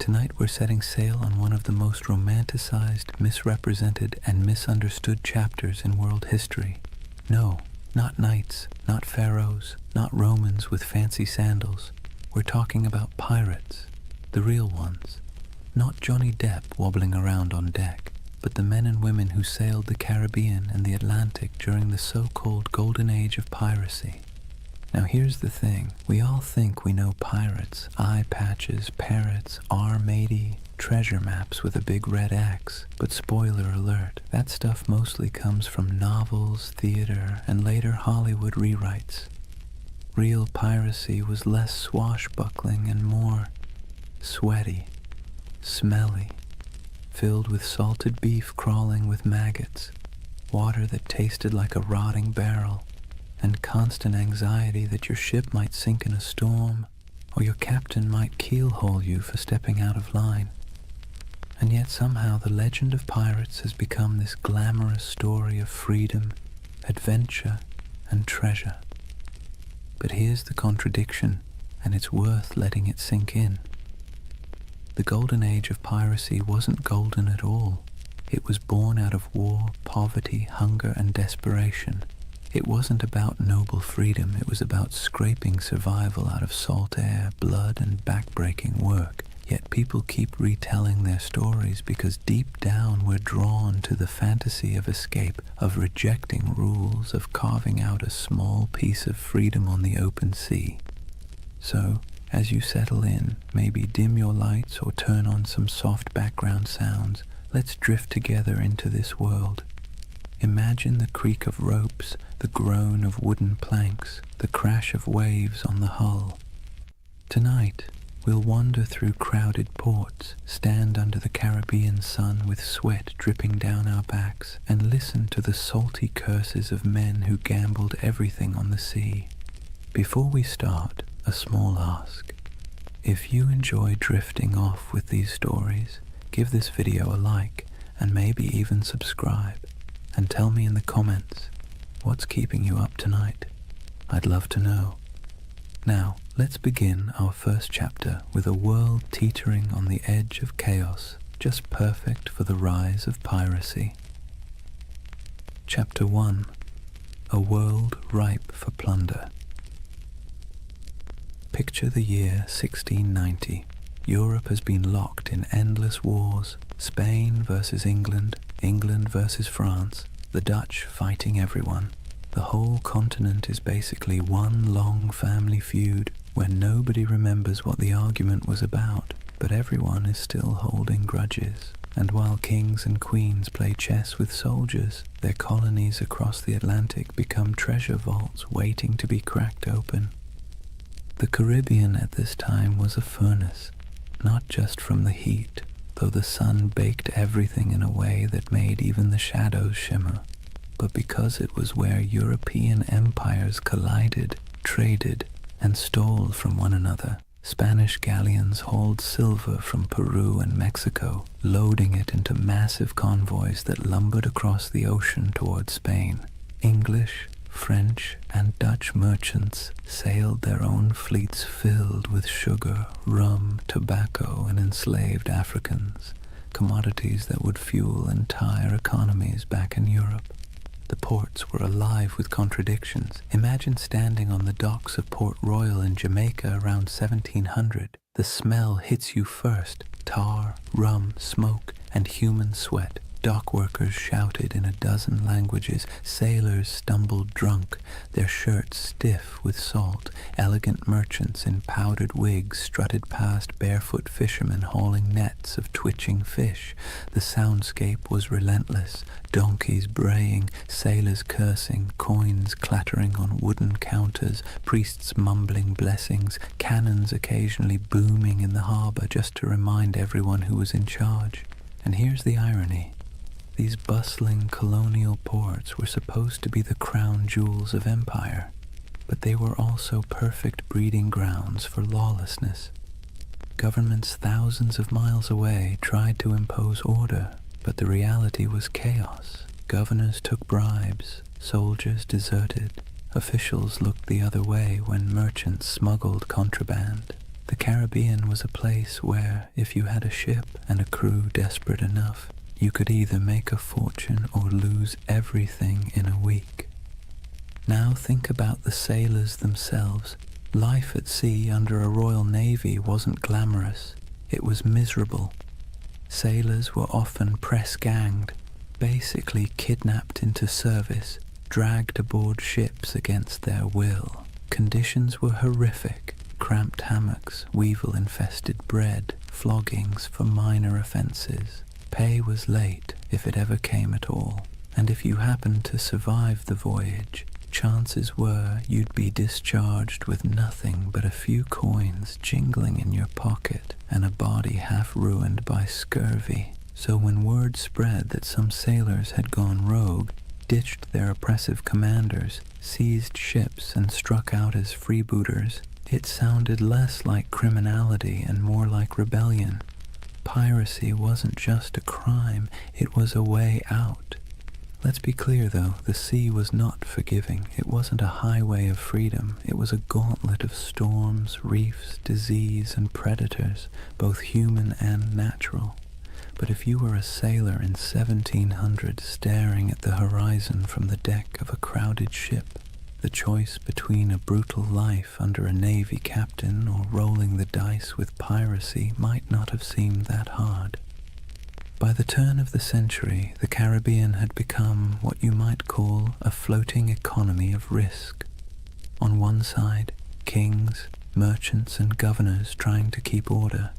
Tonight we're setting sail on one of the most romanticized, misrepresented, and misunderstood chapters in world history. No, not knights, not pharaohs, not Romans with fancy sandals. We're talking about pirates, the real ones. Not Johnny Depp wobbling around on deck, but the men and women who sailed the Caribbean and the Atlantic during the so-called Golden Age of Piracy. Now here's the thing, we all think we know pirates, eye patches, parrots, R-matey, treasure maps with a big red X, but spoiler alert, that stuff mostly comes from novels, theater, and later Hollywood rewrites. Real piracy was less swashbuckling and more sweaty, smelly, filled with salted beef crawling with maggots, water that tasted like a rotting barrel, and constant anxiety that your ship might sink in a storm, or your captain might keelhaul you for stepping out of line. And yet somehow the legend of pirates has become this glamorous story of freedom, adventure, and treasure. But here's the contradiction, and it's worth letting it sink in. The Golden Age of Piracy wasn't golden at all. It was born out of war, poverty, hunger, and desperation. It wasn't about noble freedom, it was about scraping survival out of salt air, blood, and backbreaking work. Yet people keep retelling their stories because deep down we're drawn to the fantasy of escape, of rejecting rules, of carving out a small piece of freedom on the open sea. So, as you settle in, maybe dim your lights or turn on some soft background sounds, let's drift together into this world. Imagine the creak of ropes, the groan of wooden planks, the crash of waves on the hull. Tonight, we'll wander through crowded ports, stand under the Caribbean sun with sweat dripping down our backs, and listen to the salty curses of men who gambled everything on the sea. Before we start, a small ask. If you enjoy drifting off with these stories, give this video a like, and maybe even subscribe. And tell me in the comments, what's keeping you up tonight? I'd love to know. Now, let's begin our first chapter with a world teetering on the edge of chaos, just perfect for the rise of piracy. Chapter 1. A world ripe for plunder. Picture the year 1690. Europe has been locked in endless wars, Spain versus England, England versus France, the Dutch fighting everyone. The whole continent is basically one long family feud where nobody remembers what the argument was about, but everyone is still holding grudges. And while kings and queens play chess with soldiers, their colonies across the Atlantic become treasure vaults waiting to be cracked open. The Caribbean at this time was a furnace, not just from the heat, though the sun baked everything in a way that made even the shadows shimmer, but because it was where European empires collided, traded, and stole from one another. Spanish galleons hauled silver from Peru and Mexico, loading it into massive convoys that lumbered across the ocean toward Spain. English, French, and Dutch merchants sailed their own fleets filled with sugar, rum, tobacco, and enslaved Africans, commodities that would fuel entire economies back in Europe. The ports were alive with contradictions. Imagine standing on the docks of Port Royal in Jamaica around 1700. The smell hits you first: tar, rum, smoke, and human sweat. Dock workers shouted in a dozen languages, sailors stumbled drunk, their shirts stiff with salt, elegant merchants in powdered wigs strutted past barefoot fishermen hauling nets of twitching fish. The soundscape was relentless, donkeys braying, sailors cursing, coins clattering on wooden counters, priests mumbling blessings, cannons occasionally booming in the harbor just to remind everyone who was in charge. And here's the irony. These bustling colonial ports were supposed to be the crown jewels of empire, but they were also perfect breeding grounds for lawlessness. Governments thousands of miles away tried to impose order, but the reality was chaos. Governors took bribes, soldiers deserted, officials looked the other way when merchants smuggled contraband. The Caribbean was a place where, if you had a ship and a crew desperate enough, you could either make a fortune or lose everything in a week. Now think about the sailors themselves. Life at sea under a Royal Navy wasn't glamorous. It was miserable. Sailors were often press-ganged, basically kidnapped into service, dragged aboard ships against their will. Conditions were horrific. Cramped hammocks, weevil-infested bread, floggings for minor offences. Pay was late, if it ever came at all, and if you happened to survive the voyage, chances were you'd be discharged with nothing but a few coins jingling in your pocket and a body half ruined by scurvy. So when word spread that some sailors had gone rogue, ditched their oppressive commanders, seized ships and struck out as freebooters, it sounded less like criminality and more like rebellion. Piracy wasn't just a crime, it was a way out. Let's be clear though, the sea was not forgiving. It wasn't a highway of freedom. It was a gauntlet of storms, reefs, disease, and predators, both human and natural. But if you were a sailor in 1700 staring at the horizon from the deck of a crowded ship, the choice between a brutal life under a navy captain or rolling the dice with piracy might not have seemed that hard. By the turn of the century, the Caribbean had become what you might call a floating economy of risk. On one side, kings, merchants, and governors trying to keep order.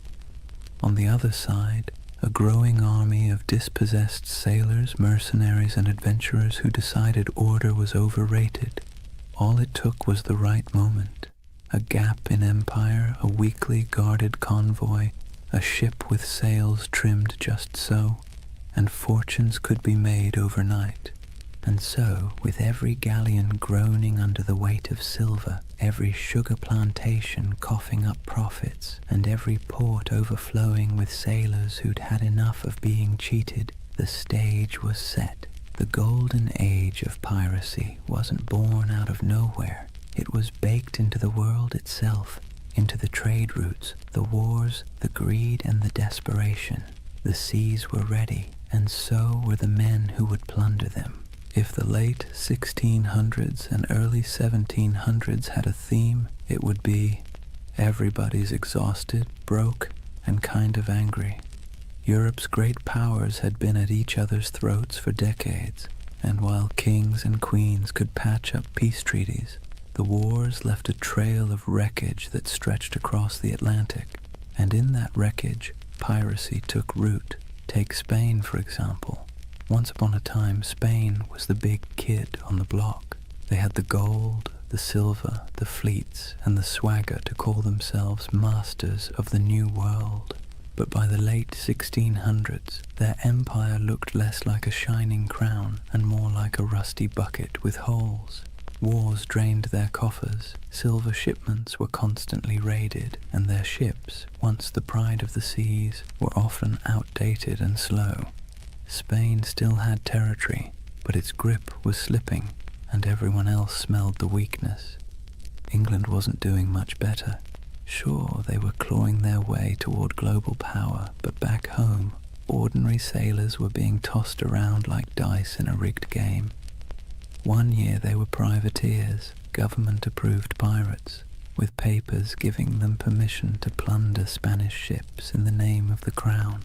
On the other side, a growing army of dispossessed sailors, mercenaries, and adventurers who decided order was overrated. All it took was the right moment, a gap in empire, a weakly guarded convoy, a ship with sails trimmed just so, and fortunes could be made overnight. And so, with every galleon groaning under the weight of silver, every sugar plantation coughing up profits, and every port overflowing with sailors who'd had enough of being cheated, the stage was set. The Golden Age of Piracy wasn't born out of nowhere. It was baked into the world itself, into the trade routes, the wars, the greed, and the desperation. The seas were ready, and so were the men who would plunder them. If the late 1600s and early 1700s had a theme, it would be, everybody's exhausted, broke, and kind of angry. Europe's great powers had been at each other's throats for decades, and while kings and queens could patch up peace treaties, the wars left a trail of wreckage that stretched across the Atlantic. And in that wreckage, piracy took root. Take Spain, for example. Once upon a time, Spain was the big kid on the block. They had the gold, the silver, the fleets, and the swagger to call themselves masters of the New World. But by the late 1600s, their empire looked less like a shining crown and more like a rusty bucket with holes. Wars drained their coffers, silver shipments were constantly raided, and their ships, once the pride of the seas, were often outdated and slow. Spain still had territory, but its grip was slipping, and everyone else smelled the weakness. England wasn't doing much better. Sure, they were clawing their way toward global power, but back home, ordinary sailors were being tossed around like dice in a rigged game. One year they were privateers, government-approved pirates, with papers giving them permission to plunder Spanish ships in the name of the crown.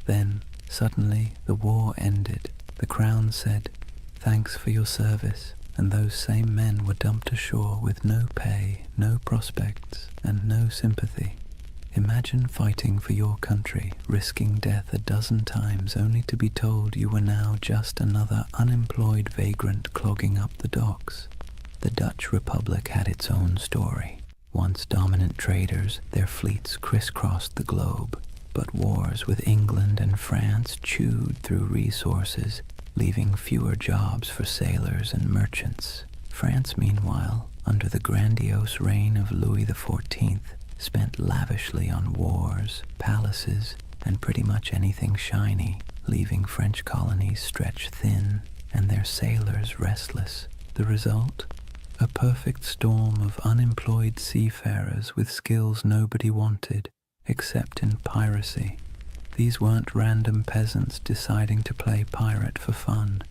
Then, suddenly, the war ended. The crown said, "Thanks for your service," and those same men were dumped ashore with no pay, no prospects, and no sympathy. Imagine fighting for your country, risking death a dozen times only to be told you were now just another unemployed vagrant clogging up the docks. The Dutch Republic had its own story. Once dominant traders, their fleets crisscrossed the globe, but wars with England and France chewed through resources, leaving fewer jobs for sailors and merchants. France, meanwhile, under the grandiose reign of Louis XIV, spent lavishly on wars, palaces, and pretty much anything shiny, leaving French colonies stretched thin and their sailors restless. The result? a perfect storm of unemployed seafarers with skills nobody wanted except in piracy. These weren't random peasants deciding to play pirate for fun.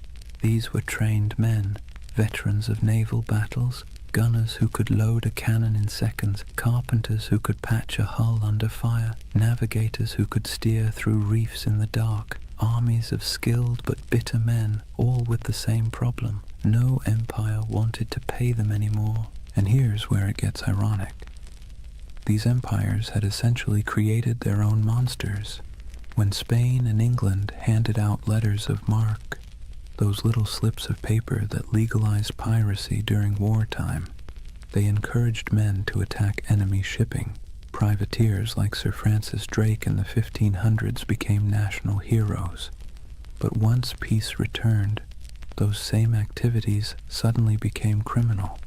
These were trained men, veterans of naval battles, gunners who could load a cannon in seconds, carpenters who could patch a hull under fire, navigators who could steer through reefs in the dark, armies of skilled but bitter men, all with the same problem. No empire wanted to pay them anymore. And here's where it gets ironic. These empires had essentially created their own monsters. When Spain and England handed out letters of marque, those little slips of paper that legalized piracy during wartime, they encouraged men to attack enemy shipping. Privateers like Sir Francis Drake in the 1500s became national heroes. But once peace returned, those same activities suddenly became criminal.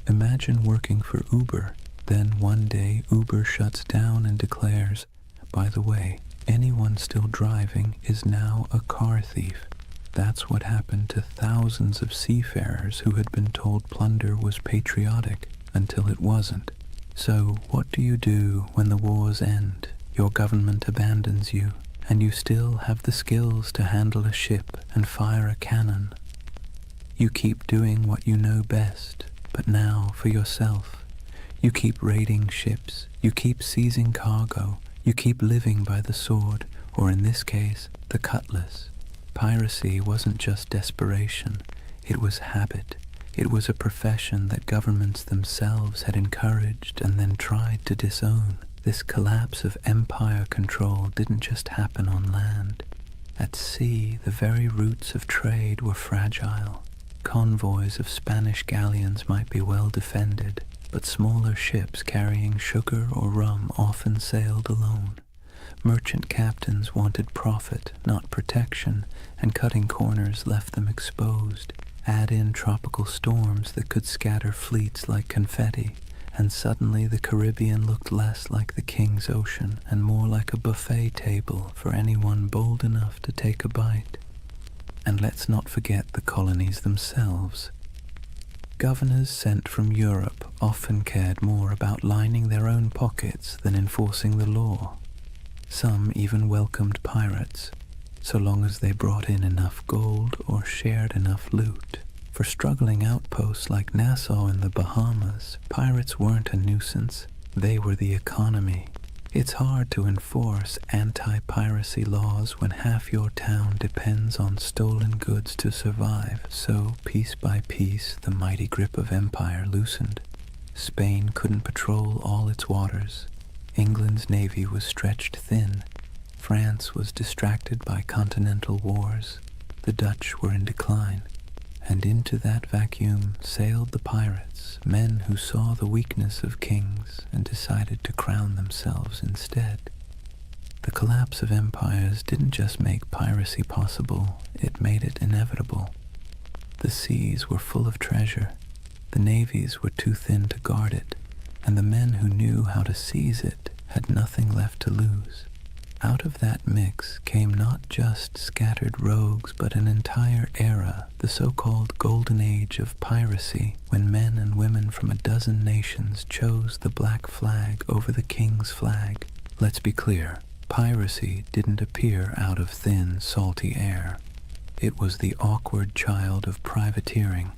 Imagine working for Uber, then one day Uber shuts down and declares, by the way, anyone still driving is now a car thief. That's what happened to thousands of seafarers who had been told plunder was patriotic until it wasn't. So what do you do when the wars end, your government abandons you, and you still have the skills to handle a ship and fire a cannon? You keep doing what you know best, but now for yourself. You keep raiding ships, you keep seizing cargo, you keep living by the sword, or in this case, the cutlass. Piracy wasn't just desperation, it was habit. It was a profession that governments themselves had encouraged and then tried to disown. This collapse of empire control didn't just happen on land. At sea, the very roots of trade were fragile. Convoys of Spanish galleons might be well defended, but smaller ships carrying sugar or rum often sailed alone. Merchant captains wanted profit, not protection, and cutting corners left them exposed. Add in tropical storms that could scatter fleets like confetti, and suddenly the Caribbean looked less like the King's Ocean and more like a buffet table for anyone bold enough to take a bite. And let's not forget the colonies themselves. Governors sent from Europe often cared more about lining their own pockets than enforcing the law. Some even welcomed pirates, so long as they brought in enough gold or shared enough loot. For struggling outposts like Nassau in the Bahamas, pirates weren't a nuisance, they were the economy. It's hard to enforce anti-piracy laws when half your town depends on stolen goods to survive, so piece by piece the mighty grip of empire loosened. Spain couldn't patrol all its waters. England's navy was stretched thin. France was distracted by continental wars. The Dutch were in decline. And into that vacuum sailed the pirates, men who saw the weakness of kings and decided to crown themselves instead. The collapse of empires didn't just make piracy possible, it made it inevitable. The seas were full of treasure, the navies were too thin to guard it, and the men who knew how to seize it had nothing left to lose. Out of that mix came not just scattered rogues, but an entire era, the so-called Golden Age of Piracy, when men and women from a dozen nations chose the black flag over the king's flag. Let's be clear, piracy didn't appear out of thin, salty air. It was the awkward child of privateering,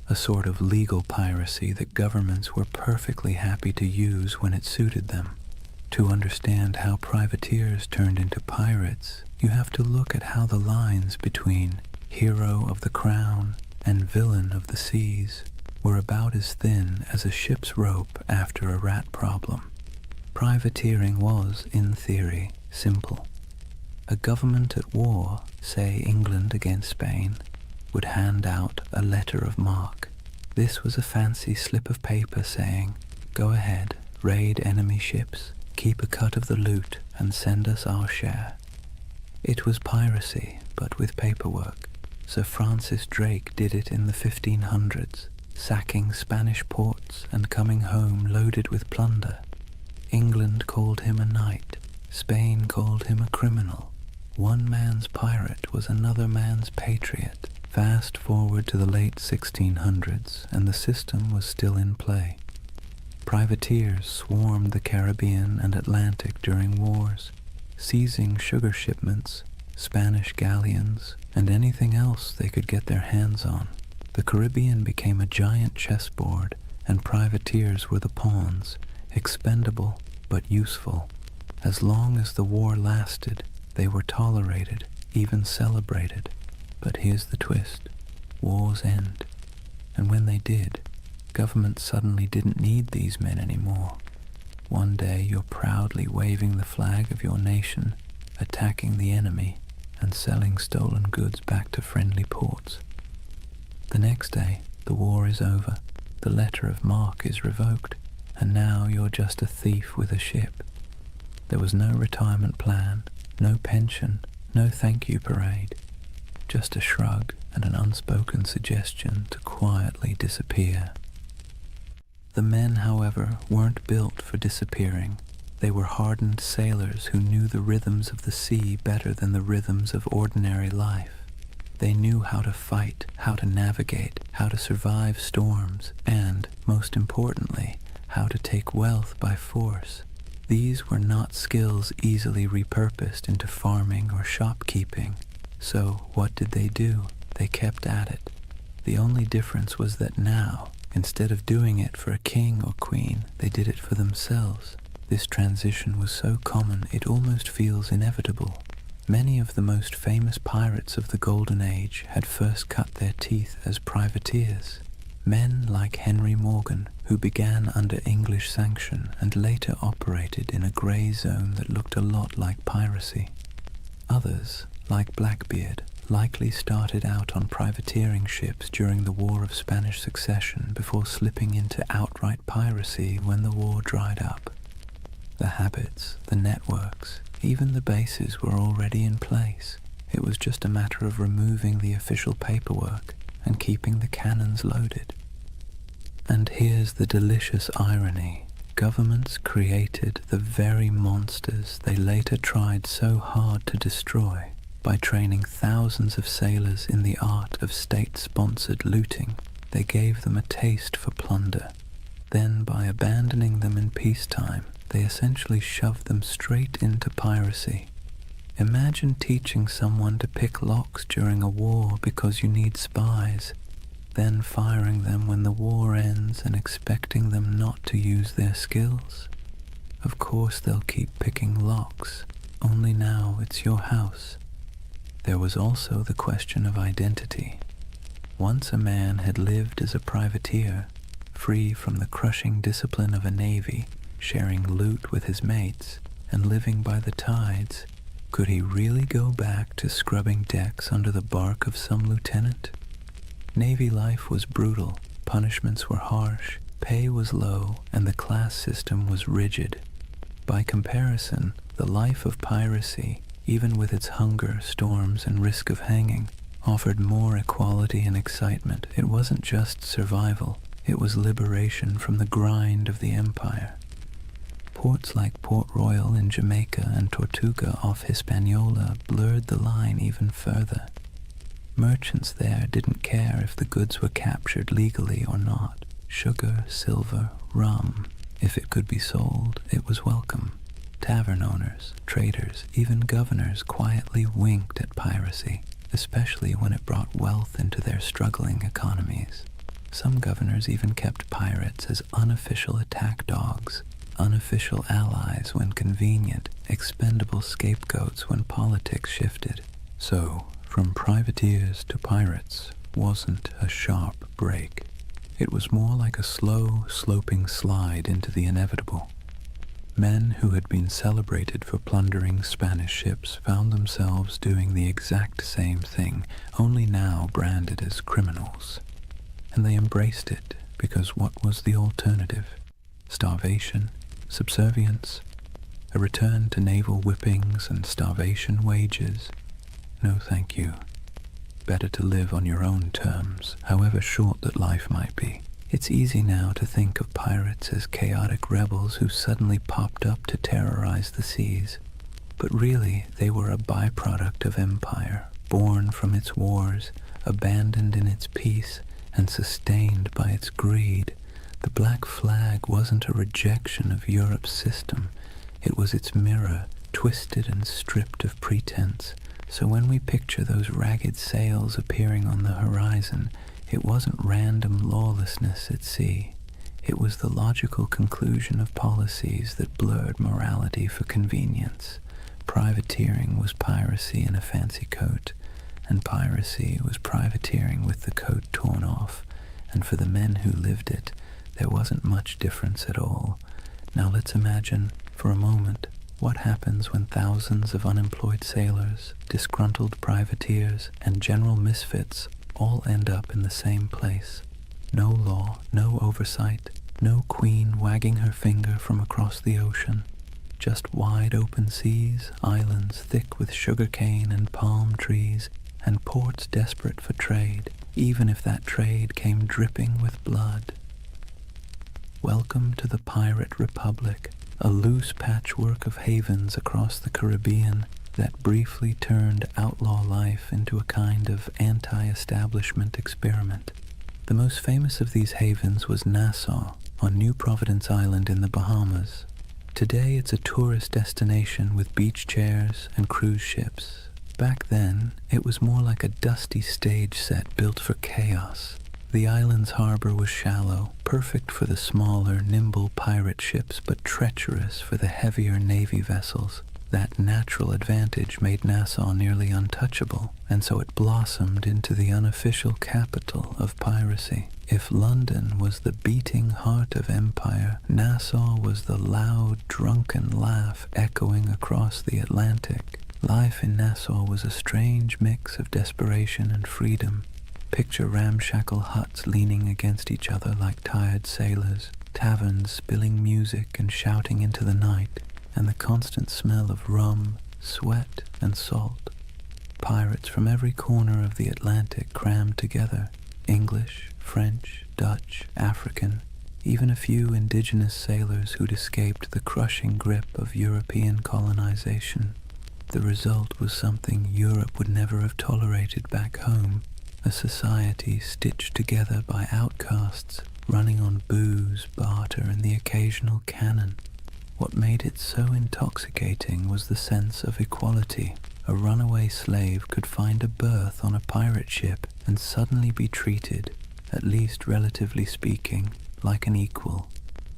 a sort of legal piracy that governments were perfectly happy to use when it suited them. To understand how privateers turned into pirates, you have to look at how the lines between hero of the crown and villain of the seas were about as thin as a ship's rope after a rat problem. Privateering was, in theory, simple. A government at war, say England against Spain, would hand out a letter of marque. This was a fancy slip of paper saying, "Go ahead, raid enemy ships, keep a cut of the loot, and send us our share." It was piracy, but with paperwork. Sir Francis Drake did it in the 1500s, sacking Spanish ports and coming home loaded with plunder. England called him a knight, Spain called him a criminal. One man's pirate was another man's patriot. Fast forward to the late 1600s, and the system was still in play. Privateers swarmed the Caribbean and Atlantic during wars, seizing sugar shipments, Spanish galleons, and anything else they could get their hands on. The Caribbean became a giant chessboard, and privateers were the pawns, expendable but useful. As long as the war lasted, they were tolerated, even celebrated. But here's the twist. Wars end. And when they did, governments suddenly didn't need these men anymore. One day you're proudly waving the flag of your nation, attacking the enemy, and selling stolen goods back to friendly ports. The next day, the war is over, the letter of marque is revoked, and now you're just a thief with a ship. There was no retirement plan, no pension, no thank you parade. Just a shrug and an unspoken suggestion to quietly disappear. The men, however, weren't built for disappearing. They were hardened sailors who knew the rhythms of the sea better than the rhythms of ordinary life. They knew how to fight, how to navigate, how to survive storms, and, most importantly, how to take wealth by force. These were not skills easily repurposed into farming or shopkeeping. So what did they do? They kept at it. The only difference was that now, instead of doing it for a king or queen, they did it for themselves. This transition was so common it almost feels inevitable. Many of the most famous pirates of the Golden Age had first cut their teeth as privateers. Men like Henry Morgan, who began under English sanction and later operated in a grey zone that looked a lot like piracy. Others, like Blackbeard, likely started out on privateering ships during the War of Spanish Succession before slipping into outright piracy when the war dried up. The habits, the networks, even the bases were already in place. It was just a matter of removing the official paperwork and keeping the cannons loaded. And here's the delicious irony. Governments created the very monsters they later tried so hard to destroy. By training thousands of sailors in the art of state-sponsored looting, they gave them a taste for plunder. Then, by abandoning them in peacetime, they essentially shoved them straight into piracy. Imagine teaching someone to pick locks during a war because you need spies, then firing them when the war ends and expecting them not to use their skills. Of course they'll keep picking locks, only now it's your house. There was also the question of identity. Once a man had lived as a privateer, free from the crushing discipline of a navy, sharing loot with his mates, and living by the tides, could he really go back to scrubbing decks under the bark of some lieutenant? Navy life was brutal, punishments were harsh, pay was low, and the class system was rigid. By comparison, the life of piracy, even with its hunger, storms, and risk of hanging, offered more equality and excitement. It wasn't just survival, it was liberation from the grind of the empire. Ports like Port Royal in Jamaica and Tortuga off Hispaniola blurred the line even further. Merchants there didn't care if the goods were captured legally or not. Sugar, silver, rum, if it could be sold, it was welcome. Tavern owners, traders, even governors quietly winked at piracy, especially when it brought wealth into their struggling economies. Some governors even kept pirates as unofficial attack dogs, unofficial allies when convenient, expendable scapegoats when politics shifted. So, from privateers to pirates wasn't a sharp break. It was more like a slow, sloping slide into the inevitable. Men who had been celebrated for plundering Spanish ships found themselves doing the exact same thing, only now branded as criminals. And they embraced it because what was the alternative? Starvation? Subservience? A return to naval whippings and starvation wages? No, thank you. Better to live on your own terms, however short that life might be. It's easy now to think of pirates as chaotic rebels who suddenly popped up to terrorize the seas. But really, they were a byproduct of empire, born from its wars, abandoned in its peace and sustained by its greed. The black flag wasn't a rejection of Europe's system. It was its mirror, twisted and stripped of pretense. So when we picture those ragged sails appearing on the horizon, it wasn't random lawlessness at sea. It was the logical conclusion of policies that blurred morality for convenience. Privateering was piracy in a fancy coat, and piracy was privateering with the coat torn off, and for the men who lived it, there wasn't much difference at all. Now let's imagine, for a moment, what happens when thousands of unemployed sailors, disgruntled privateers, and general misfits all end up in the same place. No law, no oversight, no queen wagging her finger from across the ocean. Just wide open seas, islands thick with sugarcane and palm trees, and ports desperate for trade, even if that trade came dripping with blood. Welcome to the Pirate Republic, a loose patchwork of havens across the Caribbean that briefly turned outlaw life into a kind of anti-establishment experiment. The most famous of these havens was Nassau, on New Providence Island in the Bahamas. Today it's a tourist destination with beach chairs and cruise ships. Back then, it was more like a dusty stage set built for chaos. The island's harbor was shallow, perfect for the smaller, nimble pirate ships, but treacherous for the heavier navy vessels. That natural advantage made Nassau nearly untouchable, and so it blossomed into the unofficial capital of piracy. If London was the beating heart of empire, Nassau was the loud, drunken laugh echoing across the Atlantic. Life in Nassau was a strange mix of desperation and freedom. Picture ramshackle huts leaning against each other like tired sailors, taverns spilling music and shouting into the night, and the constant smell of rum, sweat, and salt. Pirates from every corner of the Atlantic crammed together, English, French, Dutch, African, even a few indigenous sailors who'd escaped the crushing grip of European colonization. The result was something Europe would never have tolerated back home, a society stitched together by outcasts, running on booze, barter, and the occasional cannon. What made it so intoxicating was the sense of equality. A runaway slave could find a berth on a pirate ship and suddenly be treated, at least relatively speaking, like an equal.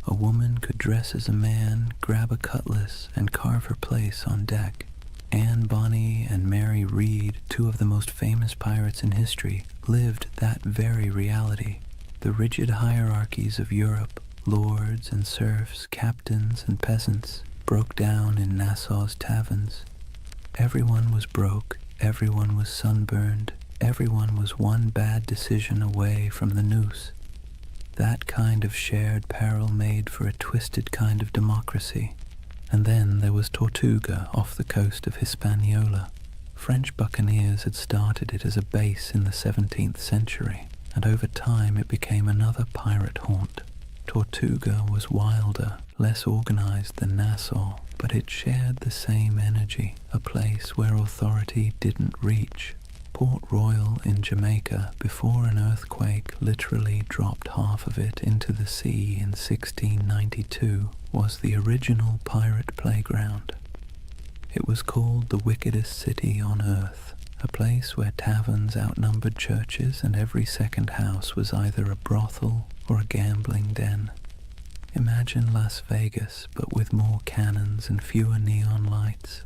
A woman could dress as a man, grab a cutlass, and carve her place on deck. Anne Bonny and Mary Read, two of the most famous pirates in history, lived that very reality. The rigid hierarchies of Europe, lords and serfs, captains and peasants, broke down in Nassau's taverns. Everyone was broke, everyone was sunburned, everyone was one bad decision away from the noose. That kind of shared peril made for a twisted kind of democracy. And then there was Tortuga off the coast of Hispaniola. French buccaneers had started it as a base in the 17th century, and over time it became another pirate haunt. Tortuga was wilder, less organized than Nassau, but it shared the same energy, a place where authority didn't reach. Port Royal in Jamaica, before an earthquake literally dropped half of it into the sea in 1692, was the original pirate playground. It was called the wickedest city on earth, a place where taverns outnumbered churches and every second house was either a brothel or a gambling den. Imagine Las Vegas, but with more cannons and fewer neon lights.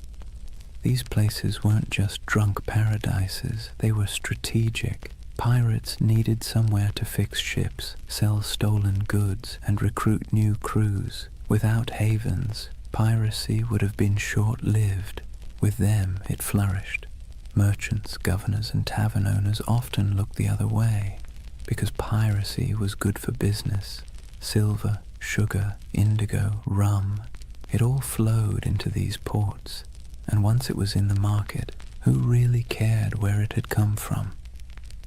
These places weren't just drunk paradises, they were strategic. Pirates needed somewhere to fix ships, sell stolen goods, and recruit new crews. Without havens, piracy would have been short-lived. With them, it flourished. Merchants, governors, and tavern owners often looked the other way, because piracy was good for business. Silver, sugar, indigo, rum, it all flowed into these ports. And once it was in the market, who really cared where it had come from?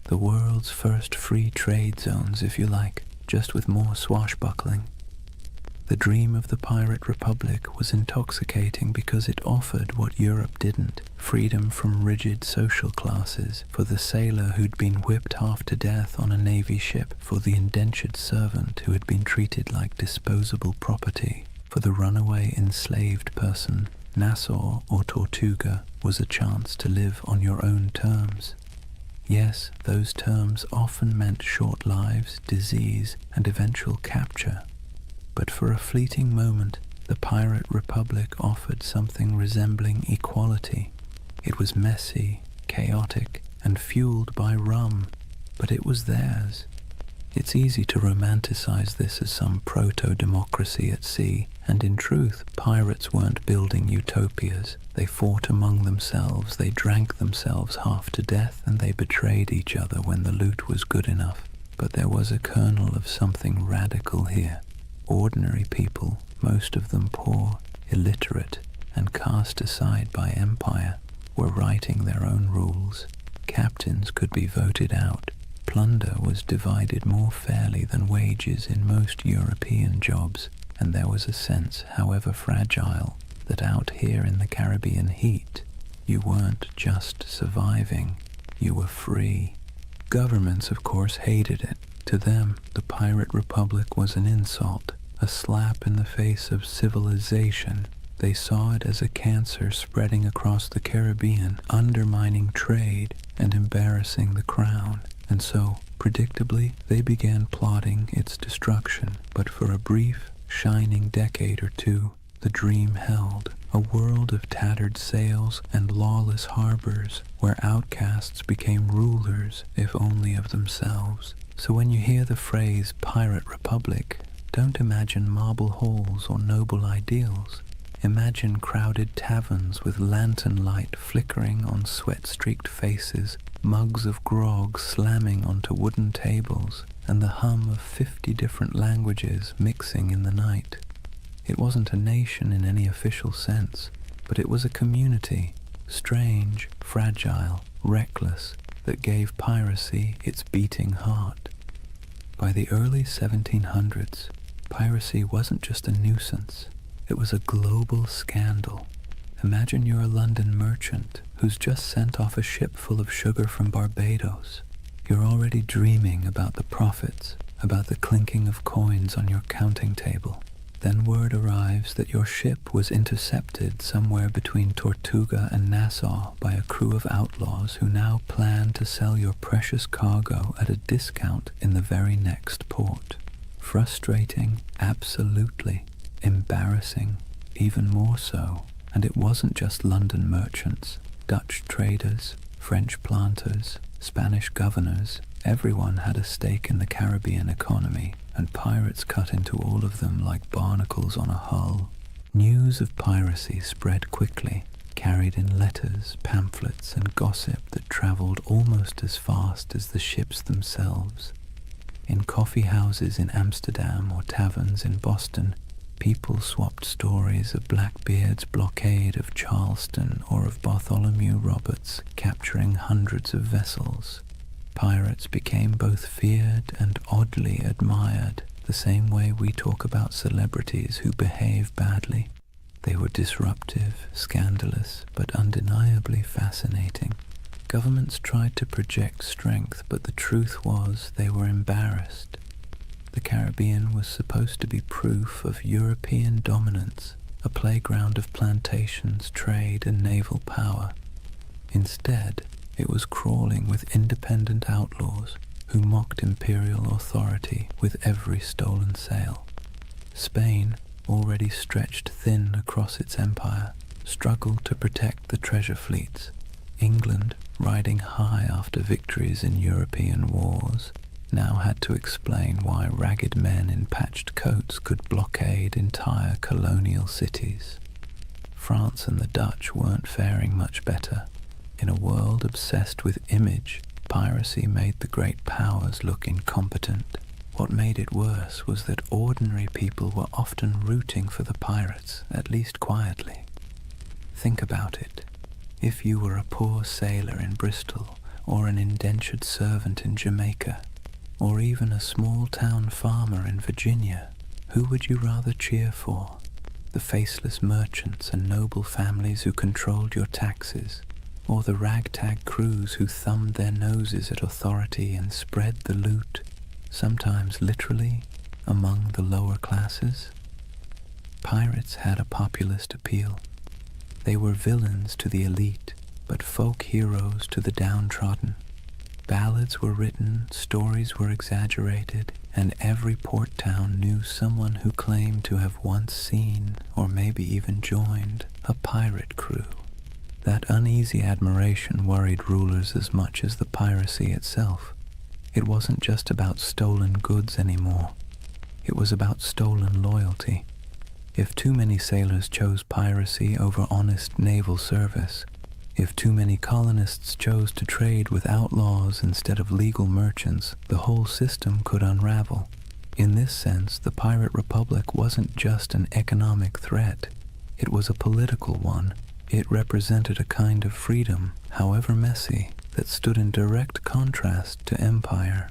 The world's first free trade zones, if you like, just with more swashbuckling. The dream of the pirate republic was intoxicating because it offered what Europe didn't: freedom from rigid social classes, for the sailor who'd been whipped half to death on a navy ship, for the indentured servant who had been treated like disposable property, for the runaway enslaved person. Nassau or Tortuga was a chance to live on your own terms. Yes, those terms often meant short lives, disease, and eventual capture. But for a fleeting moment, the pirate republic offered something resembling equality. It was messy, chaotic, and fueled by rum, but it was theirs. It's easy to romanticize this as some proto-democracy at sea, and in truth, pirates weren't building utopias. They fought among themselves, they drank themselves half to death, and they betrayed each other when the loot was good enough. But there was a kernel of something radical here. Ordinary people, most of them poor, illiterate, and cast aside by empire, were writing their own rules. Captains could be voted out. Plunder was divided more fairly than wages in most European jobs, and there was a sense, however fragile, that out here in the Caribbean heat, you weren't just surviving, you were free. Governments, of course, hated it. To them, the pirate republic was an insult, a slap in the face of civilization. They saw it as a cancer spreading across the Caribbean, undermining trade and embarrassing the crown. And so, predictably, they began plotting its destruction. But for a brief, shining decade or two, the dream held. A world of tattered sails and lawless harbors, where outcasts became rulers, if only of themselves. So when you hear the phrase Pirate Republic, don't imagine marble halls or noble ideals. Imagine crowded taverns with lantern light flickering on sweat-streaked faces, mugs of grog slamming onto wooden tables, and the hum of 50 different languages mixing in the night. It wasn't a nation in any official sense, but it was a community, strange, fragile, reckless, that gave piracy its beating heart. By the early 1700s, piracy wasn't just a nuisance, it was a global scandal. Imagine you're a London merchant who's just sent off a ship full of sugar from Barbados. You're already dreaming about the profits, about the clinking of coins on your counting table. Then word arrives that your ship was intercepted somewhere between Tortuga and Nassau by a crew of outlaws who now plan to sell your precious cargo at a discount in the very next port. Frustrating, absolutely. Embarrassing, even more so. And it wasn't just London merchants, Dutch traders, French planters, Spanish governors. Everyone had a stake in the Caribbean economy, and pirates cut into all of them like barnacles on a hull. News of piracy spread quickly, carried in letters, pamphlets, and gossip that traveled almost as fast as the ships themselves. In coffee houses in Amsterdam or taverns in Boston, people swapped stories of Blackbeard's blockade of Charleston or of Bartholomew Roberts capturing hundreds of vessels. Pirates became both feared and oddly admired, the same way we talk about celebrities who behave badly. They were disruptive, scandalous, but undeniably fascinating. Governments tried to project strength, but the truth was they were embarrassed. The Caribbean was supposed to be proof of European dominance, a playground of plantations, trade, and naval power. Instead, it was crawling with independent outlaws who mocked imperial authority with every stolen sail. Spain, already stretched thin across its empire, struggled to protect the treasure fleets. England, riding high after victories in European wars, now had to explain why ragged men in patched coats could blockade entire colonial cities. France and the Dutch weren't faring much better. In a world obsessed with image, piracy made the great powers look incompetent. What made it worse was that ordinary people were often rooting for the pirates, at least quietly. Think about it. If you were a poor sailor in Bristol, or an indentured servant in Jamaica, or even a small-town farmer in Virginia, Who would you rather cheer for? The faceless merchants and noble families who controlled your taxes, or the ragtag crews who thumbed their noses at authority and spread the loot, sometimes literally, among the lower classes? Pirates had a populist appeal. They were villains to the elite, but folk heroes to the downtrodden. Ballads were written, stories were exaggerated, and every port town knew someone who claimed to have once seen, or maybe even joined, a pirate crew. That uneasy admiration worried rulers as much as the piracy itself. It wasn't just about stolen goods anymore. It was about stolen loyalty. If too many sailors chose piracy over honest naval service, if too many colonists chose to trade with outlaws instead of legal merchants, the whole system could unravel. In this sense, the Pirate Republic wasn't just an economic threat. It was a political one. It represented a kind of freedom, however messy, that stood in direct contrast to empire.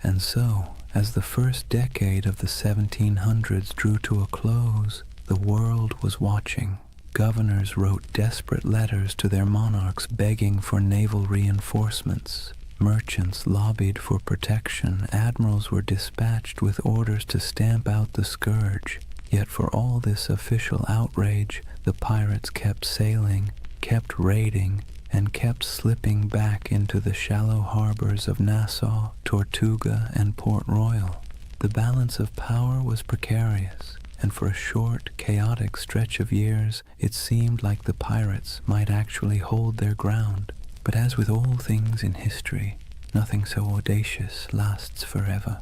And so, as the first decade of the 1700s drew to a close, the world was watching. Governors wrote desperate letters to their monarchs begging for naval reinforcements. Merchants lobbied for protection. Admirals were dispatched with orders to stamp out the scourge. Yet for all this official outrage, the pirates kept sailing, kept raiding, and kept slipping back into the shallow harbors of Nassau, Tortuga, and Port Royal. The balance of power was precarious, and for a short, chaotic stretch of years, it seemed like the pirates might actually hold their ground. But as with all things in history, nothing so audacious lasts forever.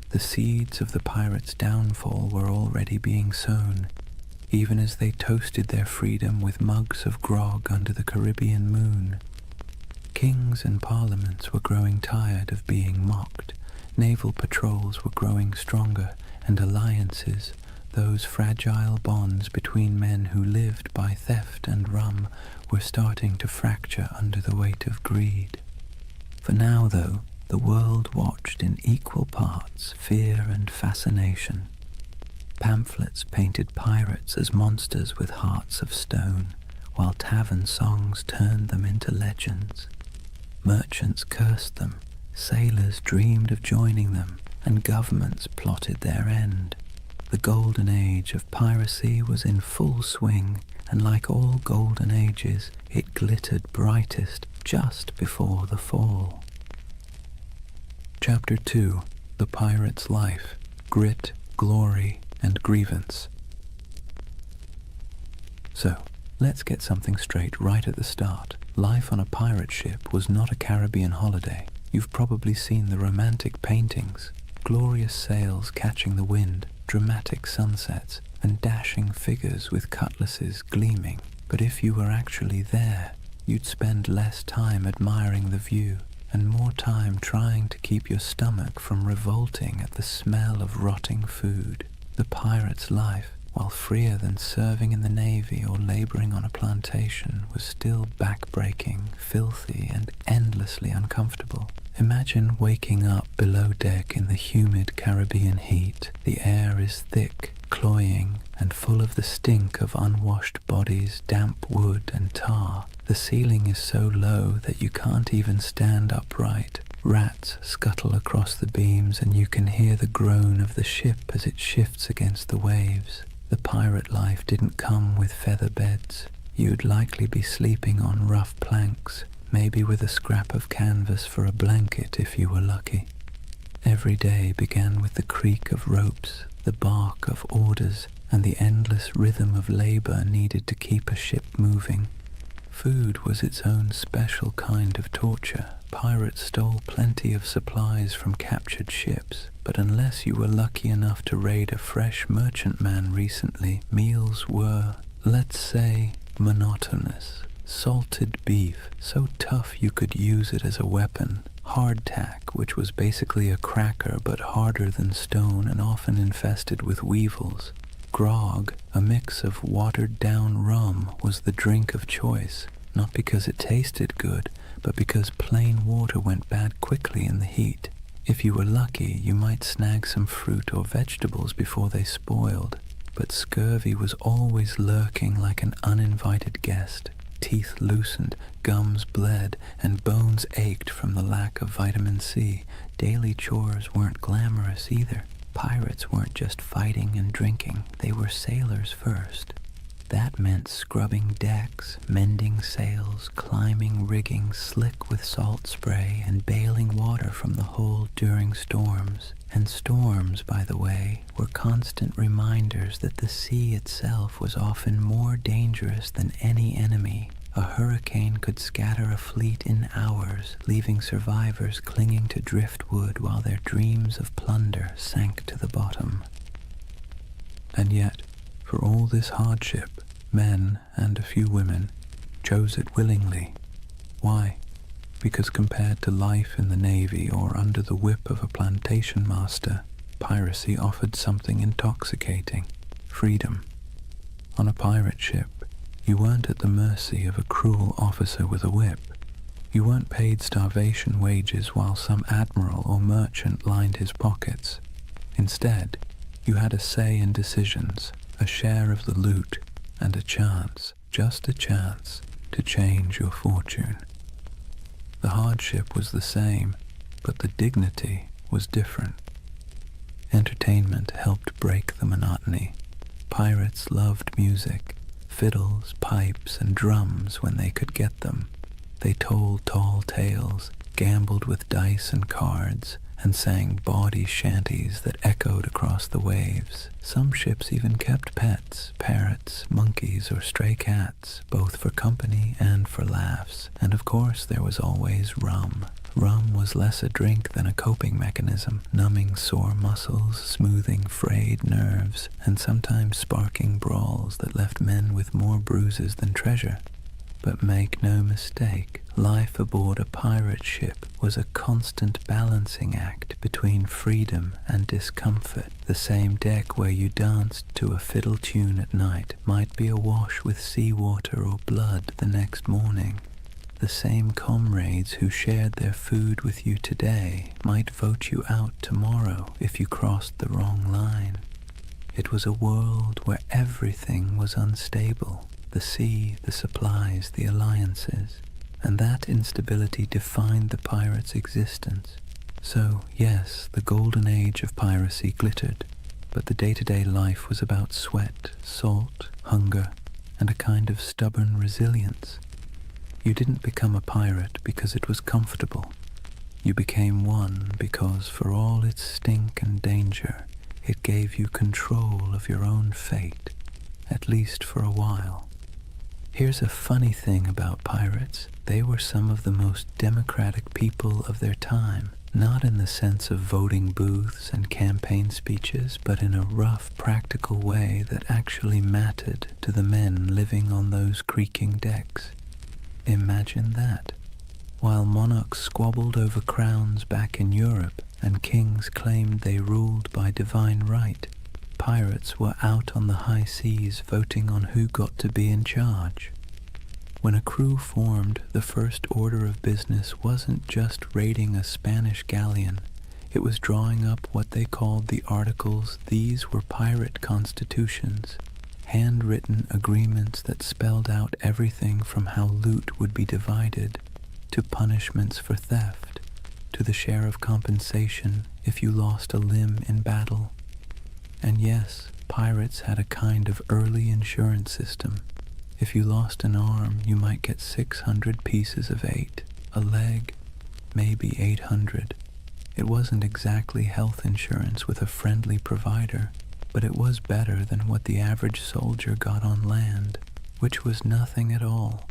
The seeds of the pirates' downfall were already being sown, even as they toasted their freedom with mugs of grog under the Caribbean moon. Kings and parliaments were growing tired of being mocked. Naval patrols were growing stronger, and alliances, those fragile bonds between men who lived by theft and rum, were starting to fracture under the weight of greed. For now, though, the world watched in equal parts fear and fascination. Pamphlets painted pirates as monsters with hearts of stone, while tavern songs turned them into legends. Merchants cursed them, sailors dreamed of joining them, and governments plotted their end. The Golden Age of Piracy was in full swing, and like all golden ages, it glittered brightest just before the fall. Chapter 2. The Pirate's Life, Grit, Glory, and Grievance. So, let's get something straight right at the start. Life on a pirate ship was not a Caribbean holiday. You've probably seen the romantic paintings. Glorious sails catching the wind, dramatic sunsets, and dashing figures with cutlasses gleaming. But if you were actually there, you'd spend less time admiring the view and more time trying to keep your stomach from revolting at the smell of rotting food. The pirate's life, while freer than serving in the Navy or laboring on a plantation, was still back-breaking, filthy, and endlessly uncomfortable. Imagine waking up below deck in the humid Caribbean heat. The air is thick, cloying, and full of the stink of unwashed bodies, damp wood, and tar. The ceiling is so low that you can't even stand upright. Rats scuttle across the beams, and you can hear the groan of the ship as it shifts against the waves. The pirate life didn't come with feather beds. You'd likely be sleeping on rough planks, maybe with a scrap of canvas for a blanket if you were lucky. Every day began with the creak of ropes, the bark of orders, and the endless rhythm of labor needed to keep a ship moving. Food was its own special kind of torture. Pirates stole plenty of supplies from captured ships, but unless you were lucky enough to raid a fresh merchantman recently, meals were, let's say, monotonous. Salted beef, so tough you could use it as a weapon. Hardtack, which was basically a cracker but harder than stone and often infested with weevils. Grog, a mix of watered-down rum, was the drink of choice, not because it tasted good, but because plain water went bad quickly in the heat. If you were lucky, you might snag some fruit or vegetables before they spoiled, but scurvy was always lurking like an uninvited guest. Teeth loosened, gums bled, and bones ached from the lack of vitamin C. Daily chores weren't glamorous either. Pirates weren't just fighting and drinking, they were sailors first. That meant scrubbing decks, mending sails, climbing rigging slick with salt spray, and bailing water from the hold during storms. And storms, by the way, were constant reminders that the sea itself was often more dangerous than any enemy. A hurricane could scatter a fleet in hours, leaving survivors clinging to driftwood while their dreams of plunder sank to the bottom. And yet, for all this hardship, men, and a few women, chose it willingly. Why? Because compared to life in the Navy or under the whip of a plantation master, piracy offered something intoxicating: freedom. On a pirate ship, you weren't at the mercy of a cruel officer with a whip. You weren't paid starvation wages while some admiral or merchant lined his pockets. Instead, you had a say in decisions, a share of the loot, and a chance, just a chance, to change your fortune. The hardship was the same, but the dignity was different. Entertainment helped break the monotony. Pirates loved music, fiddles, pipes, and drums when they could get them. They told tall tales, gambled with dice and cards, and sang bawdy shanties that echoed across the waves. Some ships even kept pets, parrots, monkeys, or stray cats, both for company and for laughs. And of course there was always rum. Rum was less a drink than a coping mechanism, numbing sore muscles, smoothing frayed nerves, and sometimes sparking brawls that left men with more bruises than treasure. But make no mistake, life aboard a pirate ship was a constant balancing act between freedom and discomfort. The same deck where you danced to a fiddle tune at night might be awash with seawater or blood the next morning. The same comrades who shared their food with you today might vote you out tomorrow if you crossed the wrong line. It was a world where everything was unstable. The sea, the supplies, the alliances, and that instability defined the pirate's existence. So, yes, the Golden Age of Piracy glittered, but the day-to-day life was about sweat, salt, hunger, and a kind of stubborn resilience. You didn't become a pirate because it was comfortable. You became one because, for all its stink and danger, it gave you control of your own fate, at least for a while. Here's a funny thing about pirates. They were some of the most democratic people of their time, not in the sense of voting booths and campaign speeches, but in a rough, practical way that actually mattered to the men living on those creaking decks. Imagine that. While monarchs squabbled over crowns back in Europe and kings claimed they ruled by divine right, pirates were out on the high seas voting on who got to be in charge. When a crew formed, the first order of business wasn't just raiding a Spanish galleon. It was drawing up what they called the Articles. These were pirate constitutions, handwritten agreements that spelled out everything from how loot would be divided, to punishments for theft, to the share of compensation if you lost a limb in battle. And yes, pirates had a kind of early insurance system. If you lost an arm, you might get 600 pieces of 8, a leg, maybe 800. It wasn't exactly health insurance with a friendly provider, but it was better than what the average soldier got on land, which was nothing at all.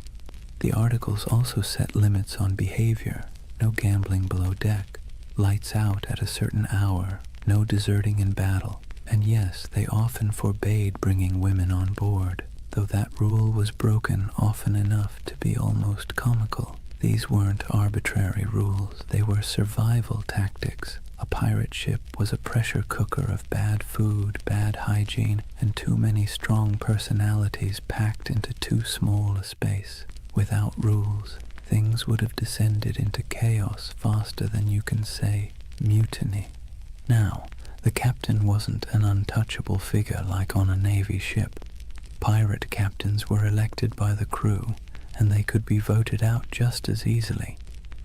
The articles also set limits on behavior: no gambling below deck, lights out at a certain hour, no deserting in battle. And yes, they often forbade bringing women on board, though that rule was broken often enough to be almost comical. These weren't arbitrary rules, they were survival tactics. A pirate ship was a pressure cooker of bad food, bad hygiene, and too many strong personalities packed into too small a space. Without rules, things would have descended into chaos faster than you can say. mutiny. Now, the captain wasn't an untouchable figure like on a Navy ship. Pirate captains were elected by the crew, and they could be voted out just as easily.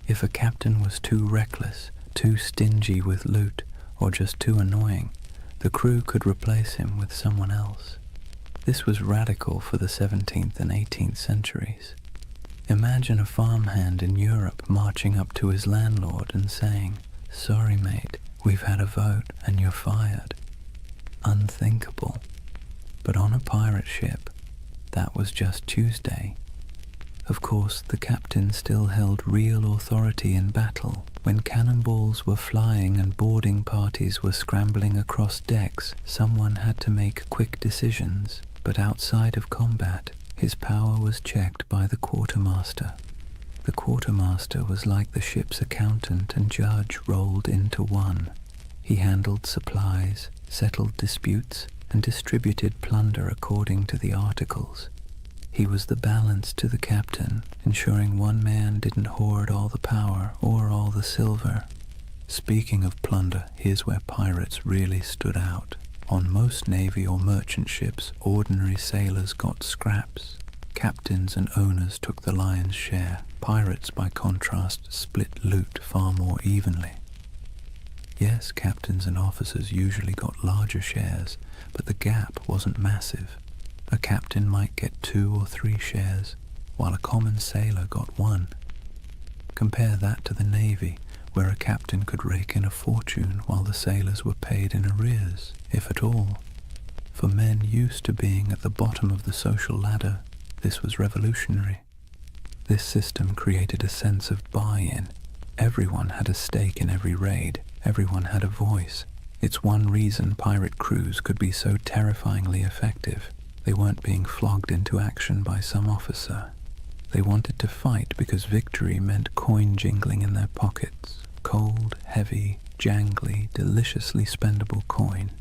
If a captain was too reckless, too stingy with loot, or just too annoying, the crew could replace him with someone else. This was radical for the 17th and 18th centuries. Imagine a farmhand in Europe marching up to his landlord and saying, "Sorry mate, we've had a vote and you're fired." Unthinkable. But on a pirate ship, that was just Tuesday. Of course, the captain still held real authority in battle. When cannonballs were flying and boarding parties were scrambling across decks, someone had to make quick decisions. But outside of combat, his power was checked by the quartermaster. The quartermaster was like the ship's accountant and judge rolled into one. He handled supplies, settled disputes, and distributed plunder according to the articles. He was the balance to the captain, ensuring one man didn't hoard all the power or all the silver. Speaking of plunder, here's where pirates really stood out. On most navy or merchant ships, ordinary sailors got scraps. Captains and owners took the lion's share. Pirates, by contrast, split loot far more evenly. Yes, captains and officers usually got larger shares, but the gap wasn't massive. A captain might get 2 or 3 shares, while a common sailor got 1. Compare that to the Navy, where a captain could rake in a fortune while the sailors were paid in arrears, if at all. For men used to being at the bottom of the social ladder, this was revolutionary. This system created a sense of buy-in. Everyone had a stake in every raid. Everyone had a voice. It's one reason pirate crews could be so terrifyingly effective. They weren't being flogged into action by some officer. They wanted to fight because victory meant coin jingling in their pockets. Cold, heavy, jangly, deliciously spendable coin.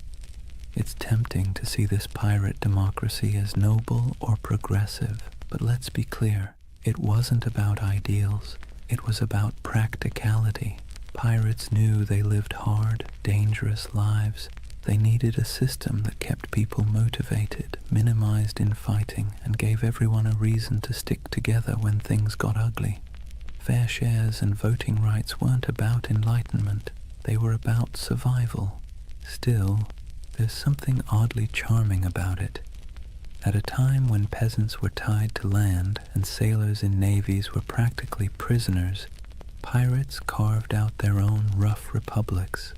It's tempting to see this pirate democracy as noble or progressive, but let's be clear, it wasn't about ideals. It was about practicality. Pirates knew they lived hard, dangerous lives. They needed a system that kept people motivated, minimized infighting, and gave everyone a reason to stick together when things got ugly. Fair shares and voting rights weren't about enlightenment. They were about survival. Still, there's something oddly charming about it. At a time when peasants were tied to land and sailors in navies were practically prisoners, pirates carved out their own rough republics.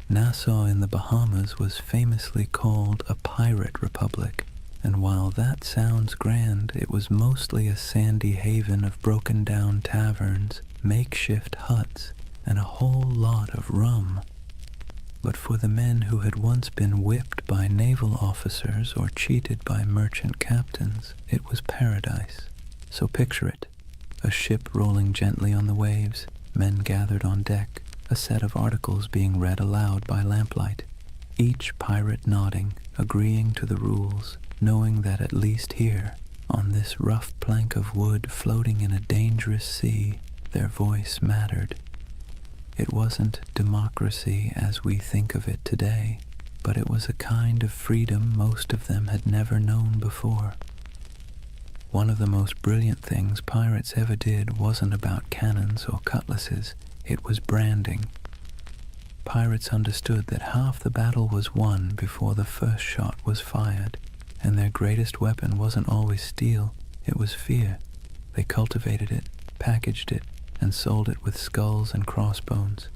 Nassau in the Bahamas was famously called a pirate republic, and while that sounds grand, it was mostly a sandy haven of broken-down taverns, makeshift huts, and a whole lot of rum. But for the men who had once been whipped by naval officers or cheated by merchant captains, it was paradise. So picture it. A ship rolling gently on the waves, men gathered on deck, a set of articles being read aloud by lamplight, each pirate nodding, agreeing to the rules, knowing that at least here, on this rough plank of wood floating in a dangerous sea, their voice mattered. It wasn't democracy as we think of it today, but it was a kind of freedom most of them had never known before. One of the most brilliant things pirates ever did wasn't about cannons or cutlasses, it was branding. Pirates understood that half the battle was won before the first shot was fired, and their greatest weapon wasn't always steel, it was fear. They cultivated it, packaged it, and sold it with skulls and crossbones.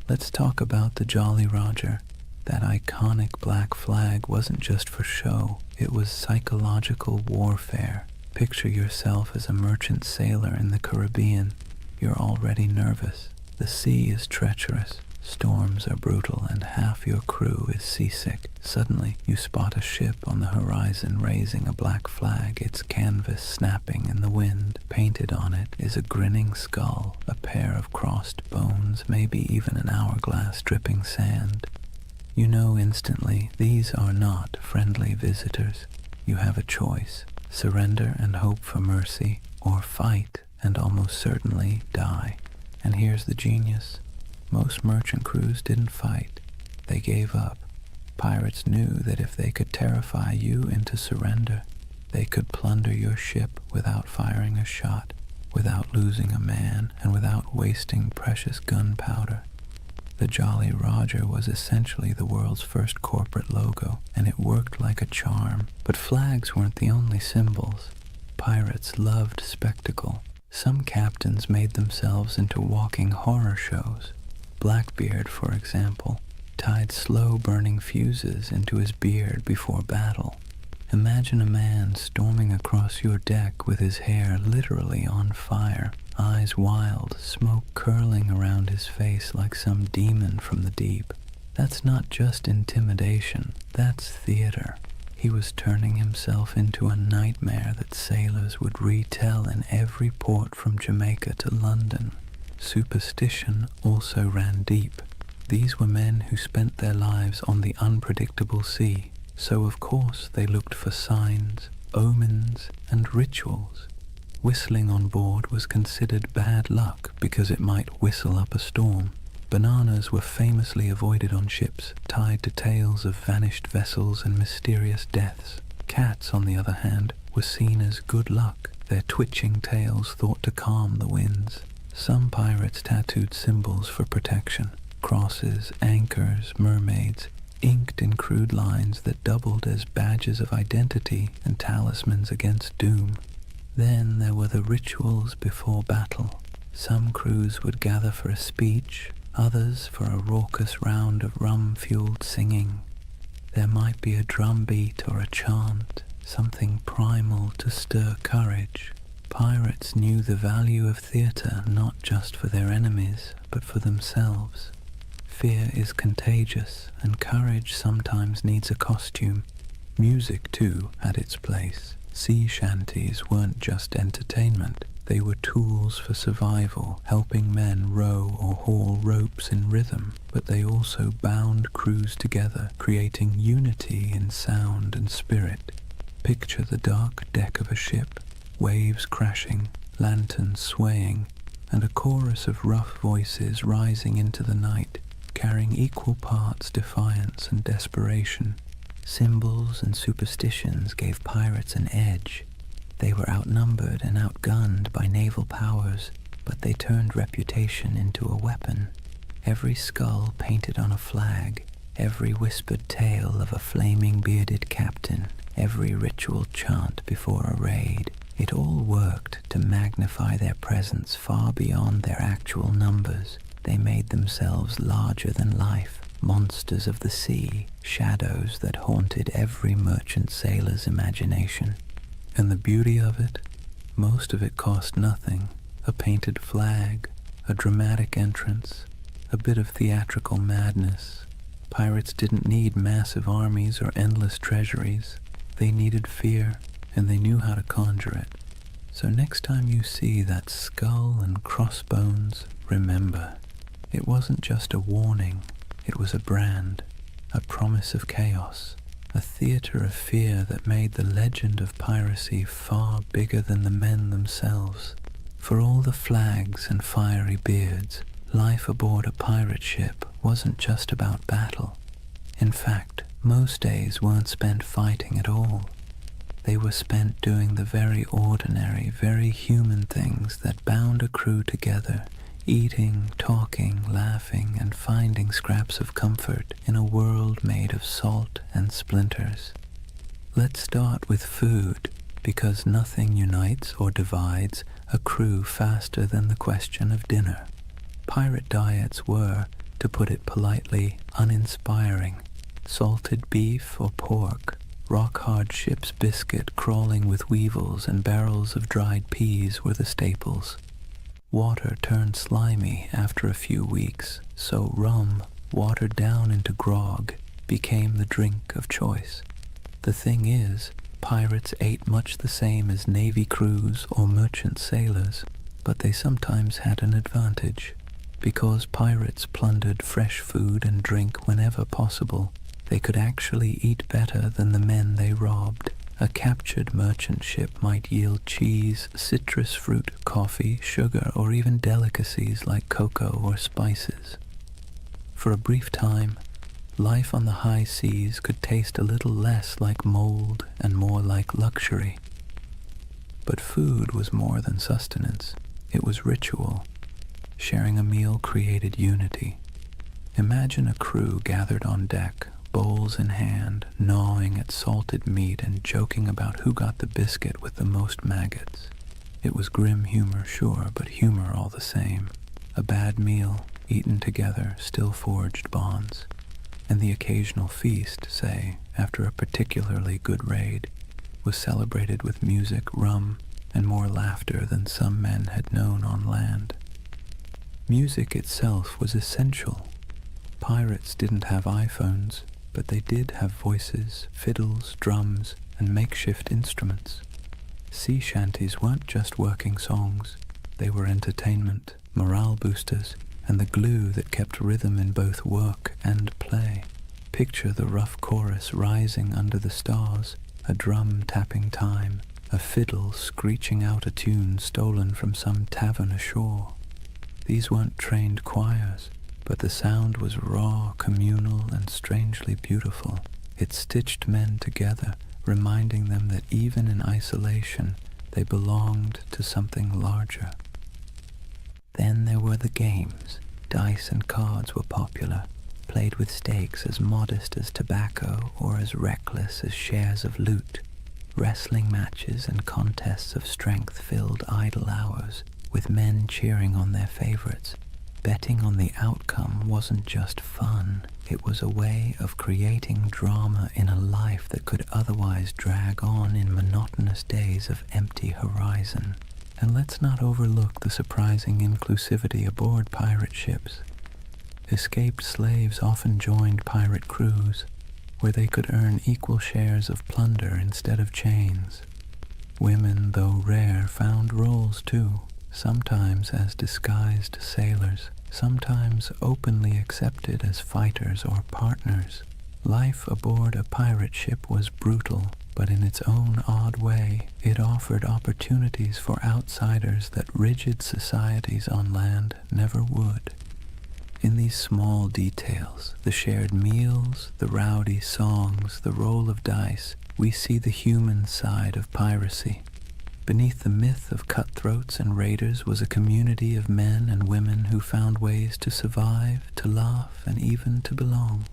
Let's talk about the Jolly Roger. That iconic black flag wasn't just for show, it was psychological warfare. Picture yourself as a merchant sailor in the Caribbean. You're already nervous. The sea is treacherous, storms are brutal, and half your crew is seasick. Suddenly, you spot a ship on the horizon raising a black flag, its canvas snapping in the wind. Painted on it is a grinning skull, a pair of crossed bones, maybe even an hourglass dripping sand. You know instantly these are not friendly visitors. You have a choice: surrender and hope for mercy, or fight and almost certainly die. And here's the genius. Most merchant crews didn't fight. They gave up. Pirates knew that if they could terrify you into surrender, they could plunder your ship without firing a shot, without losing a man, and without wasting precious gunpowder. The Jolly Roger was essentially the world's first corporate logo, and it worked like a charm. But flags weren't the only symbols. Pirates loved spectacle. Some captains made themselves into walking horror shows. Blackbeard, for example, tied slow-burning fuses into his beard before battle. Imagine a man storming across your deck with his hair literally on fire, eyes wild, smoke curling around his face like some demon from the deep. That's not just intimidation, that's theater. He was turning himself into a nightmare that sailors would retell in every port from Jamaica to London. Superstition also ran deep. These were men who spent their lives on the unpredictable sea, so of course they looked for signs, omens, and rituals. Whistling on board was considered bad luck because it might whistle up a storm. Bananas were famously avoided on ships, tied to tales of vanished vessels and mysterious deaths. Cats, on the other hand, were seen as good luck, their twitching tails thought to calm the winds. Some pirates tattooed symbols for protection: crosses, anchors, mermaids, inked in crude lines that doubled as badges of identity and talismans against doom. Then there were the rituals before battle. Some crews would gather for a speech, others for a raucous round of rum-fueled singing. There might be a drumbeat or a chant, something primal to stir courage. Pirates knew the value of theatre not just for their enemies, but for themselves. Fear is contagious, and courage sometimes needs a costume. Music, too, had its place. Sea shanties weren't just entertainment. They were tools for survival, helping men row or haul ropes in rhythm, but they also bound crews together, creating unity in sound and spirit. Picture the dark deck of a ship, waves crashing, lanterns swaying, and a chorus of rough voices rising into the night, carrying equal parts defiance and desperation. Symbols and superstitions gave pirates an edge. They were outnumbered and outgunned by naval powers, but they turned reputation into a weapon. Every skull painted on a flag, every whispered tale of a flaming bearded captain, every ritual chant before a raid, it all worked to magnify their presence far beyond their actual numbers. They made themselves larger than life, monsters of the sea, shadows that haunted every merchant sailor's imagination. And the beauty of it? Most of it cost nothing. A painted flag, a dramatic entrance, a bit of theatrical madness. Pirates didn't need massive armies or endless treasuries. They needed fear, and they knew how to conjure it. So next time you see that skull and crossbones, remember, it wasn't just a warning. It was a brand, a promise of chaos, a theater of fear that made the legend of piracy far bigger than the men themselves. For all the flags and fiery beards, life aboard a pirate ship wasn't just about battle. In fact, most days weren't spent fighting at all. They were spent doing the very ordinary, very human things that bound a crew together, eating, talking, laughing, and finding scraps of comfort in a world made of salt and splinters. Let's start with food, because nothing unites or divides a crew faster than the question of dinner. Pirate diets were, to put it politely, uninspiring. Salted beef or pork, rock-hard ship's biscuit crawling with weevils, and barrels of dried peas were the staples. Water turned slimy after a few weeks, so rum, watered down into grog, became the drink of choice. The thing is, pirates ate much the same as navy crews or merchant sailors, but they sometimes had an advantage. Because pirates plundered fresh food and drink whenever possible, they could actually eat better than the men they robbed. A captured merchant ship might yield cheese, citrus fruit, coffee, sugar, or even delicacies like cocoa or spices. For a brief time, life on the high seas could taste a little less like mold and more like luxury. But food was more than sustenance. It was ritual. Sharing a meal created unity. Imagine a crew gathered on deck, bowls in hand, gnawing at salted meat and joking about who got the biscuit with the most maggots. It was grim humor, sure, but humor all the same. A bad meal, eaten together, still forged bonds. And the occasional feast, say, after a particularly good raid, was celebrated with music, rum, and more laughter than some men had known on land. Music itself was essential. Pirates didn't have iPhones, but they did have voices, fiddles, drums, and makeshift instruments. Sea shanties weren't just working songs. They were entertainment, morale boosters, and the glue that kept rhythm in both work and play. Picture the rough chorus rising under the stars, a drum tapping time, a fiddle screeching out a tune stolen from some tavern ashore. These weren't trained choirs, but the sound was raw, communal, and strangely beautiful. It stitched men together, reminding them that even in isolation, they belonged to something larger. Then there were the games. Dice and cards were popular, played with stakes as modest as tobacco or as reckless as shares of loot. Wrestling matches and contests of strength filled idle hours, with men cheering on their favorites. Betting on the outcome wasn't just fun, it was a way of creating drama in a life that could otherwise drag on in monotonous days of empty horizon. And let's not overlook the surprising inclusivity aboard pirate ships. Escaped slaves often joined pirate crews, where they could earn equal shares of plunder instead of chains. Women, though rare, found roles too, sometimes as disguised sailors, sometimes openly accepted as fighters or partners. Life aboard a pirate ship was brutal, but in its own odd way, it offered opportunities for outsiders that rigid societies on land never would. In these small details, the shared meals, the rowdy songs, the roll of dice, we see the human side of piracy. Beneath the myth of cutthroats and raiders was a community of men and women who found ways to survive, to laugh, and even to belong.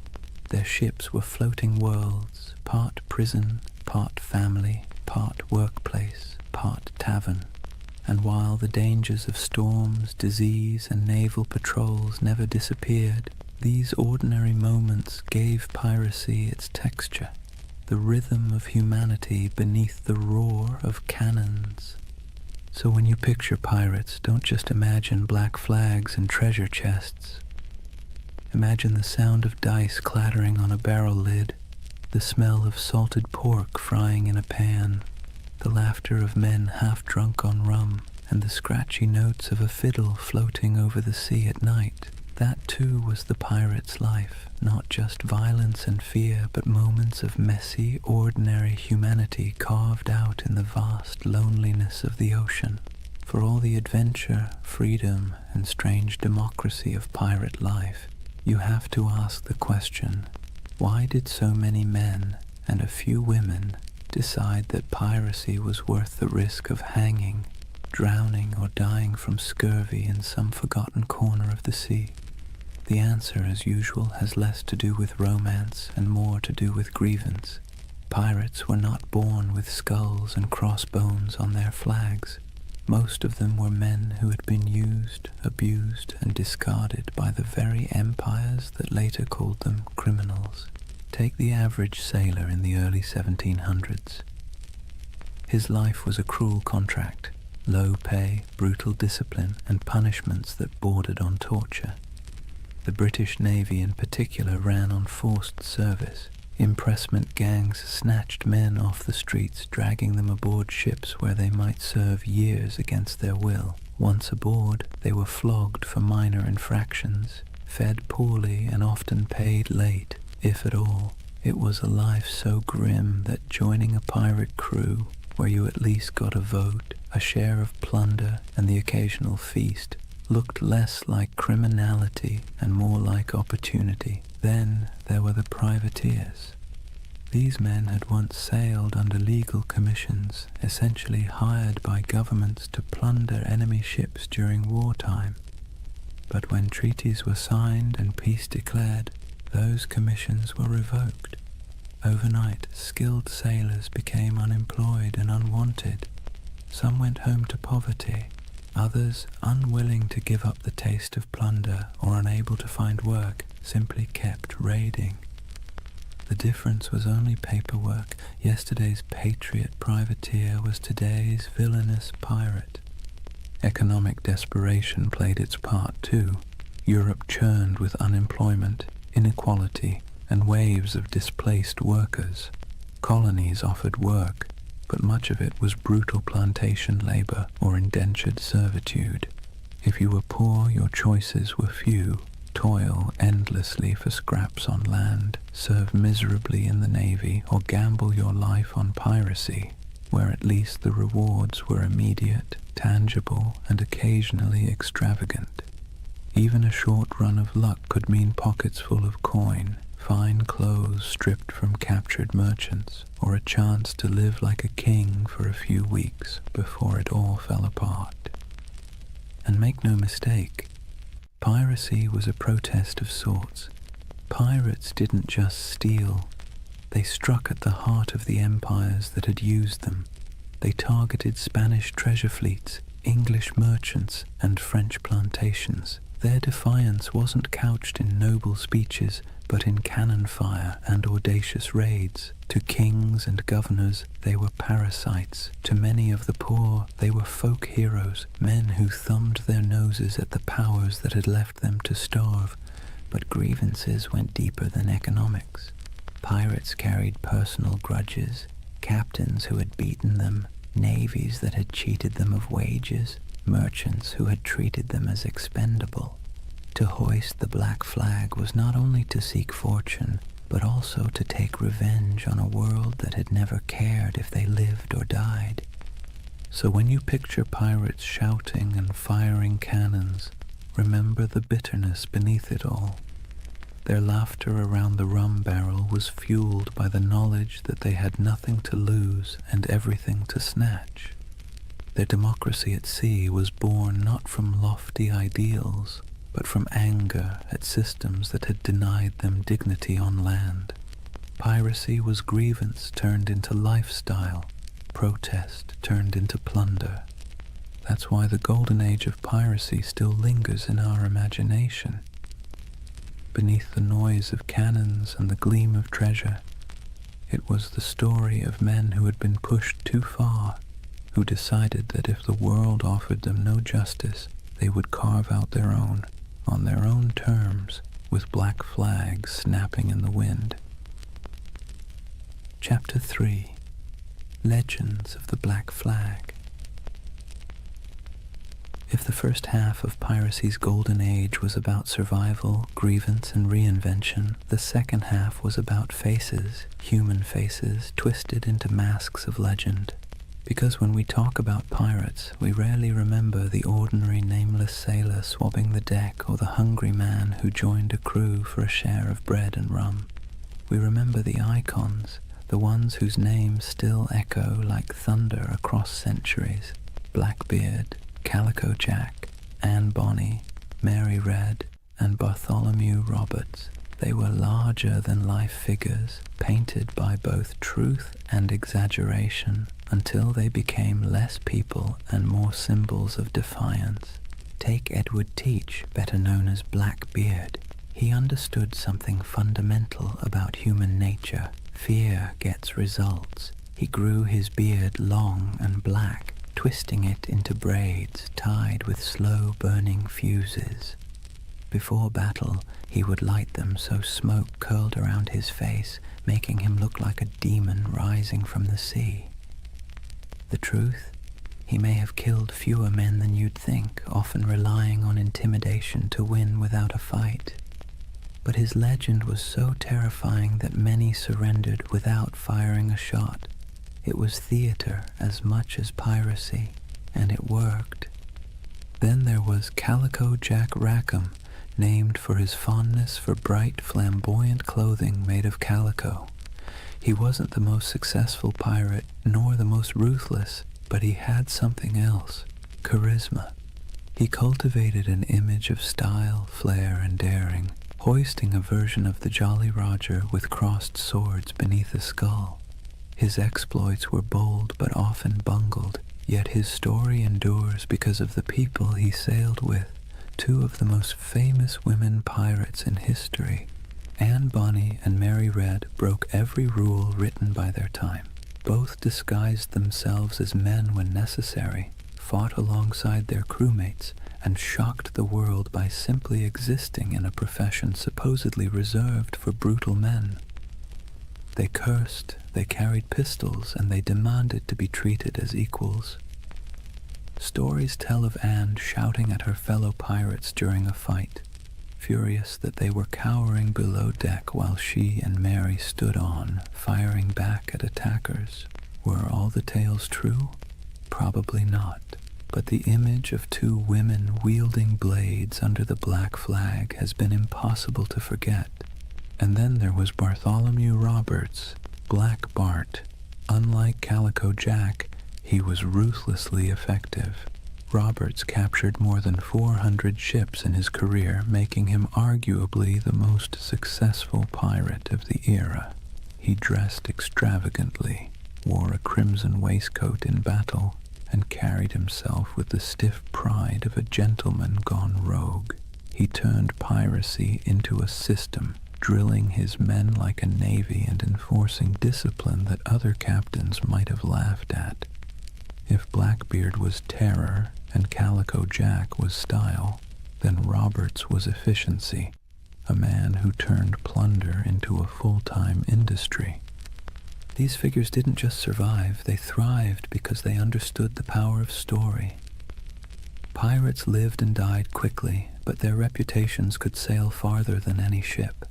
Their ships were floating worlds, part prison, part family, part workplace, part tavern. And while the dangers of storms, disease, and naval patrols never disappeared, these ordinary moments gave piracy its texture, the rhythm of humanity beneath the roar of cannons. So when you picture pirates, don't just imagine black flags and treasure chests. Imagine the sound of dice clattering on a barrel lid, the smell of salted pork frying in a pan, the laughter of men half drunk on rum, and the scratchy notes of a fiddle floating over the sea at night. That too was the pirate's life, not just violence and fear, but moments of messy, ordinary humanity carved out in the vast loneliness of the ocean. For all the adventure, freedom, and strange democracy of pirate life, you have to ask the question, why did so many men and a few women decide that piracy was worth the risk of hanging, drowning, or dying from scurvy in some forgotten corner of the sea? The answer, as usual, has less to do with romance and more to do with grievance. Pirates were not born with skulls and crossbones on their flags. Most of them were men who had been used, abused, and discarded by the very empires that later called them criminals. Take the average sailor in the early 1700s. His life was a cruel contract, low pay, brutal discipline, and punishments that bordered on torture. The British Navy in particular ran on forced service. Impressment gangs snatched men off the streets, dragging them aboard ships where they might serve years against their will. Once aboard, they were flogged for minor infractions, fed poorly, and often paid late, if at all. It was a life so grim that joining a pirate crew, where you at least got a vote, a share of plunder, and the occasional feast, looked less like criminality and more like opportunity. Then there were the privateers. These men had once sailed under legal commissions, essentially hired by governments to plunder enemy ships during wartime. But when treaties were signed and peace declared, those commissions were revoked. Overnight, skilled sailors became unemployed and unwanted. Some went home to poverty. Others, unwilling to give up the taste of plunder or unable to find work, simply kept raiding. The difference was only paperwork. Yesterday's patriot privateer was today's villainous pirate. Economic desperation played its part too. Europe churned with unemployment, inequality, and waves of displaced workers. Colonies offered work, but much of it was brutal plantation labor or indentured servitude. If you were poor, your choices were few. Toil endlessly for scraps on land, serve miserably in the navy, or gamble your life on piracy, where at least the rewards were immediate, tangible, and occasionally extravagant. Even a short run of luck could mean pockets full of coin, fine clothes stripped from captured merchants, or a chance to live like a king for a few weeks before it all fell apart. And make no mistake, piracy was a protest of sorts. Pirates didn't just steal. They struck at the heart of the empires that had used them. They targeted Spanish treasure fleets, English merchants, and French plantations. Their defiance wasn't couched in noble speeches, but in cannon fire and audacious raids. To kings and governors, they were parasites. To many of the poor, they were folk heroes, men who thumbed their noses at the powers that had left them to starve. But grievances went deeper than economics. Pirates carried personal grudges, captains who had beaten them, navies that had cheated them of wages, merchants who had treated them as expendable. To hoist the black flag was not only to seek fortune, but also to take revenge on a world that had never cared if they lived or died. So when you picture pirates shouting and firing cannons, remember the bitterness beneath it all. Their laughter around the rum barrel was fueled by the knowledge that they had nothing to lose and everything to snatch. Their democracy at sea was born not from lofty ideals, but from anger at systems that had denied them dignity on land. Piracy was grievance turned into lifestyle, protest turned into plunder. That's why the Golden Age of Piracy still lingers in our imagination. Beneath the noise of cannons and the gleam of treasure, it was the story of men who had been pushed too far, who decided that if the world offered them no justice, they would carve out their own, on their own terms, with black flags snapping in the wind. Chapter 3. Legends of the Black Flag. If the first half of piracy's golden age was about survival, grievance, and reinvention, the second half was about faces, human faces, twisted into masks of legend. Because when we talk about pirates, we rarely remember the ordinary nameless sailor swabbing the deck or the hungry man who joined a crew for a share of bread and rum. We remember the icons, the ones whose names still echo like thunder across centuries: Blackbeard, Calico Jack, Anne Bonny, Mary Red, and Bartholomew Roberts. They were larger-than-life figures, painted by both truth and exaggeration, until they became less people and more symbols of defiance. Take Edward Teach, better known as Blackbeard. He understood something fundamental about human nature. Fear gets results. He grew his beard long and black, twisting it into braids tied with slow-burning fuses. Before battle, he would light them so smoke curled around his face, making him look like a demon rising from the sea. The truth? He may have killed fewer men than you'd think, often relying on intimidation to win without a fight. But his legend was so terrifying that many surrendered without firing a shot. It was theater as much as piracy, and it worked. Then there was Calico Jack Rackham, named for his fondness for bright, flamboyant clothing made of calico. He wasn't the most successful pirate, nor the most ruthless, but he had something else: charisma. He cultivated an image of style, flair, and daring, hoisting a version of the Jolly Roger with crossed swords beneath a skull. His exploits were bold but often bungled, yet his story endures because of the people he sailed with, two of the most famous women pirates in history. Anne Bonny and Mary Red broke every rule written by their time. Both disguised themselves as men when necessary, fought alongside their crewmates, and shocked the world by simply existing in a profession supposedly reserved for brutal men. They cursed, they carried pistols, and they demanded to be treated as equals. Stories tell of Anne shouting at her fellow pirates during a fight, furious that they were cowering below deck while she and Mary stood on, firing back at attackers. Were all the tales true? Probably not. But the image of two women wielding blades under the black flag has been impossible to forget. And then there was Bartholomew Roberts, Black Bart. Unlike Calico Jack, he was ruthlessly effective. Roberts captured more than 400 ships in his career, making him arguably the most successful pirate of the era. He dressed extravagantly, wore a crimson waistcoat in battle, and carried himself with the stiff pride of a gentleman gone rogue. He turned piracy into a system, drilling his men like a navy and enforcing discipline that other captains might have laughed at. If Blackbeard was terror and Calico Jack was style, then Roberts was efficiency, a man who turned plunder into a full-time industry. These figures didn't just survive, they thrived because they understood the power of story. Pirates lived and died quickly, but their reputations could sail farther than any ship.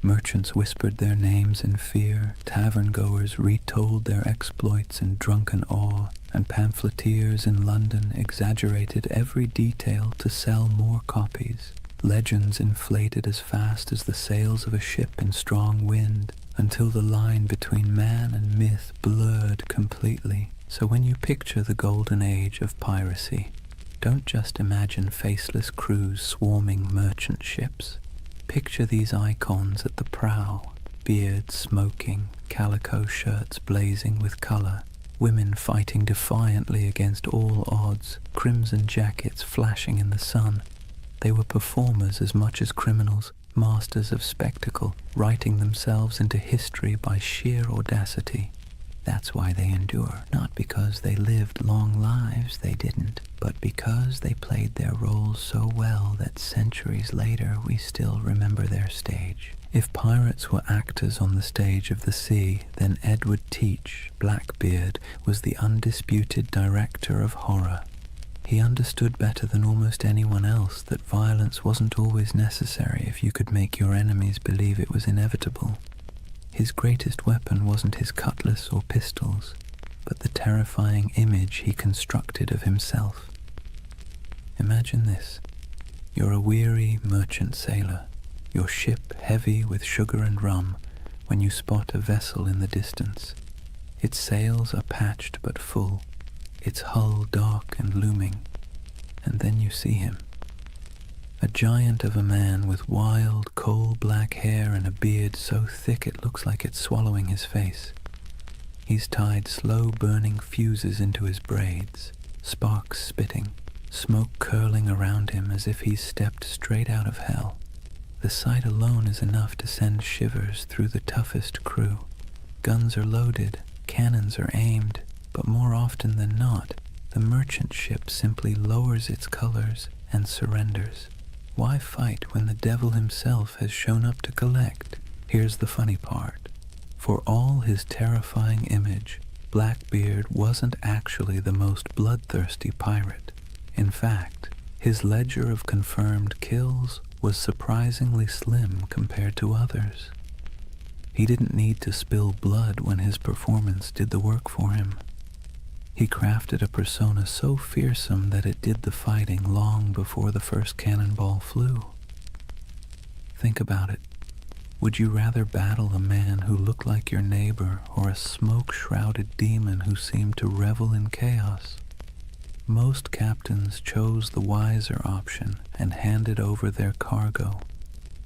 Merchants whispered their names in fear, tavern-goers retold their exploits in drunken awe, and pamphleteers in London exaggerated every detail to sell more copies. Legends inflated as fast as the sails of a ship in strong wind, until the line between man and myth blurred completely. So when you picture the Golden Age of Piracy, don't just imagine faceless crews swarming merchant ships. Picture these icons at the prow, beards smoking, calico shirts blazing with color, women fighting defiantly against all odds, crimson jackets flashing in the sun. They were performers as much as criminals, masters of spectacle, writing themselves into history by sheer audacity. That's why they endure, not because they lived long lives, they didn't, but because they played their roles so well that centuries later we still remember their stage. If pirates were actors on the stage of the sea, then Edward Teach, Blackbeard, was the undisputed director of horror. He understood better than almost anyone else that violence wasn't always necessary if you could make your enemies believe it was inevitable. His greatest weapon wasn't his cutlass or pistols, but the terrifying image he constructed of himself. Imagine this. You're a weary merchant sailor, your ship heavy with sugar and rum, when you spot a vessel in the distance. Its sails are patched but full, its hull dark and looming, and then you see him. A giant of a man with wild, coal-black hair and a beard so thick it looks like it's swallowing his face. He's tied slow-burning fuses into his braids, sparks spitting, smoke curling around him as if he's stepped straight out of hell. The sight alone is enough to send shivers through the toughest crew. Guns are loaded, cannons are aimed, but more often than not, the merchant ship simply lowers its colors and surrenders. Why fight when the devil himself has shown up to collect? Here's the funny part. For all his terrifying image, Blackbeard wasn't actually the most bloodthirsty pirate. In fact, his ledger of confirmed kills was surprisingly slim compared to others. He didn't need to spill blood when his performance did the work for him. He crafted a persona so fearsome that it did the fighting long before the first cannonball flew. Think about it. Would you rather battle a man who looked like your neighbor or a smoke-shrouded demon who seemed to revel in chaos? Most captains chose the wiser option and handed over their cargo.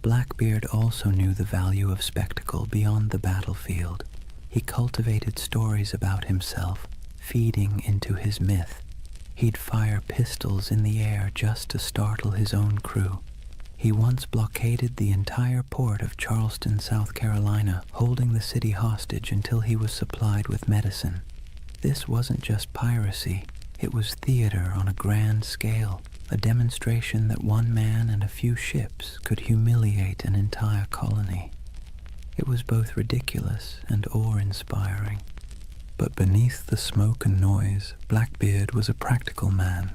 Blackbeard also knew the value of spectacle beyond the battlefield. He cultivated stories about himself, feeding into his myth. He'd fire pistols in the air just to startle his own crew. He once blockaded the entire port of Charleston, South Carolina, holding the city hostage until he was supplied with medicine. This wasn't just piracy, it was theater on a grand scale, a demonstration that one man and a few ships could humiliate an entire colony. It was both ridiculous and awe-inspiring. But beneath the smoke and noise, Blackbeard was a practical man.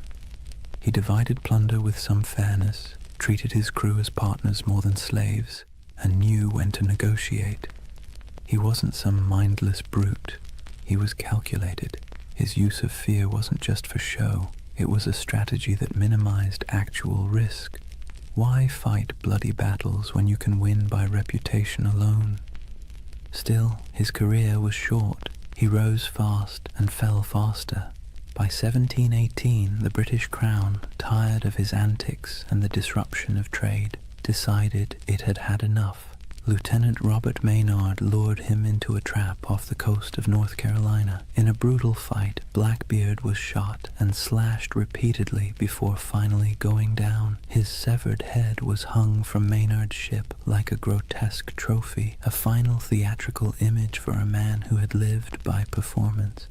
He divided plunder with some fairness, treated his crew as partners more than slaves, and knew when to negotiate. He wasn't some mindless brute. He was calculated. His use of fear wasn't just for show. It was a strategy that minimized actual risk. Why fight bloody battles when you can win by reputation alone? Still, his career was short. He rose fast and fell faster. By 1718, the British Crown, tired of his antics and the disruption of trade, decided it had had enough. Lieutenant Robert Maynard lured him into a trap off the coast of North Carolina. In a brutal fight, Blackbeard was shot and slashed repeatedly before finally going down. His severed head was hung from Maynard's ship like a grotesque trophy, a final theatrical image for a man who had lived by performance.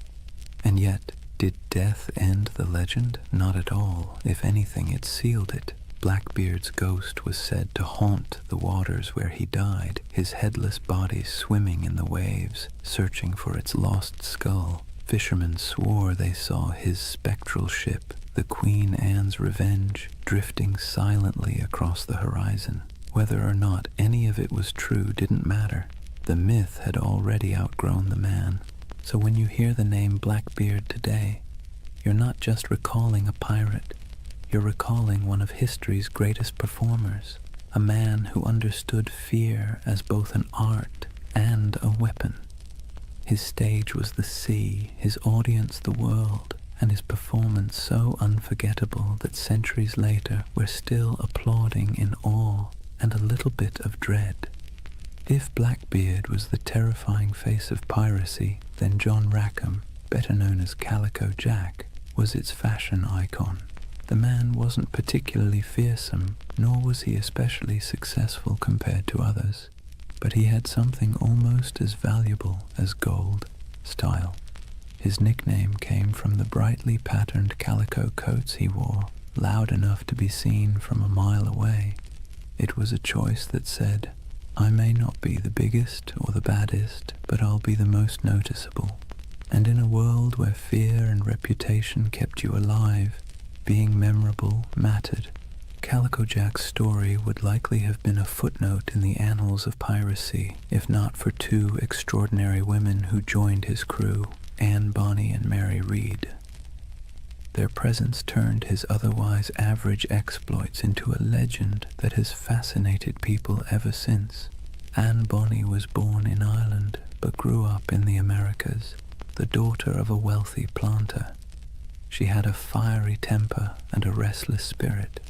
And yet, did death end the legend? Not at all. If anything, it sealed it. Blackbeard's ghost was said to haunt the waters where he died, his headless body swimming in the waves, searching for its lost skull. Fishermen swore they saw his spectral ship, the Queen Anne's Revenge, drifting silently across the horizon. Whether or not any of it was true didn't matter. The myth had already outgrown the man. So when you hear the name Blackbeard today, you're not just recalling a pirate. You're recalling one of history's greatest performers, a man who understood fear as both an art and a weapon. His stage was the sea, his audience the world, and his performance so unforgettable that centuries later we're still applauding in awe and a little bit of dread. If Blackbeard was the terrifying face of piracy, then John Rackham, better known as Calico Jack, was its fashion icon. The man wasn't particularly fearsome, nor was he especially successful compared to others, but he had something almost as valuable as gold: style. His nickname came from the brightly patterned calico coats he wore, loud enough to be seen from a mile away. It was a choice that said, "I may not be the biggest or the baddest, but I'll be the most noticeable." And in a world where fear and reputation kept you alive, being memorable mattered. Calico Jack's story would likely have been a footnote in the annals of piracy, if not for two extraordinary women who joined his crew, Anne Bonny and Mary Read. Their presence turned his otherwise average exploits into a legend that has fascinated people ever since. Anne Bonny was born in Ireland, but grew up in the Americas, the daughter of a wealthy planter. She had a fiery temper and a restless spirit.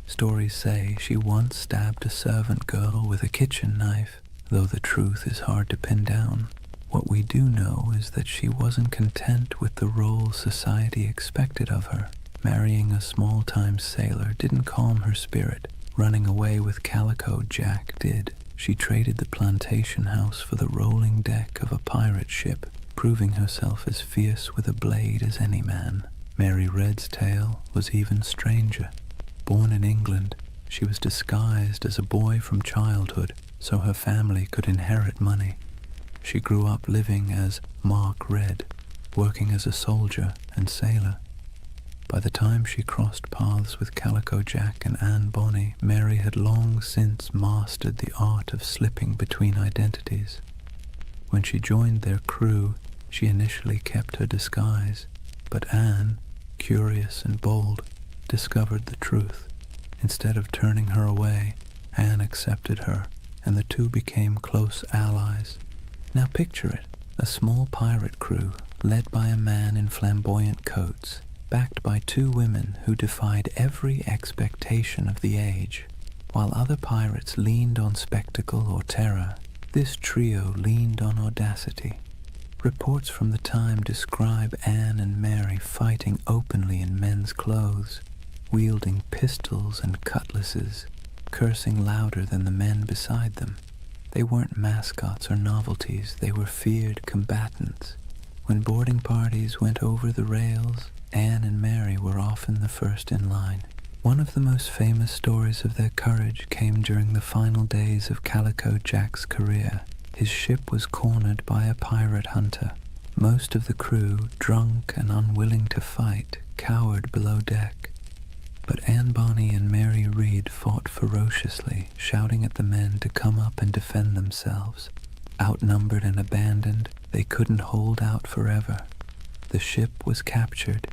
Stories say she once stabbed a servant girl with a kitchen knife, though the truth is hard to pin down. What we do know is that she wasn't content with the role society expected of her. Marrying a small-time sailor didn't calm her spirit. Running away with Calico Jack did. She traded the plantation house for the rolling deck of a pirate ship, proving herself as fierce with a blade as any man. Mary Red's tale was even stranger. Born in England, she was disguised as a boy from childhood so her family could inherit money. She grew up living as Mark Red, working as a soldier and sailor. By the time she crossed paths with Calico Jack and Anne Bonny, Mary had long since mastered the art of slipping between identities. When she joined their crew, she initially kept her disguise. But Anne, curious and bold, discovered the truth. Instead of turning her away, Anne accepted her, and the two became close allies. Now picture it, a small pirate crew led by a man in flamboyant coats, backed by two women who defied every expectation of the age. While other pirates leaned on spectacle or terror, this trio leaned on audacity. Reports from the time describe Anne and Mary fighting openly in men's clothes, wielding pistols and cutlasses, cursing louder than the men beside them. They weren't mascots or novelties, they were feared combatants. When boarding parties went over the rails, Anne and Mary were often the first in line. One of the most famous stories of their courage came during the final days of Calico Jack's career. His ship was cornered by a pirate hunter. Most of the crew, drunk and unwilling to fight, cowered below deck. But Anne Bonny and Mary Read fought ferociously, shouting at the men to come up and defend themselves. Outnumbered and abandoned, they couldn't hold out forever. The ship was captured,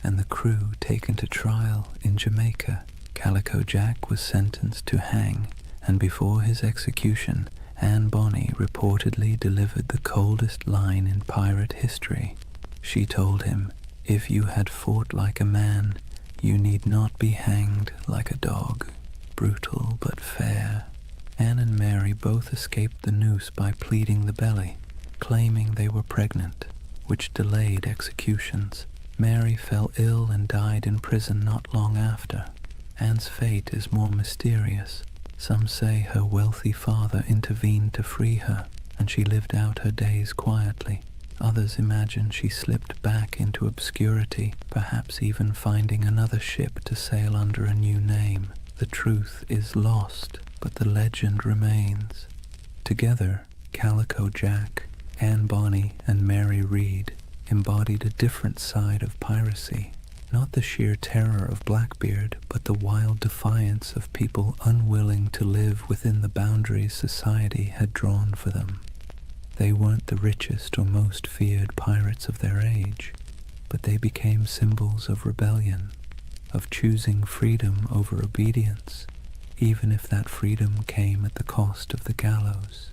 and the crew taken to trial in Jamaica. Calico Jack was sentenced to hang, and before his execution, Anne Bonny reportedly delivered the coldest line in pirate history. She told him, "If you had fought like a man, you need not be hanged like a dog." Brutal but fair. Anne and Mary both escaped the noose by pleading the belly, claiming they were pregnant, which delayed executions. Mary fell ill and died in prison not long after. Anne's fate is more mysterious. Some say her wealthy father intervened to free her, and she lived out her days quietly. Others imagine she slipped back into obscurity, perhaps even finding another ship to sail under a new name. The truth is lost, but the legend remains. Together, Calico Jack, Anne Bonny, and Mary Read embodied a different side of piracy. Not the sheer terror of Blackbeard, but the wild defiance of people unwilling to live within the boundaries society had drawn for them. They weren't the richest or most feared pirates of their age, but they became symbols of rebellion, of choosing freedom over obedience, even if that freedom came at the cost of the gallows.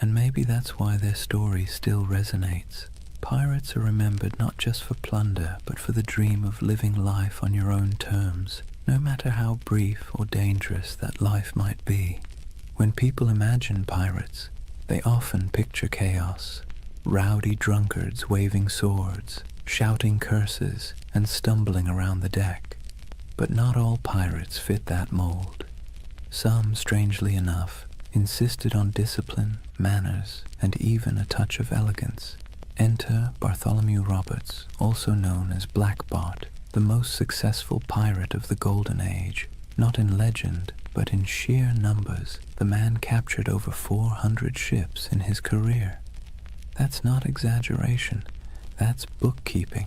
And maybe that's why their story still resonates. Pirates are remembered not just for plunder, but for the dream of living life on your own terms, no matter how brief or dangerous that life might be. When people imagine pirates, they often picture chaos, rowdy drunkards waving swords, shouting curses, and stumbling around the deck. But not all pirates fit that mold. Some, strangely enough, insisted on discipline, manners, and even a touch of elegance. Enter Bartholomew Roberts, also known as Black Bart, the most successful pirate of the Golden Age. Not in legend, but in sheer numbers, the man captured over 400 ships in his career. That's not exaggeration, that's bookkeeping.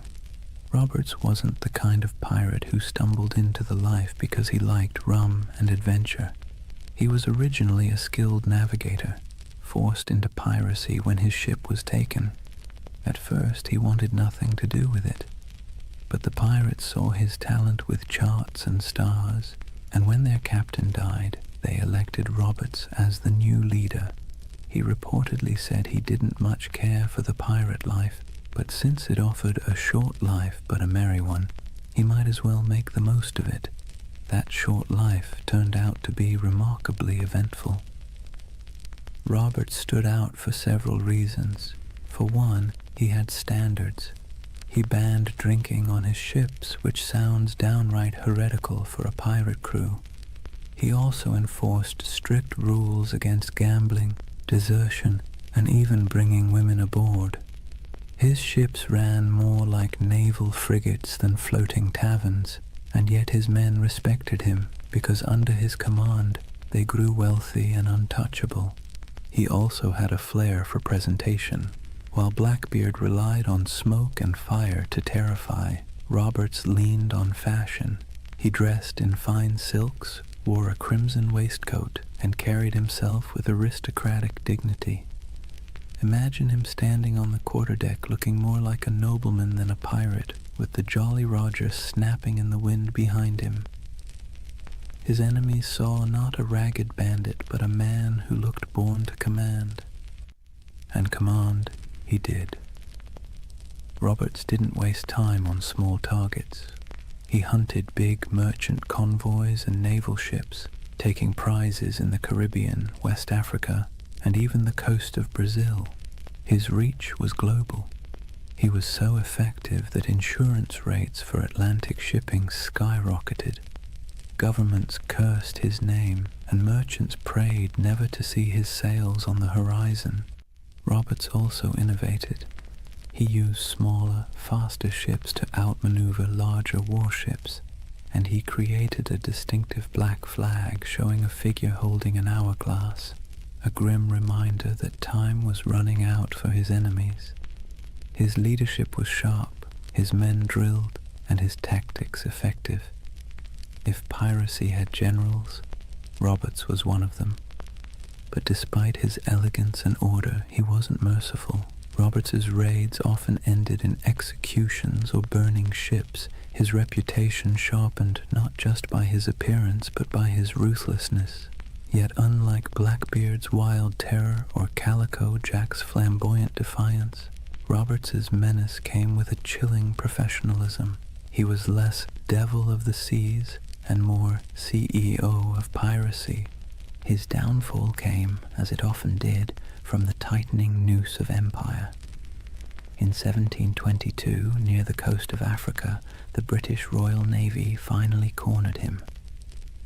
Roberts wasn't the kind of pirate who stumbled into the life because he liked rum and adventure. He was originally a skilled navigator, forced into piracy when his ship was taken. At first, he wanted nothing to do with it, but the pirates saw his talent with charts and stars, and when their captain died, they elected Roberts as the new leader. He reportedly said he didn't much care for the pirate life, but since it offered a short life but a merry one, he might as well make the most of it. That short life turned out to be remarkably eventful. Roberts stood out for several reasons. For one, he had standards. He banned drinking on his ships, which sounds downright heretical for a pirate crew. He also enforced strict rules against gambling, desertion, and even bringing women aboard. His ships ran more like naval frigates than floating taverns, and yet his men respected him because under his command they grew wealthy and untouchable. He also had a flair for presentation. While Blackbeard relied on smoke and fire to terrify, Roberts leaned on fashion. He dressed in fine silks, wore a crimson waistcoat, and carried himself with aristocratic dignity. Imagine him standing on the quarterdeck looking more like a nobleman than a pirate, with the Jolly Roger snapping in the wind behind him. His enemies saw not a ragged bandit, but a man who looked born to command. And command he did. Roberts didn't waste time on small targets. He hunted big merchant convoys and naval ships, taking prizes in the Caribbean, West Africa, and even the coast of Brazil. His reach was global. He was so effective that insurance rates for Atlantic shipping skyrocketed. Governments cursed his name, and merchants prayed never to see his sails on the horizon. Roberts also innovated. He used smaller, faster ships to outmaneuver larger warships, and he created a distinctive black flag showing a figure holding an hourglass, a grim reminder that time was running out for his enemies. His leadership was sharp, his men drilled, and his tactics effective. If piracy had generals, Roberts was one of them. But despite his elegance and order, he wasn't merciful. Roberts's raids often ended in executions or burning ships, his reputation sharpened not just by his appearance but by his ruthlessness. Yet unlike Blackbeard's wild terror or Calico Jack's flamboyant defiance, Roberts's menace came with a chilling professionalism. He was less devil of the seas and more CEO of piracy. His downfall came, as it often did, from the tightening noose of empire. In 1722, near the coast of Africa, the British Royal Navy finally cornered him.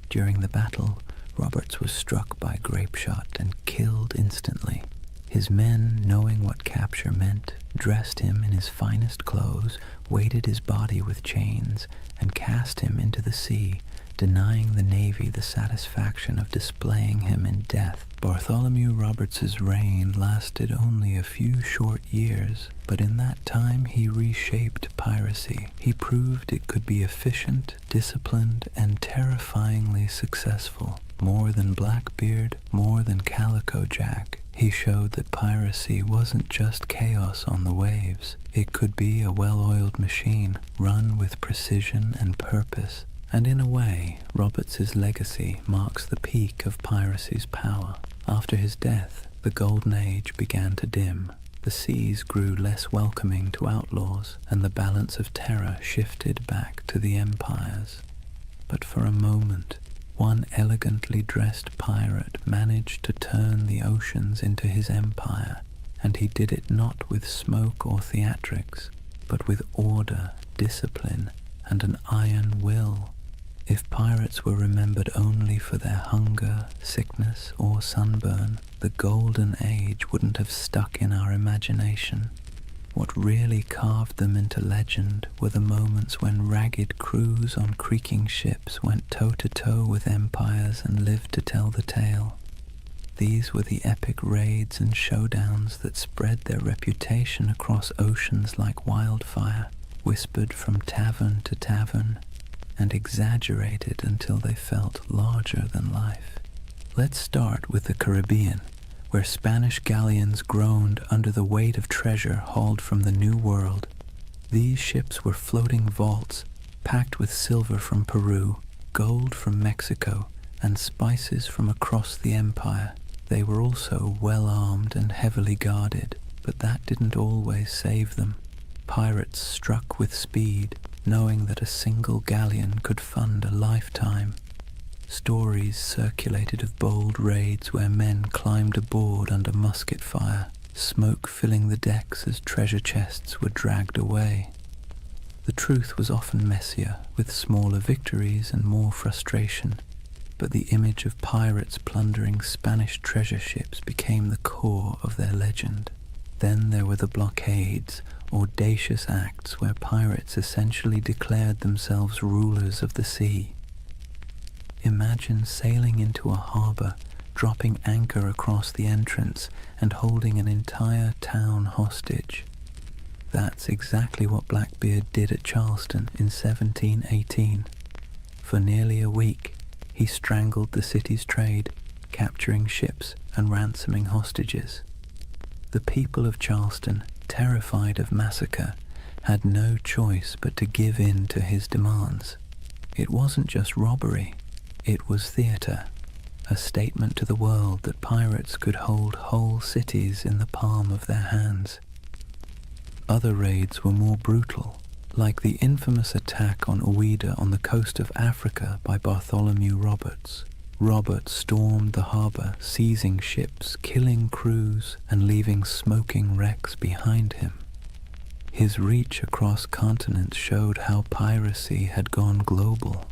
During the battle, Roberts was struck by grapeshot and killed instantly. His men, knowing what capture meant, dressed him in his finest clothes, weighted his body with chains, and cast him into the sea, denying the Navy the satisfaction of displaying him in death. Bartholomew Roberts's reign lasted only a few short years, but in that time he reshaped piracy. He proved it could be efficient, disciplined, and terrifyingly successful. More than Blackbeard, more than Calico Jack, he showed that piracy wasn't just chaos on the waves. It could be a well-oiled machine, run with precision and purpose. And in a way, Roberts's legacy marks the peak of piracy's power. After his death, the Golden Age began to dim. The seas grew less welcoming to outlaws, and the balance of terror shifted back to the empires. But for a moment, one elegantly dressed pirate managed to turn the oceans into his empire, and he did it not with smoke or theatrics, but with order, discipline, and an iron will. If pirates were remembered only for their hunger, sickness, or sunburn, the Golden Age wouldn't have stuck in our imagination. What really carved them into legend were the moments when ragged crews on creaking ships went toe-to-toe with empires and lived to tell the tale. These were the epic raids and showdowns that spread their reputation across oceans like wildfire, whispered from tavern to tavern, and exaggerated until they felt larger than life. Let's start with the Caribbean, where Spanish galleons groaned under the weight of treasure hauled from the New World. These ships were floating vaults, packed with silver from Peru, gold from Mexico, and spices from across the empire. They were also well-armed and heavily guarded, but that didn't always save them. Pirates struck with speed, knowing that a single galleon could fund a lifetime. Stories circulated of bold raids where men climbed aboard under musket fire, smoke filling the decks as treasure chests were dragged away. The truth was often messier, with smaller victories and more frustration, but the image of pirates plundering Spanish treasure ships became the core of their legend. Then there were the blockades, audacious acts where pirates essentially declared themselves rulers of the sea. Imagine sailing into a harbor, dropping anchor across the entrance, and holding an entire town hostage. That's exactly what Blackbeard did at Charleston in 1718. For nearly a week, he strangled the city's trade, capturing ships and ransoming hostages. The people of Charleston, terrified of massacre, had no choice but to give in to his demands. It wasn't just robbery, it was theater, a statement to the world that pirates could hold whole cities in the palm of their hands. Other raids were more brutal, like the infamous attack on Ouida on the coast of Africa by Bartholomew Roberts. Roberts stormed the harbor, seizing ships, killing crews, and leaving smoking wrecks behind him. His reach across continents showed how piracy had gone global.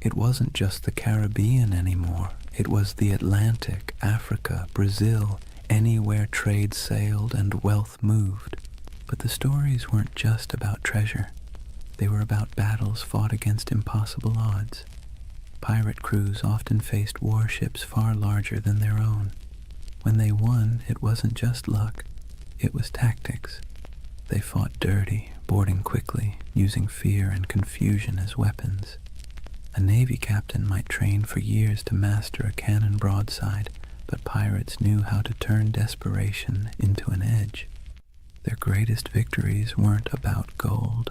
It wasn't just the Caribbean anymore. It was the Atlantic, Africa, Brazil, anywhere trade sailed and wealth moved. But the stories weren't just about treasure. They were about battles fought against impossible odds. Pirate crews often faced warships far larger than their own. When they won, it wasn't just luck, it was tactics. They fought dirty, boarding quickly, using fear and confusion as weapons. A Navy captain might train for years to master a cannon broadside, but pirates knew how to turn desperation into an edge. Their greatest victories weren't about gold.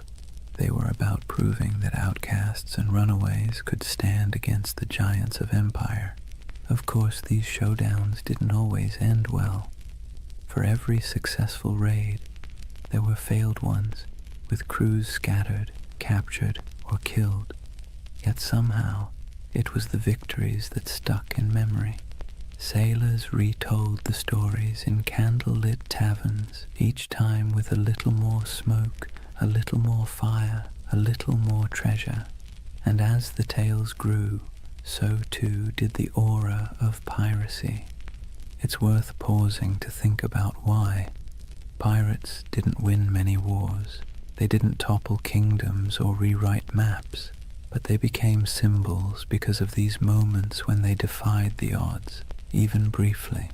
They were about proving that outcasts and runaways could stand against the giants of empire. Of course, these showdowns didn't always end well. For every successful raid, there were failed ones, with crews scattered, captured, or killed. Yet somehow, it was the victories that stuck in memory. Sailors retold the stories in candle-lit taverns, each time with a little more smoke, a little more fire, a little more treasure. And as the tales grew, so too did the aura of piracy. It's worth pausing to think about why. Pirates didn't win many wars. They didn't topple kingdoms or rewrite maps, but they became symbols because of these moments when they defied the odds, even briefly.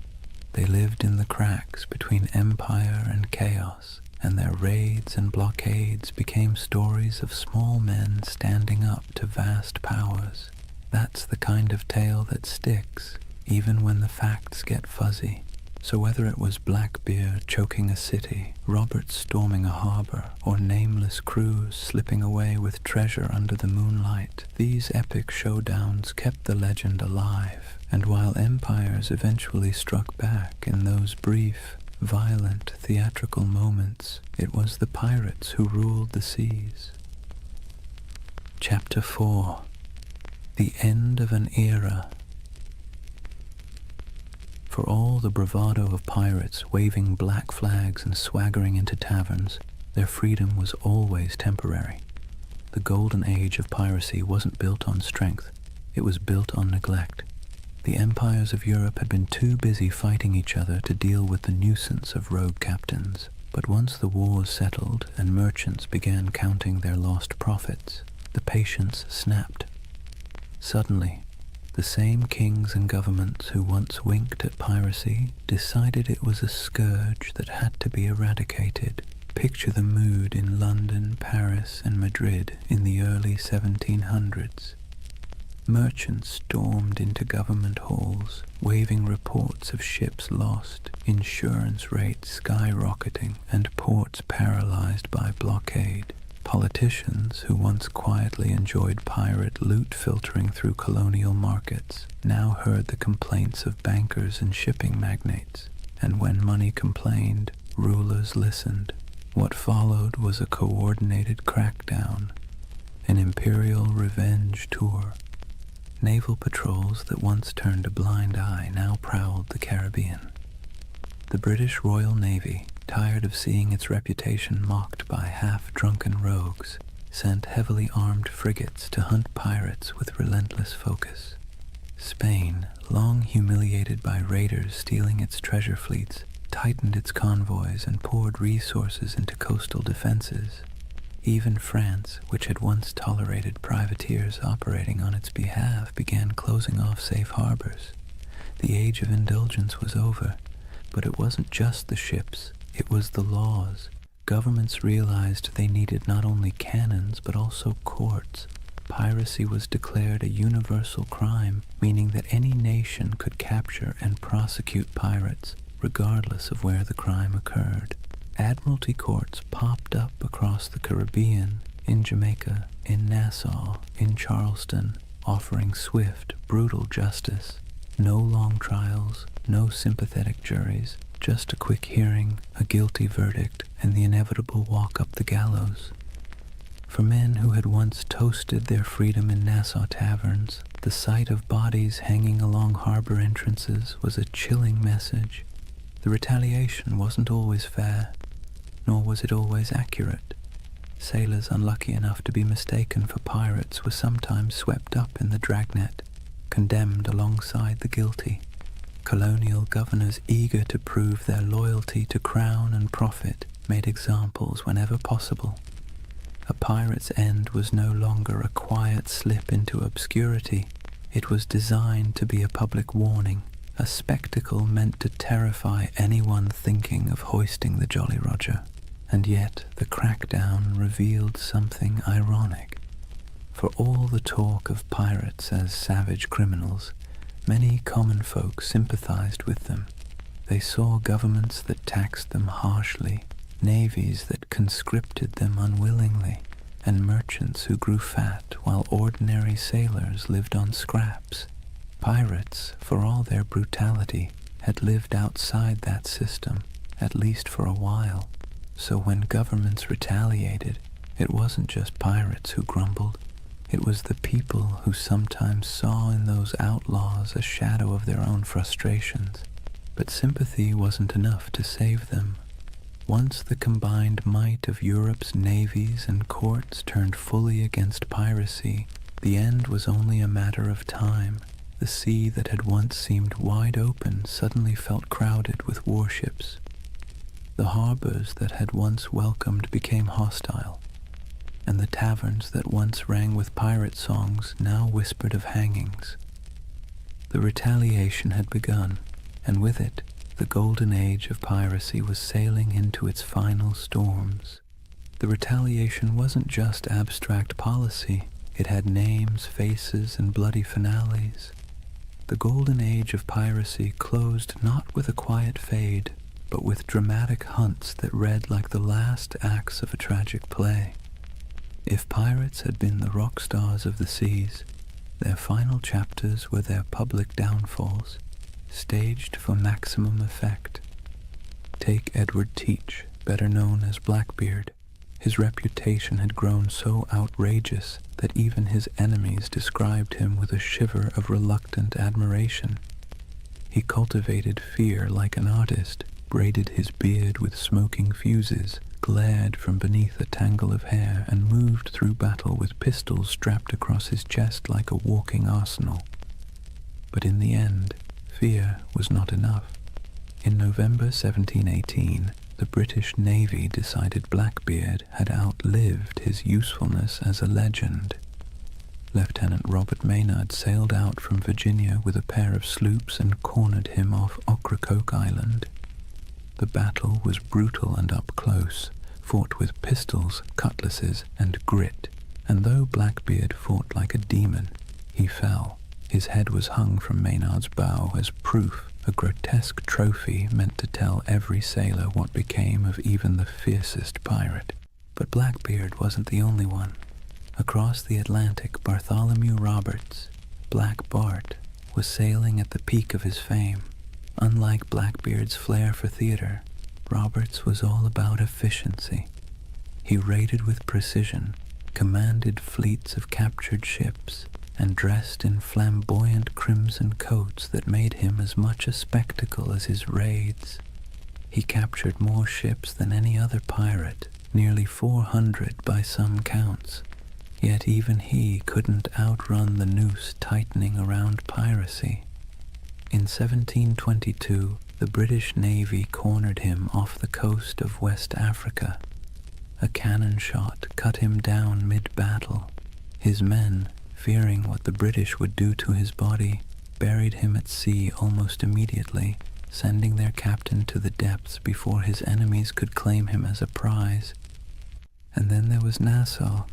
They lived in the cracks between empire and chaos, and their raids and blockades became stories of small men standing up to vast powers. That's the kind of tale that sticks, even when the facts get fuzzy. So whether it was Blackbeard choking a city, Roberts storming a harbor, or nameless crews slipping away with treasure under the moonlight, these epic showdowns kept the legend alive. And while empires eventually struck back in those brief, violent, theatrical moments, it was the pirates who ruled the seas. Chapter 4. The End of an Era. For all the bravado of pirates waving black flags and swaggering into taverns, their freedom was always temporary. The Golden Age of Piracy wasn't built on strength, it was built on neglect. The empires of Europe had been too busy fighting each other to deal with the nuisance of rogue captains. But once the wars settled and merchants began counting their lost profits, the patience snapped. Suddenly, the same kings and governments who once winked at piracy decided it was a scourge that had to be eradicated. Picture the mood in London, Paris, and Madrid in the early 1700s. Merchants stormed into government halls, waving reports of ships lost, insurance rates skyrocketing, and ports paralyzed by blockade. Politicians, who once quietly enjoyed pirate loot filtering through colonial markets, now heard the complaints of bankers and shipping magnates, and when money complained, rulers listened. What followed was a coordinated crackdown, an imperial revenge tour. Naval patrols that once turned a blind eye now prowled the Caribbean. The British Royal Navy, tired of seeing its reputation mocked by half-drunken rogues, sent heavily armed frigates to hunt pirates with relentless focus. Spain, long humiliated by raiders stealing its treasure fleets, tightened its convoys and poured resources into coastal defenses. Even France, which had once tolerated privateers operating on its behalf, began closing off safe harbors. The age of indulgence was over, but it wasn't just the ships, it was the laws. Governments realized they needed not only cannons but also courts. Piracy was declared a universal crime, meaning that any nation could capture and prosecute pirates, regardless of where the crime occurred. Admiralty courts popped up across the Caribbean, in Jamaica, in Nassau, in Charleston, offering swift, brutal justice. No long trials, no sympathetic juries, just a quick hearing, a guilty verdict, and the inevitable walk up the gallows. For men who had once toasted their freedom in Nassau taverns, the sight of bodies hanging along harbor entrances was a chilling message. The retaliation wasn't always fair, nor was it always accurate. Sailors unlucky enough to be mistaken for pirates were sometimes swept up in the dragnet, condemned alongside the guilty. Colonial governors eager to prove their loyalty to crown and profit made examples whenever possible. A pirate's end was no longer a quiet slip into obscurity. It was designed to be a public warning, a spectacle meant to terrify anyone thinking of hoisting the Jolly Roger. And yet the crackdown revealed something ironic. For all the talk of pirates as savage criminals, many common folk sympathized with them. They saw governments that taxed them harshly, navies that conscripted them unwillingly, and merchants who grew fat while ordinary sailors lived on scraps. Pirates, for all their brutality, had lived outside that system, at least for a while. So when governments retaliated, it wasn't just pirates who grumbled. It was the people who sometimes saw in those outlaws a shadow of their own frustrations. But sympathy wasn't enough to save them. Once the combined might of Europe's navies and courts turned fully against piracy, the end was only a matter of time. The sea that had once seemed wide open suddenly felt crowded with warships. The harbors that had once welcomed became hostile, and the taverns that once rang with pirate songs now whispered of hangings. The retaliation had begun, and with it, the Golden Age of Piracy was sailing into its final storms. The retaliation wasn't just abstract policy, it had names, faces, and bloody finales. The Golden Age of Piracy closed not with a quiet fade, but with dramatic hunts that read like the last acts of a tragic play. If pirates had been the rock stars of the seas, their final chapters were their public downfalls, staged for maximum effect. Take Edward Teach, better known as Blackbeard. His reputation had grown so outrageous that even his enemies described him with a shiver of reluctant admiration. He cultivated fear like an artist, braided his beard with smoking fuses, glared from beneath a tangle of hair, and moved through battle with pistols strapped across his chest like a walking arsenal. But in the end, fear was not enough. In November 1718, the British Navy decided Blackbeard had outlived his usefulness as a legend. Lieutenant Robert Maynard sailed out from Virginia with a pair of sloops and cornered him off Ocracoke Island. The battle was brutal and up close, fought with pistols, cutlasses, and grit, and though Blackbeard fought like a demon, he fell. His head was hung from Maynard's bow as proof, a grotesque trophy meant to tell every sailor what became of even the fiercest pirate. But Blackbeard wasn't the only one. Across the Atlantic, Bartholomew Roberts, Black Bart, was sailing at the peak of his fame. Unlike Blackbeard's flair for theater, Roberts was all about efficiency. He raided with precision, commanded fleets of captured ships, and dressed in flamboyant crimson coats that made him as much a spectacle as his raids. He captured more ships than any other pirate, nearly 400 by some counts, yet even he couldn't outrun the noose tightening around piracy. In 1722, the British Navy cornered him off the coast of West Africa. A cannon shot cut him down mid-battle. His men, fearing what the British would do to his body, buried him at sea almost immediately, sending their captain to the depths before his enemies could claim him as a prize. And then there was Nassau.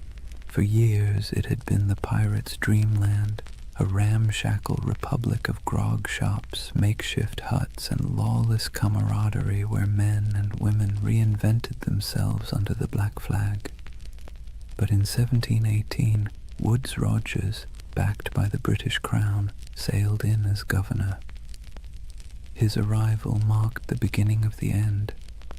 For years it had been the pirates' dreamland, a ramshackle republic of grog shops, makeshift huts, and lawless camaraderie where men and women reinvented themselves under the black flag. But in 1718, Woodes Rogers, backed by the British Crown, sailed in as governor. His arrival marked the beginning of the end.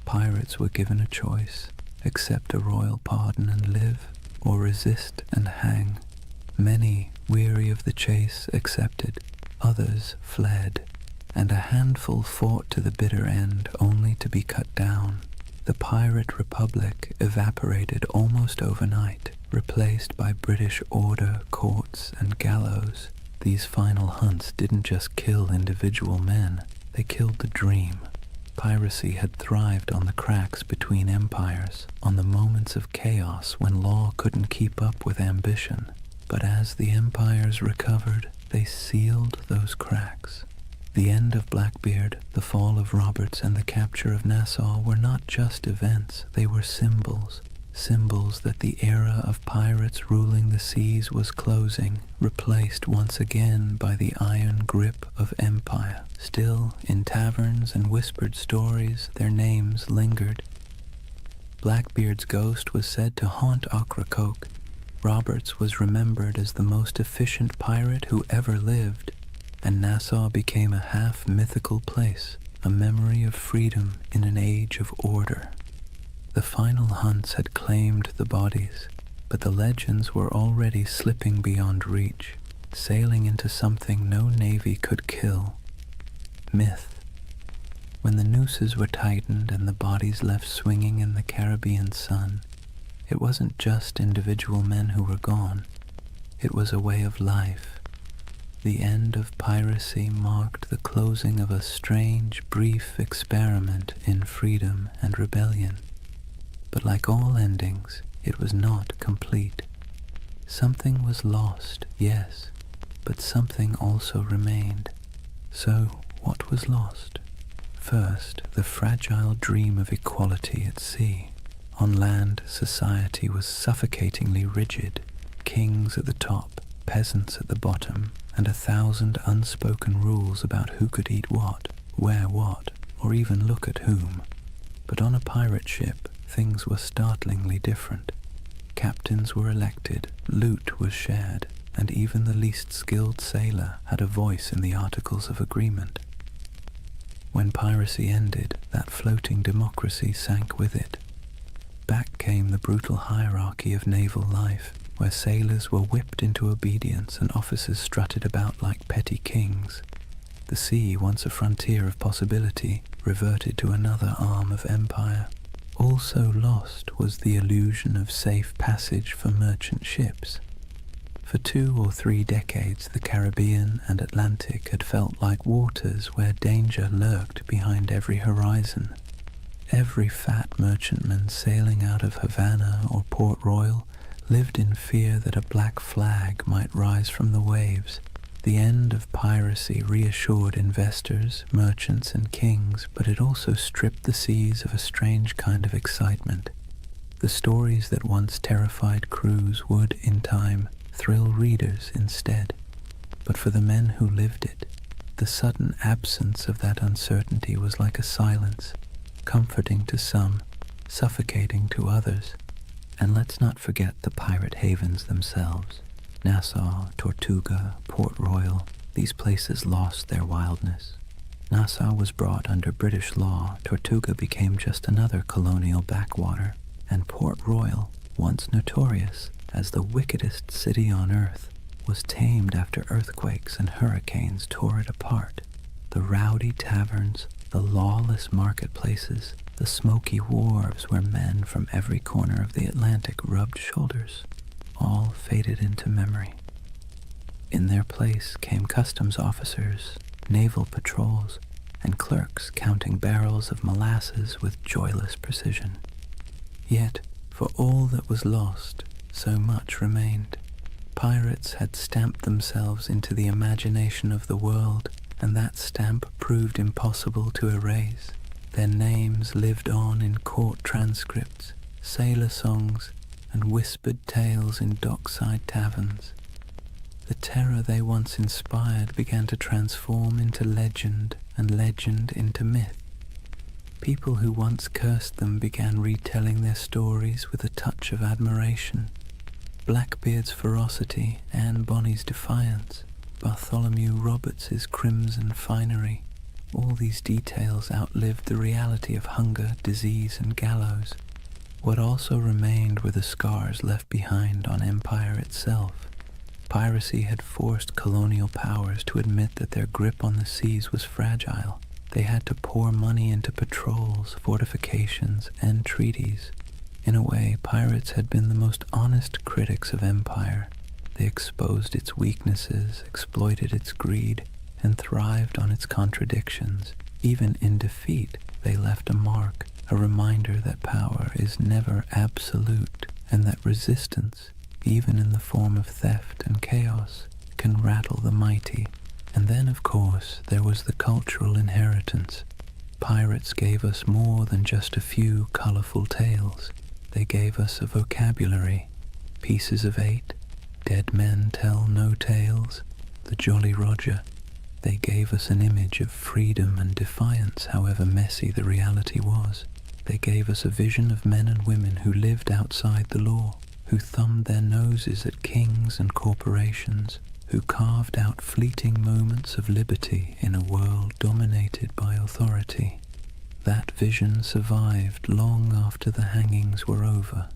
Pirates were given a choice: accept a royal pardon and live, or resist and hang. Many, weary of the chase, accepted, others fled, and a handful fought to the bitter end, only to be cut down. The pirate republic evaporated almost overnight, replaced by British order, courts, and gallows. These final hunts didn't just kill individual men, they killed the dream. Piracy had thrived on the cracks between empires, on the moments of chaos when law couldn't keep up with ambition. But as the empires recovered, they sealed those cracks. The end of Blackbeard, the fall of Roberts, and the capture of Nassau were not just events, they were symbols. Symbols that the era of pirates ruling the seas was closing, replaced once again by the iron grip of empire. Still, in taverns and whispered stories, their names lingered. Blackbeard's ghost was said to haunt Ocracoke. Roberts was remembered as the most efficient pirate who ever lived, and Nassau became a half-mythical place, a memory of freedom in an age of order. The final hunts had claimed the bodies, but the legends were already slipping beyond reach, sailing into something no navy could kill: myth. When the nooses were tightened and the bodies left swinging in the Caribbean sun, it wasn't just individual men who were gone, it was a way of life. The end of piracy marked the closing of a strange, brief experiment in freedom and rebellion. But like all endings, it was not complete. Something was lost, yes, but something also remained. So, what was lost? First, the fragile dream of equality at sea. On land, society was suffocatingly rigid. Kings at the top, peasants at the bottom, and 1,000 unspoken rules about who could eat what, wear what, or even look at whom. But on a pirate ship, things were startlingly different. Captains were elected, loot was shared, and even the least skilled sailor had a voice in the Articles of Agreement. When piracy ended, that floating democracy sank with it. Back came the brutal hierarchy of naval life, where sailors were whipped into obedience and officers strutted about like petty kings. The sea, once a frontier of possibility, reverted to another arm of empire. Also lost was the illusion of safe passage for merchant ships. For 2 or 3 decades, the Caribbean and Atlantic had felt like waters where danger lurked behind every horizon. Every fat merchantman sailing out of Havana or Port Royal lived in fear that a black flag might rise from the waves. The end of piracy reassured investors, merchants, and kings, but it also stripped the seas of a strange kind of excitement. The stories that once terrified crews would, in time, thrill readers instead. But for the men who lived it, the sudden absence of that uncertainty was like a silence, comforting to some, suffocating to others. And let's not forget the pirate havens themselves. Nassau, Tortuga, Port Royal, these places lost their wildness. Nassau was brought under British law, Tortuga became just another colonial backwater, and Port Royal, once notorious as the wickedest city on earth, was tamed after earthquakes and hurricanes tore it apart. The rowdy taverns, the lawless marketplaces, the smoky wharves where men from every corner of the Atlantic rubbed shoulders, all faded into memory. In their place came customs officers, naval patrols, and clerks counting barrels of molasses with joyless precision. Yet, for all that was lost, so much remained. Pirates had stamped themselves into the imagination of the world, and that stamp proved impossible to erase. Their names lived on in court transcripts, sailor songs, and whispered tales in dockside taverns. The terror they once inspired began to transform into legend, and legend into myth. People who once cursed them began retelling their stories with a touch of admiration. Blackbeard's ferocity, Anne Bonny's defiance, Bartholomew Roberts's crimson finery, all these details outlived the reality of hunger, disease, and gallows. What also remained were the scars left behind on empire itself. Piracy had forced colonial powers to admit that their grip on the seas was fragile. They had to pour money into patrols, fortifications, and treaties. In a way, pirates had been the most honest critics of empire. They exposed its weaknesses, exploited its greed, and thrived on its contradictions. Even in defeat, they left a mark, a reminder that power is never absolute, and that resistance, even in the form of theft and chaos, can rattle the mighty. And then, of course, there was the cultural inheritance. Pirates gave us more than just a few colorful tales. They gave us a vocabulary, Pieces of Eight, Dead Men Tell No Tales, the Jolly Roger. They gave us an image of freedom and defiance, however messy the reality was. They gave us a vision of men and women who lived outside the law, who thumbed their noses at kings and corporations, who carved out fleeting moments of liberty in a world dominated by authority. That vision survived long after the hangings were over.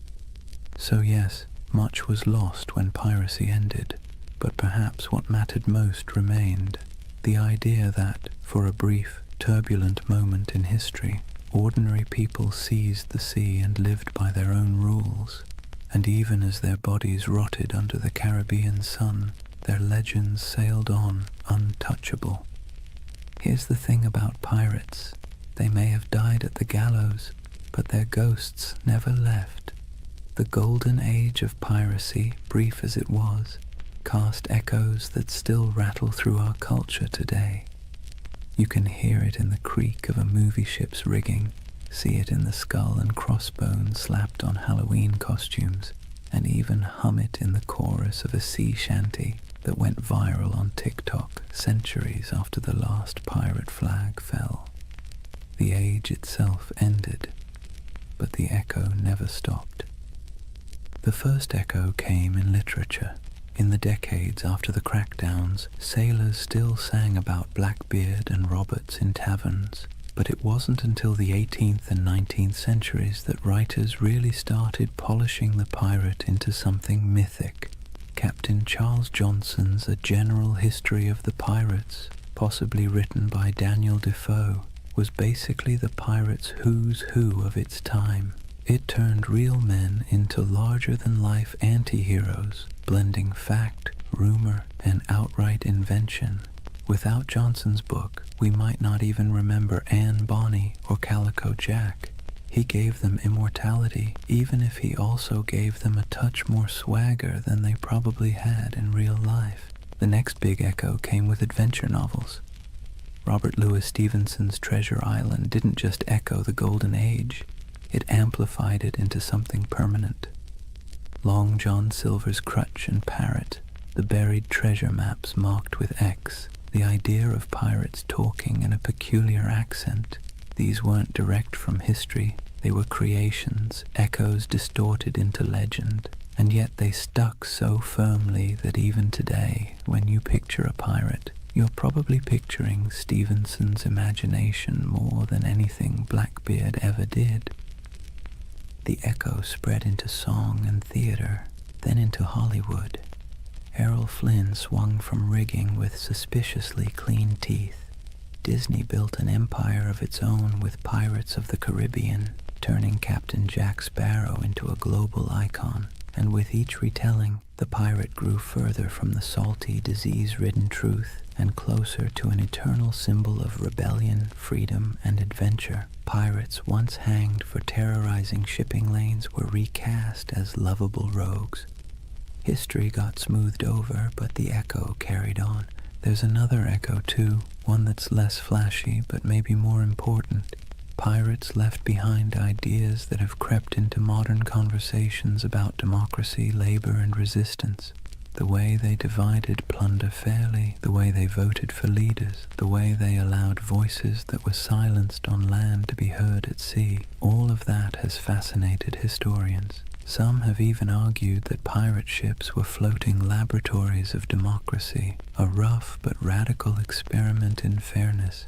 So yes, much was lost when piracy ended, but perhaps what mattered most remained. The idea that, for a brief, turbulent moment in history, ordinary people seized the sea and lived by their own rules, and even as their bodies rotted under the Caribbean sun, their legends sailed on untouchable. Here's the thing about pirates. They may have died at the gallows, but their ghosts never left. The Golden Age of Piracy, brief as it was, cast echoes that still rattle through our culture today. You can hear it in the creak of a movie ship's rigging, see it in the skull and crossbones slapped on Halloween costumes, and even hum it in the chorus of a sea shanty that went viral on TikTok centuries after the last pirate flag fell. The age itself ended, but the echo never stopped. The first echo came in literature. In the decades after the crackdowns, sailors still sang about Blackbeard and Roberts in taverns, but it wasn't until the 18th and 19th centuries that writers really started polishing the pirate into something mythic. Captain Charles Johnson's A General History of the Pirates, possibly written by Daniel Defoe, was basically the pirate's who's who of its time. It turned real men into larger-than-life anti-heroes, blending fact, rumor, and outright invention. Without Johnson's book, we might not even remember Anne Bonny or Calico Jack. He gave them immortality, even if he also gave them a touch more swagger than they probably had in real life. The next big echo came with adventure novels. Robert Louis Stevenson's Treasure Island didn't just echo the Golden Age, it amplified it into something permanent. Long John Silver's Crutch and Parrot, the buried treasure maps marked with X, the idea of pirates talking in a peculiar accent. These weren't direct from history, they were creations, echoes distorted into legend, and yet they stuck so firmly that even today, when you picture a pirate, you're probably picturing Stevenson's imagination more than anything Blackbeard ever did. The echo spread into song and theater, then into Hollywood. Errol Flynn swung from rigging with suspiciously clean teeth. Disney built an empire of its own with Pirates of the Caribbean, turning Captain Jack Sparrow into a global icon, and with each retelling, the pirate grew further from the salty, disease-ridden truth and closer to an eternal symbol of rebellion, freedom, and adventure. Pirates once hanged for terrorizing shipping lanes were recast as lovable rogues. History got smoothed over, but the echo carried on. There's another echo too, one that's less flashy but maybe more important. Pirates left behind ideas that have crept into modern conversations about democracy, labor, and resistance. the way they divided plunder fairly, the way they voted for leaders, the way they allowed voices that were silenced on land to be heard at sea, all of that has fascinated historians. Some have even argued that pirate ships were floating laboratories of democracy, a rough but radical experiment in fairness.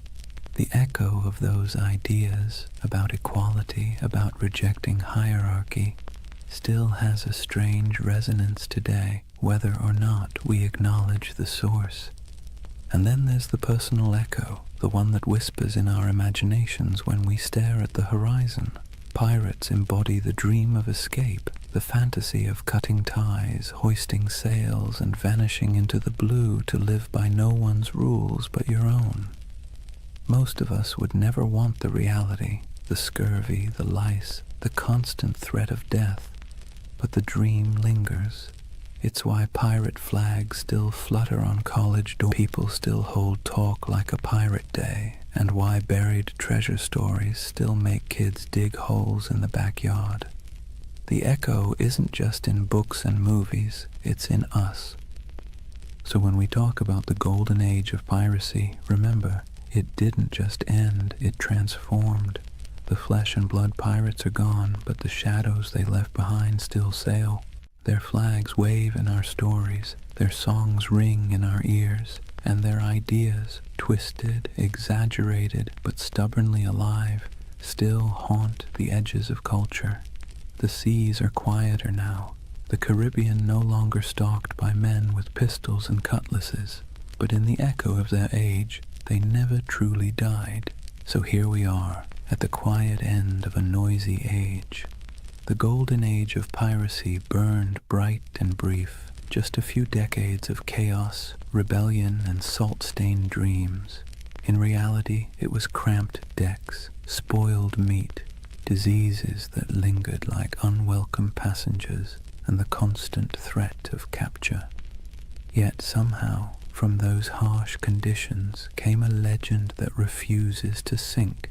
The echo of those ideas about equality, about rejecting hierarchy, still has a strange resonance today, whether or not we acknowledge the source. And then there's the personal echo, the one that whispers in our imaginations when we stare at the horizon. Pirates embody the dream of escape, the fantasy of cutting ties, hoisting sails, and vanishing into the blue to live by no one's rules but your own. Most of us would never want the reality, the scurvy, the lice, the constant threat of death, but the dream lingers. It's why pirate flags still flutter on college doors, people still hold talk like a pirate day, and why buried treasure stories still make kids dig holes in the backyard. The echo isn't just in books and movies, it's in us. So when we talk about the Golden Age of Piracy, remember, it didn't just end, it transformed. The flesh and blood pirates are gone, but the shadows they left behind still sail. Their flags wave in our stories, their songs ring in our ears, and their ideas, twisted, exaggerated, but stubbornly alive, still haunt the edges of culture. The seas are quieter now, the Caribbean no longer stalked by men with pistols and cutlasses, but in the echo of their age, they never truly died. So here we are, at the quiet end of a noisy age. The Golden Age of Piracy burned bright and brief, just a few decades of chaos, rebellion, and salt-stained dreams. In reality, it was cramped decks, spoiled meat, diseases that lingered like unwelcome passengers, and the constant threat of capture. Yet somehow, from those harsh conditions came a legend that refuses to sink.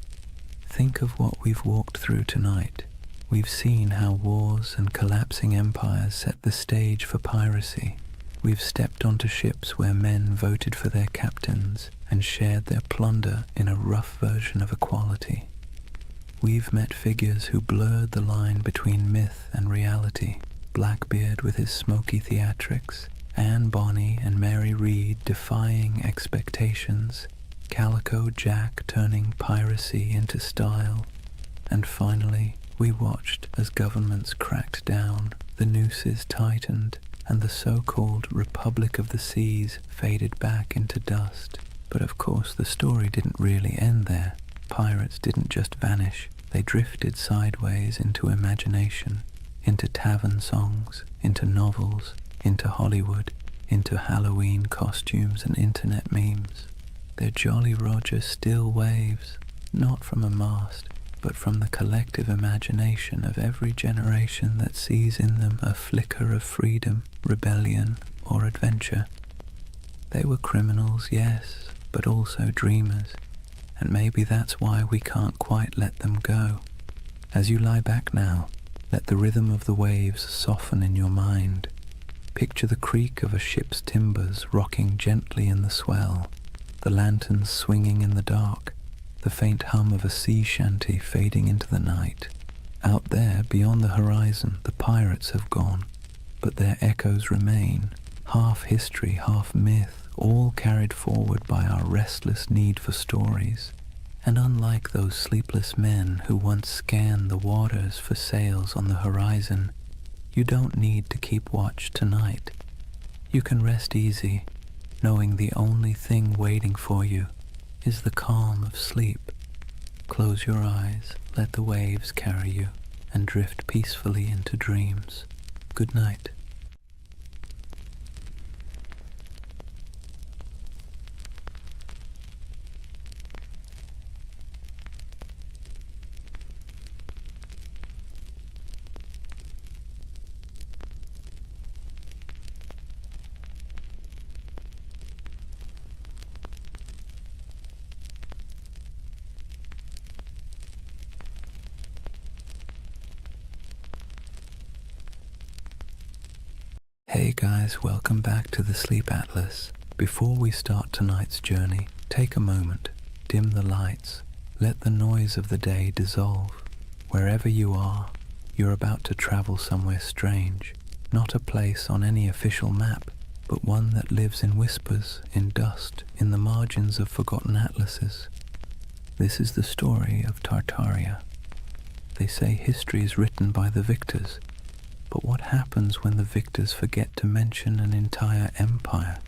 Think of what we've walked through tonight. We've seen how wars and collapsing empires set the stage for piracy. We've stepped onto ships where men voted for their captains and shared their plunder in a rough version of equality. We've met figures who blurred the line between myth and reality. Blackbeard with his smoky theatrics, Anne Bonny and Mary Read defying expectations, Calico Jack turning piracy into style, and finally, we watched as governments cracked down, the nooses tightened, and the so-called Republic of the Seas faded back into dust. But of course the story didn't really end there. Pirates didn't just vanish, they drifted sideways into imagination, into tavern songs, into novels, into Hollywood, into Halloween costumes and internet memes. Their Jolly Roger still waves, not from a mast, but from the collective imagination of every generation that sees in them a flicker of freedom, rebellion, or adventure. They were criminals, yes, but also dreamers, and maybe that's why we can't quite let them go. As you lie back now, let the rhythm of the waves soften in your mind. Picture the creak of a ship's timbers rocking gently in the swell, the lanterns swinging in the dark, the faint hum of a sea shanty fading into the night. Out there, beyond the horizon, the pirates have gone, but their echoes remain, half history, half myth, all carried forward by our restless need for stories. And unlike those sleepless men who once scanned the waters for sails on the horizon, you don't need to keep watch tonight. You can rest easy, knowing the only thing waiting for you is the calm of sleep. Close your eyes, let the waves carry you, and drift peacefully into dreams. Good night. Hey guys, welcome back to the Sleep Atlas. Before we start tonight's journey, take a moment, dim the lights, let the noise of the day dissolve. Wherever you are, you're about to travel somewhere strange, not a place on any official map, but one that lives in whispers, in dust, in the margins of forgotten atlases. This is the story of Tartaria. They say history is written by the victors, but what happens when the victors forget to mention an entire empire?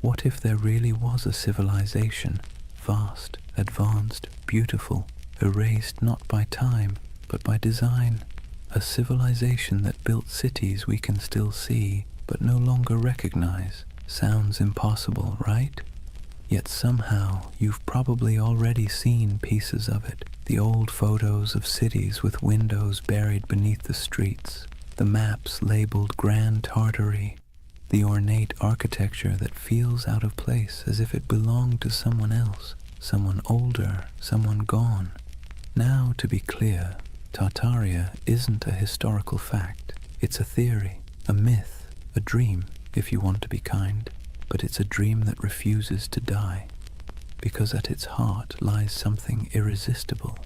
What if there really was a civilization, vast, advanced, beautiful, erased not by time, but by design? A civilization that built cities we can still see, but no longer recognize. Sounds impossible, right? Yet somehow you've probably already seen pieces of it. The old photos of cities with windows buried beneath the streets, the maps labeled Grand Tartary, the ornate architecture that feels out of place as if it belonged to someone else, someone older, someone gone. Now, to be clear, Tartaria isn't a historical fact. It's a theory, a myth, a dream, if you want to be kind. But it's a dream that refuses to die, because at its heart lies something irresistible.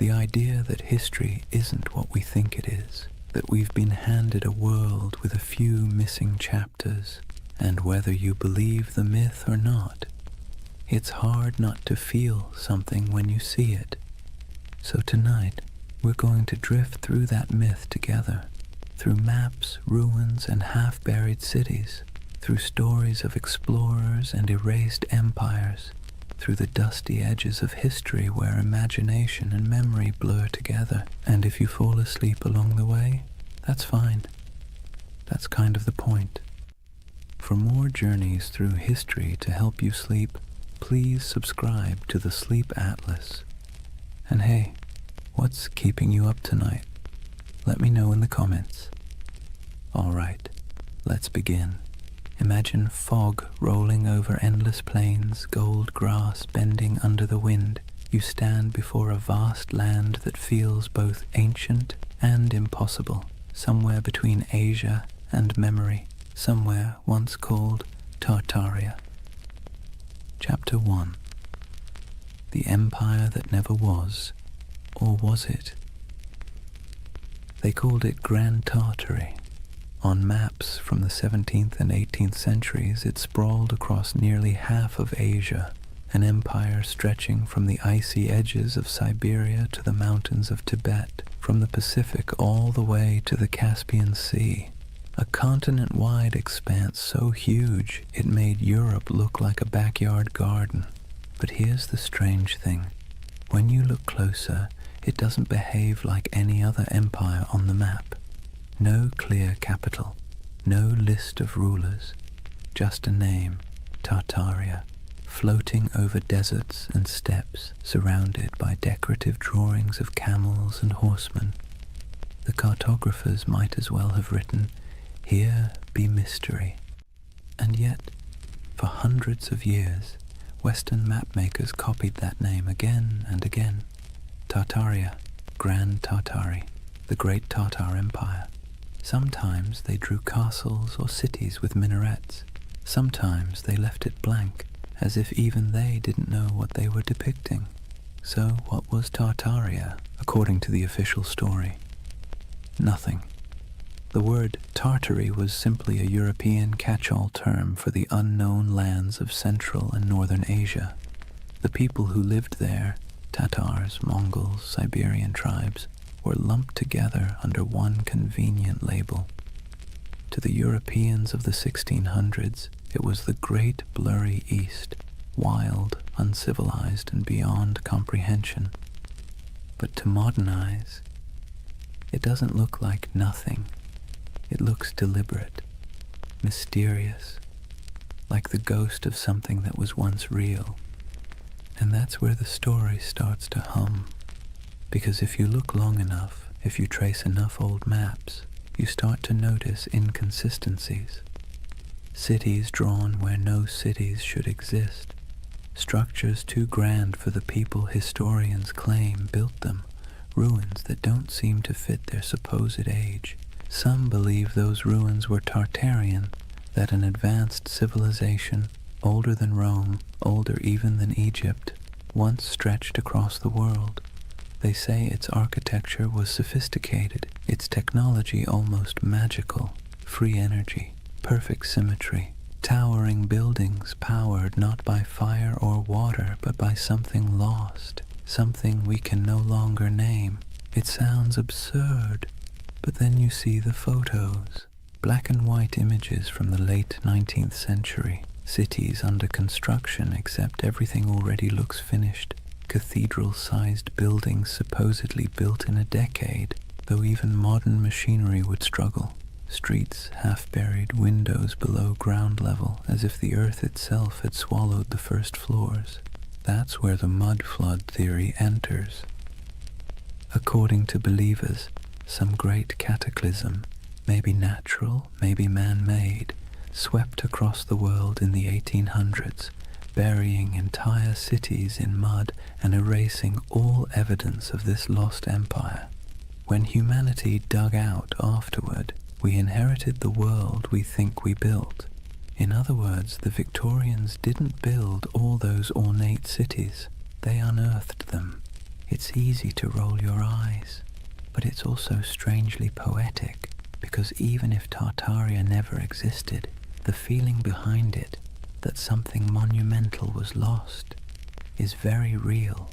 The idea that history isn't what we think it is, that we've been handed a world with a few missing chapters, and whether you believe the myth or not, it's hard not to feel something when you see it. So tonight, we're going to drift through that myth together, through maps, ruins, and half-buried cities, through stories of explorers and erased empires, through the dusty edges of history where imagination and memory blur together. And if you fall asleep along the way, that's fine. That's kind of the point. For more journeys through history to help you sleep, please subscribe to the Sleep Atlas. And hey, what's keeping you up tonight? Let me know in the comments. All right, let's begin. Imagine fog rolling over endless plains, gold grass bending under the wind. You stand before a vast land that feels both ancient and impossible, somewhere between Asia and memory, somewhere once called Tartaria. Chapter 1. The Empire That Never Was, or was it? They called it Grand Tartary. On maps from the 17th and 18th centuries, it sprawled across nearly half of Asia, an empire stretching from the icy edges of Siberia to the mountains of Tibet, from the Pacific all the way to the Caspian Sea. A continent-wide expanse so huge it made Europe look like a backyard garden. But here's the strange thing. When you look closer, it doesn't behave like any other empire on the map. No clear capital, no list of rulers, just a name, Tartaria, floating over deserts and steppes, surrounded by decorative drawings of camels and horsemen. The cartographers might as well have written, "Here be mystery." And yet, for hundreds of years, Western mapmakers copied that name again and again. Tartaria, Grand Tartary, the Great Tartar Empire. Sometimes they drew castles or cities with minarets. Sometimes they left it blank, as if even they didn't know what they were depicting. So what was Tartaria, according to the official story? Nothing. The word Tartary was simply a European catch-all term for the unknown lands of Central and Northern Asia. The people who lived there, Tatars, Mongols, Siberian tribes, were lumped together under one convenient label. To the Europeans of the 1600s, it was the great blurry East, wild, uncivilized, and beyond comprehension. But to modern eyes, it doesn't look like nothing. It looks deliberate, mysterious, like the ghost of something that was once real. And that's where the story starts to hum. Because if you look long enough, if you trace enough old maps, you start to notice inconsistencies. Cities drawn where no cities should exist. Structures too grand for the people historians claim built them. Ruins that don't seem to fit their supposed age. Some believe those ruins were Tartarian, that an advanced civilization, older than Rome, older even than Egypt, once stretched across the world. They say its architecture was sophisticated, its technology almost magical, free energy, perfect symmetry, towering buildings powered not by fire or water but by something lost, something we can no longer name. It sounds absurd, but then you see the photos, black and white images from the late 19th century, cities under construction except everything already looks finished, cathedral-sized buildings supposedly built in a decade, though even modern machinery would struggle. Streets half-buried, windows below ground level, as if the earth itself had swallowed the first floors. That's where the mud flood theory enters. According to believers, some great cataclysm, maybe natural, maybe man-made, swept across the world in the 1800s, burying entire cities in mud and erasing all evidence of this lost empire. When humanity dug out afterward, we inherited the world we think we built. In other words, the Victorians didn't build all those ornate cities. They unearthed them. It's easy to roll your eyes, but it's also strangely poetic, because even if Tartaria never existed, the feeling behind it, that something monumental was lost, is very real.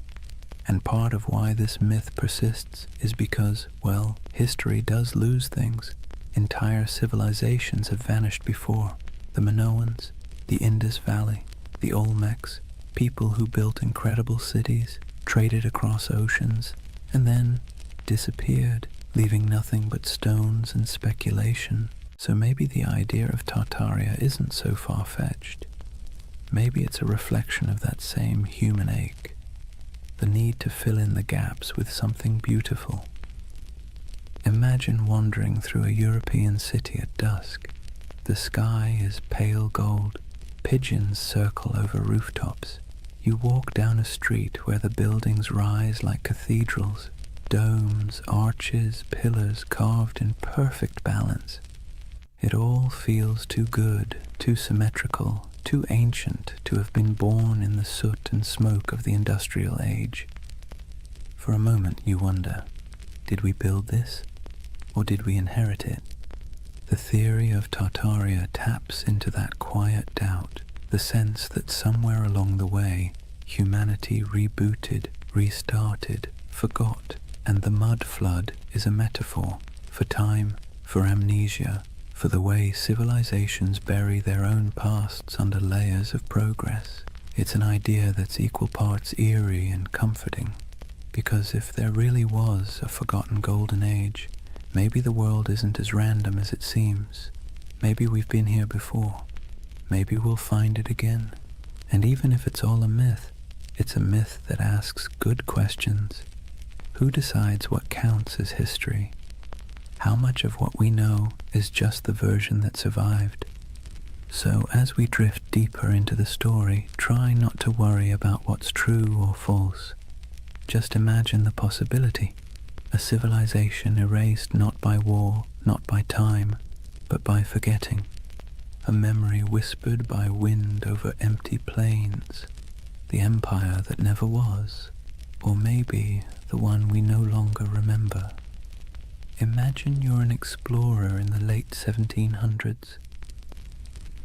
And part of why this myth persists is because, well, history does lose things. Entire civilizations have vanished before. The Minoans, the Indus Valley, the Olmecs, people who built incredible cities, traded across oceans, and then disappeared, leaving nothing but stones and speculation. So maybe the idea of Tartaria isn't so far-fetched. Maybe it's a reflection of that same human ache, the need to fill in the gaps with something beautiful. Imagine wandering through a European city at dusk. The sky is pale gold, pigeons circle over rooftops. You walk down a street where the buildings rise like cathedrals, domes, arches, pillars carved in perfect balance. It all feels too good, too symmetrical, too ancient to have been born in the soot and smoke of the industrial age. For a moment you wonder, did we build this, or did we inherit it? The theory of Tartaria taps into that quiet doubt, the sense that somewhere along the way, humanity rebooted, restarted, forgot, and the mud flood is a metaphor for time, for amnesia, for the way civilizations bury their own pasts under layers of progress. It's an idea that's equal parts eerie and comforting, because if there really was a forgotten golden age, maybe the world isn't as random as it seems. Maybe we've been here before. Maybe we'll find it again. And even if it's all a myth, it's a myth that asks good questions. Who decides what counts as history? How much of what we know is just the version that survived? So as we drift deeper into the story, try not to worry about what's true or false. Just imagine the possibility. A civilization erased not by war, not by time, but by forgetting. A memory whispered by wind over empty plains. The empire that never was, or maybe the one we no longer remember. Imagine you're an explorer in the late 1700s.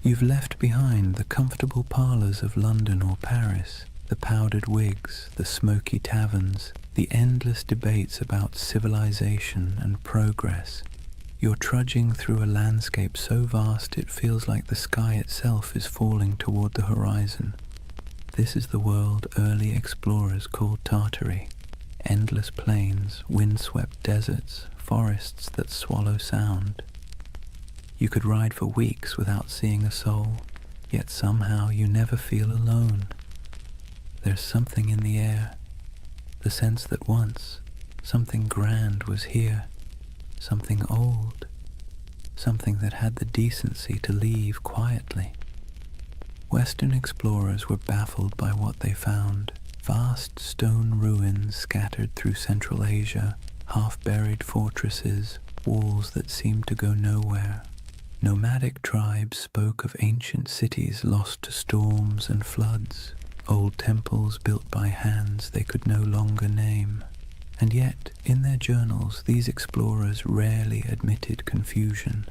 You've left behind the comfortable parlours of London or Paris, the powdered wigs, the smoky taverns, the endless debates about civilization and progress. You're trudging through a landscape so vast it feels like the sky itself is falling toward the horizon. This is the world early explorers called Tartary. Endless plains, windswept deserts, forests that swallow sound. You could ride for weeks without seeing a soul, yet somehow you never feel alone. There's something in the air, the sense that once something grand was here, something old, something that had the decency to leave quietly. Western explorers were baffled by what they found. Vast stone ruins scattered through Central Asia, half-buried fortresses, walls that seemed to go nowhere. Nomadic tribes spoke of ancient cities lost to storms and floods, old temples built by hands they could no longer name. And yet, in their journals, these explorers rarely admitted confusion.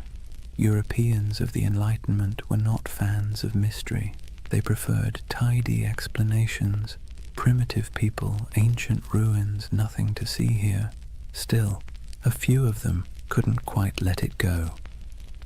Europeans of the Enlightenment were not fans of mystery. They preferred tidy explanations. Primitive people, ancient ruins, nothing to see here. Still, a few of them couldn't quite let it go.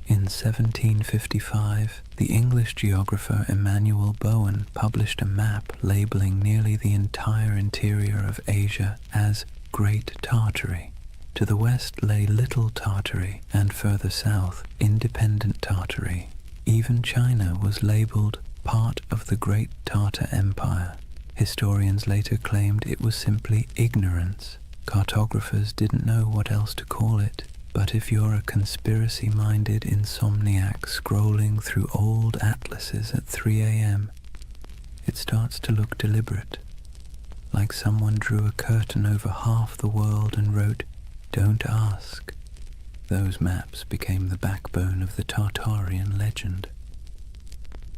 In 1755, the English geographer Emmanuel Bowen published a map labeling nearly the entire interior of Asia as Great Tartary. To the west lay Little Tartary, and further south, Independent Tartary. Even China was labeled part of the Great Tartar Empire. Historians later claimed it was simply ignorance. Cartographers didn't know what else to call it. But if you're a conspiracy-minded insomniac scrolling through old atlases at 3 a.m., it starts to look deliberate, like someone drew a curtain over half the world and wrote, "Don't ask." Those maps became the backbone of the Tartarian legend.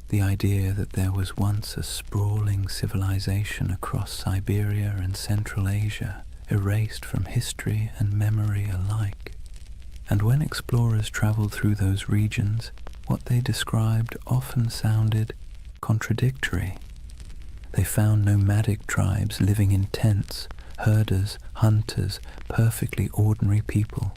The idea that there was once a sprawling civilization across Siberia and Central Asia, erased from history and memory alike. And when explorers traveled through those regions, what they described often sounded contradictory. They found nomadic tribes living in tents, herders, hunters, perfectly ordinary people.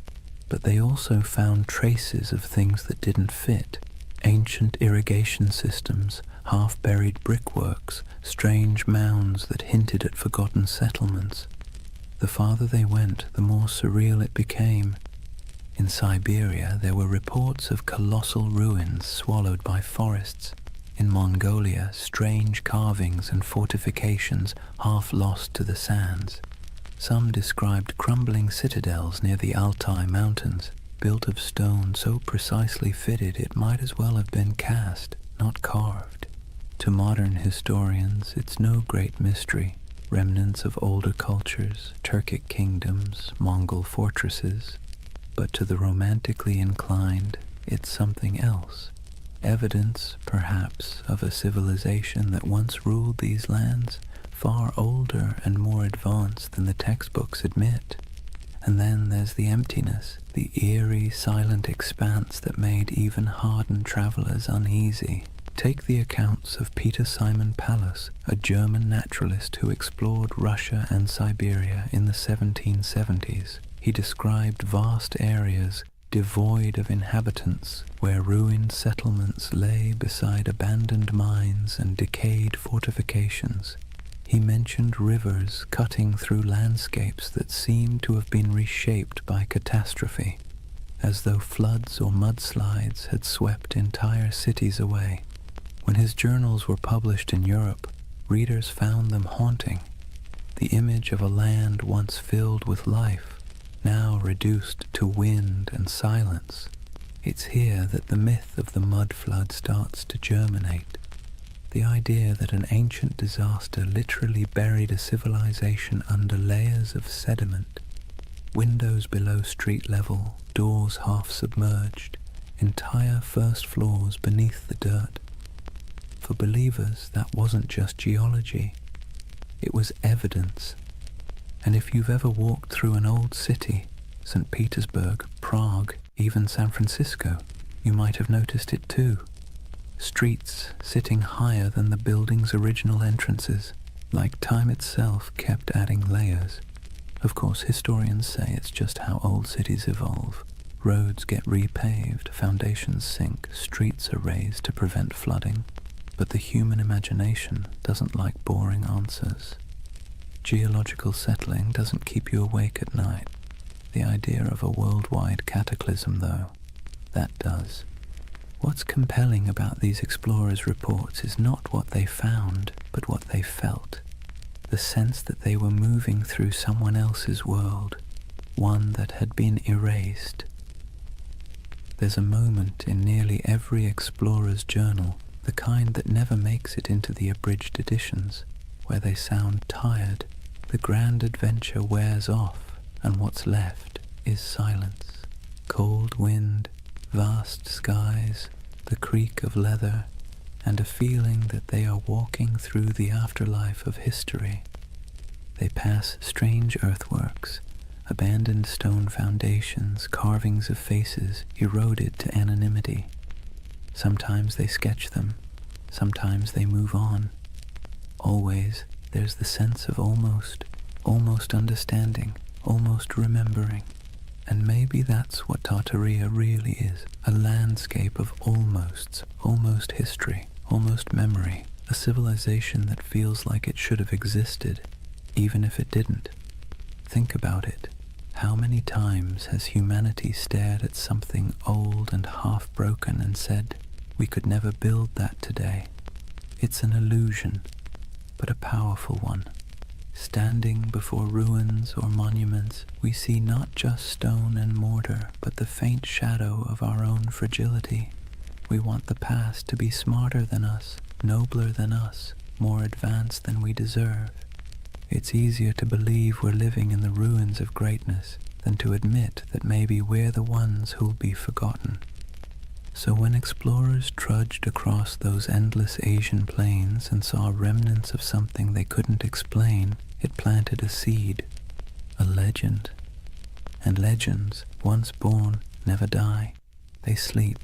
But they also found traces of things that didn't fit. Ancient irrigation systems, half-buried brickworks, strange mounds that hinted at forgotten settlements. The farther they went, the more surreal it became. In Siberia, there were reports of colossal ruins swallowed by forests. In Mongolia, strange carvings and fortifications half lost to the sands. Some described crumbling citadels near the Altai Mountains, built of stone so precisely fitted it might as well have been cast, not carved. To modern historians, it's no great mystery. Remnants of older cultures, Turkic kingdoms, Mongol fortresses. But to the romantically inclined, it's something else. Evidence, perhaps, of a civilization that once ruled these lands, far older and more advanced than the textbooks admit. And then there's the emptiness, the eerie, silent expanse that made even hardened travelers uneasy. Take the accounts of Peter Simon Pallas, a German naturalist who explored Russia and Siberia in the 1770s. He described vast areas devoid of inhabitants, where ruined settlements lay beside abandoned mines and decayed fortifications. He mentioned rivers cutting through landscapes that seemed to have been reshaped by catastrophe, as though floods or mudslides had swept entire cities away. When his journals were published in Europe, readers found them haunting. The image of a land once filled with life, now reduced to wind and silence. It's here that the myth of the mud flood starts to germinate. The idea that an ancient disaster literally buried a civilization under layers of sediment, windows below street level, doors half submerged, entire first floors beneath the dirt. For believers, that wasn't just geology, it was evidence. And if you've ever walked through an old city, St. Petersburg, Prague, even San Francisco, you might have noticed it too. Streets sitting higher than the building's original entrances, like time itself kept adding layers. Of course, historians say it's just how old cities evolve. Roads get repaved, foundations sink, streets are raised to prevent flooding. But the human imagination doesn't like boring answers. Geological settling doesn't keep you awake at night. The idea of a worldwide cataclysm, though, that does. What's compelling about these explorers' reports is not what they found, but what they felt. The sense that they were moving through someone else's world, one that had been erased. There's a moment in nearly every explorer's journal, the kind that never makes it into the abridged editions, where they sound tired. The grand adventure wears off, and what's left is silence. Cold wind, vast skies, the creak of leather, and a feeling that they are walking through the afterlife of history. They pass strange earthworks, abandoned stone foundations, carvings of faces eroded to anonymity. Sometimes they sketch them, sometimes they move on. Always there's the sense of almost understanding, almost remembering. And maybe that's what Tartaria really is, a landscape of almosts, almost history, almost memory, a civilization that feels like it should have existed, even if it didn't. Think about it. How many times has humanity stared at something old and half-broken and said, we could never build that today? It's an illusion, but a powerful one. Standing before ruins or monuments, we see not just stone and mortar, but the faint shadow of our own fragility. We want the past to be smarter than us, nobler than us, more advanced than we deserve. It's easier to believe we're living in the ruins of greatness than to admit that maybe we're the ones who'll be forgotten. So when explorers trudged across those endless Asian plains and saw remnants of something they couldn't explain, it planted a seed, a legend. And legends, once born, never die. They sleep,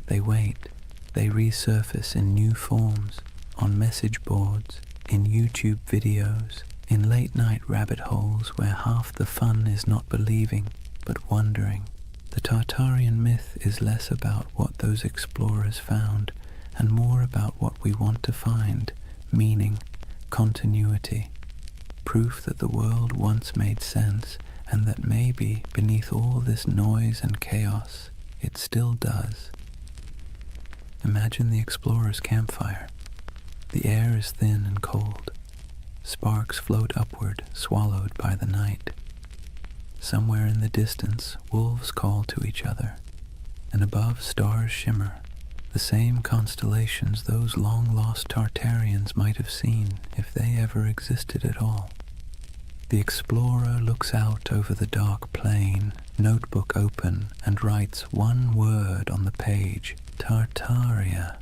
they wait, they resurface in new forms, on message boards, in YouTube videos, in late-night rabbit holes where half the fun is not believing, but wondering. The Tartarian myth is less about what those explorers found and more about what we want to find, meaning, continuity, proof that the world once made sense and that maybe beneath all this noise and chaos, it still does. Imagine the explorer's campfire. The air is thin and cold. Sparks float upward, swallowed by the night. Somewhere in the distance, wolves call to each other, and above stars shimmer, the same constellations those long-lost Tartarians might have seen if they ever existed at all. The explorer looks out over the dark plain, notebook open, and writes one word on the page, Tartaria,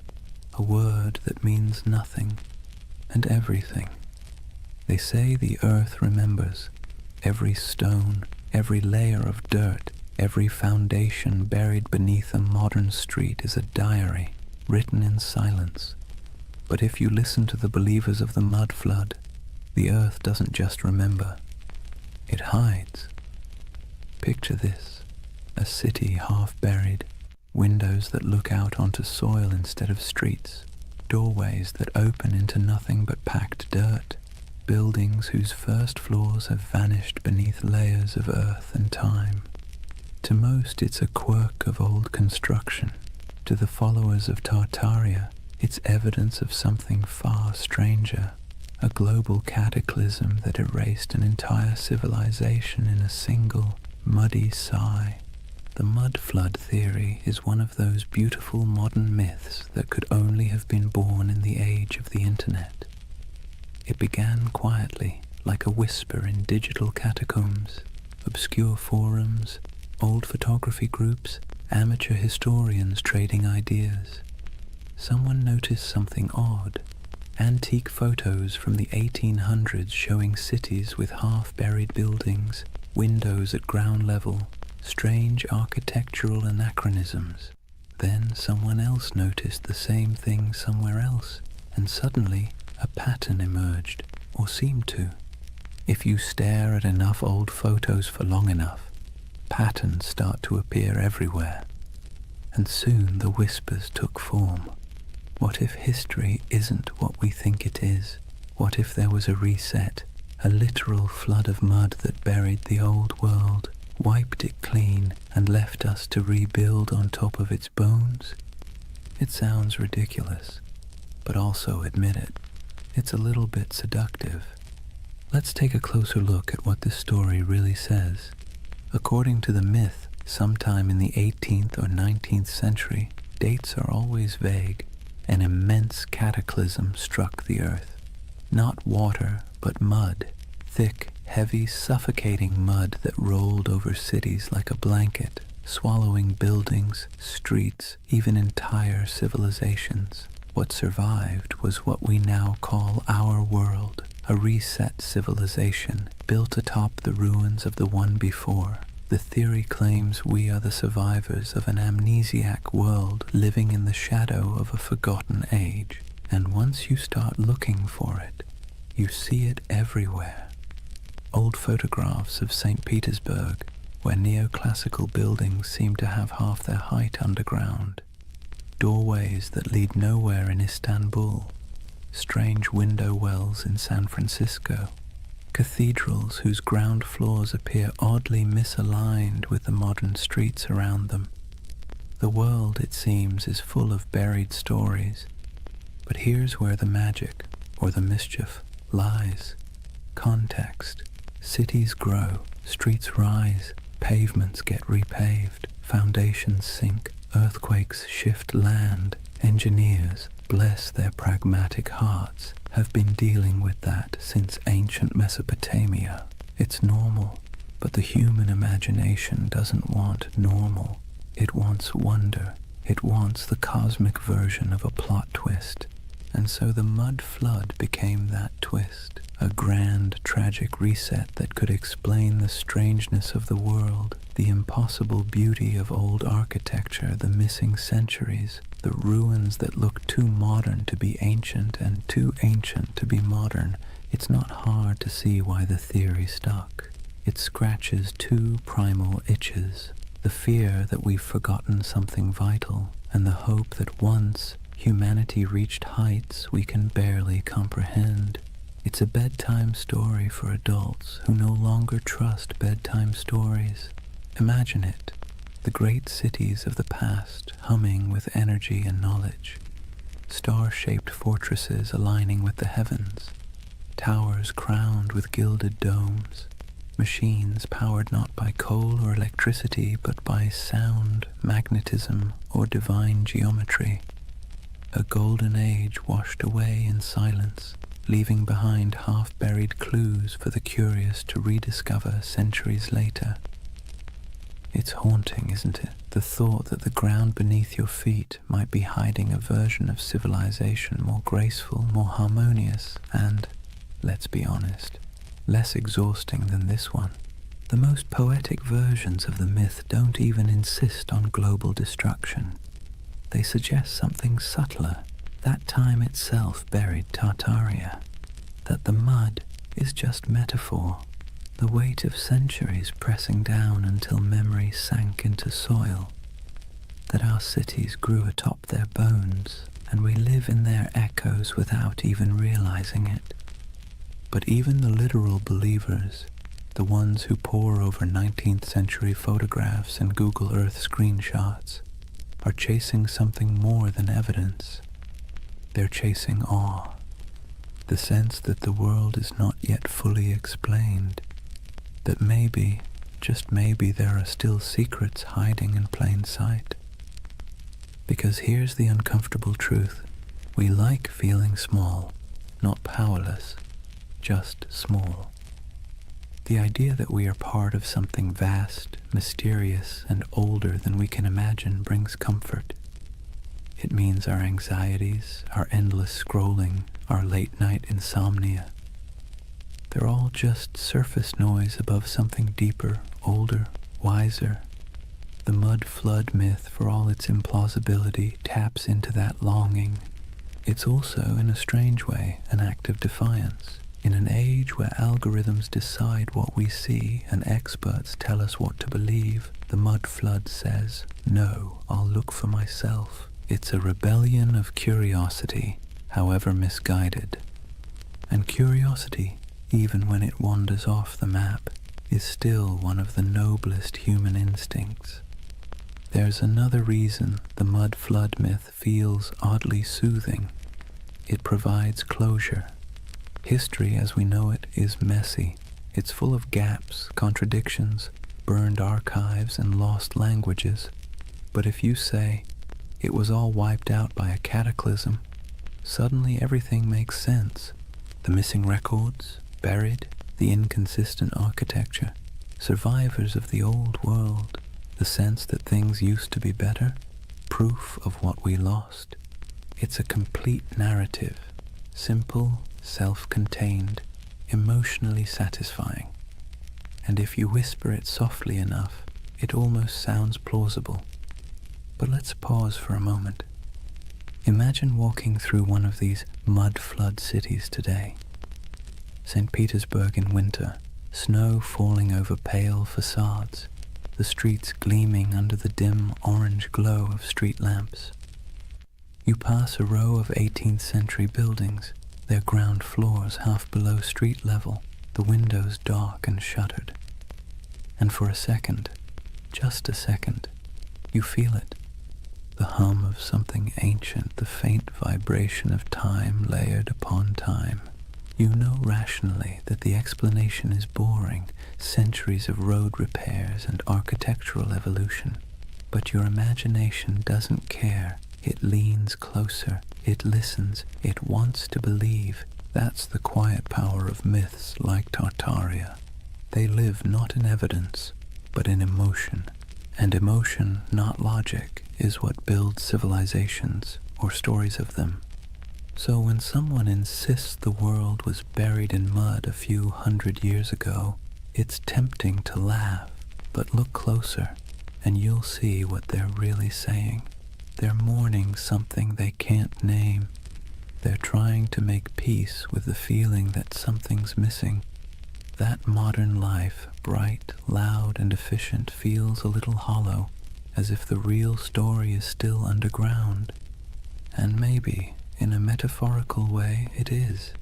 a word that means nothing and everything. They say the earth remembers. Every stone, every layer of dirt, every foundation buried beneath a modern street is a diary, written in silence. But if you listen to the believers of the mud flood, the earth doesn't just remember, it hides. Picture this, a city half buried, windows that look out onto soil instead of streets, doorways that open into nothing but packed dirt, buildings whose first floors have vanished beneath layers of earth and time. To most, it's a quirk of old construction. To the followers of Tartaria, it's evidence of something far stranger, a global cataclysm that erased an entire civilization in a single, muddy sigh. The mud flood theory is one of those beautiful modern myths that could only have been born in the age of the internet. It began quietly, like a whisper in digital catacombs, obscure forums, old photography groups, amateur historians trading ideas. Someone noticed something odd. Antique photos from the 1800s showing cities with half-buried buildings, windows at ground level, strange architectural anachronisms. Then someone else noticed the same thing somewhere else, and suddenly a pattern emerged, or seemed to. If you stare at enough old photos for long enough, patterns start to appear everywhere. And soon the whispers took form. What if history isn't what we think it is? What if there was a reset, a literal flood of mud that buried the old world, wiped it clean, and left us to rebuild on top of its bones? It sounds ridiculous, but also admit it. It's a little bit seductive. Let's take a closer look at what this story really says. According to the myth, sometime in the 18th or 19th century, dates are always vague, an immense cataclysm struck the earth. Not water, but mud, thick, heavy, suffocating mud that rolled over cities like a blanket, swallowing buildings, streets, even entire civilizations. What survived was what we now call our world, a reset civilization built atop the ruins of the one before. The theory claims we are the survivors of an amnesiac world living in the shadow of a forgotten age. And once you start looking for it, you see it everywhere. Old photographs of St. Petersburg, where neoclassical buildings seem to have half their height underground. Doorways that lead nowhere in Istanbul. Strange window wells in San Francisco. Cathedrals whose ground floors appear oddly misaligned with the modern streets around them. The world, it seems, is full of buried stories. But here's where the magic, or the mischief, lies. Context. Cities grow, streets rise, pavements get repaved, foundations sink, earthquakes shift land. Engineers, bless their pragmatic hearts, have been dealing with that since ancient Mesopotamia. It's normal, but the human imagination doesn't want normal. It wants wonder. It wants the cosmic version of a plot twist. And so the mud flood became that twist, a grand, tragic reset that could explain the strangeness of the world, the impossible beauty of old architecture, the missing centuries, the ruins that look too modern to be ancient and too ancient to be modern. It's not hard to see why the theory stuck. It scratches two primal itches, the fear that we've forgotten something vital, and the hope that once humanity reached heights we can barely comprehend. It's a bedtime story for adults who no longer trust bedtime stories. Imagine it, the great cities of the past humming with energy and knowledge, star-shaped fortresses aligning with the heavens, towers crowned with gilded domes, machines powered not by coal or electricity but by sound, magnetism, or divine geometry. A golden age washed away in silence, leaving behind half-buried clues for the curious to rediscover centuries later. It's haunting, isn't it? The thought that the ground beneath your feet might be hiding a version of civilization more graceful, more harmonious, and, let's be honest, less exhausting than this one. The most poetic versions of the myth don't even insist on global destruction. They suggest something subtler. That time itself buried Tartaria. That the mud is just metaphor. The weight of centuries pressing down until memory sank into soil. That our cities grew atop their bones, and we live in their echoes without even realizing it. But even the literal believers, the ones who pore over 19th century photographs and Google Earth screenshots, are chasing something more than evidence. They're chasing awe, the sense that the world is not yet fully explained, that maybe, just maybe, there are still secrets hiding in plain sight. Because here's the uncomfortable truth. We like feeling small, not powerless, just small. The idea that we are part of something vast, mysterious, and older than we can imagine brings comfort. It means our anxieties, our endless scrolling, our late-night insomnia, they're all just surface noise above something deeper, older, wiser. The mud flood myth, for all its implausibility, taps into that longing. It's also, in a strange way, an act of defiance. In an age where algorithms decide what we see and experts tell us what to believe, the mud flood says, "No, I'll look for myself." It's a rebellion of curiosity, however misguided. And curiosity, even when it wanders off the map, is still one of the noblest human instincts. There's another reason the mud flood myth feels oddly soothing. It provides closure. History as we know it is messy. It's full of gaps, contradictions, burned archives, and lost languages. But if you say, it was all wiped out by a cataclysm, suddenly everything makes sense. The missing records, buried, the inconsistent architecture, survivors of the old world. The sense that things used to be better, proof of what we lost. It's a complete narrative, simple, self-contained, emotionally satisfying. And if you whisper it softly enough, it almost sounds plausible. But let's pause for a moment. Imagine walking through one of these mud-flood cities today. St. Petersburg in winter, snow falling over pale facades, the streets gleaming under the dim orange glow of street lamps. You pass a row of 18th century buildings, their ground floors half below street level, the windows dark and shuttered. And for a second, just a second, you feel it. The hum of something ancient, the faint vibration of time layered upon time. You know rationally that the explanation is boring, centuries of road repairs and architectural evolution. But your imagination doesn't care. It leans closer, it listens, it wants to believe. That's the quiet power of myths like Tartaria. They live not in evidence, but in emotion. And emotion, not logic, is what builds civilizations, or stories of them. So when someone insists the world was buried in mud a few hundred years ago, it's tempting to laugh, but look closer, and you'll see what they're really saying. They're mourning something they can't name. They're trying to make peace with the feeling that something's missing. That modern life, bright, loud, and efficient, feels a little hollow, as if the real story is still underground. And maybe, in a metaphorical way, it is.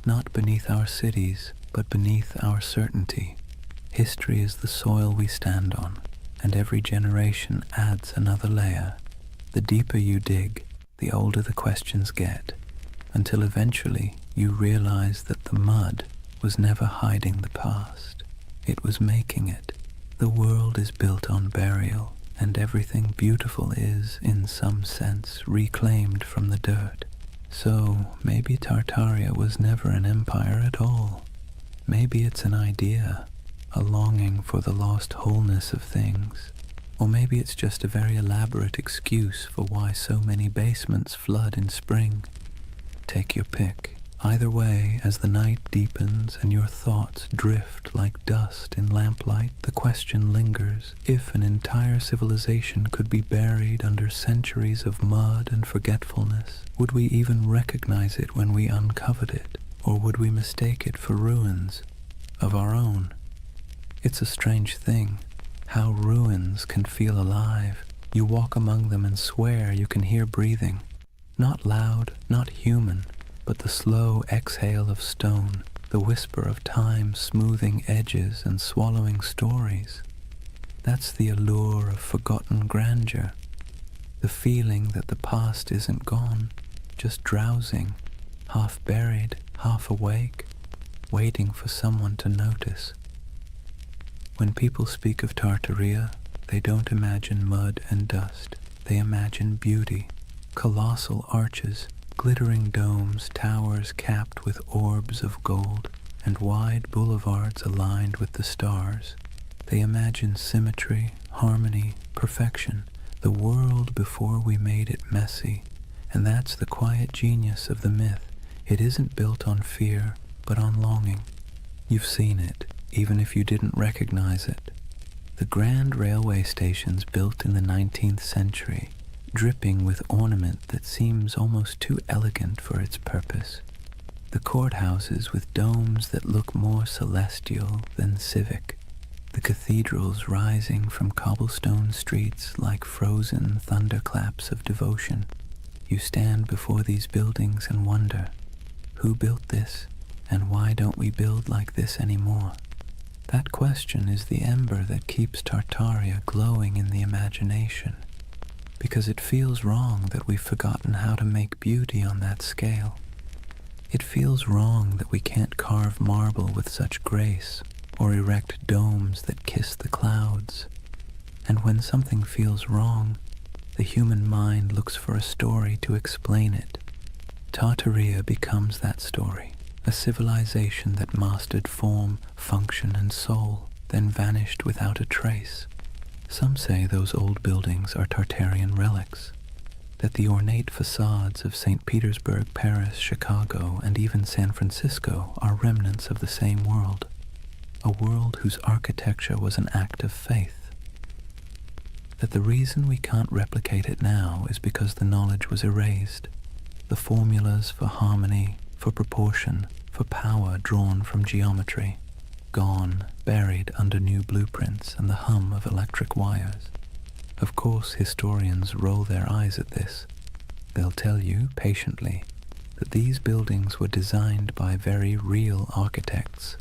Not beneath our cities, but beneath our certainty. History is the soil we stand on, and every generation adds another layer. The deeper you dig, the older the questions get, until eventually you realize that the mud was never hiding the past. It was making it. The world is built on burial, and everything beautiful is, in some sense, reclaimed from the dirt. So maybe Tartaria was never an empire at all. Maybe it's an idea, a longing for the lost wholeness of things. Or maybe it's just a very elaborate excuse for why so many basements flood in spring. Take your pick. Either way, as the night deepens and your thoughts drift like dust in lamplight, the question lingers: if an entire civilization could be buried under centuries of mud and forgetfulness, would we even recognize it when we uncovered it? Or would we mistake it for ruins of our own? It's a strange thing, how ruins can feel alive. You walk among them and swear you can hear breathing. Not loud, not human, but the slow exhale of stone, the whisper of time smoothing edges and swallowing stories. That's the allure of forgotten grandeur, the feeling that the past isn't gone, just drowsing, half buried, half awake, waiting for someone to notice. When people speak of Tartaria, they don't imagine mud and dust. They imagine beauty, colossal arches, glittering domes, towers capped with orbs of gold, and wide boulevards aligned with the stars. They imagine symmetry, harmony, perfection, the world before we made it messy. And that's the quiet genius of the myth. It isn't built on fear, but on longing. You've seen it, even if you didn't recognize it. The grand railway stations built in the 19th century, dripping with ornament that seems almost too elegant for its purpose. The courthouses with domes that look more celestial than civic. The cathedrals rising from cobblestone streets like frozen thunderclaps of devotion. You stand before these buildings and wonder, who built this, and why don't we build like this anymore? That question is the ember that keeps Tartaria glowing in the imagination, because it feels wrong that we've forgotten how to make beauty on that scale. It feels wrong that we can't carve marble with such grace, or erect domes that kiss the clouds. And when something feels wrong, the human mind looks for a story to explain it. Tartaria becomes that story, a civilization that mastered form, function, and soul, then vanished without a trace. Some say those old buildings are Tartarian relics, that the ornate facades of St. Petersburg, Paris, Chicago, and even San Francisco are remnants of the same world, a world whose architecture was an act of faith. That the reason we can't replicate it now is because the knowledge was erased, the formulas for harmony, for proportion, for power drawn from geometry, gone, buried under new blueprints and the hum of electric wires. Of course, historians roll their eyes at this. They'll tell you, patiently, that these buildings were designed by very real architects,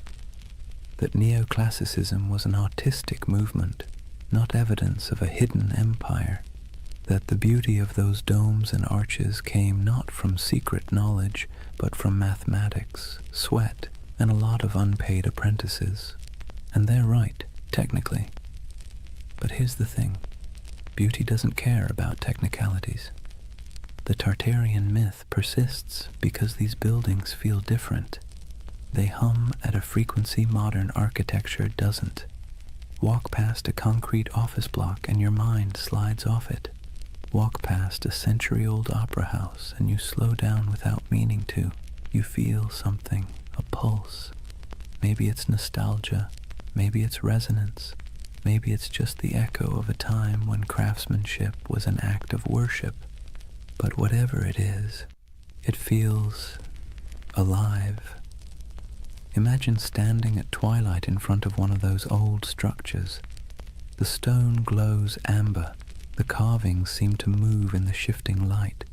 that neoclassicism was an artistic movement, not evidence of a hidden empire, that the beauty of those domes and arches came not from secret knowledge, but from mathematics, sweat, and a lot of unpaid apprentices. And they're right, technically. But here's the thing. Beauty doesn't care about technicalities. The Tartarian myth persists because these buildings feel different. They hum at a frequency modern architecture doesn't. Walk past a concrete office block and your mind slides off it. Walk past a century-old opera house and you slow down without meaning to. You feel something, a pulse. Maybe it's nostalgia, maybe it's resonance. Maybe it's just the echo of a time when craftsmanship was an act of worship. But whatever it is, it feels alive. Imagine standing at twilight in front of one of those old structures. The stone glows amber. The carvings seem to move in the shifting light.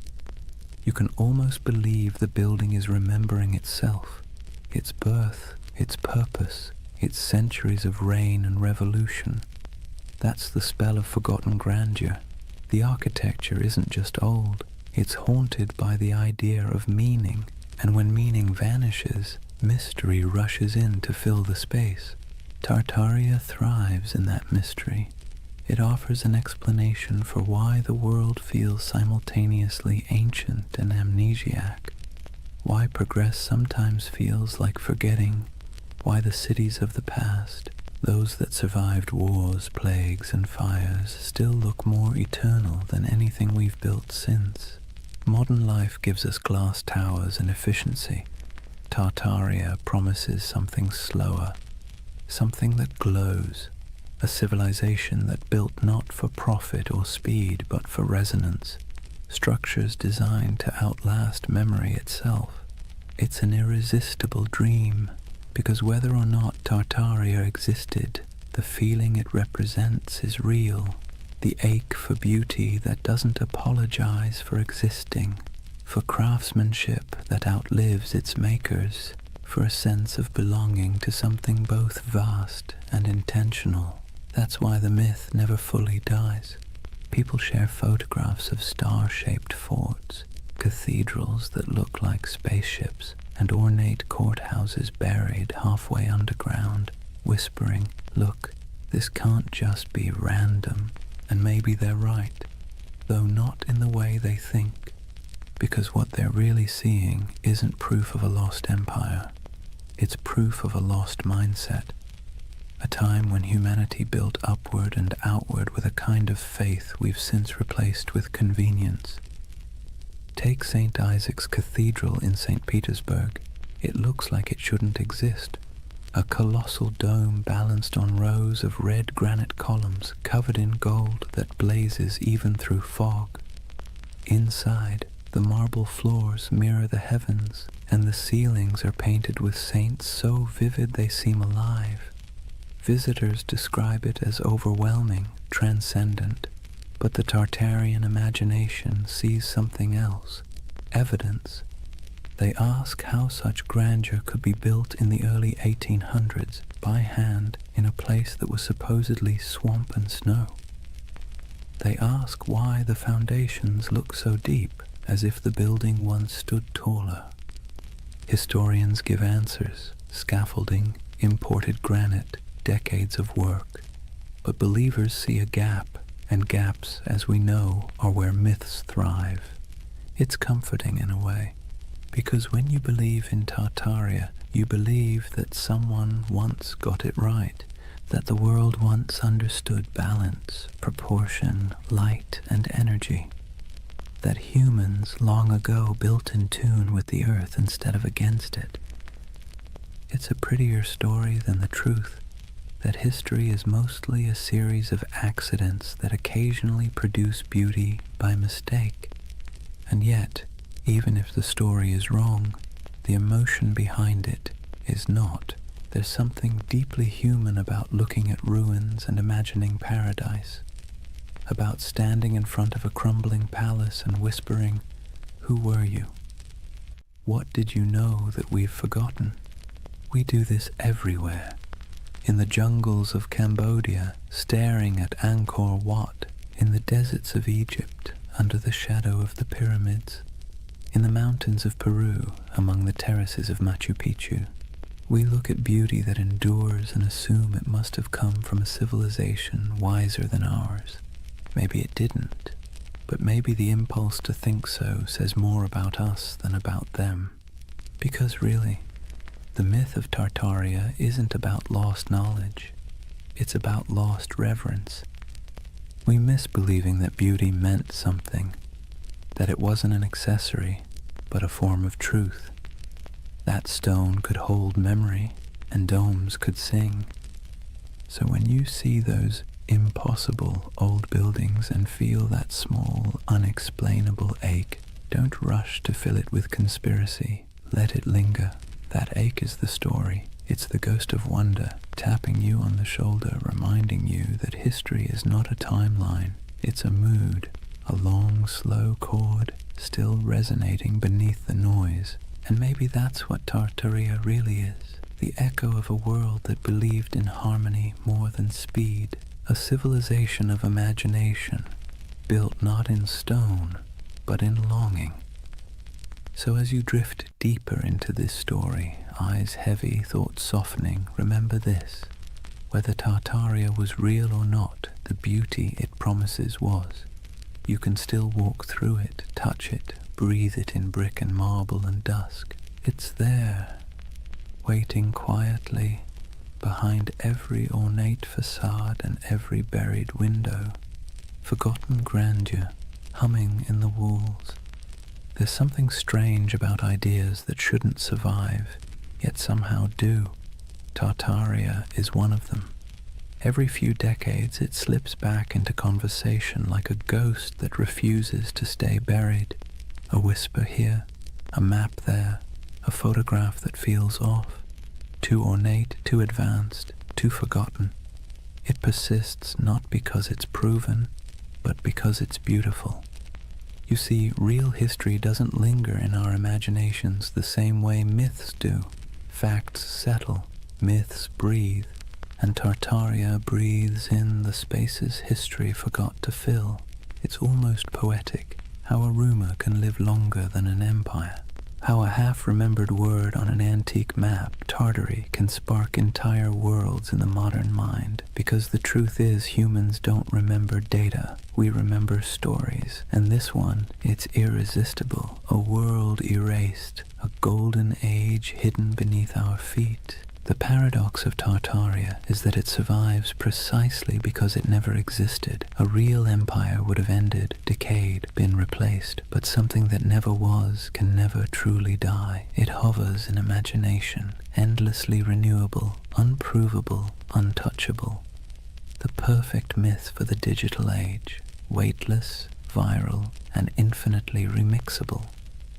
You can almost believe the building is remembering itself, its birth, its purpose, its centuries of reign and revolution. That's the spell of forgotten grandeur. The architecture isn't just old, it's haunted by the idea of meaning, and when meaning vanishes, mystery rushes in to fill the space. Tartaria thrives in that mystery. It offers an explanation for why the world feels simultaneously ancient and amnesiac, why progress sometimes feels like forgetting, why the cities of the past, those that survived wars, plagues, and fires, still look more eternal than anything we've built since. Modern life gives us glass towers and efficiency. Tartaria promises something slower, something that glows, a civilization that built not for profit or speed but for resonance, structures designed to outlast memory itself. It's an irresistible dream, because whether or not Tartaria existed, the feeling it represents is real, the ache for beauty that doesn't apologize for existing, for craftsmanship that outlives its makers, for a sense of belonging to something both vast and intentional. That's why the myth never fully dies. People share photographs of star-shaped forts, cathedrals that look like spaceships, and ornate courthouses buried halfway underground, whispering, "Look, this can't just be random." And maybe they're right, though not in the way they think, because what they're really seeing isn't proof of a lost empire. It's proof of a lost mindset, a time when humanity built upward and outward with a kind of faith we've since replaced with convenience. Take St. Isaac's Cathedral in St. Petersburg. It looks like it shouldn't exist. A colossal dome balanced on rows of red granite columns covered in gold that blazes even through fog. Inside, the marble floors mirror the heavens, and the ceilings are painted with saints so vivid they seem alive. Visitors describe it as overwhelming, transcendent, but the Tartarian imagination sees something else, evidence. They ask how such grandeur could be built in the early 1800s by hand in a place that was supposedly swamp and snow. They ask why the foundations look so deep, as if the building once stood taller. Historians give answers: scaffolding, imported granite, decades of work. But believers see a gap, and gaps, as we know, are where myths thrive. It's comforting in a way, because when you believe in Tartaria, you believe that someone once got it right, that the world once understood balance, proportion, light, and energy, that humans long ago built in tune with the earth instead of against it. It's a prettier story than the truth that history is mostly a series of accidents that occasionally produce beauty by mistake. And yet, even if the story is wrong, the emotion behind it is not. There's something deeply human about looking at ruins and imagining paradise, about standing in front of a crumbling palace and whispering, "Who were you? What did you know that we've forgotten?" We do this everywhere. In the jungles of Cambodia, staring at Angkor Wat, in the deserts of Egypt, under the shadow of the pyramids, in the mountains of Peru, among the terraces of Machu Picchu. We look at beauty that endures and assume it must have come from a civilization wiser than ours. Maybe it didn't, but maybe the impulse to think so says more about us than about them. Because really, the myth of Tartaria isn't about lost knowledge, it's about lost reverence. We miss believing that beauty meant something, that it wasn't an accessory, but a form of truth. That stone could hold memory, and domes could sing. So when you see those impossible old buildings and feel that small, unexplainable ache, don't rush to fill it with conspiracy. Let it linger. That ache is the story. It's the ghost of wonder, tapping you on the shoulder, reminding you that history is not a timeline. It's a mood, a long, slow chord, still resonating beneath the noise. And maybe that's what Tartaria really is. The echo of a world that believed in harmony more than speed. A civilization of imagination, built not in stone, but in longing. So as you drift deeper into this story, eyes heavy, thoughts softening, remember this. Whether Tartaria was real or not, the beauty it promises was. You can still walk through it, touch it, breathe it in brick and marble and dusk. It's there, waiting quietly, behind every ornate facade and every buried window. Forgotten grandeur, humming in the walls. There's something strange about ideas that shouldn't survive, yet somehow do. Tartaria is one of them. Every few decades it slips back into conversation like a ghost that refuses to stay buried. A whisper here, a map there, a photograph that feels off. Too ornate, too advanced, too forgotten. It persists not because it's proven, but because it's beautiful. You see, real history doesn't linger in our imaginations the same way myths do. Facts settle, myths breathe, and Tartaria breathes in the spaces history forgot to fill. It's almost poetic, how a rumor can live longer than an empire. How a half-remembered word on an antique map, Tartary, can spark entire worlds in the modern mind. Because the truth is, humans don't remember data, we remember stories. And this one, it's irresistible. A world erased, a golden age hidden beneath our feet. The paradox of Tartaria is that it survives precisely because it never existed. A real empire would have ended, decayed, been replaced, but something that never was can never truly die. It hovers in imagination, endlessly renewable, unprovable, untouchable. The perfect myth for the digital age, weightless, viral, and infinitely remixable.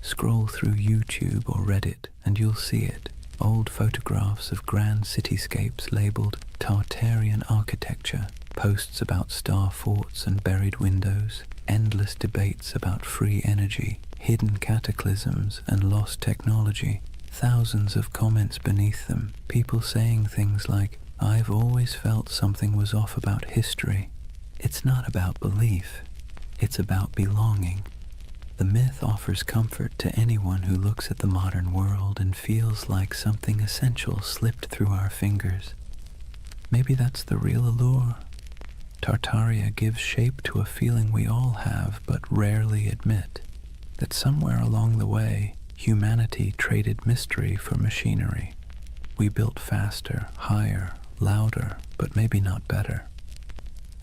Scroll through YouTube or Reddit and you'll see it. Old photographs of grand cityscapes labeled Tartarian architecture, posts about star forts and buried windows, endless debates about free energy, hidden cataclysms and lost technology, thousands of comments beneath them, people saying things like, "I've always felt something was off about history." It's not about belief, it's about belonging. The myth offers comfort to anyone who looks at the modern world and feels like something essential slipped through our fingers. Maybe that's the real allure. Tartaria gives shape to a feeling we all have but rarely admit, that somewhere along the way, humanity traded mystery for machinery. We built faster, higher, louder, but maybe not better.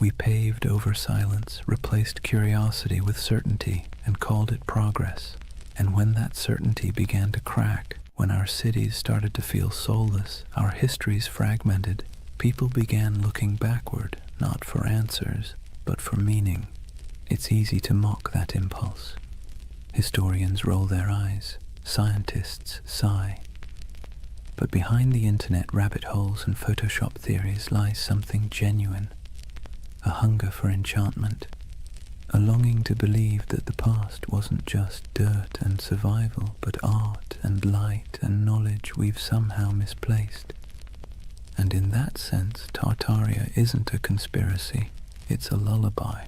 We paved over silence, replaced curiosity with certainty, and called it progress. And when that certainty began to crack, when our cities started to feel soulless, our histories fragmented, people began looking backward, not for answers, but for meaning. It's easy to mock that impulse. Historians roll their eyes, scientists sigh. But behind the internet rabbit holes and Photoshop theories lies something genuine, a hunger for enchantment, a longing to believe that the past wasn't just dirt and survival, but art and light and knowledge we've somehow misplaced. And in that sense, Tartaria isn't a conspiracy, it's a lullaby,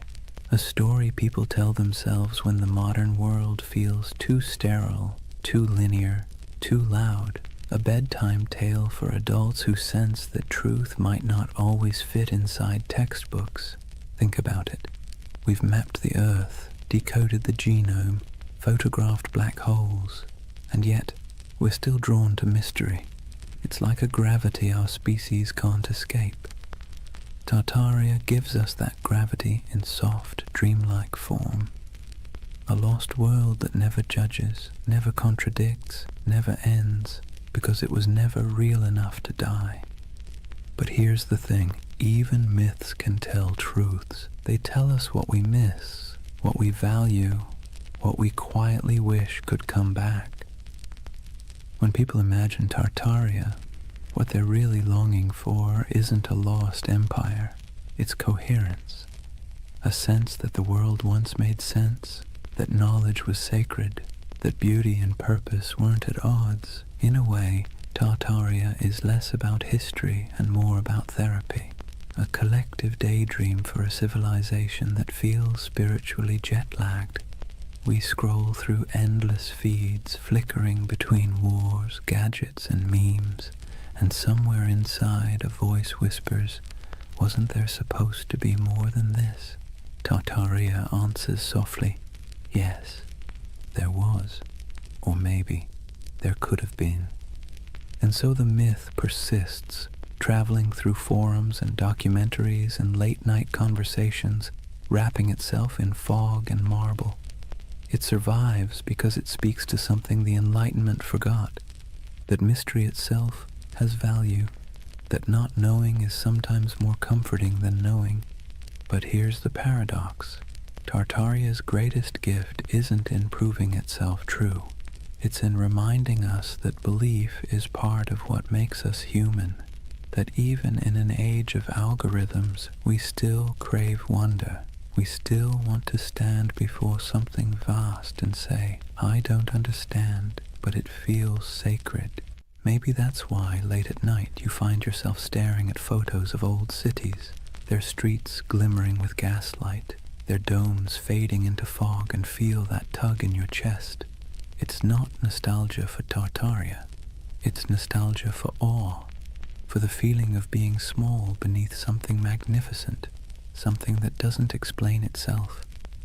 a story people tell themselves when the modern world feels too sterile, too linear, too loud, a bedtime tale for adults who sense that truth might not always fit inside textbooks. Think about it. We've mapped the Earth, decoded the genome, photographed black holes, and yet we're still drawn to mystery. It's like a gravity our species can't escape. Tartaria gives us that gravity in soft, dreamlike form. A lost world that never judges, never contradicts, never ends, because it was never real enough to die. But here's the thing, even myths can tell truths. They tell us what we miss, what we value, what we quietly wish could come back. When people imagine Tartaria, what they're really longing for isn't a lost empire, it's coherence. A sense that the world once made sense, that knowledge was sacred, that beauty and purpose weren't at odds. In a way, Tartaria is less about history and more about therapy, a collective daydream for a civilization that feels spiritually jet-lagged. We scroll through endless feeds, flickering between wars, gadgets, and memes, and somewhere inside a voice whispers, "Wasn't there supposed to be more than this?" Tartaria answers softly, "Yes, there was, or maybe there could have been." And so the myth persists, traveling through forums and documentaries and late-night conversations, wrapping itself in fog and marble. It survives because it speaks to something the Enlightenment forgot, that mystery itself has value, that not knowing is sometimes more comforting than knowing. But here's the paradox. Tartaria's greatest gift isn't in proving itself true. It's in reminding us that belief is part of what makes us human, that even in an age of algorithms, we still crave wonder. We still want to stand before something vast and say, "I don't understand, but it feels sacred." Maybe that's why late at night you find yourself staring at photos of old cities, their streets glimmering with gaslight, their domes fading into fog, and feel that tug in your chest. It's not nostalgia for Tartaria. It's nostalgia for awe, for the feeling of being small beneath something magnificent, something that doesn't explain itself.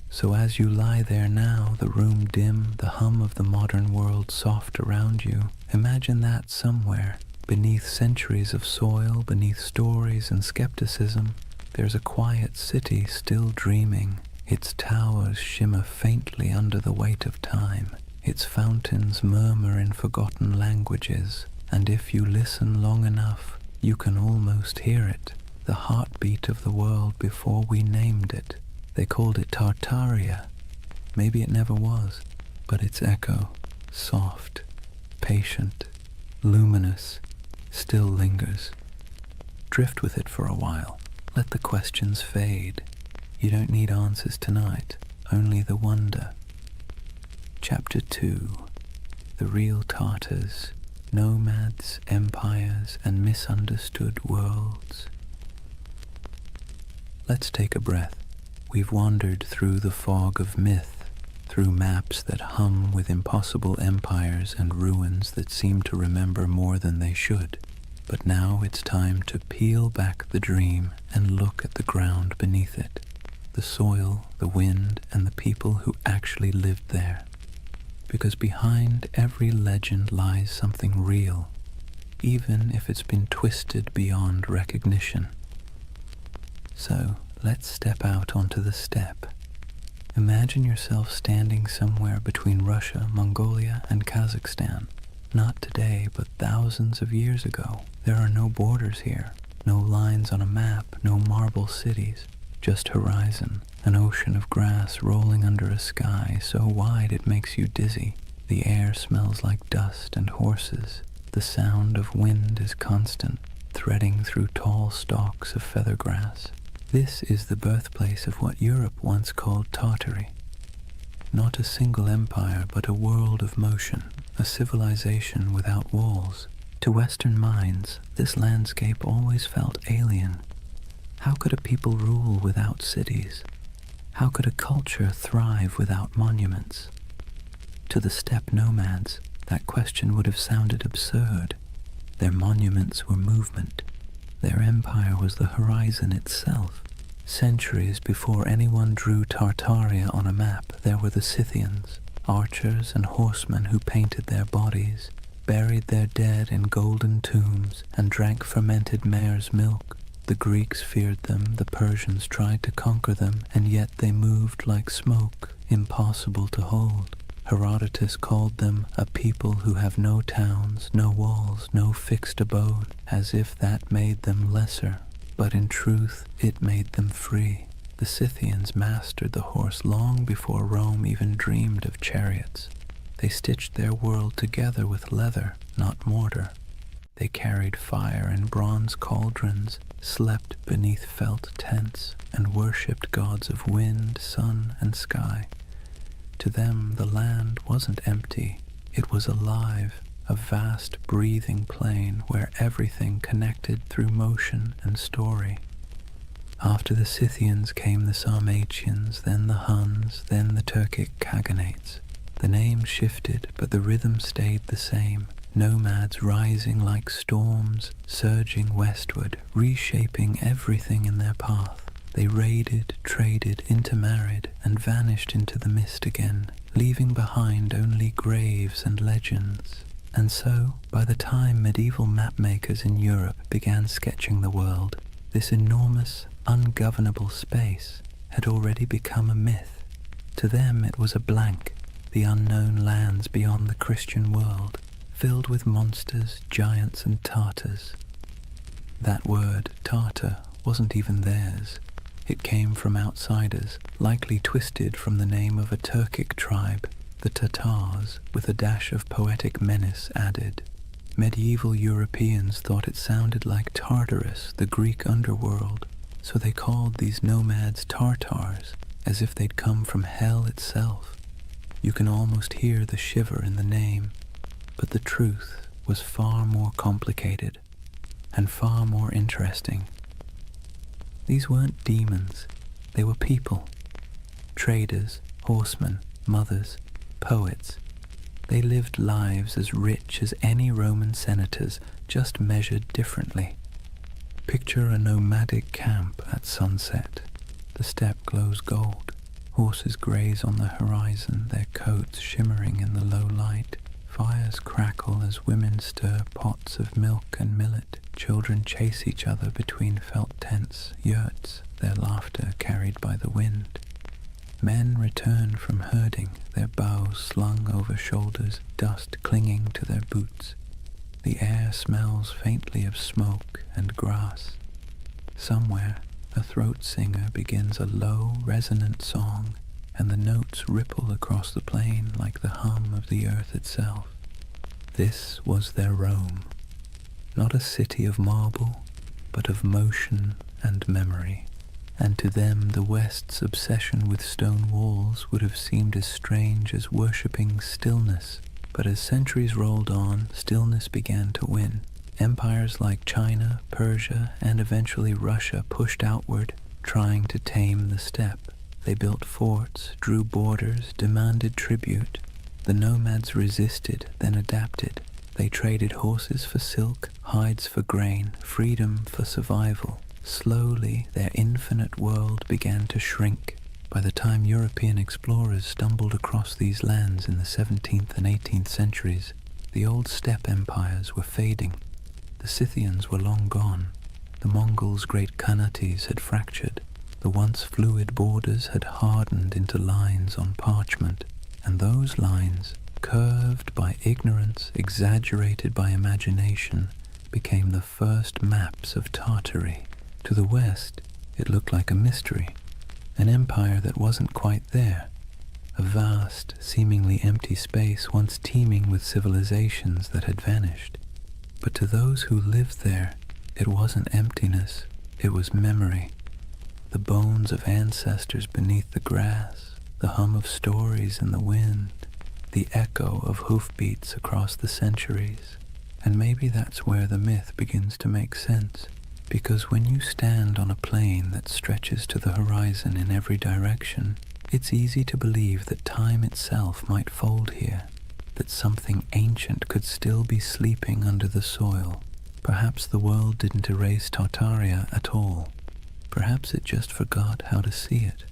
So as you lie there now, the room dim, the hum of the modern world soft around you, imagine that somewhere, beneath centuries of soil, beneath stories and skepticism, there's a quiet city still dreaming. Its towers shimmer faintly under the weight of time. Its fountains murmur in forgotten languages, and if you listen long enough, you can almost hear it, the heartbeat of the world before we named it. They called it Tartaria. Maybe it never was, but its echo, soft, patient, luminous, still lingers. Drift with it for a while. Let the questions fade. You don't need answers tonight, only the wonder. Chapter 2. The Real Tartars, Nomads, Empires, and Misunderstood Worlds. Let's take a breath. We've wandered through the fog of myth, through maps that hum with impossible empires and ruins that seem to remember more than they should. But now it's time to peel back the dream and look at the ground beneath it, the soil, the wind, and the people who actually lived there. Because behind every legend lies something real, even if it's been twisted beyond recognition. So, let's step out onto the steppe. Imagine yourself standing somewhere between Russia, Mongolia, and Kazakhstan. Not today, but thousands of years ago. There are no borders here, no lines on a map, no marble cities, just horizon, an ocean of grass rolling under a sky so wide it makes you dizzy. The air smells like dust and horses. The sound of wind is constant, threading through tall stalks of feather grass. This is the birthplace of what Europe once called Tartary. Not a single empire, but a world of motion, a civilization without walls. To Western minds, this landscape always felt alien. How could a people rule without cities? How could a culture thrive without monuments? To the steppe nomads, that question would have sounded absurd. Their monuments were movement. Their empire was the horizon itself. Centuries before anyone drew Tartaria on a map, there were the Scythians, archers and horsemen who painted their bodies, buried their dead in golden tombs, and drank fermented mare's milk. The Greeks feared them, the Persians tried to conquer them, and yet they moved like smoke, impossible to hold. Herodotus called them a people who have no towns, no walls, no fixed abode, as if that made them lesser. But in truth, it made them free. The Scythians mastered the horse long before Rome even dreamed of chariots. They stitched their world together with leather, not mortar. They carried fire in bronze cauldrons, slept beneath felt tents, and worshipped gods of wind, sun, and sky. To them, the land wasn't empty. It was alive, a vast, breathing plain where everything connected through motion and story. After the Scythians came the Sarmatians, then the Huns, then the Turkic Khaganates. The names shifted, but the rhythm stayed the same. Nomads rising like storms, surging westward, reshaping everything in their path. They raided, traded, intermarried, and vanished into the mist again, leaving behind only graves and legends. And so, by the time medieval mapmakers in Europe began sketching the world, this enormous, ungovernable space had already become a myth. To them it was a blank, the unknown lands beyond the Christian world, filled with monsters, giants, and Tartars. That word, Tartar, wasn't even theirs. It came from outsiders, likely twisted from the name of a Turkic tribe, the Tatars, with a dash of poetic menace added. Medieval Europeans thought it sounded like Tartarus, the Greek underworld, so they called these nomads Tartars, as if they'd come from hell itself. You can almost hear the shiver in the name, but the truth was far more complicated and far more interesting. These weren't demons, they were people. Traders, horsemen, mothers, poets. They lived lives as rich as any Roman senators, just measured differently. Picture a nomadic camp at sunset. The steppe glows gold. Horses graze on the horizon, their coats shimmering in the low light. Fires crackle as women stir pots of milk and millet. Children chase each other between felt tents, yurts, their laughter carried by the wind. Men return from herding, their bows slung over shoulders, dust clinging to their boots. The air smells faintly of smoke and grass. Somewhere, a throat singer begins a low, resonant song, and the notes ripple across the plain like the hum of the earth itself. This was their Rome. Not a city of marble, but of motion and memory. And to them the West's obsession with stone walls would have seemed as strange as worshipping stillness. But as centuries rolled on, stillness began to win. Empires like China, Persia, and eventually Russia pushed outward, trying to tame the steppe. They built forts, drew borders, demanded tribute. The nomads resisted, then adapted. They traded horses for silk, hides for grain, freedom for survival. Slowly, their infinite world began to shrink. By the time European explorers stumbled across these lands in the 17th and 18th centuries, the old steppe empires were fading. The Scythians were long gone. The Mongols' great Khanates had fractured. The once fluid borders had hardened into lines on parchment, and those lines, curved by ignorance, exaggerated by imagination, became the first maps of Tartary. To the west, it looked like a mystery, an empire that wasn't quite there, a vast, seemingly empty space once teeming with civilizations that had vanished. But to those who lived there, it wasn't emptiness, it was memory. The bones of ancestors beneath the grass, the hum of stories in the wind, the echo of hoofbeats across the centuries. And maybe that's where the myth begins to make sense, because when you stand on a plain that stretches to the horizon in every direction, it's easy to believe that time itself might fold here, that something ancient could still be sleeping under the soil. Perhaps the world didn't erase Tartaria at all. Perhaps it just forgot how to see it.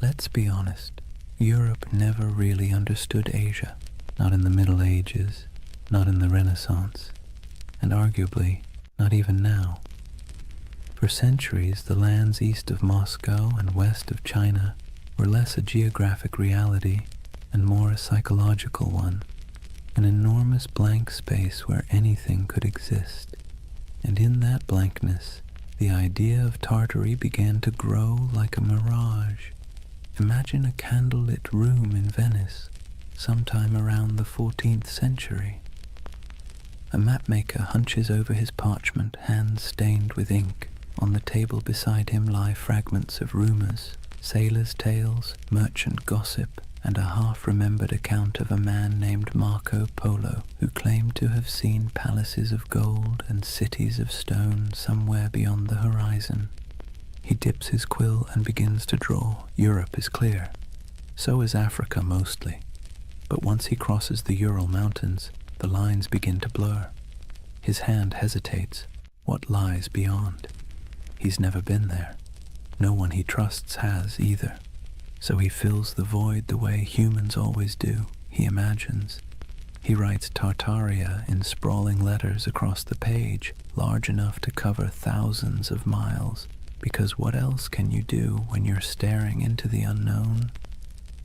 Let's be honest, Europe never really understood Asia, not in the Middle Ages, not in the Renaissance, and arguably not even now. For centuries, the lands east of Moscow and west of China were less a geographic reality and more a psychological one, an enormous blank space where anything could exist. And in that blankness, the idea of Tartary began to grow like a mirage. Imagine a candlelit room in Venice, sometime around the 14th century. A mapmaker hunches over his parchment, hands stained with ink. On the table beside him lie fragments of rumors, sailors' tales, merchant gossip, and a half-remembered account of a man named Marco Polo, who claimed to have seen palaces of gold and cities of stone somewhere beyond the horizon. He dips his quill and begins to draw. Europe is clear. So is Africa mostly. But once he crosses the Ural Mountains, the lines begin to blur. His hand hesitates. What lies beyond? He's never been there. No one he trusts has either. So he fills the void the way humans always do. He imagines. He writes Tartaria in sprawling letters across the page, large enough to cover thousands of miles. Because what else can you do when you're staring into the unknown?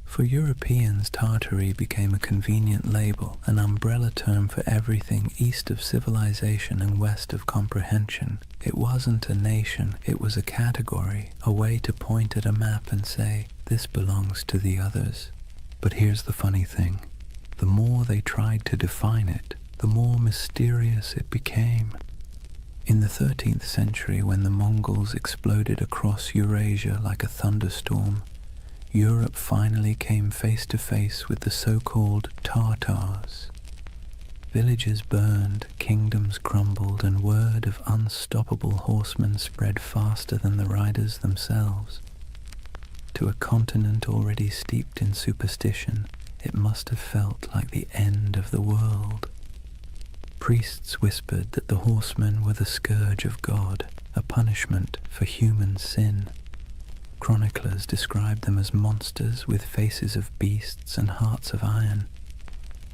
For Europeans, Tartary became a convenient label, an umbrella term for everything east of civilization and west of comprehension. It wasn't a nation, it was a category, a way to point at a map and say, this belongs to the others. But here's the funny thing. The more they tried to define it, the more mysterious it became. In the 13th century, when the Mongols exploded across Eurasia like a thunderstorm, Europe finally came face to face with the so-called Tartars. Villages burned, kingdoms crumbled, and word of unstoppable horsemen spread faster than the riders themselves. To a continent already steeped in superstition, it must have felt like the end of the world. Priests whispered that the horsemen were the scourge of God, a punishment for human sin. Chroniclers described them as monsters with faces of beasts and hearts of iron.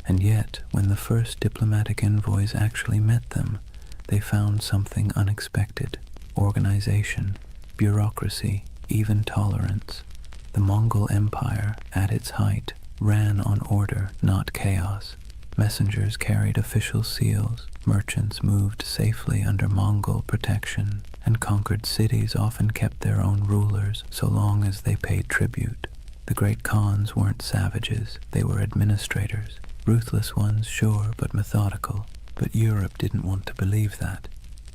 And yet, when the first diplomatic envoys actually met them, they found something unexpected: organization, bureaucracy, even tolerance. The Mongol Empire, at its height, ran on order, not chaos. Messengers carried official seals, merchants moved safely under Mongol protection, and conquered cities often kept their own rulers so long as they paid tribute. The great Khans weren't savages, they were administrators. Ruthless ones, sure, but methodical. But Europe didn't want to believe that.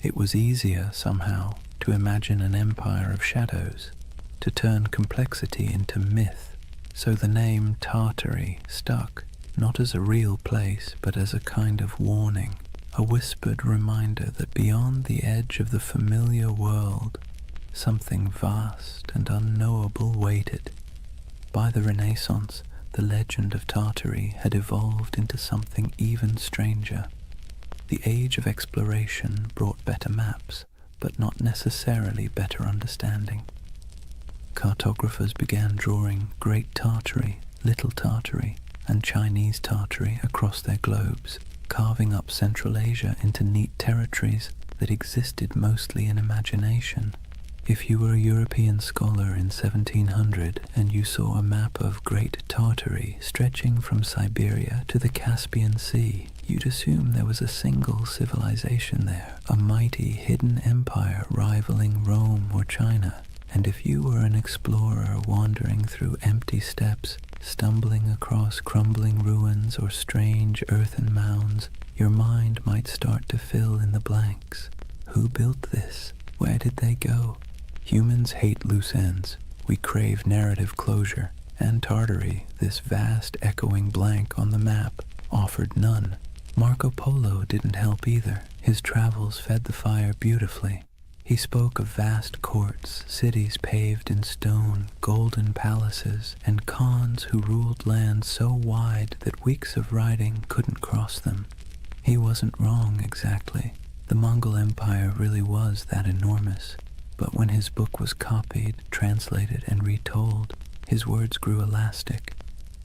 It was easier, somehow, to imagine an empire of shadows, to turn complexity into myth. So the name Tartary stuck, not as a real place, but as a kind of warning, a whispered reminder that beyond the edge of the familiar world, something vast and unknowable waited. By the Renaissance, the legend of Tartary had evolved into something even stranger. The age of exploration brought better maps, but not necessarily better understanding. Cartographers began drawing Great Tartary, Little Tartary, and Chinese Tartary across their globes. carving up Central Asia into neat territories that existed mostly in imagination. If you were a European scholar in 1700 and you saw a map of Great Tartary stretching from Siberia to the Caspian Sea, you'd assume there was a single civilization there, a mighty hidden empire rivaling Rome or China. And if you were an explorer wandering through empty steppes, stumbling across crumbling ruins or strange earthen mounds, your mind might start to fill in the blanks. Who built this? Where did they go? Humans hate loose ends. We crave narrative closure. And Tartary, this vast echoing blank on the map, offered none. Marco Polo didn't help either. His travels fed the fire beautifully. He spoke of vast courts, cities paved in stone, golden palaces, and khans who ruled lands so wide that weeks of riding couldn't cross them. He wasn't wrong exactly. The Mongol Empire really was that enormous. But when his book was copied, translated, and retold, his words grew elastic.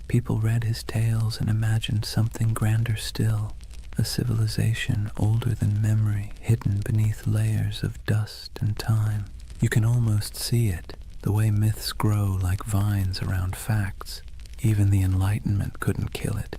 People read his tales and imagined something grander still, a civilization older than memory, hidden beneath layers of dust and time. You can almost see it, the way myths grow like vines around facts. Even the Enlightenment couldn't kill it.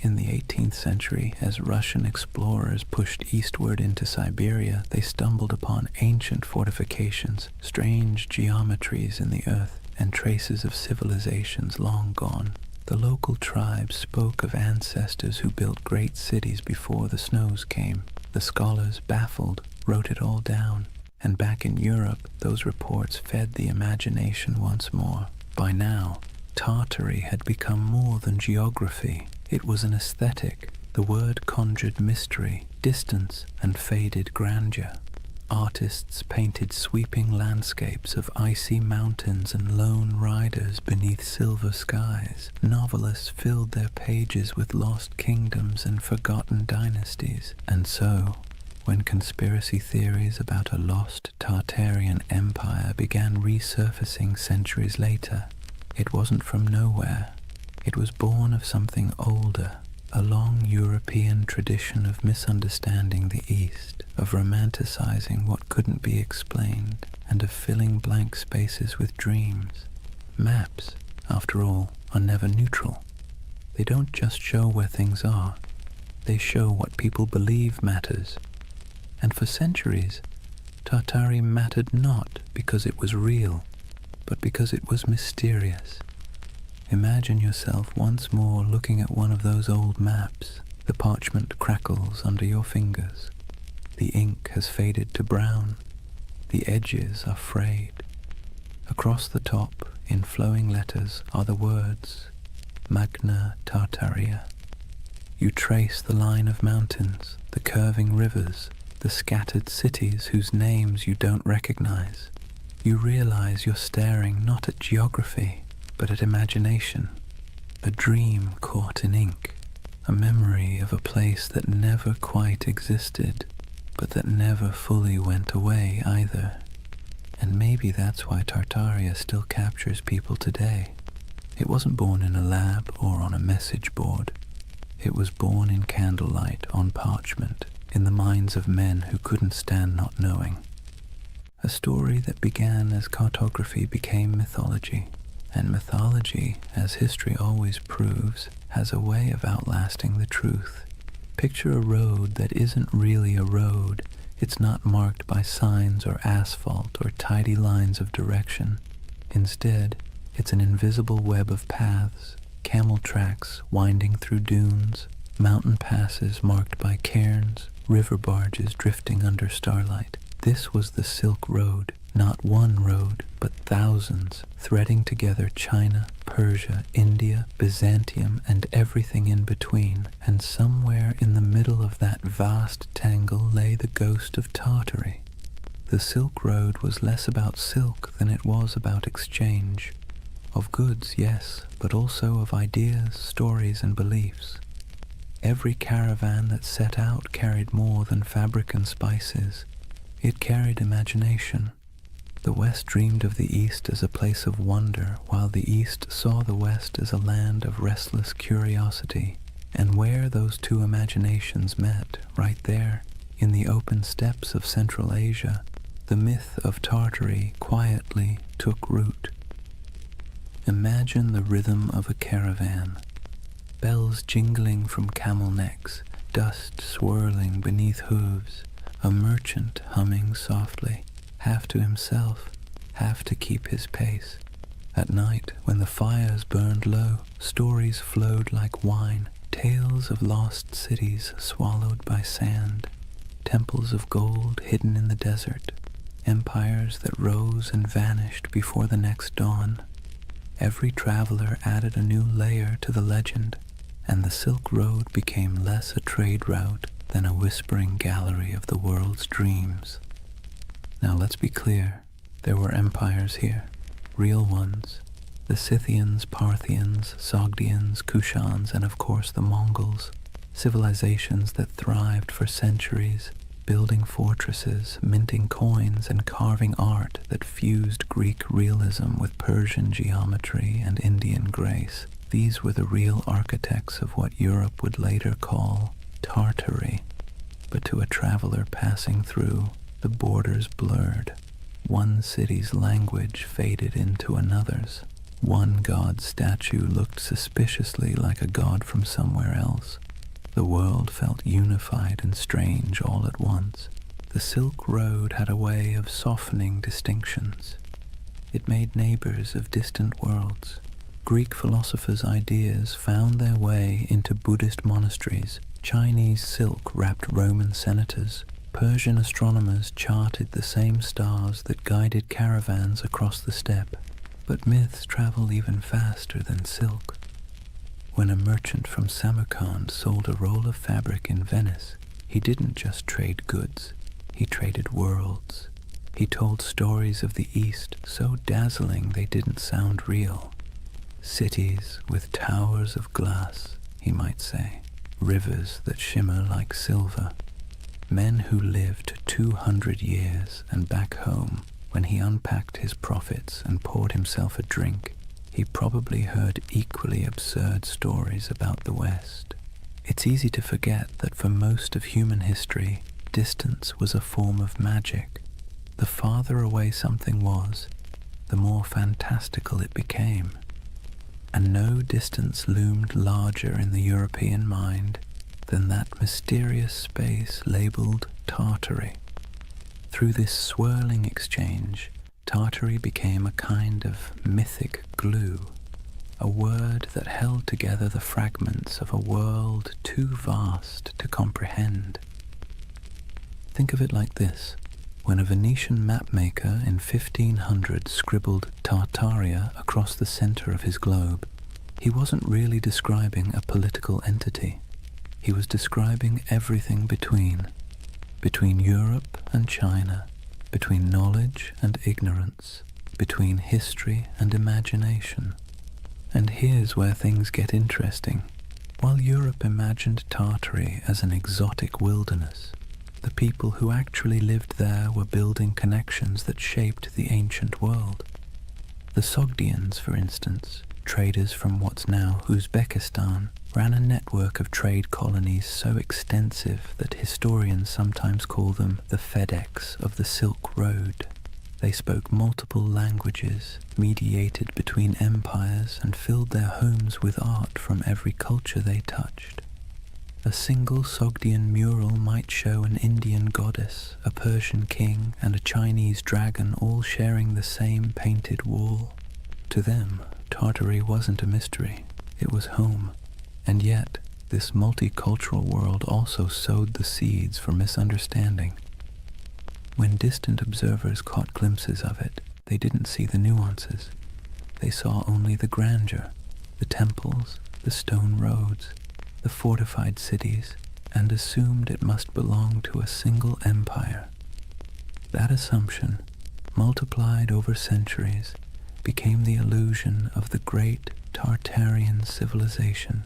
In the 18th century, as Russian explorers pushed eastward into Siberia, they stumbled upon ancient fortifications, strange geometries in the earth, and traces of civilizations long gone. The local tribes spoke of ancestors who built great cities before the snows came. The scholars, baffled, wrote it all down. And back in Europe, those reports fed the imagination once more. By now, Tartary had become more than geography. It was an aesthetic. The word conjured mystery, distance, and faded grandeur. Artists painted sweeping landscapes of icy mountains and lone riders beneath silver skies. Novelists filled their pages with lost kingdoms and forgotten dynasties. And so, when conspiracy theories about a lost Tartarian empire began resurfacing centuries later, it wasn't from nowhere. It was born of something older, a long European tradition of misunderstanding the East, of romanticizing what couldn't be explained, and of filling blank spaces with dreams. Maps, after all, are never neutral. They don't just show where things are, they show what people believe matters. And for centuries, Tartary mattered not because it was real, but because it was mysterious. Imagine yourself once more looking at one of those old maps. The parchment crackles under your fingers. The ink has faded to brown. The edges are frayed. Across the top, in flowing letters, are the words, Magna Tartaria. You trace the line of mountains, the curving rivers, the scattered cities whose names you don't recognize. You realize you're staring not at geography, but at imagination, a dream caught in ink, a memory of a place that never quite existed, but that never fully went away either. And maybe that's why Tartaria still captures people today. It wasn't born in a lab or on a message board. It was born in candlelight on parchment, in the minds of men who couldn't stand not knowing. A story that began as cartography became mythology. And mythology, as history always proves, has a way of outlasting the truth. Picture a road that isn't really a road. It's not marked by signs or asphalt or tidy lines of direction. Instead, it's an invisible web of paths, camel tracks winding through dunes, mountain passes marked by cairns, river barges drifting under starlight. This was the Silk Road. Not one road, but thousands, threading together China, Persia, India, Byzantium, and everything in between. And somewhere in the middle of that vast tangle lay the ghost of Tartary. The Silk Road was less about silk than it was about exchange. Of goods, yes, but also of ideas, stories, and beliefs. Every caravan that set out carried more than fabric and spices. It carried imagination. The West dreamed of the East as a place of wonder, while the East saw the West as a land of restless curiosity. And where those two imaginations met, right there, in the open steppes of Central Asia, the myth of Tartary quietly took root. Imagine the rhythm of a caravan, bells jingling from camel necks, dust swirling beneath hooves, a merchant humming softly, half to himself, half to keep his pace. At night, when the fires burned low, stories flowed like wine, tales of lost cities swallowed by sand, temples of gold hidden in the desert, empires that rose and vanished before the next dawn. Every traveler added a new layer to the legend, and the Silk Road became less a trade route than a whispering gallery of the world's dreams. Now let's be clear, there were empires here, real ones. The Scythians, Parthians, Sogdians, Kushans, and of course the Mongols, civilizations that thrived for centuries, building fortresses, minting coins, and carving art that fused Greek realism with Persian geometry and Indian grace. These were the real architects of what Europe would later call Tartary. But to a traveler passing through, the borders blurred. One city's language faded into another's. One god's statue looked suspiciously like a god from somewhere else. The world felt unified and strange all at once. The Silk Road had a way of softening distinctions. It made neighbors of distant worlds. Greek philosophers' ideas found their way into Buddhist monasteries. Chinese silk wrapped Roman senators. Persian astronomers charted the same stars that guided caravans across the steppe. But myths travel even faster than silk. When a merchant from Samarkand sold a roll of fabric in Venice, he didn't just trade goods, he traded worlds. He told stories of the East so dazzling they didn't sound real. Cities with towers of glass, he might say, rivers that shimmer like silver. Men who lived 200 years, and back home, when he unpacked his profits and poured himself a drink, he probably heard equally absurd stories about the West. It's easy to forget that for most of human history, distance was a form of magic. The farther away something was, the more fantastical it became. And no distance loomed larger in the European mind than that mysterious space labeled Tartary. Through this swirling exchange, Tartary became a kind of mythic glue, a word that held together the fragments of a world too vast to comprehend. Think of it like this. When a Venetian mapmaker in 1500 scribbled Tartaria across the center of his globe, he wasn't really describing a political entity. He was describing everything between Europe and China, between knowledge and ignorance, between history and imagination. And here's where things get interesting. While Europe imagined Tartary as an exotic wilderness, the people who actually lived there were building connections that shaped the ancient world. The Sogdians, for instance, traders from what's now Uzbekistan, ran a network of trade colonies so extensive that historians sometimes call them the FedEx of the Silk Road. They spoke multiple languages, mediated between empires, and filled their homes with art from every culture they touched. A single Sogdian mural might show an Indian goddess, a Persian king, and a Chinese dragon all sharing the same painted wall. To them, Tartary wasn't a mystery, it was home. And yet, this multicultural world also sowed the seeds for misunderstanding. When distant observers caught glimpses of it, they didn't see the nuances. They saw only the grandeur, the temples, the stone roads, the fortified cities, and assumed it must belong to a single empire. That assumption, multiplied over centuries, became the illusion of the great Tartarian civilization.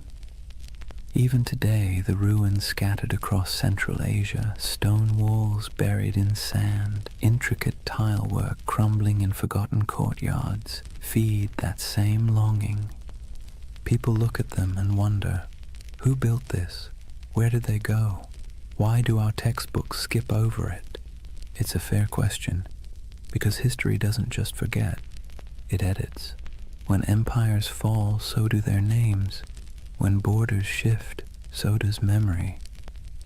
Even today, the ruins scattered across Central Asia, stone walls buried in sand, intricate tile work crumbling in forgotten courtyards, feed that same longing. People look at them and wonder, Who built this? Where did they go? Why do our textbooks skip over it? It's a fair question, because history doesn't just forget, it edits. When empires fall, so do their names. When borders shift, so does memory.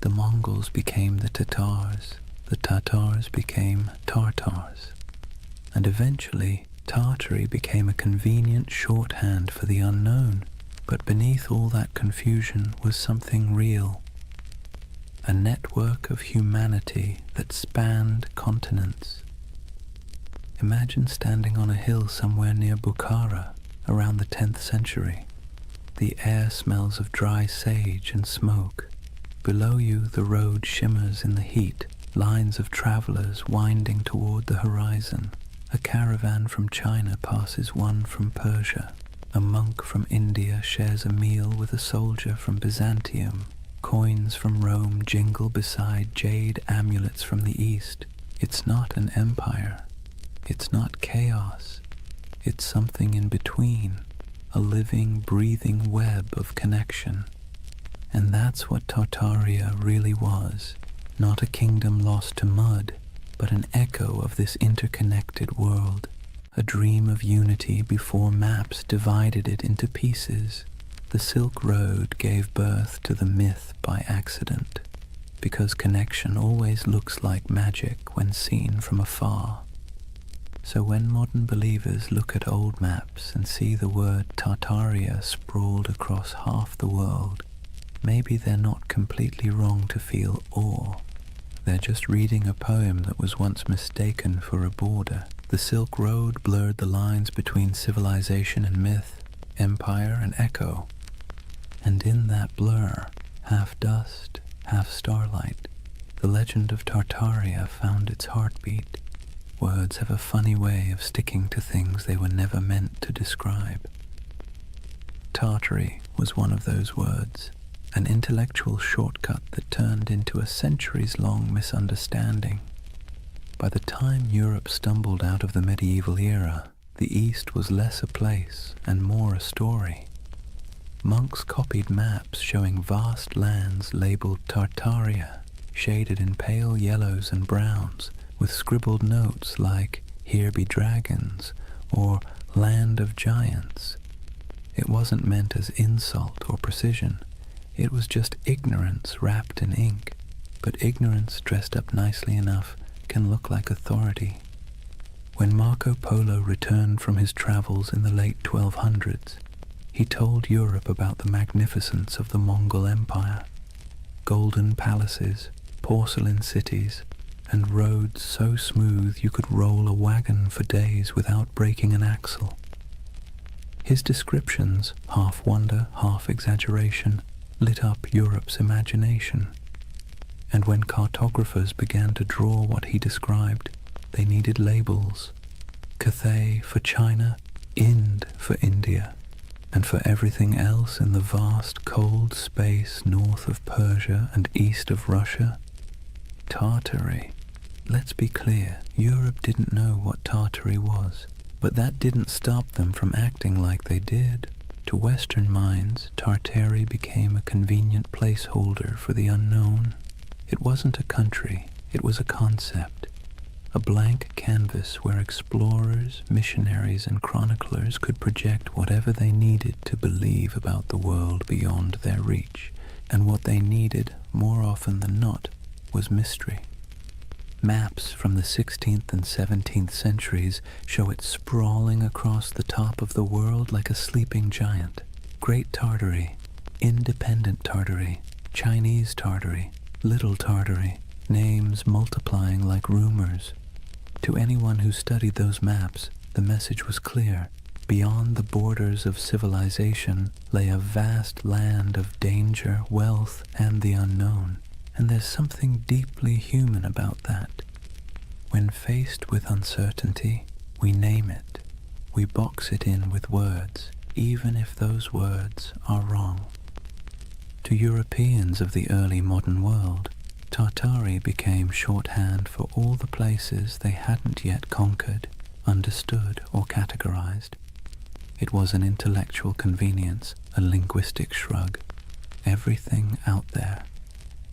The Mongols became the Tatars became Tartars. And eventually, Tartary became a convenient shorthand for the unknown. But beneath all that confusion was something real. A network of humanity that spanned continents. Imagine standing on a hill somewhere near Bukhara around the 10th century. The air smells of dry sage and smoke. Below you, the road shimmers in the heat, lines of travelers winding toward the horizon. A caravan from China passes one from Persia. A monk from India shares a meal with a soldier from Byzantium. Coins from Rome jingle beside jade amulets from the East. It's not an empire. It's not chaos. It's something in between, a living, breathing web of connection. And that's what Tartaria really was. Not a kingdom lost to mud, but an echo of this interconnected world. A dream of unity before maps divided it into pieces. The Silk Road gave birth to the myth by accident, because connection always looks like magic when seen from afar. So when modern believers look at old maps and see the word Tartaria sprawled across half the world, maybe they're not completely wrong to feel awe. They're just reading a poem that was once mistaken for a border. The Silk Road blurred the lines between civilization and myth, empire and echo. And in that blur, half dust, half starlight, the legend of Tartaria found its heartbeat. Words have a funny way of sticking to things they were never meant to describe. Tartary was one of those words, an intellectual shortcut that turned into a centuries-long misunderstanding. By the time Europe stumbled out of the medieval era, the East was less a place and more a story. Monks copied maps showing vast lands labeled Tartaria, shaded in pale yellows and browns, with scribbled notes like, "Here be dragons," or "Land of Giants." It wasn't meant as insult or precision. It was just ignorance wrapped in ink. But ignorance dressed up nicely enough can look like authority. When Marco Polo returned from his travels in the late 1200s, he told Europe about the magnificence of the Mongol Empire. Golden palaces, porcelain cities, and roads so smooth you could roll a wagon for days without breaking an axle. His descriptions, half wonder, half exaggeration, lit up Europe's imagination. And when cartographers began to draw what he described, they needed labels. Cathay for China, Ind for India, and for everything else in the vast cold space north of Persia and east of Russia, Tartary. Let's be clear, Europe didn't know what Tartary was, but that didn't stop them from acting like they did. To Western minds, Tartary became a convenient placeholder for the unknown. It wasn't a country, it was a concept, a blank canvas where explorers, missionaries, and chroniclers could project whatever they needed to believe about the world beyond their reach, and what they needed, more often than not, was mystery. Maps from the 16th and 17th centuries show it sprawling across the top of the world like a sleeping giant. Great Tartary, Independent Tartary, Chinese Tartary, Little Tartary, names multiplying like rumors. To anyone who studied those maps, the message was clear. Beyond the borders of civilization lay a vast land of danger, wealth, and the unknown. And there's something deeply human about that. When faced with uncertainty, we name it. We box it in with words, even if those words are wrong. To Europeans of the early modern world, Tartary became shorthand for all the places they hadn't yet conquered, understood, or categorized. It was an intellectual convenience, a linguistic shrug. everything out there.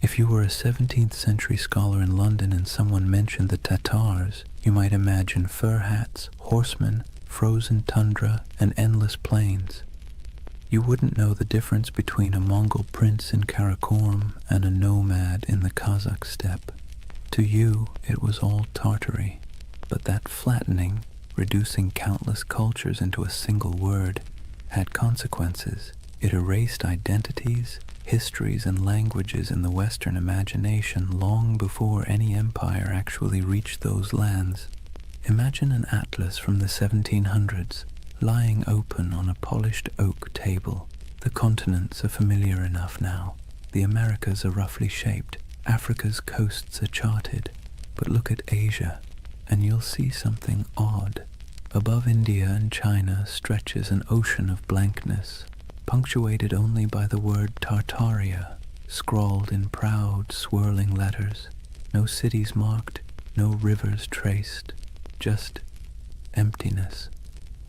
If you were a 17th century scholar in London and someone mentioned the Tatars, you might imagine fur hats, horsemen, frozen tundra, and endless plains. You wouldn't know the difference between a Mongol prince in Karakorum and a nomad in the Kazakh steppe. To you, it was all Tartary, but that flattening, reducing countless cultures into a single word, had consequences. It erased identities, histories, and languages in the Western imagination long before any empire actually reached those lands. Imagine an atlas from the 1700s, lying open on a polished oak table. The continents are familiar enough now. The Americas are roughly shaped. Africa's coasts are charted. But look at Asia, and you'll see something odd. Above India and China stretches an ocean of blankness, punctuated only by the word Tartaria, scrawled in proud, swirling letters. No cities marked, no rivers traced, just emptiness.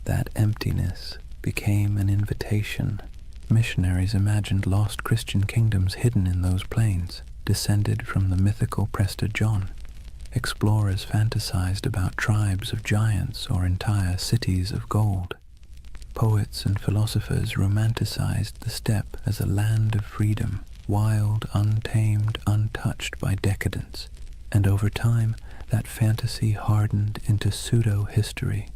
That emptiness became an invitation. Missionaries imagined lost Christian kingdoms hidden in those plains, descended from the mythical Prester John. Explorers fantasized about tribes of giants or entire cities of gold. Poets and philosophers romanticized the steppe as a land of freedom, wild, untamed, untouched by decadence. And over time, that fantasy hardened into pseudo-history.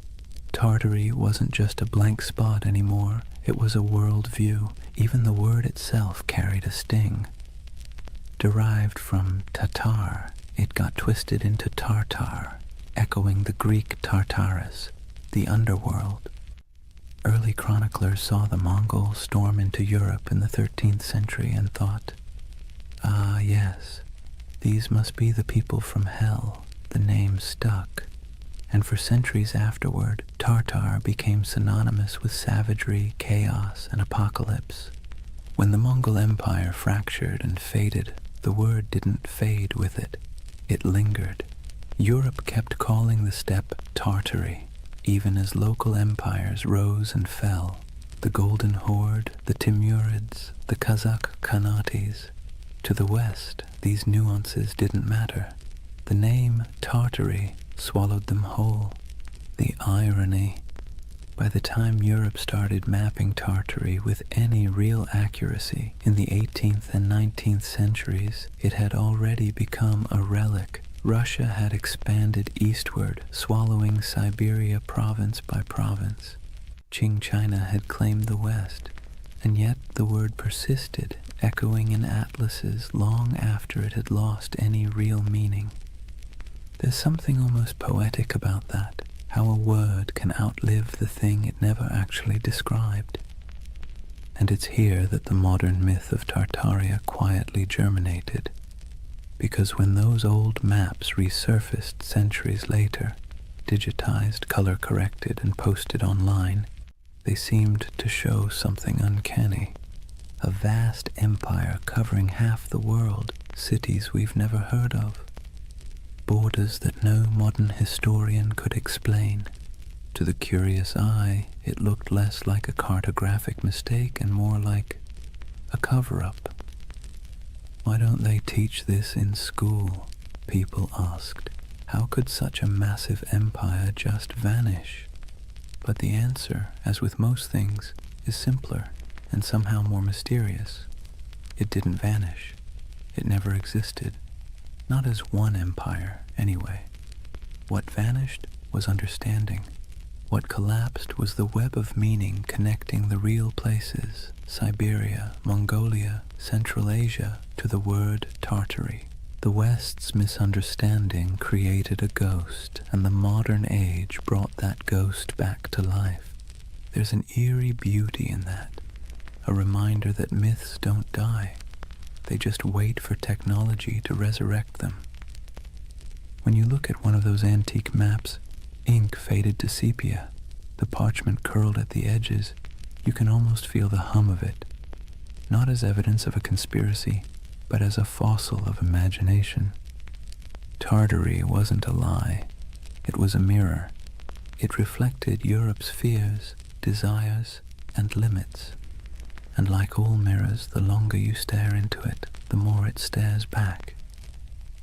Tartary wasn't just a blank spot anymore, it was a world view. Even the word itself carried a sting. Derived from Tatar, it got twisted into Tartar, echoing the Greek Tartarus, the underworld. Early chroniclers saw the Mongols storm into Europe in the 13th century and thought, "Ah, yes, these must be the people from hell." The name stuck, and for centuries afterward, Tartar became synonymous with savagery, chaos, and apocalypse. When the Mongol Empire fractured and faded, the word didn't fade with it. It lingered. Europe kept calling the steppe Tartary, even as local empires rose and fell. The Golden Horde, the Timurids, the Kazakh Khanates. To the west, these nuances didn't matter. The name Tartary swallowed them whole. The irony. By the time Europe started mapping Tartary with any real accuracy in the 18th and 19th centuries, it had already become a relic. Russia had expanded eastward, swallowing Siberia province by province. Qing China had claimed the west, and yet the word persisted, echoing in atlases long after it had lost any real meaning. There's something almost poetic about that, how a word can outlive the thing it never actually described. And it's here that the modern myth of Tartaria quietly germinated, because when those old maps resurfaced centuries later, digitized, color-corrected, and posted online, they seemed to show something uncanny. A vast empire covering half the world, cities we've never heard of. Borders that no modern historian could explain. To the curious eye, it looked less like a cartographic mistake and more like a cover-up. Why don't they teach this in school? People asked. How could such a massive empire just vanish? But the answer, as with most things, is simpler and somehow more mysterious. It didn't vanish. It never existed. Not as one empire, anyway. What vanished was understanding. What collapsed was the web of meaning connecting the real places, Siberia, Mongolia, Central Asia, to the word Tartary. The West's misunderstanding created a ghost, and the modern age brought that ghost back to life. There's an eerie beauty in that, a reminder that myths don't die. They just wait for technology to resurrect them. When you look at one of those antique maps, ink faded to sepia, the parchment curled at the edges, you can almost feel the hum of it, not as evidence of a conspiracy, but as a fossil of imagination. Tartary wasn't a lie. It was a mirror. It reflected Europe's fears, desires, and limits. and like all mirrors, the longer you stare into it, the more it stares back.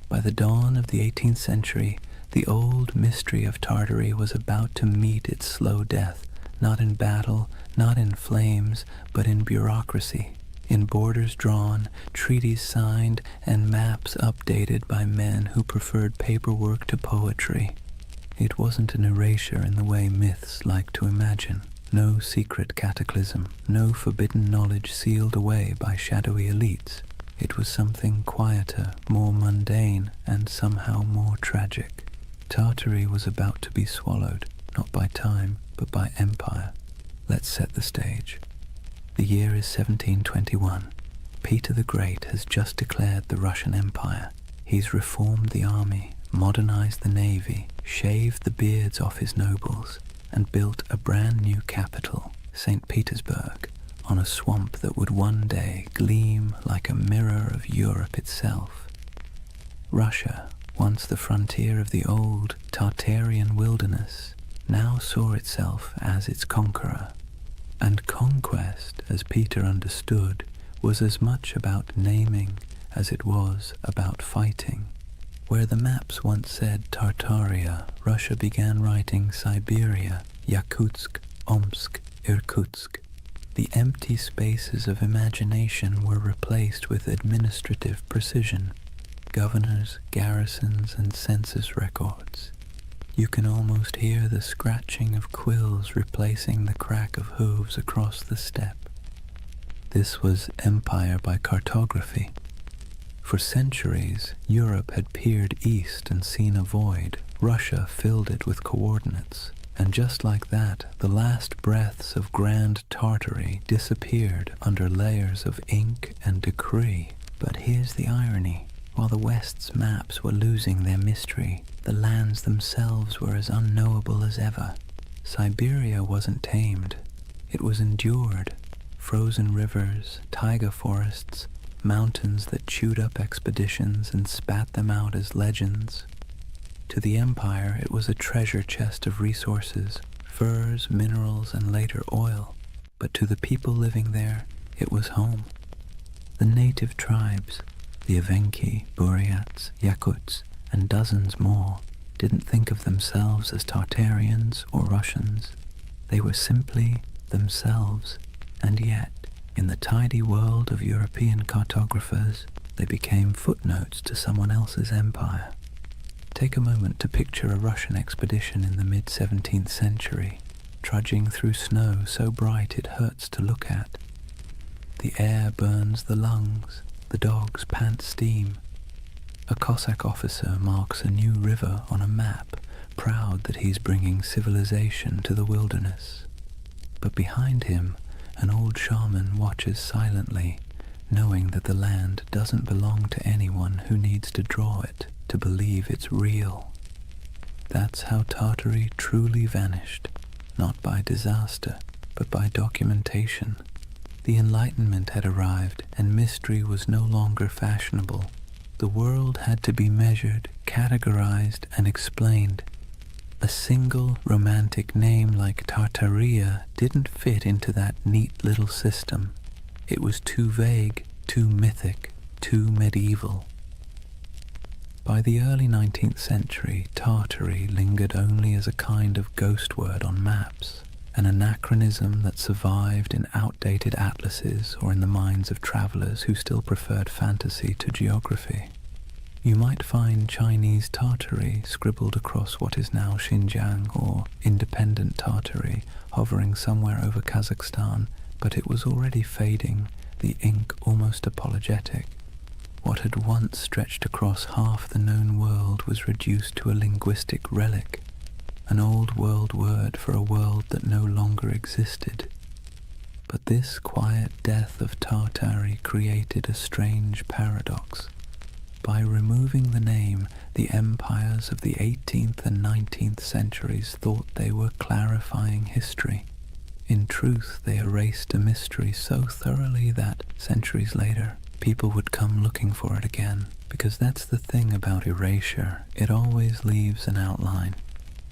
By the dawn of the 18th century, the old mystery of Tartary was about to meet its slow death, not in battle, not in flames, but in bureaucracy, in borders drawn, treaties signed, and maps updated by men who preferred paperwork to poetry. It wasn't an erasure in the way myths like to imagine. No secret cataclysm, no forbidden knowledge sealed away by shadowy elites. It was something quieter, more mundane, and somehow more tragic. Tartary was about to be swallowed, not by time, but by empire. Let's set the stage. The year is 1721. Peter the Great has just declared the Russian Empire. He's reformed the army, modernized the navy, shaved the beards off his nobles, and built a brand new capital, St. Petersburg, on a swamp that would one day gleam like a mirror of Europe itself. Russia, once the frontier of the old Tartarian wilderness, now saw itself as its conqueror. And conquest, as Peter understood, was as much about naming as it was about fighting. Where the maps once said Tartaria, Russia began writing Siberia, Yakutsk, Omsk, Irkutsk. The empty spaces of imagination were replaced with administrative precision, governors, garrisons, and census records. You can almost hear the scratching of quills replacing the crack of hooves across the steppe. This was empire by cartography. For centuries, Europe had peered east and seen a void. Russia filled it with coordinates. And just like that, the last breaths of Grand Tartary disappeared under layers of ink and decree. But here's the irony. While the West's maps were losing their mystery, the lands themselves were as unknowable as ever. Siberia wasn't tamed. It was endured. Frozen rivers, taiga forests, mountains that chewed up expeditions and spat them out as legends. To the empire, it was a treasure chest of resources, furs, minerals, and later oil. But to the people living there, it was home. The native tribes, the Evenki, Buryats, Yakuts, and dozens more, didn't think of themselves as Tartarians or Russians. They were simply themselves, and yet, in the tidy world of European cartographers, they became footnotes to someone else's empire. Take a moment to picture a Russian expedition in the mid-17th century, trudging through snow so bright it hurts to look at. The air burns the lungs, the dogs pant steam. A Cossack officer marks a new river on a map, proud that he's bringing civilization to the wilderness. But behind him, an old shaman watches silently, knowing that the land doesn't belong to anyone who needs to draw it to believe it's real. That's how Tartary truly vanished, not by disaster, but by documentation. The Enlightenment had arrived, and mystery was no longer fashionable. The world had to be measured, categorized, and explained. A single romantic name like Tartaria didn't fit into that neat little system. It was too vague, too mythic, too medieval. By the early 19th century, Tartary lingered only as a kind of ghost word on maps, an anachronism that survived in outdated atlases or in the minds of travelers who still preferred fantasy to geography. You might find Chinese Tartary scribbled across what is now Xinjiang, or independent Tartary hovering somewhere over Kazakhstan, but it was already fading, the ink almost apologetic. What had once stretched across half the known world was reduced to a linguistic relic, an old world word for a world that no longer existed. But this quiet death of Tartary created a strange paradox. By removing the name, the empires of the 18th and 19th centuries thought they were clarifying history. In truth, they erased a mystery so thoroughly that, centuries later, people would come looking for it again. Because that's the thing about erasure, it always leaves an outline.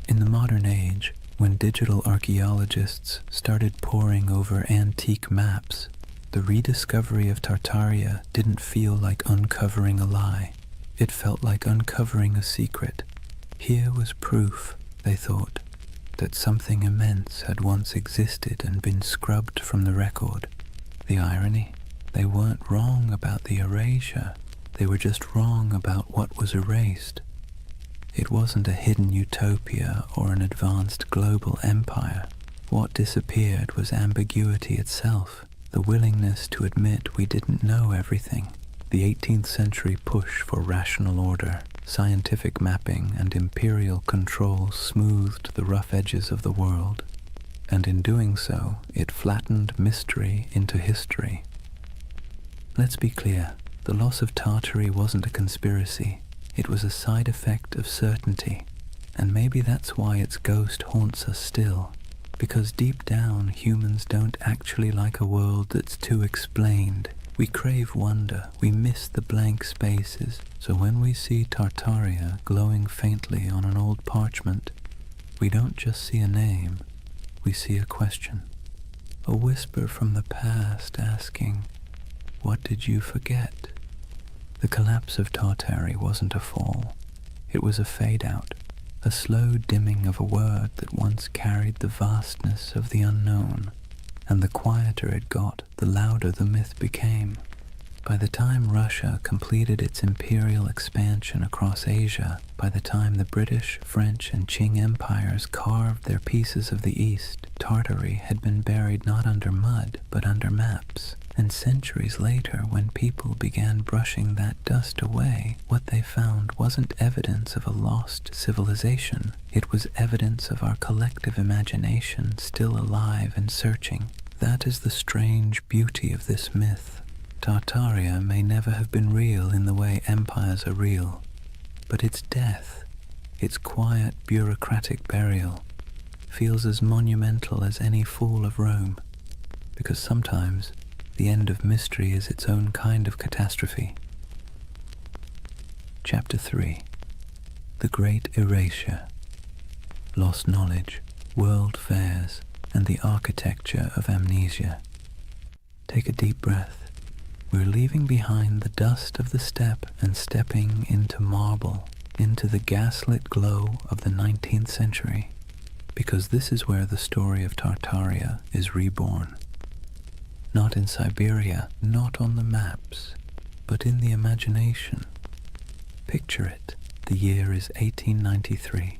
In the modern age, when digital archaeologists started poring over antique maps, The rediscovery of Tartaria didn't feel like uncovering a lie. It felt like uncovering a secret. Here was proof, they thought, that something immense had once existed and been scrubbed from the record. The irony? They weren't wrong about the erasure. They were just wrong about what was erased. It wasn't a hidden utopia or an advanced global empire. What disappeared was ambiguity itself, the willingness to admit we didn't know everything. The 18th century push for rational order, scientific mapping, and imperial control smoothed the rough edges of the world, and in doing so, it flattened mystery into history. Let's be clear, the loss of Tartary wasn't a conspiracy. It was a side effect of certainty, and maybe that's why its ghost haunts us still, because deep down humans don't actually like a world that's too explained. We crave wonder, we miss the blank spaces, so when we see Tartaria glowing faintly on an old parchment, we don't just see a name, we see a question. A whisper from the past asking, "What did you forget?" The collapse of Tartary wasn't a fall. It was a fade-out, a slow dimming of a word that once carried the vastness of the unknown, and the quieter it got, the louder the myth became. By the time Russia completed its imperial expansion across Asia, by the time the British, French, and Qing empires carved their pieces of the East, Tartary had been buried not under mud, but under maps. And centuries later, when people began brushing that dust away, what they found wasn't evidence of a lost civilization. It was evidence of our collective imagination still alive and searching. That is the strange beauty of this myth. Tartaria may never have been real in the way empires are real, but its death, its quiet bureaucratic burial, feels as monumental as any fall of Rome, because sometimes the end of mystery is its own kind of catastrophe. Chapter 3. The Great Erasure. Lost knowledge, world fairs, and the architecture of amnesia. Take a deep breath. We're leaving behind the dust of the steppe and stepping into marble, into the gaslit glow of the 19th century, because this is where the story of Tartaria is reborn. Not in Siberia, not on the maps, but in the imagination. Picture it. The year is 1893.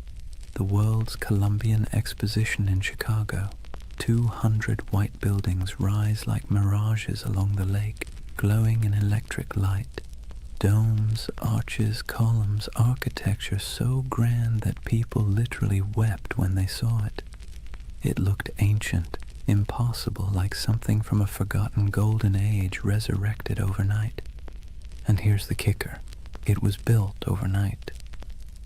The World's Columbian Exposition in Chicago. 200 white buildings rise like mirages along the lake, glowing in electric light. Domes, arches, columns, architecture so grand that people literally wept when they saw it. It looked ancient, impossible, like something from a forgotten golden age resurrected overnight. And here's the kicker. It was built overnight.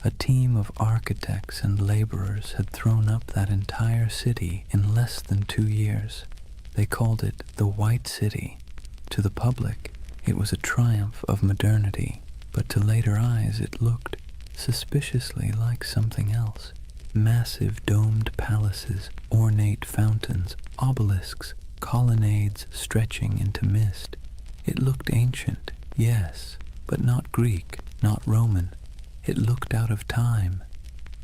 A team of architects and laborers had thrown up that entire city in less than 2 years. They called it the White City. To the public, it was a triumph of modernity, but to later eyes it looked suspiciously like something else. Massive domed palaces, ornate fountains, obelisks, colonnades stretching into mist. It looked ancient, yes, but not Greek, not Roman. It looked out of time.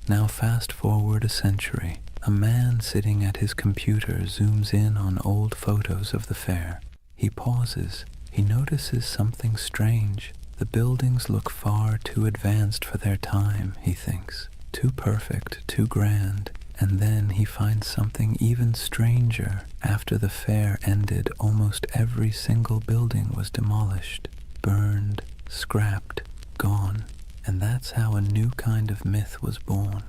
Now fast forward a century. A man sitting at his computer zooms in on old photos of the fair. He pauses. He notices something strange. The buildings look far too advanced for their time, he thinks. Too perfect, too grand. And then he finds something even stranger. After the fair ended, almost every single building was demolished, burned, scrapped, gone. And that's how a new kind of myth was born.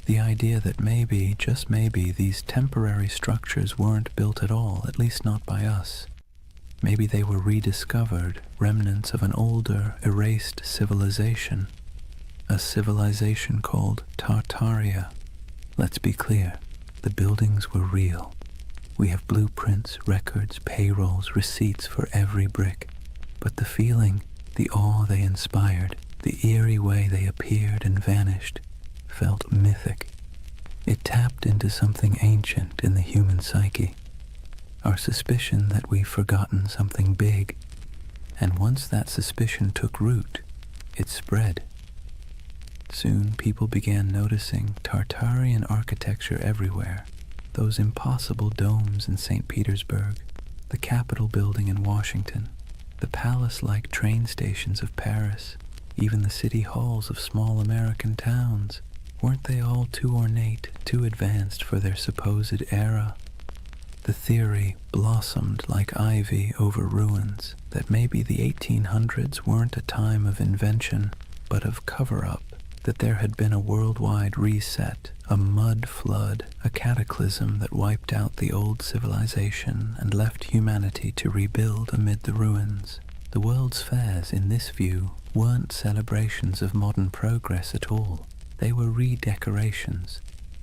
The idea that maybe, just maybe, these temporary structures weren't built at all, at least not by us. Maybe they were rediscovered, remnants of an older, erased civilization. A civilization called Tartaria. Let's be clear, the buildings were real. We have blueprints, records, payrolls, receipts for every brick. But the feeling, the awe they inspired, the eerie way they appeared and vanished, felt mythic. It tapped into something ancient in the human psyche. our suspicion that we've forgotten something big. And once that suspicion took root, it spread. Soon people began noticing Tartarian architecture everywhere. Those impossible domes in St. Petersburg, the Capitol building in Washington, the palace-like train stations of Paris, even the city halls of small American towns. Weren't they all too ornate, too advanced for their supposed era? The theory blossomed like ivy over ruins that maybe the 1800s weren't a time of invention, but of cover-up, that there had been a worldwide reset, a mud flood, a cataclysm that wiped out the old civilization and left humanity to rebuild amid the ruins. The world's fairs, in this view, weren't celebrations of modern progress at all. They were redecorations,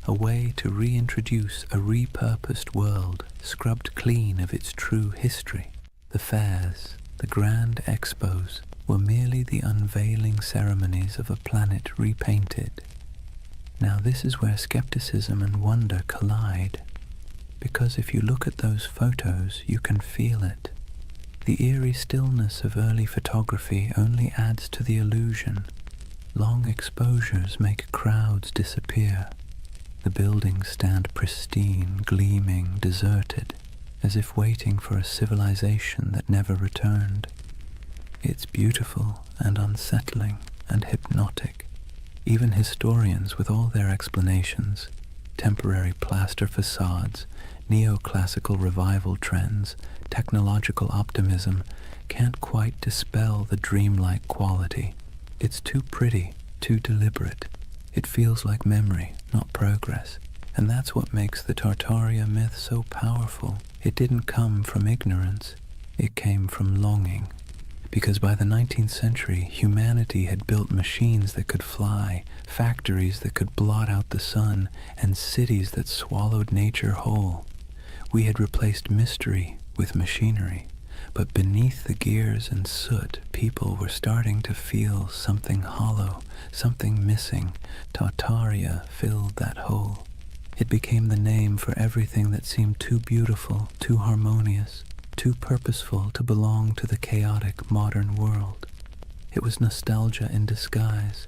a way to reintroduce a repurposed world, scrubbed clean of its true history. The fairs, the grand expos, were merely the unveiling ceremonies of a planet repainted. Now this is where skepticism and wonder collide, because if you look at those photos, you can feel it. The eerie stillness of early photography only adds to the illusion. Long exposures make crowds disappear. The buildings stand pristine, gleaming, deserted, as if waiting for a civilization that never returned. It's beautiful and unsettling and hypnotic. Even historians, with all their explanations, temporary plaster facades, neoclassical revival trends, technological optimism, can't quite dispel the dreamlike quality. It's too pretty, too deliberate. It feels like memory, not progress. And that's what makes the Tartaria myth so powerful. It didn't come from ignorance. It came from longing. Because by the 19th century, humanity had built machines that could fly, factories that could blot out the sun, and cities that swallowed nature whole. We had replaced mystery with machinery. But beneath the gears and soot, people were starting to feel something hollow, something missing. Tartaria filled that hole. It became the name for everything that seemed too beautiful, too harmonious, too purposeful to belong to the chaotic modern world. It was nostalgia in disguise,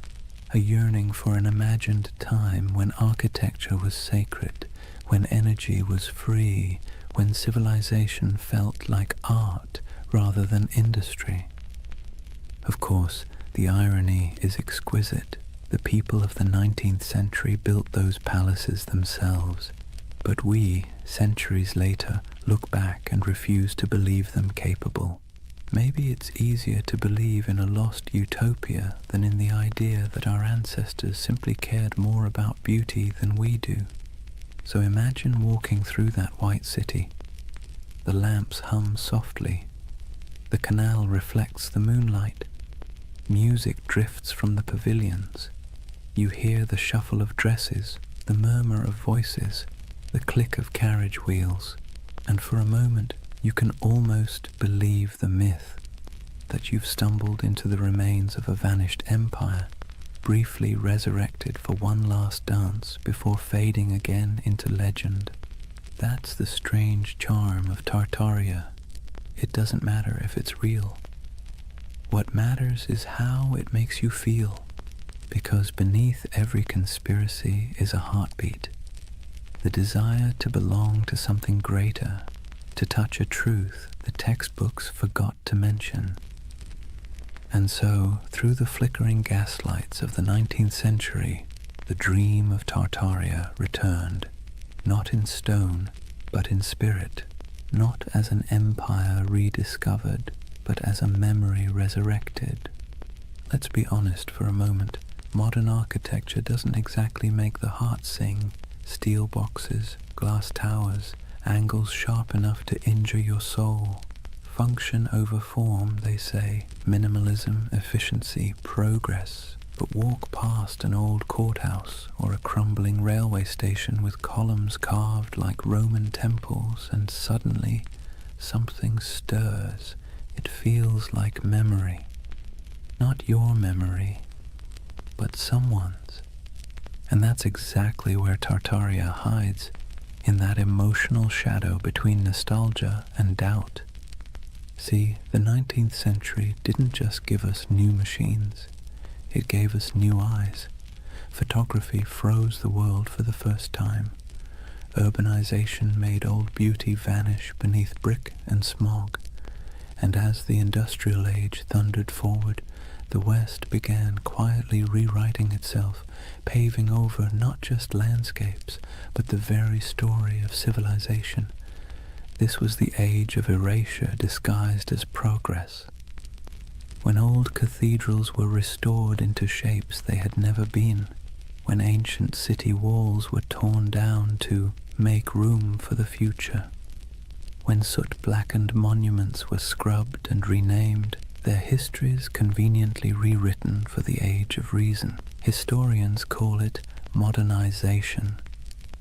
a yearning for an imagined time when architecture was sacred, when energy was free, when civilization felt like art rather than industry. Of course, the irony is exquisite. The people of the 19th century built those palaces themselves, but we, centuries later, look back and refuse to believe them capable. Maybe it's easier to believe in a lost utopia than in the idea that our ancestors simply cared more about beauty than we do. So imagine walking through that white city. The lamps hum softly. The canal reflects the moonlight. Music drifts from the pavilions. You hear the shuffle of dresses, the murmur of voices, the click of carriage wheels, and for a moment you can almost believe the myth that you've stumbled into the remains of a vanished empire, briefly resurrected for one last dance before fading again into legend. That's the strange charm of Tartaria. It doesn't matter if it's real. What matters is how it makes you feel, because beneath every conspiracy is a heartbeat, the desire to belong to something greater, to touch a truth the textbooks forgot to mention. And so, through the flickering gaslights of the 19th century, the dream of Tartaria returned, not in stone, but in spirit, not as an empire rediscovered, but as a memory resurrected. Let's be honest for a moment. Modern architecture doesn't exactly make the heart sing. Steel boxes, glass towers, angles sharp enough to injure your soul. Function over form, they say. Minimalism, efficiency, progress. But walk past an old courthouse or a crumbling railway station with columns carved like Roman temples, and suddenly something stirs. It feels like memory. Not your memory, but someone's. And that's exactly where Tartaria hides, in that emotional shadow between nostalgia and doubt. See, the 19th century didn't just give us new machines, it gave us new eyes. Photography froze the world for the first time. Urbanization made old beauty vanish beneath brick and smog. And as the industrial age thundered forward, the West began quietly rewriting itself, paving over not just landscapes, but the very story of civilization. This was the age of erasure disguised as progress. When old cathedrals were restored into shapes they had never been, when ancient city walls were torn down to make room for the future, when soot-blackened monuments were scrubbed and renamed, their histories conveniently rewritten for the age of reason. Historians call it modernization.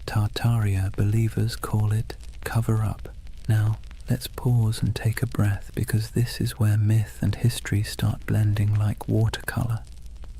Tartaria believers call it cover-up. Now, let's pause and take a breath, because this is where myth and history start blending like watercolor.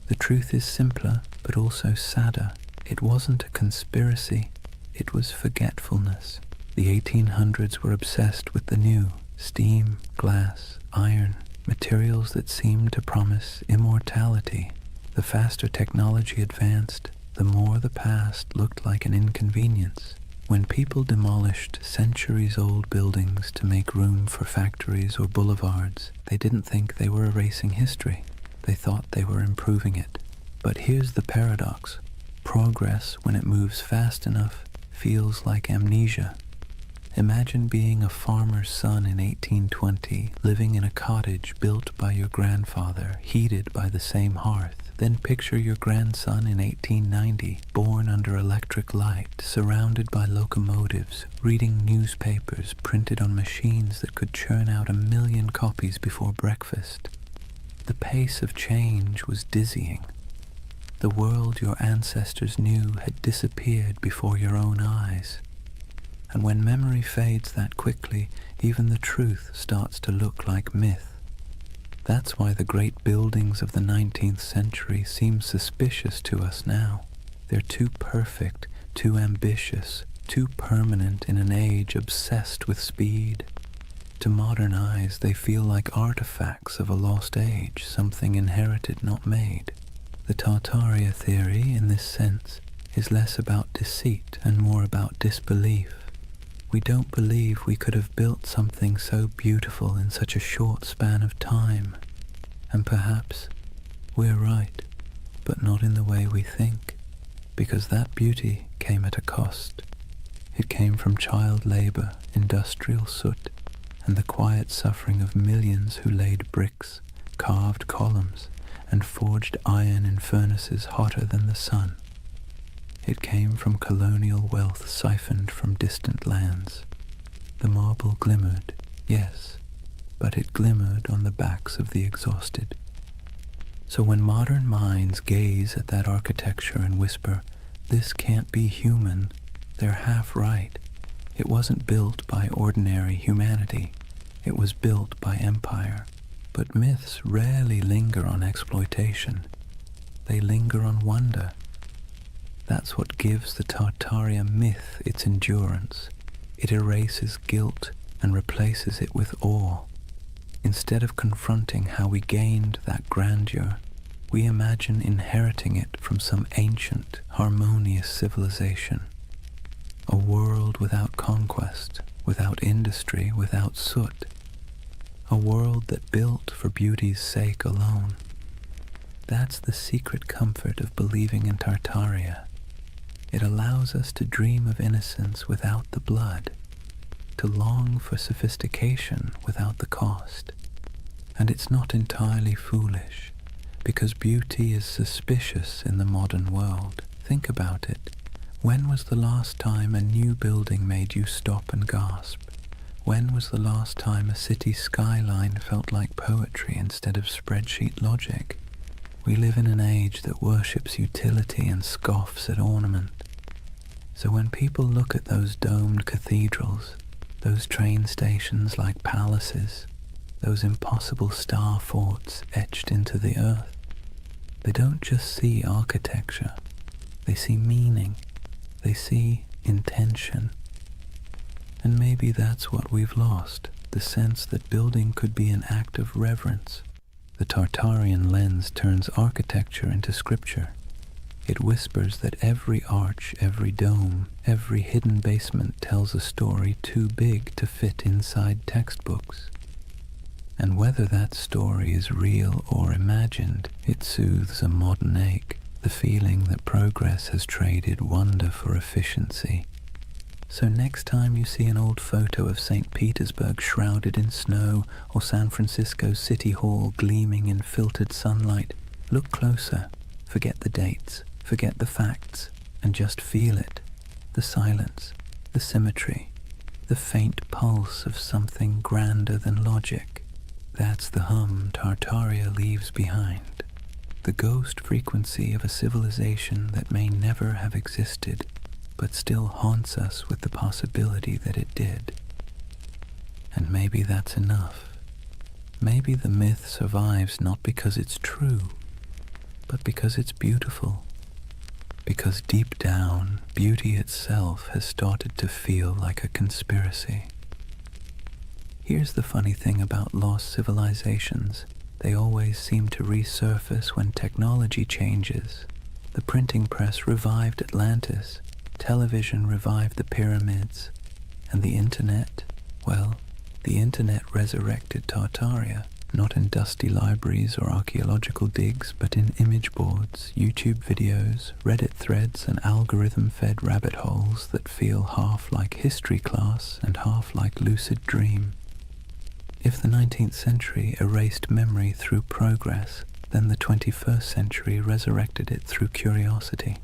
The truth is simpler, but also sadder. It wasn't a conspiracy, it was forgetfulness. The 1800s were obsessed with the new: steam, glass, iron, materials that seemed to promise immortality. The faster technology advanced, the more the past looked like an inconvenience. When people demolished centuries-old buildings to make room for factories or boulevards, they didn't think they were erasing history. They thought they were improving it. But here's the paradox. Progress, when it moves fast enough, feels like amnesia. Imagine being a farmer's son in 1820, living in a cottage built by your grandfather, heated by the same hearth. Then picture your grandson in 1890, born under electric light, surrounded by locomotives, reading newspapers printed on machines that could churn out 1 million copies before breakfast. The pace of change was dizzying. The world your ancestors knew had disappeared before your own eyes. And when memory fades that quickly, even the truth starts to look like myth. That's why the great buildings of the 19th century seem suspicious to us now. They're too perfect, too ambitious, too permanent in an age obsessed with speed. To modern eyes, they feel like artifacts of a lost age, something inherited, not made. The Tartaria theory, in this sense, is less about deceit and more about disbelief. We don't believe we could have built something so beautiful in such a short span of time. And perhaps we're right, but not in the way we think, because that beauty came at a cost. It came from child labor, industrial soot, and the quiet suffering of millions who laid bricks, carved columns, and forged iron in furnaces hotter than the sun. It came from colonial wealth siphoned from distant lands. The marble glimmered, yes, but it glimmered on the backs of the exhausted. So when modern minds gaze at that architecture and whisper, "This can't be human," they're half right. It wasn't built by ordinary humanity. It was built by empire. But myths rarely linger on exploitation. They linger on wonder. That's what gives the Tartaria myth its endurance. It erases guilt and replaces it with awe. Instead of confronting how we gained that grandeur, we imagine inheriting it from some ancient, harmonious civilization. A world without conquest, without industry, without soot. A world that built for beauty's sake alone. That's the secret comfort of believing in Tartaria. It allows us to dream of innocence without the blood, to long for sophistication without the cost. And it's not entirely foolish, because beauty is suspicious in the modern world. Think about it. When was the last time a new building made you stop and gasp? When was the last time a city skyline felt like poetry instead of spreadsheet logic? We live in an age that worships utility and scoffs at ornament. So when people look at those domed cathedrals, those train stations like palaces, those impossible star forts etched into the earth, they don't just see architecture, they see meaning, they see intention. And maybe that's what we've lost, the sense that building could be an act of reverence. The Tartarian lens turns architecture into scripture. It whispers that every arch, every dome, every hidden basement tells a story too big to fit inside textbooks. And whether that story is real or imagined, it soothes a modern ache, the feeling that progress has traded wonder for efficiency. So next time you see an old photo of St. Petersburg shrouded in snow or San Francisco City Hall gleaming in filtered sunlight, look closer, forget the dates, forget the facts, and just feel it. The silence, the symmetry, the faint pulse of something grander than logic. That's the hum Tartaria leaves behind. The ghost frequency of a civilization that may never have existed, but still haunts us with the possibility that it did. And maybe that's enough. Maybe the myth survives not because it's true, but because it's beautiful. Because deep down, beauty itself has started to feel like a conspiracy. Here's the funny thing about lost civilizations. They always seem to resurface when technology changes. The printing press revived Atlantis, television revived the pyramids, and the internet, well, the internet resurrected Tartaria, not in dusty libraries or archaeological digs, but in image boards, YouTube videos, Reddit threads, and algorithm-fed rabbit holes that feel half like history class and half like lucid dream. If the 19th century erased memory through progress, then the 21st century resurrected it through curiosity.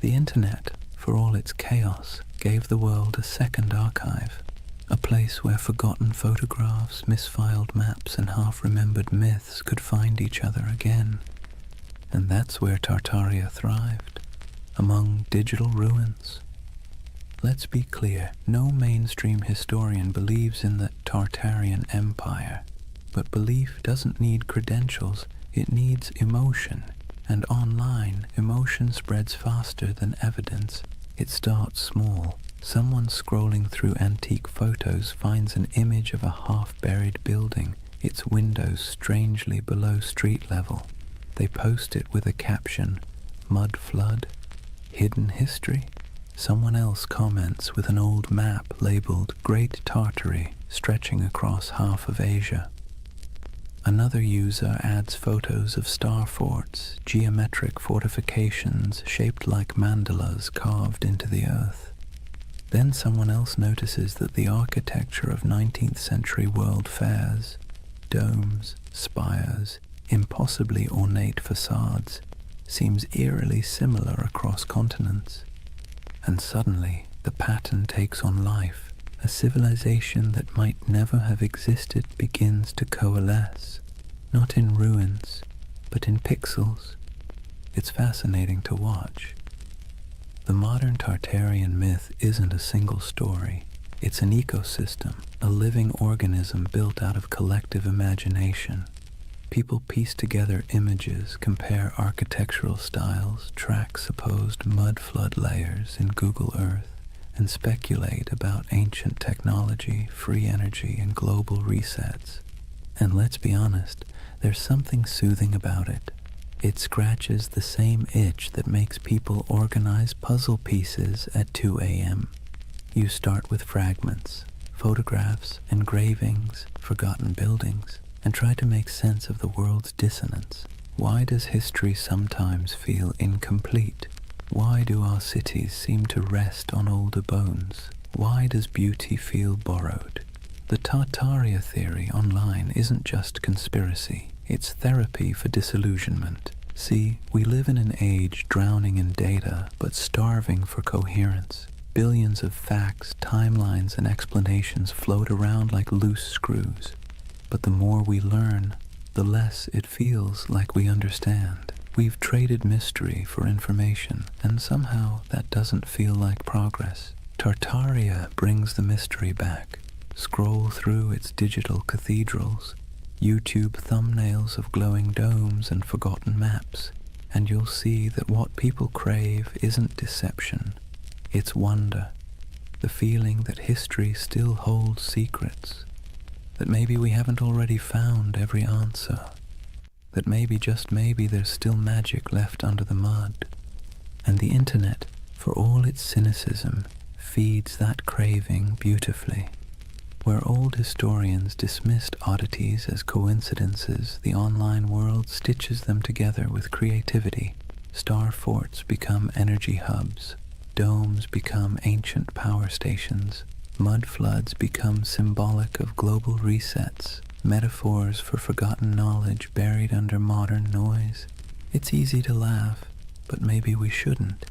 The internet, for all its chaos, gave the world a second archive, a place where forgotten photographs, misfiled maps, and half-remembered myths could find each other again. And that's where Tartaria thrived, among digital ruins. Let's be clear, no mainstream historian believes in the Tartarian Empire, but belief doesn't need credentials, it needs emotion. And online, emotion spreads faster than evidence. It starts small. Someone scrolling through antique photos finds an image of a half-buried building, its windows strangely below street level. They post it with a caption, "Mud flood? Hidden history?" Someone else comments with an old map labeled Great Tartary, stretching across half of Asia. Another user adds photos of star forts, geometric fortifications shaped like mandalas carved into the earth. Then someone else notices that the architecture of 19th century world fairs, domes, spires, impossibly ornate facades, seems eerily similar across continents. And suddenly, the pattern takes on life. A civilization that might never have existed begins to coalesce, not in ruins, but in pixels. It's fascinating to watch. The modern Tartarian myth isn't a single story. It's an ecosystem, a living organism built out of collective imagination. People piece together images, compare architectural styles, track supposed mud flood layers in Google Earth, and speculate about ancient technology, free energy, and global resets. And let's be honest, there's something soothing about it. It scratches the same itch that makes people organize puzzle pieces at 2 a.m. You start with fragments, photographs, engravings, forgotten buildings, and try to make sense of the world's dissonance. Why does history sometimes feel incomplete? Why do our cities seem to rest on older bones? Why does beauty feel borrowed? The Tartaria theory online isn't just conspiracy, it's therapy for disillusionment. See, we live in an age drowning in data but starving for coherence. Billions of facts, timelines, and explanations float around like loose screws. But the more we learn, the less it feels like we understand. We've traded mystery for information, and somehow that doesn't feel like progress. Tartaria brings the mystery back. Scroll through its digital cathedrals, YouTube thumbnails of glowing domes and forgotten maps, and you'll see that what people crave isn't deception, it's wonder. the feeling that history still holds secrets, that maybe we haven't already found every answer, that maybe, just maybe, there's still magic left under the mud. And the internet, for all its cynicism, feeds that craving beautifully. Where old historians dismissed oddities as coincidences, the online world stitches them together with creativity. Star forts become energy hubs, domes become ancient power stations, mud floods become symbolic of global resets, metaphors for forgotten knowledge buried under modern noise. It's easy to laugh, but maybe we shouldn't,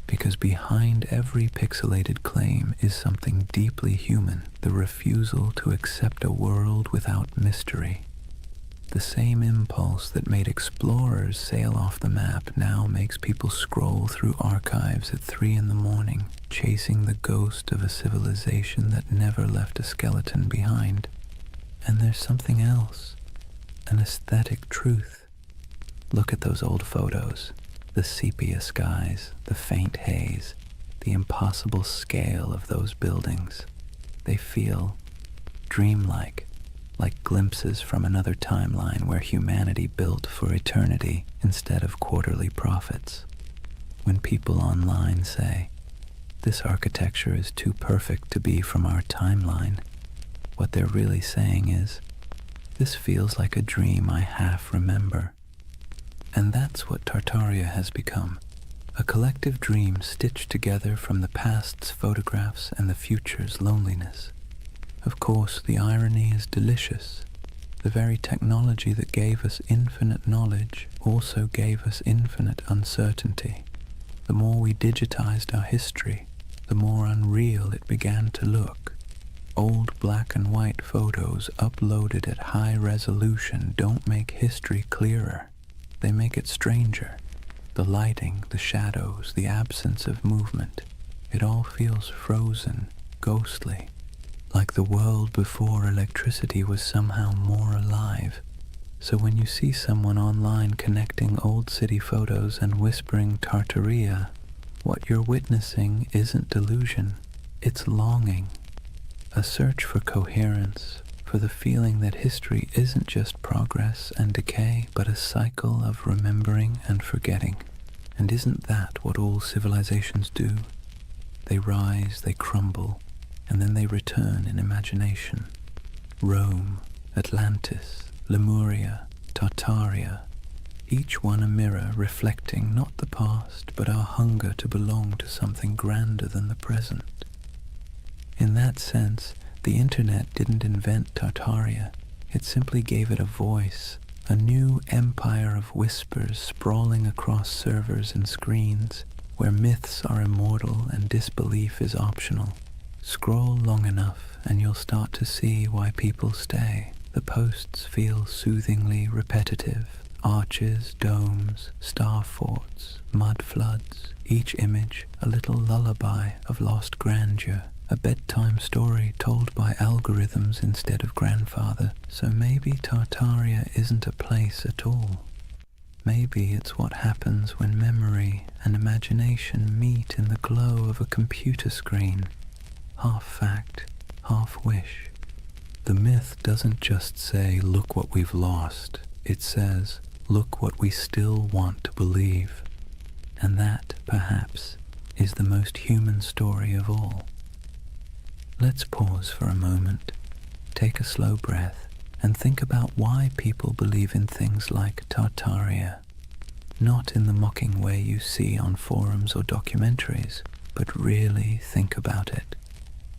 because behind every pixelated claim is something deeply human, the refusal to accept a world without mystery. The same impulse that made explorers sail off the map now makes people scroll through archives at 3 in the morning, chasing the ghost of a civilization that never left a skeleton behind. And there's something else, an aesthetic truth. Look at those old photos, the sepia skies, the faint haze, the impossible scale of those buildings. They feel dreamlike, like glimpses from another timeline where humanity built for eternity instead of quarterly profits. When people online say, "This architecture is too perfect to be from our timeline," what they're really saying is, "This feels like a dream I half remember." And that's what Tartaria has become, a collective dream stitched together from the past's photographs and the future's loneliness. Of course, the irony is delicious. The very technology that gave us infinite knowledge also gave us infinite uncertainty. The more we digitized our history, the more unreal it began to look. Old black and white photos uploaded at high resolution don't make history clearer. They make it stranger. The lighting, the shadows, the absence of movement, it all feels frozen, ghostly, like the world before electricity was somehow more alive. So when you see someone online connecting old city photos and whispering Tartaria, what you're witnessing isn't delusion, it's longing, a search for coherence, for the feeling that history isn't just progress and decay, but a cycle of remembering and forgetting. And isn't that what all civilizations do? They rise, they crumble, and then they return in imagination. Rome, Atlantis, Lemuria, Tartaria, each one a mirror reflecting not the past, but our hunger to belong to something grander than the present. In that sense, the internet didn't invent Tartaria, it simply gave it a voice, a new empire of whispers sprawling across servers and screens, where myths are immortal and disbelief is optional. Scroll long enough and you'll start to see why people stay. The posts feel soothingly repetitive. Arches, domes, star forts, mud floods, each image a little lullaby of lost grandeur. A bedtime story told by algorithms instead of grandfather. So maybe Tartaria isn't a place at all. Maybe it's what happens when memory and imagination meet in the glow of a computer screen. Half fact, half wish. The myth doesn't just say, "Look what we've lost." It says, "Look what we still want to believe." And that, perhaps, is the most human story of all. Let's pause for a moment, take a slow breath, and think about why people believe in things like Tartaria. Not in the mocking way you see on forums or documentaries, but really think about it.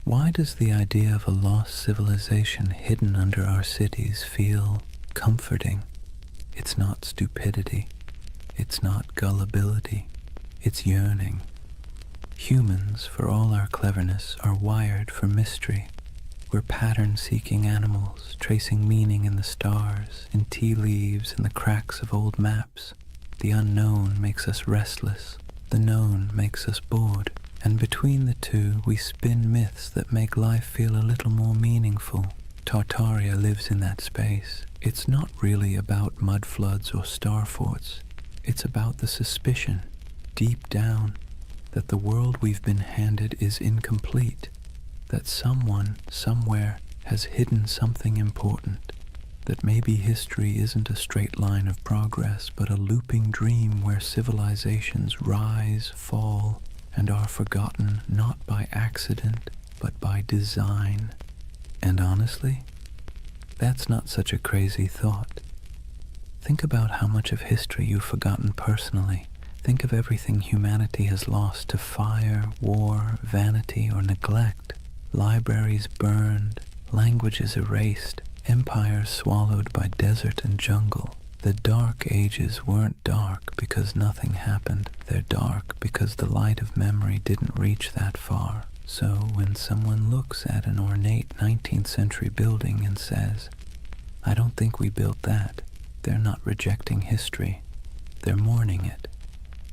Why does the idea of a lost civilization hidden under our cities feel comforting? It's not stupidity, it's not gullibility, it's yearning. Humans, for all our cleverness, are wired for mystery. We're pattern-seeking animals, tracing meaning in the stars, in tea leaves, in the cracks of old maps. The unknown makes us restless, the known makes us bored, and between the two we spin myths that make life feel a little more meaningful. Tartaria lives in that space. It's not really about mud floods or star forts. It's about the suspicion, deep down, that the world we've been handed is incomplete, that someone, somewhere, has hidden something important, that maybe history isn't a straight line of progress, but a looping dream where civilizations rise, fall, and are forgotten not by accident, but by design. And honestly, that's not such a crazy thought. Think about how much of history you've forgotten personally. Think of everything humanity has lost to fire, war, vanity, or neglect. Libraries burned, languages erased, empires swallowed by desert and jungle. The dark ages weren't dark because nothing happened. They're dark because the light of memory didn't reach that far. So when someone looks at an ornate 19th century building and says, "I don't think we built that," they're not rejecting history. They're mourning it.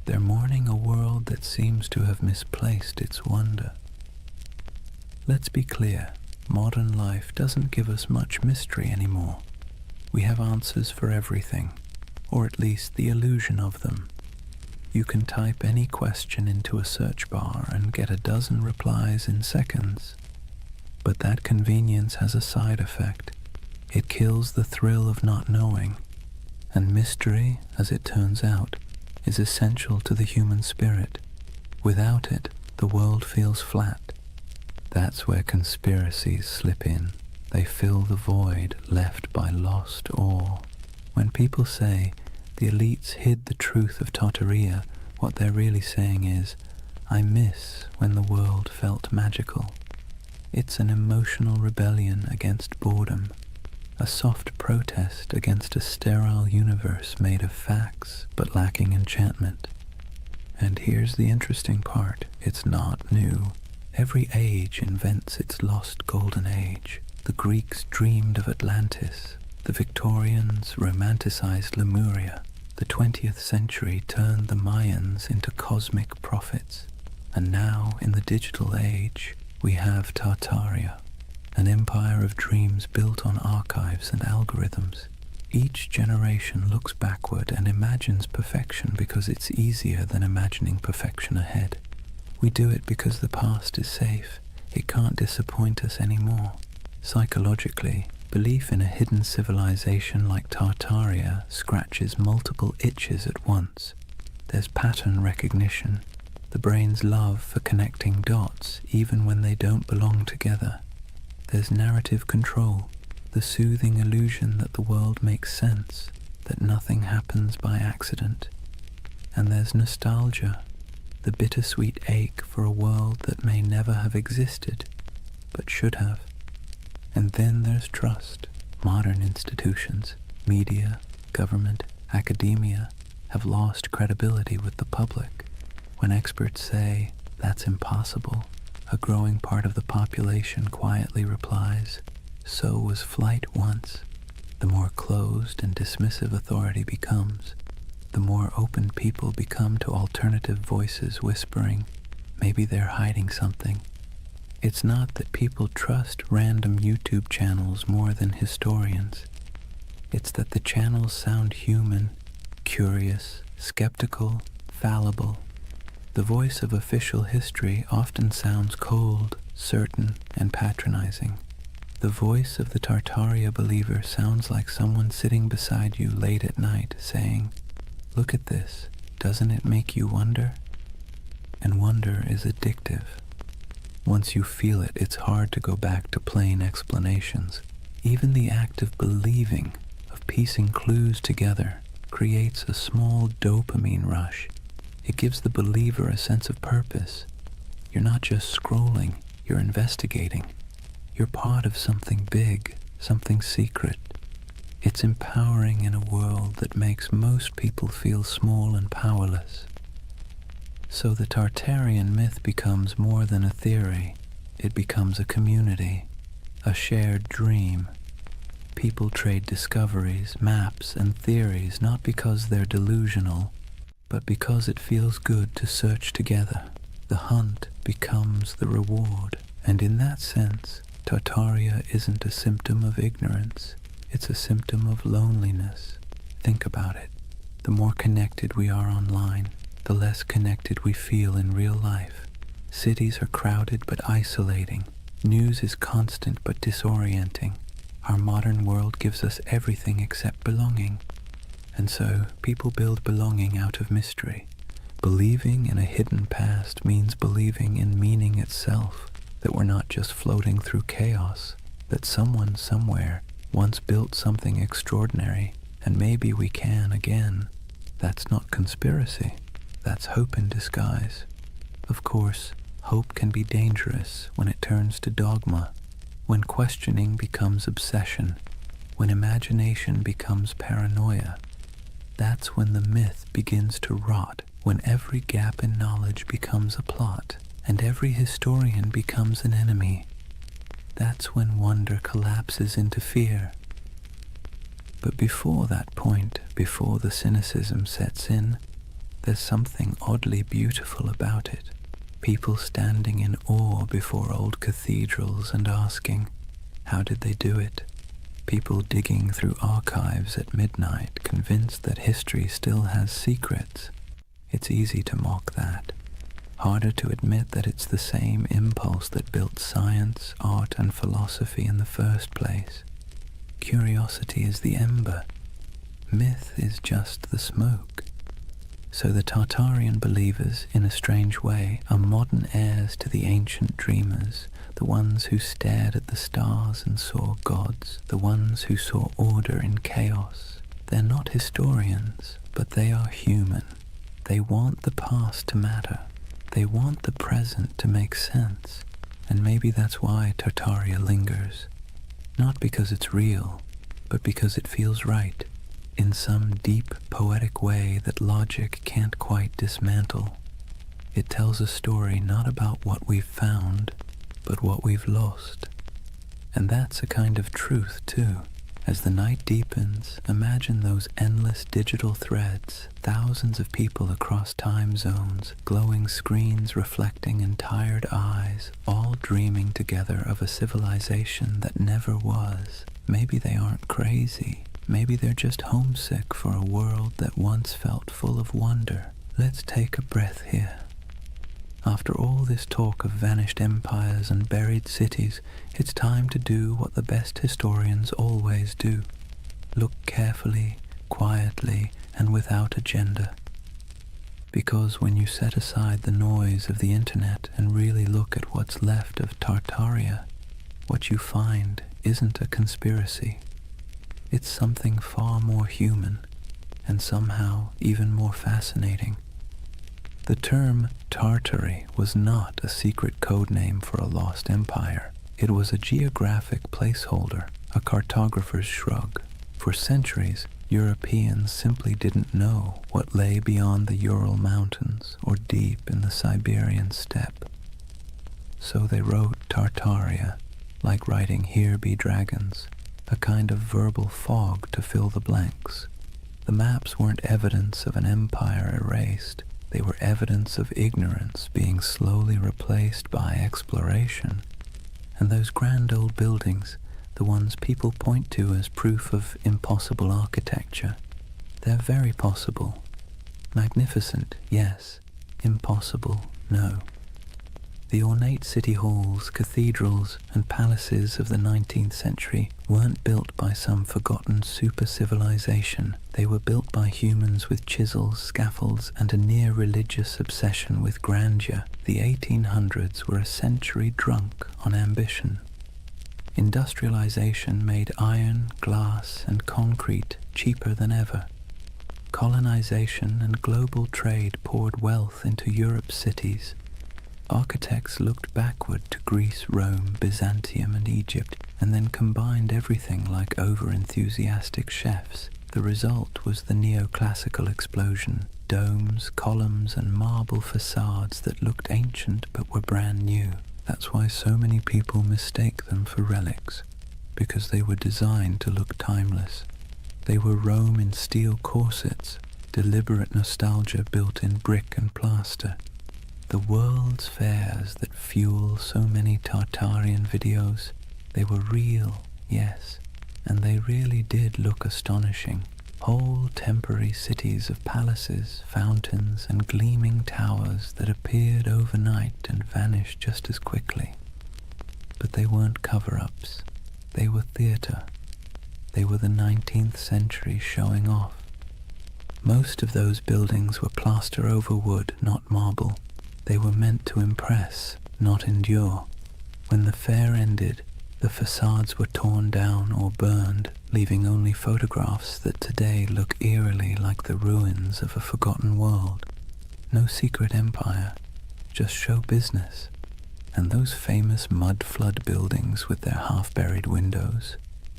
They're mourning a world that seems to have misplaced its wonder. Let's be clear, modern life doesn't give us much mystery anymore. We have answers for everything, or at least the illusion of them. You can type any question into a search bar and get a dozen replies in seconds. But that convenience has a side effect. It kills the thrill of not knowing. And mystery, as it turns out, is essential to the human spirit. Without it, the world feels flat. That's where conspiracies slip in. They fill the void left by lost awe. When people say the elites hid the truth of Tartaria, what they're really saying is, I miss when the world felt magical. It's an emotional rebellion against boredom, a soft protest against a sterile universe made of facts but lacking enchantment. And here's the interesting part, it's not new. Every age invents its lost golden age. The Greeks dreamed of Atlantis, the Victorians romanticized Lemuria, the 20th century turned the Mayans into cosmic prophets, and now in the digital age we have Tartaria, an empire of dreams built on archives and algorithms. Each generation looks backward and imagines perfection because it's easier than imagining perfection ahead. We do it because the past is safe. It can't disappoint us anymore. Psychologically, belief in a hidden civilization like Tartaria scratches multiple itches at once. There's pattern recognition, the brain's love for connecting dots even when they don't belong together. There's narrative control, the soothing illusion that the world makes sense, that nothing happens by accident. And there's nostalgia, the bittersweet ache for a world that may never have existed, but should have. And then there's trust. Modern institutions, media, government, academia, have lost credibility with the public. When experts say, that's impossible, a growing part of the population quietly replies, so was flight once. The more closed and dismissive authority becomes, the more open people become to alternative voices whispering, maybe they're hiding something. It's not that people trust random YouTube channels more than historians. It's that the channels sound human, curious, skeptical, fallible. The voice of official history often sounds cold, certain, and patronizing. The voice of the Tartaria believer sounds like someone sitting beside you late at night saying, "Look at this, doesn't it make you wonder?" And wonder is addictive. Once you feel it, it's hard to go back to plain explanations. Even the act of believing, of piecing clues together, creates a small dopamine rush. It gives the believer a sense of purpose. You're not just scrolling, you're investigating. You're part of something big, something secret. It's empowering in a world that makes most people feel small and powerless. So the Tartarian myth becomes more than a theory. It becomes a community, a shared dream. People trade discoveries, maps, and theories not because they're delusional, but because it feels good to search together. The hunt becomes the reward. And in that sense, Tartaria isn't a symptom of ignorance. It's a symptom of loneliness. Think about it. The more connected we are online, the less connected we feel in real life. Cities are crowded but isolating. News is constant but disorienting. Our modern world gives us everything except belonging. And so, people build belonging out of mystery. Believing in a hidden past means believing in meaning itself, that we're not just floating through chaos, that someone somewhere once built something extraordinary, and maybe we can again. That's not conspiracy. That's hope in disguise. Of course, hope can be dangerous when it turns to dogma, when questioning becomes obsession, when imagination becomes paranoia. That's when the myth begins to rot, when every gap in knowledge becomes a plot, and every historian becomes an enemy. That's when wonder collapses into fear. But before that point, before the cynicism sets in, there's something oddly beautiful about it. People standing in awe before old cathedrals and asking, how did they do it? People digging through archives at midnight, convinced that history still has secrets. It's easy to mock that. Harder to admit that it's the same impulse that built science, art, and philosophy in the first place. Curiosity is the ember. Myth is just the smoke. So the Tartarian believers, in a strange way, are modern heirs to the ancient dreamers, the ones who stared at the stars and saw gods, the ones who saw order in chaos. They're not historians, but they are human. They want the past to matter. They want the present to make sense. And maybe that's why Tartaria lingers. Not because it's real, but because it feels right, in some deep, poetic way that logic can't quite dismantle. It tells a story not about what we've found, but what we've lost. And that's a kind of truth, too. As the night deepens, imagine those endless digital threads, thousands of people across time zones, glowing screens reflecting in tired eyes, all dreaming together of a civilization that never was. Maybe they aren't crazy. Maybe they're just homesick for a world that once felt full of wonder. Let's take a breath here. After all this talk of vanished empires and buried cities, it's time to do what the best historians always do. Look carefully, quietly, and without agenda. Because when you set aside the noise of the internet and really look at what's left of Tartaria, what you find isn't a conspiracy. It's something far more human, and somehow even more fascinating. The term Tartary was not a secret code name for a lost empire. It was a geographic placeholder, a cartographer's shrug. For centuries, Europeans simply didn't know what lay beyond the Ural Mountains or deep in the Siberian steppe. So they wrote Tartaria, like writing "Here be dragons," a kind of verbal fog to fill the blanks. The maps weren't evidence of an empire erased. They were evidence of ignorance being slowly replaced by exploration. And those grand old buildings, the ones people point to as proof of impossible architecture, they're very possible. Magnificent, yes. Impossible, no. The ornate city halls, cathedrals, and palaces of the 19th century weren't built by some forgotten super-civilization. They were built by humans with chisels, scaffolds, and a near-religious obsession with grandeur. The 1800s were a century drunk on ambition. Industrialization made iron, glass, and concrete cheaper than ever. Colonization and global trade poured wealth into Europe's cities. Architects looked backward to Greece, Rome, Byzantium, and Egypt, and then combined everything like over-enthusiastic chefs. The result was the neoclassical explosion, domes, columns, and marble facades that looked ancient but were brand new. That's why so many people mistake them for relics, because they were designed to look timeless. They were Rome in steel corsets, deliberate nostalgia built in brick and plaster. The world's fairs that fuel so many Tartarian videos, they were real, yes, and they really did look astonishing. Whole temporary cities of palaces, fountains, and gleaming towers that appeared overnight and vanished just as quickly. But they weren't cover-ups. They were theatre. They were the 19th century showing off. Most of those buildings were plaster over wood, not marble. They were meant to impress, not endure. When the fair ended, the facades were torn down or burned, leaving only photographs that today look eerily like the ruins of a forgotten world. No secret empire, just show business. And those famous mud flood buildings with their half-buried windows,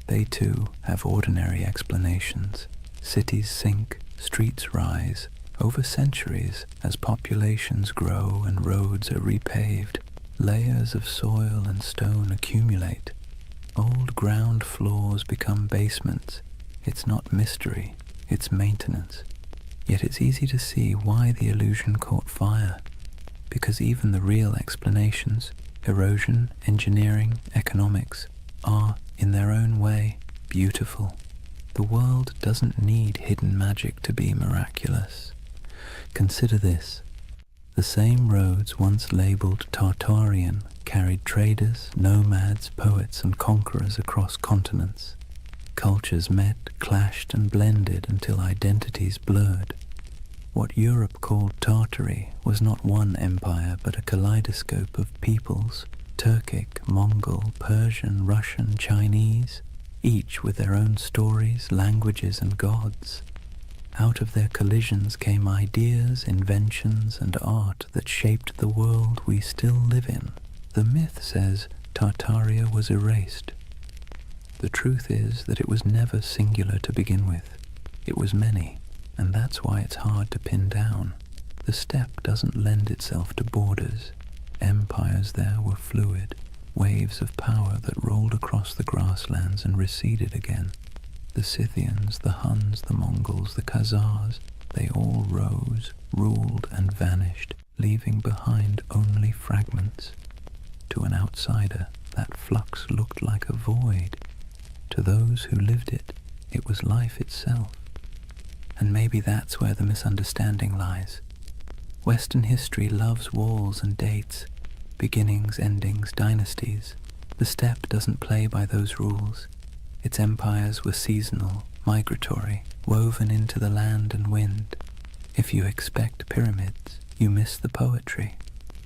they too have ordinary explanations. Cities sink, streets rise, over centuries as populations grow and roads are repaved. Layers of soil and stone accumulate. Old ground floors become basements. It's not mystery, it's maintenance. Yet it's easy to see why the illusion caught fire, because even the real explanations, erosion, engineering, economics, are, in their own way, beautiful. The world doesn't need hidden magic to be miraculous. Consider this. The same roads once labeled Tartarian carried traders, nomads, poets, and conquerors across continents. Cultures met, clashed, and blended until identities blurred. What Europe called Tartary was not one empire but a kaleidoscope of peoples, Turkic, Mongol, Persian, Russian, Chinese, each with their own stories, languages, and gods. Out of their collisions came ideas, inventions, and art that shaped the world we still live in. The myth says Tartaria was erased. The truth is that it was never singular to begin with. It was many, and that's why it's hard to pin down. The steppe doesn't lend itself to borders. Empires there were fluid, waves of power that rolled across the grasslands and receded again. The Scythians, the Huns, the Mongols, the Khazars, they all rose, ruled, and vanished, leaving behind only fragments. To an outsider, that flux looked like a void. To those who lived it, it was life itself. And maybe that's where the misunderstanding lies. Western history loves walls and dates, beginnings, endings, dynasties. The steppe doesn't play by those rules. Its empires were seasonal, migratory, woven into the land and wind. If you expect pyramids, you miss the poetry.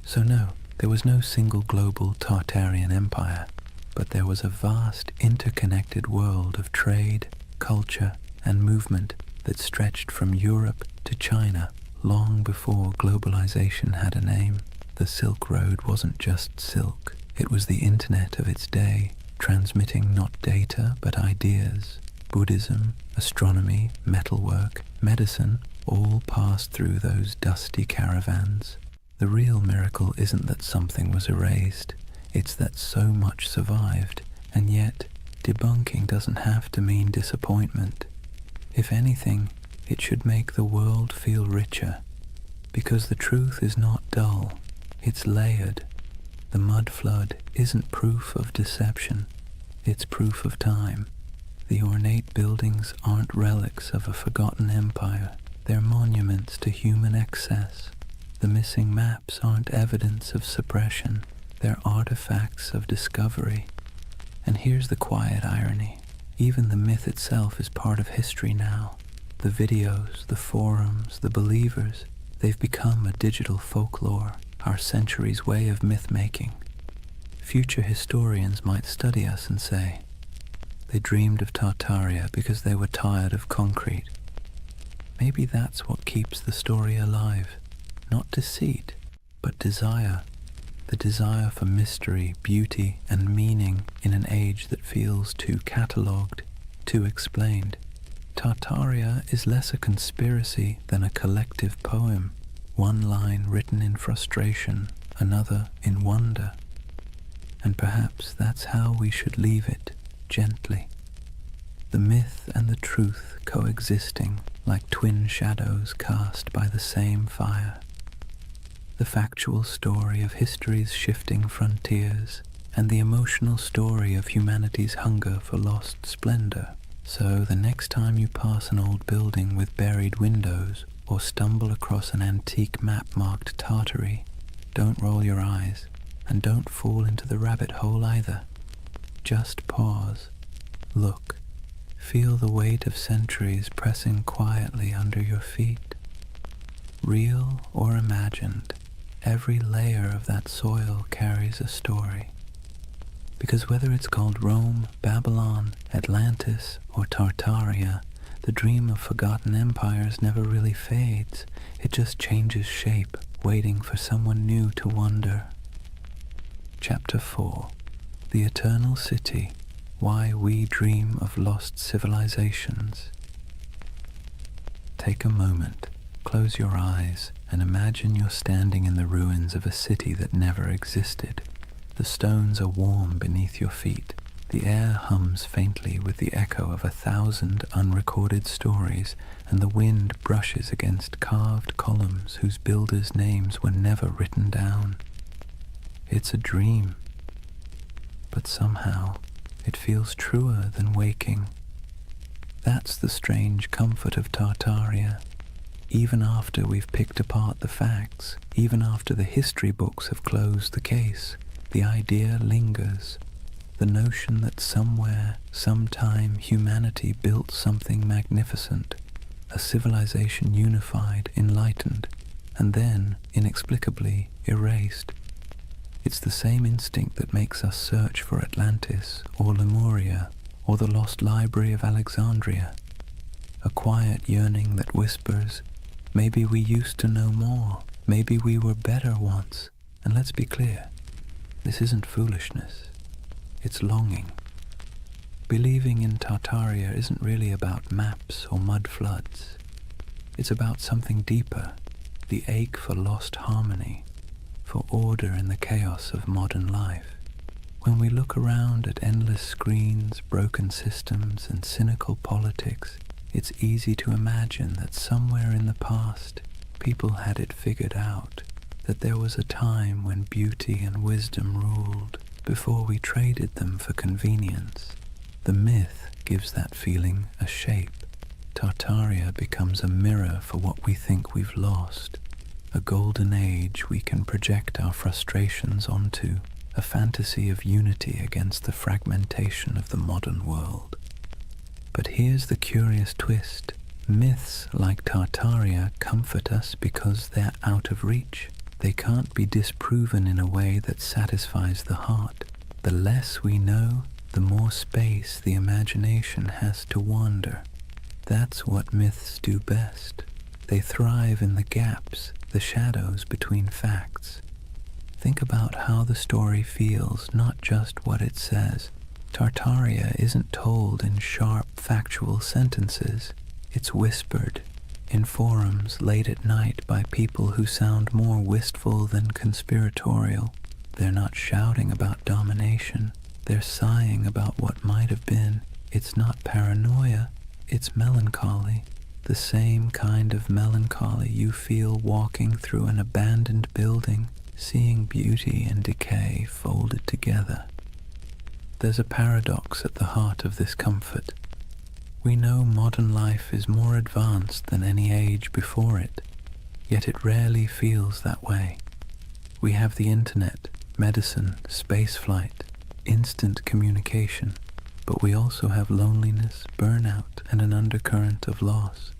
So no, there was no single global Tartarian empire, but there was a vast interconnected world of trade, culture, and movement that stretched from Europe to China long before globalization had a name. The Silk Road wasn't just silk, it was the internet of its day, transmitting not data but ideas. Buddhism, astronomy, metalwork, medicine all passed through those dusty caravans. The real miracle isn't that something was erased, it's that so much survived, and yet debunking doesn't have to mean disappointment. If anything, it should make the world feel richer, because the truth is not dull, it's layered. The mud flood isn't proof of deception, it's proof of time. The ornate buildings aren't relics of a forgotten empire, they're monuments to human excess. The missing maps aren't evidence of suppression, they're artifacts of discovery. And here's the quiet irony. Even the myth itself is part of history now. The videos, the forums, the believers, they've become a digital folklore, our century's way of myth-making. Future historians might study us and say, they dreamed of Tartaria because they were tired of concrete. Maybe that's what keeps the story alive. Not deceit, but desire. The desire for mystery, beauty, and meaning in an age that feels too catalogued, too explained. Tartaria is less a conspiracy than a collective poem, one line written in frustration, another in wonder. And perhaps that's how we should leave it, gently. The myth and the truth coexisting like twin shadows cast by the same fire. The factual story of history's shifting frontiers and the emotional story of humanity's hunger for lost splendor. So the next time you pass an old building with buried windows or stumble across an antique map marked Tartary, don't roll your eyes. And don't fall into the rabbit hole either. Just pause, look, feel the weight of centuries pressing quietly under your feet. Real or imagined, every layer of that soil carries a story. Because whether it's called Rome, Babylon, Atlantis, or Tartaria, the dream of forgotten empires never really fades. It just changes shape, waiting for someone new to wonder. Chapter 4. The Eternal City, Why We Dream of Lost Civilizations. Take a moment, close your eyes, and imagine you're standing in the ruins of a city that never existed. The stones are warm beneath your feet. The air hums faintly with the echo of 1,000 unrecorded stories, and the wind brushes against carved columns whose builders' names were never written down. It's a dream, but somehow it feels truer than waking. That's the strange comfort of Tartaria. Even after we've picked apart the facts, even after the history books have closed the case, the idea lingers. The notion that somewhere, sometime, humanity built something magnificent, a civilization unified, enlightened, and then, inexplicably, erased. It's the same instinct that makes us search for Atlantis, or Lemuria, or the lost library of Alexandria. A quiet yearning that whispers, maybe we used to know more, maybe we were better once. And let's be clear, this isn't foolishness. It's longing. Believing in Tartaria isn't really about maps or mud floods. It's about something deeper, the ache for lost harmony, for order in the chaos of modern life. When we look around at endless screens, broken systems, and cynical politics, it's easy to imagine that somewhere in the past, people had it figured out, that there was a time when beauty and wisdom ruled, before we traded them for convenience. The myth gives that feeling a shape. Tartaria becomes a mirror for what we think we've lost, a golden age we can project our frustrations onto, a fantasy of unity against the fragmentation of the modern world. But here's the curious twist. Myths like Tartaria comfort us because they're out of reach. They can't be disproven in a way that satisfies the heart. The less we know, the more space the imagination has to wander. That's what myths do best. They thrive in the gaps, the shadows between facts. Think about how the story feels, not just what it says. Tartaria isn't told in sharp, factual sentences. It's whispered in forums late at night by people who sound more wistful than conspiratorial. They're not shouting about domination. They're sighing about what might have been. It's not paranoia. It's melancholy. The same kind of melancholy you feel walking through an abandoned building, seeing beauty and decay folded together. There's a paradox at the heart of this comfort. We know modern life is more advanced than any age before it, yet it rarely feels that way. We have the internet, medicine, spaceflight, instant communication, but we also have loneliness, burnout, and an undercurrent of loss.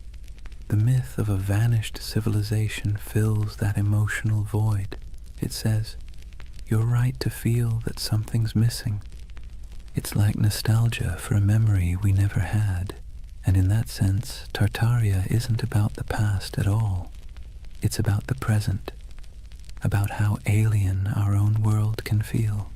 The myth of a vanished civilization fills that emotional void. It says, you're right to feel that something's missing. It's like nostalgia for a memory we never had, and in that sense, Tartaria isn't about the past at all. It's about the present, about how alien our own world can feel.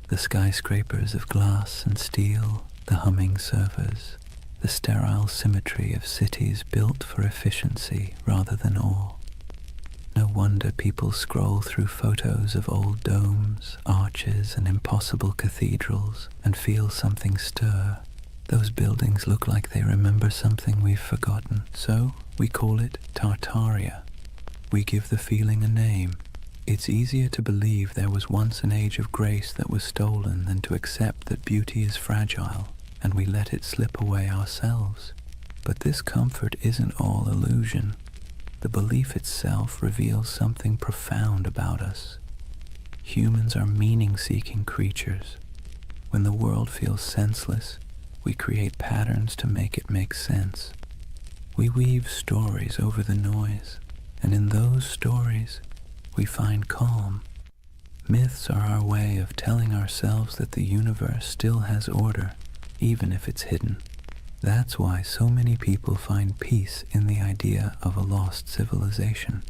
The skyscrapers of glass and steel, the humming servers, the sterile symmetry of cities built for efficiency rather than awe. No wonder people scroll through photos of old domes, arches, and impossible cathedrals and feel something stir. Those buildings look like they remember something we've forgotten, so we call it Tartaria. We give the feeling a name. It's easier to believe there was once an age of grace that was stolen than to accept that beauty is fragile, and we let it slip away ourselves. But this comfort isn't all illusion. The belief itself reveals something profound about us. humans are meaning-seeking creatures. When the world feels senseless, we create patterns to make it make sense. We weave stories over the noise, and in those stories, we find calm. Myths are our way of telling ourselves that the universe still has order, even if it's hidden. That's why so many people find peace in the idea of a lost civilization.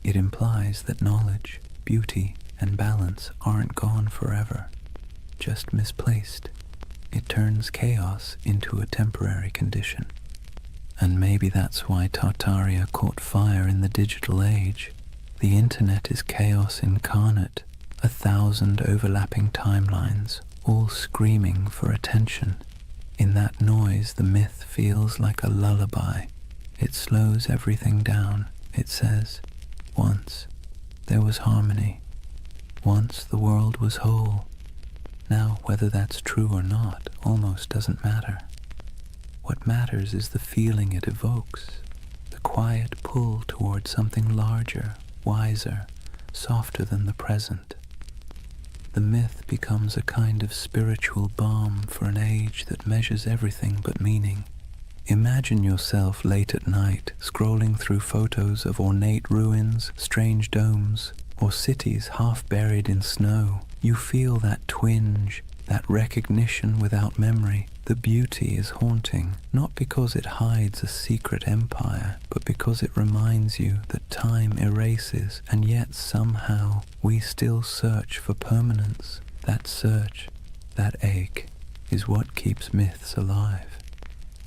It implies that knowledge, beauty, and balance aren't gone forever, just misplaced. It turns chaos into a temporary condition. And maybe that's why Tartaria caught fire in the digital age. The internet is chaos incarnate, 1,000 overlapping timelines, all screaming for attention. In that noise, the myth feels like a lullaby. It slows everything down. It says, once there was harmony. Once the world was whole. Now, whether that's true or not almost doesn't matter. What matters is the feeling it evokes, the quiet pull toward something larger, wiser, softer than the present. The myth becomes a kind of spiritual balm for an age that measures everything but meaning. Imagine yourself late at night, scrolling through photos of ornate ruins, strange domes, or cities half buried in snow. You feel that twinge, that recognition without memory. The beauty is haunting, not because it hides a secret empire, but because it reminds you that time erases, and yet somehow we still search for permanence. That search, that ache, is what keeps myths alive.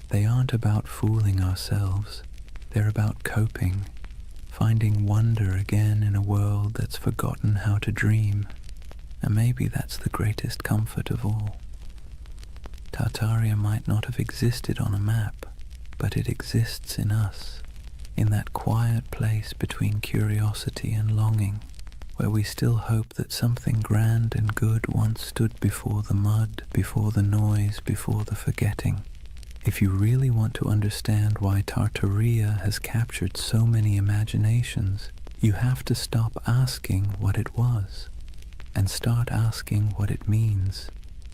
They aren't about fooling ourselves. They're about coping, finding wonder again in a world that's forgotten how to dream. And maybe that's the greatest comfort of all. Tartaria might not have existed on a map, but it exists in us, in that quiet place between curiosity and longing, where we still hope that something grand and good once stood before the mud, before the noise, before the forgetting. If you really want to understand why Tartaria has captured so many imaginations, you have to stop asking what it was and start asking what it means.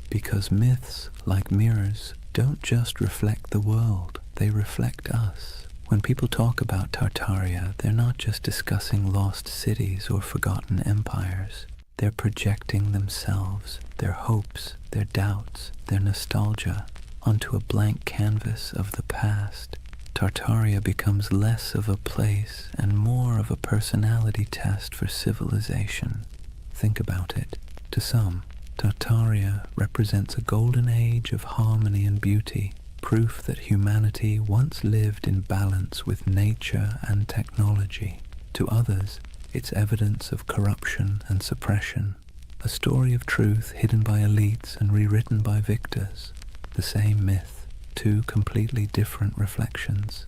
Because myths, like mirrors, don't just reflect the world, they reflect us. When people talk about Tartaria, they're not just discussing lost cities or forgotten empires. They're projecting themselves, their hopes, their doubts, their nostalgia, onto a blank canvas of the past. Tartaria becomes less of a place and more of a personality test for civilization. Think about it. To some, Tartaria represents a golden age of harmony and beauty, proof that humanity once lived in balance with nature and technology. To others, it's evidence of corruption and suppression, a story of truth hidden by elites and rewritten by victors. The same myth, two completely different reflections.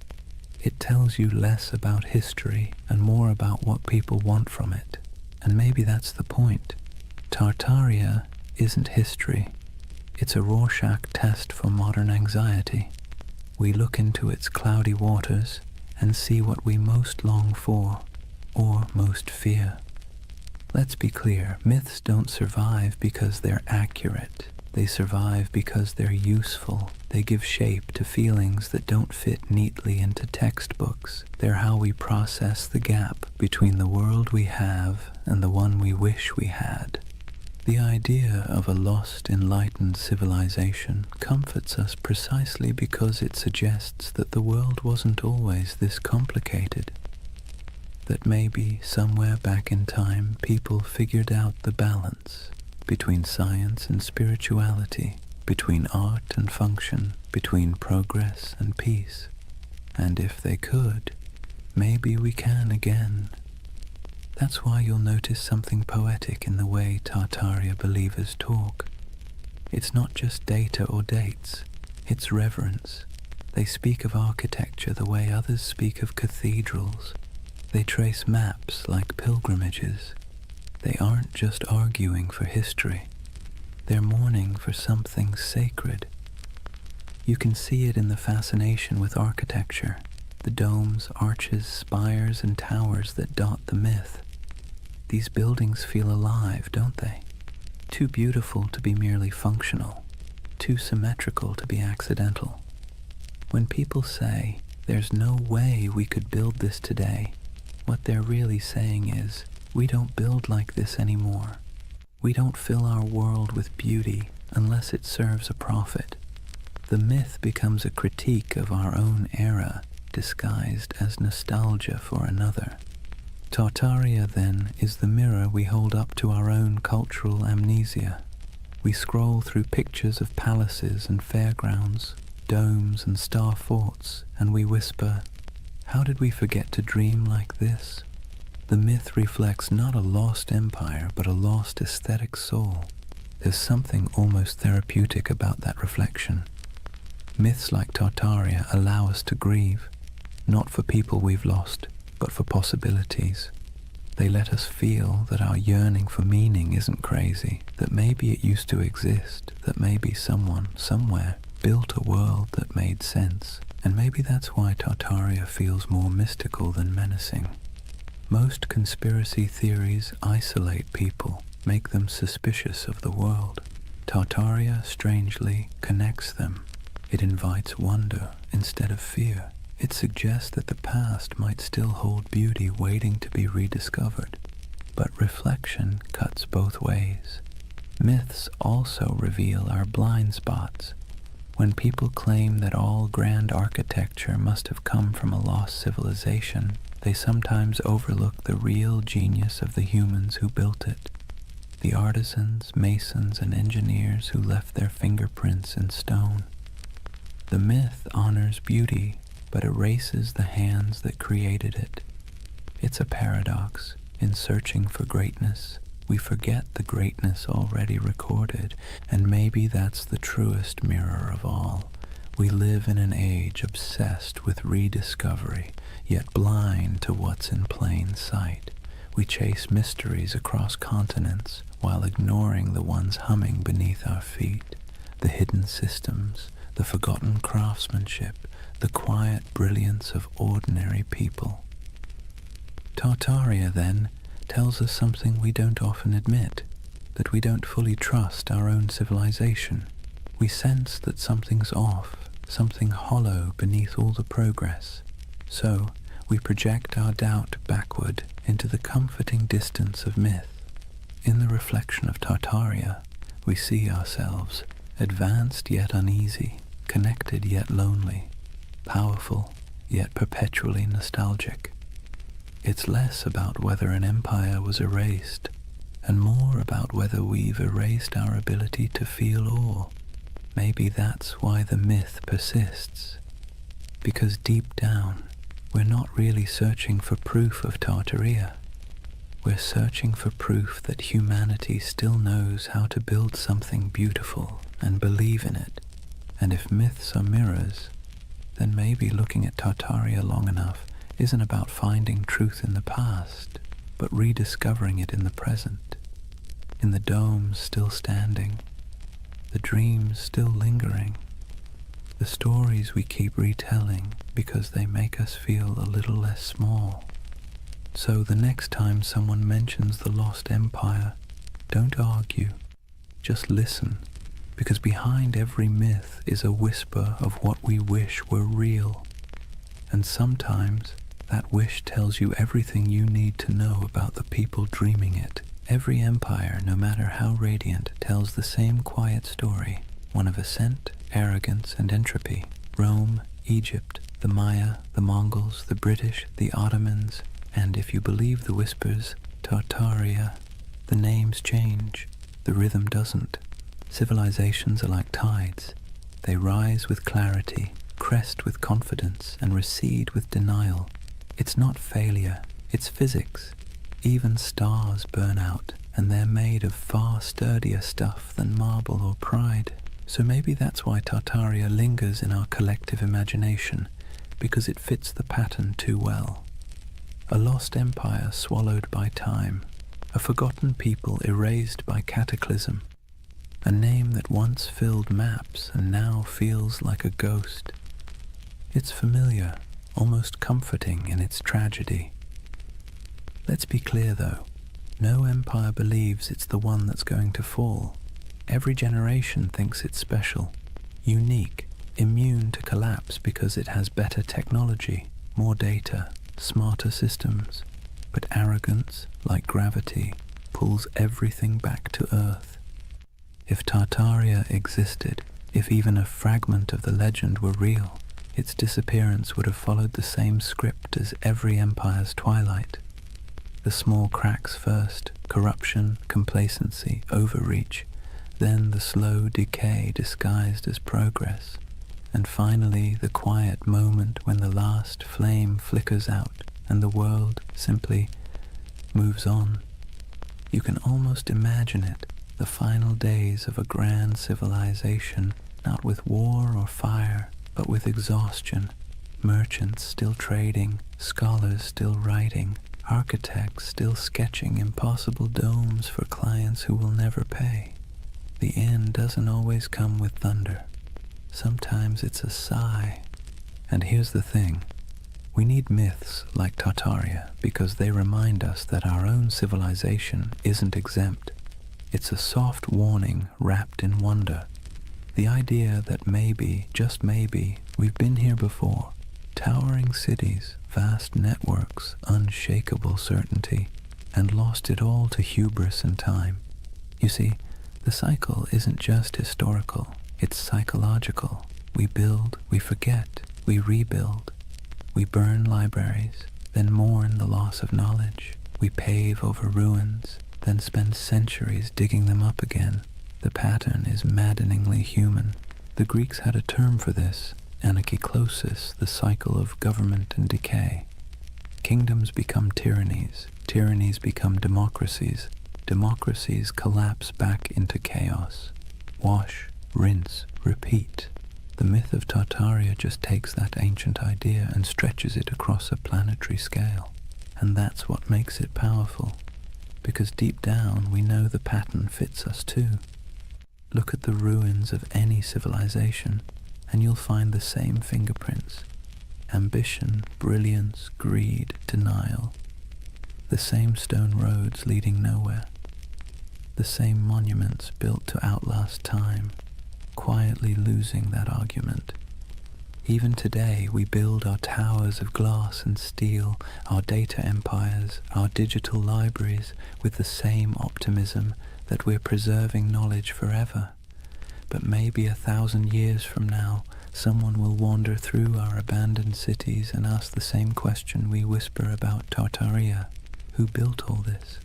It tells you less about history and more about what people want from it. And maybe that's the point. Tartaria isn't history. It's a Rorschach test for modern anxiety. We look into its cloudy waters and see what we most long for, or most fear. Let's be clear, myths don't survive because they're accurate. They survive because they're useful. They give shape to feelings that don't fit neatly into textbooks. They're how we process the gap between the world we have and the one we wish we had. The idea of a lost, enlightened civilization comforts us precisely because it suggests that the world wasn't always this complicated. That maybe, somewhere back in time, people figured out the balance between science and spirituality, between art and function, between progress and peace. And if they could, maybe we can again. That's why you'll notice something poetic in the way Tartaria believers talk. It's not just data or dates, it's reverence. They speak of architecture the way others speak of cathedrals. They trace maps like pilgrimages. They aren't just arguing for history. They're mourning for something sacred. You can see it in the fascination with architecture, the domes, arches, spires, and towers that dot the myth. These buildings feel alive, don't they? Too beautiful to be merely functional, too symmetrical to be accidental. When people say, "There's no way we could build this today," what they're really saying is, we don't build like this anymore. We don't fill our world with beauty unless it serves a profit. The myth becomes a critique of our own era, disguised as nostalgia for another. Tartaria, then, is the mirror we hold up to our own cultural amnesia. We scroll through pictures of palaces and fairgrounds, domes and star forts, and we whisper, "How did we forget to dream like this?" The myth reflects not a lost empire, but a lost aesthetic soul. There's something almost therapeutic about that reflection. Myths like Tartaria allow us to grieve, not for people we've lost, but for possibilities. They let us feel that our yearning for meaning isn't crazy, that maybe it used to exist, that maybe someone, somewhere, built a world that made sense, and maybe that's why Tartaria feels more mystical than menacing. Most conspiracy theories isolate people, make them suspicious of the world. Tartaria, strangely, connects them. It invites wonder instead of fear. It suggests that the past might still hold beauty waiting to be rediscovered. But reflection cuts both ways. Myths also reveal our blind spots. When people claim that all grand architecture must have come from a lost civilization, they sometimes overlook the real genius of the humans who built it. The artisans, masons, and engineers who left their fingerprints in stone. The myth honors beauty, but erases the hands that created it. It's a paradox. In searching for greatness, we forget the greatness already recorded, and maybe that's the truest mirror of all. We live in an age obsessed with rediscovery, yet blind to what's in plain sight. We chase mysteries across continents while ignoring the ones humming beneath our feet, the hidden systems, the forgotten craftsmanship, the quiet brilliance of ordinary people. Tartaria, then, tells us something we don't often admit, that we don't fully trust our own civilization. We sense that something's off, something hollow beneath all the progress. So, we project our doubt backward into the comforting distance of myth. In the reflection of Tartaria, we see ourselves, advanced yet uneasy, connected yet lonely, powerful yet perpetually nostalgic. It's less about whether an empire was erased, and more about whether we've erased our ability to feel awe. Maybe that's why the myth persists, because deep down, we're not really searching for proof of Tartaria. We're searching for proof that humanity still knows how to build something beautiful and believe in it. And if myths are mirrors, then maybe looking at Tartaria long enough isn't about finding truth in the past, but rediscovering it in the present, in the domes still standing, the dreams still lingering, the stories we keep retelling because they make us feel a little less small. So the next time someone mentions the lost empire, don't argue, just listen, because behind every myth is a whisper of what we wish were real. And sometimes that wish tells you everything you need to know about the people dreaming it. Every empire, no matter how radiant, tells the same quiet story, one of ascent, arrogance, and entropy. Rome, Egypt, the Maya, the Mongols, the British, the Ottomans, and if you believe the whispers, Tartaria. The names change, the rhythm doesn't. Civilizations are like tides. They rise with clarity, crest with confidence, and recede with denial. It's not failure, it's physics. Even stars burn out, and they're made of far sturdier stuff than marble or pride. So maybe that's why Tartaria lingers in our collective imagination, because it fits the pattern too well. A lost empire swallowed by time, a forgotten people erased by cataclysm, a name that once filled maps and now feels like a ghost. It's familiar, almost comforting in its tragedy. Let's be clear though, No empire believes it's the one that's going to fall. Every generation thinks it's special, unique, immune to collapse because it has better technology, more data, smarter systems. But arrogance, like gravity, pulls everything back to Earth. If Tartaria existed, if even a fragment of the legend were real, its disappearance would have followed the same script as every empire's twilight. The small cracks first, corruption, complacency, overreach, then the slow decay disguised as progress, and finally the quiet moment when the last flame flickers out and the world simply moves on. You can almost imagine it, the final days of a grand civilization, not with war or fire, but with exhaustion, merchants still trading, scholars still writing, architects still sketching impossible domes for clients who will never pay. The end doesn't always come with thunder. Sometimes it's a sigh. And here's the thing. We need myths like Tartaria because they remind us that our own civilization isn't exempt. It's a soft warning wrapped in wonder. The idea that maybe, just maybe, we've been here before. Towering cities, vast networks, unshakable certainty, and lost it all to hubris and time. You see, the cycle isn't just historical, it's psychological. We build, we forget, we rebuild. We burn libraries, then mourn the loss of knowledge. We pave over ruins, then spend centuries digging them up again. The pattern is maddeningly human. The Greeks had a term for this, anarchiklosis, the cycle of government and decay. Kingdoms become tyrannies, tyrannies become democracies, democracies collapse back into chaos. Wash, rinse, repeat. The myth of Tartaria just takes that ancient idea and stretches it across a planetary scale. And that's what makes it powerful, because deep down we know the pattern fits us too. Look at the ruins of any civilization, and you'll find the same fingerprints. Ambition, brilliance, greed, denial. The same stone roads leading nowhere. The same monuments built to outlast time, quietly losing that argument. Even today we build our towers of glass and steel, our data empires, our digital libraries with the same optimism that we're preserving knowledge forever. But maybe 1,000 years from now, someone will wander through our abandoned cities and ask the same question we whisper about Tartaria. Who built all this?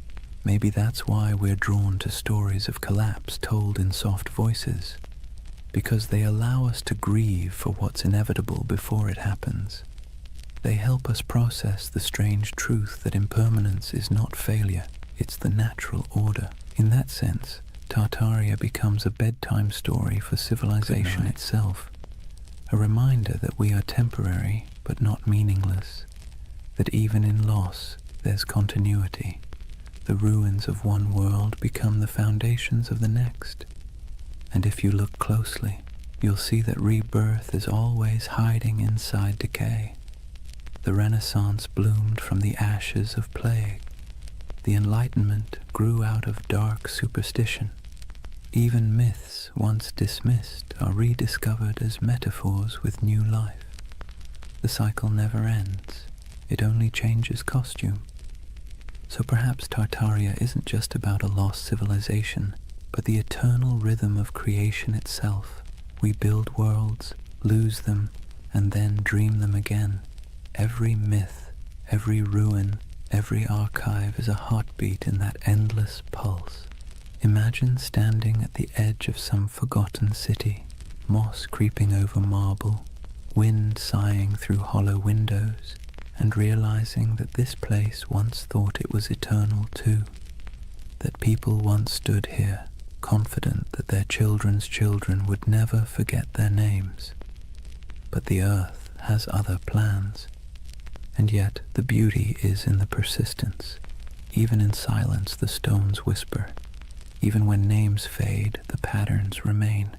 Maybe that's why we're drawn to stories of collapse told in soft voices, because they allow us to grieve for what's inevitable before it happens. They help us process the strange truth that impermanence is not failure, it's the natural order. In that sense, Tartaria becomes a bedtime story for civilization itself, a reminder that we are temporary but not meaningless, that even in loss there's continuity. The ruins of one world become the foundations of the next. And if you look closely, you'll see that rebirth is always hiding inside decay. The Renaissance bloomed from the ashes of plague. The Enlightenment grew out of dark superstition. Even myths once dismissed are rediscovered as metaphors with new life. The cycle never ends. It only changes costume. So perhaps Tartaria isn't just about a lost civilization, but the eternal rhythm of creation itself. We build worlds, lose them, and then dream them again. Every myth, every ruin, every archive is a heartbeat in that endless pulse. Imagine standing at the edge of some forgotten city, moss creeping over marble, wind sighing through hollow windows, and realizing that this place once thought it was eternal too, that people once stood here, confident that their children's children would never forget their names. But the earth has other plans, and yet the beauty is in the persistence. Even in silence the stones whisper. Even when names fade, the patterns remain.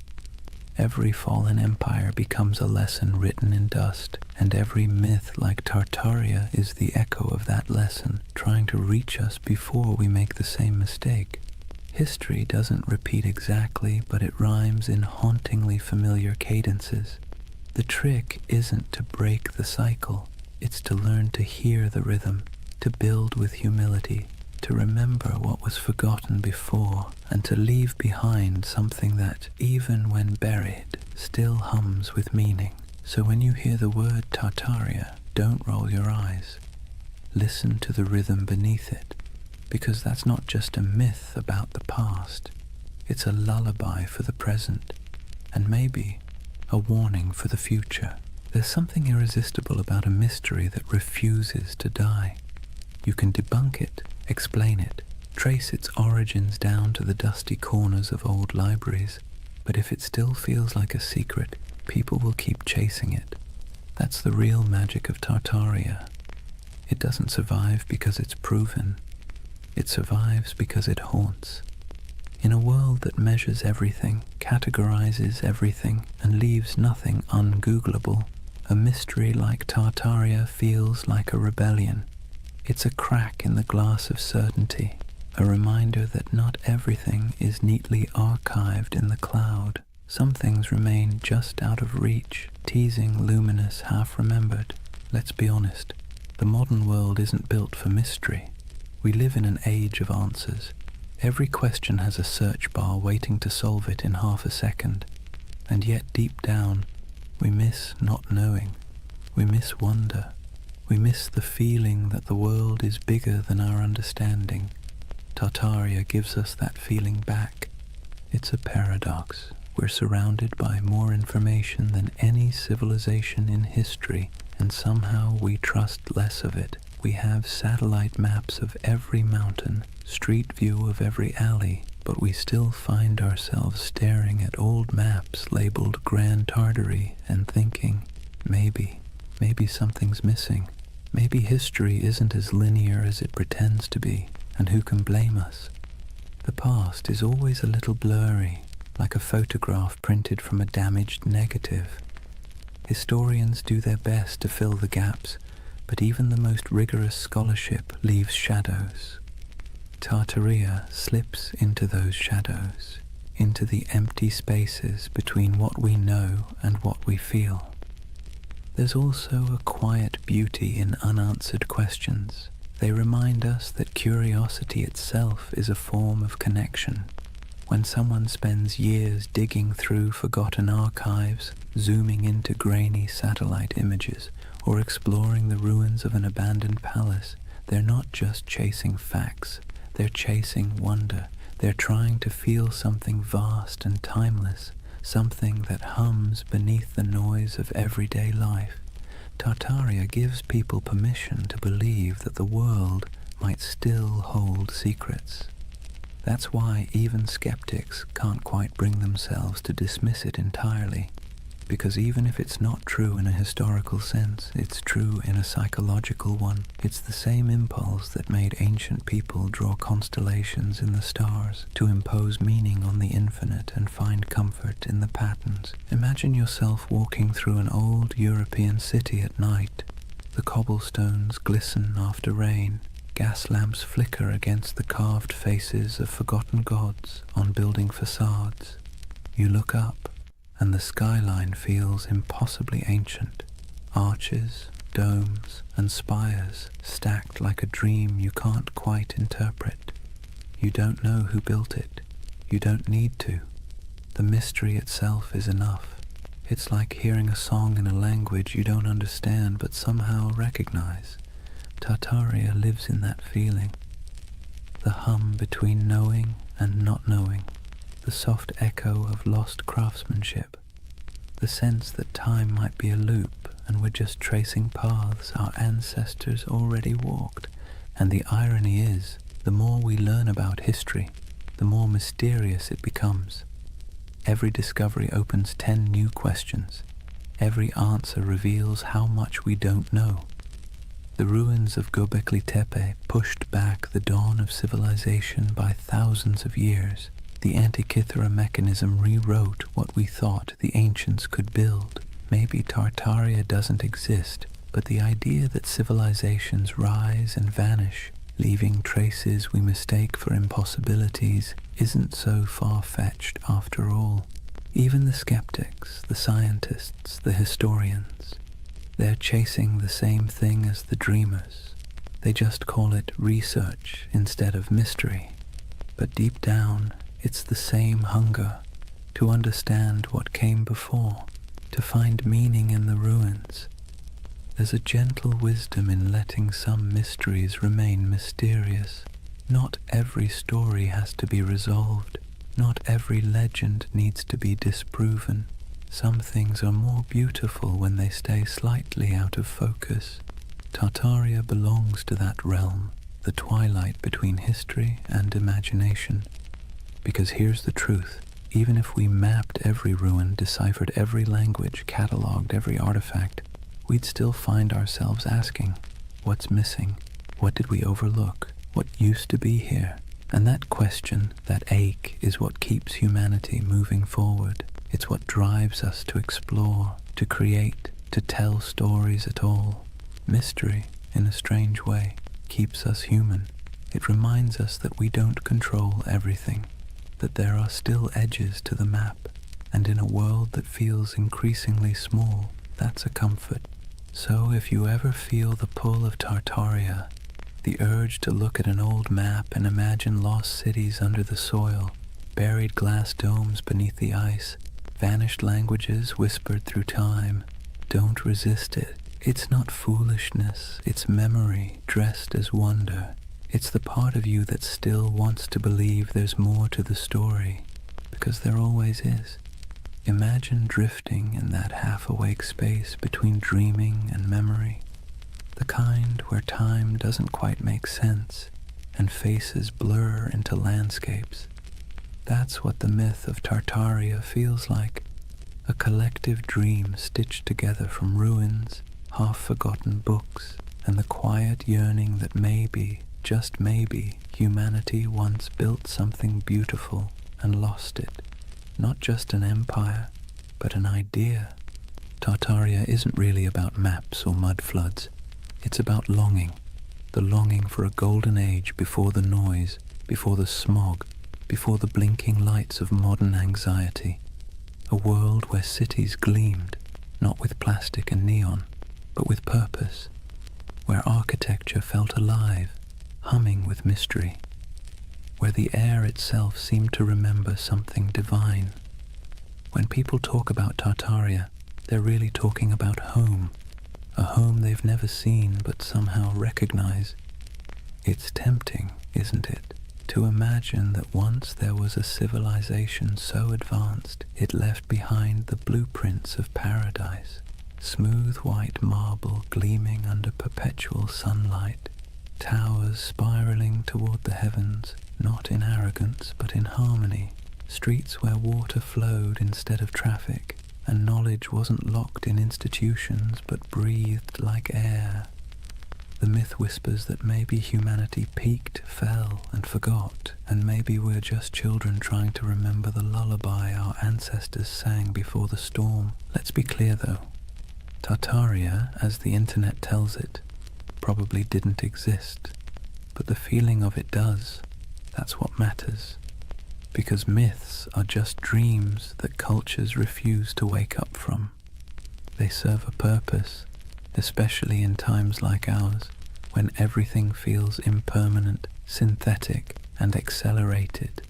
Every fallen empire becomes a lesson written in dust, and every myth like Tartaria is the echo of that lesson, trying to reach us before we make the same mistake. History doesn't repeat exactly, but it rhymes in hauntingly familiar cadences. The trick isn't to break the cycle, it's to learn to hear the rhythm, to build with humility, to remember what was forgotten before, and to leave behind something that, even when buried, still hums with meaning. So when you hear the word Tartaria, don't roll your eyes. Listen to the rhythm beneath it, because that's not just a myth about the past. It's a lullaby for the present, and maybe a warning for the future. There's something irresistible about a mystery that refuses to die. You can debunk it, explain it, trace its origins down to the dusty corners of old libraries, but if it still feels like a secret, people will keep chasing it. That's the real magic of Tartaria. It doesn't survive because it's proven. It survives because it haunts. In a world that measures everything, categorizes everything, and leaves nothing ungoogleable, a mystery like Tartaria feels like a rebellion. It's a crack in the glass of certainty, a reminder that not everything is neatly archived in the cloud. Some things remain just out of reach, teasing, luminous, half-remembered. Let's be honest, the modern world isn't built for mystery. We live in an age of answers. Every question has a search bar waiting to solve it in half a second. And yet deep down, we miss not knowing. We miss wonder. We miss the feeling that the world is bigger than our understanding. Tartaria gives us that feeling back. It's a paradox. We're surrounded by more information than any civilization in history, and somehow we trust less of it. We have satellite maps of every mountain, street view of every alley, but we still find ourselves staring at old maps labeled Grand Tartary and thinking, maybe something's missing. Maybe history isn't as linear as it pretends to be, and who can blame us? The past is always a little blurry, like a photograph printed from a damaged negative. Historians do their best to fill the gaps, but even the most rigorous scholarship leaves shadows. Tartaria slips into those shadows, into the empty spaces between what we know and what we feel. There's also a quiet beauty in unanswered questions. They remind us that curiosity itself is a form of connection. When someone spends years digging through forgotten archives, zooming into grainy satellite images, or exploring the ruins of an abandoned palace, they're not just chasing facts, they're chasing wonder. They're trying to feel something vast and timeless, something that hums beneath the noise of everyday life. Tartaria gives people permission to believe that the world might still hold secrets. That's why even skeptics can't quite bring themselves to dismiss it entirely, because even if it's not true in a historical sense, it's true in a psychological one. It's the same impulse that made ancient people draw constellations in the stars, to impose meaning on the infinite and find comfort in the patterns. Imagine yourself walking through an old European city at night. The cobblestones glisten after rain. Gas lamps flicker against the carved faces of forgotten gods on building facades. You look up, and the skyline feels impossibly ancient. Arches, domes, and spires stacked like a dream you can't quite interpret. You don't know who built it. You don't need to. The mystery itself is enough. It's like hearing a song in a language you don't understand but somehow recognize. Tartaria lives in that feeling. The hum between knowing and not knowing. The soft echo of lost craftsmanship, the sense that time might be a loop and we're just tracing paths our ancestors already walked. And the irony is, the more we learn about history, the more mysterious it becomes. Every discovery opens 10 new questions. Every answer reveals how much we don't know. The ruins of Göbekli Tepe pushed back the dawn of civilization by thousands of years. The Antikythera mechanism rewrote what we thought the ancients could build. Maybe Tartaria doesn't exist, but the idea that civilizations rise and vanish, leaving traces we mistake for impossibilities, isn't so far-fetched after all. Even the skeptics, the scientists, the historians, they're chasing the same thing as the dreamers. They just call it research instead of mystery. But deep down, it's the same hunger to understand what came before, to find meaning in the ruins. There's a gentle wisdom in letting some mysteries remain mysterious. Not every story has to be resolved. Not every legend needs to be disproven. Some things are more beautiful when they stay slightly out of focus. Tartaria belongs to that realm, the twilight between history and imagination. Because here's the truth. Even if we mapped every ruin, deciphered every language, catalogued every artifact, we'd still find ourselves asking, what's missing? What did we overlook? What used to be here? And that question, that ache, is what keeps humanity moving forward. It's what drives us to explore, to create, to tell stories at all. Mystery, in a strange way, keeps us human. It reminds us that we don't control everything, that there are still edges to the map, and in a world that feels increasingly small, that's a comfort. So if you ever feel the pull of Tartaria, the urge to look at an old map and imagine lost cities under the soil, buried glass domes beneath the ice, vanished languages whispered through time, don't resist it. It's not foolishness, it's memory dressed as wonder. It's the part of you that still wants to believe there's more to the story, because there always is. Imagine drifting in that half-awake space between dreaming and memory, the kind where time doesn't quite make sense and faces blur into landscapes. That's what the myth of Tartaria feels like, a collective dream stitched together from ruins, half-forgotten books, and the quiet yearning that maybe, just maybe, humanity once built something beautiful and lost it. Not just an empire, but an idea. Tartaria isn't really about maps or mud floods. It's about longing. The longing for a golden age before the noise, before the smog, before the blinking lights of modern anxiety. A world where cities gleamed, not with plastic and neon, but with purpose. Where architecture felt alive, humming with mystery. Where the air itself seemed to remember something divine. When people talk about Tartaria, they're really talking about home, a home they've never seen but somehow recognize. It's tempting, isn't it, to imagine that once there was a civilization so advanced it left behind the blueprints of paradise, smooth white marble gleaming under perpetual sunlight, towers spiraling toward the heavens, not in arrogance but in harmony, streets where water flowed instead of traffic, and knowledge wasn't locked in institutions but breathed like air. The myth whispers that maybe humanity peaked, fell, and forgot, and maybe we're just children trying to remember the lullaby our ancestors sang before the storm. Let's be clear though, Tartaria, as the internet tells it, probably didn't exist, but the feeling of it does. That's what matters. Because myths are just dreams that cultures refuse to wake up from. They serve a purpose, especially in times like ours, when everything feels impermanent, synthetic, and accelerated.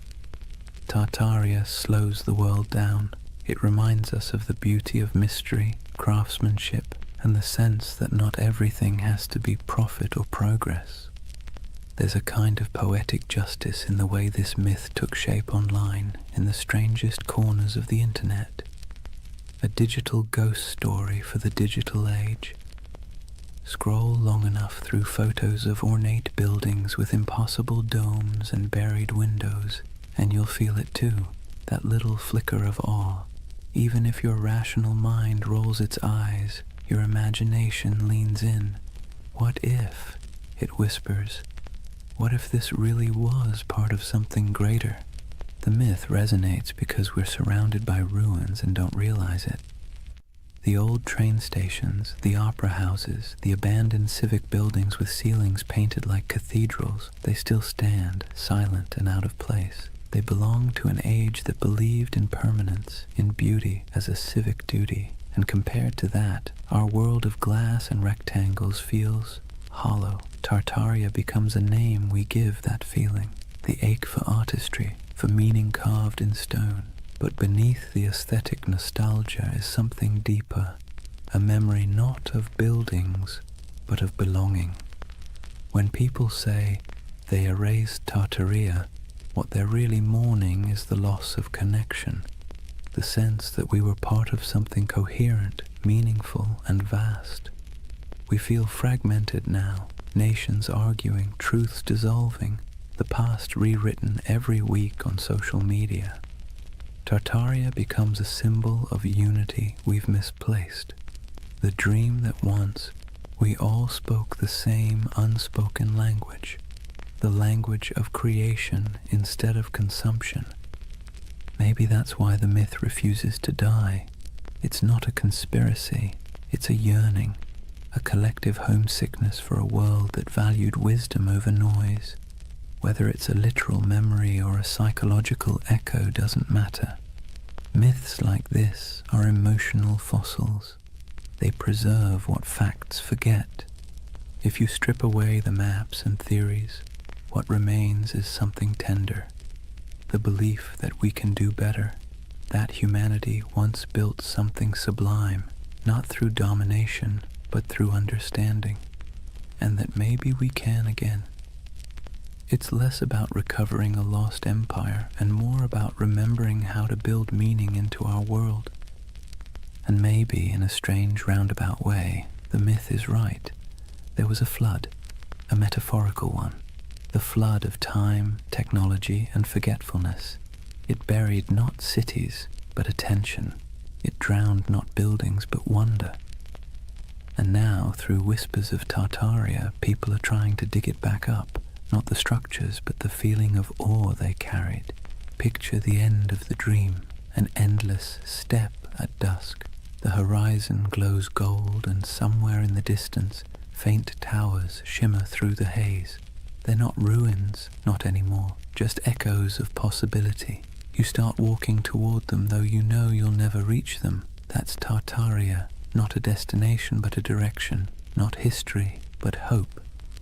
Tartaria slows the world down. It reminds us of the beauty of mystery, craftsmanship, and the sense that not everything has to be profit or progress. There's a kind of poetic justice in the way this myth took shape online, in the strangest corners of the internet. A digital ghost story for the digital age. Scroll long enough through photos of ornate buildings with impossible domes and buried windows, and you'll feel it too, that little flicker of awe. Even if your rational mind rolls its eyes, your imagination leans in. What if, it whispers, what if this really was part of something greater? The myth resonates because we're surrounded by ruins and don't realize it. The old train stations, the opera houses, the abandoned civic buildings with ceilings painted like cathedrals, they still stand, silent and out of place. They belong to an age that believed in permanence, in beauty as a civic duty, and compared to that, our world of glass and rectangles feels hollow. Tartaria becomes a name we give that feeling, the ache for artistry, for meaning carved in stone. But beneath the aesthetic nostalgia is something deeper, a memory not of buildings, but of belonging. When people say they erased Tartaria, what they're really mourning is the loss of connection, the sense that we were part of something coherent, meaningful, and vast. We feel fragmented now, nations arguing, truths dissolving, the past rewritten every week on social media. Tartaria becomes a symbol of unity we've misplaced, the dream that once we all spoke the same unspoken language, the language of creation instead of consumption. Maybe that's why the myth refuses to die. It's not a conspiracy, it's a yearning, a collective homesickness for a world that valued wisdom over noise. Whether it's a literal memory or a psychological echo doesn't matter. Myths like this are emotional fossils. They preserve what facts forget. If you strip away the maps and theories, what remains is something tender. The belief that we can do better, that humanity once built something sublime, not through domination, but through understanding, and that maybe we can again. It's less about recovering a lost empire and more about remembering how to build meaning into our world. And maybe, in a strange roundabout way, the myth is right. There was a flood, a metaphorical one, the flood of time, technology, and forgetfulness. It buried not cities, but attention. It drowned not buildings, but wonder. And now, through whispers of Tartaria, people are trying to dig it back up. Not the structures, but the feeling of awe they carried. Picture the end of the dream, an endless step at dusk. The horizon glows gold, and somewhere in the distance, faint towers shimmer through the haze. They're not ruins, not anymore, just echoes of possibility. You start walking toward them, though you know you'll never reach them. That's Tartaria, not a destination, but a direction, not history, but hope.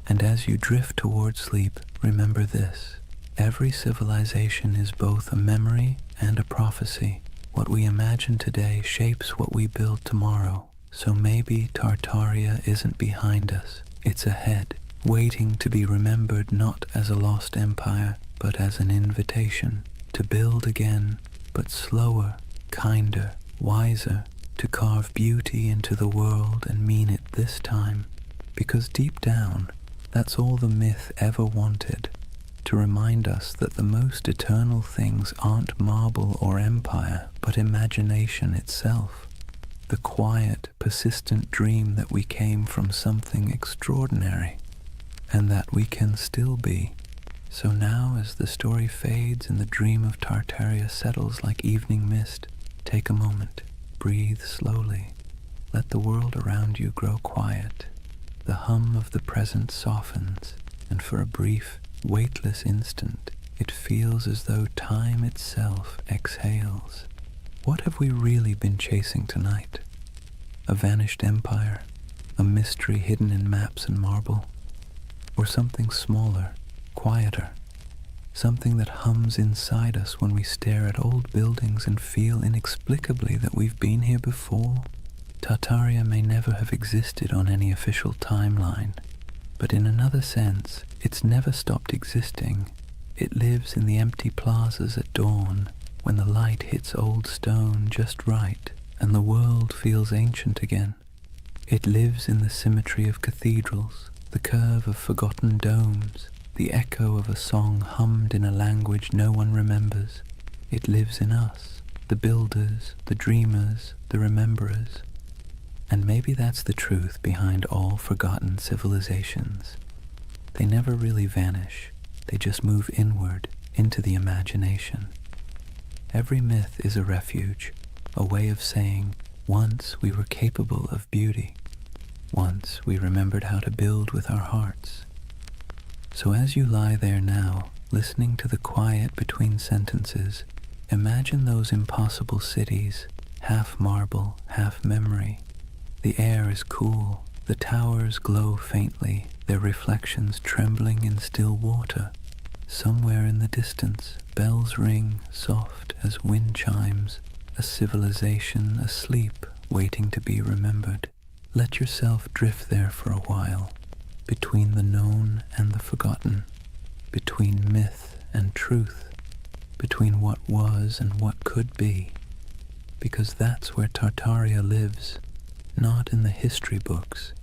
And as you drift toward sleep, remember this. Every civilization is both a memory and a prophecy. What we imagine today shapes what we build tomorrow. So maybe Tartaria isn't behind us. It's ahead, waiting to be remembered not as a lost empire, but as an invitation to build again, but slower, kinder, wiser, to carve beauty into the world and mean it this time. Because deep down, that's all the myth ever wanted, to remind us that the most eternal things aren't marble or empire, but imagination itself. The quiet, persistent dream that we came from something extraordinary, and that we can still be. So now, as the story fades and the dream of Tartaria settles like evening mist, take a moment, breathe slowly, let the world around you grow quiet. The hum of the present softens, and for a brief, weightless instant, it feels as though time itself exhales. What have we really been chasing tonight? A vanished empire? A mystery hidden in maps and marble? Or something smaller, quieter? Something that hums inside us when we stare at old buildings and feel inexplicably that we've been here before? Tartaria may never have existed on any official timeline, but in another sense, it's never stopped existing. It lives in the empty plazas at dawn, when the light hits old stone just right, and the world feels ancient again. It lives in the symmetry of cathedrals, the curve of forgotten domes, the echo of a song hummed in a language no one remembers. It lives in us, the builders, the dreamers, the rememberers. And maybe that's the truth behind all forgotten civilizations. They never really vanish, they just move inward into the imagination. Every myth is a refuge, a way of saying, once we were capable of beauty. Once we remembered how to build with our hearts. So as you lie there now, listening to the quiet between sentences, imagine those impossible cities, half marble, half memory. The air is cool, the towers glow faintly, their reflections trembling in still water. Somewhere in the distance, bells ring, soft as wind chimes, a civilization asleep, waiting to be remembered. Let yourself drift there for a while, between the known and the forgotten, between myth and truth, between what was and what could be, because that's where Tartaria lives, not in the history books,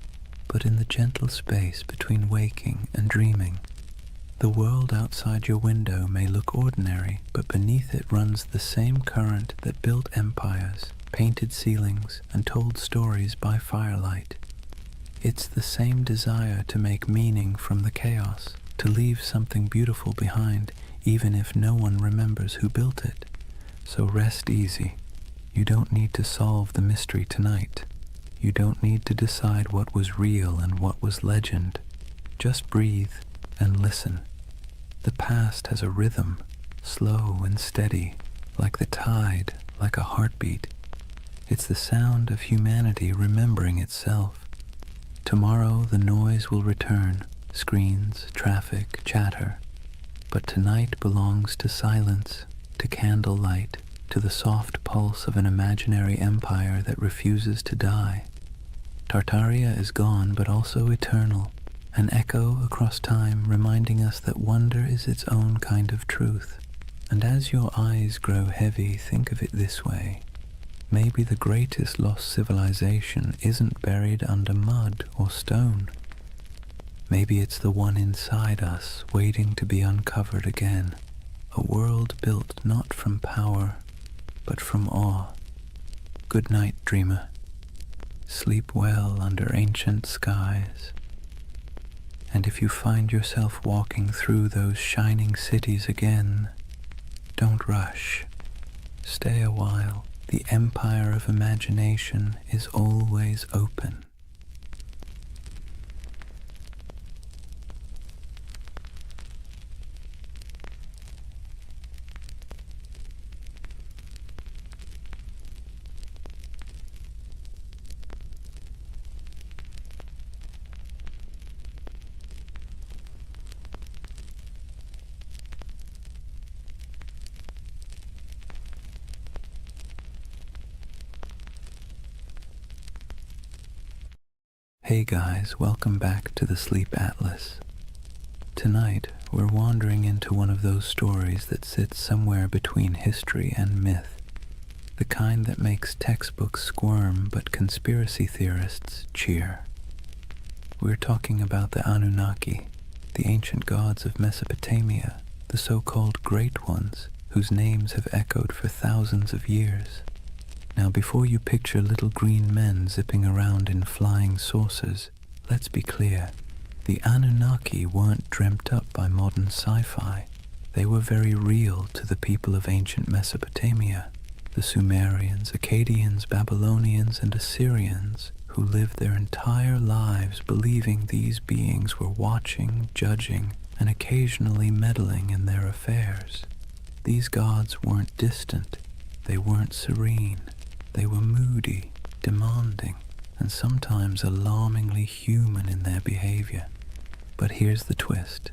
but in the gentle space between waking and dreaming. The world outside your window may look ordinary, but beneath it runs the same current that built empires, painted ceilings, and told stories by firelight. It's the same desire to make meaning from the chaos, to leave something beautiful behind, even if no one remembers who built it. So rest easy. You don't need to solve the mystery tonight. You don't need to decide what was real and what was legend. Just breathe and listen. The past has a rhythm, slow and steady, like the tide, like a heartbeat. It's the sound of humanity remembering itself. Tomorrow the noise will return, screens, traffic, chatter. But tonight belongs to silence, to candlelight, to the soft pulse of an imaginary empire that refuses to die. Tartaria is gone, but also eternal, an echo across time reminding us that wonder is its own kind of truth. And as your eyes grow heavy, think of it this way. Maybe the greatest lost civilization isn't buried under mud or stone. Maybe it's the one inside us, waiting to be uncovered again. A world built not from power, but from awe. Good night, dreamer. Sleep well under ancient skies. And if you find yourself walking through those shining cities again, don't rush. Stay a while. The empire of imagination is always open. Hey guys, welcome back to the Sleep Atlas. Tonight, we're wandering into one of those stories that sits somewhere between history and myth, the kind that makes textbooks squirm but conspiracy theorists cheer. We're talking about the Anunnaki, the ancient gods of Mesopotamia, the so-called Great Ones, whose names have echoed for thousands of years. Now, before you picture little green men zipping around in flying saucers, let's be clear. The Anunnaki weren't dreamt up by modern sci-fi. They were very real to the people of ancient Mesopotamia, the Sumerians, Akkadians, Babylonians, and Assyrians, who lived their entire lives believing these beings were watching, judging, and occasionally meddling in their affairs. These gods weren't distant. They weren't serene. They were moody, demanding, and sometimes alarmingly human in their behavior. But here's the twist.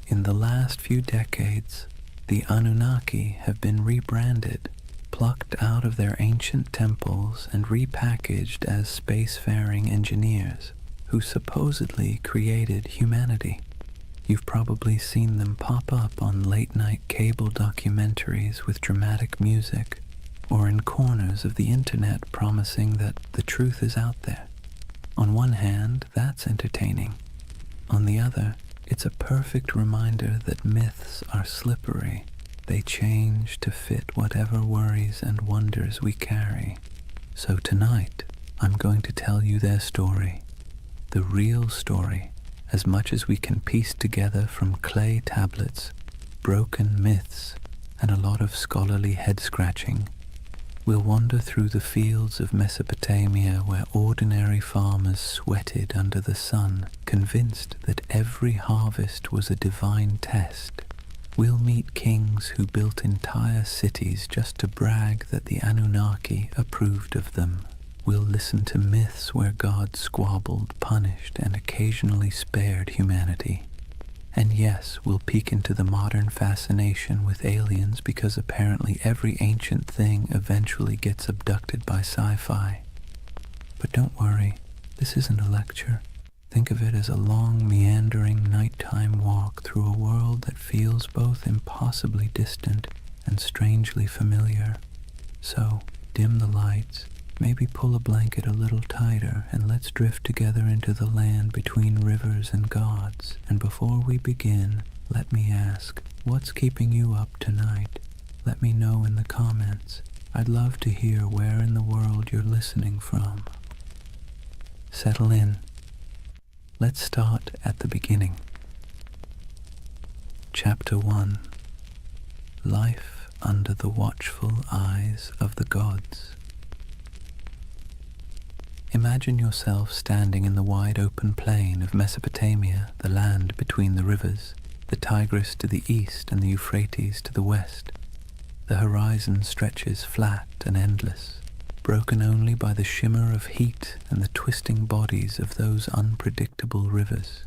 In the last few decades, the Anunnaki have been rebranded, plucked out of their ancient temples and repackaged as spacefaring engineers who supposedly created humanity. You've probably seen them pop up on late-night cable documentaries with dramatic music, or in corners of the internet promising that the truth is out there. On one hand, that's entertaining. On the other, it's a perfect reminder that myths are slippery. They change to fit whatever worries and wonders we carry. So tonight, I'm going to tell you their story. The real story, as much as we can piece together from clay tablets, broken myths, and a lot of scholarly head-scratching, we'll wander through the fields of Mesopotamia where ordinary farmers sweated under the sun, convinced that every harvest was a divine test. We'll meet kings who built entire cities just to brag that the Anunnaki approved of them. We'll listen to myths where gods squabbled, punished, and occasionally spared humanity. And yes, we'll peek into the modern fascination with aliens because apparently every ancient thing eventually gets abducted by sci-fi. But don't worry, this isn't a lecture. Think of it as a long, meandering nighttime walk through a world that feels both impossibly distant and strangely familiar. So, dim the lights, maybe pull a blanket a little tighter, and let's drift together into the land between rivers and gods. And before we begin, let me ask, what's keeping you up tonight? Let me know in the comments. I'd love to hear where in the world you're listening from. Settle in. Let's start at the beginning. Chapter 1. Life under the watchful eyes of the gods. Imagine yourself standing in the wide open plain of Mesopotamia, the land between the rivers, the Tigris to the east and the Euphrates to the west. The horizon stretches flat and endless, broken only by the shimmer of heat and the twisting bodies of those unpredictable rivers.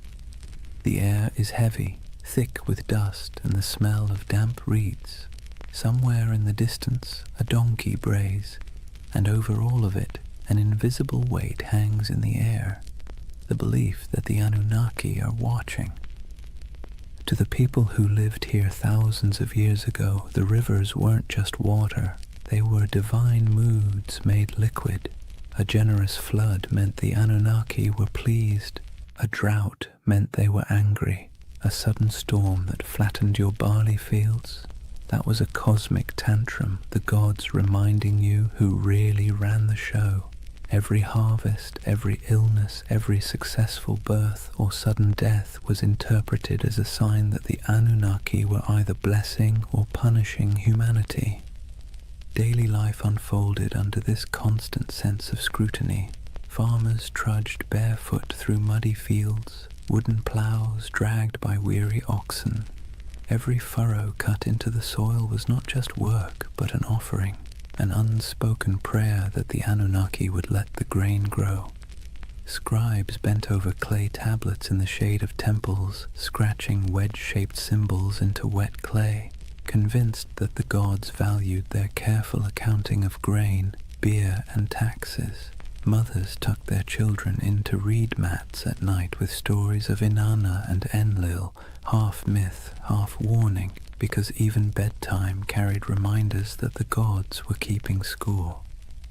The air is heavy, thick with dust and the smell of damp reeds. Somewhere in the distance, a donkey brays, and over all of it, an invisible weight hangs in the air, the belief that the Anunnaki are watching. To the people who lived here thousands of years ago, the rivers weren't just water. They were divine moods made liquid. A generous flood meant the Anunnaki were pleased. A drought meant they were angry. A sudden storm that flattened your barley fields, that was a cosmic tantrum, the gods reminding you who really ran the show. Every harvest, every illness, every successful birth or sudden death was interpreted as a sign that the Anunnaki were either blessing or punishing humanity. Daily life unfolded under this constant sense of scrutiny. Farmers trudged barefoot through muddy fields, wooden plows dragged by weary oxen. Every furrow cut into the soil was not just work, but an offering, an unspoken prayer that the Anunnaki would let the grain grow. Scribes bent over clay tablets in the shade of temples, scratching wedge-shaped symbols into wet clay, convinced that the gods valued their careful accounting of grain, beer, and taxes. Mothers tucked their children into reed mats at night with stories of Inanna and Enlil, half myth, half warning, because even bedtime carried reminders that the gods were keeping score.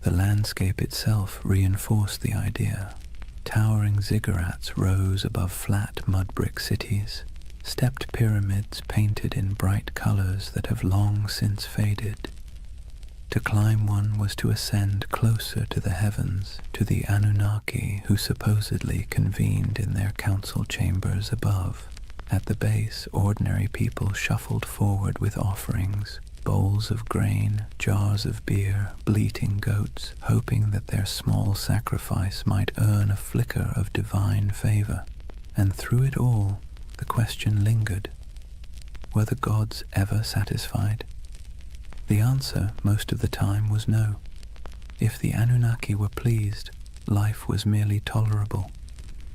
The landscape itself reinforced the idea. Towering ziggurats rose above flat mud-brick cities, stepped pyramids painted in bright colors that have long since faded. To climb one was to ascend closer to the heavens, to the Anunnaki who supposedly convened in their council chambers above. At the base, ordinary people shuffled forward with offerings, bowls of grain, jars of beer, bleating goats, hoping that their small sacrifice might earn a flicker of divine favor. And through it all, the question lingered: were the gods ever satisfied? The answer, most of the time, was no. If the Anunnaki were pleased, life was merely tolerable.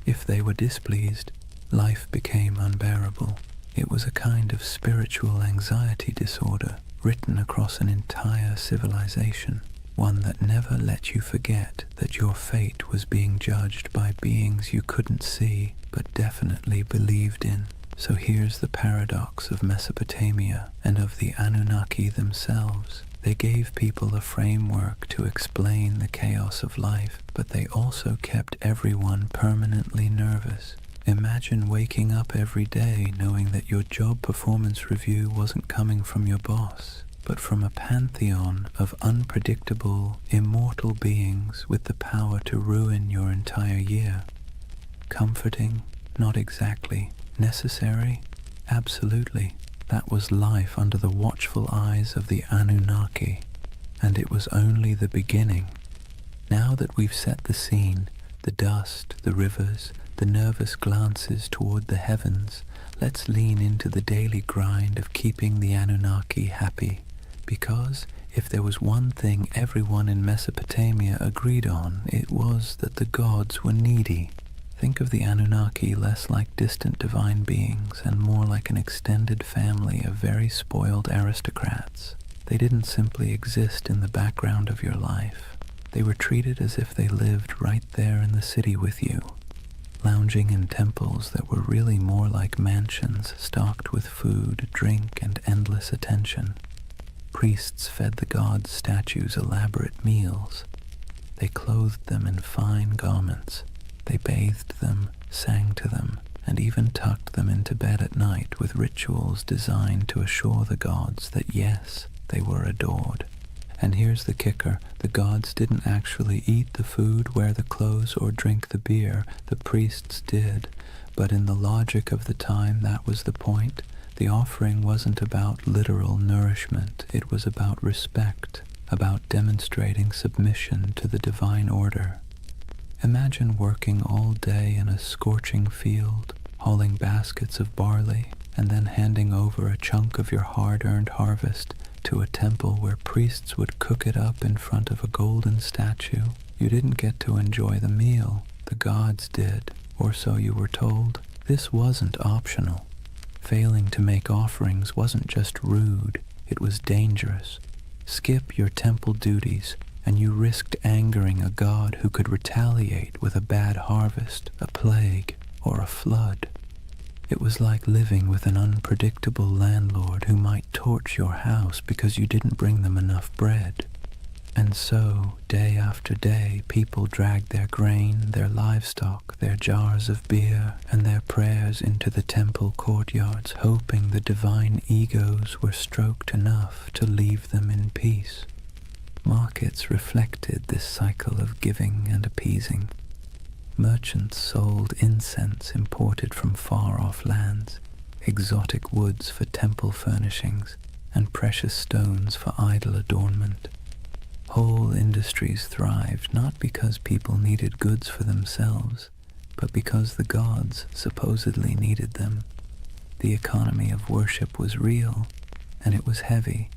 If they were displeased, life became unbearable. It was a kind of spiritual anxiety disorder written across an entire civilization, one that never let you forget that your fate was being judged by beings you couldn't see but definitely believed in. So here's the paradox of Mesopotamia and of the Anunnaki themselves. They gave people a framework to explain the chaos of life, but they also kept everyone permanently nervous. Imagine waking up every day knowing that your job performance review wasn't coming from your boss, but from a pantheon of unpredictable, immortal beings with the power to ruin your entire year. Comforting? Not exactly. Necessary? Absolutely. That was life under the watchful eyes of the Anunnaki, and it was only the beginning. Now that we've set the scene, the dust, the rivers, the nervous glances toward the heavens, let's lean into the daily grind of keeping the Anunnaki happy, because if there was one thing everyone in Mesopotamia agreed on, it was that the gods were needy. Think of the Anunnaki less like distant divine beings and more like an extended family of very spoiled aristocrats. They didn't simply exist in the background of your life. They were treated as if they lived right there in the city with you, lounging in temples that were really more like mansions stocked with food, drink, and endless attention. Priests fed the gods' statues elaborate meals. They clothed them in fine garments. They bathed them, sang to them, and even tucked them into bed at night with rituals designed to assure the gods that yes, they were adored. And here's the kicker, the gods didn't actually eat the food, wear the clothes, or drink the beer. The priests did. But in the logic of the time, that was the point. The offering wasn't about literal nourishment. It was about respect, about demonstrating submission to the divine order. Imagine working all day in a scorching field, hauling baskets of barley, and then handing over a chunk of your hard-earned harvest to a temple where priests would cook it up in front of a golden statue. You didn't get to enjoy the meal. The gods did, or so you were told. This wasn't optional. Failing to make offerings wasn't just rude, it was dangerous. Skip your temple duties, and you risked angering a god who could retaliate with a bad harvest, a plague, or a flood. It was like living with an unpredictable landlord who might torch your house because you didn't bring them enough bread. And so, day after day, people dragged their grain, their livestock, their jars of beer, and their prayers into the temple courtyards, hoping the divine egos were stroked enough to leave them in peace. Markets reflected this cycle of giving and appeasing. Merchants sold incense imported from far-off lands, exotic woods for temple furnishings, and precious stones for idol adornment. Whole industries thrived not because people needed goods for themselves, but because the gods supposedly needed them. The economy of worship was real, and it was heavy.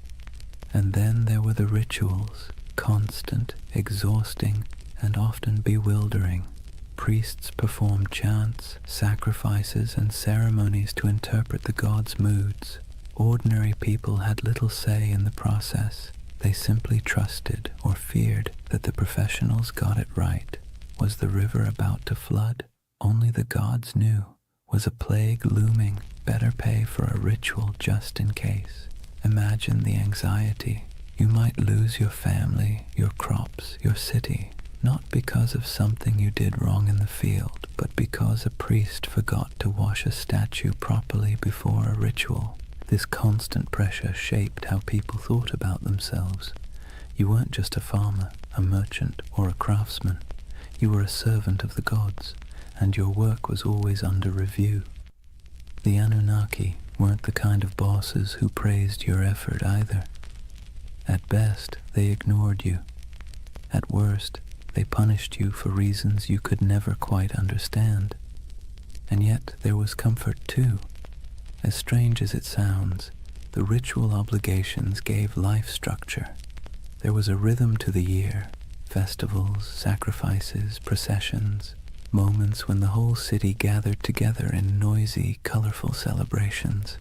And then there were the rituals, constant, exhausting, and often bewildering. Priests performed chants, sacrifices, and ceremonies to interpret the gods' moods. Ordinary people had little say in the process. They simply trusted or feared that the professionals got it right. Was the river about to flood? Only the gods knew. Was a plague looming? Better pay for a ritual just in case. Imagine the anxiety. You might lose your family, your crops, your city, not because of something you did wrong in the field, but because a priest forgot to wash a statue properly before a ritual. This constant pressure shaped how people thought about themselves. You weren't just a farmer, a merchant, or a craftsman. You were a servant of the gods, and your work was always under review. The Anunnaki weren't the kind of bosses who praised your effort either. At best, they ignored you. At worst, they punished you for reasons you could never quite understand. And yet there was comfort too. As strange as it sounds, the ritual obligations gave life structure. There was a rhythm to the year, festivals, sacrifices, processions, moments when the whole city gathered together in noisy, colorful celebrations.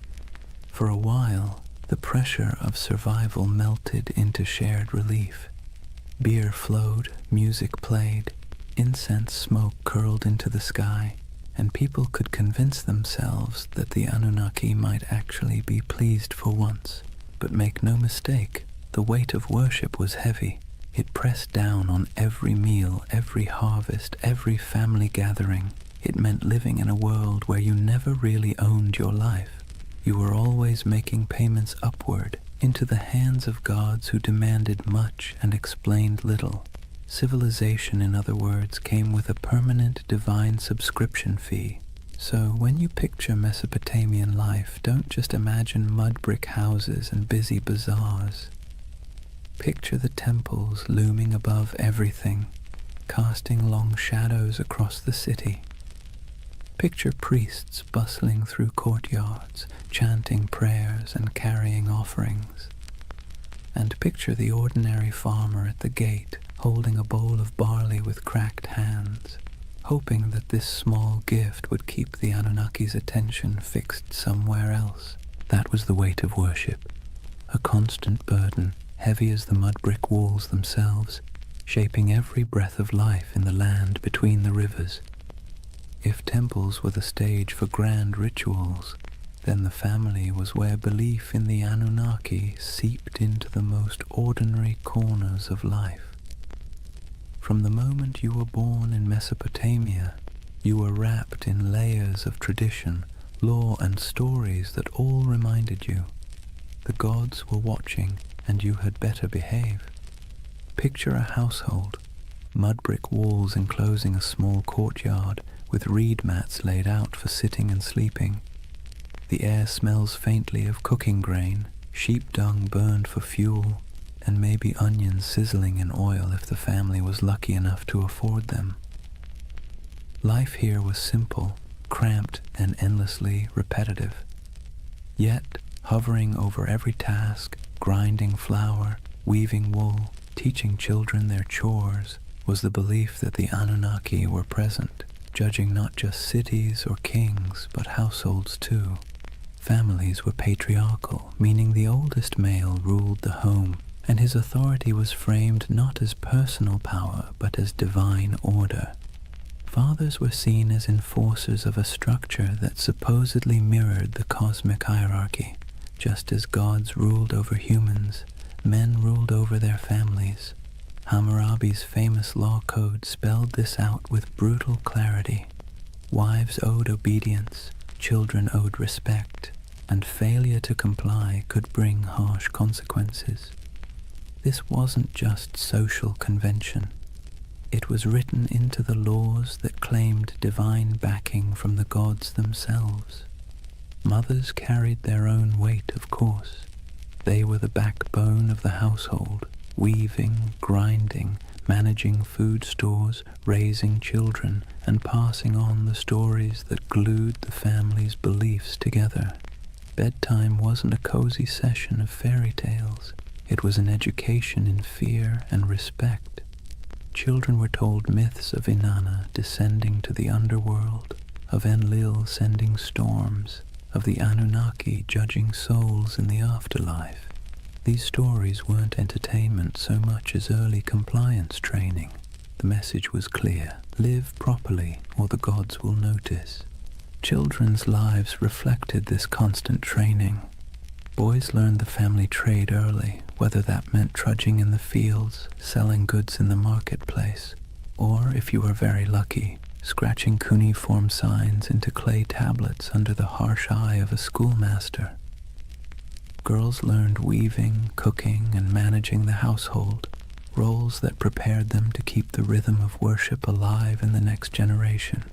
For a while, the pressure of survival melted into shared relief. Beer flowed, music played, incense smoke curled into the sky, and people could convince themselves that the Anunnaki might actually be pleased for once. But make no mistake, the weight of worship was heavy. It pressed down on every meal, every harvest, every family gathering. It meant living in a world where you never really owned your life. You were always making payments upward, into the hands of gods who demanded much and explained little. Civilization, in other words, came with a permanent divine subscription fee. So when you picture Mesopotamian life, don't just imagine mud brick houses and busy bazaars. Picture the temples looming above everything, casting long shadows across the city. Picture priests bustling through courtyards, chanting prayers and carrying offerings. And picture the ordinary farmer at the gate, holding a bowl of barley with cracked hands, hoping that this small gift would keep the Anunnaki's attention fixed somewhere else. That was the weight of worship, a constant burden, heavy as the mud brick walls themselves, shaping every breath of life in the land between the rivers. If temples were the stage for grand rituals, then the family was where belief in the Anunnaki seeped into the most ordinary corners of life. From the moment you were born in Mesopotamia, you were wrapped in layers of tradition, lore, and stories that all reminded you the gods were watching and you had better behave. Picture a household, mud brick walls enclosing a small courtyard with reed mats laid out for sitting and sleeping. The air smells faintly of cooking grain, sheep dung burned for fuel, and maybe onions sizzling in oil if the family was lucky enough to afford them. Life here was simple, cramped, and endlessly repetitive. Yet, hovering over every task, grinding flour, weaving wool, teaching children their chores, was the belief that the Anunnaki were present, judging not just cities or kings, but households too. Families were patriarchal, meaning the oldest male ruled the home, and his authority was framed not as personal power, but as divine order. Fathers were seen as enforcers of a structure that supposedly mirrored the cosmic hierarchy. Just as gods ruled over humans, men ruled over their families. Hammurabi's famous law code spelled this out with brutal clarity. Wives owed obedience, children owed respect, and failure to comply could bring harsh consequences. This wasn't just social convention. It was written into the laws that claimed divine backing from the gods themselves. Mothers carried their own weight, of course. They were the backbone of the household, weaving, grinding, managing food stores, raising children, and passing on the stories that glued the family's beliefs together. Bedtime wasn't a cozy session of fairy tales. It was an education in fear and respect. Children were told myths of Inanna descending to the underworld, of Enlil sending storms, of the Anunnaki judging souls in the afterlife. These stories weren't entertainment so much as early compliance training. The message was clear: live properly or the gods will notice. Children's lives reflected this constant training. Boys learned the family trade early, whether that meant trudging in the fields, selling goods in the marketplace, or, if you were very lucky, scratching cuneiform signs into clay tablets under the harsh eye of a schoolmaster. Girls learned weaving, cooking, and managing the household, roles that prepared them to keep the rhythm of worship alive in the next generation.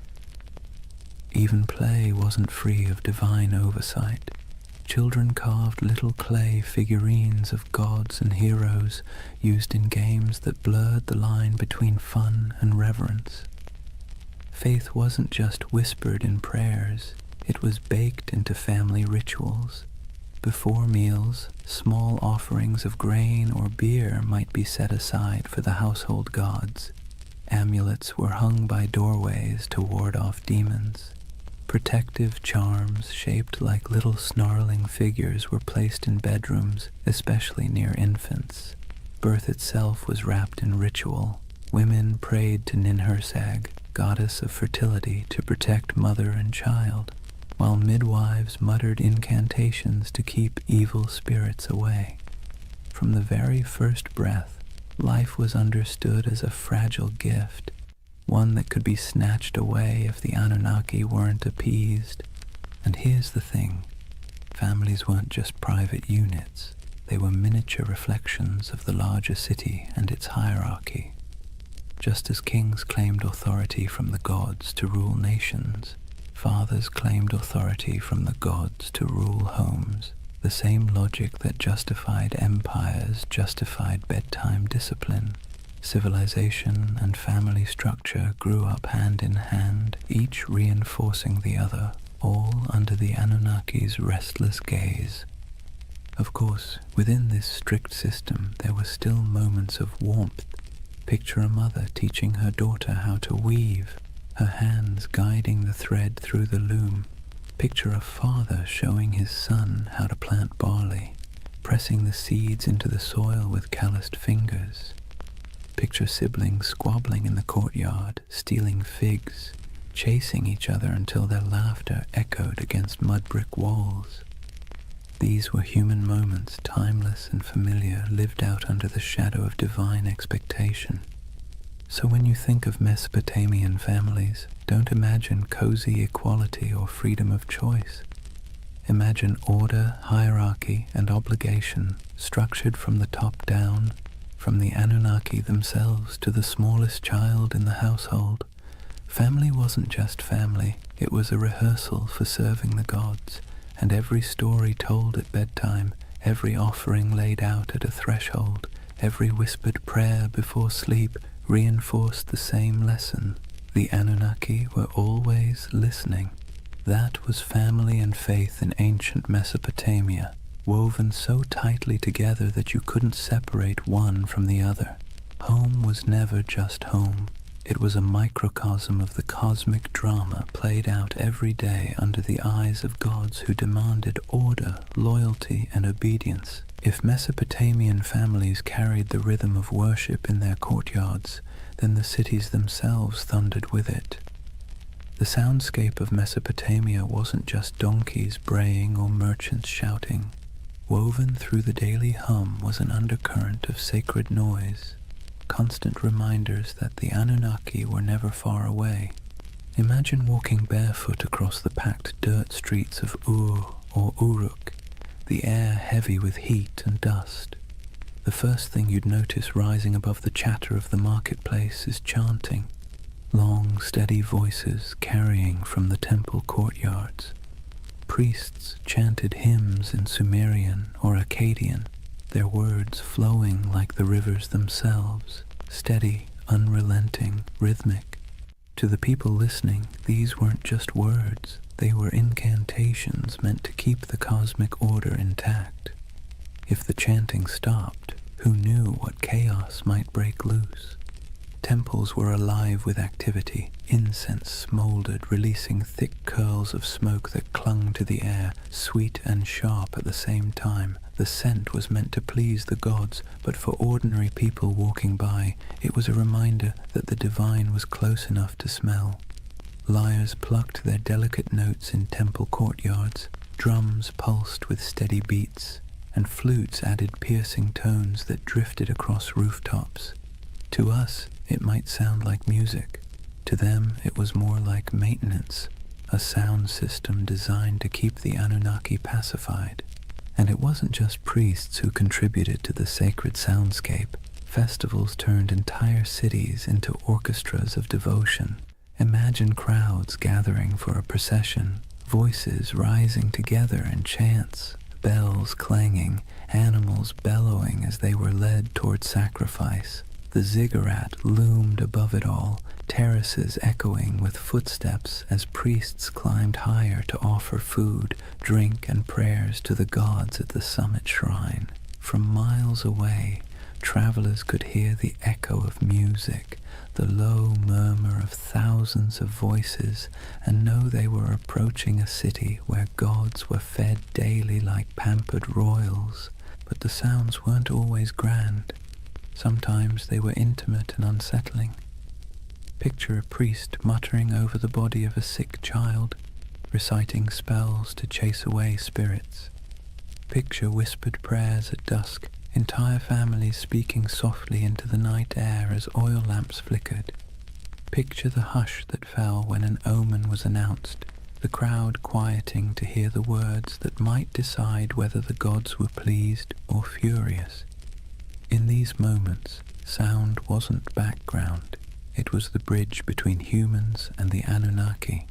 Even play wasn't free of divine oversight. Children carved little clay figurines of gods and heroes used in games that blurred the line between fun and reverence. Faith wasn't just whispered in prayers, it was baked into family rituals. Before meals, small offerings of grain or beer might be set aside for the household gods. Amulets were hung by doorways to ward off demons. Protective charms shaped like little snarling figures were placed in bedrooms, especially near infants. Birth itself was wrapped in ritual. Women prayed to Ninhursag, goddess of fertility, to protect mother and child, while midwives muttered incantations to keep evil spirits away. From the very first breath, life was understood as a fragile gift, one that could be snatched away if the Anunnaki weren't appeased. And here's the thing, families weren't just private units, they were miniature reflections of the larger city and its hierarchy. Just as kings claimed authority from the gods to rule nations, Fathers claimed authority from the gods to rule homes. The same logic that justified empires justified bedtime discipline. Civilization and family structure grew up hand in hand, each reinforcing the other, all under the Anunnaki's restless gaze. Of course, within this strict system there were still moments of warmth. Picture a mother teaching her daughter how to weave, her hands guiding the thread through the loom. Picture a father showing his son how to plant barley, pressing the seeds into the soil with calloused fingers. Picture siblings squabbling in the courtyard, stealing figs, chasing each other until their laughter echoed against mud brick walls. These were human moments, timeless and familiar, lived out under the shadow of divine expectation. So when you think of Mesopotamian families, don't imagine cozy equality or freedom of choice. Imagine order, hierarchy, and obligation structured from the top down, from the Anunnaki themselves to the smallest child in the household. Family wasn't just family, it was a rehearsal for serving the gods, and every story told at bedtime, every offering laid out at a threshold, every whispered prayer before sleep reinforced the same lesson. The Anunnaki were always listening. That was family and faith in ancient Mesopotamia, woven so tightly together that you couldn't separate one from the other. Home was never just home. It was a microcosm of the cosmic drama played out every day under the eyes of gods who demanded order, loyalty, and obedience. If Mesopotamian families carried the rhythm of worship in their courtyards, then the cities themselves thundered with it. The soundscape of Mesopotamia wasn't just donkeys braying or merchants shouting. Woven through the daily hum was an undercurrent of sacred noise, constant reminders that the Anunnaki were never far away. Imagine walking barefoot across the packed dirt streets of Ur or Uruk, the air heavy with heat and dust. The first thing you'd notice rising above the chatter of the marketplace is chanting, long, steady voices carrying from the temple courtyards. Priests chanted hymns in Sumerian or Akkadian, their words flowing like the rivers themselves, steady, unrelenting, rhythmic. To the people listening, these weren't just words, they were incantations meant to keep the cosmic order intact. If the chanting stopped, who knew what chaos might break loose? Temples were alive with activity. Incense smoldered, releasing thick curls of smoke that clung to the air, sweet and sharp at the same time. The scent was meant to please the gods, but for ordinary people walking by, it was a reminder that the divine was close enough to smell. Lyres plucked their delicate notes in temple courtyards, drums pulsed with steady beats, and flutes added piercing tones that drifted across rooftops. To us, it might sound like music. To them, it was more like maintenance, a sound system designed to keep the Anunnaki pacified. And it wasn't just priests who contributed to the sacred soundscape. Festivals turned entire cities into orchestras of devotion. Imagine crowds gathering for a procession, voices rising together in chants, bells clanging, animals bellowing as they were led toward sacrifice. The ziggurat loomed above it all, terraces echoing with footsteps as priests climbed higher to offer food, drink, and prayers to the gods at the summit shrine. From miles away, travelers could hear the echo of music, the low murmur of thousands of voices, and know they were approaching a city where gods were fed daily like pampered royals. But the sounds weren't always grand. Sometimes they were intimate and unsettling. Picture a priest muttering over the body of a sick child, reciting spells to chase away spirits. Picture whispered prayers at dusk, entire families speaking softly into the night air as oil lamps flickered. Picture the hush that fell when an omen was announced, the crowd quieting to hear the words that might decide whether the gods were pleased or furious. In these moments, sound wasn't background, it was the bridge between humans and the Anunnaki.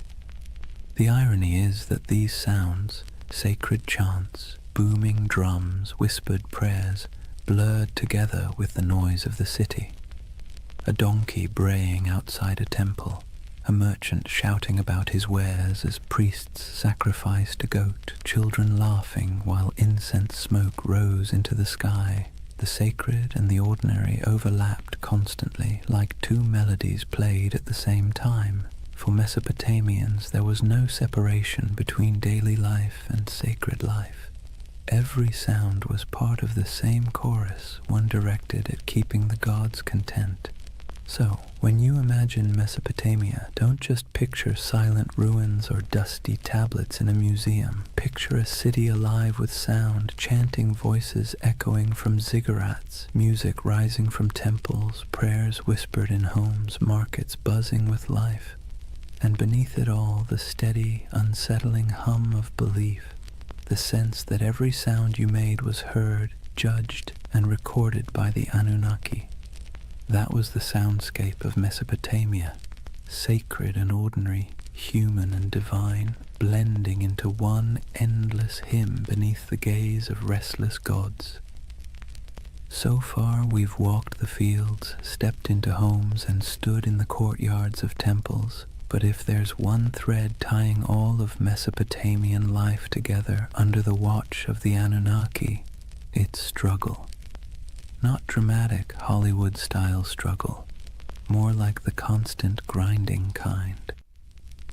The irony is that these sounds, sacred chants, booming drums, whispered prayers, blurred together with the noise of the city. A donkey braying outside a temple, a merchant shouting about his wares as priests sacrificed a goat, children laughing while incense smoke rose into the sky. The sacred and the ordinary overlapped constantly, like two melodies played at the same time. For Mesopotamians, there was no separation between daily life and sacred life. Every sound was part of the same chorus, one directed at keeping the gods content. So, when you imagine Mesopotamia, don't just picture silent ruins or dusty tablets in a museum. Picture a city alive with sound, chanting voices echoing from ziggurats, music rising from temples, prayers whispered in homes, markets buzzing with life. And beneath it all, the steady, unsettling hum of belief, the sense that every sound you made was heard, judged, and recorded by the Anunnaki. That was the soundscape of Mesopotamia, sacred and ordinary, human and divine, blending into one endless hymn beneath the gaze of restless gods. So far we've walked the fields, stepped into homes, and stood in the courtyards of temples. But if there's one thread tying all of Mesopotamian life together under the watch of the Anunnaki, it's struggle. Not dramatic Hollywood-style struggle, more like the constant grinding kind.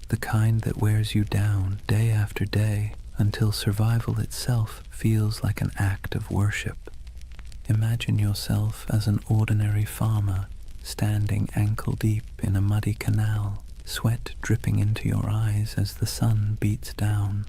The kind that wears you down day after day until survival itself feels like an act of worship. Imagine yourself as an ordinary farmer, standing ankle-deep in a muddy canal, sweat dripping into your eyes as the sun beats down.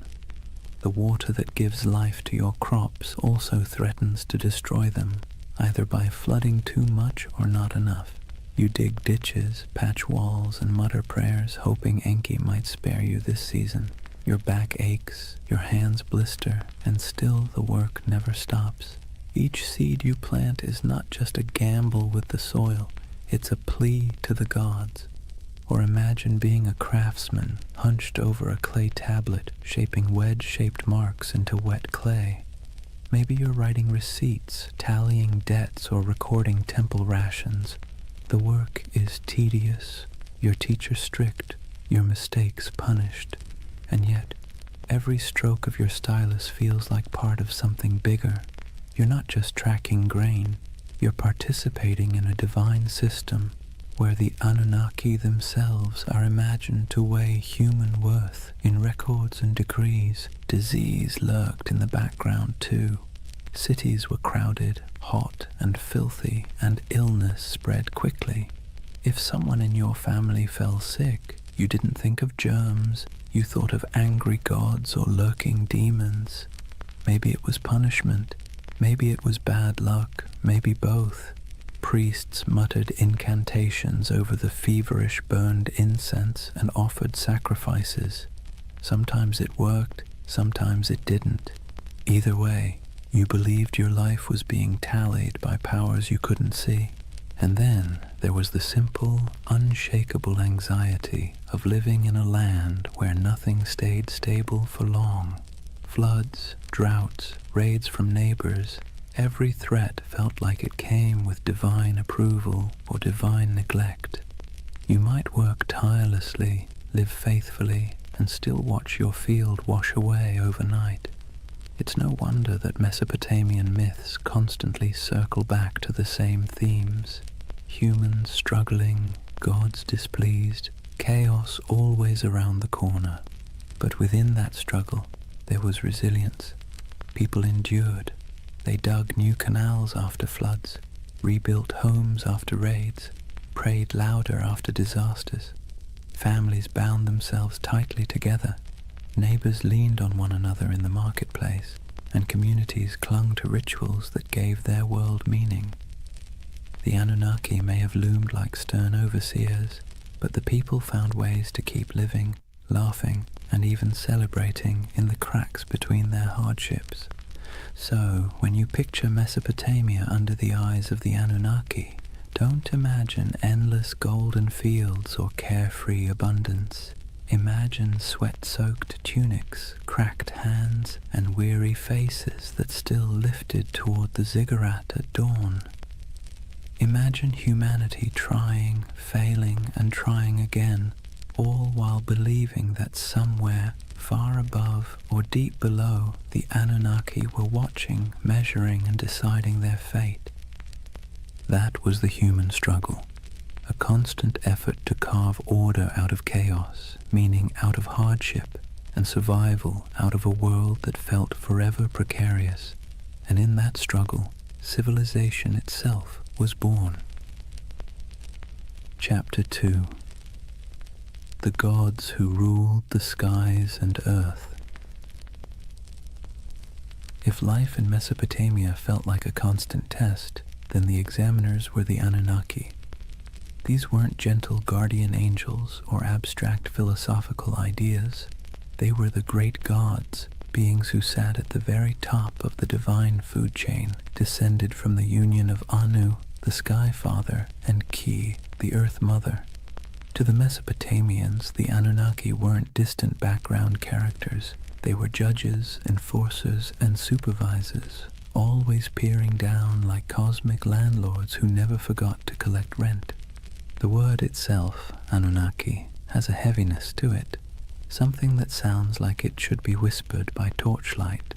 The water that gives life to your crops also threatens to destroy them, either by flooding too much or not enough. You dig ditches, patch walls, and mutter prayers, hoping Enki might spare you this season. Your back aches, your hands blister, and still the work never stops. Each seed you plant is not just a gamble with the soil, it's a plea to the gods. Or imagine being a craftsman, hunched over a clay tablet, shaping wedge-shaped marks into wet clay. Maybe you're writing receipts, tallying debts, or recording temple rations. The work is tedious, your teacher strict, your mistakes punished, and yet every stroke of your stylus feels like part of something bigger. You're not just tracking grain, you're participating in a divine system where the Anunnaki themselves are imagined to weigh human worth in records and degrees. Disease lurked in the background too. Cities were crowded, hot and filthy, and illness spread quickly. If someone in your family fell sick, you didn't think of germs, you thought of angry gods or lurking demons. Maybe it was punishment, maybe it was bad luck, maybe both. Priests muttered incantations over the feverish burned incense and offered sacrifices. Sometimes it worked, sometimes it didn't. Either way, you believed your life was being tallied by powers you couldn't see. And then there was the simple, unshakable anxiety of living in a land where nothing stayed stable for long. Floods, droughts, raids from neighbors, every threat felt like it came with divine approval or divine neglect. You might work tirelessly, live faithfully, and still watch your field wash away overnight. It's no wonder that Mesopotamian myths constantly circle back to the same themes. Humans struggling, gods displeased, chaos always around the corner. But within that struggle, there was resilience. People endured. They dug new canals after floods, rebuilt homes after raids, prayed louder after disasters. Families bound themselves tightly together. Neighbors leaned on one another in the marketplace, and communities clung to rituals that gave their world meaning. The Anunnaki may have loomed like stern overseers, but the people found ways to keep living, laughing, and even celebrating in the cracks between their hardships. So, when you picture Mesopotamia under the eyes of the Anunnaki, don't imagine endless golden fields or carefree abundance. Imagine sweat-soaked tunics, cracked hands, and weary faces that still lifted toward the ziggurat at dawn. Imagine humanity trying, failing, and trying again, all while believing that somewhere, far above or deep below, the Anunnaki were watching, measuring, and deciding their fate. That was the human struggle, a constant effort to carve order out of chaos, meaning out of hardship, and survival out of a world that felt forever precarious. And in that struggle, civilization itself was born. Chapter 2. The Gods Who Ruled the Skies and Earth. If life in Mesopotamia felt like a constant test, then the examiners were the Anunnaki. These weren't gentle guardian angels or abstract philosophical ideas. They were the great gods, beings who sat at the very top of the divine food chain, descended from the union of Anu, the Sky Father, and Ki, the Earth Mother. To the Mesopotamians, the Anunnaki weren't distant background characters. They were judges, enforcers, and supervisors, always peering down like cosmic landlords who never forgot to collect rent. The word itself, Anunnaki, has a heaviness to it, something that sounds like it should be whispered by torchlight.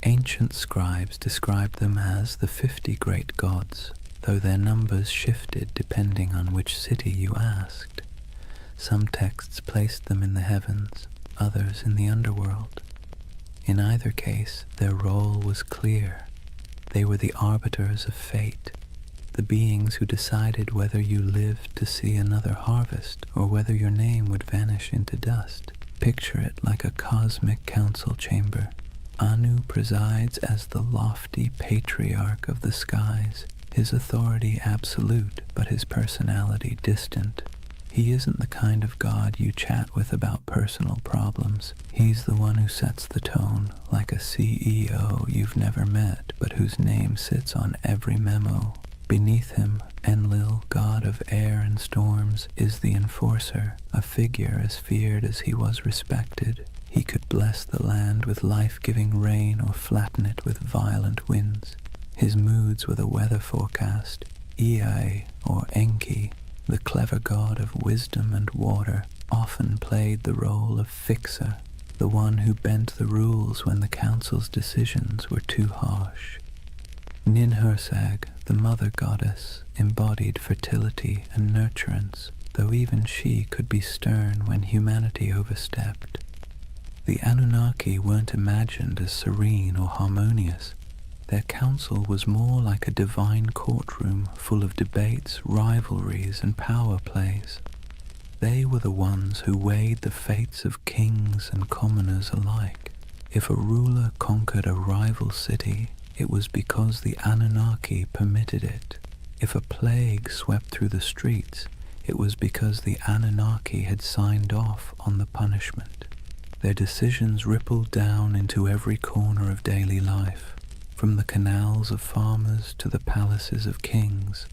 Ancient scribes described them as the 50 great gods, though their numbers shifted depending on which city you asked. Some texts placed them in the heavens, others in the underworld. In either case, their role was clear. They were the arbiters of fate, the beings who decided whether you lived to see another harvest or whether your name would vanish into dust. Picture it like a cosmic council chamber. Anu presides as the lofty patriarch of the skies, his authority absolute, but his personality distant. He isn't the kind of god you chat with about personal problems. He's the one who sets the tone, like a CEO you've never met, but whose name sits on every memo. Beneath him, Enlil, god of air and storms, is the enforcer, a figure as feared as he was respected. He could bless the land with life-giving rain or flatten it with violent winds. His moods were the weather forecast. Ea, or Enki, the clever god of wisdom and water, often played the role of fixer, the one who bent the rules when the council's decisions were too harsh. Ninhursag, the mother goddess, embodied fertility and nurturance, though even she could be stern when humanity overstepped. The Anunnaki weren't imagined as serene or harmonious. Their council was more like a divine courtroom full of debates, rivalries, and power plays. They were the ones who weighed the fates of kings and commoners alike. If a ruler conquered a rival city, it was because the Anunnaki permitted it. If a plague swept through the streets, it was because the Anunnaki had signed off on the punishment. Their decisions rippled down into every corner of daily life, from the canals of farmers to the palaces of kings.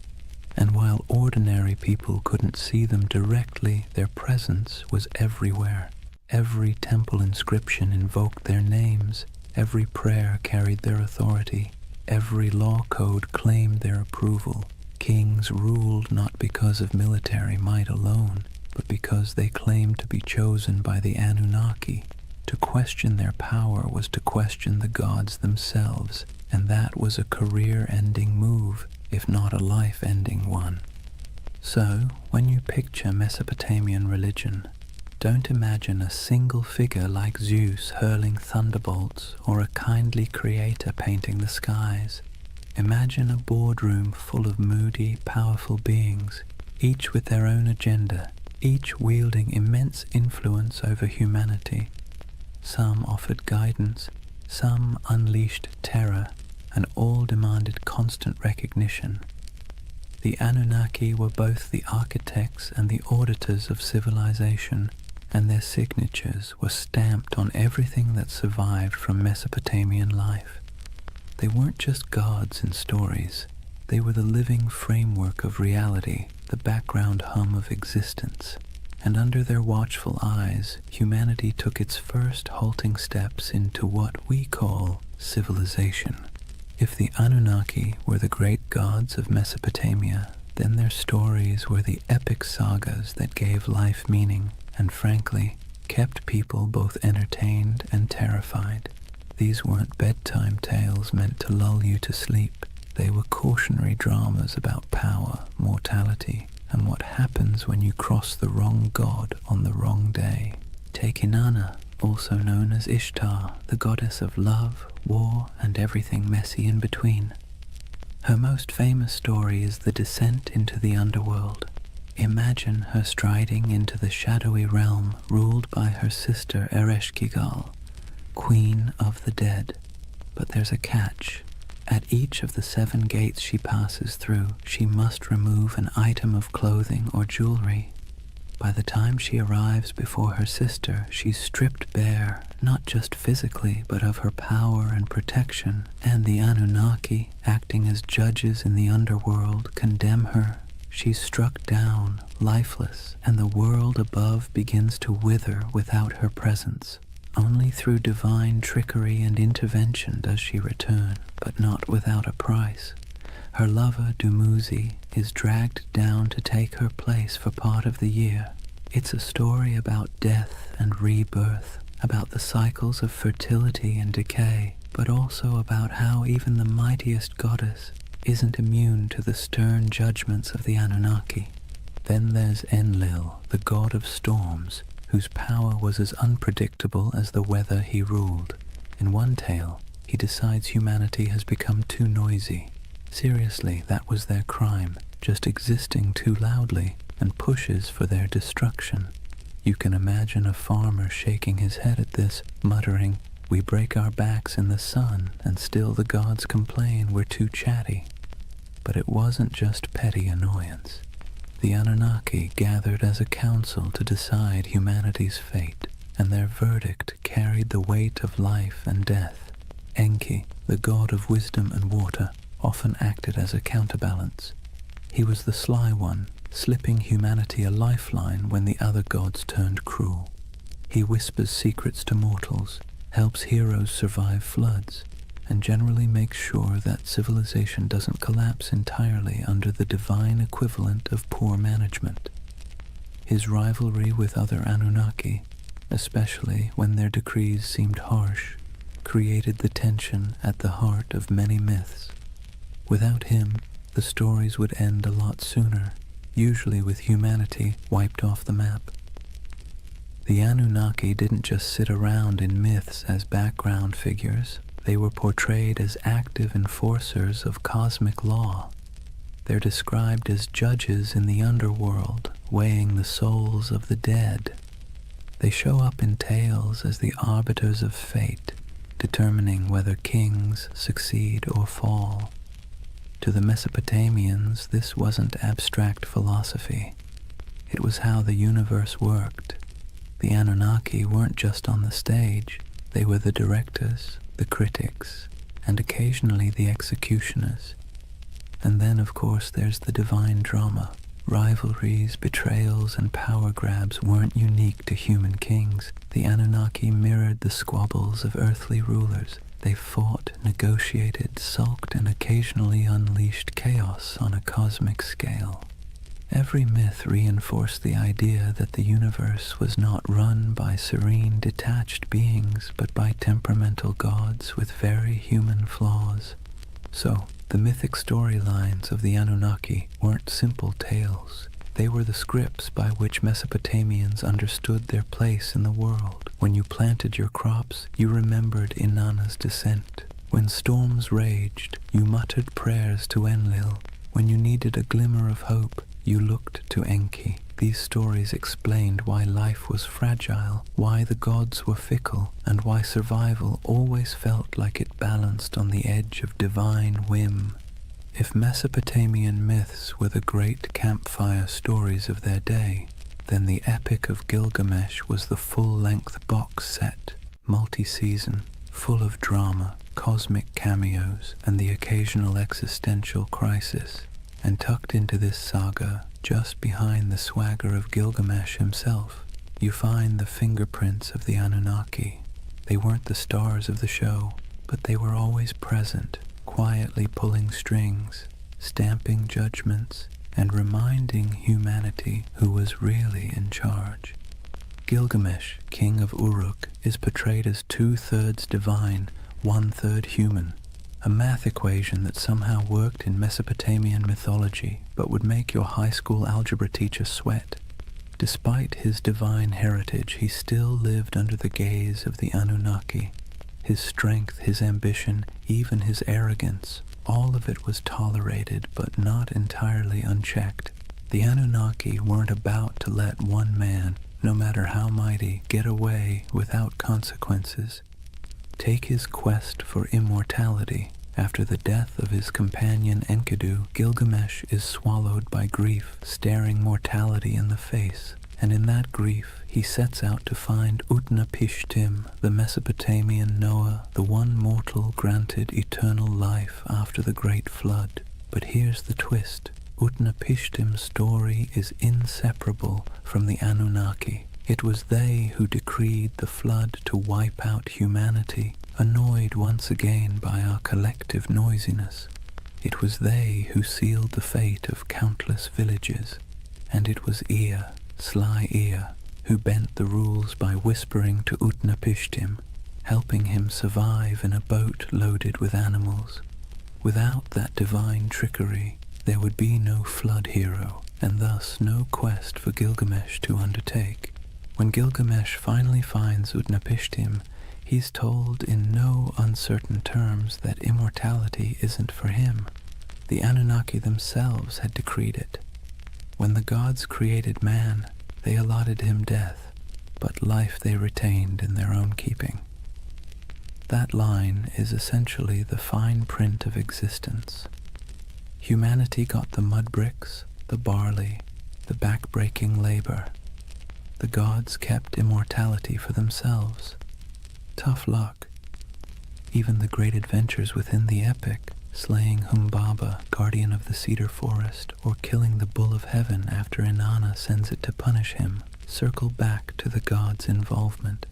And while ordinary people couldn't see them directly, their presence was everywhere. Every temple inscription invoked their names. Every prayer carried their authority. Every law code claimed their approval. Kings ruled not because of military might alone, but because they claimed to be chosen by the Anunnaki. To question their power was to question the gods themselves, and that was a career-ending move, if not a life-ending one. So, when you picture Mesopotamian religion, don't imagine a single figure like Zeus hurling thunderbolts or a kindly creator painting the skies. Imagine a boardroom full of moody, powerful beings, each with their own agenda, each wielding immense influence over humanity. Some offered guidance, some unleashed terror, and all demanded constant recognition. The Anunnaki were both the architects and the auditors of civilization, and their signatures were stamped on everything that survived from Mesopotamian life. They weren't just gods in stories. They were the living framework of reality, the background hum of existence. and under their watchful eyes, humanity took its first halting steps into what we call civilization. If the Anunnaki were the great gods of Mesopotamia, then their stories were the epic sagas that gave life meaning and, frankly, kept people both entertained and terrified. These weren't bedtime tales meant to lull you to sleep. They were cautionary dramas about power, mortality, and what happens when you cross the wrong god on the wrong day. Take Inanna, also known as Ishtar, the goddess of love, war, and everything messy in between. Her most famous story is the descent into the underworld. Imagine her striding into the shadowy realm ruled by her sister Ereshkigal, Queen of the Dead. But there's a catch. At each of the 7 gates she passes through, she must remove an item of clothing or jewelry. By the time she arrives before her sister, she's stripped bare, not just physically, but of her power and protection, and the Anunnaki, acting as judges in the underworld, condemn her. She's struck down, lifeless, and the world above begins to wither without her presence. Only through divine trickery and intervention does she return, but not without a price. Her lover, Dumuzi, is dragged down to take her place for part of the year. It's a story about death and rebirth, about the cycles of fertility and decay, but also about how even the mightiest goddess isn't immune to the stern judgments of the Anunnaki. Then there's Enlil, the god of storms, whose power was as unpredictable as the weather he ruled. In one tale, he decides humanity has become too noisy. Seriously, that was their crime, just existing too loudly, and pushes for their destruction. You can imagine a farmer shaking his head at this, muttering, "We break our backs in the sun, and still the gods complain we're too chatty." But it wasn't just petty annoyance. The Anunnaki gathered as a council to decide humanity's fate, and their verdict carried the weight of life and death. Enki, the god of wisdom and water, often acted as a counterbalance. He was the sly one, slipping humanity a lifeline when the other gods turned cruel. He whispers secrets to mortals, helps heroes survive floods, and generally makes sure that civilization doesn't collapse entirely under the divine equivalent of poor management. His rivalry with other Anunnaki, especially when their decrees seemed harsh, created the tension at the heart of many myths. Without him, the stories would end a lot sooner, usually with humanity wiped off the map. The Anunnaki didn't just sit around in myths as background figures. They were portrayed as active enforcers of cosmic law. They're described as judges in the underworld, weighing the souls of the dead. They show up in tales as the arbiters of fate, determining whether kings succeed or fall. To the Mesopotamians, this wasn't abstract philosophy. It was how the universe worked. The Anunnaki weren't just on the stage. They were the directors, the critics, and occasionally the executioners. And then, of course, there's the divine drama. Rivalries, betrayals, and power grabs weren't unique to human kings. The Anunnaki mirrored the squabbles of earthly rulers. They fought, negotiated, sulked, and occasionally unleashed chaos on a cosmic scale. Every myth reinforced the idea that the universe was not run by serene, detached beings, but by temperamental gods with very human flaws. So, the mythic storylines of the Anunnaki weren't simple tales. They were the scripts by which Mesopotamians understood their place in the world. When you planted your crops, you remembered Inanna's descent. When storms raged, you muttered prayers to Enlil. When you needed a glimmer of hope, you looked to Enki. These stories explained why life was fragile, why the gods were fickle, and why survival always felt like it balanced on the edge of divine whim. If Mesopotamian myths were the great campfire stories of their day, then the Epic of Gilgamesh was the full-length box set, multi-season, full of drama, cosmic cameos, and the occasional existential crisis. And tucked into this saga, just behind the swagger of Gilgamesh himself, you find the fingerprints of the Anunnaki. They weren't the stars of the show, but they were always present, quietly pulling strings, stamping judgments, and reminding humanity who was really in charge. Gilgamesh, king of Uruk, is portrayed as 2/3 divine, 1/3 human, a math equation that somehow worked in Mesopotamian mythology but would make your high school algebra teacher sweat. Despite his divine heritage, he still lived under the gaze of the Anunnaki. His strength, his ambition, even his arrogance, all of it was tolerated but not entirely unchecked. The Anunnaki weren't about to let one man, no matter how mighty, get away without consequences. Take his quest for immortality. After the death of his companion Enkidu, Gilgamesh is swallowed by grief, staring mortality in the face, and in that grief he sets out to find Utnapishtim, the Mesopotamian Noah, the one mortal granted eternal life after the great flood. But here's the twist. Utnapishtim's story is inseparable from the Anunnaki. It was they who decreed the flood to wipe out humanity, annoyed once again by our collective noisiness. It was they who sealed the fate of countless villages, and it was Ea, sly Ea, who bent the rules by whispering to Utnapishtim, helping him survive in a boat loaded with animals. Without that divine trickery, there would be no flood hero, and thus no quest for Gilgamesh to undertake. When Gilgamesh finally finds Utnapishtim, he's told in no uncertain terms that immortality isn't for him. The Anunnaki themselves had decreed it. When the gods created man, they allotted him death, but life they retained in their own keeping. That line is essentially the fine print of existence. Humanity got the mud bricks, the barley, the back-breaking labor. The gods kept immortality for themselves. Tough luck. Even the great adventures within the epic, slaying Humbaba, guardian of the cedar forest, or killing the bull of heaven after Inanna sends it to punish him, circle back to the gods' involvement.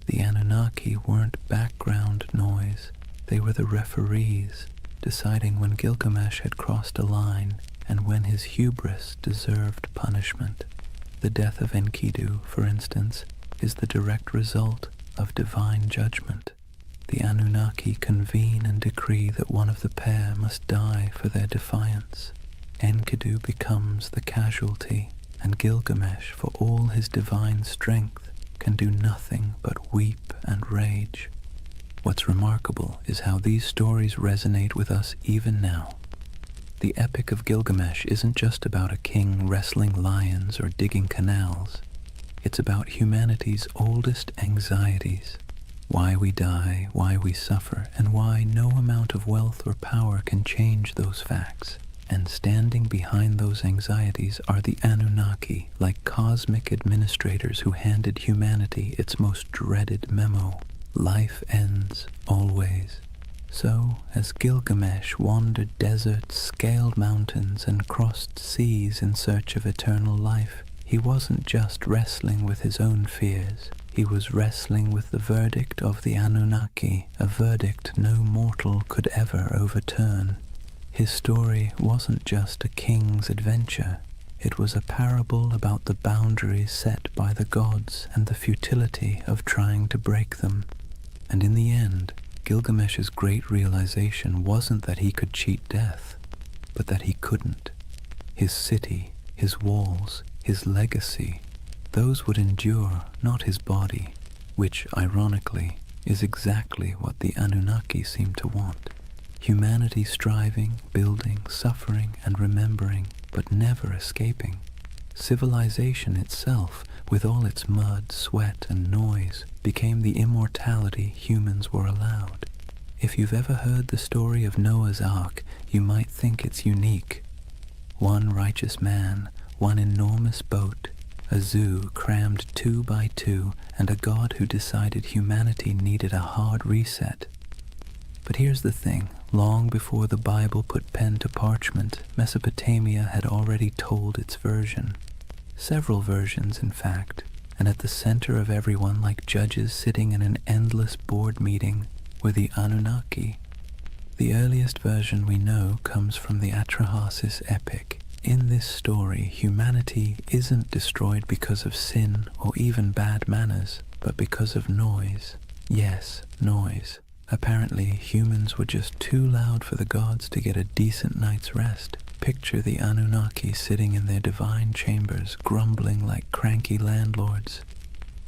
The Anunnaki weren't background noise. They were the referees, deciding when Gilgamesh had crossed a line and when his hubris deserved punishment. The death of Enkidu, for instance, is the direct result of divine judgment. The Anunnaki convene and decree that one of the pair must die for their defiance. Enkidu becomes the casualty, and Gilgamesh, for all his divine strength, can do nothing but weep and rage. What's remarkable is how these stories resonate with us even now. The Epic of Gilgamesh isn't just about a king wrestling lions or digging canals. It's about humanity's oldest anxieties. Why we die, why we suffer, and why no amount of wealth or power can change those facts. And standing behind those anxieties are the Anunnaki, like cosmic administrators who handed humanity its most dreaded memo. Life ends, always. So, as Gilgamesh wandered deserts, scaled mountains, and crossed seas in search of eternal life, he wasn't just wrestling with his own fears. He was wrestling with the verdict of the Anunnaki, a verdict no mortal could ever overturn. His story wasn't just a king's adventure. It was a parable about the boundaries set by the gods and the futility of trying to break them. And in the end, Gilgamesh's great realization wasn't that he could cheat death, but that he couldn't. His city, his walls, his legacy, those would endure, not his body, which, ironically, is exactly what the Anunnaki seem to want. Humanity striving, building, suffering, and remembering, but never escaping. Civilization itself, with all its mud, sweat, and noise, became the immortality humans were allowed. If you've ever heard the story of Noah's Ark, you might think it's unique. One righteous man, one enormous boat, a zoo crammed 2 by 2, and a god who decided humanity needed a hard reset. But here's the thing. Long before the Bible put pen to parchment, Mesopotamia had already told its version. Several versions, in fact. And at the center of everyone, like judges sitting in an endless board meeting, were the Anunnaki. The earliest version we know comes from the Atrahasis epic. In this story, humanity isn't destroyed because of sin or even bad manners, but because of noise. Yes, noise. Apparently, humans were just too loud for the gods to get a decent night's rest. Picture the Anunnaki sitting in their divine chambers, grumbling like cranky landlords.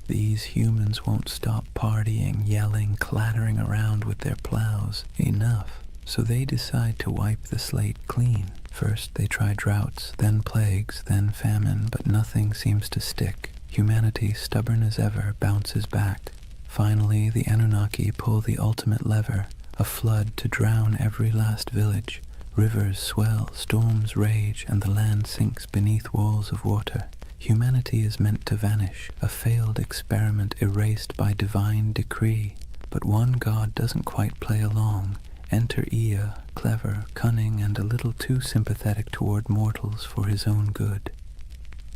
These humans won't stop partying, yelling, clattering around with their plows. Enough. So they decide to wipe the slate clean. First they try droughts, then plagues, then famine, but nothing seems to stick. Humanity, stubborn as ever, bounces back. Finally, the Anunnaki pull the ultimate lever, a flood to drown every last village. Rivers swell, storms rage, and the land sinks beneath walls of water. Humanity is meant to vanish, a failed experiment erased by divine decree. But one god doesn't quite play along. Enter Ea, clever, cunning, and a little too sympathetic toward mortals for his own good.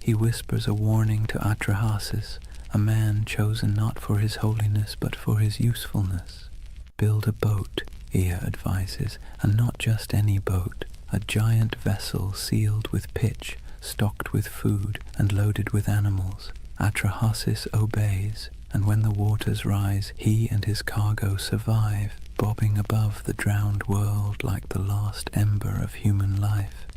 He whispers a warning to Atrahasis, a man chosen not for his holiness but for his usefulness. Build a boat, Ea advises, and not just any boat, a giant vessel sealed with pitch, stocked with food, and loaded with animals. Atrahasis obeys, and when the waters rise, he and his cargo survive, bobbing above the drowned world like the last ember of human life.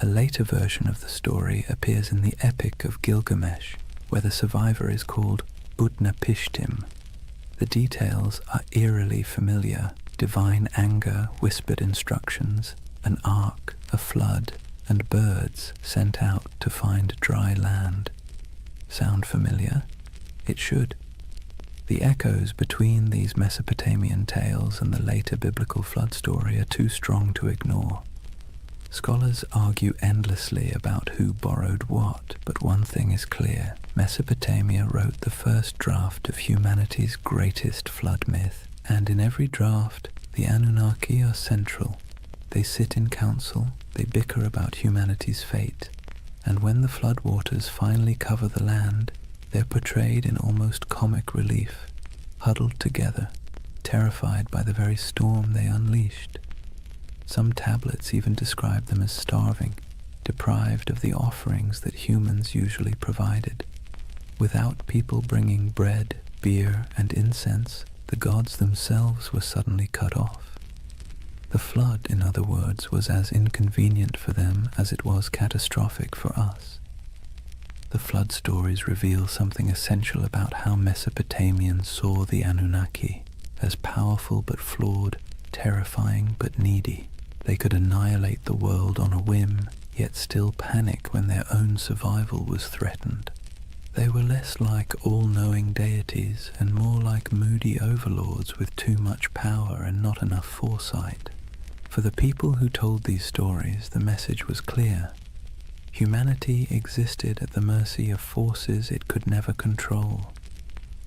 A later version of the story appears in the Epic of Gilgamesh, where the survivor is called Utnapishtim. The details are eerily familiar: divine anger, whispered instructions, an ark, a flood, and birds sent out to find dry land. Sound familiar? It should. The echoes between these Mesopotamian tales and the later biblical flood story are too strong to ignore. Scholars argue endlessly about who borrowed what, but one thing is clear. Mesopotamia wrote the first draft of humanity's greatest flood myth, and in every draft, the Anunnaki are central. They sit in council, they bicker about humanity's fate, and when the floodwaters finally cover the land, they're portrayed in almost comic relief, huddled together, terrified by the very storm they unleashed. Some tablets even describe them as starving, deprived of the offerings that humans usually provided. Without people bringing bread, beer, and incense, the gods themselves were suddenly cut off. The flood, in other words, was as inconvenient for them as it was catastrophic for us. The flood stories reveal something essential about how Mesopotamians saw the Anunnaki, as powerful but flawed, terrifying but needy. They could annihilate the world on a whim, yet still panic when their own survival was threatened. They were less like all-knowing deities and more like moody overlords with too much power and not enough foresight. For the people who told these stories, the message was clear. Humanity existed at the mercy of forces it could never control.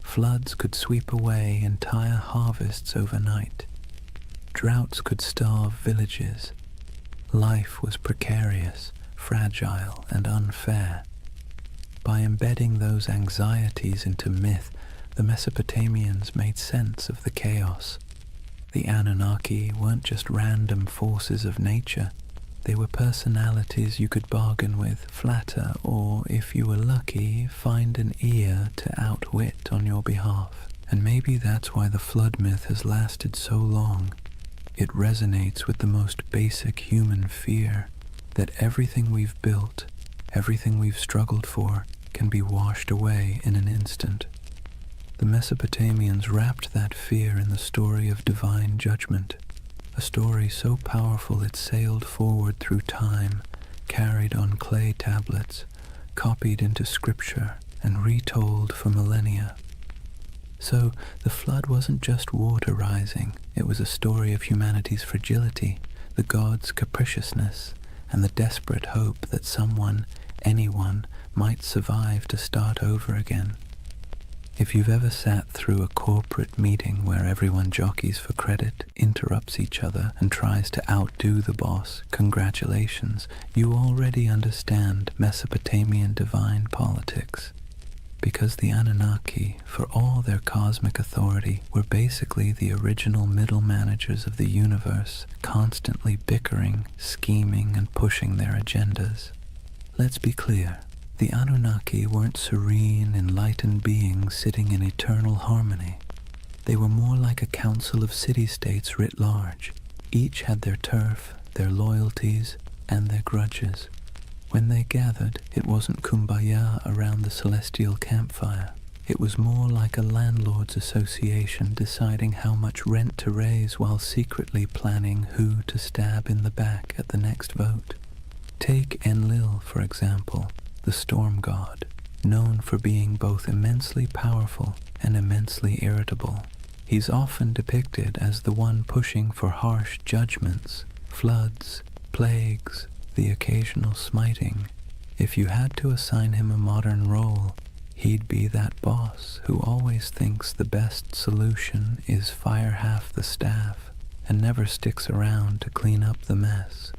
Floods could sweep away entire harvests overnight. Droughts could starve villages. Life was precarious, fragile, and unfair. By embedding those anxieties into myth, the Mesopotamians made sense of the chaos. The Anunnaki weren't just random forces of nature. They were personalities you could bargain with, flatter, or, if you were lucky, find an ear to outwit on your behalf. And maybe that's why the flood myth has lasted so long. It resonates with the most basic human fear, that everything we've built, everything we've struggled for, can be washed away in an instant. The Mesopotamians wrapped that fear in the story of divine judgment, a story so powerful it sailed forward through time, carried on clay tablets, copied into scripture, and retold for millennia. So the flood wasn't just water rising, it was a story of humanity's fragility, the gods' capriciousness, and the desperate hope that someone, anyone, might survive to start over again. If you've ever sat through a corporate meeting where everyone jockeys for credit, interrupts each other, and tries to outdo the boss, congratulations, you already understand Mesopotamian divine politics. Because the Anunnaki, for all their cosmic authority, were basically the original middle managers of the universe, constantly bickering, scheming, and pushing their agendas. Let's be clear. The Anunnaki weren't serene, enlightened beings sitting in eternal harmony. They were more like a council of city-states writ large. Each had their turf, their loyalties, and their grudges. When they gathered, it wasn't kumbaya around the celestial campfire. It was more like a landlord's association deciding how much rent to raise while secretly planning who to stab in the back at the next vote. Take Enlil, for example, the storm god, known for being both immensely powerful and immensely irritable. He's often depicted as the one pushing for harsh judgments, floods, plagues, the occasional smiting. If you had to assign him a modern role, he'd be that boss who always thinks the best solution is fire half the staff and never sticks around to clean up the mess.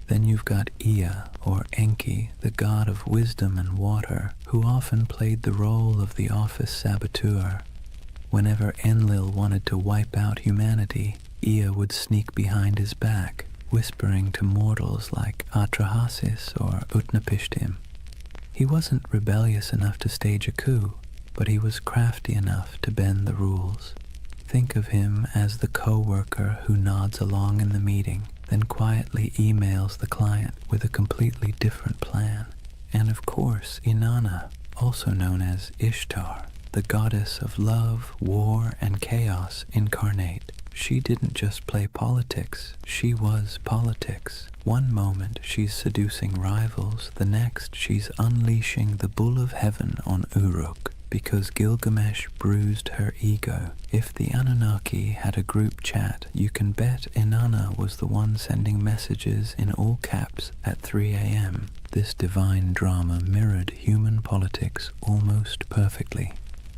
Then you've got Ea, or Enki, the god of wisdom and water, who often played the role of the office saboteur. Whenever Enlil wanted to wipe out humanity, Ea would sneak behind his back, whispering to mortals like Atrahasis or Utnapishtim. He wasn't rebellious enough to stage a coup, but he was crafty enough to bend the rules. Think of him as the co-worker who nods along in the meeting, then quietly emails the client with a completely different plan. And of course, Inanna, also known as Ishtar, the goddess of love, war, and chaos incarnate. She didn't just play politics, she was politics. One moment she's seducing rivals, the next she's unleashing the bull of heaven on Uruk, because Gilgamesh bruised her ego. If the Anunnaki had a group chat, you can bet Inanna was the one sending messages in all caps at 3 a.m. This divine drama mirrored human politics almost perfectly.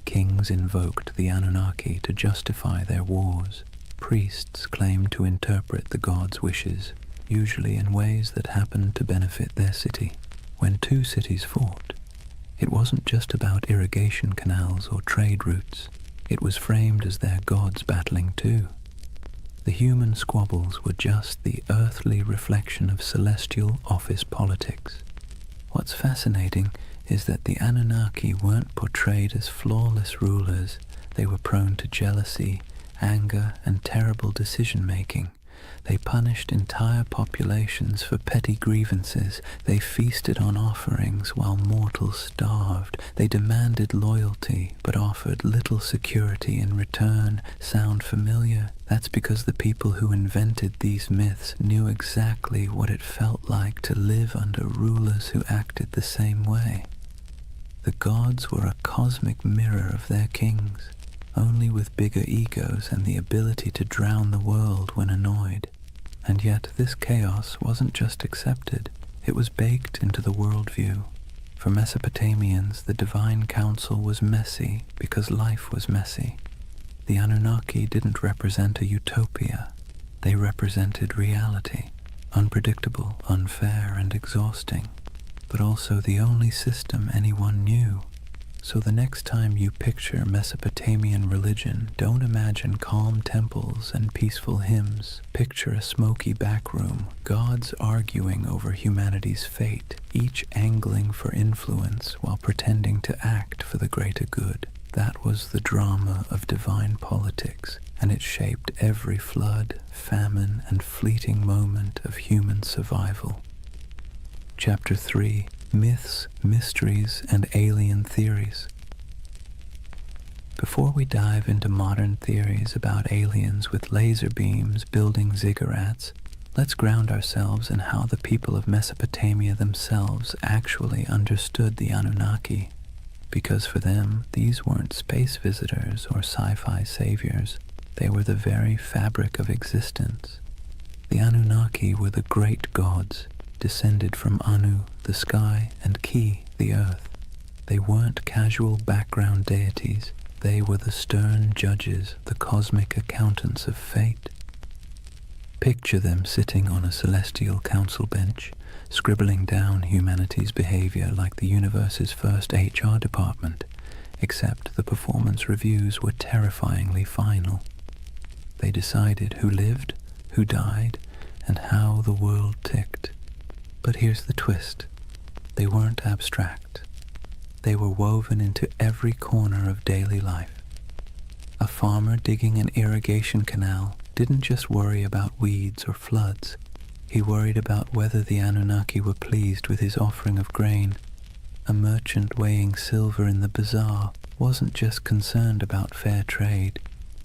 Kings invoked the Anunnaki to justify their wars. Priests claimed to interpret the gods' wishes, usually in ways that happened to benefit their city. When two cities fought, it wasn't just about irrigation canals or trade routes. It was framed as their gods battling too. The human squabbles were just the earthly reflection of celestial office politics. What's fascinating is that the Anunnaki weren't portrayed as flawless rulers. They were prone to jealousy, anger, and terrible decision-making. They punished entire populations for petty grievances. They feasted on offerings while mortals starved. They demanded loyalty, but offered little security in return. Sound familiar? That's because the people who invented these myths knew exactly what it felt like to live under rulers who acted the same way. The gods were a cosmic mirror of their kings, only with bigger egos and the ability to drown the world when annoyed. And yet this chaos wasn't just accepted, it was baked into the worldview. For Mesopotamians, the divine council was messy because life was messy. The Anunnaki didn't represent a utopia, they represented reality, unpredictable, unfair, and exhausting, but also the only system anyone knew. So the next time you picture Mesopotamian religion, don't imagine calm temples and peaceful hymns. Picture a smoky back room, gods arguing over humanity's fate, each angling for influence while pretending to act for the greater good. That was the drama of divine politics, and it shaped every flood, famine, and fleeting moment of human survival. Chapter 3: Myths, Mysteries, and Alien Theories. Before we dive into modern theories about aliens with laser beams building ziggurats, let's ground ourselves in how the people of Mesopotamia themselves actually understood the Anunnaki. Because for them, these weren't space visitors or sci-fi saviors. They were the very fabric of existence. The Anunnaki were the great gods, descended from Anu, the sky, and Ki, the earth. They weren't casual background deities. They were the stern judges, the cosmic accountants of fate. Picture them sitting on a celestial council bench, scribbling down humanity's behavior like the universe's first HR department, except the performance reviews were terrifyingly final. They decided who lived, who died, and how the world ticked. But here's the twist. They weren't abstract. They were woven into every corner of daily life. A farmer digging an irrigation canal didn't just worry about weeds or floods. He worried about whether the Anunnaki were pleased with his offering of grain. A merchant weighing silver in the bazaar wasn't just concerned about fair trade.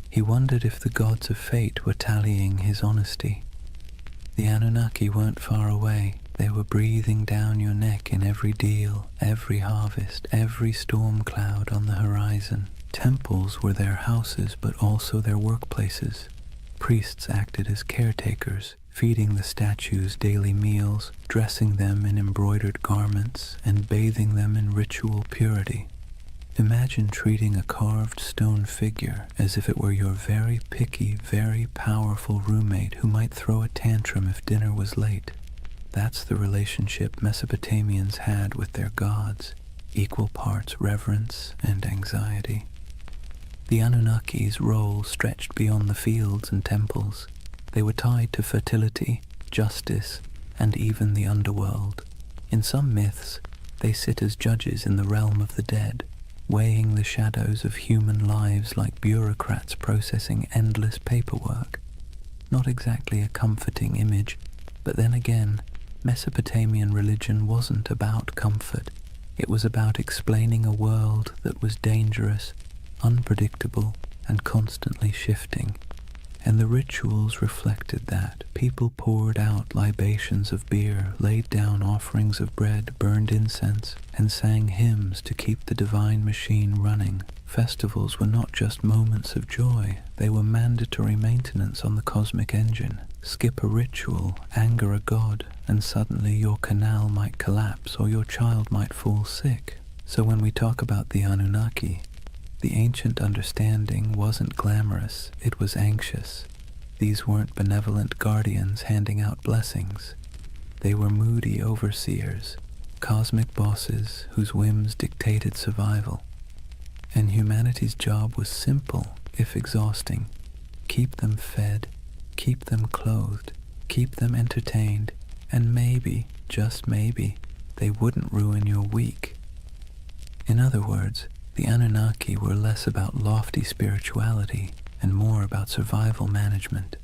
He wondered if the gods of fate were tallying his honesty. The Anunnaki weren't far away. They were breathing down your neck in every deal, every harvest, every storm cloud on the horizon. Temples were their houses, but also their workplaces. Priests acted as caretakers, feeding the statues daily meals, dressing them in embroidered garments, and bathing them in ritual purity. Imagine treating a carved stone figure as if it were your very picky, very powerful roommate who might throw a tantrum if dinner was late. That's the relationship Mesopotamians had with their gods, equal parts reverence and anxiety. The Anunnaki's role stretched beyond the fields and temples. They were tied to fertility, justice, and even the underworld. In some myths, they sit as judges in the realm of the dead, weighing the shadows of human lives like bureaucrats processing endless paperwork. Not exactly a comforting image, but then again, Mesopotamian religion wasn't about comfort. It was about explaining a world that was dangerous, unpredictable, and constantly shifting. And the rituals reflected that. People poured out libations of beer, laid down offerings of bread, burned incense, and sang hymns to keep the divine machine running. Festivals were not just moments of joy, they were mandatory maintenance on the cosmic engine. Skip a ritual, anger a god, and suddenly your canal might collapse or your child might fall sick. So when we talk about the Anunnaki, the ancient understanding wasn't glamorous, it was anxious. These weren't benevolent guardians handing out blessings. They were moody overseers, cosmic bosses whose whims dictated survival. And humanity's job was simple, if exhausting. Keep them fed, keep them clothed, keep them entertained, and maybe, just maybe, they wouldn't ruin your week. In other words, the Anunnaki were less about lofty spirituality and more about survival management.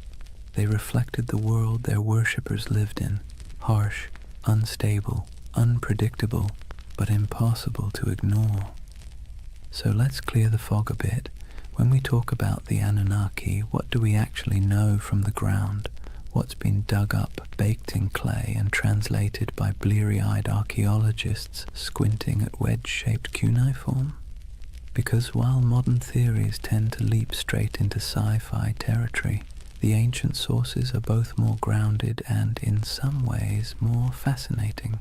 They reflected the world their worshippers lived in, harsh, unstable, unpredictable, but impossible to ignore. So let's clear the fog a bit. When we talk about the Anunnaki, what do we actually know from the ground? What's been dug up, baked in clay, and translated by bleary-eyed archaeologists squinting at wedge-shaped cuneiform? Because while modern theories tend to leap straight into sci-fi territory, the ancient sources are both more grounded and, in some ways, more fascinating.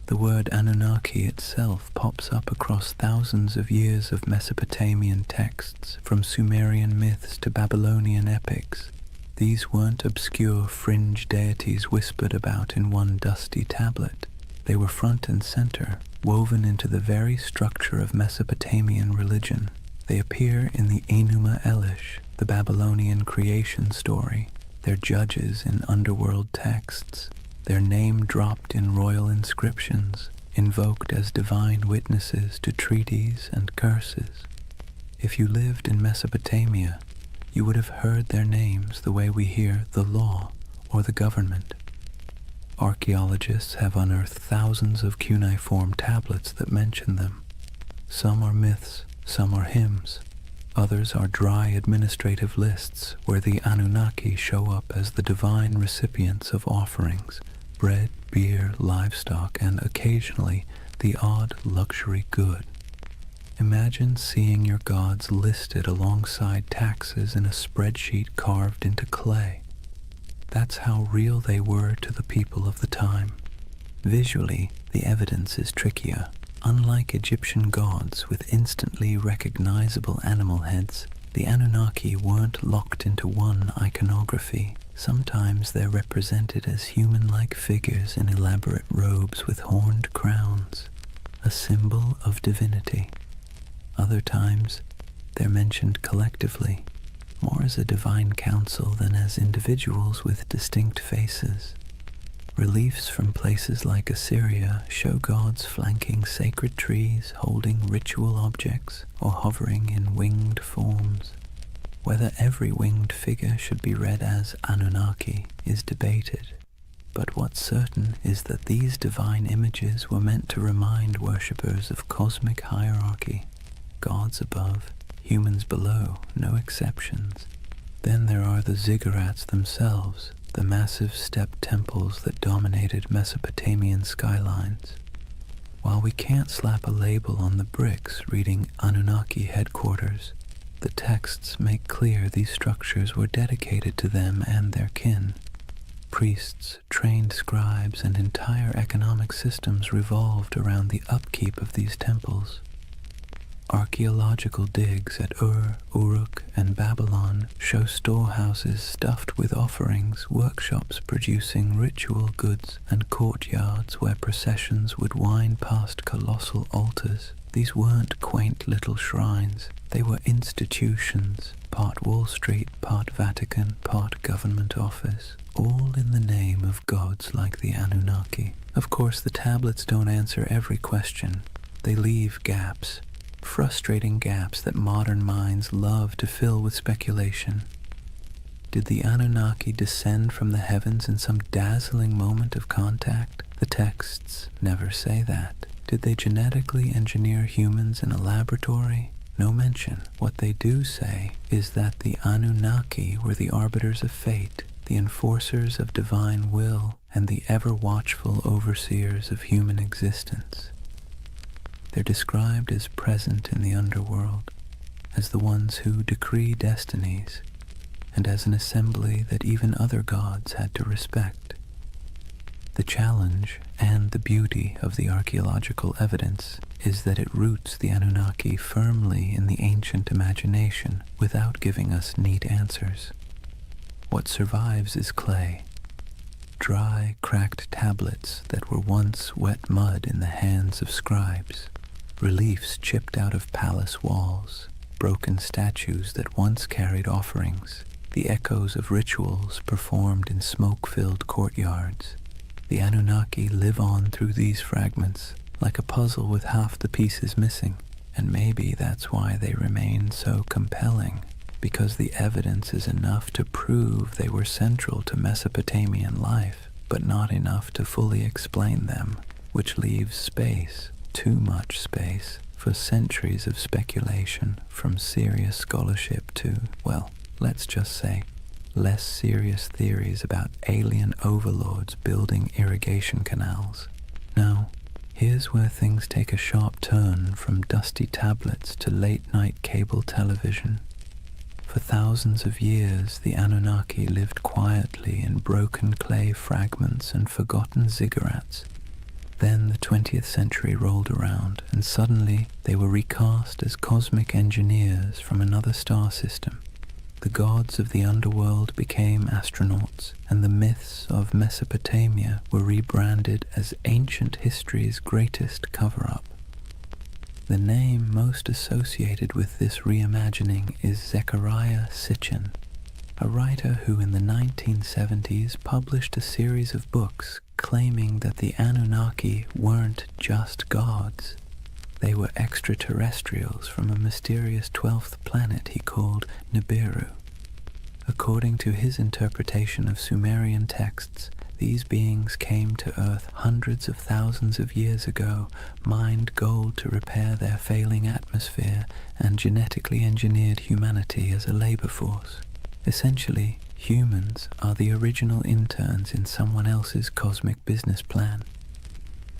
The word Anunnaki itself pops up across thousands of years of Mesopotamian texts, from Sumerian myths to Babylonian epics. These weren't obscure fringe deities whispered about in one dusty tablet. They were front and center, woven into the very structure of Mesopotamian religion. They appear in the Enuma Elish, the Babylonian creation story, their judges in underworld texts, their name dropped in royal inscriptions, invoked as divine witnesses to treaties and curses. If you lived in Mesopotamia, you would have heard their names the way we hear the law or the government. Archaeologists have unearthed thousands of cuneiform tablets that mention them. Some are myths, some are hymns. Others are dry administrative lists where the Anunnaki show up as the divine recipients of offerings, bread, beer, livestock, and occasionally the odd luxury good. Imagine seeing your gods listed alongside taxes in a spreadsheet carved into clay. That's how real they were to the people of the time. Visually, the evidence is trickier. Unlike Egyptian gods with instantly recognizable animal heads, the Anunnaki weren't locked into one iconography. Sometimes they're represented as human-like figures in elaborate robes with horned crowns, a symbol of divinity. Other times, they're mentioned collectively, more as a divine council than as individuals with distinct faces. Reliefs from places like Assyria show gods flanking sacred trees, holding ritual objects, or hovering in winged forms. Whether every winged figure should be read as Anunnaki is debated, but what's certain is that these divine images were meant to remind worshippers of cosmic hierarchy, gods above, humans below, no exceptions. Then there are the ziggurats themselves, the massive step temples that dominated Mesopotamian skylines. While we can't slap a label on the bricks reading Anunnaki headquarters, the texts make clear these structures were dedicated to them and their kin. Priests, trained scribes, and entire economic systems revolved around the upkeep of these temples. Archaeological digs at Ur, Uruk, and Babylon show storehouses stuffed with offerings, workshops producing ritual goods, and courtyards where processions would wind past colossal altars. These weren't quaint little shrines, they were institutions, part Wall Street, part Vatican, part government office, all in the name of gods like the Anunnaki. Of course, the tablets don't answer every question. They leave gaps. Frustrating gaps that modern minds love to fill with speculation. Did the Anunnaki descend from the heavens in some dazzling moment of contact? The texts never say that. Did they genetically engineer humans in a laboratory? No mention. What they do say is that the Anunnaki were the arbiters of fate, the enforcers of divine will, and the ever-watchful overseers of human existence. They're described as present in the underworld, as the ones who decree destinies, and as an assembly that even other gods had to respect. The challenge and the beauty of the archaeological evidence is that it roots the Anunnaki firmly in the ancient imagination without giving us neat answers. What survives is clay, dry, cracked tablets that were once wet mud in the hands of scribes. Reliefs chipped out of palace walls, broken statues that once carried offerings, the echoes of rituals performed in smoke-filled courtyards. The Anunnaki live on through these fragments, like a puzzle with half the pieces missing, and maybe that's why they remain so compelling, because the evidence is enough to prove they were central to Mesopotamian life, but not enough to fully explain them, which leaves space, too much space, for centuries of speculation, from serious scholarship to, well, let's just say, less serious theories about alien overlords building irrigation canals. Now, here's where things take a sharp turn from dusty tablets to late-night cable television. For thousands of years, the Anunnaki lived quietly in broken clay fragments and forgotten ziggurats. Then the 20th century rolled around, and suddenly they were recast as cosmic engineers from another star system. The gods of the underworld became astronauts, and the myths of Mesopotamia were rebranded as ancient history's greatest cover-up. The name most associated with this reimagining is Zecharia Sitchin, a writer who in the 1970s published a series of books claiming that the Anunnaki weren't just gods. They were extraterrestrials from a mysterious 12th planet he called Nibiru. According to his interpretation of Sumerian texts, these beings came to Earth hundreds of thousands of years ago, mined gold to repair their failing atmosphere, and genetically engineered humanity as a labor force. Essentially, humans are the original interns in someone else's cosmic business plan.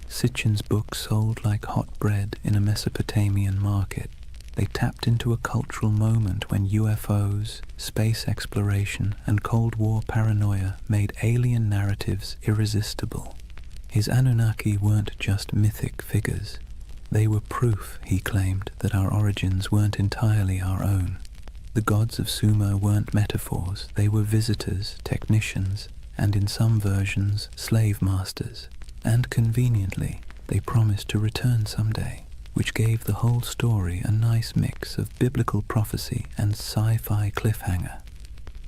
Sitchin's book sold like hot bread in a Mesopotamian market. They tapped into a cultural moment when UFOs, space exploration, and Cold War paranoia made alien narratives irresistible. His Anunnaki weren't just mythic figures. They were proof, he claimed, that our origins weren't entirely our own. The gods of Sumer weren't metaphors, they were visitors, technicians, and in some versions, slave masters. And conveniently, they promised to return someday, which gave the whole story a nice mix of biblical prophecy and sci-fi cliffhanger.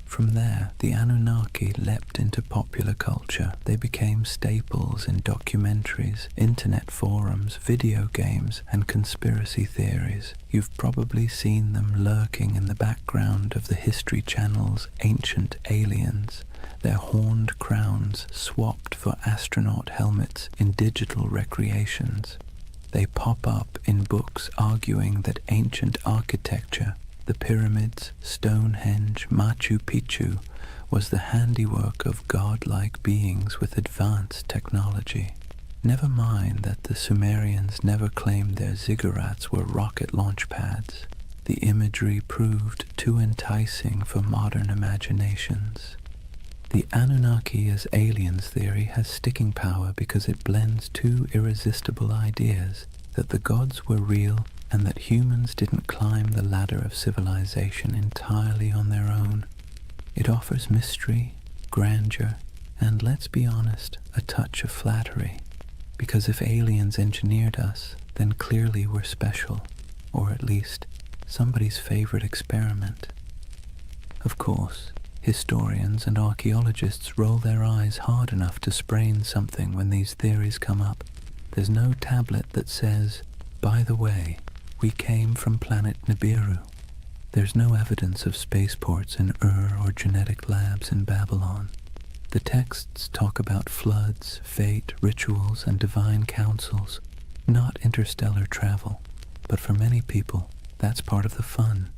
From there, the Anunnaki leapt into popular culture. They became staples in documentaries, internet forums, video games, and conspiracy theories. You've probably seen them lurking in the background of the History Channel's Ancient Aliens, their horned crowns swapped for astronaut helmets in digital recreations. They pop up in books arguing that ancient architecture, the pyramids, Stonehenge, Machu Picchu, was the handiwork of godlike beings with advanced technology. Never mind that the Sumerians never claimed their ziggurats were rocket launch pads. The imagery proved too enticing for modern imaginations. The Anunnaki as aliens theory has sticking power because it blends two irresistible ideas, that the gods were real and that humans didn't climb the ladder of civilization entirely on their own. It offers mystery, grandeur, and, let's be honest, a touch of flattery. Because if aliens engineered us, then clearly we're special, or at least somebody's favorite experiment. Of course, historians and archaeologists roll their eyes hard enough to sprain something when these theories come up. There's no tablet that says, by the way, we came from planet Nibiru. There's no evidence of spaceports in Ur or genetic labs in Babylon. The texts talk about floods, fate, rituals, and divine councils, not interstellar travel. But for many people, that's part of the fun.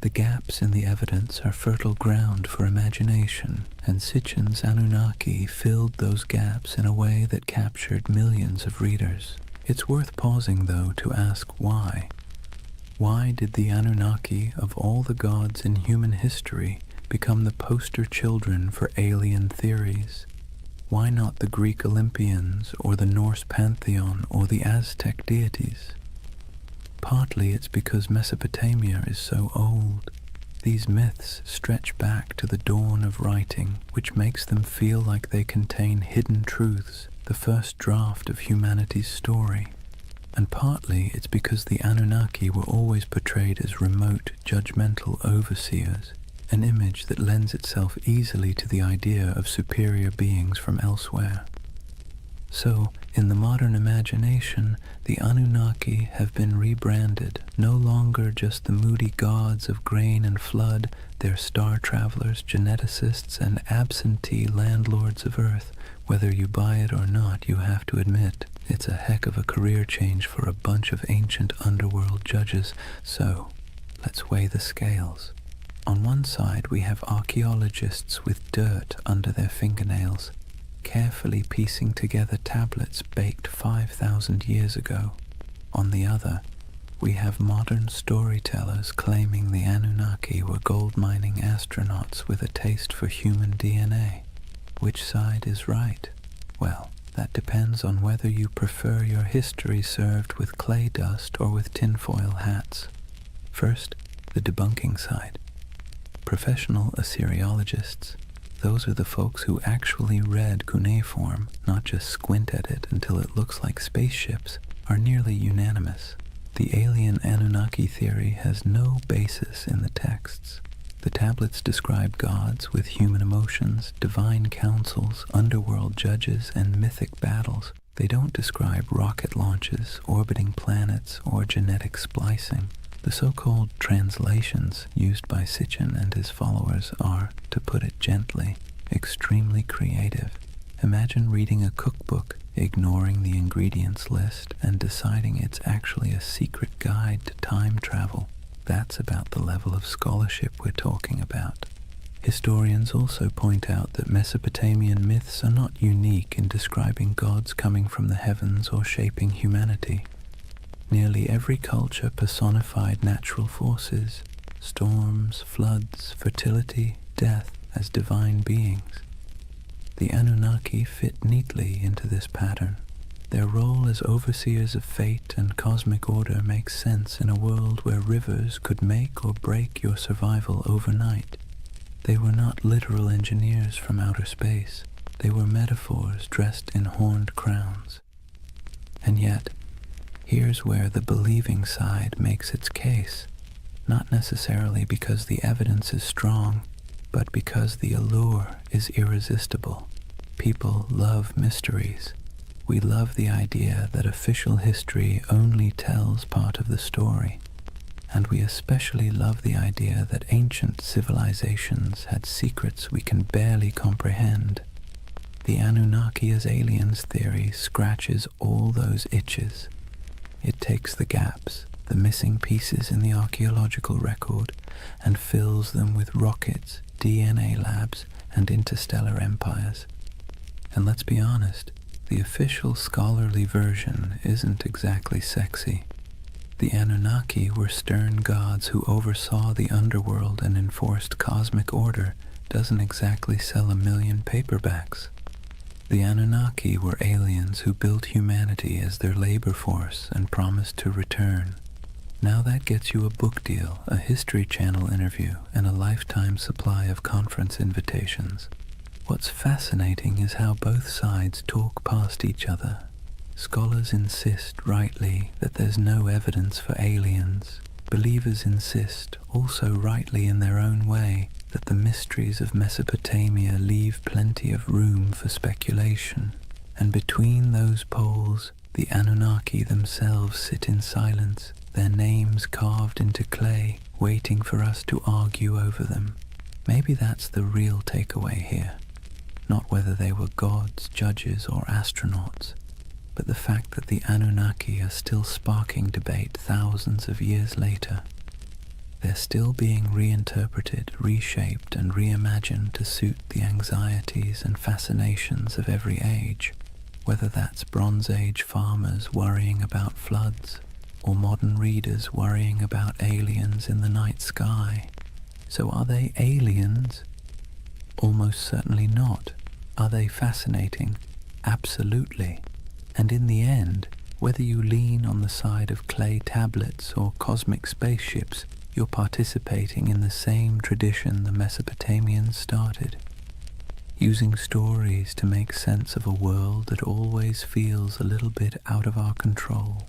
The gaps in the evidence are fertile ground for imagination, and Sitchin's Anunnaki filled those gaps in a way that captured millions of readers. It's worth pausing, though, to ask why. Why did the Anunnaki, of all the gods in human history, become the poster children for alien theories? Why not the Greek Olympians, or the Norse pantheon, or the Aztec deities? Partly it's because Mesopotamia is so old. These myths stretch back to the dawn of writing, which makes them feel like they contain hidden truths, the first draft of humanity's story. And partly it's because the Anunnaki were always portrayed as remote, judgmental overseers, an image that lends itself easily to the idea of superior beings from elsewhere. So, in the modern imagination, the Anunnaki have been rebranded, no longer just the moody gods of grain and flood. They're star travelers, geneticists, and absentee landlords of Earth. Whether you buy it or not, you have to admit, it's a heck of a career change for a bunch of ancient underworld judges. So, let's weigh the scales. On one side, we have archaeologists with dirt under their fingernails, carefully piecing together tablets baked 5,000 years ago. On the other, we have modern storytellers claiming the Anunnaki were gold-mining astronauts with a taste for human DNA. Which side is right? Well, that depends on whether you prefer your history served with clay dust or with tinfoil hats. First, the debunking side. Professional Assyriologists, those are the folks who actually read cuneiform, not just squint at it until it looks like spaceships, are nearly unanimous. The alien Anunnaki theory has no basis in the texts. The tablets describe gods with human emotions, divine councils, underworld judges, and mythic battles. They don't describe rocket launches, orbiting planets, or genetic splicing. The so-called translations used by Sitchin and his followers are, to put it gently, extremely creative. Imagine reading a cookbook, ignoring the ingredients list, and deciding it's actually a secret guide to time travel. That's about the level of scholarship we're talking about. Historians also point out that Mesopotamian myths are not unique in describing gods coming from the heavens or shaping humanity. Nearly every culture personified natural forces, storms, floods, fertility, death, as divine beings. The Anunnaki fit neatly into this pattern. Their role as overseers of fate and cosmic order makes sense in a world where rivers could make or break your survival overnight. They were not literal engineers from outer space. They were metaphors dressed in horned crowns. And yet, here's where the believing side makes its case, not necessarily because the evidence is strong, but because the allure is irresistible. People love mysteries. We love the idea that official history only tells part of the story, and we especially love the idea that ancient civilizations had secrets we can barely comprehend. The Anunnaki as aliens theory scratches all those itches. It takes the gaps, the missing pieces in the archaeological record, and fills them with rockets, DNA labs, and interstellar empires. And let's be honest, the official scholarly version isn't exactly sexy. The Anunnaki were stern gods who oversaw the underworld and enforced cosmic order doesn't exactly sell 1 million paperbacks. The Anunnaki were aliens who built humanity as their labor force and promised to return. Now that gets you a book deal, a History Channel interview, and a lifetime supply of conference invitations. What's fascinating is how both sides talk past each other. Scholars insist, rightly, that there's no evidence for aliens. Believers insist, also rightly in their own way, that the mysteries of Mesopotamia leave plenty of room for speculation. And between those poles, the Anunnaki themselves sit in silence, their names carved into clay, waiting for us to argue over them. Maybe that's the real takeaway here. Not whether they were gods, judges, or astronauts, but the fact that the Anunnaki are still sparking debate thousands of years later. They're still being reinterpreted, reshaped, and reimagined to suit the anxieties and fascinations of every age, whether that's Bronze Age farmers worrying about floods, or modern readers worrying about aliens in the night sky. So are they aliens? Almost certainly not. Are they fascinating? Absolutely. And in the end, whether you lean on the side of clay tablets or cosmic spaceships, you're participating in the same tradition the Mesopotamians started, using stories to make sense of a world that always feels a little bit out of our control.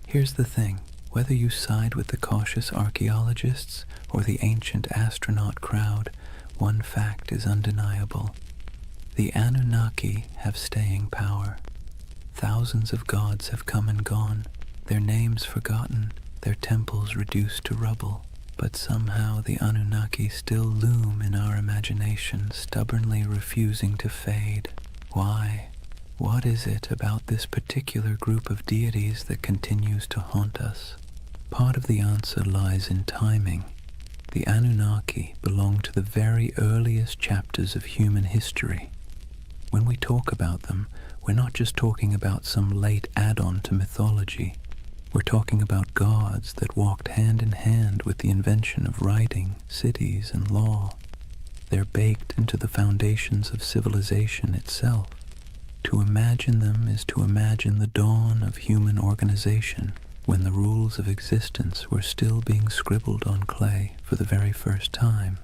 Here's the thing, whether you side with the cautious archaeologists or the ancient astronaut crowd, one fact is undeniable. The Anunnaki have staying power. Thousands of gods have come and gone, their names forgotten, their temples reduced to rubble, but somehow the Anunnaki still loom in our imagination, stubbornly refusing to fade. Why? What is it about this particular group of deities that continues to haunt us? Part of the answer lies in timing. The Anunnaki belong to the very earliest chapters of human history. When we talk about them, we're not just talking about some late add-on to mythology. We're talking about gods that walked hand in hand with the invention of writing, cities, and law. They're baked into the foundations of civilization itself. To imagine them is to imagine the dawn of human organization, when the rules of existence were still being scribbled on clay for the very first time.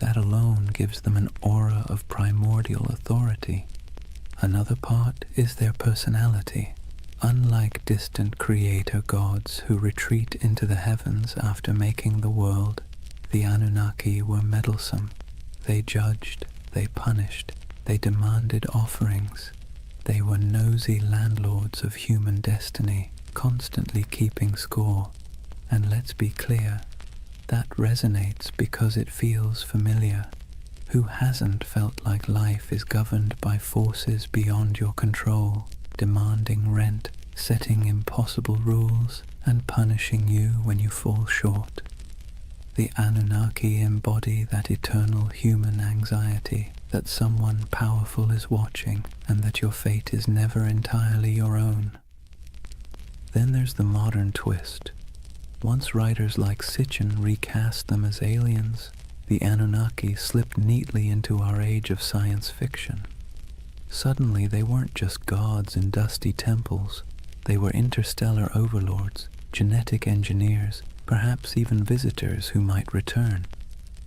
That alone gives them an aura of primordial authority. Another part is their personality. Unlike distant creator gods who retreat into the heavens after making the world, the Anunnaki were meddlesome. They judged, they punished, they demanded offerings. They were nosy landlords of human destiny, constantly keeping score. And let's be clear, that resonates because it feels familiar. Who hasn't felt like life is governed by forces beyond your control, demanding rent, setting impossible rules, and punishing you when you fall short? The Anunnaki embody that eternal human anxiety that someone powerful is watching and that your fate is never entirely your own. Then there's the modern twist. Once writers like Sitchin recast them as aliens, the Anunnaki slipped neatly into our age of science fiction. Suddenly they weren't just gods in dusty temples. They were interstellar overlords, genetic engineers, perhaps even visitors who might return.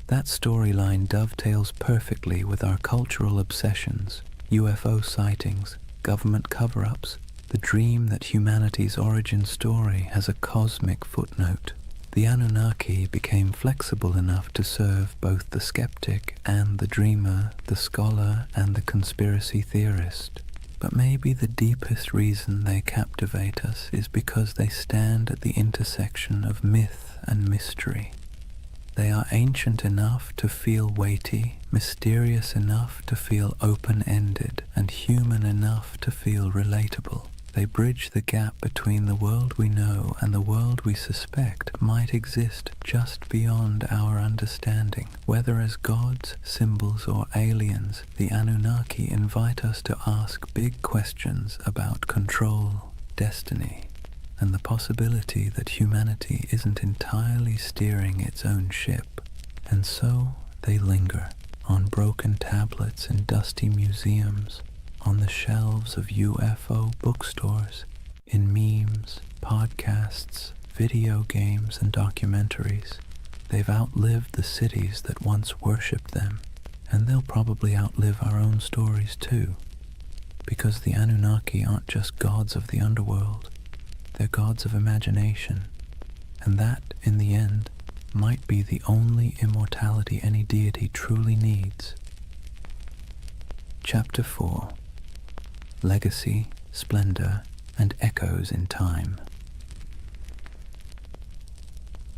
That storyline dovetails perfectly with our cultural obsessions, UFO sightings, government cover-ups, the dream that humanity's origin story has a cosmic footnote. The Anunnaki became flexible enough to serve both the skeptic and the dreamer, the scholar and the conspiracy theorist. But maybe the deepest reason they captivate us is because they stand at the intersection of myth and mystery. They are ancient enough to feel weighty, mysterious enough to feel open-ended, and human enough to feel relatable. They bridge the gap between the world we know and the world we suspect might exist just beyond our understanding. Whether as gods, symbols, or aliens, the Anunnaki invite us to ask big questions about control, destiny, and the possibility that humanity isn't entirely steering its own ship. And so they linger on broken tablets in dusty museums, on the shelves of UFO bookstores, in memes, podcasts, video games, and documentaries. They've outlived the cities that once worshipped them, and they'll probably outlive our own stories too, because the Anunnaki aren't just gods of the underworld, they're gods of imagination, and that, in the end, might be the only immortality any deity truly needs. Chapter 4. Legacy, Splendor, and Echoes in Time.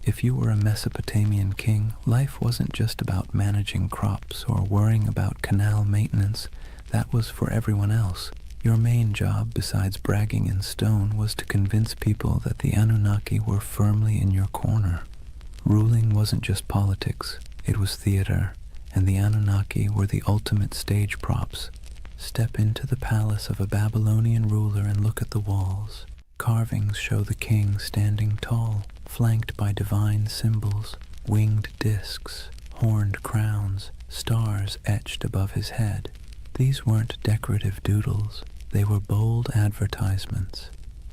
If you were a Mesopotamian king, life wasn't just about managing crops or worrying about canal maintenance. That was for everyone else. Your main job, besides bragging in stone, was to convince people that the Anunnaki were firmly in your corner. Ruling wasn't just politics, it was theater, and the Anunnaki were the ultimate stage props. Step into the palace of a Babylonian ruler and look at the walls. Carvings show the king standing tall, flanked by divine symbols, winged discs, horned crowns, stars etched above his head. These weren't decorative doodles, they were bold advertisements.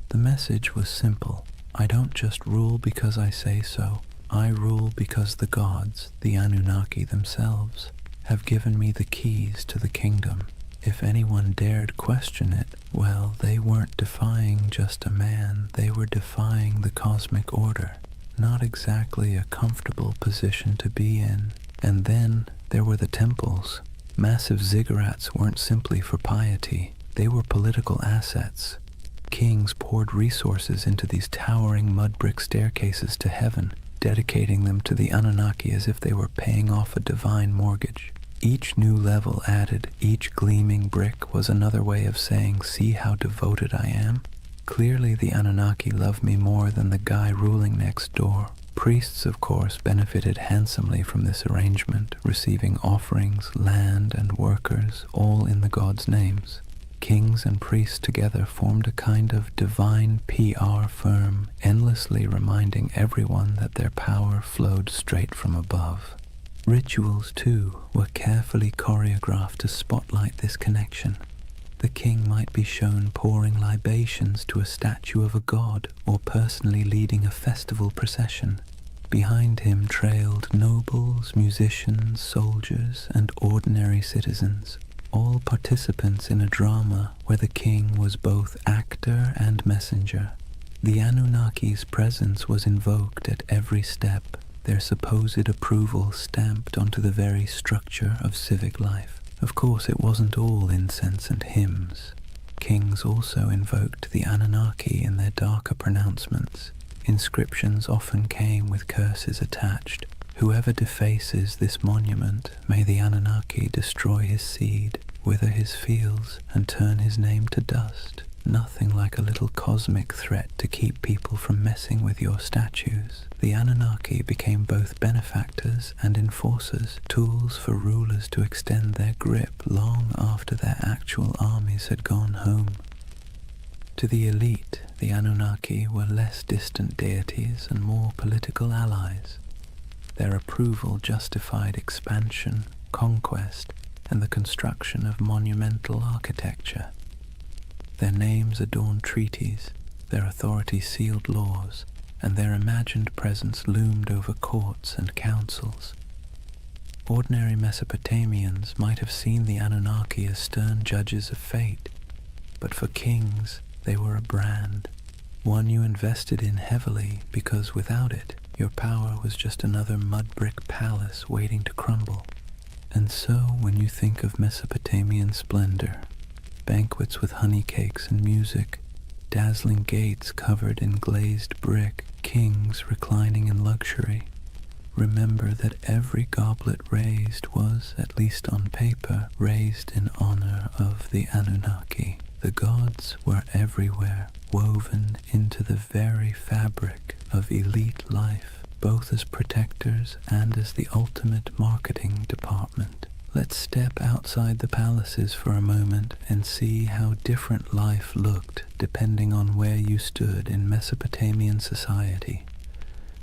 The message was simple: I don't just rule because I say so, I rule because the gods, the Anunnaki themselves, have given me the keys to the kingdom. If anyone dared question it, well, they weren't defying just a man, they were defying the cosmic order. Not exactly a comfortable position to be in. And then there were the temples. Massive ziggurats weren't simply for piety, they were political assets. Kings poured resources into these towering mud brick staircases to heaven, dedicating them to the Anunnaki as if they were paying off a divine mortgage. Each new level added, each gleaming brick was another way of saying, see how devoted I am? Clearly the Anunnaki love me more than the guy ruling next door. Priests, of course, benefited handsomely from this arrangement, receiving offerings, land, and workers, all in the gods' names. Kings and priests together formed a kind of divine PR firm, endlessly reminding everyone that their power flowed straight from above. Rituals, too, were carefully choreographed to spotlight this connection. The king might be shown pouring libations to a statue of a god or personally leading a festival procession. Behind him trailed nobles, musicians, soldiers, and ordinary citizens, all participants in a drama where the king was both actor and messenger. The Anunnaki's presence was invoked at every step, their supposed approval stamped onto the very structure of civic life. Of course, it wasn't all incense and hymns. Kings also invoked the Anunnaki in their darker pronouncements. Inscriptions often came with curses attached. Whoever defaces this monument, may the Anunnaki destroy his seed, wither his fields, and turn his name to dust. Nothing like a little cosmic threat to keep people from messing with your statues. The Anunnaki became both benefactors and enforcers, tools for rulers to extend their grip long after their actual armies had gone home. To the elite, the Anunnaki were less distant deities and more political allies. Their approval justified expansion, conquest, and the construction of monumental architecture. Their names adorned treaties, their authority sealed laws, and their imagined presence loomed over courts and councils. Ordinary Mesopotamians might have seen the Anunnaki as stern judges of fate, but for kings they were a brand, one you invested in heavily because without it your power was just another mud-brick palace waiting to crumble. And so when you think of Mesopotamian splendor, banquets with honey cakes and music, dazzling gates covered in glazed brick, kings reclining in luxury, remember that every goblet raised was, at least on paper, raised in honor of the Anunnaki. The gods were everywhere, woven into the very fabric of elite life, both as protectors and as the ultimate marketing department. Let's step outside the palaces for a moment and see how different life looked depending on where you stood in Mesopotamian society.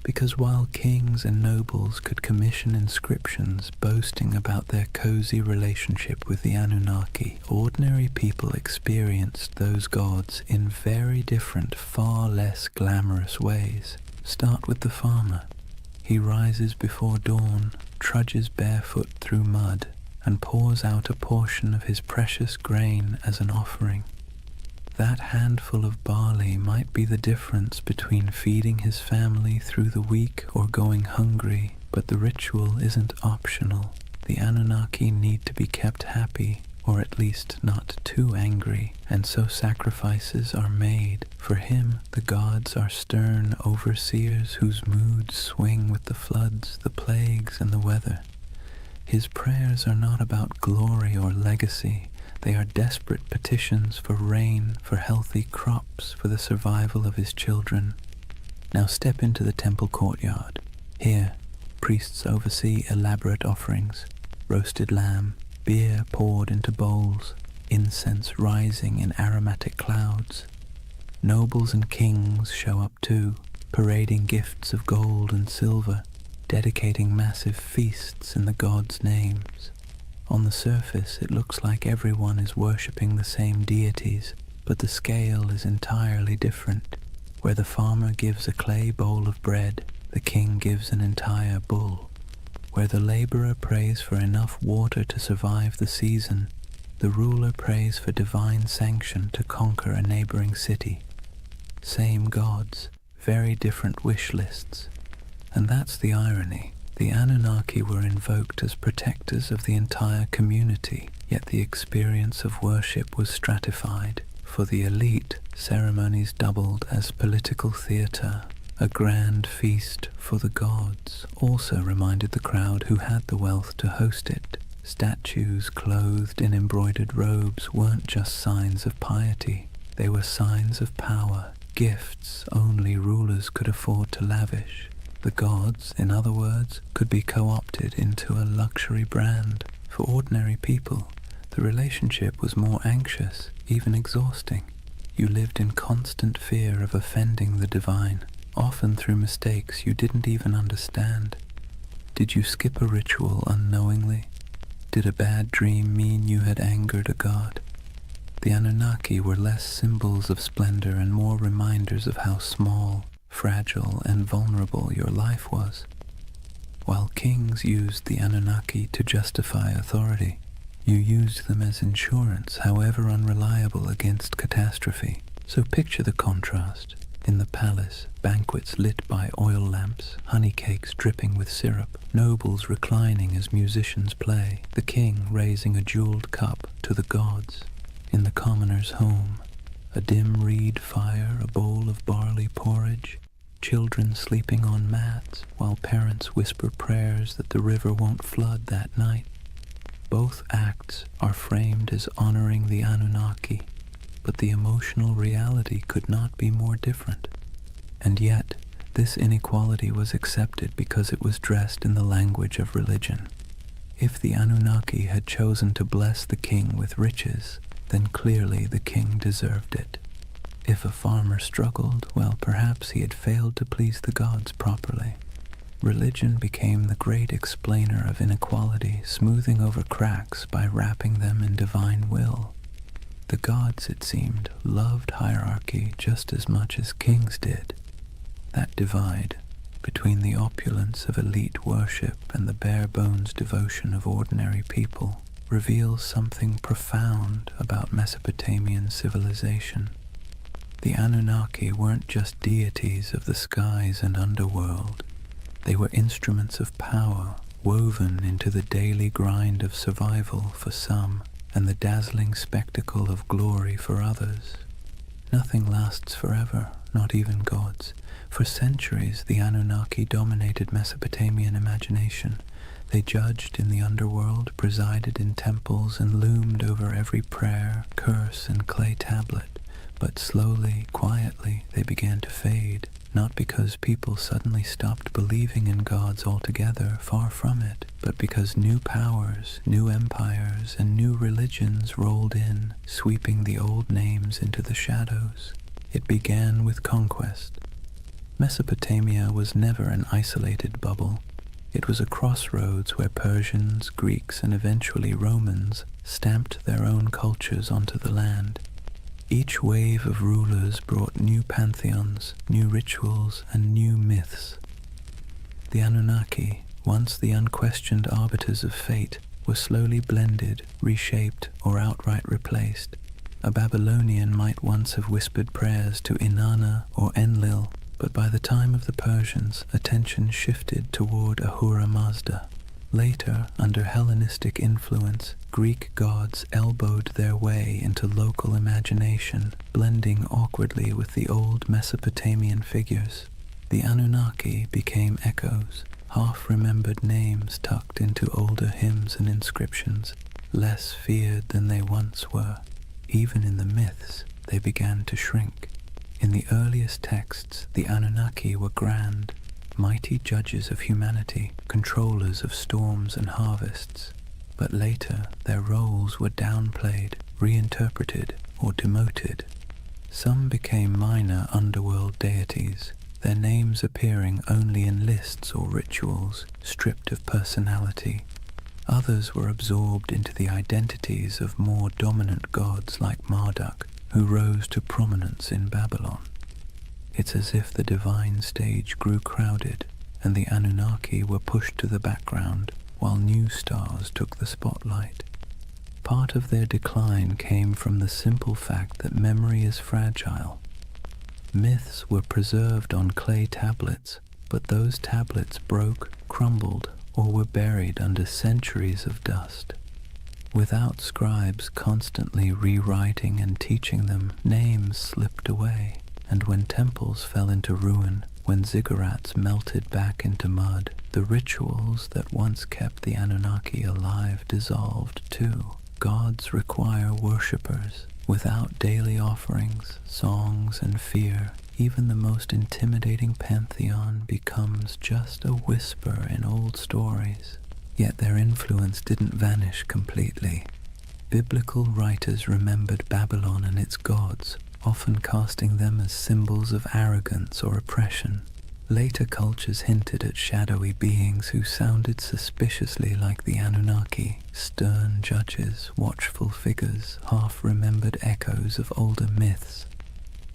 Because while kings and nobles could commission inscriptions boasting about their cozy relationship with the Anunnaki, ordinary people experienced those gods in very different, far less glamorous ways. Start with the farmer. He rises before dawn, trudges barefoot through mud, and pours out a portion of his precious grain as an offering. That handful of barley might be the difference between feeding his family through the week or going hungry, but the ritual isn't optional. The Anunnaki need to be kept happy, or at least not too angry, and so sacrifices are made. For him, the gods are stern overseers whose moods swing with the floods, the plagues, and the weather. His prayers are not about glory or legacy. They are desperate petitions for rain, for healthy crops, for the survival of his children. Now step into the temple courtyard. Here, priests oversee elaborate offerings, roasted lamb, beer poured into bowls, incense rising in aromatic clouds. Nobles and kings show up too, parading gifts of gold and silver, dedicating massive feasts in the gods' names. On the surface, it looks like everyone is worshipping the same deities, but the scale is entirely different. Where the farmer gives a clay bowl of bread, the king gives an entire bull. Where the laborer prays for enough water to survive the season, the ruler prays for divine sanction to conquer a neighboring city. Same gods, very different wish lists. And that's the irony. The Anunnaki were invoked as protectors of the entire community, yet the experience of worship was stratified. For the elite, ceremonies doubled as political theatre. A grand feast for the gods also reminded the crowd who had the wealth to host it. Statues clothed in embroidered robes weren't just signs of piety. They were signs of power, gifts only rulers could afford to lavish. The gods, in other words, could be co-opted into a luxury brand. For ordinary people, the relationship was more anxious, even exhausting. You lived in constant fear of offending the divine, often through mistakes you didn't even understand. Did you skip a ritual unknowingly? Did a bad dream mean you had angered a god? The Anunnaki were less symbols of splendor and more reminders of how small, fragile, and vulnerable your life was. While kings used the Anunnaki to justify authority, you used them as insurance, however unreliable, against catastrophe. So picture the contrast. In the palace, banquets lit by oil lamps, honey cakes dripping with syrup, nobles reclining as musicians play, the king raising a jeweled cup to the gods. In the commoner's home, a dim reed fire, a bowl of barley porridge, children sleeping on mats while parents whisper prayers that the river won't flood that night. Both acts are framed as honoring the Anunnaki, but the emotional reality could not be more different. And yet, this inequality was accepted because it was dressed in the language of religion. If the Anunnaki had chosen to bless the king with riches, then clearly the king deserved it. If a farmer struggled, well, perhaps he had failed to please the gods properly. Religion became the great explainer of inequality, smoothing over cracks by wrapping them in divine will. The gods, it seemed, loved hierarchy just as much as kings did. That divide between the opulence of elite worship and the bare-bones devotion of ordinary people reveals something profound about Mesopotamian civilization. The Anunnaki weren't just deities of the skies and underworld. They were instruments of power woven into the daily grind of survival for some and the dazzling spectacle of glory for others. Nothing lasts forever, not even gods. For centuries, the Anunnaki dominated Mesopotamian imagination. They judged in the underworld, presided in temples, and loomed over every prayer, curse, and clay tablet. But slowly, quietly, they began to fade, not because people suddenly stopped believing in gods altogether, far from it, but because new powers, new empires, and new religions rolled in, sweeping the old names into the shadows. It began with conquest. Mesopotamia was never an isolated bubble. It was a crossroads where Persians, Greeks, and eventually Romans stamped their own cultures onto the land. Each wave of rulers brought new pantheons, new rituals, and new myths. The Anunnaki, once the unquestioned arbiters of fate, were slowly blended, reshaped, or outright replaced. A Babylonian might once have whispered prayers to Inanna or Enlil, but by the time of the Persians, attention shifted toward Ahura Mazda. Later, under Hellenistic influence, Greek gods elbowed their way into local imagination, blending awkwardly with the old Mesopotamian figures. The Anunnaki became echoes, half-remembered names tucked into older hymns and inscriptions, less feared than they once were. Even in the myths, they began to shrink. In the earliest texts, the Anunnaki were grand, mighty judges of humanity, controllers of storms and harvests. But later, their roles were downplayed, reinterpreted, or demoted. Some became minor underworld deities, their names appearing only in lists or rituals, stripped of personality. Others were absorbed into the identities of more dominant gods like Marduk, who rose to prominence in Babylon. It's as if the divine stage grew crowded, and the Anunnaki were pushed to the background, while new stars took the spotlight. Part of their decline came from the simple fact that memory is fragile. Myths were preserved on clay tablets, but those tablets broke, crumbled, or were buried under centuries of dust. Without scribes constantly rewriting and teaching them, names slipped away, and when temples fell into ruin, when ziggurats melted back into mud, the rituals that once kept the Anunnaki alive dissolved too. Gods require worshippers. Without daily offerings, songs, and fear, even the most intimidating pantheon becomes just a whisper in old stories. Yet their influence didn't vanish completely. Biblical writers remembered Babylon and its gods, often casting them as symbols of arrogance or oppression. Later cultures hinted at shadowy beings who sounded suspiciously like the Anunnaki, stern judges, watchful figures, half-remembered echoes of older myths.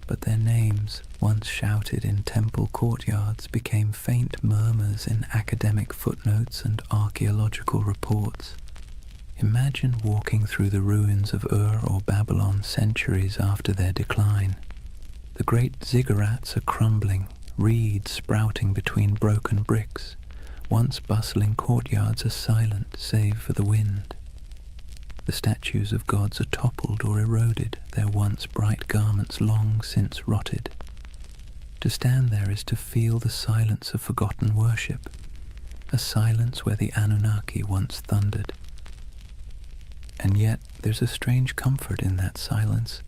But their names, once shouted in temple courtyards, became faint murmurs in academic footnotes and archaeological reports. Imagine walking through the ruins of Ur or Babylon centuries after their decline. The great ziggurats are crumbling, reeds sprouting between broken bricks. Once bustling courtyards are silent, save for the wind. The statues of gods are toppled or eroded, their once bright garments long since rotted. To stand there is to feel the silence of forgotten worship, a silence where the Anunnaki once thundered. And yet there's a strange comfort in that silence.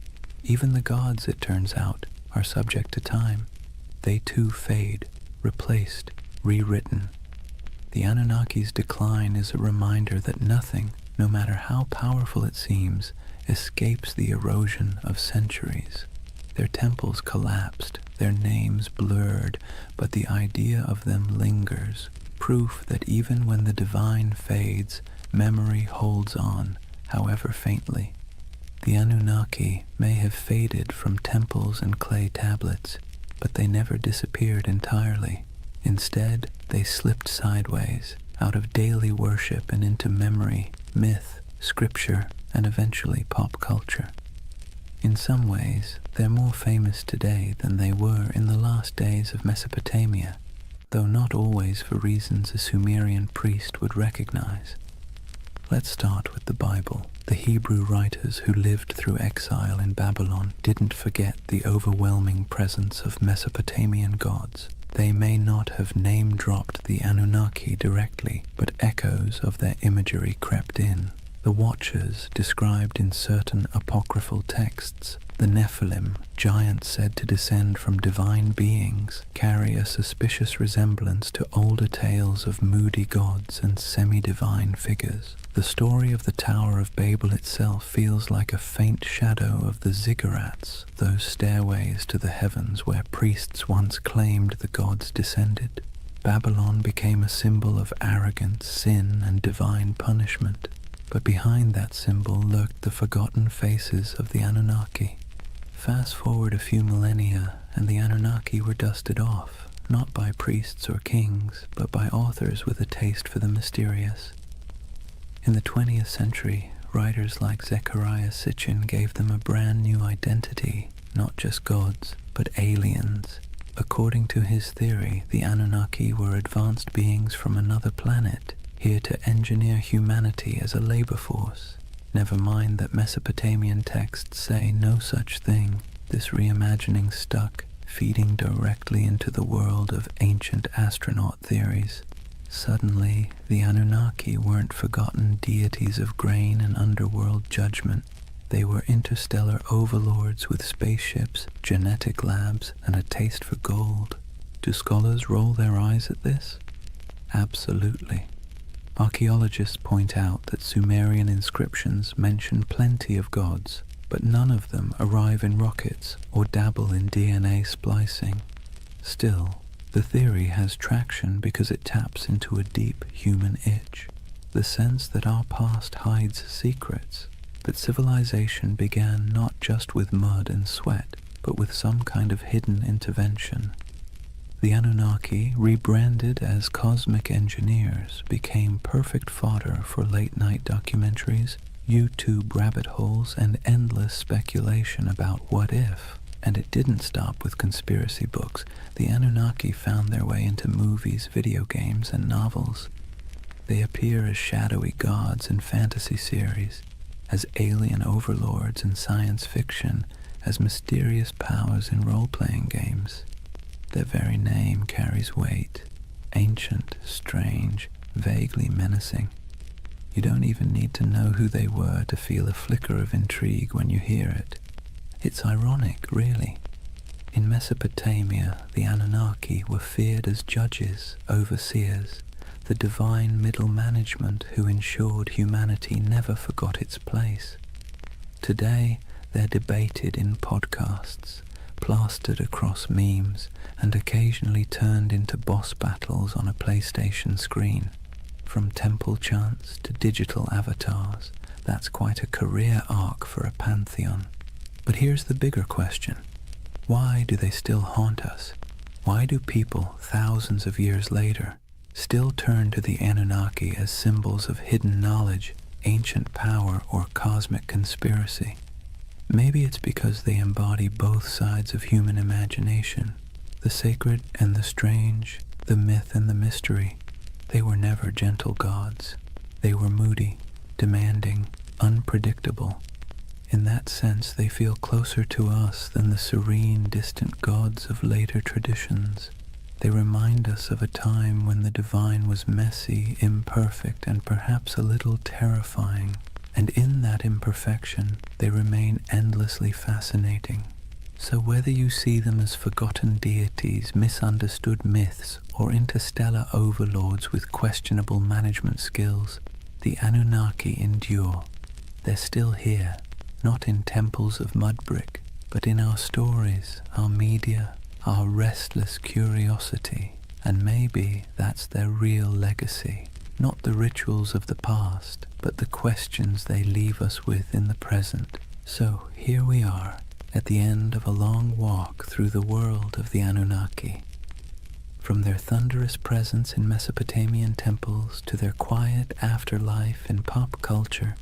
Even the gods, it turns out, are subject to time. They too fade, replaced, rewritten. The Anunnaki's decline is a reminder that nothing, no matter how powerful it seems, escapes the erosion of centuries. Their temples collapsed, their names blurred, but the idea of them lingers, proof that even when the divine fades, memory holds on, however faintly. The Anunnaki may have faded from temples and clay tablets, but they never disappeared entirely. Instead, they slipped sideways, out of daily worship and into memory, myth, scripture, and eventually pop culture. In some ways, they're more famous today than they were in the last days of Mesopotamia, though not always for reasons a Sumerian priest would recognize. Let's start with the Bible. The Hebrew writers who lived through exile in Babylon didn't forget the overwhelming presence of Mesopotamian gods. They may not have name-dropped the Anunnaki directly, but echoes of their imagery crept in. The Watchers, described in certain apocryphal texts, the Nephilim, giants said to descend from divine beings, carry a suspicious resemblance to older tales of moody gods and semi-divine figures. The story of the Tower of Babel itself feels like a faint shadow of the ziggurats, those stairways to the heavens where priests once claimed the gods descended. Babylon became a symbol of arrogance, sin, and divine punishment. But behind that symbol lurked the forgotten faces of the Anunnaki. Fast forward a few millennia, and the Anunnaki were dusted off, not by priests or kings, but by authors with a taste for the mysterious. In the 20th century, writers like Zecharia Sitchin gave them a brand new identity, not just gods, but aliens. According to his theory, the Anunnaki were advanced beings from another planet, here to engineer humanity as a labor force. Never mind that Mesopotamian texts say no such thing. This reimagining stuck, feeding directly into the world of ancient astronaut theories. Suddenly, the Anunnaki weren't forgotten deities of grain and underworld judgment. They were interstellar overlords with spaceships, genetic labs, and a taste for gold. Do scholars roll their eyes at this? Absolutely. Archaeologists point out that Sumerian inscriptions mention plenty of gods, but none of them arrive in rockets or dabble in DNA splicing. Still, the theory has traction because it taps into a deep human itch, the sense that our past hides secrets, that civilization began not just with mud and sweat, but with some kind of hidden intervention. The Anunnaki, rebranded as cosmic engineers, became perfect fodder for late-night documentaries, YouTube rabbit holes, and endless speculation about what if. And it didn't stop with conspiracy books. The Anunnaki found their way into movies, video games, and novels. They appear as shadowy gods in fantasy series, as alien overlords in science fiction, as mysterious powers in role-playing games. Their very name carries weight, ancient, strange, vaguely menacing. You don't even need to know who they were to feel a flicker of intrigue when you hear it. It's ironic, really. In Mesopotamia, the Anunnaki were feared as judges, overseers, the divine middle management who ensured humanity never forgot its place. Today, they're debated in podcasts, plastered across memes, and occasionally turned into boss battles on a PlayStation screen. From temple chants to digital avatars, that's quite a career arc for a pantheon. But here's the bigger question. Why do they still haunt us? Why do people, thousands of years later, still turn to the Anunnaki as symbols of hidden knowledge, ancient power, or cosmic conspiracy? Maybe it's because they embody both sides of human imagination, the sacred and the strange, the myth and the mystery. They were never gentle gods. They were moody, demanding, unpredictable. In that sense, they feel closer to us than the serene, distant gods of later traditions. They remind us of a time when the divine was messy, imperfect, and perhaps a little terrifying. And in that imperfection, they remain endlessly fascinating. So whether you see them as forgotten deities, misunderstood myths, or interstellar overlords with questionable management skills, the Anunnaki endure. They're still here, not in temples of mud brick, but in our stories, our media, our restless curiosity, and maybe that's their real legacy. Not the rituals of the past, but the questions they leave us with in the present. So here we are, at the end of a long walk through the world of the Anunnaki. From their thunderous presence in Mesopotamian temples to their quiet afterlife in pop culture,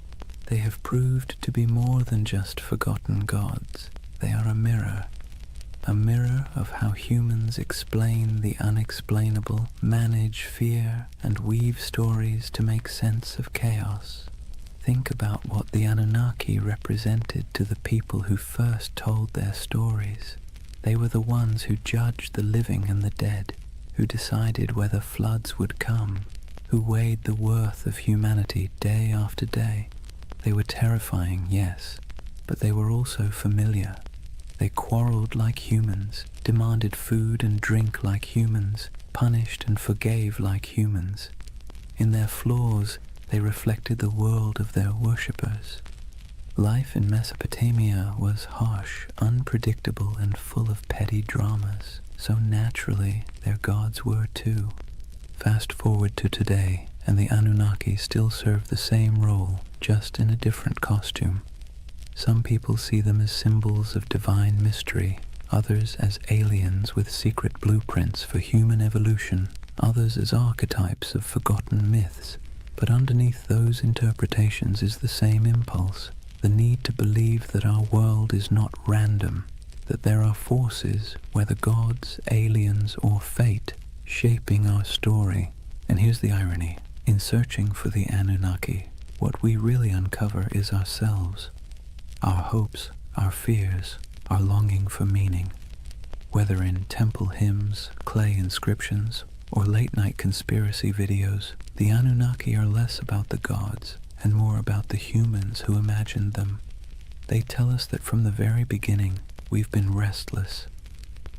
they have proved to be more than just forgotten gods. They are a mirror of how humans explain the unexplainable, manage fear, and weave stories to make sense of chaos. Think about what the Anunnaki represented to the people who first told their stories. They were the ones who judged the living and the dead, who decided whether floods would come, who weighed the worth of humanity day after day. They were terrifying, yes, but they were also familiar. They quarreled like humans, demanded food and drink like humans, punished and forgave like humans. In their flaws, they reflected the world of their worshippers. Life in Mesopotamia was harsh, unpredictable, and full of petty dramas. So naturally, their gods were too. Fast forward to today, and the Anunnaki still serve the same role, just in a different costume. Some people see them as symbols of divine mystery, others as aliens with secret blueprints for human evolution, others as archetypes of forgotten myths. But underneath those interpretations is the same impulse, the need to believe that our world is not random, that there are forces, whether gods, aliens, or fate, shaping our story. And here's the irony. In searching for the Anunnaki, what we really uncover is ourselves. Our hopes, our fears, our longing for meaning. Whether in temple hymns, clay inscriptions, or late-night conspiracy videos, the Anunnaki are less about the gods and more about the humans who imagined them. They tell us that from the very beginning, we've been restless.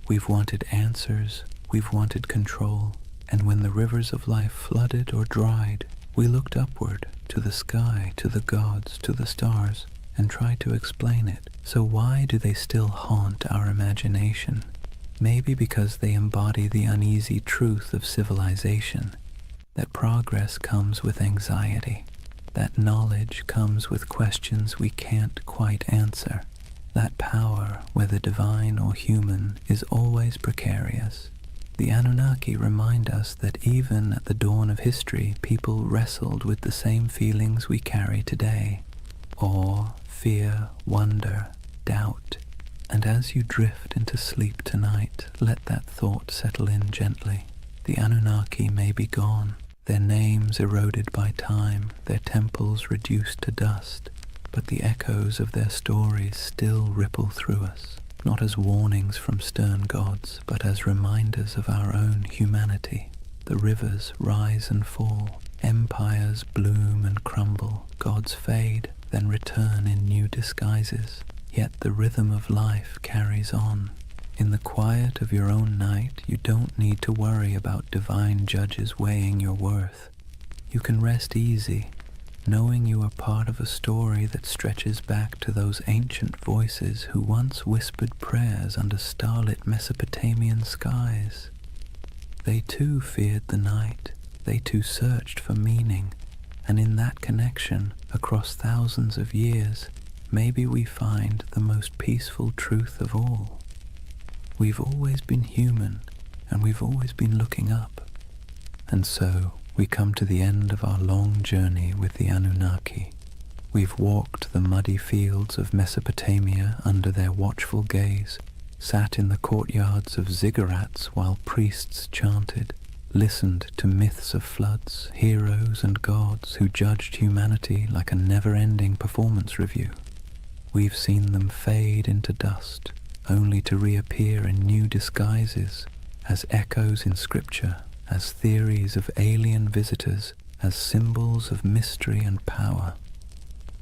We've wanted answers, we've wanted control, and when the rivers of life flooded or dried, we looked upward, to the sky, to the gods, to the stars, and tried to explain it. So why do they still haunt our imagination? Maybe because they embody the uneasy truth of civilization, that progress comes with anxiety, that knowledge comes with questions we can't quite answer, that power, whether divine or human, is always precarious. The Anunnaki remind us that even at the dawn of history, people wrestled with the same feelings we carry today: awe, fear, wonder, doubt. And as you drift into sleep tonight, let that thought settle in gently. The Anunnaki may be gone, their names eroded by time, their temples reduced to dust, but the echoes of their stories still ripple through us, not as warnings from stern gods, but as reminders of our own humanity. The rivers rise and fall, empires bloom and crumble, gods fade, then return in new disguises. Yet the rhythm of life carries on. In the quiet of your own night, you don't need to worry about divine judges weighing your worth. You can rest easy, knowing you are part of a story that stretches back to those ancient voices who once whispered prayers under starlit Mesopotamian skies. They too feared the night, they too searched for meaning, and in that connection, across thousands of years, maybe we find the most peaceful truth of all. We've always been human, and we've always been looking up. And so, we come to the end of our long journey with the Anunnaki. We've walked the muddy fields of Mesopotamia under their watchful gaze, sat in the courtyards of ziggurats while priests chanted, listened to myths of floods, heroes and gods who judged humanity like a never-ending performance review. We've seen them fade into dust, only to reappear in new disguises, as echoes in scripture, as theories of alien visitors, as symbols of mystery and power.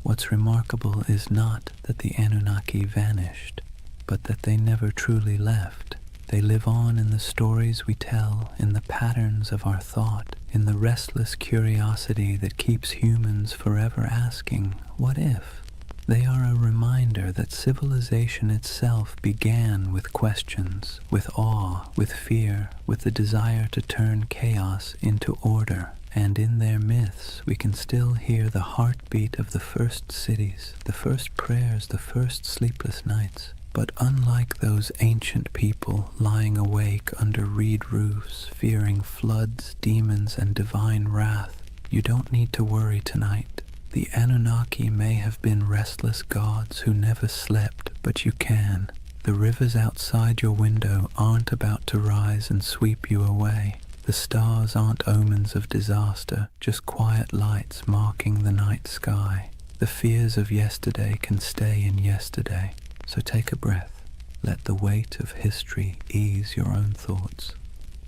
What's remarkable is not that the Anunnaki vanished, but that they never truly left. They live on in the stories we tell, in the patterns of our thought, in the restless curiosity that keeps humans forever asking, what if? They are a reminder that civilization itself began with questions, with awe, with fear, with the desire to turn chaos into order. And in their myths, we can still hear the heartbeat of the first cities, the first prayers, the first sleepless nights. But unlike those ancient people lying awake under reed roofs, fearing floods, demons, and divine wrath, you don't need to worry tonight. The Anunnaki may have been restless gods who never slept, but you can. The rivers outside your window aren't about to rise and sweep you away. The stars aren't omens of disaster, just quiet lights marking the night sky. The fears of yesterday can stay in yesterday, so take a breath. Let the weight of history ease your own thoughts.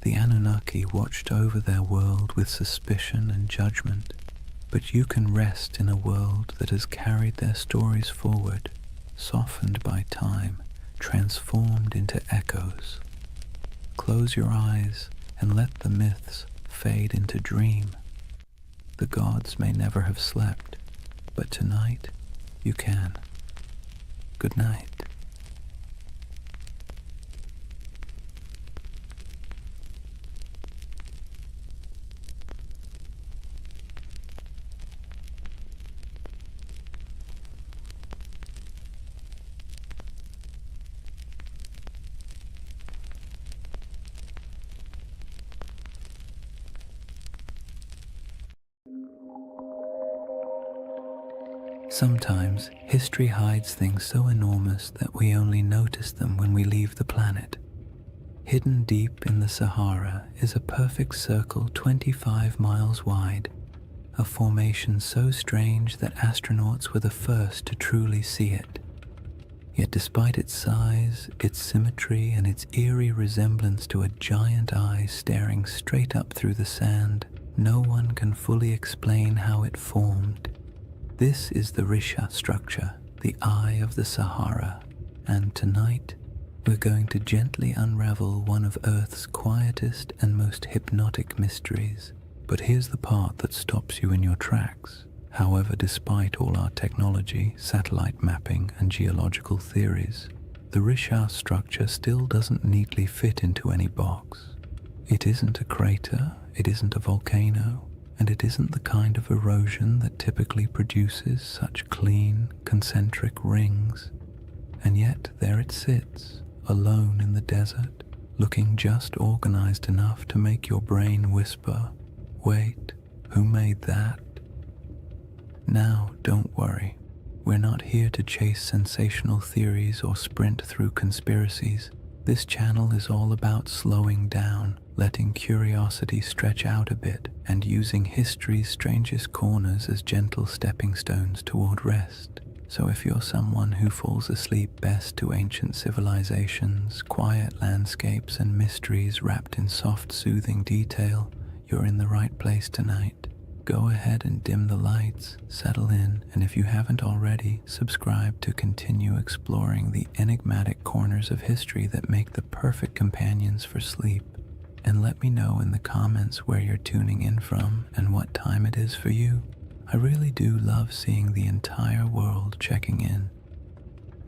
The Anunnaki watched over their world with suspicion and judgment, but you can rest in a world that has carried their stories forward, softened by time, transformed into echoes. Close your eyes and let the myths fade into dream. The gods may never have slept, but tonight you can. Good night. Sometimes history hides things so enormous that we only notice them when we leave the planet. Hidden deep in the Sahara is a perfect circle 25 miles wide, a formation so strange that astronauts were the first to truly see it. Yet despite its size, its symmetry, and its eerie resemblance to a giant eye staring straight up through the sand, no one can fully explain how it formed. This is the Risha structure, the Eye of the Sahara, and tonight we're going to gently unravel one of Earth's quietest and most hypnotic mysteries. But here's the part that stops you in your tracks. However, despite all our technology, satellite mapping, and geological theories, the Risha structure still doesn't neatly fit into any box. It isn't a crater, it isn't a volcano, and it isn't the kind of erosion that typically produces such clean, concentric rings. And yet there it sits, alone in the desert, looking just organized enough to make your brain whisper, "Wait, who made that?" Now, don't worry. We're not here to chase sensational theories or sprint through conspiracies. This channel is all about slowing down, letting curiosity stretch out a bit, and using history's strangest corners as gentle stepping stones toward rest. So if you're someone who falls asleep best to ancient civilizations, quiet landscapes, and mysteries wrapped in soft, soothing detail, you're in the right place tonight. Go ahead and dim the lights, settle in, and if you haven't already, subscribe to continue exploring the enigmatic corners of history that make the perfect companions for sleep. And let me know in the comments where you're tuning in from and what time it is for you. I really do love seeing the entire world checking in.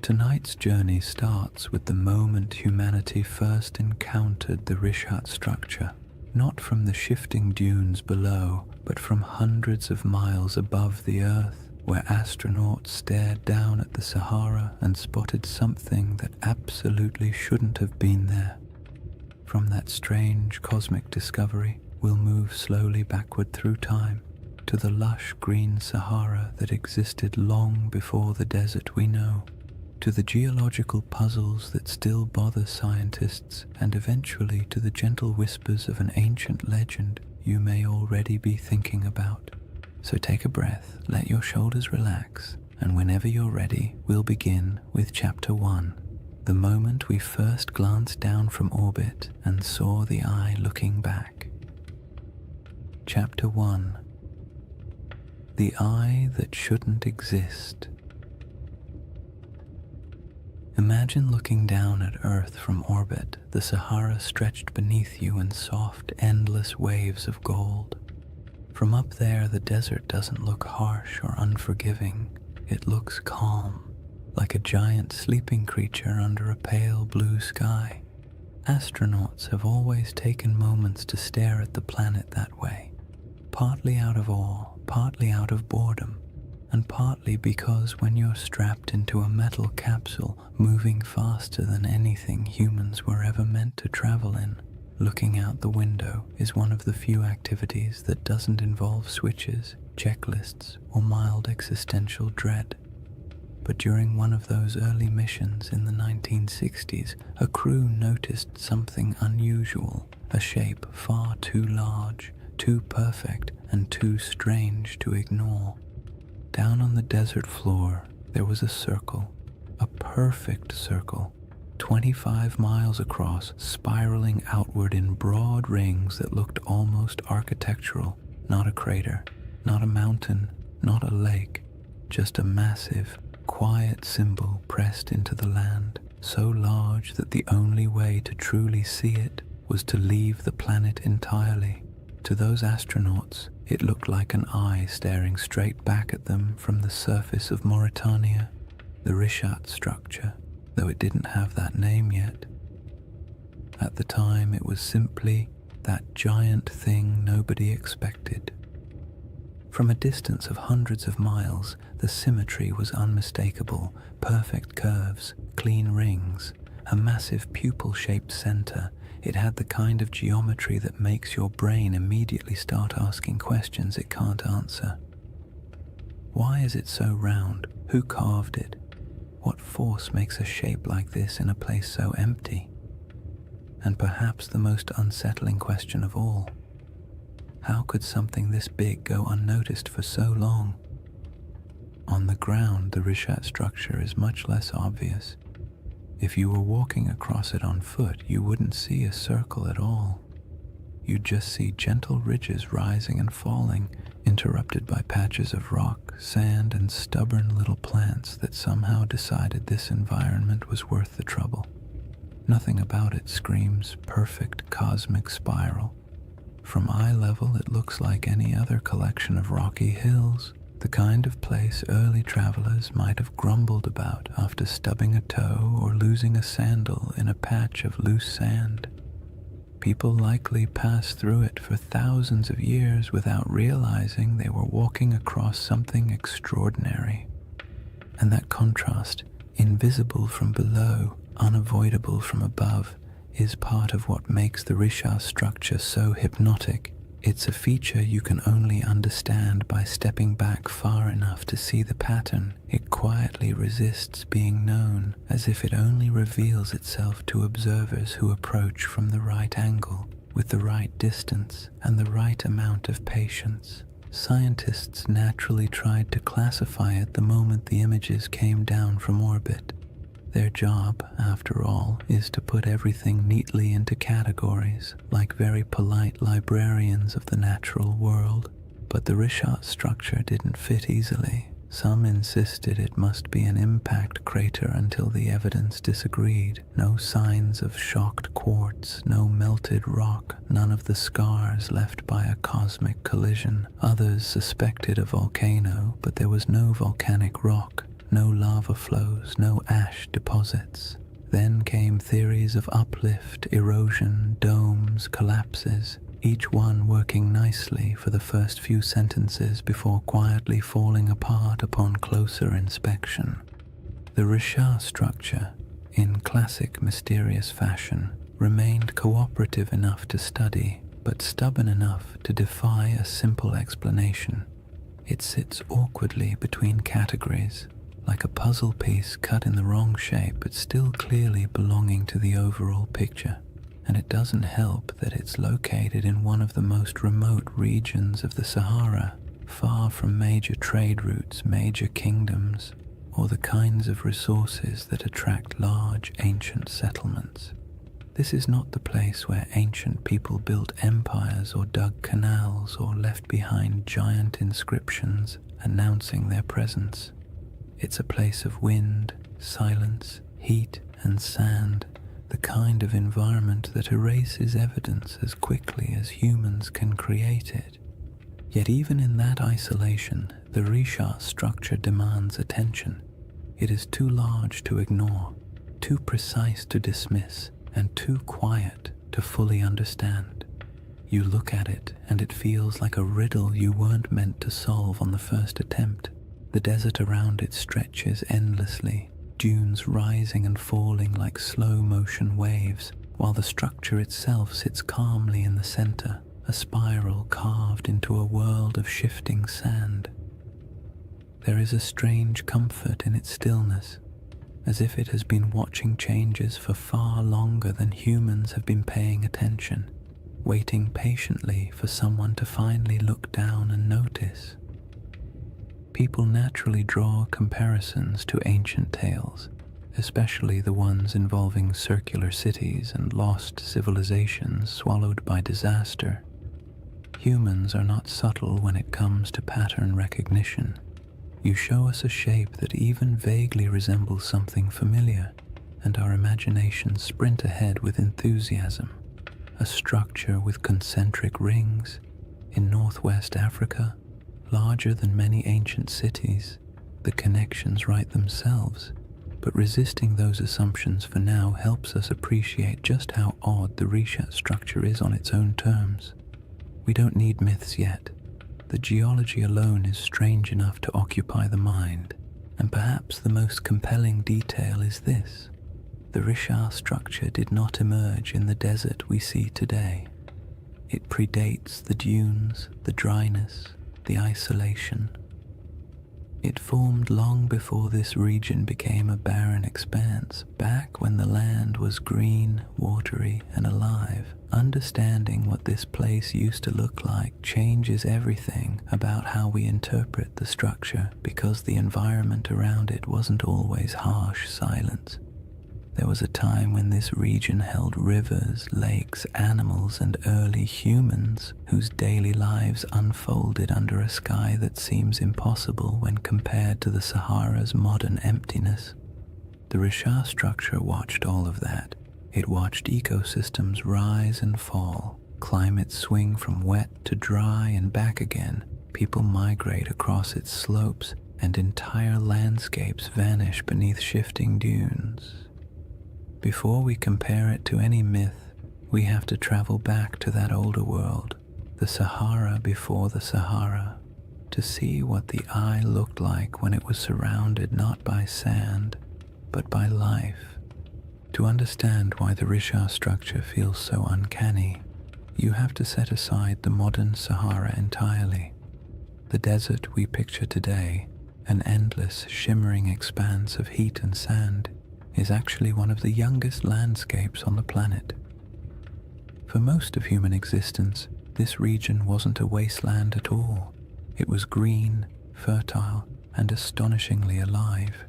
Tonight's journey starts with the moment humanity first encountered the Rishat structure. Not from the shifting dunes below, but from hundreds of miles above the Earth, where astronauts stared down at the Sahara and spotted something that absolutely shouldn't have been there. From that strange cosmic discovery, we'll move slowly backward through time to the lush green Sahara that existed long before the desert we know, to the geological puzzles that still bother scientists, and eventually to the gentle whispers of an ancient legend you may already be thinking about. So take a breath, let your shoulders relax, and whenever you're ready, we'll begin with Chapter 1, the moment we first glanced down from orbit and saw the eye looking back. Chapter 1. The Eye That Shouldn't Exist. Imagine looking down at Earth from orbit, the Sahara stretched beneath you in soft, endless waves of gold. From up there, the desert doesn't look harsh or unforgiving. It looks calm, like a giant sleeping creature under a pale blue sky. Astronauts have always taken moments to stare at the planet that way, partly out of awe, partly out of boredom, and partly because when you're strapped into a metal capsule moving faster than anything humans were ever meant to travel in, looking out the window is one of the few activities that doesn't involve switches, checklists, or mild existential dread. But during one of those early missions in the 1960s, a crew noticed something unusual, a shape far too large, too perfect, and too strange to ignore. Down on the desert floor, there was a circle, a perfect circle, 25 miles across, spiraling outward in broad rings that looked almost architectural. Not a crater, not a mountain, not a lake, just a massive, quiet symbol pressed into the land, so large that the only way to truly see it was to leave the planet entirely. To those astronauts, it looked like an eye staring straight back at them from the surface of Mauritania, the Rishat structure, though it didn't have that name yet. At the time, it was simply that giant thing nobody expected. From a distance of hundreds of miles, the symmetry was unmistakable: perfect curves, clean rings, a massive pupil-shaped center. It had the kind of geometry that makes your brain immediately start asking questions it can't answer. Why is it so round? Who carved it? What force makes a shape like this in a place so empty? And perhaps the most unsettling question of all, how could something this big go unnoticed for so long? On the ground, the Rishat structure is much less obvious. If you were walking across it on foot, you wouldn't see a circle at all. You'd just see gentle ridges rising and falling, interrupted by patches of rock, sand, and stubborn little plants that somehow decided this environment was worth the trouble. Nothing about it screams perfect cosmic spiral. From eye level, it looks like any other collection of rocky hills, the kind of place early travelers might have grumbled about after stubbing a toe or losing a sandal in a patch of loose sand. People likely passed through it for thousands of years without realizing they were walking across something extraordinary. And that contrast, invisible from below, unavoidable from above, is part of what makes the Rishat structure so hypnotic. It's a feature you can only understand by stepping back far enough to see the pattern. It quietly resists being known, as if it only reveals itself to observers who approach from the right angle, with the right distance, and the right amount of patience. Scientists naturally tried to classify it the moment the images came down from orbit. Their job, after all, is to put everything neatly into categories, like very polite librarians of the natural world. But the Rishat structure didn't fit easily. Some insisted it must be an impact crater until the evidence disagreed. No signs of shocked quartz, no melted rock, none of the scars left by a cosmic collision. Others suspected a volcano, but there was no volcanic rock. No lava flows, no ash deposits. Then came theories of uplift, erosion, domes, collapses, each one working nicely for the first few sentences before quietly falling apart upon closer inspection. The Rishat structure, in classic mysterious fashion, remained cooperative enough to study, but stubborn enough to defy a simple explanation. It sits awkwardly between categories, like a puzzle piece cut in the wrong shape but still clearly belonging to the overall picture. And it doesn't help that it's located in one of the most remote regions of the Sahara, far from major trade routes, major kingdoms, or the kinds of resources that attract large ancient settlements. This is not the place where ancient people built empires or dug canals or left behind giant inscriptions announcing their presence. It's a place of wind, silence, heat, and sand, the kind of environment that erases evidence as quickly as humans can create it. Yet even in that isolation, the Risha structure demands attention. It is too large to ignore, too precise to dismiss, and too quiet to fully understand. You look at it and it feels like a riddle you weren't meant to solve on the first attempt. The desert around it stretches endlessly, dunes rising and falling like slow-motion waves, while the structure itself sits calmly in the center, a spiral carved into a world of shifting sand. There is a strange comfort in its stillness, as if it has been watching changes for far longer than humans have been paying attention, waiting patiently for someone to finally look down and notice. People naturally draw comparisons to ancient tales, especially the ones involving circular cities and lost civilizations swallowed by disaster. Humans are not subtle when it comes to pattern recognition. You show us a shape that even vaguely resembles something familiar, and our imaginations sprint ahead with enthusiasm. A structure with concentric rings in northwest Africa, larger than many ancient cities. The connections write themselves, but resisting those assumptions for now helps us appreciate just how odd the Risha structure is on its own terms. We don't need myths yet. The geology alone is strange enough to occupy the mind, and perhaps the most compelling detail is this. The Risha structure did not emerge in the desert we see today. It predates the dunes, the dryness, the isolation. It formed long before this region became a barren expanse, back when the land was green, watery, and alive. Understanding what this place used to look like changes everything about how we interpret the structure, because the environment around it wasn't always harsh silence. There was a time when this region held rivers, lakes, animals, and early humans whose daily lives unfolded under a sky that seems impossible when compared to the Sahara's modern emptiness. The Risha structure watched all of that. It watched ecosystems rise and fall, climates swing from wet to dry and back again, people migrate across its slopes, and entire landscapes vanish beneath shifting dunes. Before we compare it to any myth, we have to travel back to that older world, the Sahara before the Sahara, to see what the eye looked like when it was surrounded not by sand, but by life. To understand why the Risha structure feels so uncanny, you have to set aside the modern Sahara entirely. The desert we picture today, an endless, shimmering expanse of heat and sand, is actually one of the youngest landscapes on the planet. For most of human existence, this region wasn't a wasteland at all. It was green, fertile, and astonishingly alive.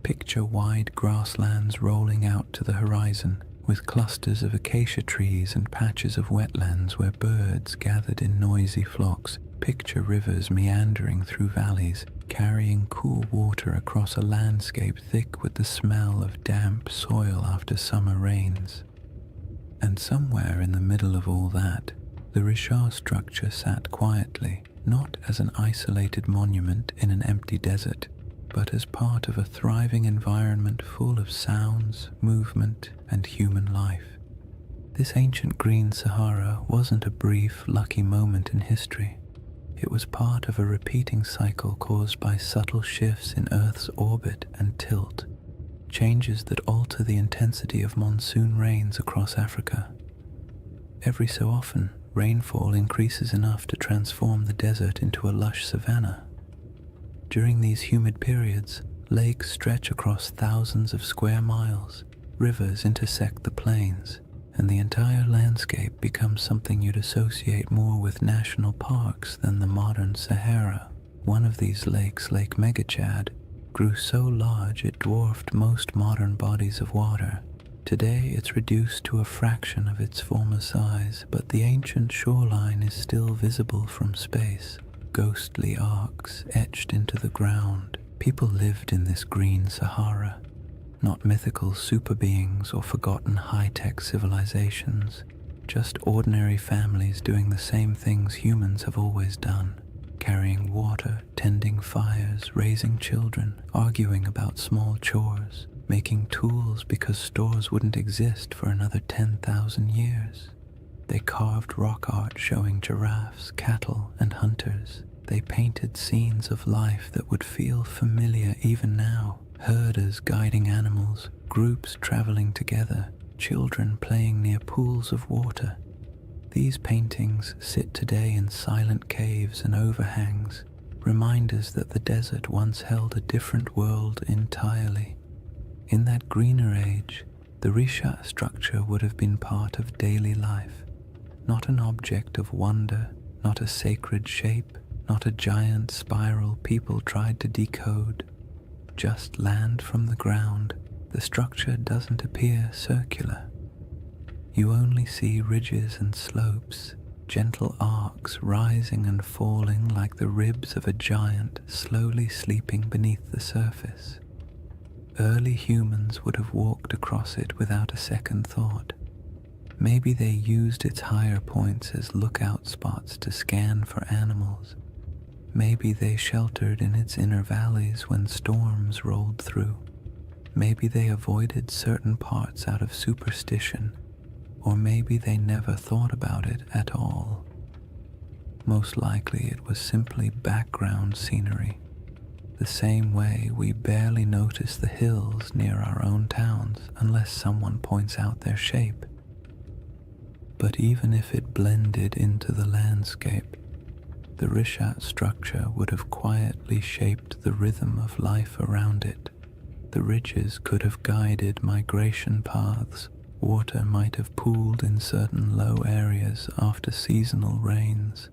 Picture wide grasslands rolling out to the horizon, with clusters of acacia trees and patches of wetlands where birds gathered in noisy flocks. Picture rivers meandering through valleys, carrying cool water across a landscape thick with the smell of damp soil after summer rains. And somewhere in the middle of all that, the Risha structure sat quietly, not as an isolated monument in an empty desert, but as part of a thriving environment full of sounds, movement, and human life. This ancient green Sahara wasn't a brief, lucky moment in history. It was part of a repeating cycle caused by subtle shifts in Earth's orbit and tilt, changes that alter the intensity of monsoon rains across Africa. Every so often, rainfall increases enough to transform the desert into a lush savanna. During these humid periods, lakes stretch across thousands of square miles, rivers intersect the plains, and the entire landscape becomes something you'd associate more with national parks than the modern Sahara. One of these lakes, Lake Megachad, grew so large it dwarfed most modern bodies of water. Today it's reduced to a fraction of its former size, but the ancient shoreline is still visible from space, ghostly arcs etched into the ground. People lived in this green Sahara, not mythical super beings or forgotten high-tech civilizations. just ordinary families doing the same things humans have always done, carrying water, tending fires, raising children, arguing about small chores, making tools because stores wouldn't exist for another 10,000 years. They carved rock art showing giraffes, cattle, and hunters. They painted scenes of life that would feel familiar even now. Herders guiding animals, groups traveling together, children playing near pools of water. These paintings sit today in silent caves and overhangs, reminders that the desert once held a different world entirely. In that greener age, the Risha structure would have been part of daily life, not an object of wonder, not a sacred shape, not a giant spiral people tried to decode. Just land from the ground. The structure doesn't appear circular. You only see ridges and slopes, gentle arcs rising and falling like the ribs of a giant slowly sleeping beneath the surface. Early humans would have walked across it without a second thought. Maybe they used its higher points as lookout spots to scan for animals. Maybe they sheltered in its inner valleys when storms rolled through. Maybe they avoided certain parts out of superstition, or maybe they never thought about it at all. Most likely it was simply background scenery, the same way we barely notice the hills near our own towns unless someone points out their shape. But even if it blended into the landscape, the Rishat structure would have quietly shaped the rhythm of life around it. The ridges could have guided migration paths. Water might have pooled in certain low areas after seasonal rains.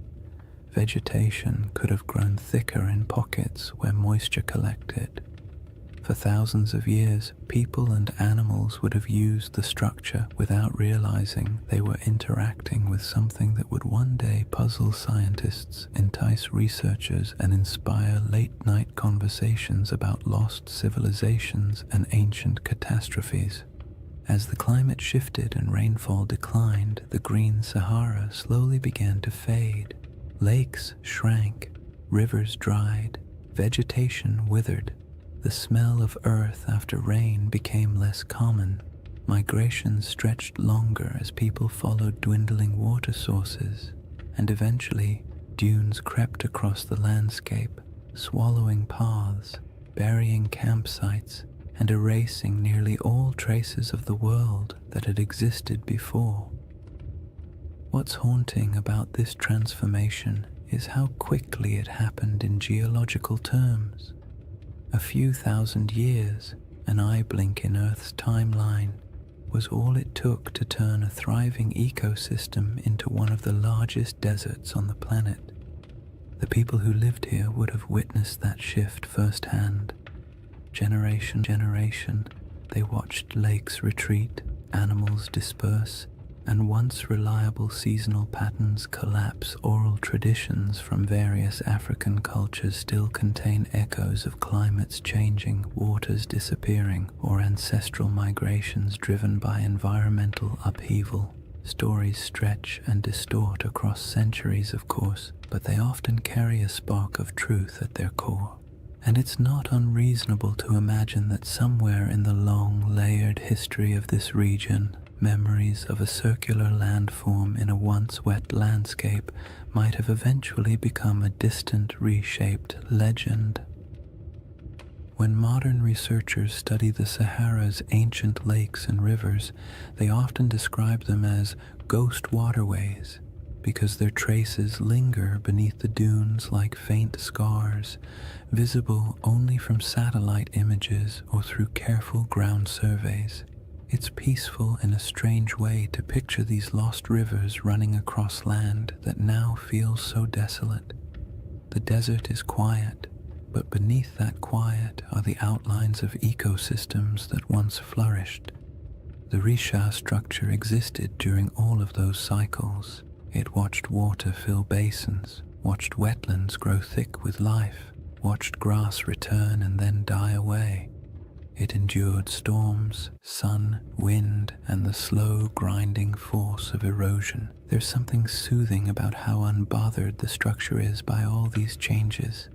Vegetation could have grown thicker in pockets where moisture collected. For thousands of years, people and animals would have used the structure without realizing they were interacting with something that would one day puzzle scientists, entice researchers, and inspire late-night conversations about lost civilizations and ancient catastrophes. As the climate shifted and rainfall declined, the green Sahara slowly began to fade. Lakes shrank, rivers dried, vegetation withered. The smell of earth after rain became less common. Migration stretched longer as people followed dwindling water sources, and eventually dunes crept across the landscape, swallowing paths, burying campsites, and erasing nearly all traces of the world that had existed before. What's haunting about this transformation is how quickly it happened in geological terms. A few thousand years, an eye blink in Earth's timeline, was all it took to turn a thriving ecosystem into one of the largest deserts on the planet. The people who lived here would have witnessed that shift firsthand. Generation, they watched lakes retreat, animals disperse, and once reliable seasonal patterns collapse. Oral traditions from various African cultures still contain echoes of climates changing, waters disappearing, or ancestral migrations driven by environmental upheaval. Stories stretch and distort across centuries, of course, but they often carry a spark of truth at their core. And it's not unreasonable to imagine that somewhere in the long, layered history of this region, memories of a circular landform in a once wet landscape might have eventually become a distant, reshaped legend. When modern researchers study the Sahara's ancient lakes and rivers, they often describe them as ghost waterways, because their traces linger beneath the dunes like faint scars, visible only from satellite images or through careful ground surveys. It's peaceful in a strange way to picture these lost rivers running across land that now feels so desolate. The desert is quiet, but beneath that quiet are the outlines of ecosystems that once flourished. The Risha structure existed during all of those cycles. It watched water fill basins, watched wetlands grow thick with life, watched grass return and then die away. It endured storms, sun, wind, and the slow grinding force of erosion. There's something soothing about how unbothered the structure is by all these changes.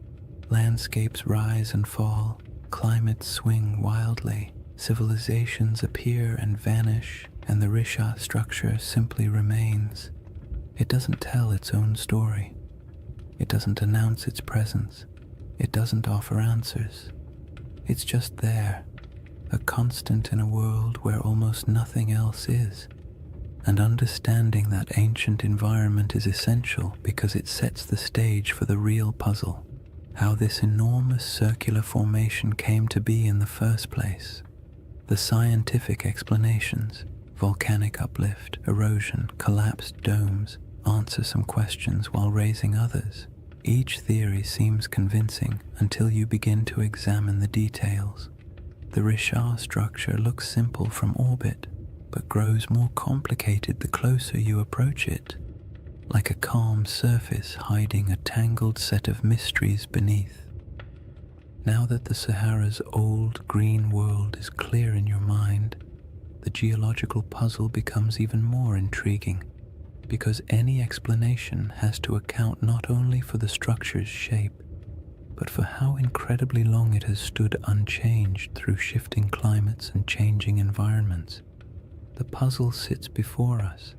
Landscapes rise and fall, climates swing wildly, civilizations appear and vanish, and the Risha structure simply remains. It doesn't tell its own story. It doesn't announce its presence. It doesn't offer answers. It's just there, a constant in a world where almost nothing else is. And understanding that ancient environment is essential because it sets the stage for the real puzzle, how this enormous circular formation came to be in the first place. The scientific explanations, volcanic uplift, erosion, collapsed domes, answer some questions while raising others. Each theory seems convincing until you begin to examine the details. The Risha structure looks simple from orbit, but grows more complicated the closer you approach it, like a calm surface hiding a tangled set of mysteries beneath. Now that the Sahara's old green world is clear in your mind, the geological puzzle becomes even more intriguing, because any explanation has to account not only for the structure's shape, but for how incredibly long it has stood unchanged through shifting climates and changing environments. The puzzle sits before us,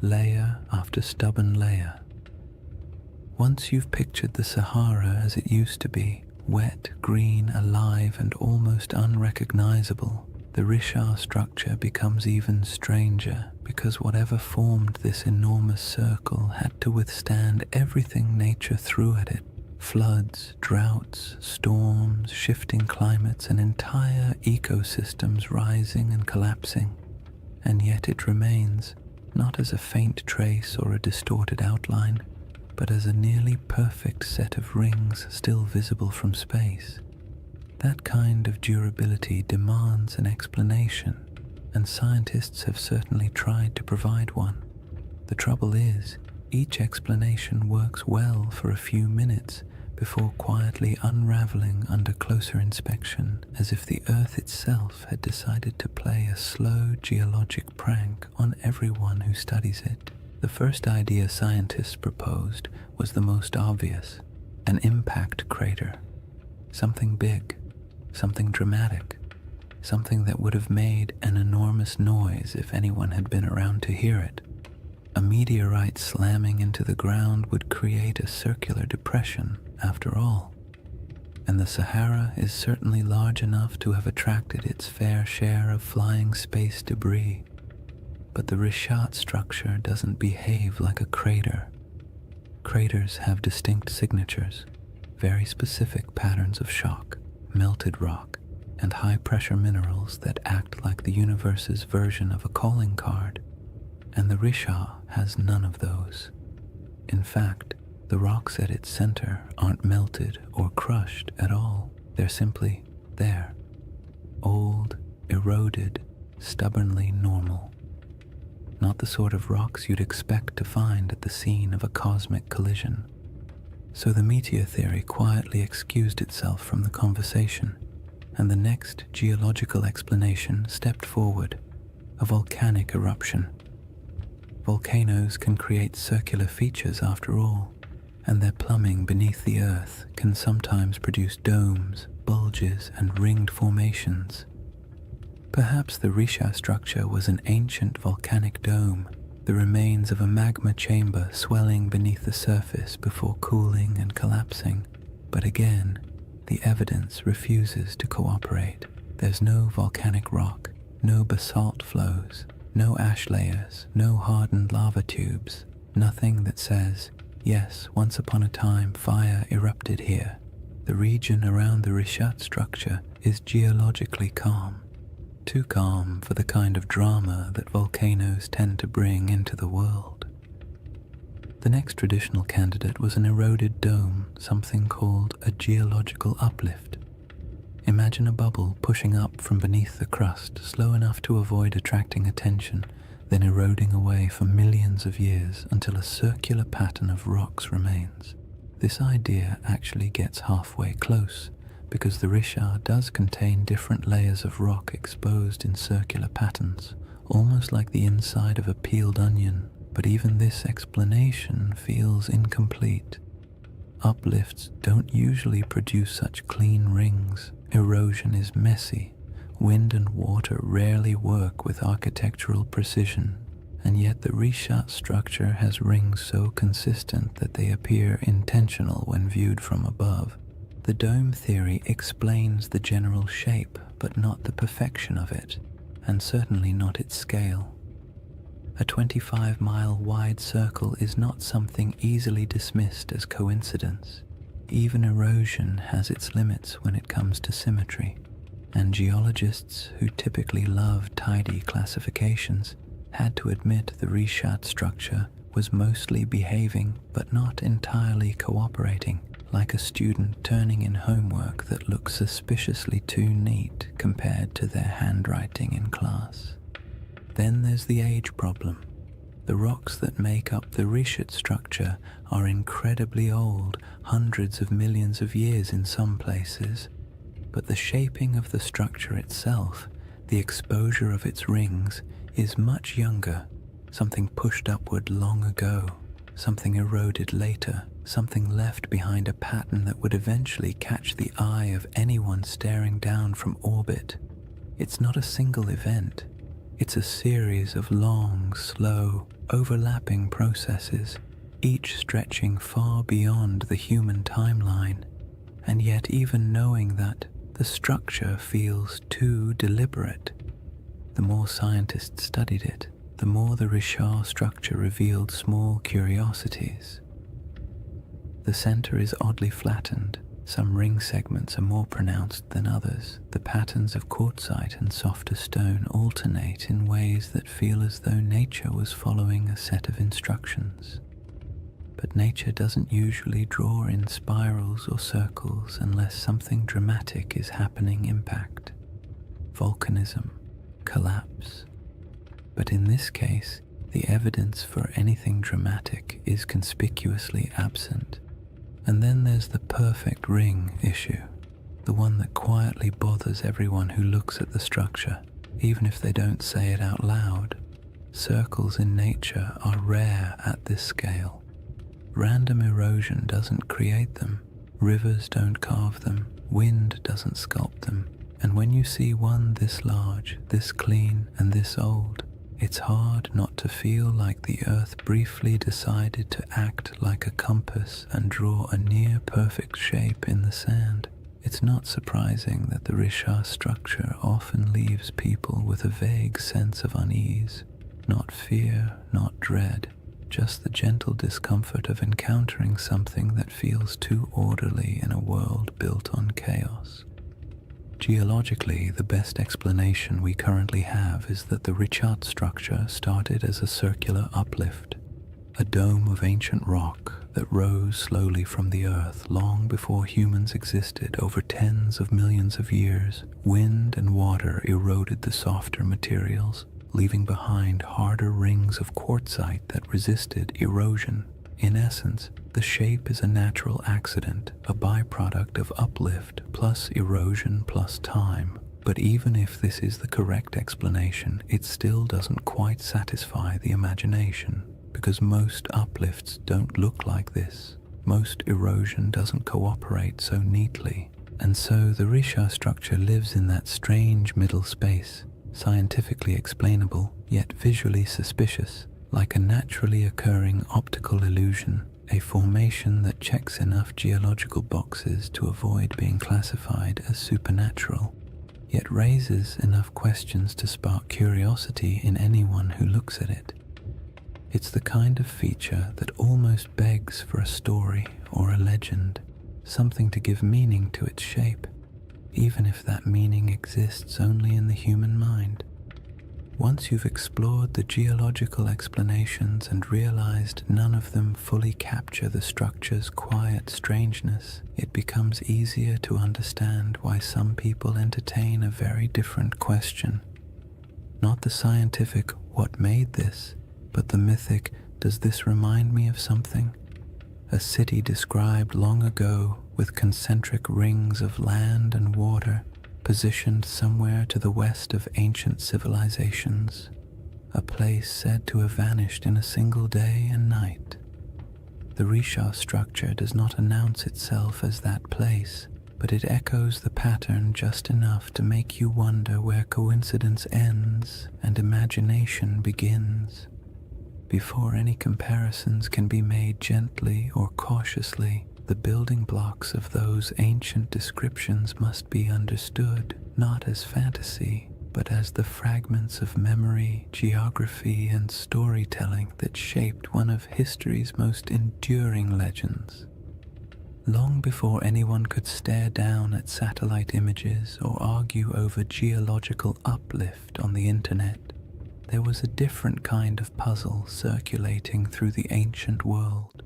layer after stubborn layer. Once you've pictured the Sahara as it used to be, wet, green, alive, and almost unrecognizable, the Risha structure becomes even stranger, because whatever formed this enormous circle had to withstand everything nature threw at it. Floods, droughts, storms, shifting climates, and entire ecosystems rising and collapsing. And yet it remains, not as a faint trace or a distorted outline, but as a nearly perfect set of rings still visible from space. That kind of durability demands an explanation, and scientists have certainly tried to provide one. The trouble is, each explanation works well for a few minutes before quietly unraveling under closer inspection, as if the Earth itself had decided to play a slow geologic prank on everyone who studies it. The first idea scientists proposed was the most obvious: an impact crater. Something big, something dramatic, something that would have made an enormous noise if anyone had been around to hear it. A meteorite slamming into the ground would create a circular depression, after all. And the Sahara is certainly large enough to have attracted its fair share of flying space debris. But the Rishat structure doesn't behave like a crater. Craters have distinct signatures, very specific patterns of shock, melted rock, and high-pressure minerals that act like the universe's version of a calling card. And the Risha has none of those. In fact, the rocks at its center aren't melted or crushed at all. They're simply there. Old, eroded, stubbornly normal. Not the sort of rocks you'd expect to find at the scene of a cosmic collision. So the meteor theory quietly excused itself from the conversation, and the next geological explanation stepped forward: a volcanic eruption. Volcanoes can create circular features after all, and their plumbing beneath the earth can sometimes produce domes, bulges, and ringed formations. Perhaps the Risha structure was an ancient volcanic dome, the remains of a magma chamber swelling beneath the surface before cooling and collapsing. But again, the evidence refuses to cooperate. There's no volcanic rock, no basalt flows, no ash layers, no hardened lava tubes, nothing that says, yes, once upon a time fire erupted here. The region around the Rishat structure is geologically calm, too calm for the kind of drama that volcanoes tend to bring into the world. The next traditional candidate was an eroded dome, something called a geological uplift. Imagine a bubble pushing up from beneath the crust, slow enough to avoid attracting attention, then eroding away for millions of years until a circular pattern of rocks remains. This idea actually gets halfway close, because the Richard does contain different layers of rock exposed in circular patterns, almost like the inside of a peeled onion, but even this explanation feels incomplete. Uplifts don't usually produce such clean rings. Erosion is messy. Wind and water rarely work with architectural precision, and yet the Richat structure has rings so consistent that they appear intentional when viewed from above. The dome theory explains the general shape, but not the perfection of it, and certainly not its scale. A 25-mile wide circle is not something easily dismissed as coincidence. Even erosion has its limits when it comes to symmetry, and geologists who typically love tidy classifications had to admit the Richat structure was mostly behaving but not entirely cooperating, like a student turning in homework that looks suspiciously too neat compared to their handwriting in class. Then there's the age problem. The rocks that make up the Richat structure are incredibly old, hundreds of millions of years in some places, but the shaping of the structure itself, the exposure of its rings, is much younger, something pushed upward long ago, something eroded later, something left behind a pattern that would eventually catch the eye of anyone staring down from orbit. It's not a single event. It's a series of long, slow, overlapping processes, each stretching far beyond the human timeline. And yet even knowing that, the structure feels too deliberate. The more scientists studied it, the more the Richat structure revealed small curiosities. The center is oddly flattened. Some ring segments are more pronounced than others. The patterns of quartzite and softer stone alternate in ways that feel as though nature was following a set of instructions. But nature doesn't usually draw in spirals or circles unless something dramatic is happening. Impact, volcanism, collapse. But in this case, the evidence for anything dramatic is conspicuously absent. And then there's the perfect ring issue, the one that quietly bothers everyone who looks at the structure, even if they don't say it out loud. Circles in nature are rare at this scale. Random erosion doesn't create them, rivers don't carve them, wind doesn't sculpt them, and when you see one this large, this clean, and this old, it's hard not to feel like the earth briefly decided to act like a compass and draw a near-perfect shape in the sand. It's not surprising that the Richat structure often leaves people with a vague sense of unease, not fear, not dread, just the gentle discomfort of encountering something that feels too orderly in a world built on chaos. Geologically, the best explanation we currently have is that the Richat structure started as a circular uplift, a dome of ancient rock that rose slowly from the earth long before humans existed. Over tens of millions of years, wind and water eroded the softer materials, leaving behind harder rings of quartzite that resisted erosion. In essence, the shape is a natural accident, a byproduct of uplift plus erosion plus time. But even if this is the correct explanation, it still doesn't quite satisfy the imagination, because most uplifts don't look like this. Most erosion doesn't cooperate so neatly, and so the Richat structure lives in that strange middle space, scientifically explainable, yet visually suspicious, like a naturally occurring optical illusion, a formation that checks enough geological boxes to avoid being classified as supernatural, yet raises enough questions to spark curiosity in anyone who looks at it. It's the kind of feature that almost begs for a story or a legend, something to give meaning to its shape, even if that meaning exists only in the human mind. Once you've explored the geological explanations and realized none of them fully capture the structure's quiet strangeness, it becomes easier to understand why some people entertain a very different question. Not the scientific, what made this, but the mythic, does this remind me of something? a city described long ago with concentric rings of land and water positioned somewhere to the west of ancient civilizations, a place said to have vanished in a single day and night. The Risha structure does not announce itself as that place, but it echoes the pattern just enough to make you wonder where coincidence ends and imagination begins. Before any comparisons can be made gently or cautiously, the building blocks of those ancient descriptions must be understood, not as fantasy, but as the fragments of memory, geography, and storytelling that shaped one of history's most enduring legends. Long before anyone could stare down at satellite images or argue over geological uplift on the internet, there was a different kind of puzzle circulating through the ancient world,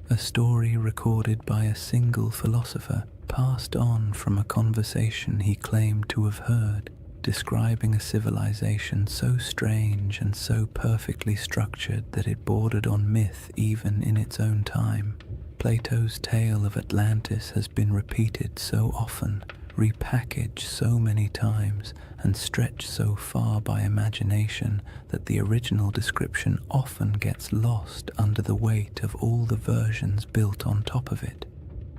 a story recorded by a single philosopher, passed on from a conversation he claimed to have heard, describing a civilization so strange and so perfectly structured that it bordered on myth even in its own time. Plato's tale of Atlantis has been repeated so often, repackaged so many times, and stretched so far by imagination that the original description often gets lost under the weight of all the versions built on top of it.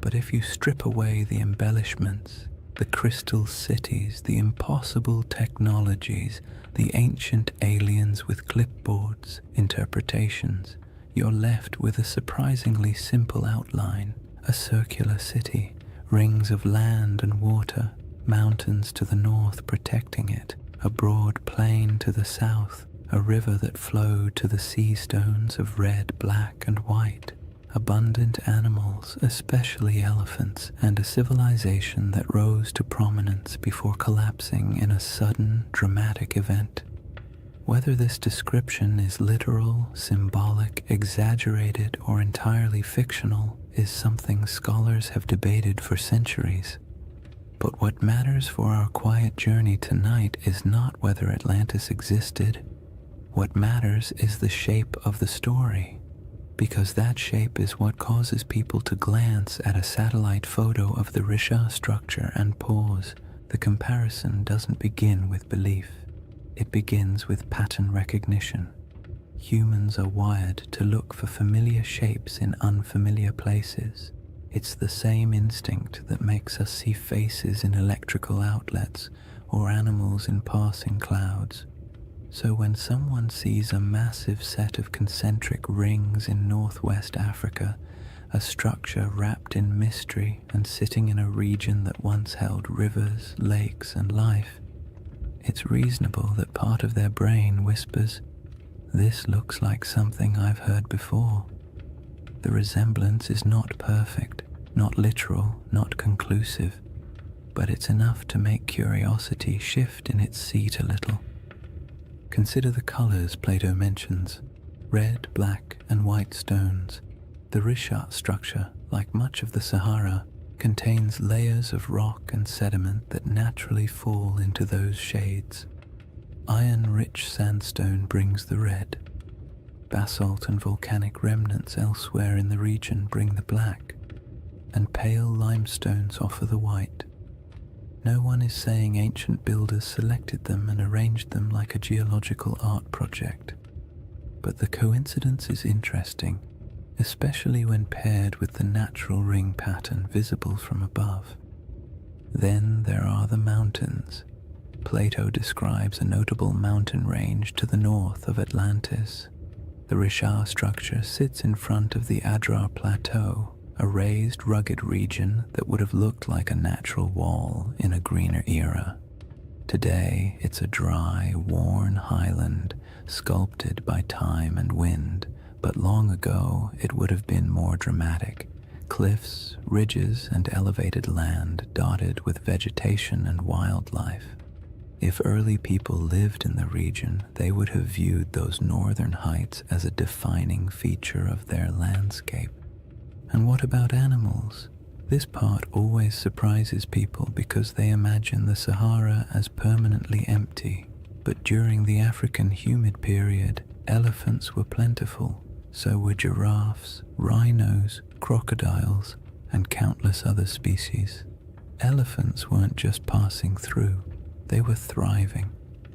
But if you strip away the embellishments, the crystal cities, the impossible technologies, the ancient aliens with clipboards, interpretations, you're left with a surprisingly simple outline: a circular city, rings of land and water, mountains to the north protecting it, a broad plain to the south, a river that flowed to the sea stones of red, black, and white, abundant animals, especially elephants, and a civilization that rose to prominence before collapsing in a sudden, dramatic event. Whether this description is literal, symbolic, exaggerated, or entirely fictional is something scholars have debated for centuries. But what matters for our quiet journey tonight is not whether Atlantis existed. What matters is the shape of the story, because that shape is what causes people to glance at a satellite photo of the Risha structure and pause. The comparison doesn't begin with belief. It begins with pattern recognition. Humans are wired to look for familiar shapes in unfamiliar places. It's the same instinct that makes us see faces in electrical outlets or animals in passing clouds. So when someone sees a massive set of concentric rings in northwest Africa, a structure wrapped in mystery and sitting in a region that once held rivers, lakes, and life, it's reasonable that part of their brain whispers, "This looks like something I've heard before." The resemblance is not perfect, not literal, not conclusive, but it's enough to make curiosity shift in its seat a little. Consider the colors Plato mentions: red, black, and white stones. The Rishat structure, like much of the Sahara, contains layers of rock and sediment that naturally fall into those shades. Iron-rich sandstone brings the red. Basalt and volcanic remnants elsewhere in the region bring the black, and pale limestones offer the white. No one is saying ancient builders selected them and arranged them like a geological art project, but the coincidence is interesting, especially when paired with the natural ring pattern visible from above. Then there are the mountains. Plato describes a notable mountain range to the north of Atlantis. The Risha structure sits in front of the Adrar Plateau, a raised, rugged region that would have looked like a natural wall in a greener era. Today, it's a dry, worn highland, sculpted by time and wind, but long ago it would have been more dramatic. Cliffs, ridges, and elevated land dotted with vegetation and wildlife. If early people lived in the region, they would have viewed those northern heights as a defining feature of their landscape. And what about animals? This part always surprises people because they imagine the Sahara as permanently empty. But during the African humid period, elephants were plentiful, So were giraffes, rhinos, crocodiles, and countless other species. Elephants weren't just passing through, they were thriving.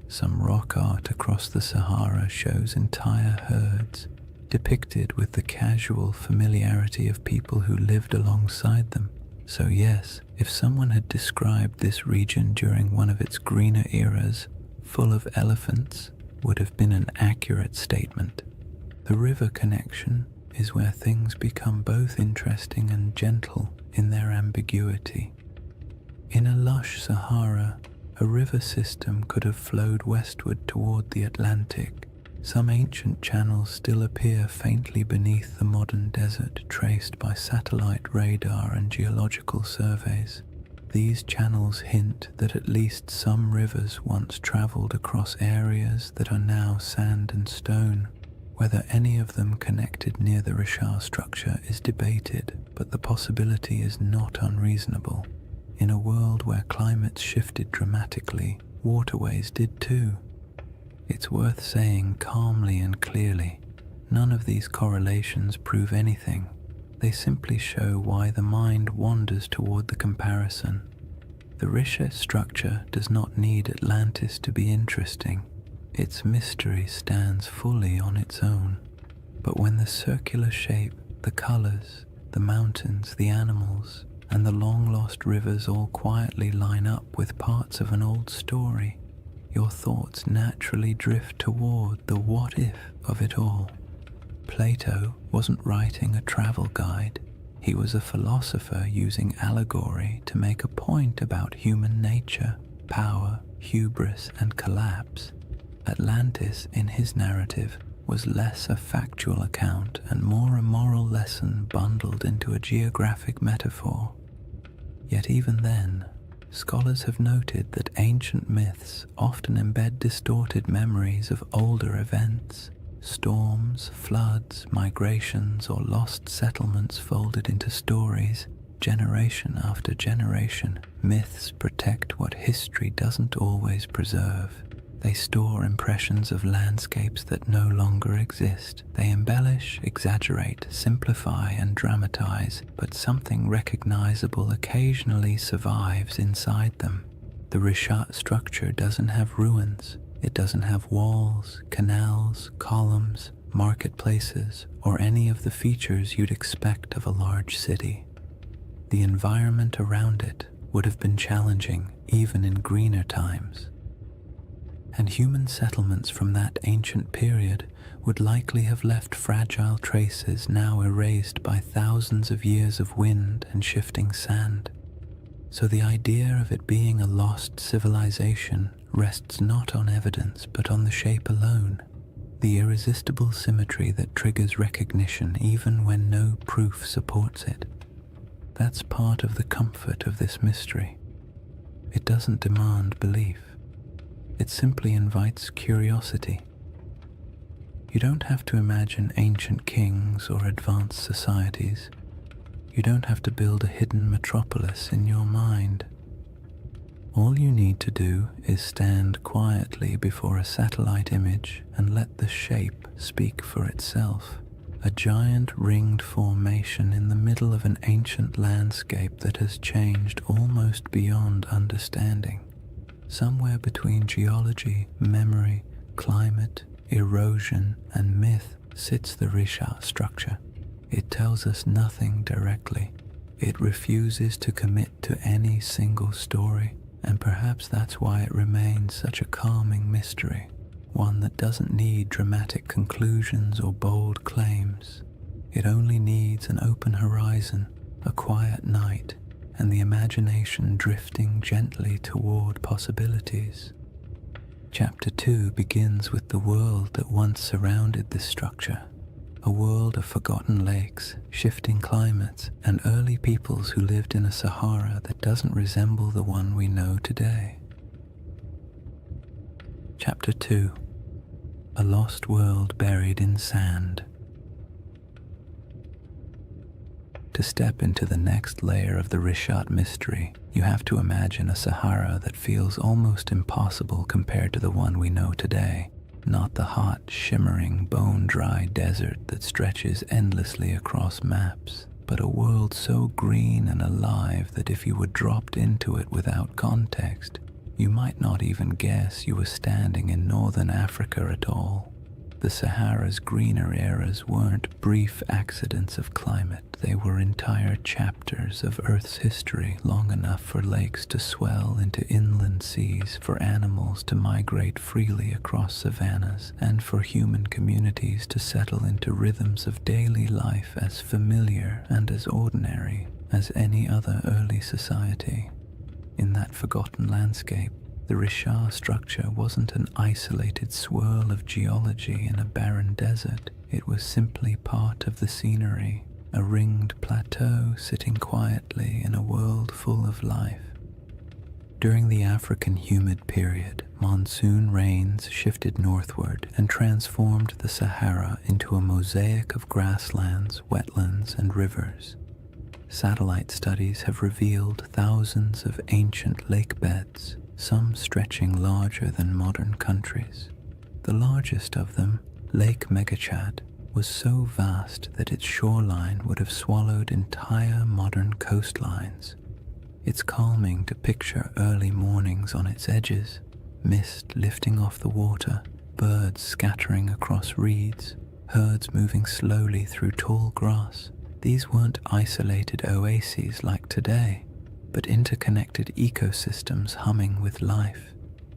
Some rock art across the Sahara shows entire herds, depicted with the casual familiarity of people who lived alongside them. So yes, if someone had described this region during one of its greener eras, full of elephants, would have been an accurate statement. The river connection is where things become both interesting and gentle in their ambiguity. In a lush Sahara, a river system could have flowed westward toward the Atlantic. Some ancient channels still appear faintly beneath the modern desert, traced by satellite radar and geological surveys. These channels hint that at least some rivers once traveled across areas that are now sand and stone. Whether any of them connected near the Richard structure is debated, but the possibility is not unreasonable. In a world where climates shifted dramatically, waterways did too. It's worth saying calmly and clearly, none of these correlations prove anything. They simply show why the mind wanders toward the comparison. The Richard structure does not need Atlantis to be interesting. Its mystery stands fully on its own. But when the circular shape, the colors, the mountains, the animals, and the long-lost rivers all quietly line up with parts of an old story, your thoughts naturally drift toward the what-if of it all. Plato wasn't writing a travel guide. He was a philosopher using allegory to make a point about human nature, power, hubris, and collapse. Atlantis, in his narrative, was less a factual account and more a moral lesson bundled into a geographic metaphor. Yet even then, scholars have noted that ancient myths often embed distorted memories of older events. Storms, floods, migrations, or lost settlements folded into stories, generation after generation. Myths protect what history doesn't always preserve. They store impressions of landscapes that no longer exist. They embellish, exaggerate, simplify, and dramatize, but something recognizable occasionally survives inside them. The Richard structure doesn't have ruins. It doesn't have walls, canals, columns, marketplaces, or any of the features you'd expect of a large city. The environment around it would have been challenging even in greener times. And human settlements from that ancient period would likely have left fragile traces now erased by thousands of years of wind and shifting sand. So the idea of it being a lost civilization rests not on evidence but on the shape alone, the irresistible symmetry that triggers recognition even when no proof supports it. That's part of the comfort of this mystery. It doesn't demand belief. It simply invites curiosity. You don't have to imagine ancient kings or advanced societies. You don't have to build a hidden metropolis in your mind. All you need to do is stand quietly before a satellite image and let the shape speak for itself. A giant ringed formation in the middle of an ancient landscape that has changed almost beyond understanding. Somewhere between geology, memory, climate, erosion, and myth sits the Richard structure. It tells us nothing directly. It refuses to commit to any single story, and perhaps that's why it remains such a calming mystery, one that doesn't need dramatic conclusions or bold claims. It only needs an open horizon, a quiet night, and the imagination drifting gently toward possibilities. Chapter 2 begins with the world that once surrounded this structure, a world of forgotten lakes, shifting climates, and early peoples who lived in a Sahara that doesn't resemble the one we know today. Chapter 2: A Lost World Buried in Sand. To step into the next layer of the Richard mystery, you have to imagine a Sahara that feels almost impossible compared to the one we know today. not the hot, shimmering, bone-dry desert that stretches endlessly across maps, but a world so green and alive that if you were dropped into it without context, you might not even guess you were standing in northern Africa at all. The Sahara's greener eras weren't brief accidents of climate, they were entire chapters of Earth's history, long enough for lakes to swell into inland seas, for animals to migrate freely across savannas, and for human communities to settle into rhythms of daily life as familiar and as ordinary as any other early society. In that forgotten landscape, the Richard structure wasn't an isolated swirl of geology in a barren desert. It was simply part of the scenery, a ringed plateau sitting quietly in a world full of life. During the African humid period, monsoon rains shifted northward and transformed the Sahara into a mosaic of grasslands, wetlands, and rivers. Satellite studies have revealed thousands of ancient lake beds, some stretching larger than modern countries. The largest of them, Lake Megachad, was so vast that its shoreline would have swallowed entire modern coastlines. It's calming to picture early mornings on its edges, mist lifting off the water, birds scattering across reeds, herds moving slowly through tall grass. These weren't isolated oases like today, but interconnected ecosystems humming with life.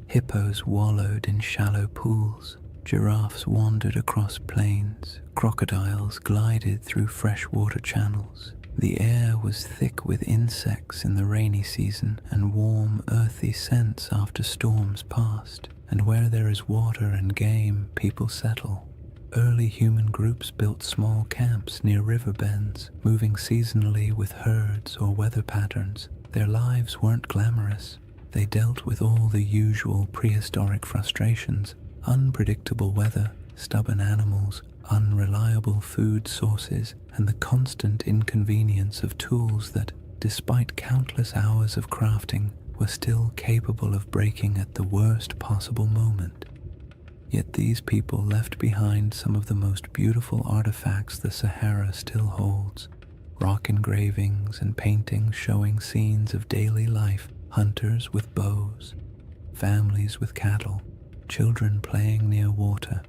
Hippos wallowed in shallow pools, giraffes wandered across plains, crocodiles glided through freshwater channels. The air was thick with insects in the rainy season and warm, earthy scents after storms passed. And where there is water and game, people settle. Early human groups built small camps near river bends, moving seasonally with herds or weather patterns. Their lives weren't glamorous. They dealt with all the usual prehistoric frustrations: unpredictable weather, stubborn animals, unreliable food sources, and the constant inconvenience of tools that, despite countless hours of crafting, were still capable of breaking at the worst possible moment. Yet these people left behind some of the most beautiful artifacts the Sahara still holds: rock engravings and paintings showing scenes of daily life, hunters with bows, families with cattle, children playing near water.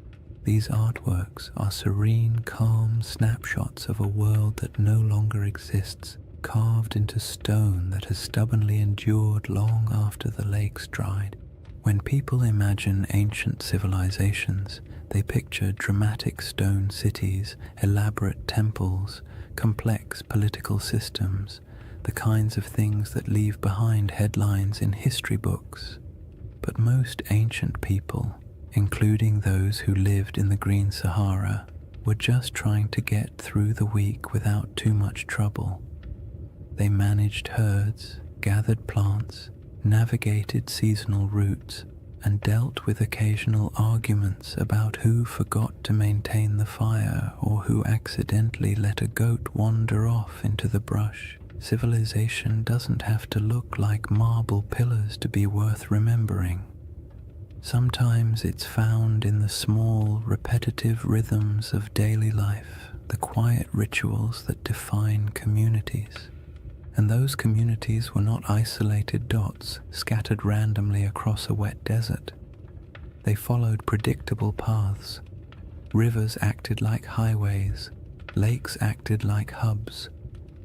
These artworks are serene, calm snapshots of a world that no longer exists, carved into stone that has stubbornly endured long after the lakes dried. When people imagine ancient civilizations, they picture dramatic stone cities, elaborate temples, complex political systems, the kinds of things that leave behind headlines in history books. But most ancient people, including those who lived in the Green Sahara, were just trying to get through the week without too much trouble. They managed herds, gathered plants, navigated seasonal routes, and dealt with occasional arguments about who forgot to maintain the fire or who accidentally let a goat wander off into the brush. Civilization doesn't have to look like marble pillars to be worth remembering. Sometimes it's found in the small, repetitive rhythms of daily life, the quiet rituals that define communities. And those communities were not isolated dots scattered randomly across a wet desert. They followed predictable paths. Rivers acted like highways, lakes acted like hubs.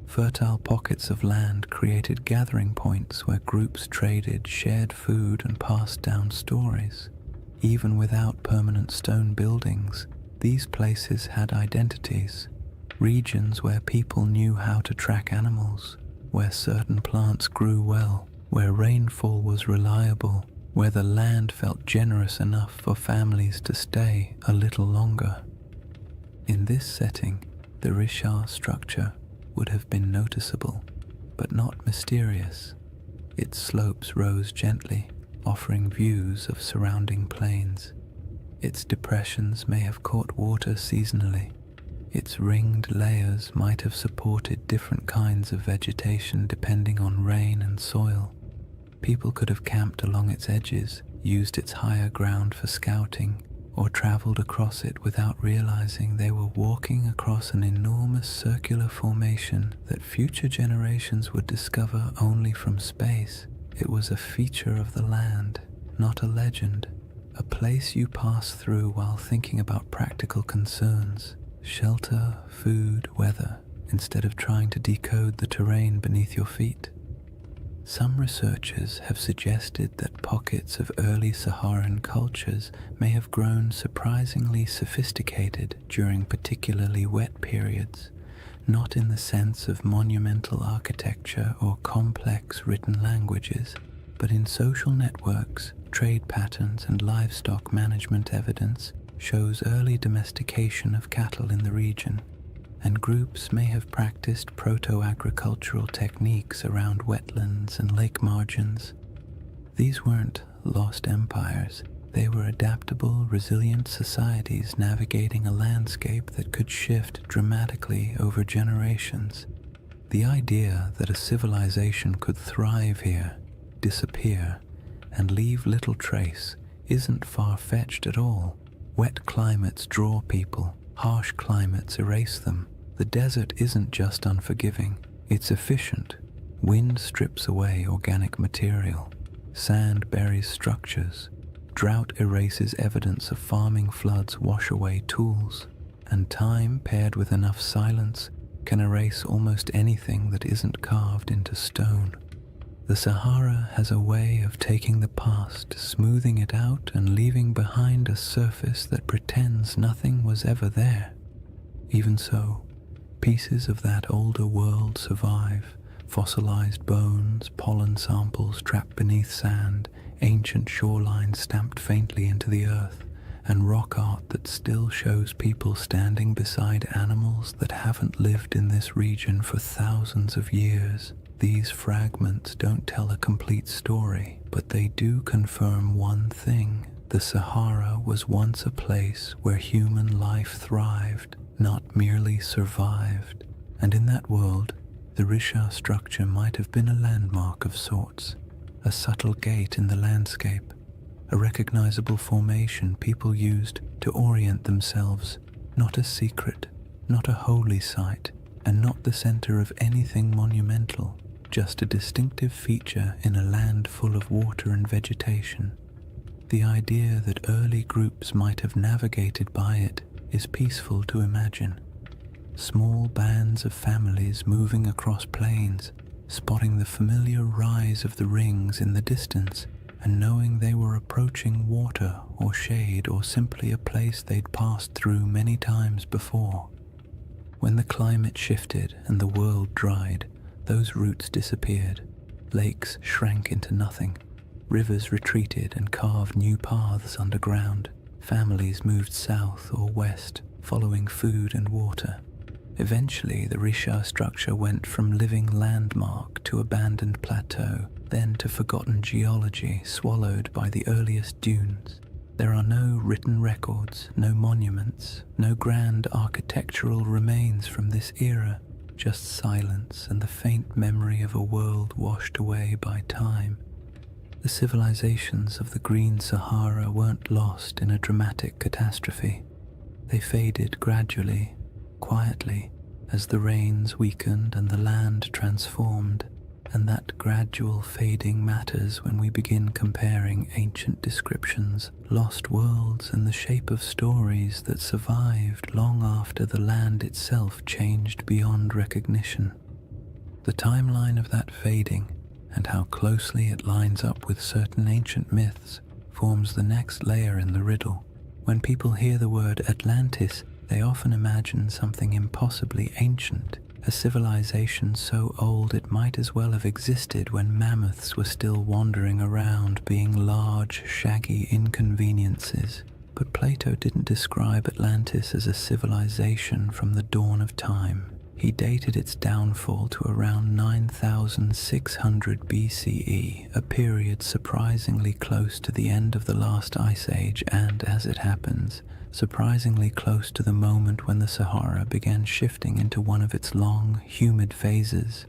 Fertile pockets of land created gathering points where groups traded, shared food, and passed down stories. Even without permanent stone buildings, these places had identities, regions where people knew how to track animals, where certain plants grew well, where rainfall was reliable, where the land felt generous enough for families to stay a little longer. In this setting, the Richard structure would have been noticeable, but not mysterious. Its slopes rose gently, offering views of surrounding plains. Its depressions may have caught water seasonally. Its ringed layers might have supported different kinds of vegetation depending on rain and soil. People could have camped along its edges, used its higher ground for scouting, or traveled across it without realizing they were walking across an enormous circular formation that future generations would discover only from space. It was a feature of the land, not a legend, a place you pass through while thinking about practical concerns, shelter, food, weather, instead of trying to decode the terrain beneath your feet. Some researchers have suggested that pockets of early Saharan cultures may have grown surprisingly sophisticated during particularly wet periods, not in the sense of monumental architecture or complex written languages, but in social networks, trade patterns, and livestock management. Evidence shows early domestication of cattle in the region, and groups may have practiced proto-agricultural techniques around wetlands and lake margins. These weren't lost empires. They were adaptable, resilient societies navigating a landscape that could shift dramatically over generations. The idea that a civilization could thrive here, disappear, and leave little trace isn't far-fetched at all. Wet climates draw people, harsh climates erase them. The desert isn't just unforgiving, it's efficient. Wind strips away organic material, sand buries structures, drought erases evidence of farming, floods wash away tools, and time paired with enough silence can erase almost anything that isn't carved into stone. The Sahara has a way of taking the past, smoothing it out, and leaving behind a surface that pretends nothing was ever there. Even so, pieces of that older world survive: fossilized bones, pollen samples trapped beneath sand, ancient shorelines stamped faintly into the earth, and rock art that still shows people standing beside animals that haven't lived in this region for thousands of years. These fragments don't tell a complete story, but they do confirm one thing: the Sahara was once a place where human life thrived, not merely survived. And in that world, the Risha structure might have been a landmark of sorts, a subtle gate in the landscape, a recognizable formation people used to orient themselves, not a secret, not a holy site, and not the center of anything monumental, just a distinctive feature in a land full of water and vegetation. The idea that early groups might have navigated by it is peaceful to imagine. Small bands of families moving across plains, spotting the familiar rise of the rings in the distance, and knowing they were approaching water or shade or simply a place they'd passed through many times before. When the climate shifted and the world dried, those routes disappeared. Lakes shrank into nothing. Rivers retreated and carved new paths underground. Families moved south or west, following food and water. Eventually, the Risha structure went from living landmark to abandoned plateau, then to forgotten geology swallowed by the earliest dunes. There are no written records, no monuments, no grand architectural remains from this era, just silence and the faint memory of a world washed away by time. The civilizations of the Green Sahara weren't lost in a dramatic catastrophe. They faded gradually, quietly, as the rains weakened and the land transformed, and that gradual fading matters when we begin comparing ancient descriptions, lost worlds, and the shape of stories that survived long after the land itself changed beyond recognition. The timeline of that fading, and how closely it lines up with certain ancient myths, forms the next layer in the riddle. When people hear the word Atlantis, they often imagine something impossibly ancient, a civilization so old it might as well have existed when mammoths were still wandering around, being large, shaggy inconveniences. But Plato didn't describe Atlantis as a civilization from the dawn of time. He dated its downfall to around 9,600 BCE, a period surprisingly close to the end of the last ice age and, as it happens, surprisingly close to the moment when the Sahara began shifting into one of its long, humid phases.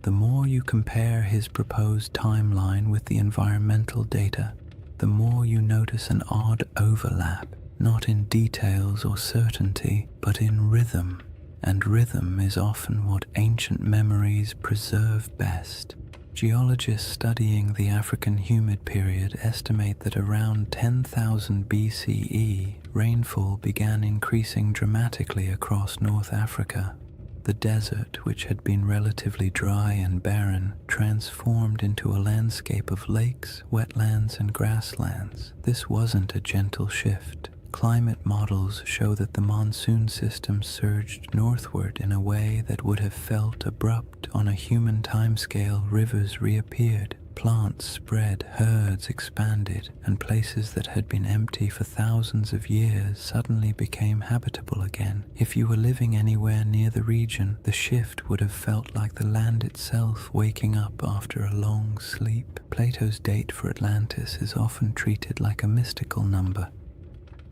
The more you compare his proposed timeline with the environmental data, the more you notice an odd overlap. not in details or certainty, but in rhythm. And rhythm is often what ancient memories preserve best. Geologists studying the African humid period estimate that around 10,000 BCE, rainfall began increasing dramatically across North Africa. The desert, which had been relatively dry and barren, transformed into a landscape of lakes, wetlands, and grasslands. This wasn't a gentle shift. Climate models show that the monsoon system surged northward in a way that would have felt abrupt on a human timescale. Rivers reappeared, plants spread, herds expanded, and places that had been empty for thousands of years suddenly became habitable again. If you were living anywhere near the region, the shift would have felt like the land itself waking up after a long sleep. Plato's date for Atlantis is often treated like a mystical number.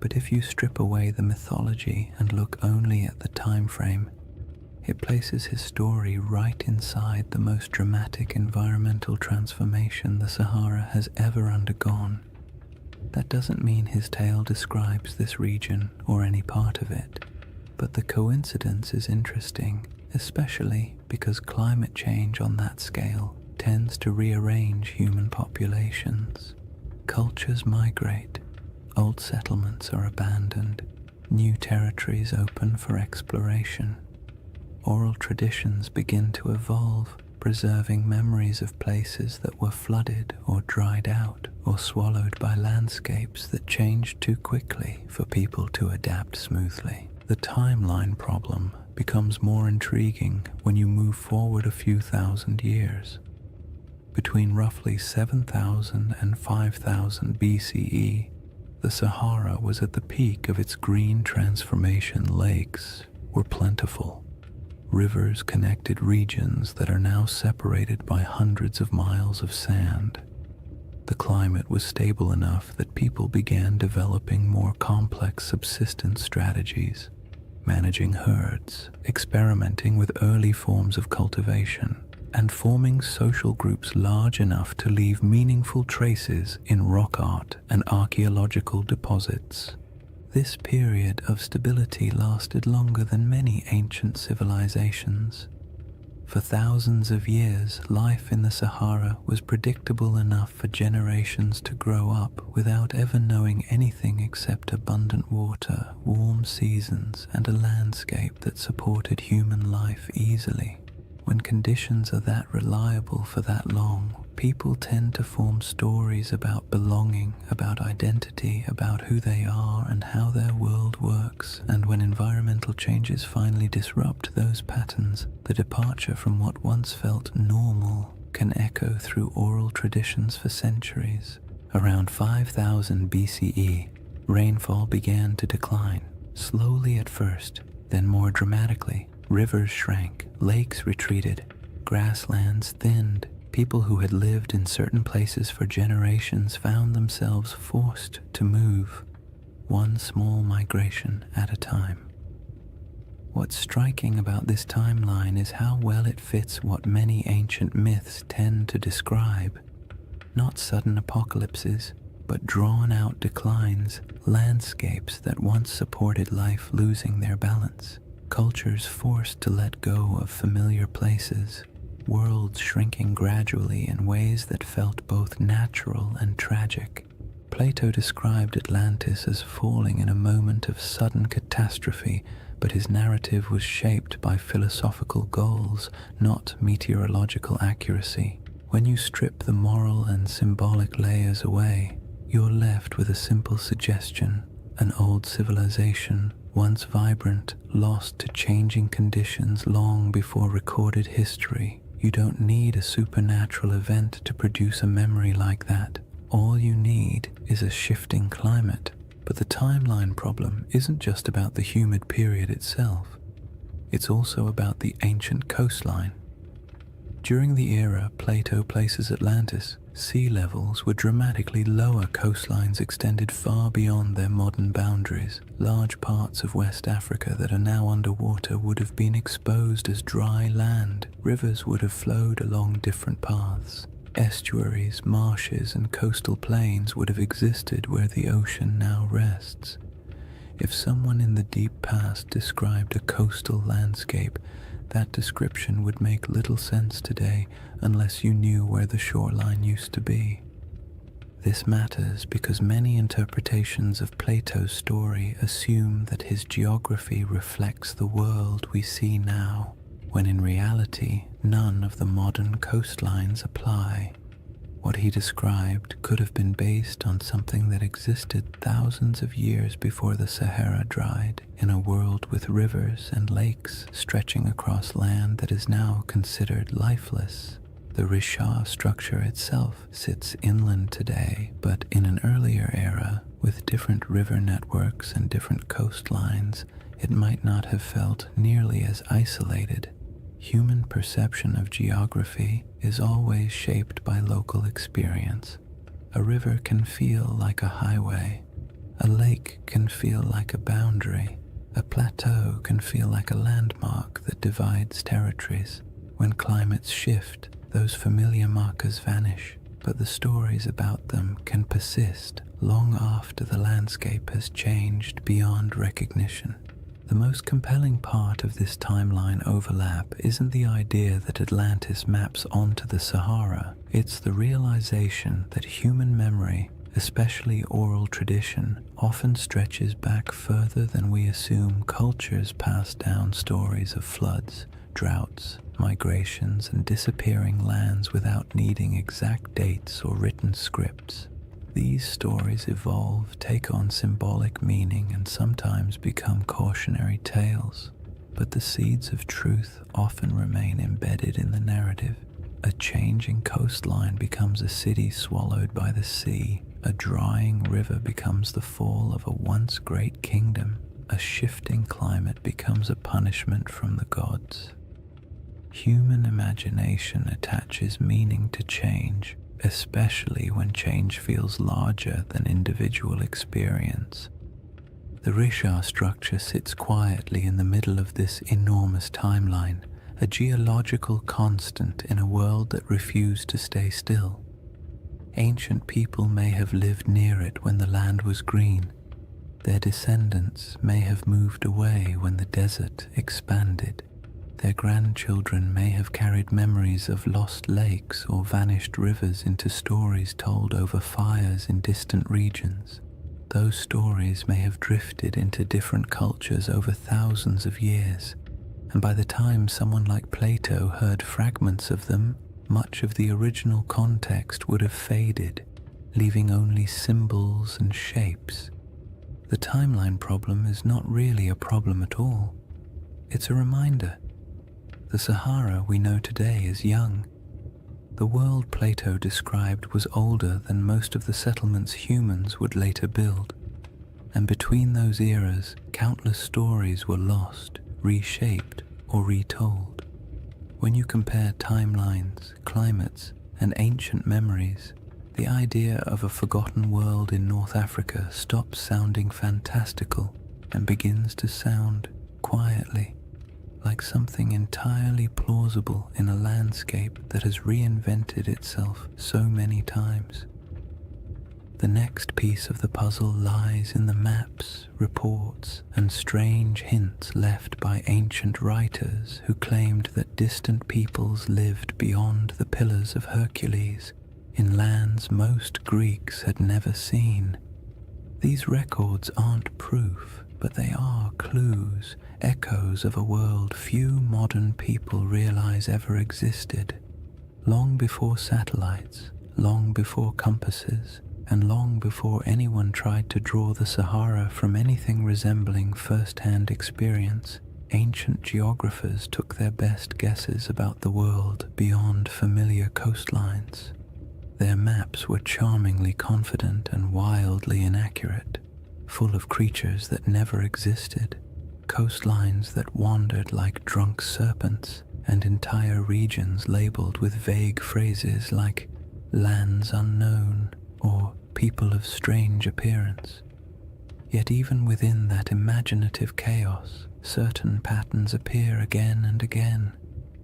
But if you strip away the mythology and look only at the time frame, it places his story right inside the most dramatic environmental transformation the Sahara has ever undergone. That doesn't mean his tale describes this region or any part of it, but the coincidence is interesting, especially because climate change on that scale tends to rearrange human populations. Cultures migrate. Old settlements are abandoned, new territories open for exploration. Oral traditions begin to evolve, preserving memories of places that were flooded or dried out or swallowed by landscapes that changed too quickly for people to adapt smoothly. The timeline problem becomes more intriguing when you move forward a few thousand years. Between roughly 7,000 and 5,000 BCE, the Sahara was at the peak of its green transformation. Lakes were plentiful. Rivers connected regions that are now separated by hundreds of miles of sand. The climate was stable enough that people began developing more complex subsistence strategies, managing herds, experimenting with early forms of cultivation, and forming social groups large enough to leave meaningful traces in rock art and archaeological deposits. This period of stability lasted longer than many ancient civilizations. For thousands of years, life in the Sahara was predictable enough for generations to grow up without ever knowing anything except abundant water, warm seasons, and a landscape that supported human life easily. When conditions are that reliable for that long, people tend to form stories about belonging, about identity, about who they are and how their world works. And when environmental changes finally disrupt those patterns, the departure from what once felt normal can echo through oral traditions for centuries. Around 5000 BCE, rainfall began to decline, slowly at first, then more dramatically. Rivers shrank, lakes retreated, grasslands thinned. People who had lived in certain places for generations found themselves forced to move, one small migration at a time. What's striking about this timeline is how well it fits what many ancient myths tend to describe. Not sudden apocalypses, but drawn-out declines, landscapes that once supported life losing their balance. Cultures forced to let go of familiar places, worlds shrinking gradually in ways that felt both natural and tragic. Plato described Atlantis as falling in a moment of sudden catastrophe, but his narrative was shaped by philosophical goals, not meteorological accuracy. When you strip the moral and symbolic layers away, you're left with a simple suggestion: an old civilization, once vibrant, lost to changing conditions long before recorded history. You don't need a supernatural event to produce a memory like that. All you need is a shifting climate. But the timeline problem isn't just about the humid period itself. It's also about the ancient coastline. During the era Plato places Atlantis, sea levels were dramatically lower. Coastlines extended far beyond their modern boundaries. Large parts of West Africa that are now underwater would have been exposed as dry land. Rivers would have flowed along different paths. Estuaries, marshes, and coastal plains would have existed where the ocean now rests. If someone in the deep past described a coastal landscape, that description would make little sense today unless you knew where the shoreline used to be. This matters because many interpretations of Plato's story assume that his geography reflects the world we see now, when in reality none of the modern coastlines apply. What he described could have been based on something that existed thousands of years before the Sahara dried, in a world with rivers and lakes stretching across land that is now considered lifeless. The Risha structure itself sits inland today, but in an earlier era, with different river networks and different coastlines, it might not have felt nearly as isolated. Human perception of geography is always shaped by local experience. A river can feel like a highway. A lake can feel like a boundary. A plateau can feel like a landmark that divides territories. When climates shift, those familiar markers vanish, but the stories about them can persist long after the landscape has changed beyond recognition. The most compelling part of this timeline overlap isn't the idea that Atlantis maps onto the Sahara, it's the realization that human memory, especially oral tradition, often stretches back further than we assume. Cultures pass down stories of floods, droughts, migrations, and disappearing lands without needing exact dates or written scripts. These stories evolve, take on symbolic meaning, and sometimes become cautionary tales, but the seeds of truth often remain embedded in the narrative. A changing coastline becomes a city swallowed by the sea. A drying river becomes the fall of a once great kingdom. A shifting climate becomes a punishment from the gods. Human imagination attaches meaning to change, especially when change feels larger than individual experience. The Risha structure sits quietly in the middle of this enormous timeline, a geological constant in a world that refused to stay still. Ancient people may have lived near it when the land was green. Their descendants may have moved away when the desert expanded. Their grandchildren may have carried memories of lost lakes or vanished rivers into stories told over fires in distant regions. Those stories may have drifted into different cultures over thousands of years, and by the time someone like Plato heard fragments of them, much of the original context would have faded, leaving only symbols and shapes. The timeline problem is not really a problem at all. It's a reminder. The Sahara we know today is young. The world Plato described was older than most of the settlements humans would later build. And between those eras, countless stories were lost, reshaped, or retold. When you compare timelines, climates, and ancient memories, the idea of a forgotten world in North Africa stops sounding fantastical and begins to sound, quietly, like something entirely plausible in a landscape that has reinvented itself so many times. The next piece of the puzzle lies in the maps, reports, and strange hints left by ancient writers who claimed that distant peoples lived beyond the Pillars of Hercules, in lands most Greeks had never seen. These records aren't proof, but they are clues, echoes of a world few modern people realize ever existed. Long before satellites, long before compasses, and long before anyone tried to draw the Sahara from anything resembling first-hand experience, ancient geographers took their best guesses about the world beyond familiar coastlines. Their maps were charmingly confident and wildly inaccurate, full of creatures that never existed, coastlines that wandered like drunk serpents, and entire regions labeled with vague phrases like lands unknown or people of strange appearance. Yet even within that imaginative chaos, certain patterns appear again and again.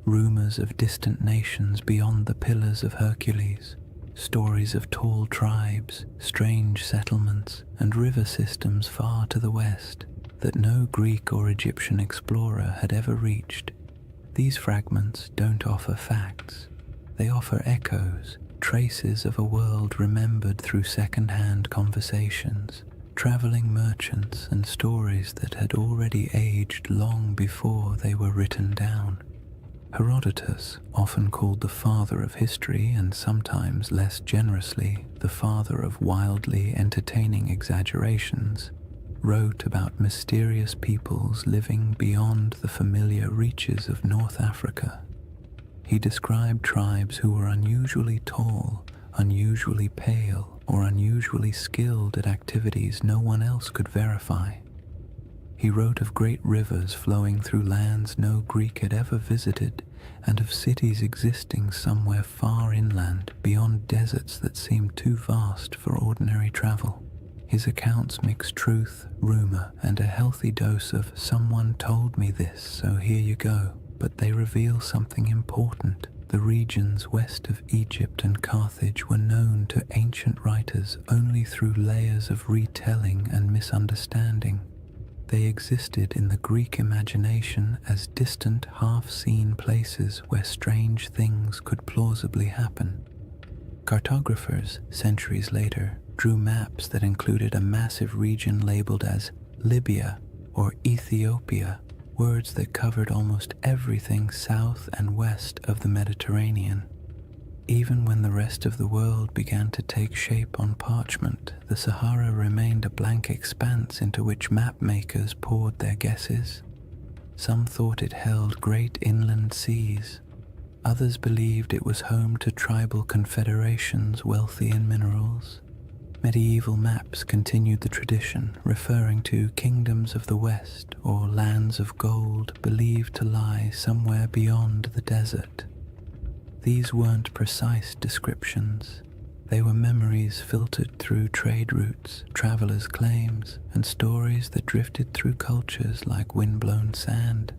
Rumors of distant nations beyond the Pillars of Hercules, stories of tall tribes, strange settlements, and river systems far to the west that no Greek or Egyptian explorer had ever reached. These fragments don't offer facts. They offer echoes, traces of a world remembered through second-hand conversations, traveling merchants, and stories that had already aged long before they were written down. Herodotus, often called the father of history and sometimes less generously the father of wildly entertaining exaggerations, wrote about mysterious peoples living beyond the familiar reaches of North Africa. He described tribes who were unusually tall, unusually pale, or unusually skilled at activities no one else could verify. He wrote of great rivers flowing through lands no Greek had ever visited, and of cities existing somewhere far inland beyond deserts that seemed too vast for ordinary travel. His accounts mix truth, rumor, and a healthy dose of "someone told me this, so here you go," but they reveal something important. The regions west of Egypt and Carthage were known to ancient writers only through layers of retelling and misunderstanding. They existed in the Greek imagination as distant, half-seen places where strange things could plausibly happen. Cartographers, centuries later, drew maps that included a massive region labeled as Libya or Ethiopia, words that covered almost everything south and west of the Mediterranean. Even when the rest of the world began to take shape on parchment, the Sahara remained a blank expanse into which map makers poured their guesses. Some thought it held great inland seas. Others believed it was home to tribal confederations wealthy in minerals. Medieval maps continued the tradition, referring to kingdoms of the West or lands of gold believed to lie somewhere beyond the desert. These weren't precise descriptions. They were memories filtered through trade routes, travelers' claims, and stories that drifted through cultures like windblown sand.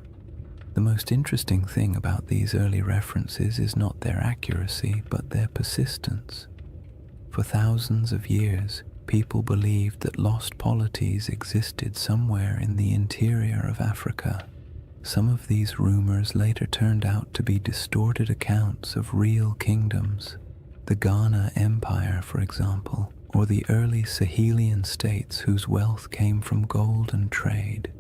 The most interesting thing about these early references is not their accuracy, but their persistence. For thousands of years, people believed that lost polities existed somewhere in the interior of Africa. Some of these rumors later turned out to be distorted accounts of real kingdoms. The Ghana Empire, for example, or the early Sahelian states whose wealth came from gold and trade.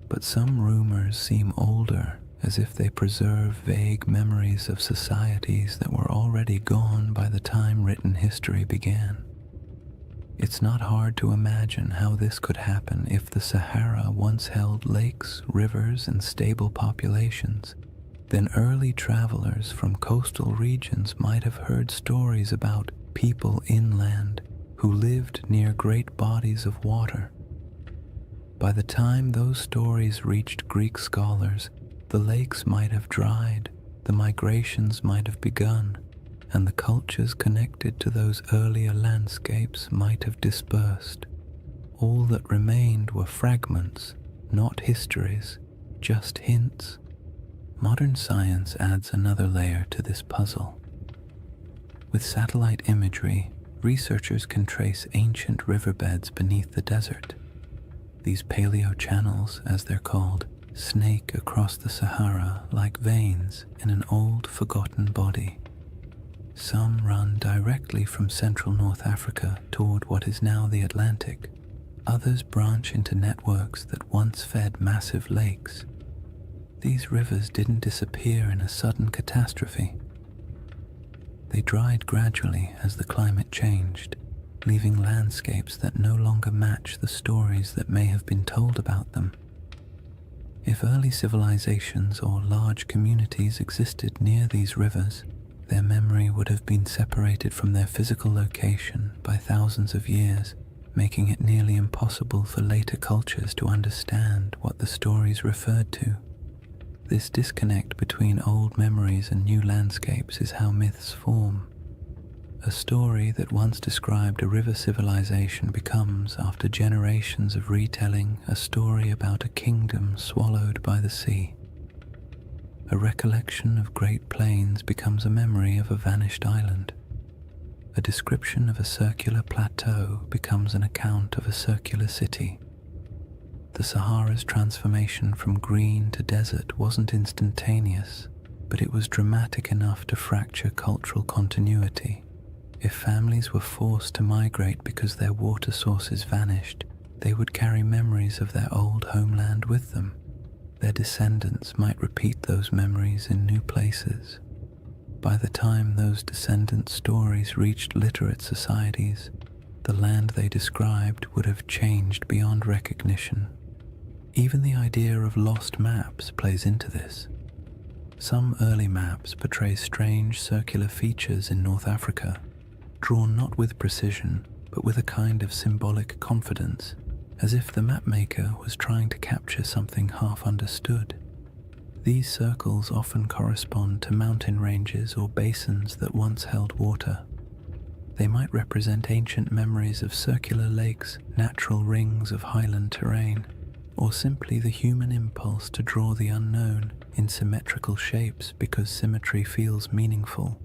But some rumors seem older, as if they preserve vague memories of societies that were already gone by the time written history began. It's not hard to imagine how this could happen if the Sahara once held lakes, rivers, and stable populations. Then early travelers from coastal regions might have heard stories about people inland who lived near great bodies of water. By the time those stories reached Greek scholars, the lakes might have dried, the migrations might have begun, and the cultures connected to those earlier landscapes might have dispersed. All that remained were fragments, not histories, just hints. Modern science adds another layer to this puzzle. With satellite imagery, researchers can trace ancient riverbeds beneath the desert. These paleo-channels, as they're called, snake across the Sahara like veins in an old, forgotten body. Some run directly from central North Africa toward what is now the Atlantic. Others branch into networks that once fed massive lakes. These rivers didn't disappear in a sudden catastrophe. They dried gradually as the climate changed, leaving landscapes that no longer match the stories that may have been told about them. If early civilizations or large communities existed near these rivers, their memory would have been separated from their physical location by thousands of years, making it nearly impossible for later cultures to understand what the stories referred to. This disconnect between old memories and new landscapes is how myths form. A story that once described a river civilization becomes, after generations of retelling, a story about a kingdom swallowed by the sea. A recollection of Great Plains becomes a memory of a vanished island. A description of a circular plateau becomes an account of a circular city. The Sahara's transformation from green to desert wasn't instantaneous, but it was dramatic enough to fracture cultural continuity. If families were forced to migrate because their water sources vanished, they would carry memories of their old homeland with them. Their descendants might repeat those memories in new places. By the time those descendant stories reached literate societies, the land they described would have changed beyond recognition. Even the idea of lost maps plays into this. Some early maps portray strange circular features in North Africa, drawn not with precision, but with a kind of symbolic confidence, as if the mapmaker was trying to capture something half understood. These circles often correspond to mountain ranges or basins that once held water. They might represent ancient memories of circular lakes, natural rings of highland terrain, or simply the human impulse to draw the unknown in symmetrical shapes because symmetry feels meaningful.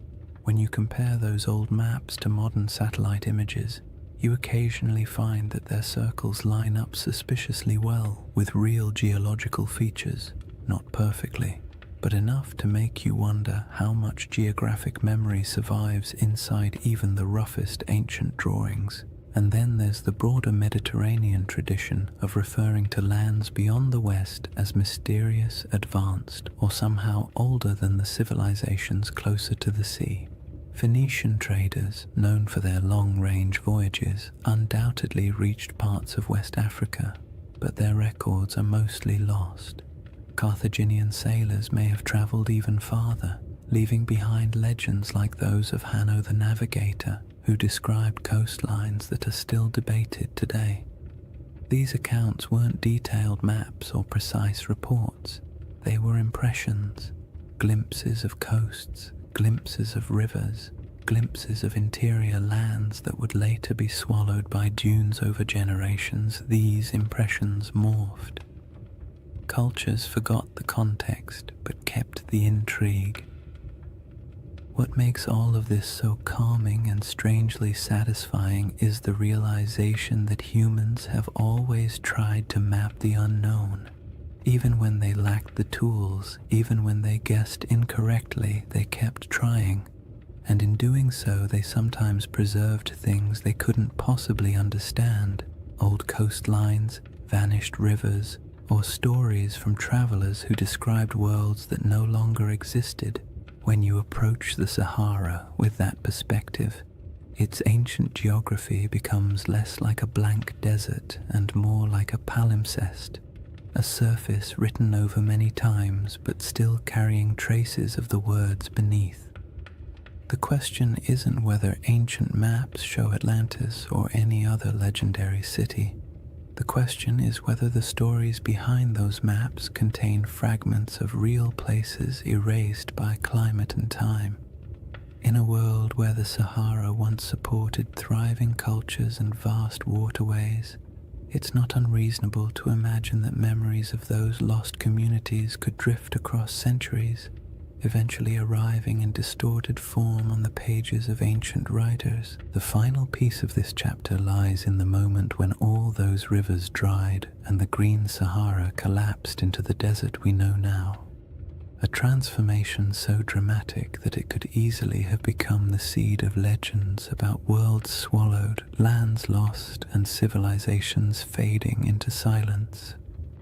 When you compare those old maps to modern satellite images, you occasionally find that their circles line up suspiciously well with real geological features, not perfectly, but enough to make you wonder how much geographic memory survives inside even the roughest ancient drawings. And then there's the broader Mediterranean tradition of referring to lands beyond the West as mysterious, advanced, or somehow older than the civilizations closer to the sea. Phoenician traders, known for their long-range voyages, undoubtedly reached parts of West Africa, but their records are mostly lost. Carthaginian sailors may have traveled even farther, leaving behind legends like those of Hanno the Navigator, who described coastlines that are still debated today. These accounts weren't detailed maps or precise reports. They were impressions, glimpses of coasts, glimpses of rivers, glimpses of interior lands that would later be swallowed by dunes over generations. These impressions morphed. Cultures forgot the context but kept the intrigue. What makes all of this so calming and strangely satisfying is the realization that humans have always tried to map the unknown. Even when they lacked the tools, even when they guessed incorrectly, they kept trying. And in doing so, they sometimes preserved things they couldn't possibly understand. Old coastlines, vanished rivers, or stories from travelers who described worlds that no longer existed. When you approach the Sahara with that perspective, its ancient geography becomes less like a blank desert and more like a palimpsest, a surface written over many times but still carrying traces of the words beneath. The question isn't whether ancient maps show Atlantis or any other legendary city. The question is whether the stories behind those maps contain fragments of real places erased by climate and time. In a world where the Sahara once supported thriving cultures and vast waterways, it's not unreasonable to imagine that memories of those lost communities could drift across centuries, eventually arriving in distorted form on the pages of ancient writers. The final piece of this chapter lies in the moment when all those rivers dried and the green Sahara collapsed into the desert we know now. A transformation so dramatic that it could easily have become the seed of legends about worlds swallowed, lands lost, and civilizations fading into silence.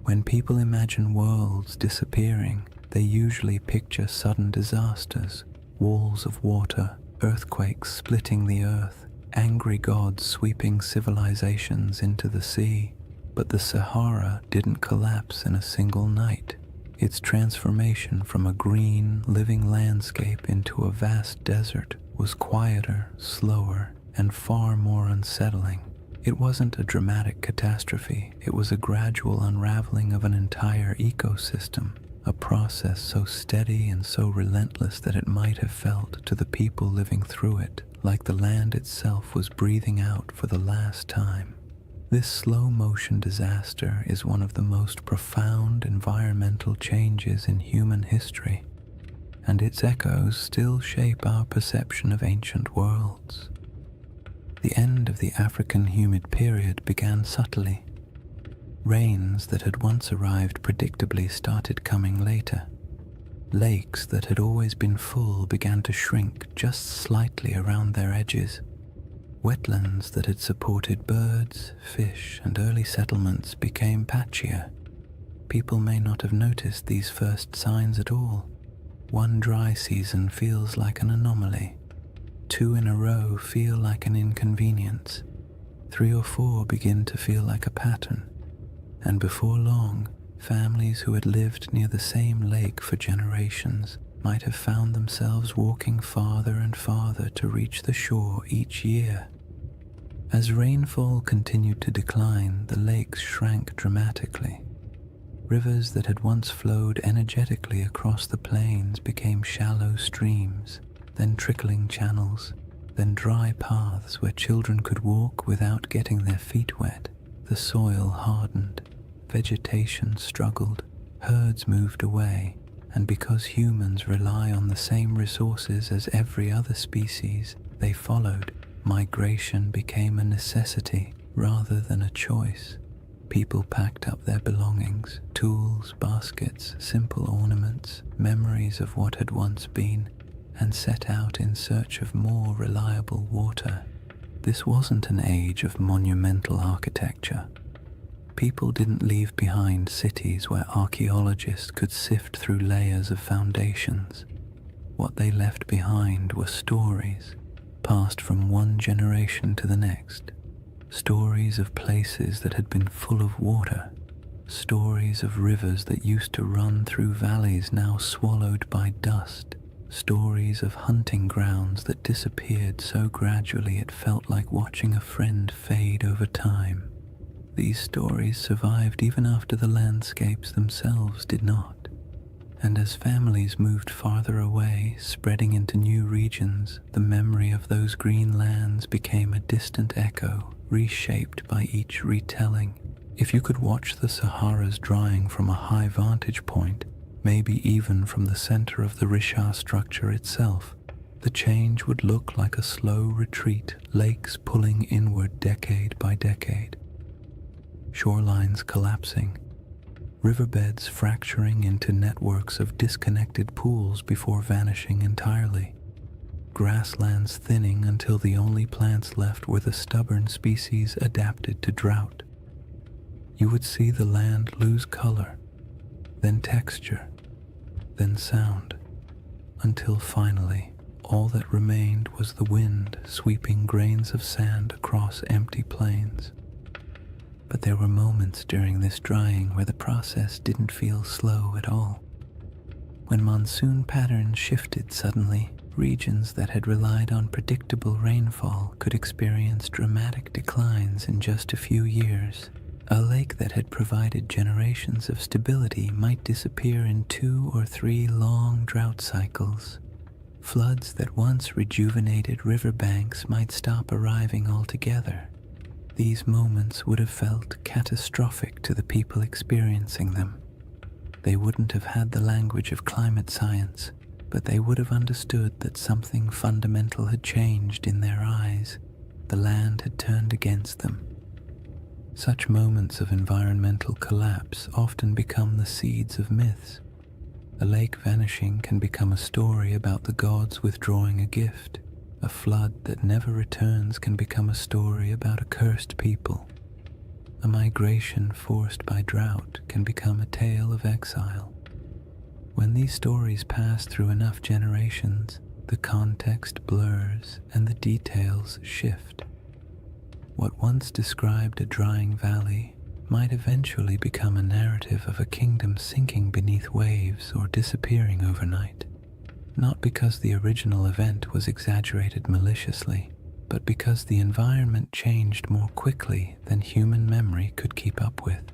When people imagine worlds disappearing, they usually picture sudden disasters, walls of water, earthquakes splitting the earth, angry gods sweeping civilizations into the sea. But the Sahara didn't collapse in a single night. Its transformation from a green, living landscape into a vast desert was quieter, slower, and far more unsettling. It wasn't a dramatic catastrophe, it was a gradual unraveling of an entire ecosystem. A process so steady and so relentless that it might have felt to the people living through it like the land itself was breathing out for the last time. This slow-motion disaster is one of the most profound environmental changes in human history, and its echoes still shape our perception of ancient worlds. The end of the African humid period began subtly. Rains that had once arrived predictably started coming later. Lakes that had always been full began to shrink just slightly around their edges. Wetlands that had supported birds, fish, and early settlements became patchier. People may not have noticed these first signs at all. One dry season feels like an anomaly. 2 in a row feel like an inconvenience. 3 or 4 begin to feel like a pattern. And before long, families who had lived near the same lake for generations might have found themselves walking farther and farther to reach the shore each year. As rainfall continued to decline, the lakes shrank dramatically. Rivers that had once flowed energetically across the plains became shallow streams, then trickling channels, then dry paths where children could walk without getting their feet wet. The soil hardened, vegetation struggled, herds moved away, and because humans rely on the same resources as every other species, they followed. Migration became a necessity rather than a choice. People packed up their belongings, tools, baskets, simple ornaments, memories of what had once been, and set out in search of more reliable water. This wasn't an age of monumental architecture. People didn't leave behind cities where archaeologists could sift through layers of foundations. What they left behind were stories, passed from one generation to the next. Stories of places that had been full of water. Stories of rivers that used to run through valleys now swallowed by dust. Stories of hunting grounds that disappeared so gradually it felt like watching a friend fade over time. These stories survived even after the landscapes themselves did not. And as families moved farther away, spreading into new regions, the memory of those green lands became a distant echo, reshaped by each retelling. If you could watch the Sahara's drying from a high vantage point, maybe even from the center of the Richard structure itself, the change would look like a slow retreat, lakes pulling inward decade by decade. Shorelines collapsing, riverbeds fracturing into networks of disconnected pools before vanishing entirely, grasslands thinning until the only plants left were the stubborn species adapted to drought. You would see the land lose color, then texture, then sound, until finally all that remained was the wind sweeping grains of sand across empty plains. But there were moments during this drying where the process didn't feel slow at all. When monsoon patterns shifted suddenly, regions that had relied on predictable rainfall could experience dramatic declines in just a few years. A lake that had provided generations of stability might disappear in 2 or 3 long drought cycles. Floods that once rejuvenated riverbanks might stop arriving altogether. These moments would have felt catastrophic to the people experiencing them. They wouldn't have had the language of climate science, but they would have understood that something fundamental had changed in their eyes. The land had turned against them. Such moments of environmental collapse often become the seeds of myths. A lake vanishing can become a story about the gods withdrawing a gift. A flood that never returns can become a story about a cursed people. A migration forced by drought can become a tale of exile. When these stories pass through enough generations, the context blurs and the details shift. What once described a drying valley might eventually become a narrative of a kingdom sinking beneath waves or disappearing overnight. Not because the original event was exaggerated maliciously, but because the environment changed more quickly than human memory could keep up with.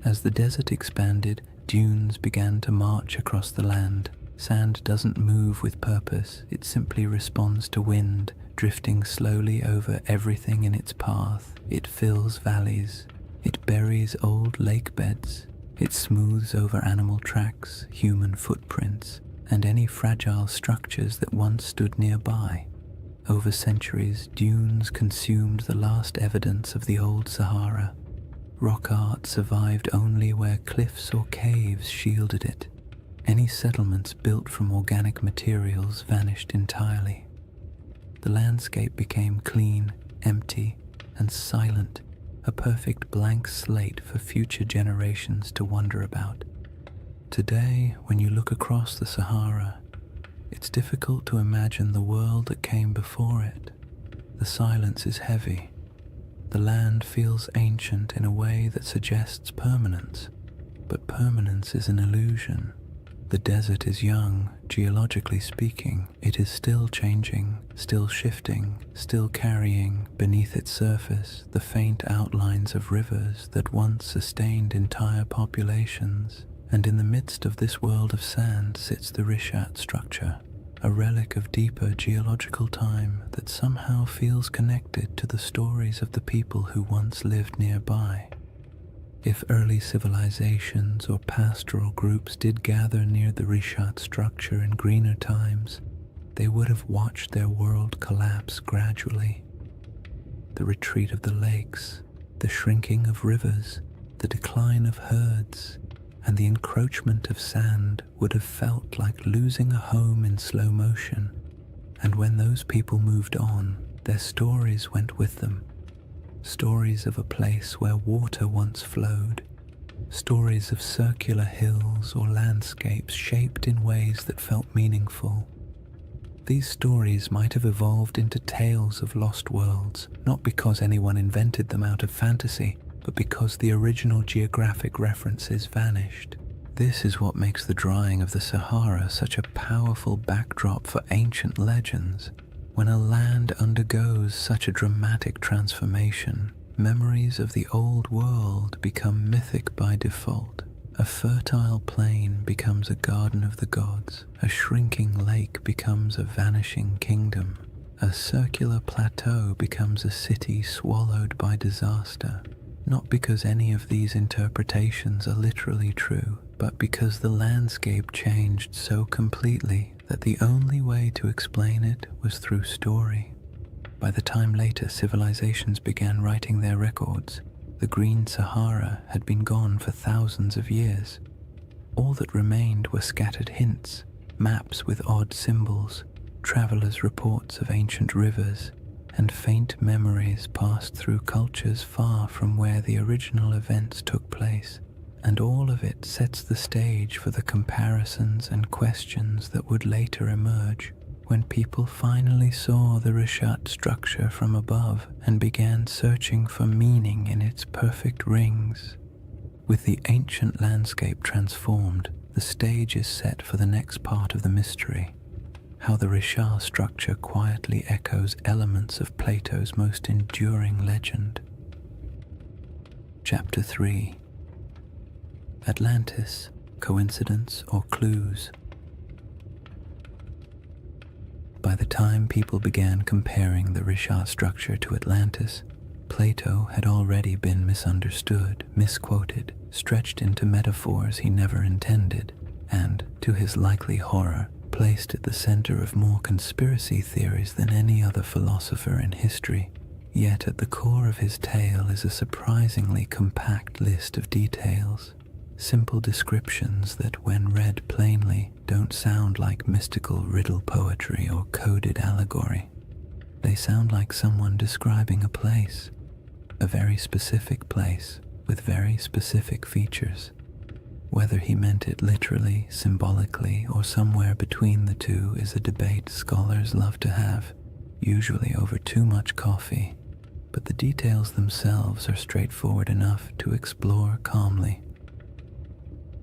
As the desert expanded, dunes began to march across the land. Sand doesn't move with purpose, it simply responds to wind, drifting slowly over everything in its path. It fills valleys, it buries old lake beds, it smooths over animal tracks, human footprints, and any fragile structures that once stood nearby. Over centuries, dunes consumed the last evidence of the old Sahara. Rock art survived only where cliffs or caves shielded it. Any settlements built from organic materials vanished entirely. The landscape became clean, empty, and silent, a perfect blank slate for future generations to wonder about. Today, when you look across the Sahara, it's difficult to imagine the world that came before it. The silence is heavy. The land feels ancient in a way that suggests permanence, but permanence is an illusion. The desert is young, geologically speaking. It is still changing, still shifting, still carrying beneath its surface the faint outlines of rivers that once sustained entire populations. And in the midst of this world of sand sits the Rishat structure, a relic of deeper geological time that somehow feels connected to the stories of the people who once lived nearby. If early civilizations or pastoral groups did gather near the Rishat structure in greener times, they would have watched their world collapse gradually. The retreat of the lakes, the shrinking of rivers, the decline of herds, and the encroachment of sand would have felt like losing a home in slow motion. And when those people moved on, their stories went with them. Stories of a place where water once flowed. Stories of circular hills or landscapes shaped in ways that felt meaningful. These stories might have evolved into tales of lost worlds, not because anyone invented them out of fantasy, but because the original geographic references vanished. This is what makes the drying of the Sahara such a powerful backdrop for ancient legends. When a land undergoes such a dramatic transformation, memories of the old world become mythic by default. A fertile plain becomes a garden of the gods. A shrinking lake becomes a vanishing kingdom. A circular plateau becomes a city swallowed by disaster. Not because any of these interpretations are literally true, but because the landscape changed so completely that the only way to explain it was through story. By the time later civilizations began writing their records, the Green Sahara had been gone for thousands of years. All that remained were scattered hints, maps with odd symbols, travelers' reports of ancient rivers, and faint memories passed through cultures far from where the original events took place. And all of it sets the stage for the comparisons and questions that would later emerge when people finally saw the Rishat structure from above and began searching for meaning in its perfect rings. With the ancient landscape transformed, the stage is set for the next part of the mystery. How the Rishat structure quietly echoes elements of Plato's most enduring legend. Chapter 3. Atlantis, Coincidence or Clues? By the time people began comparing the Rishat structure to Atlantis, Plato had already been misunderstood, misquoted, stretched into metaphors he never intended, and, to his likely horror, placed at the center of more conspiracy theories than any other philosopher in history. Yet at the core of his tale is a surprisingly compact list of details, simple descriptions that, when read plainly, don't sound like mystical riddle poetry or coded allegory. They sound like someone describing a place, a very specific place with very specific features. Whether he meant it literally, symbolically, or somewhere between the two is a debate scholars love to have, usually over too much coffee, but the details themselves are straightforward enough to explore calmly.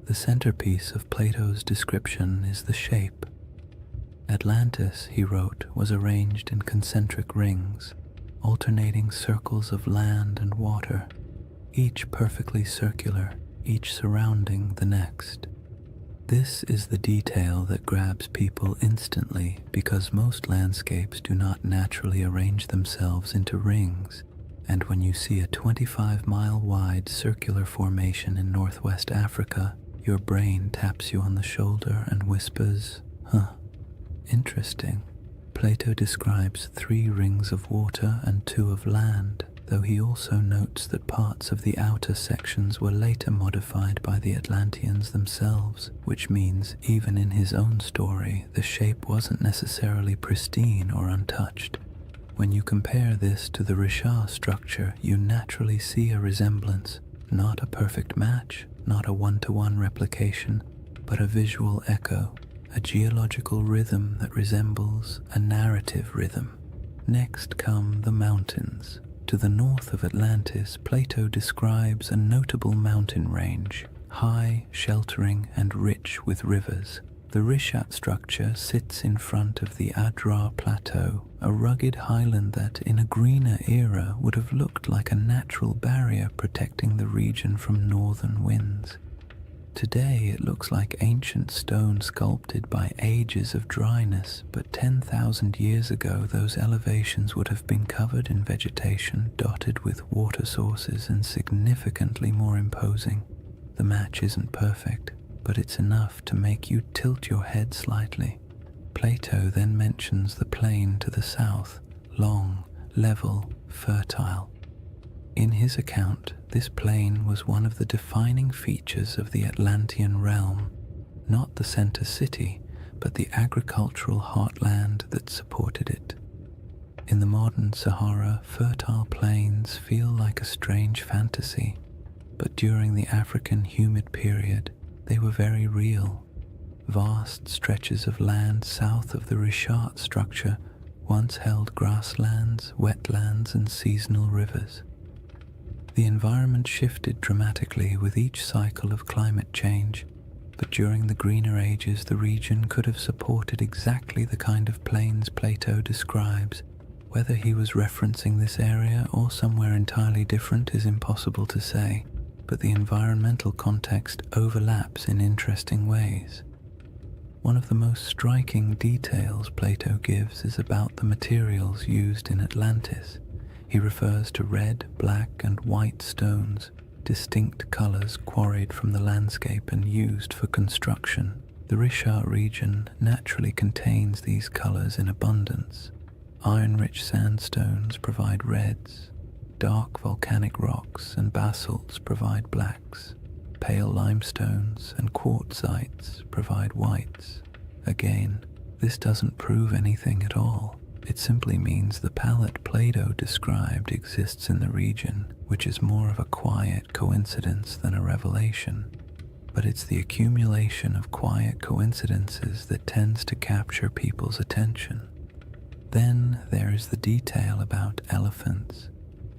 The centerpiece of Plato's description is the shape. Atlantis, he wrote, was arranged in concentric rings, alternating circles of land and water, each perfectly circular, each surrounding the next. This is the detail that grabs people instantly because most landscapes do not naturally arrange themselves into rings, and when you see a 25-mile-wide circular formation in northwest Africa, your brain taps you on the shoulder and whispers, "Huh, interesting." Plato describes 3 rings of water and 2 of land, though he also notes that parts of the outer sections were later modified by the Atlanteans themselves, which means even in his own story, the shape wasn't necessarily pristine or untouched. When you compare this to the Richard structure, you naturally see a resemblance, not a perfect match, not a one-to-one replication, but a visual echo, a geological rhythm that resembles a narrative rhythm. Next come the mountains. To the north of Atlantis, Plato describes a notable mountain range, high, sheltering, and rich with rivers. The Rishat structure sits in front of the Adrar Plateau, a rugged highland that, in a greener era, would have looked like a natural barrier protecting the region from northern winds. Today it looks like ancient stone sculpted by ages of dryness, but 10,000 years ago those elevations would have been covered in vegetation dotted with water sources and significantly more imposing. The match isn't perfect, but it's enough to make you tilt your head slightly. Plato then mentions the plain to the south, long, level, fertile. In his account, this plain was one of the defining features of the Atlantean realm, not the center city, but the agricultural heartland that supported it. In the modern Sahara, fertile plains feel like a strange fantasy, but during the African humid period, they were very real. Vast stretches of land south of the Richat structure once held grasslands, wetlands, and seasonal rivers. The environment shifted dramatically with each cycle of climate change, but during the greener ages the region could have supported exactly the kind of plains Plato describes. Whether he was referencing this area or somewhere entirely different is impossible to say, but the environmental context overlaps in interesting ways. One of the most striking details Plato gives is about the materials used in Atlantis. He refers to red, black, and white stones, distinct colors quarried from the landscape and used for construction. The Richat region naturally contains these colors in abundance. Iron-rich sandstones provide reds, dark volcanic rocks and basalts provide blacks, pale limestones and quartzites provide whites. Again, this doesn't prove anything at all. It simply means the palette Plato described exists in the region, which is more of a quiet coincidence than a revelation. But it's the accumulation of quiet coincidences that tends to capture people's attention. Then there is the detail about elephants.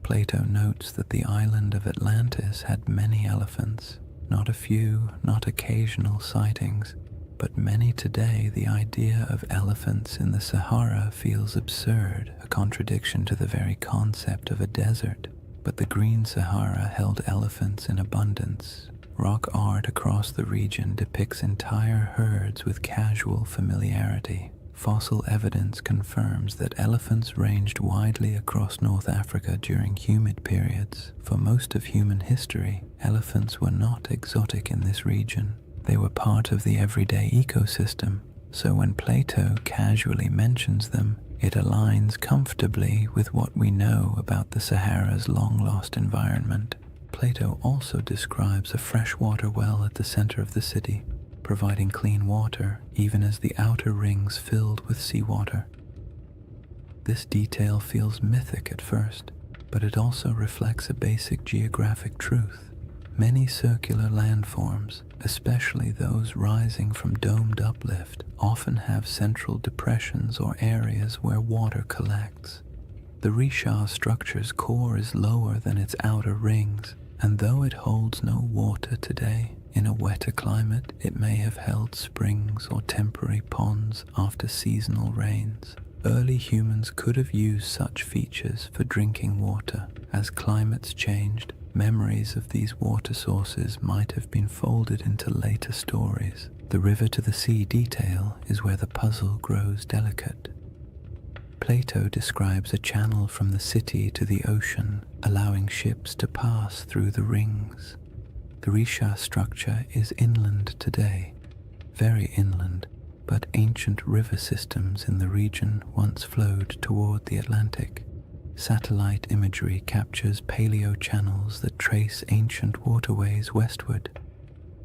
Plato notes that the island of Atlantis had many elephants, not a few, not occasional sightings, but many today. The idea of elephants in the Sahara feels absurd, a contradiction to the very concept of a desert. But the Green Sahara held elephants in abundance. Rock art across the region depicts entire herds with casual familiarity. Fossil evidence confirms that elephants ranged widely across North Africa during humid periods. For most of human history, elephants were not exotic in this region. They were part of the everyday ecosystem, so when Plato casually mentions them, it aligns comfortably with what we know about the Sahara's long-lost environment. Plato also describes a freshwater well at the center of the city, providing clean water even as the outer rings filled with seawater. This detail feels mythic at first, but it also reflects a basic geographic truth. Many circular landforms, especially those rising from domed uplift, often have central depressions or areas where water collects. The Richat structure's core is lower than its outer rings, and though it holds no water today, in a wetter climate it may have held springs or temporary ponds after seasonal rains. Early humans could have used such features for drinking water. As climates changed, memories of these water sources might have been folded into later stories. The river to the sea detail is where the puzzle grows delicate. Plato describes a channel from the city to the ocean, allowing ships to pass through the rings. The Richat structure is inland today, very inland, but ancient river systems in the region once flowed toward the Atlantic. Satellite imagery captures paleo-channels that trace ancient waterways westward.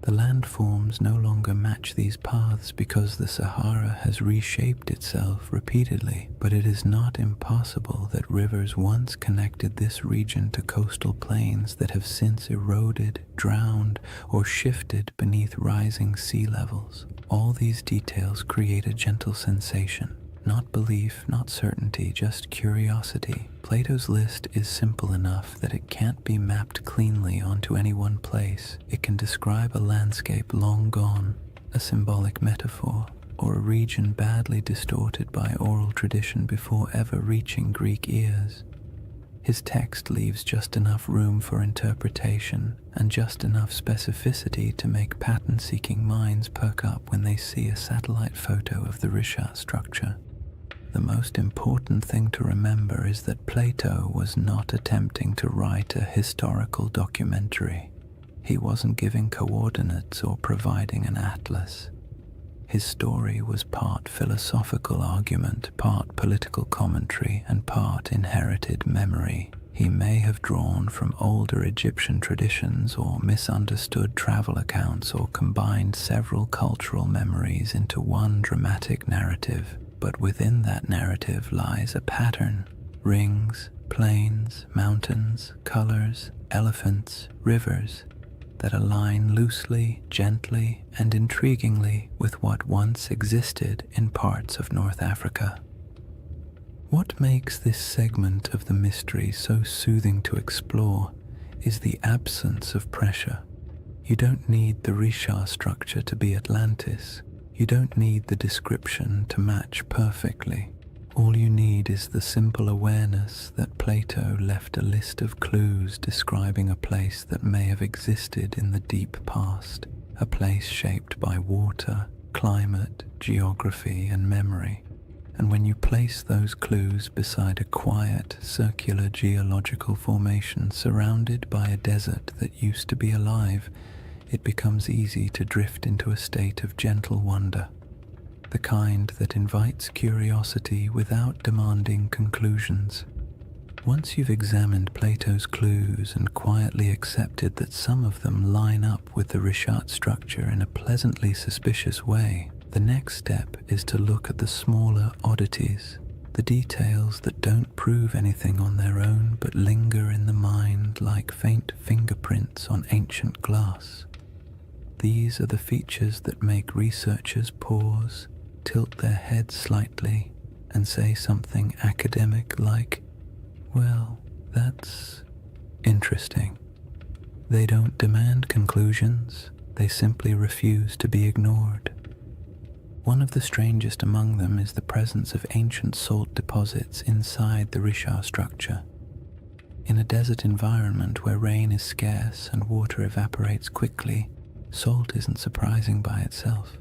The landforms no longer match these paths because the Sahara has reshaped itself repeatedly, but it is not impossible that rivers once connected this region to coastal plains that have since eroded, drowned, or shifted beneath rising sea levels. All these details create a gentle sensation. Not belief, not certainty, just curiosity. Plato's list is simple enough that it can't be mapped cleanly onto any one place. It can describe a landscape long gone, a symbolic metaphor, or a region badly distorted by oral tradition before ever reaching Greek ears. His text leaves just enough room for interpretation and just enough specificity to make pattern-seeking minds perk up when they see a satellite photo of the Risha structure. The most important thing to remember is that Plato was not attempting to write a historical documentary. He wasn't giving coordinates or providing an atlas. His story was part philosophical argument, part political commentary, and part inherited memory. He may have drawn from older Egyptian traditions or misunderstood travel accounts or combined several cultural memories into one dramatic narrative. But within that narrative lies a pattern: rings, plains, mountains, colors, elephants, rivers that align loosely, gently, and intriguingly with what once existed in parts of North Africa. What makes this segment of the mystery so soothing to explore is the absence of pressure. You don't need the Risha structure to be Atlantis. You don't need the description to match perfectly. All you need is the simple awareness that Plato left a list of clues describing a place that may have existed in the deep past, a place shaped by water, climate, geography, and memory. And when you place those clues beside a quiet, circular geological formation surrounded by a desert that used to be alive, it becomes easy to drift into a state of gentle wonder, the kind that invites curiosity without demanding conclusions. Once you've examined Plato's clues and quietly accepted that some of them line up with the Rishat structure in a pleasantly suspicious way, the next step is to look at the smaller oddities, the details that don't prove anything on their own but linger in the mind like faint fingerprints on ancient glass. These are the features that make researchers pause, tilt their heads slightly, and say something academic like, "Well, that's interesting." They don't demand conclusions, they simply refuse to be ignored. One of the strangest among them is the presence of ancient salt deposits inside the Risha structure. In a desert environment where rain is scarce and water evaporates quickly, salt isn't surprising by itself.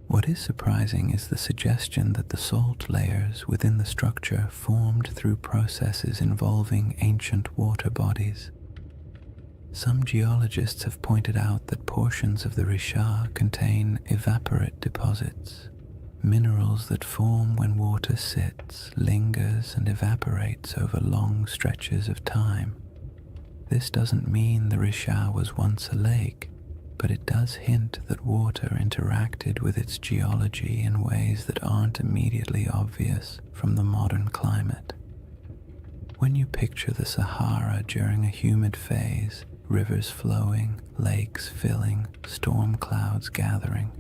What is surprising is the suggestion that the salt layers within the structure formed through processes involving ancient water bodies. Some geologists have pointed out that portions of the Risha contain evaporate deposits, minerals that form when water sits, lingers, and evaporates over long stretches of time. This doesn't mean the Risha was once a lake, but it does hint that water interacted with its geology in ways that aren't immediately obvious from the modern climate. When you picture the Sahara during a humid phase, rivers flowing, lakes filling, storm clouds gathering,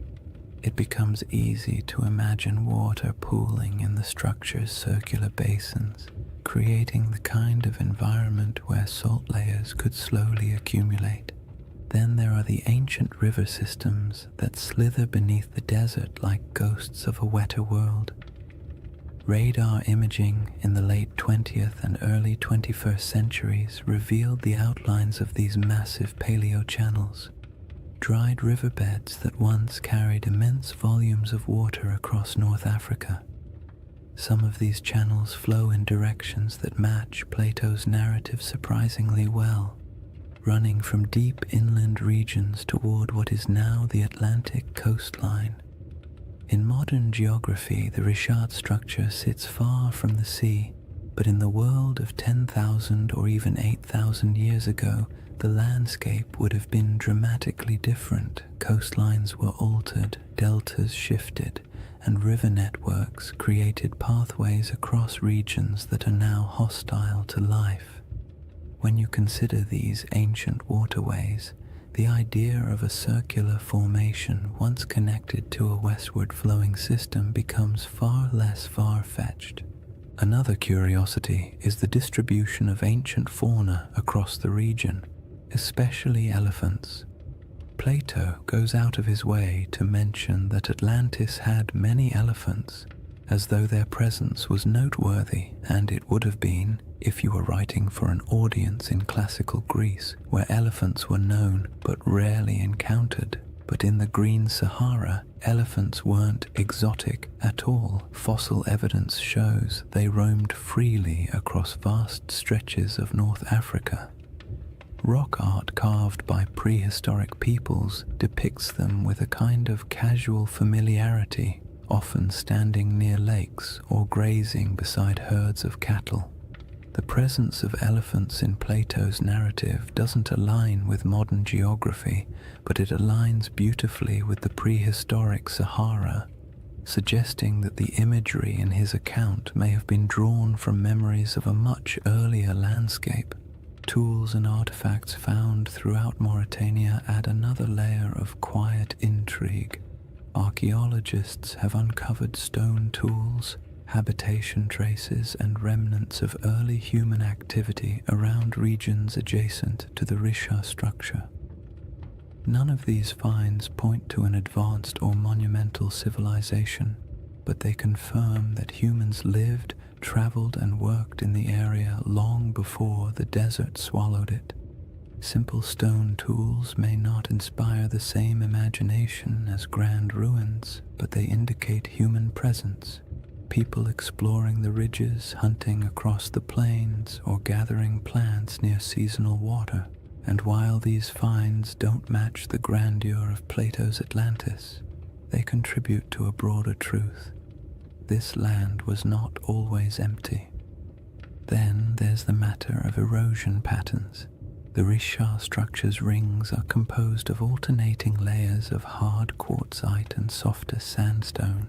it becomes easy to imagine water pooling in the structure's circular basins, creating the kind of environment where salt layers could slowly accumulate. Then there are the ancient river systems that slither beneath the desert like ghosts of a wetter world. Radar imaging in the late 20th and early 21st centuries revealed the outlines of these massive paleo-channels, dried riverbeds that once carried immense volumes of water across North Africa. Some of these channels flow in directions that match Plato's narrative surprisingly well, running from deep inland regions toward what is now the Atlantic coastline. In modern geography, the Richard structure sits far from the sea, but in the world of 10,000 or even 8,000 years ago, the landscape would have been dramatically different. Coastlines were altered, deltas shifted, and river networks created pathways across regions that are now hostile to life. When you consider these ancient waterways, the idea of a circular formation once connected to a westward flowing system becomes far less far-fetched. Another curiosity is the distribution of ancient fauna across the region, especially elephants. Plato goes out of his way to mention that Atlantis had many elephants, as though their presence was noteworthy, and it would have been if you were writing for an audience in classical Greece, where elephants were known but rarely encountered. But in the Green Sahara, elephants weren't exotic at all. Fossil evidence shows they roamed freely across vast stretches of North Africa. Rock art carved by prehistoric peoples depicts them with a kind of casual familiarity, often standing near lakes or grazing beside herds of cattle. The presence of elephants in Plato's narrative doesn't align with modern geography, but it aligns beautifully with the prehistoric Sahara, suggesting that the imagery in his account may have been drawn from memories of a much earlier landscape. Tools and artifacts found throughout Mauritania add another layer of quiet intrigue. Archaeologists have uncovered stone tools, habitation traces, and remnants of early human activity around regions adjacent to the Richard structure. None of these finds point to an advanced or monumental civilization, but they confirm that humans lived, traveled, and worked in the area long before the desert swallowed it. Simple stone tools may not inspire the same imagination as grand ruins, but they indicate human presence. People exploring the ridges, hunting across the plains, or gathering plants near seasonal water. And while these finds don't match the grandeur of Plato's Atlantis, they contribute to a broader truth. This land was not always empty. Then there's the matter of erosion patterns. The Richard structure's rings are composed of alternating layers of hard quartzite and softer sandstone.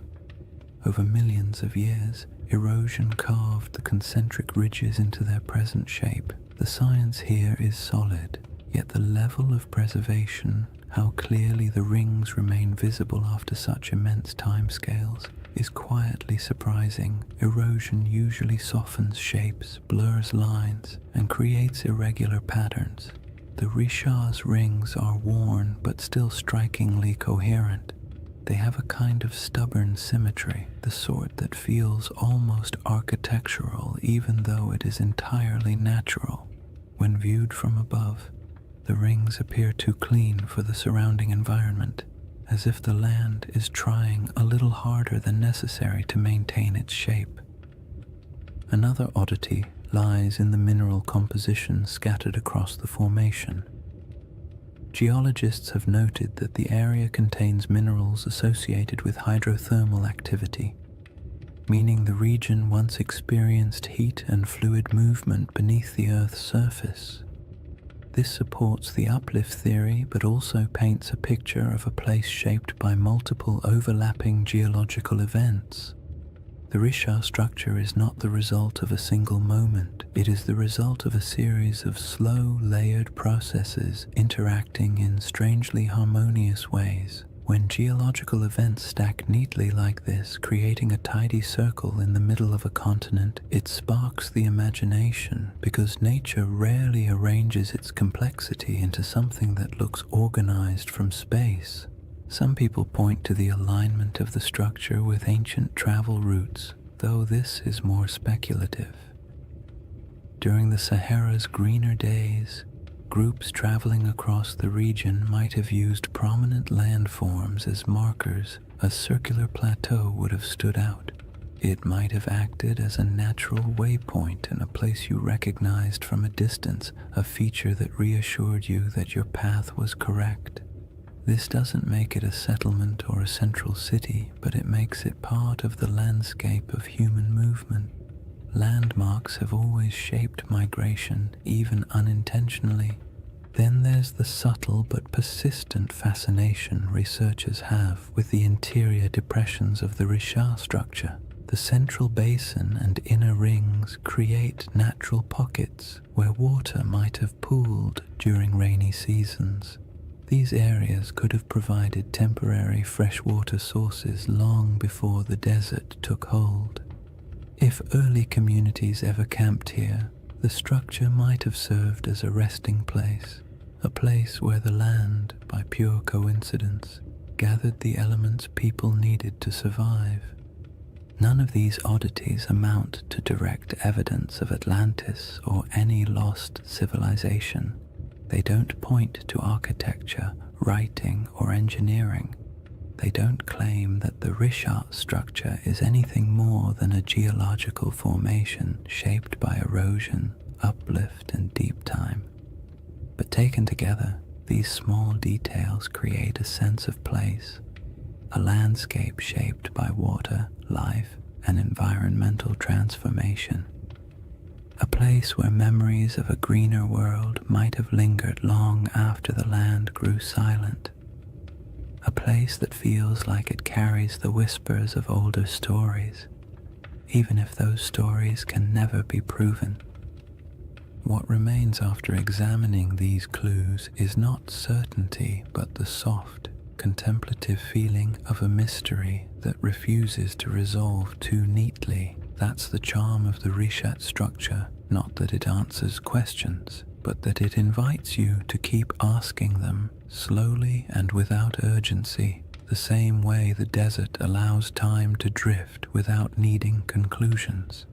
Over millions of years, erosion carved the concentric ridges into their present shape. The science here is solid, yet the level of preservation, how clearly the rings remain visible after such immense timescales, is quietly surprising. Erosion usually softens shapes, blurs lines, and creates irregular patterns. The Richard's rings are worn but still strikingly coherent. They have a kind of stubborn symmetry, the sort that feels almost architectural even though it is entirely natural. When viewed from above, the rings appear too clean for the surrounding environment, as if the land is trying a little harder than necessary to maintain its shape. Another oddity lies in the mineral composition scattered across the formation. Geologists have noted that the area contains minerals associated with hydrothermal activity, meaning the region once experienced heat and fluid movement beneath the Earth's surface. This supports the uplift theory, but also paints a picture of a place shaped by multiple overlapping geological events. The Richard structure is not the result of a single moment. It is the result of a series of slow, layered processes interacting in strangely harmonious ways. When geological events stack neatly like this, creating a tidy circle in the middle of a continent, it sparks the imagination, because nature rarely arranges its complexity into something that looks organized from space. Some people point to the alignment of the structure with ancient travel routes, though this is more speculative. During the Sahara's greener days, groups traveling across the region might have used prominent landforms as markers. A circular plateau would have stood out. It might have acted as a natural waypoint in a place you recognized from a distance, a feature that reassured you that your path was correct. This doesn't make it a settlement or a central city, but it makes it part of the landscape of human movement. Landmarks have always shaped migration, even unintentionally. Then there's the subtle but persistent fascination researchers have with the interior depressions of the Richat structure. The central basin and inner rings create natural pockets where water might have pooled during rainy seasons. These areas could have provided temporary freshwater sources long before the desert took hold. If early communities ever camped here, the structure might have served as a resting place, a place where the land, by pure coincidence, gathered the elements people needed to survive. None of these oddities amount to direct evidence of Atlantis or any lost civilization. They don't point to architecture, writing, or engineering. They don't claim that the Richat structure is anything more than a geological formation shaped by erosion, uplift, and deep time. But taken together, these small details create a sense of place, a landscape shaped by water, life, and environmental transformation. A place where memories of a greener world might have lingered long after the land grew silent. A place that feels like it carries the whispers of older stories, even if those stories can never be proven. What remains after examining these clues is not certainty, but the soft, contemplative feeling of a mystery that refuses to resolve too neatly. That's the charm of the Richat structure, not that it answers questions, but that it invites you to keep asking them, slowly and without urgency, the same way the desert allows time to drift without needing conclusions.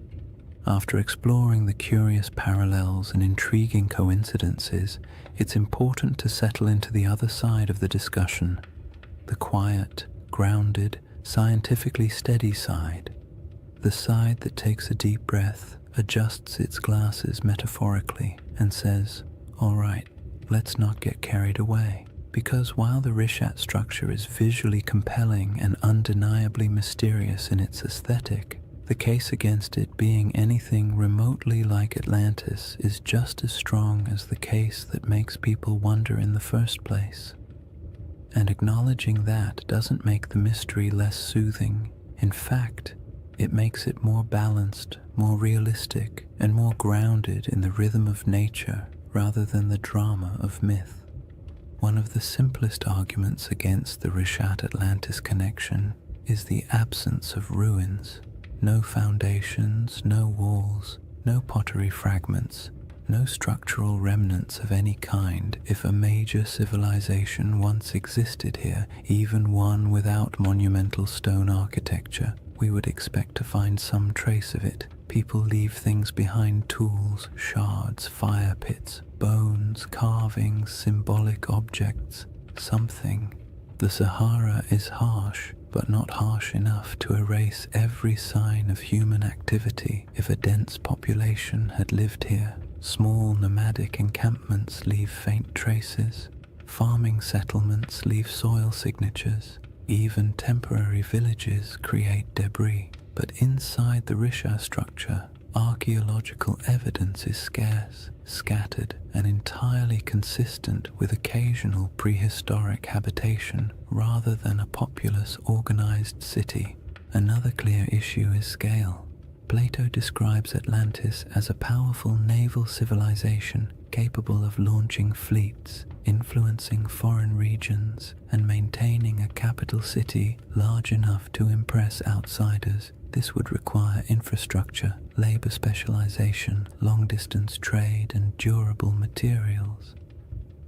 After exploring the curious parallels and intriguing coincidences, it's important to settle into the other side of the discussion, the quiet, grounded, scientifically steady side, the side that takes a deep breath, adjusts its glasses metaphorically, and says, "All right, let's not get carried away." Because while the Richat structure is visually compelling and undeniably mysterious in its aesthetic, the case against it being anything remotely like Atlantis is just as strong as the case that makes people wonder in the first place. And acknowledging that doesn't make the mystery less soothing. In fact, it makes it more balanced, more realistic, and more grounded in the rhythm of nature rather than the drama of myth. One of the simplest arguments against the Richat-Atlantis connection is the absence of ruins. No foundations, no walls, no pottery fragments, no structural remnants of any kind. If a major civilization once existed here, even one without monumental stone architecture, we would expect to find some trace of it. People leave things behind: tools, shards, fire pits, bones, carvings, symbolic objects, something. The Sahara is harsh, but not harsh enough to erase every sign of human activity. If a dense population had lived here, small nomadic encampments leave faint traces, farming settlements leave soil signatures, even temporary villages create debris. But inside the Richat structure, archaeological evidence is scarce, scattered, and entirely consistent with occasional prehistoric habitation rather than a populous, organized city. Another clear issue is scale. Plato describes Atlantis as a powerful naval civilization capable of launching fleets, influencing foreign regions, and maintaining a capital city large enough to impress outsiders. This would require infrastructure, labor specialization, long-distance trade, and durable materials.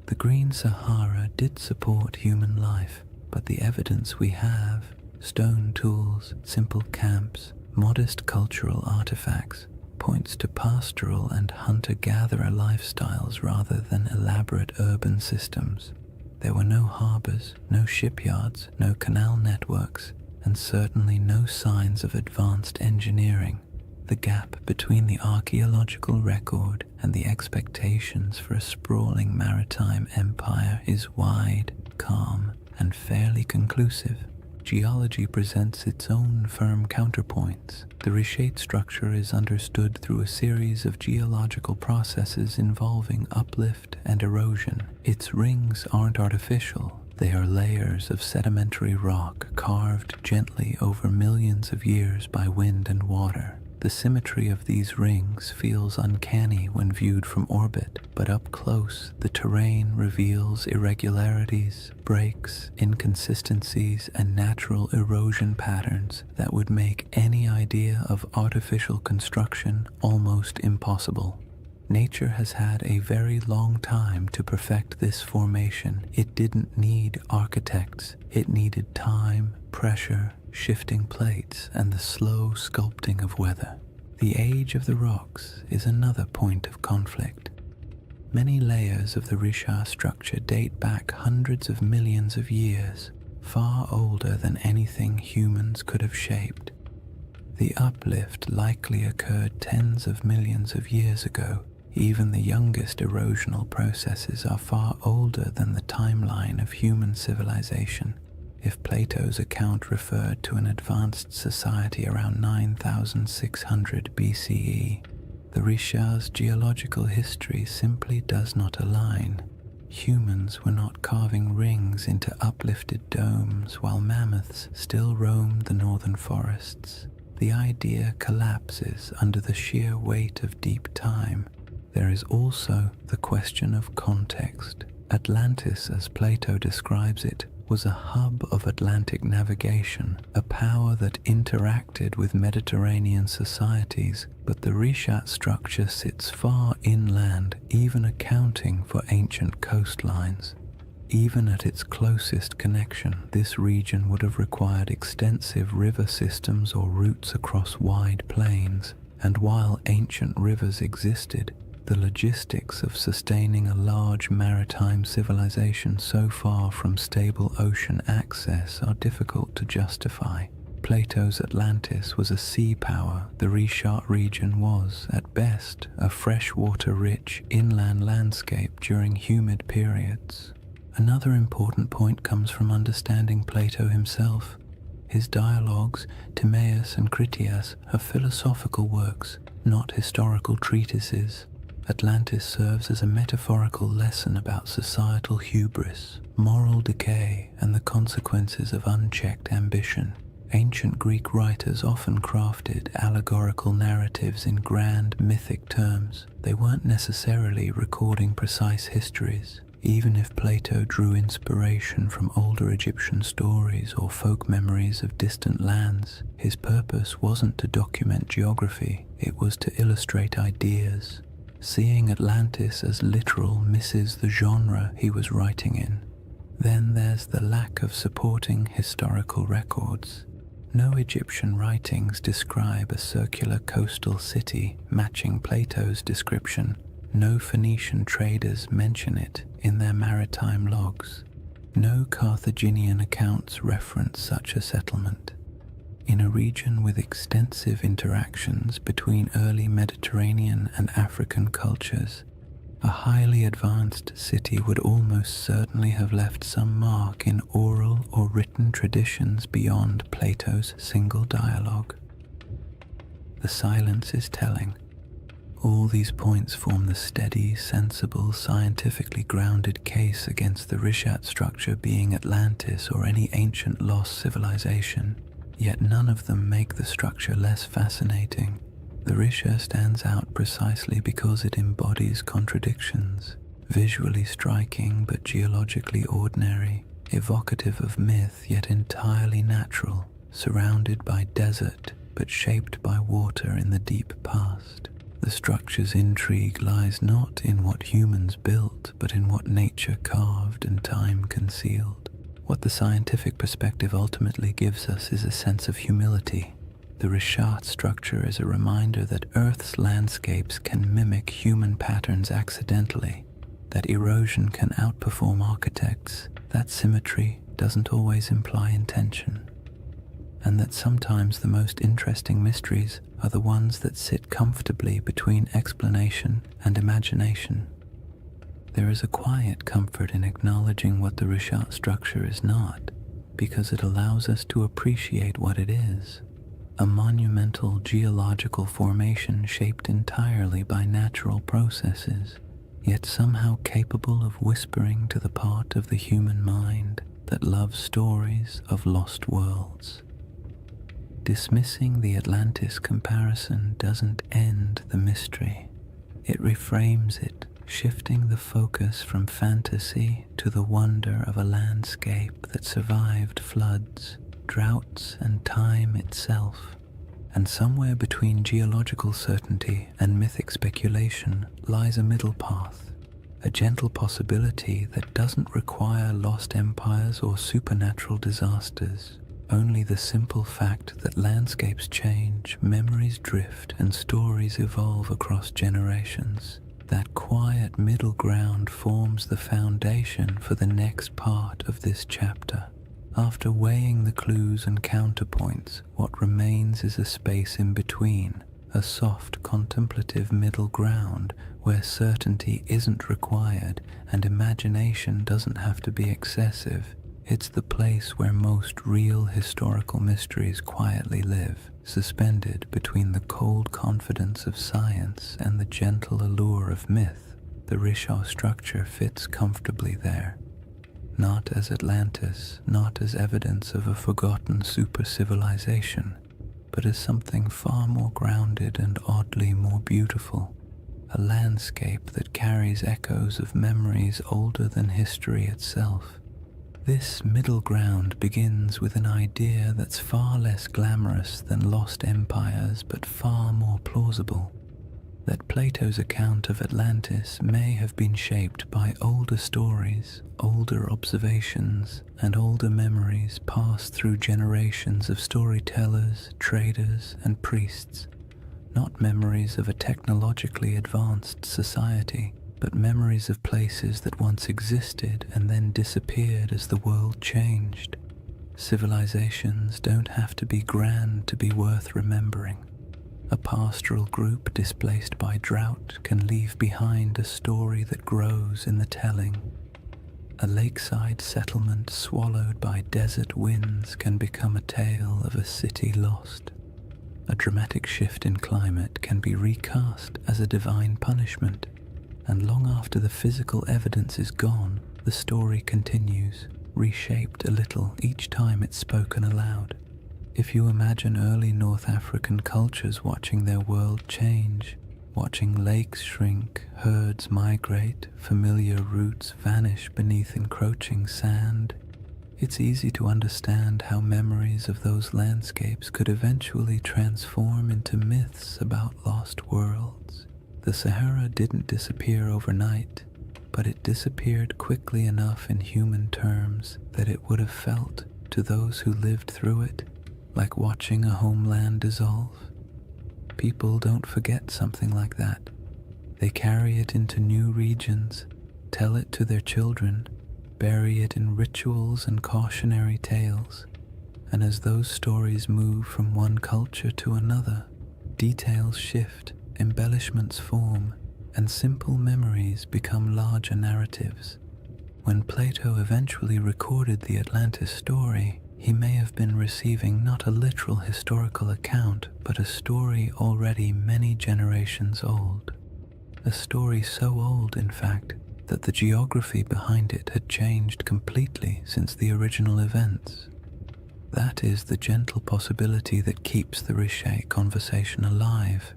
The Green Sahara did support human life, but the evidence we have, stone tools, simple camps, modest cultural artifacts, points to pastoral and hunter-gatherer lifestyles rather than elaborate urban systems. There were no harbors, no shipyards, no canal networks, and certainly no signs of advanced engineering. The gap between the archaeological record and the expectations for a sprawling maritime empire is wide. quite calm and fairly conclusive. Geology presents its own firm counterpoints. The reshaped structure is understood through a series of geological processes involving uplift and erosion. Its rings aren't artificial. They are layers of sedimentary rock carved gently over millions of years by wind and water. The symmetry of these rings feels uncanny when viewed from orbit, but up close, the terrain reveals irregularities, breaks, inconsistencies, and natural erosion patterns that would make any idea of artificial construction almost impossible. Nature has had a very long time to perfect this formation. It didn't need architects. It needed time, pressure, shifting plates, and the slow sculpting of weather. The age of the rocks is another point of conflict. Many layers of the Richat structure date back hundreds of millions of years, far older than anything humans could have shaped. The uplift likely occurred tens of millions of years ago. Even the youngest erosional processes are far older than the timeline of human civilization. If Plato's account referred to an advanced society around 9,600 BCE, the Richat's geological history simply does not align. Humans were not carving rings into uplifted domes while mammoths still roamed the northern forests. The idea collapses under the sheer weight of deep time. There is also the question of context. Atlantis, as Plato describes it, was a hub of Atlantic navigation, a power that interacted with Mediterranean societies, but the Richat structure sits far inland, even accounting for ancient coastlines. Even at its closest connection, this region would have required extensive river systems or routes across wide plains, and while ancient rivers existed, the logistics of sustaining a large maritime civilization so far from stable ocean access are difficult to justify. Plato's Atlantis was a sea power. The Richat region was, at best, a freshwater-rich inland landscape during humid periods. Another important point comes from understanding Plato himself. His dialogues, Timaeus and Critias, are philosophical works, not historical treatises. Atlantis serves as a metaphorical lesson about societal hubris, moral decay, and the consequences of unchecked ambition. Ancient Greek writers often crafted allegorical narratives in grand mythic terms. They weren't necessarily recording precise histories. Even if Plato drew inspiration from older Egyptian stories or folk memories of distant lands, his purpose wasn't to document geography, it was to illustrate ideas. Seeing Atlantis as literal misses the genre he was writing in. Then there's the lack of supporting historical records. No Egyptian writings describe a circular coastal city matching Plato's description. No Phoenician traders mention it in their maritime logs. No Carthaginian accounts reference such a settlement. In a region with extensive interactions between early Mediterranean and African cultures, a highly advanced city would almost certainly have left some mark in oral or written traditions beyond Plato's single dialogue. The silence is telling. All these points form the steady, sensible, scientifically grounded case against the Richat structure being Atlantis or any ancient lost civilization. Yet none of them make the structure less fascinating. The Richat stands out precisely because it embodies contradictions, visually striking but geologically ordinary, evocative of myth yet entirely natural, surrounded by desert but shaped by water in the deep past. The structure's intrigue lies not in what humans built, but in what nature carved and time concealed. What the scientific perspective ultimately gives us is a sense of humility. The Richat structure is a reminder that Earth's landscapes can mimic human patterns accidentally, that erosion can outperform architects, that symmetry doesn't always imply intention, and that sometimes the most interesting mysteries are the ones that sit comfortably between explanation and imagination. There is a quiet comfort in acknowledging what the Rishat structure is not, because it allows us to appreciate what it is: a monumental geological formation shaped entirely by natural processes, yet somehow capable of whispering to the part of the human mind that loves stories of lost worlds. Dismissing the Atlantis comparison doesn't end the mystery. It reframes it, shifting the focus from fantasy to the wonder of a landscape that survived floods, droughts, and time itself. And somewhere between geological certainty and mythic speculation lies a middle path, a gentle possibility that doesn't require lost empires or supernatural disasters. Only the simple fact that landscapes change, memories drift, and stories evolve across generations. That quiet middle ground forms the foundation for the next part of this chapter. After weighing the clues and counterpoints, what remains is a space in between, a soft, contemplative middle ground where certainty isn't required and imagination doesn't have to be excessive. It's the place where most real historical mysteries quietly live, suspended between the cold confidence of science and the gentle allure of myth. The Rishat structure fits comfortably there, not as Atlantis, not as evidence of a forgotten super-civilization, but as something far more grounded and oddly more beautiful, a landscape that carries echoes of memories older than history itself. This middle ground begins with an idea that's far less glamorous than lost empires but far more plausible, that Plato's account of Atlantis may have been shaped by older stories, older observations, and older memories passed through generations of storytellers, traders, and priests, not memories of a technologically advanced society, but memories of places that once existed and then disappeared as the world changed. Civilizations don't have to be grand to be worth remembering. A pastoral group displaced by drought can leave behind a story that grows in the telling. A lakeside settlement swallowed by desert winds can become a tale of a city lost. A dramatic shift in climate can be recast as a divine punishment, and long after the physical evidence is gone, the story continues, reshaped a little each time it's spoken aloud. If you imagine early North African cultures watching their world change, watching lakes shrink, herds migrate, familiar routes vanish beneath encroaching sand, it's easy to understand how memories of those landscapes could eventually transform into myths about lost worlds. The Sahara didn't disappear overnight, but it disappeared quickly enough in human terms that it would have felt, to those who lived through it, like watching a homeland dissolve. People don't forget something like that. They carry it into new regions, tell it to their children, bury it in rituals and cautionary tales, and as those stories move from one culture to another, details shift, embellishments form, and simple memories become larger narratives. When Plato eventually recorded the Atlantis story, he may have been receiving not a literal historical account, but a story already many generations old. A story so old, in fact, that the geography behind it had changed completely since the original events. That is the gentle possibility that keeps the Rishat conversation alive.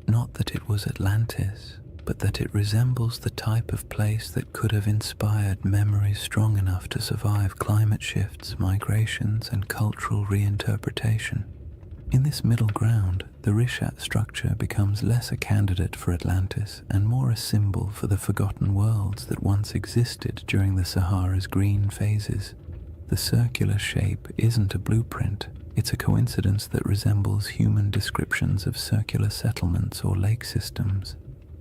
Not that it was Atlantis, but that it resembles the type of place that could have inspired memories strong enough to survive climate shifts, migrations, and cultural reinterpretation. In this middle ground, the Rishat structure becomes less a candidate for Atlantis and more a symbol for the forgotten worlds that once existed during the Sahara's green phases. The circular shape isn't a blueprint, it's a coincidence that resembles human descriptions of circular settlements or lake systems.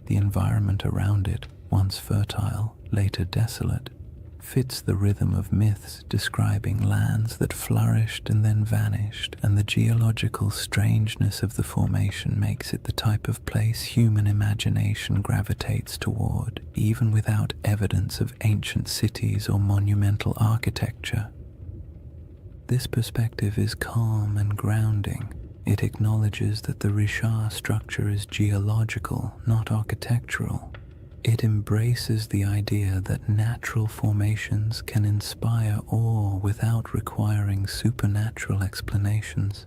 The environment around it, once fertile, later desolate, fits the rhythm of myths describing lands that flourished and then vanished, and the geological strangeness of the formation makes it the type of place human imagination gravitates toward, even without evidence of ancient cities or monumental architecture. This perspective is calm and grounding. It acknowledges that the Richat structure is geological, not architectural. It embraces the idea that natural formations can inspire awe without requiring supernatural explanations,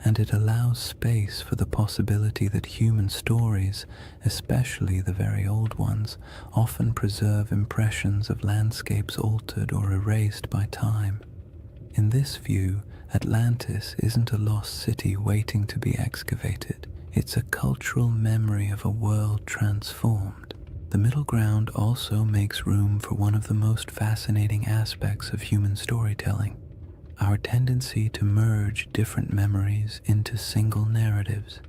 and it allows space for the possibility that human stories, especially the very old ones, often preserve impressions of landscapes altered or erased by time. In this view, Atlantis isn't a lost city waiting to be excavated. It's a cultural memory of a world transformed. The middle ground also makes room for one of the most fascinating aspects of human storytelling, our tendency to merge different memories into single narratives.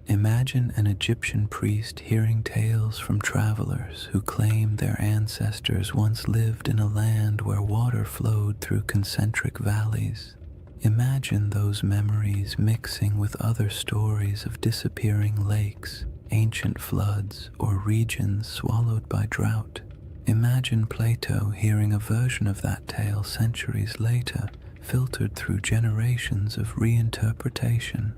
Imagine an Egyptian priest hearing tales from travelers who claim their ancestors once lived in a land where water flowed through concentric valleys. Imagine those memories mixing with other stories of disappearing lakes, ancient floods, or regions swallowed by drought. Imagine Plato hearing a version of that tale centuries later, filtered through generations of reinterpretation.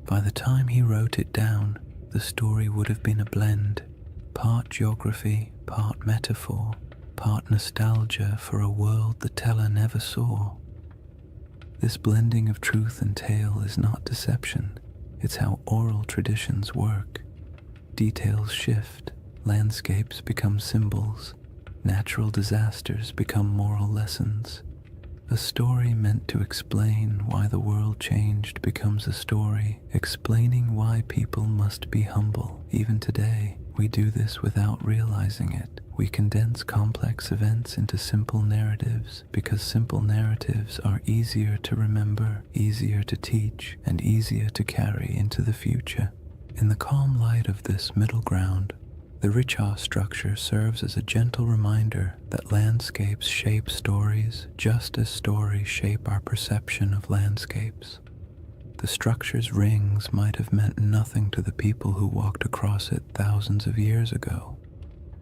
By the time he wrote it down, the story would have been a blend, part geography, part metaphor, part nostalgia for a world the teller never saw. This blending of truth and tale is not deception. It's how oral traditions work. Details shift, landscapes become symbols, natural disasters become moral lessons. A story meant to explain why the world changed becomes a story explaining why people must be humble. Even today, we do this without realizing it. We condense complex events into simple narratives because simple narratives are easier to remember, easier to teach, and easier to carry into the future. In the calm light of this middle ground, the Richat structure serves as a gentle reminder that landscapes shape stories just as stories shape our perception of landscapes. The structure's rings might have meant nothing to the people who walked across it thousands of years ago,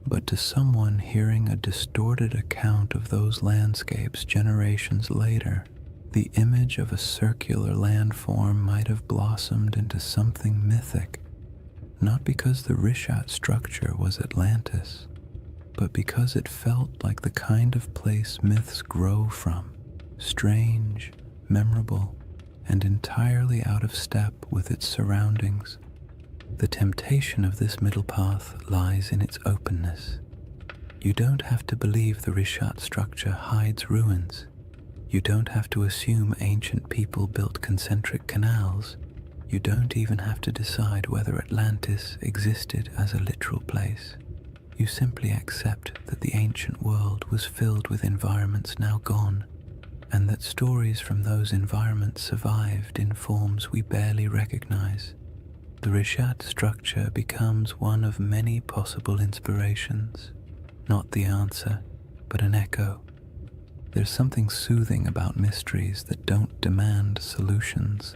but to someone hearing a distorted account of those landscapes generations later, the image of a circular landform might have blossomed into something mythic, not because the Richat structure was Atlantis, but because it felt like the kind of place myths grow from, strange, memorable, and entirely out of step with its surroundings. The temptation of this middle path lies in its openness. You don't have to believe the Richat structure hides ruins. You don't have to assume ancient people built concentric canals. You don't even have to decide whether Atlantis existed as a literal place. You simply accept that the ancient world was filled with environments now gone, and that stories from those environments survived in forms we barely recognize. The Richat structure becomes one of many possible inspirations, not the answer, but an echo. There's something soothing about mysteries that don't demand solutions.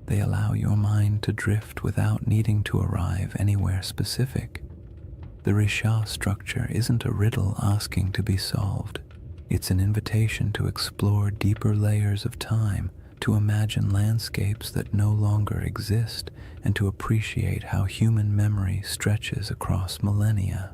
They allow your mind to drift without needing to arrive anywhere specific. The Richat structure isn't a riddle asking to be solved. It's an invitation to explore deeper layers of time, to imagine landscapes that no longer exist, and to appreciate how human memory stretches across millennia.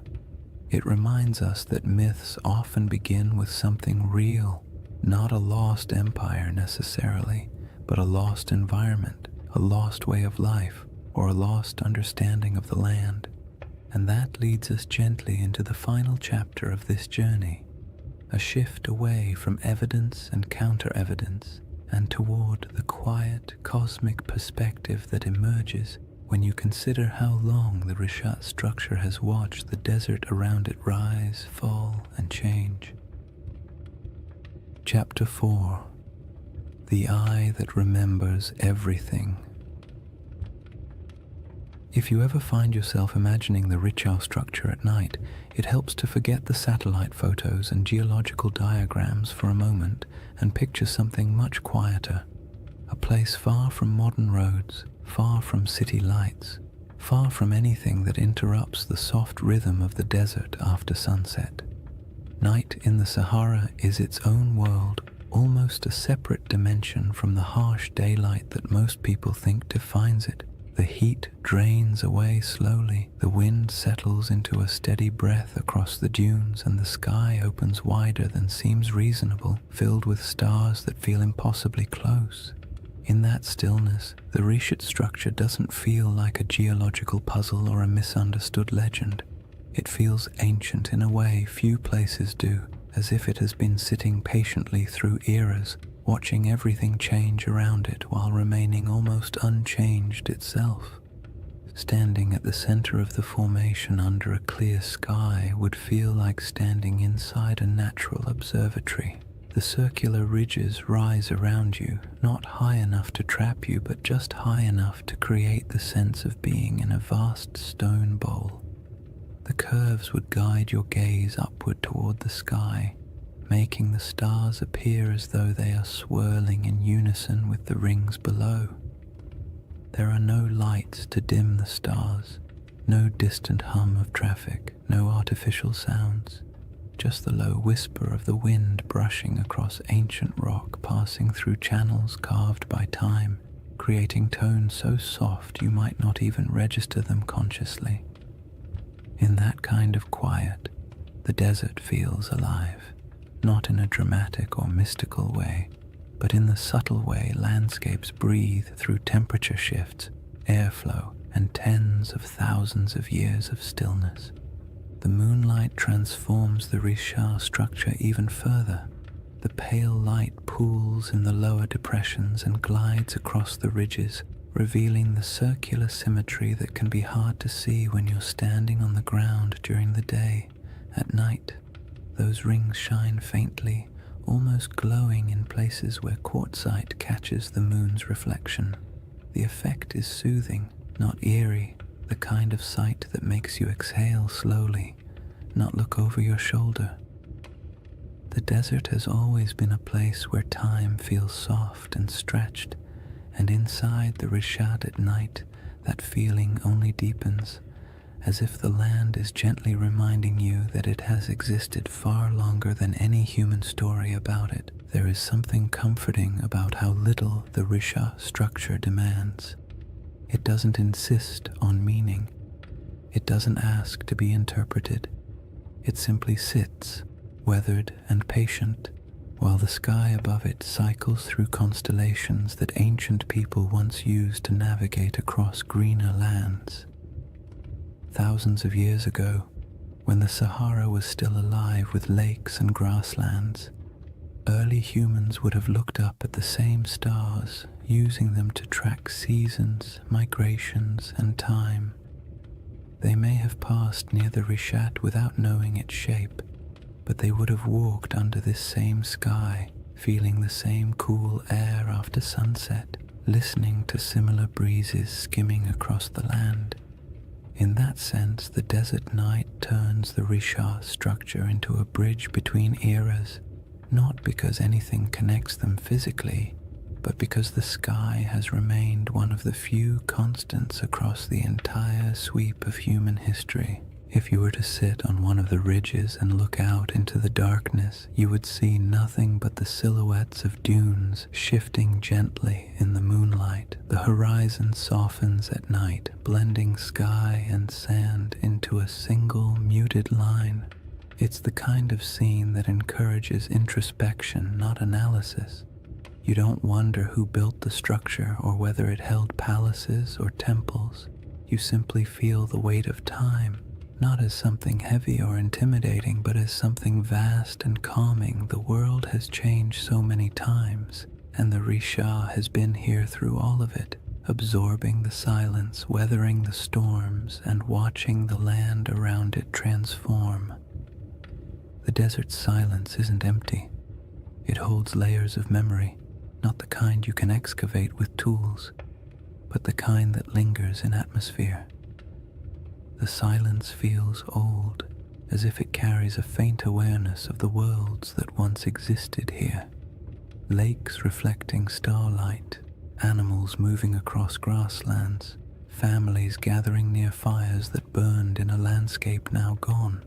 It reminds us that myths often begin with something real, not a lost empire necessarily, but a lost environment, a lost way of life, or a lost understanding of the land. And that leads us gently into the final chapter of this journey, a shift away from evidence and counter-evidence, and toward the quiet, cosmic perspective that emerges when you consider how long the Richat structure has watched the desert around it rise, fall, and change. Chapter 4. The Eye That Remembers Everything. If you ever find yourself imagining the Richau structure at night, it helps to forget the satellite photos and geological diagrams for a moment and picture something much quieter. A place far from modern roads, far from city lights, far from anything that interrupts the soft rhythm of the desert after sunset. Night in the Sahara is its own world, almost a separate dimension from the harsh daylight that most people think defines it. The heat drains away slowly, the wind settles into a steady breath across the dunes, and the sky opens wider than seems reasonable, filled with stars that feel impossibly close. In that stillness, the Richat structure doesn't feel like a geological puzzle or a misunderstood legend. It feels ancient in a way few places do, as if it has been sitting patiently through eras, watching everything change around it while remaining almost unchanged itself. Standing at the center of the formation under a clear sky would feel like standing inside a natural observatory. The circular ridges rise around you, not high enough to trap you, but just high enough to create the sense of being in a vast stone bowl. The curves would guide your gaze upward toward the sky, making the stars appear as though they are swirling in unison with the rings below. There are no lights to dim the stars, no distant hum of traffic, no artificial sounds, just the low whisper of the wind brushing across ancient rock, passing through channels carved by time, creating tones so soft you might not even register them consciously. In that kind of quiet, the desert feels alive. Not in a dramatic or mystical way, but in the subtle way landscapes breathe through temperature shifts, airflow, and tens of thousands of years of stillness. The moonlight transforms the Richat structure even further. The pale light pools in the lower depressions and glides across the ridges, revealing the circular symmetry that can be hard to see when you're standing on the ground during the day. At night, those rings shine faintly, almost glowing in places where quartzite catches the moon's reflection. The effect is soothing, not eerie, the kind of sight that makes you exhale slowly, not look over your shoulder. The desert has always been a place where time feels soft and stretched, and inside the Richat at night, that feeling only deepens, as if the land is gently reminding you that it has existed far longer than any human story about it. There is something comforting about how little the Richat structure demands. It doesn't insist on meaning. It doesn't ask to be interpreted. It simply sits, weathered and patient, while the sky above it cycles through constellations that ancient people once used to navigate across greener lands. Thousands of years ago, when the Sahara was still alive with lakes and grasslands, early humans would have looked up at the same stars, using them to track seasons, migrations, and time. They may have passed near the Richat without knowing its shape, but they would have walked under this same sky, feeling the same cool air after sunset, listening to similar breezes skimming across the land. In that sense, the desert night turns the Richat structure into a bridge between eras, not because anything connects them physically, but because the sky has remained one of the few constants across the entire sweep of human history. If you were to sit on one of the ridges and look out into the darkness, you would see nothing but the silhouettes of dunes shifting gently in the moonlight. The horizon softens at night, blending sky and sand into a single muted line. It's the kind of scene that encourages introspection, not analysis. You don't wonder who built the structure or whether it held palaces or temples. You simply feel the weight of time, not as something heavy or intimidating, but as something vast and calming. The world has changed so many times, and the Richat has been here through all of it, absorbing the silence, weathering the storms, and watching the land around it transform. The desert's silence isn't empty. It holds layers of memory, not the kind you can excavate with tools, but the kind that lingers in atmosphere. The silence feels old, as if it carries a faint awareness of the worlds that once existed here. Lakes reflecting starlight, animals moving across grasslands, families gathering near fires that burned in a landscape now gone.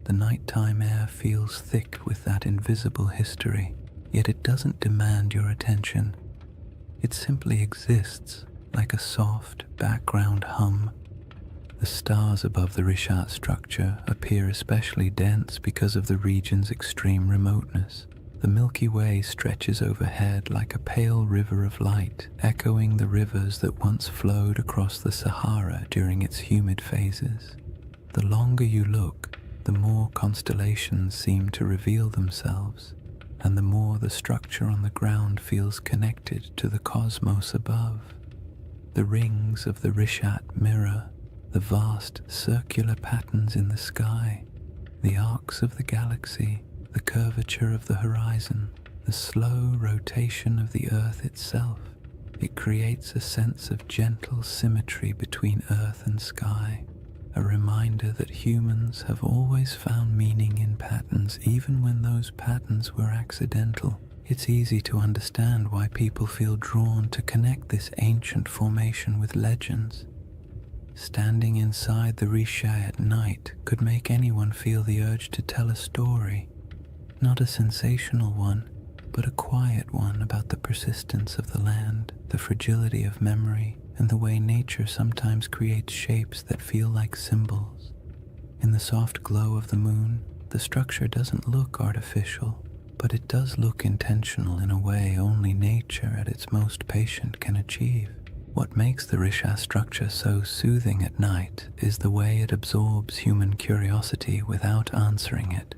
The nighttime air feels thick with that invisible history, yet it doesn't demand your attention. It simply exists, like a soft background hum. The stars above the Rishat structure appear especially dense because of the region's extreme remoteness. The Milky Way stretches overhead like a pale river of light, echoing the rivers that once flowed across the Sahara during its humid phases. The longer you look, the more constellations seem to reveal themselves, and the more the structure on the ground feels connected to the cosmos above. The rings of the Rishat mirror the vast circular patterns in the sky, the arcs of the galaxy, the curvature of the horizon, the slow rotation of the Earth itself. It creates a sense of gentle symmetry between Earth and sky, a reminder that humans have always found meaning in patterns even when those patterns were accidental. It's easy to understand why people feel drawn to connect this ancient formation with legends. Standing inside the Risha at night could make anyone feel the urge to tell a story, not a sensational one, but a quiet one about the persistence of the land, the fragility of memory, and the way nature sometimes creates shapes that feel like symbols. In the soft glow of the moon, the structure doesn't look artificial, but it does look intentional in a way only nature at its most patient can achieve. What makes the Risha structure so soothing at night is the way it absorbs human curiosity without answering it.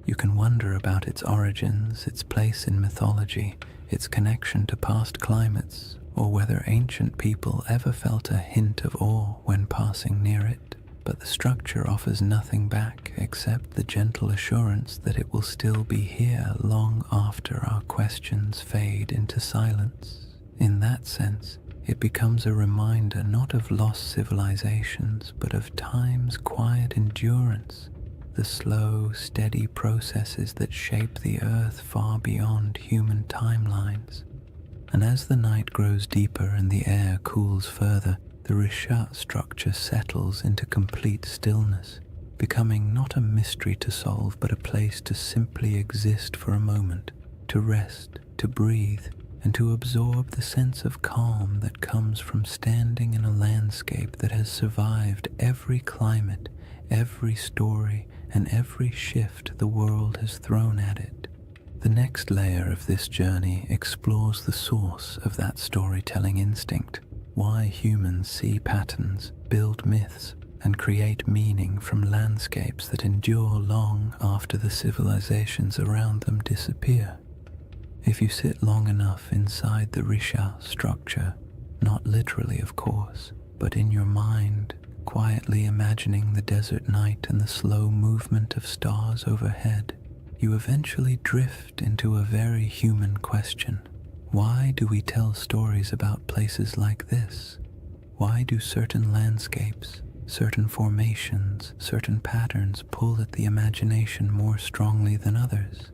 You can wonder about its origins, its place in mythology, its connection to past climates, or whether ancient people ever felt a hint of awe when passing near it. But the structure offers nothing back except the gentle assurance that it will still be here long after our questions fade into silence. In that sense, it becomes a reminder not of lost civilizations, but of time's quiet endurance, the slow, steady processes that shape the earth far beyond human timelines. And as the night grows deeper and the air cools further, the Rishat structure settles into complete stillness, becoming not a mystery to solve, but a place to simply exist for a moment, to rest, to breathe, and to absorb the sense of calm that comes from standing in a landscape that has survived every climate, every story, and every shift the world has thrown at it. The next layer of this journey explores the source of that storytelling instinct, why humans see patterns, build myths, and create meaning from landscapes that endure long after the civilizations around them disappear. If you sit long enough inside the Risha structure, not literally of course, but in your mind, quietly imagining the desert night and the slow movement of stars overhead, you eventually drift into a very human question. Why do we tell stories about places like this? Why do certain landscapes, certain formations, certain patterns pull at the imagination more strongly than others?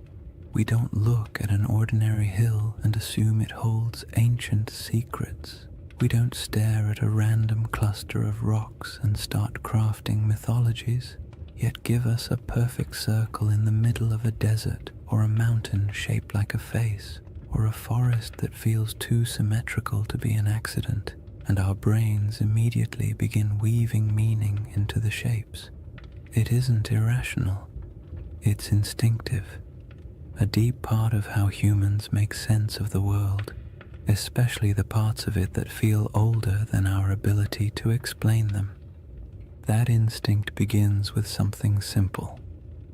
We don't look at an ordinary hill and assume it holds ancient secrets. We don't stare at a random cluster of rocks and start crafting mythologies, yet give us a perfect circle in the middle of a desert, or a mountain shaped like a face, or a forest that feels too symmetrical to be an accident, and our brains immediately begin weaving meaning into the shapes. It isn't irrational, it's instinctive. A deep part of how humans make sense of the world, especially the parts of it that feel older than our ability to explain them. That instinct begins with something simple: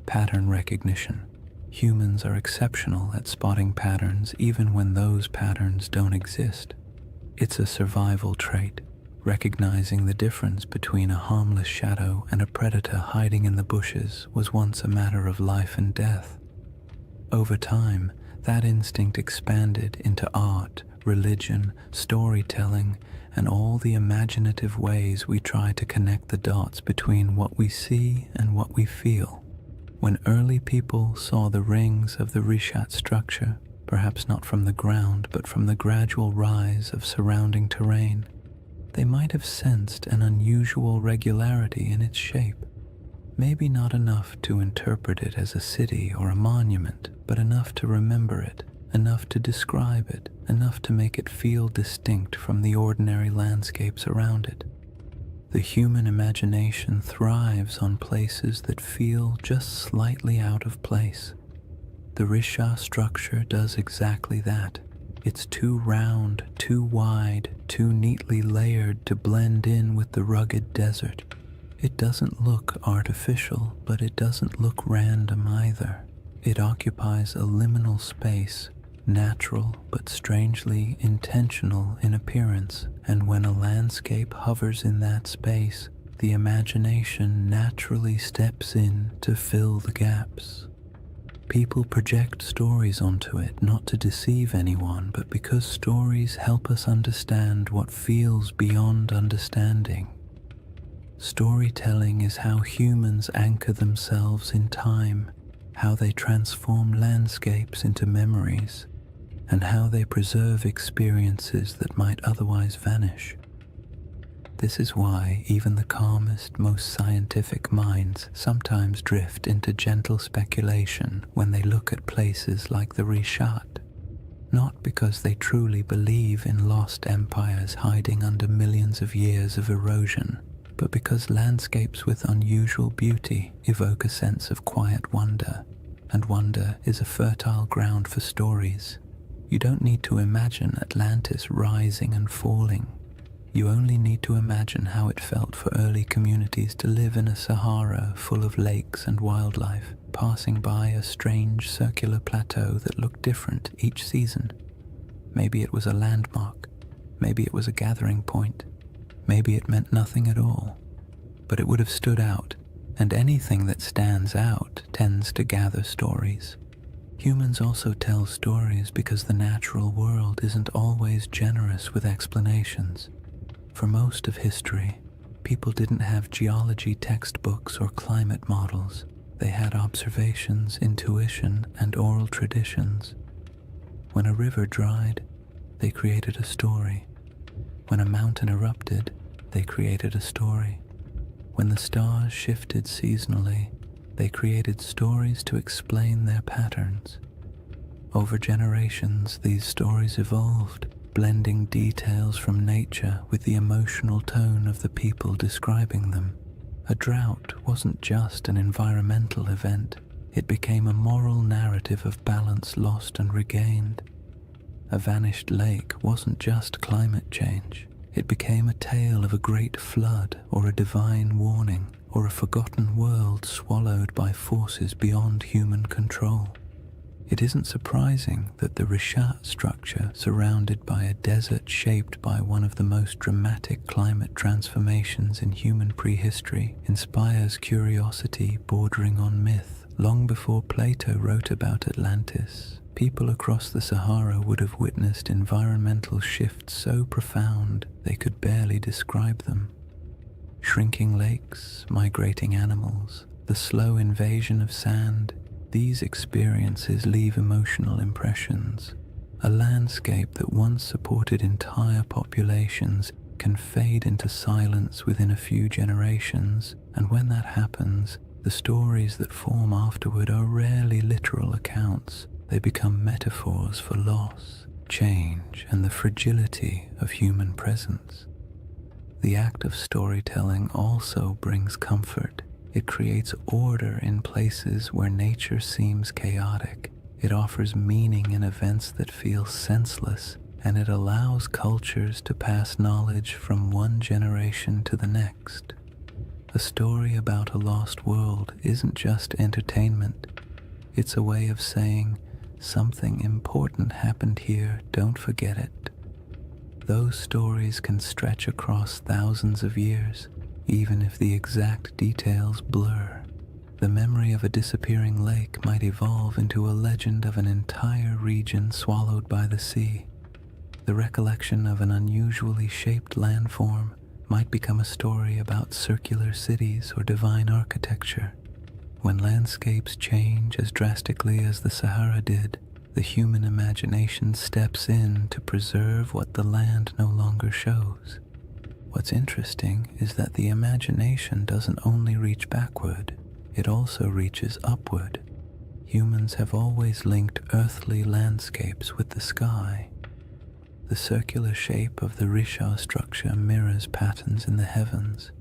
pattern recognition. Humans are exceptional at spotting patterns even when those patterns don't exist. It's a survival trait. Recognizing the difference between a harmless shadow and a predator hiding in the bushes was once a matter of life and death. Over time, That instinct expanded into art, religion, storytelling, and all the imaginative ways we try to connect the dots between what we see and what we feel. When early people saw the rings of the Rishat structure, perhaps not from the ground but from the gradual rise of surrounding terrain, they might have sensed an unusual regularity in its shape. Maybe not enough to interpret it as a city or a monument, but enough to remember it, enough to describe it, enough to make it feel distinct from the ordinary landscapes around it. The human imagination thrives on places that feel just slightly out of place. The Risha structure does exactly that. It's too round, too wide, too neatly layered to blend in with the rugged desert. It doesn't look artificial, but it doesn't look random either. It occupies a liminal space, natural but strangely intentional in appearance, and when a landscape hovers in that space, the imagination naturally steps in to fill the gaps. People project stories onto it not to deceive anyone, but because stories help us understand what feels beyond understanding. Storytelling is how humans anchor themselves in time, how they transform landscapes into memories, and how they preserve experiences that might otherwise vanish. This is why even the calmest, most scientific minds sometimes drift into gentle speculation when they look at places like the Rishat. Not because they truly believe in lost empires hiding under millions of years of erosion, but because landscapes with unusual beauty evoke a sense of quiet wonder, and wonder is a fertile ground for stories. You don't need to imagine Atlantis rising and falling. You only need to imagine how it felt for early communities to live in a Sahara full of lakes and wildlife, passing by a strange circular plateau that looked different each season. Maybe it was a landmark, maybe it was a gathering point, maybe it meant nothing at all, but it would have stood out, and anything that stands out tends to gather stories. Humans also tell stories because the natural world isn't always generous with explanations. For most of history, people didn't have geology textbooks or climate models. They had observations, intuition, and oral traditions. When a river dried, they created a story. When a mountain erupted, they created a story. When the stars shifted seasonally, they created stories to explain their patterns. Over generations, these stories evolved, blending details from nature with the emotional tone of the people describing them. A drought wasn't just an environmental event, it became a moral narrative of balance lost and regained. A vanished lake wasn't just climate change, it became a tale of a great flood or a divine warning or a forgotten world swallowed by forces beyond human control. It isn't surprising that the Rishat structure, surrounded by a desert shaped by one of the most dramatic climate transformations in human prehistory, inspires curiosity bordering on myth. Long before Plato wrote about Atlantis, people across the Sahara would have witnessed environmental shifts so profound they could barely describe them. Shrinking lakes, migrating animals, the slow invasion of sand, these experiences leave emotional impressions. A landscape that once supported entire populations can fade into silence within a few generations, and when that happens, the stories that form afterward are rarely literal accounts. They become metaphors for loss, change, and the fragility of human presence. The act of storytelling also brings comfort. It creates order in places where nature seems chaotic. It offers meaning in events that feel senseless, and it allows cultures to pass knowledge from one generation to the next. A story about a lost world isn't just entertainment. It's a way of saying, something important happened here, don't forget it. Those stories can stretch across thousands of years, even if the exact details blur. The memory of a disappearing lake might evolve into a legend of an entire region swallowed by the sea. The recollection of an unusually shaped landform might become a story about circular cities or divine architecture. When landscapes change as drastically as the Sahara did, the human imagination steps in to preserve what the land no longer shows. What's interesting is that the imagination doesn't only reach backward, it also reaches upward. Humans have always linked earthly landscapes with the sky. The circular shape of the Risha structure mirrors patterns in the heavens,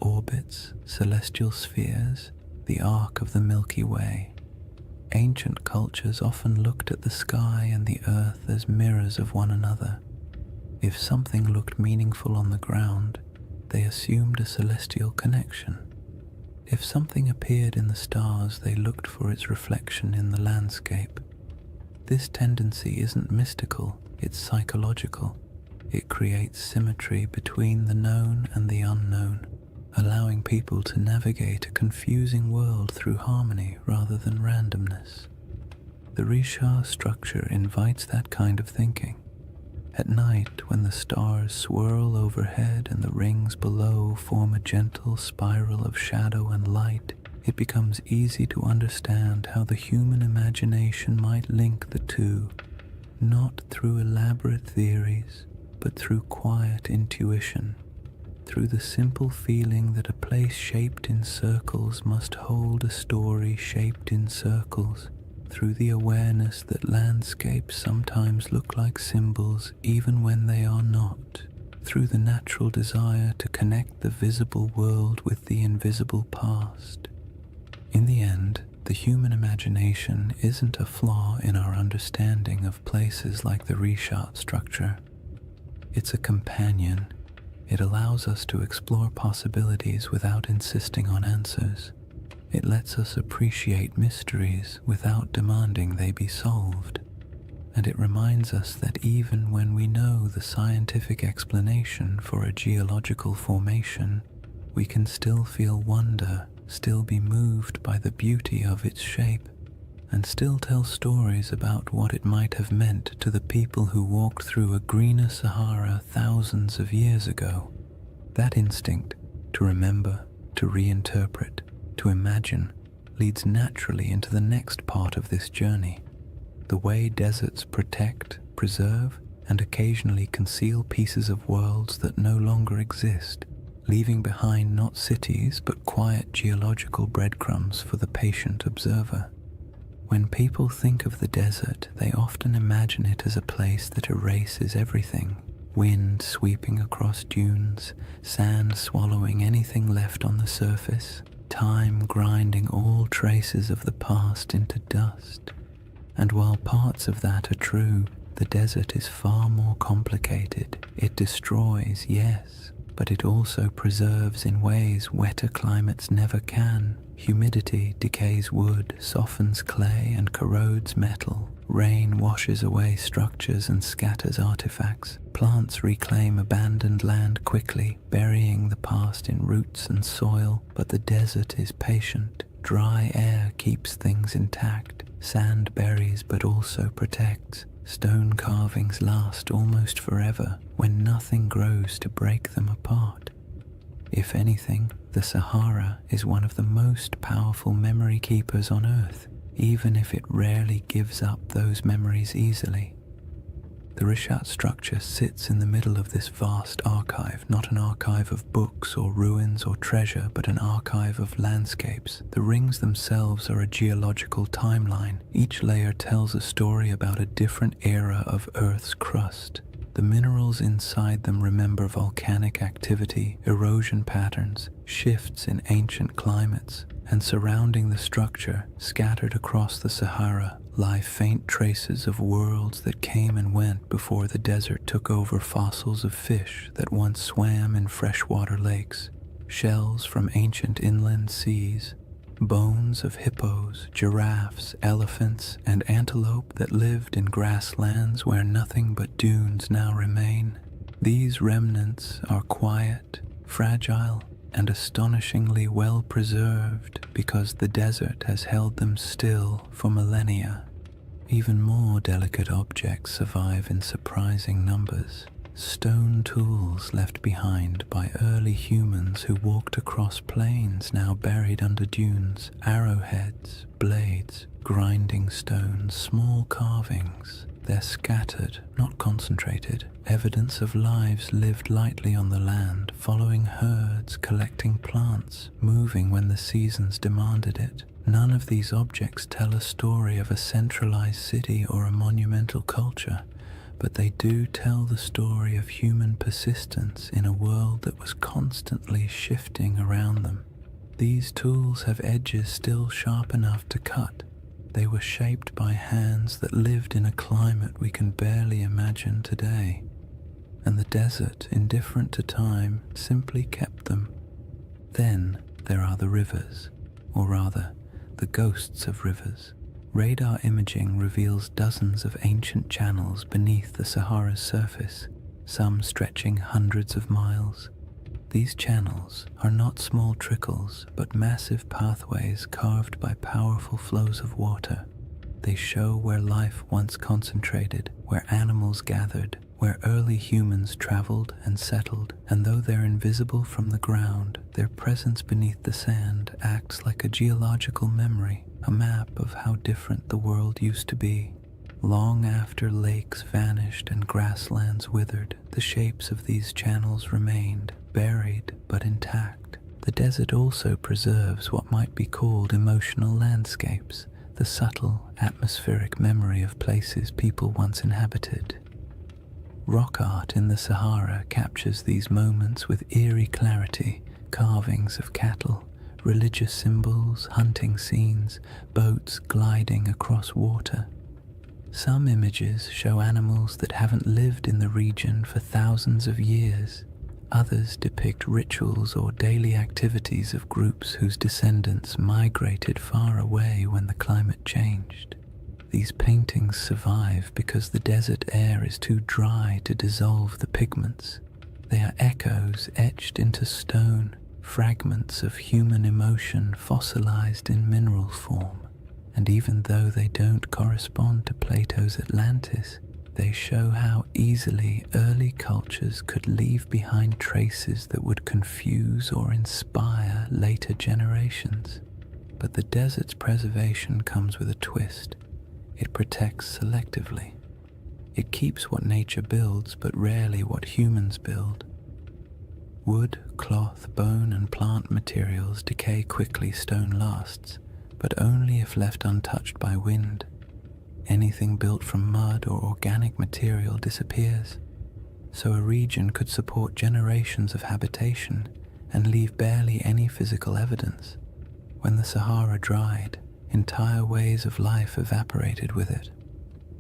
orbits, celestial spheres, the arc of the Milky Way. Ancient cultures often looked at the sky and the earth as mirrors of one another. If something looked meaningful on the ground, they assumed a celestial connection. If something appeared in the stars, they looked for its reflection in the landscape. This tendency isn't mystical, it's psychological. It creates symmetry between the known and the unknown, allowing people to navigate a confusing world through harmony rather than randomness. The Risha structure invites that kind of thinking. At night, when the stars swirl overhead and the rings below form a gentle spiral of shadow and light, it becomes easy to understand how the human imagination might link the two, not through elaborate theories, but through quiet intuition, through the simple feeling that a place shaped in circles must hold a story shaped in circles, through the awareness that landscapes sometimes look like symbols even when they are not, through the natural desire to connect the visible world with the invisible past. In the end, the human imagination isn't a flaw in our understanding of places like the Risha structure. It's a companion. It allows us to explore possibilities without insisting on answers. It lets us appreciate mysteries without demanding they be solved. And it reminds us that even when we know the scientific explanation for a geological formation, we can still feel wonder, still be moved by the beauty of its shape, and still tell stories about what it might have meant to the people who walked through a greener Sahara thousands of years ago. That instinct to remember, to reinterpret, to imagine, leads naturally into the next part of this journey. The way deserts protect, preserve, and occasionally conceal pieces of worlds that no longer exist, leaving behind not cities but quiet geological breadcrumbs for the patient observer. When people think of the desert, they often imagine it as a place that erases everything. Wind sweeping across dunes, sand swallowing anything left on the surface, time grinding all traces of the past into dust. And while parts of that are true, the desert is far more complicated. It destroys, yes, but it also preserves in ways wetter climates never can. Humidity decays wood, softens clay, and corrodes metal. Rain washes away structures and scatters artifacts. Plants reclaim abandoned land quickly, burying the past in roots and soil. But the desert is patient. Dry air keeps things intact. Sand buries but also protects. Stone carvings last almost forever when nothing grows to break them apart. If anything, the Sahara is one of the most powerful memory keepers on Earth, even if it rarely gives up those memories easily. The Rishat structure sits in the middle of this vast archive, not an archive of books or ruins or treasure, but an archive of landscapes. The rings themselves are a geological timeline. Each layer tells a story about a different era of Earth's crust. The minerals inside them remember volcanic activity, erosion patterns, shifts in ancient climates, and surrounding the structure, scattered across the Sahara, lie faint traces of worlds that came and went before the desert took over. Fossils of fish that once swam in freshwater lakes, shells from ancient inland seas, bones of hippos, giraffes, elephants, and antelope that lived in grasslands where nothing but dunes now remain. These remnants are quiet, fragile, and astonishingly well preserved because the desert has held them still for millennia. Even more delicate objects survive in surprising numbers. Stone tools left behind by early humans who walked across plains now buried under dunes, arrowheads, blades, grinding stones, small carvings. They're scattered, not concentrated, evidence of lives lived lightly on the land, following herds, collecting plants, moving when the seasons demanded it. None of these objects tell a story of a centralized city or a monumental culture, but they do tell the story of human persistence in a world that was constantly shifting around them. These tools have edges still sharp enough to cut. They were shaped by hands that lived in a climate we can barely imagine today, and the desert, indifferent to time, simply kept them. Then there are the rivers, or rather, the ghosts of rivers. Radar imaging reveals dozens of ancient channels beneath the Sahara's surface, some stretching hundreds of miles. These channels are not small trickles, but massive pathways carved by powerful flows of water. They show where life once concentrated, where animals gathered, where early humans traveled and settled, and though they're invisible from the ground, their presence beneath the sand acts like a geological memory, a map of how different the world used to be. Long after lakes vanished and grasslands withered, the shapes of these channels remained, buried but intact. The desert also preserves what might be called emotional landscapes, the subtle atmospheric memory of places people once inhabited. Rock art in the Sahara captures these moments with eerie clarity, carvings of cattle, religious symbols, hunting scenes, boats gliding across water. Some images show animals that haven't lived in the region for thousands of years. Others depict rituals or daily activities of groups whose descendants migrated far away when the climate changed. These paintings survive because the desert air is too dry to dissolve the pigments. They are echoes etched into stone, fragments of human emotion fossilized in mineral form. And even though they don't correspond to Plato's Atlantis, they show how easily early cultures could leave behind traces that would confuse or inspire later generations. But the desert's preservation comes with a twist. It protects selectively. It keeps what nature builds, but rarely what humans build. Wood, cloth, bone, and plant materials decay quickly, stone lasts, but only if left untouched by wind. Anything built from mud or organic material disappears, so a region could support generations of habitation and leave barely any physical evidence. When the Sahara dried, entire ways of life evaporated with it.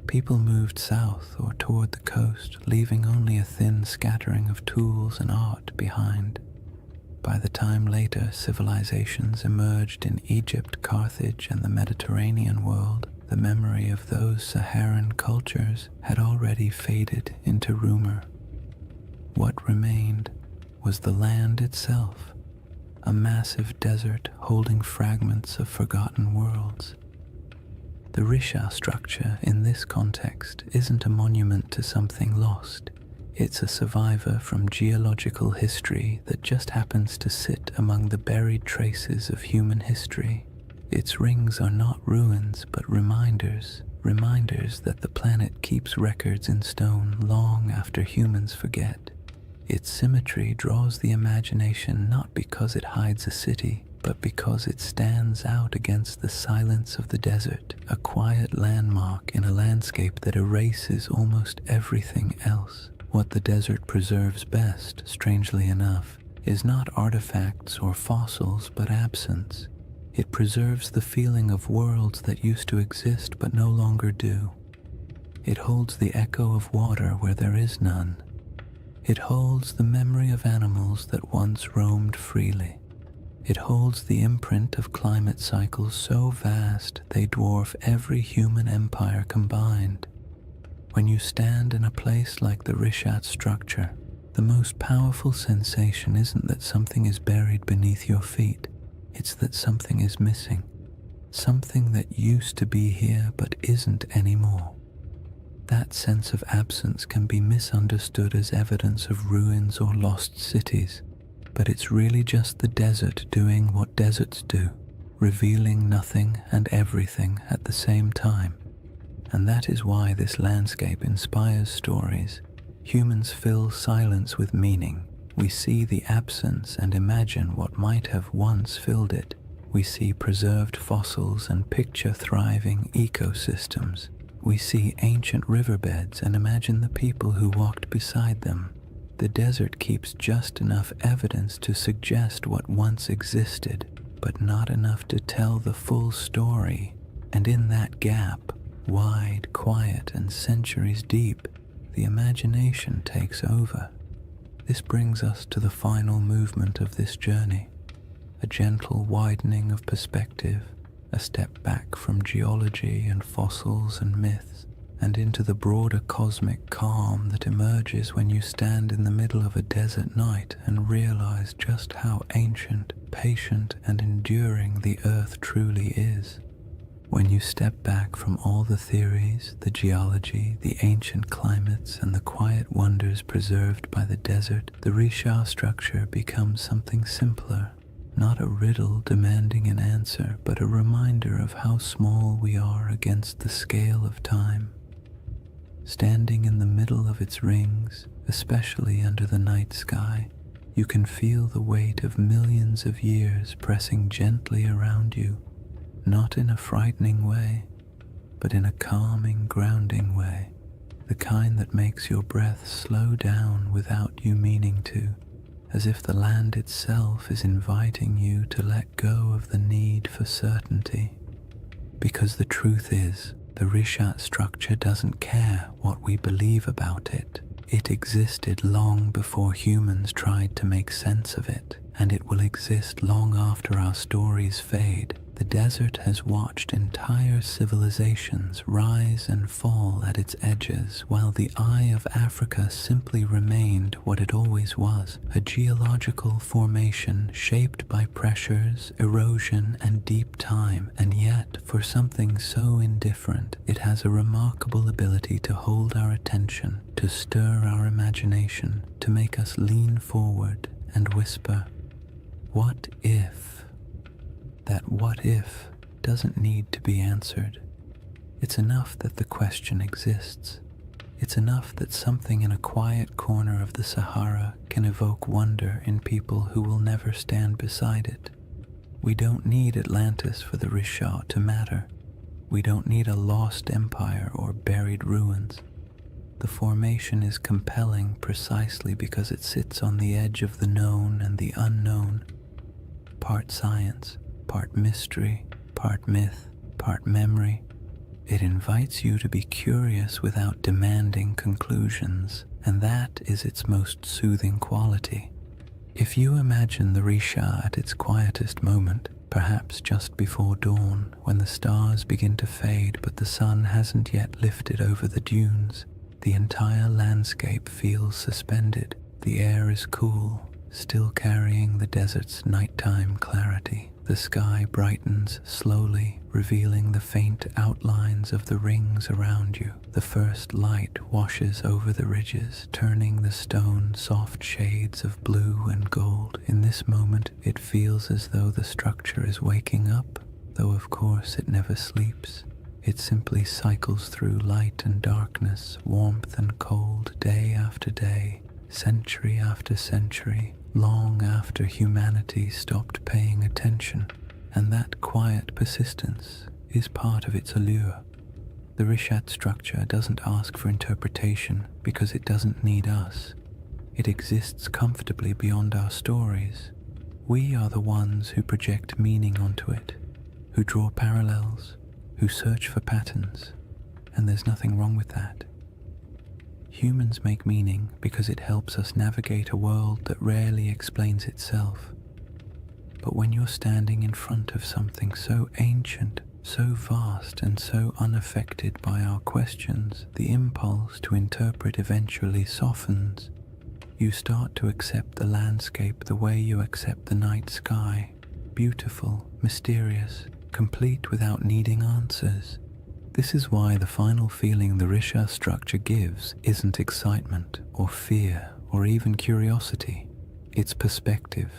People moved south or toward the coast, leaving only a thin scattering of tools and art behind. By the time later civilizations emerged in Egypt, Carthage, and the Mediterranean world, the memory of those Saharan cultures had already faded into rumor. What remained was the land itself, a massive desert holding fragments of forgotten worlds. The Risha structure in this context isn't a monument to something lost. It's a survivor from geological history that just happens to sit among the buried traces of human history. Its rings are not ruins, but reminders that the planet keeps records in stone long after humans forget. Its symmetry draws the imagination not because it hides a city, but because it stands out against the silence of the desert, a quiet landmark in a landscape that erases almost everything else. What the desert preserves best, strangely enough, is not artifacts or fossils, but absence. It preserves the feeling of worlds that used to exist but no longer do. It holds the echo of water where there is none. It holds the memory of animals that once roamed freely. It holds the imprint of climate cycles so vast they dwarf every human empire combined. When you stand in a place like the Rishat structure, The most powerful sensation isn't that something is buried beneath your feet, it's that something is missing. Something that used to be here but isn't anymore. That sense of absence can be misunderstood as evidence of ruins or lost cities, but it's really just the desert doing what deserts do, revealing nothing and everything at the same time. And that is why this landscape inspires stories. Humans fill silence with meaning. We see the absence and imagine what might have once filled it. We see preserved fossils and picture thriving ecosystems. We see ancient riverbeds and imagine the people who walked beside them. The desert keeps just enough evidence to suggest what once existed, but not enough to tell the full story. And in that gap, wide, quiet, and centuries deep, the imagination takes over. This brings us to the final movement of this journey, a gentle widening of perspective, a step back from geology and fossils and myths, and into the broader cosmic calm that emerges when you stand in the middle of a desert night and realize just how ancient, patient, and enduring the earth truly is. When you step back from all the theories, the geology, the ancient climates, and the quiet wonders preserved by the desert, the Risha structure becomes something simpler, not a riddle demanding an answer, but a reminder of how small we are against the scale of time. Standing in the middle of its rings, especially under the night sky, you can feel the weight of millions of years pressing gently around you. Not in a frightening way, but in a calming, grounding way, the kind that makes your breath slow down without you meaning to, as if the land itself is inviting you to let go of the need for certainty. Because the truth is, the Rishat structure doesn't care what we believe about it. It existed long before humans tried to make sense of it, and it will exist long after our stories fade. The desert has watched entire civilizations rise and fall at its edges, while the eye of Africa simply remained what it always was, a geological formation shaped by pressures, erosion, and deep time. And yet, for something so indifferent, it has a remarkable ability to hold our attention, to stir our imagination, to make us lean forward and whisper, "What if?" That what if doesn't need to be answered. It's enough that the question exists. It's enough that something in a quiet corner of the Sahara can evoke wonder in people who will never stand beside it. We don't need Atlantis for the Risha to matter. We don't need a lost empire or buried ruins. The formation is compelling precisely because it sits on the edge of the known and the unknown, part science, part mystery, part myth, part memory. It invites you to be curious without demanding conclusions, and that is its most soothing quality. If you imagine the Risha at its quietest moment, perhaps just before dawn, when the stars begin to fade but the sun hasn't yet lifted over the dunes, the entire landscape feels suspended. The air is cool, still carrying the desert's nighttime clarity. The sky brightens slowly, revealing the faint outlines of the rings around you. The first light washes over the ridges, turning the stone soft shades of blue and gold. In this moment, it feels as though the structure is waking up, though of course it never sleeps. It simply cycles through light and darkness, warmth and cold, day after day, century after century, long after humanity stopped paying attention, and that quiet persistence is part of its allure. The Rishat structure doesn't ask for interpretation because it doesn't need us. It exists comfortably beyond our stories. We are the ones who project meaning onto it, who draw parallels, who search for patterns, and there's nothing wrong with that. Humans make meaning because it helps us navigate a world that rarely explains itself. But when you're standing in front of something so ancient, so vast, and so unaffected by our questions, the impulse to interpret eventually softens. You start to accept the landscape the way you accept the night sky, beautiful, mysterious, complete without needing answers. This is why the final feeling the Risha structure gives isn't excitement or fear or even curiosity. It's perspective,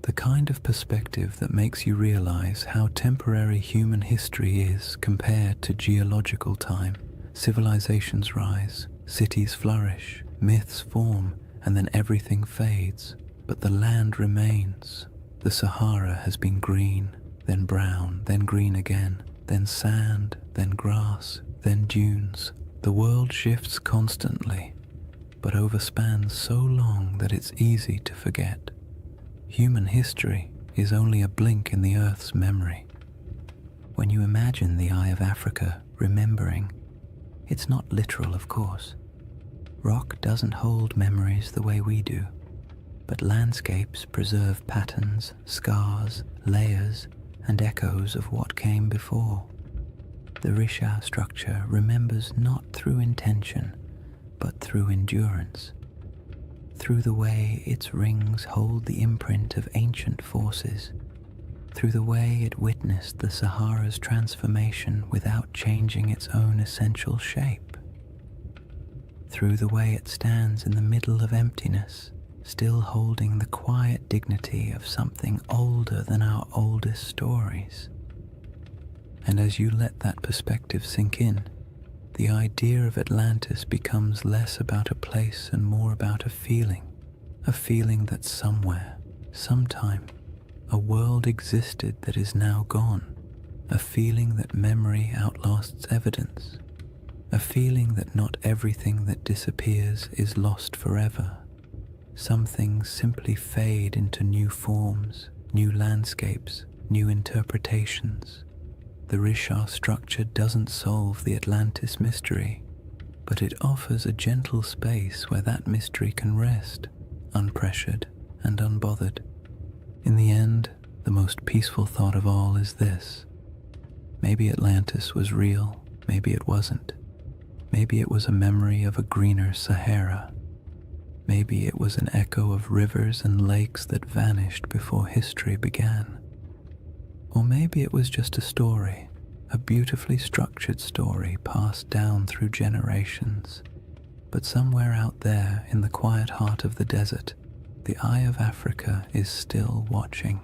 the kind of perspective that makes you realize how temporary human history is compared to geological time. Civilizations rise, cities flourish, myths form, and then everything fades. But the land remains. The Sahara has been green, then brown, then green again, then sand, then grass, then dunes. The world shifts constantly, but overspans so long that it's easy to forget. Human history is only a blink in the Earth's memory. When you imagine the Eye of Africa remembering, it's not literal, of course. Rock doesn't hold memories the way we do, but landscapes preserve patterns, scars, layers, and echoes of what came before. The Risha structure remembers not through intention, but through endurance, through the way its rings hold the imprint of ancient forces, through the way it witnessed the Sahara's transformation without changing its own essential shape, through the way it stands in the middle of emptiness, still holding the quiet dignity of something older than our oldest stories. And as you let that perspective sink in, the idea of Atlantis becomes less about a place and more about a feeling that somewhere, sometime, a world existed that is now gone, a feeling that memory outlasts evidence, a feeling that not everything that disappears is lost forever. Some things simply fade into new forms, new landscapes, new interpretations. The Risha structure doesn't solve the Atlantis mystery, but it offers a gentle space where that mystery can rest, unpressured and unbothered. In the end, the most peaceful thought of all is this: maybe Atlantis was real, maybe it wasn't. Maybe it was a memory of a greener Sahara. Maybe it was an echo of rivers and lakes that vanished before history began. Or maybe it was just a story, a beautifully structured story passed down through generations. But somewhere out there in the quiet heart of the desert, the Eye of Africa is still watching.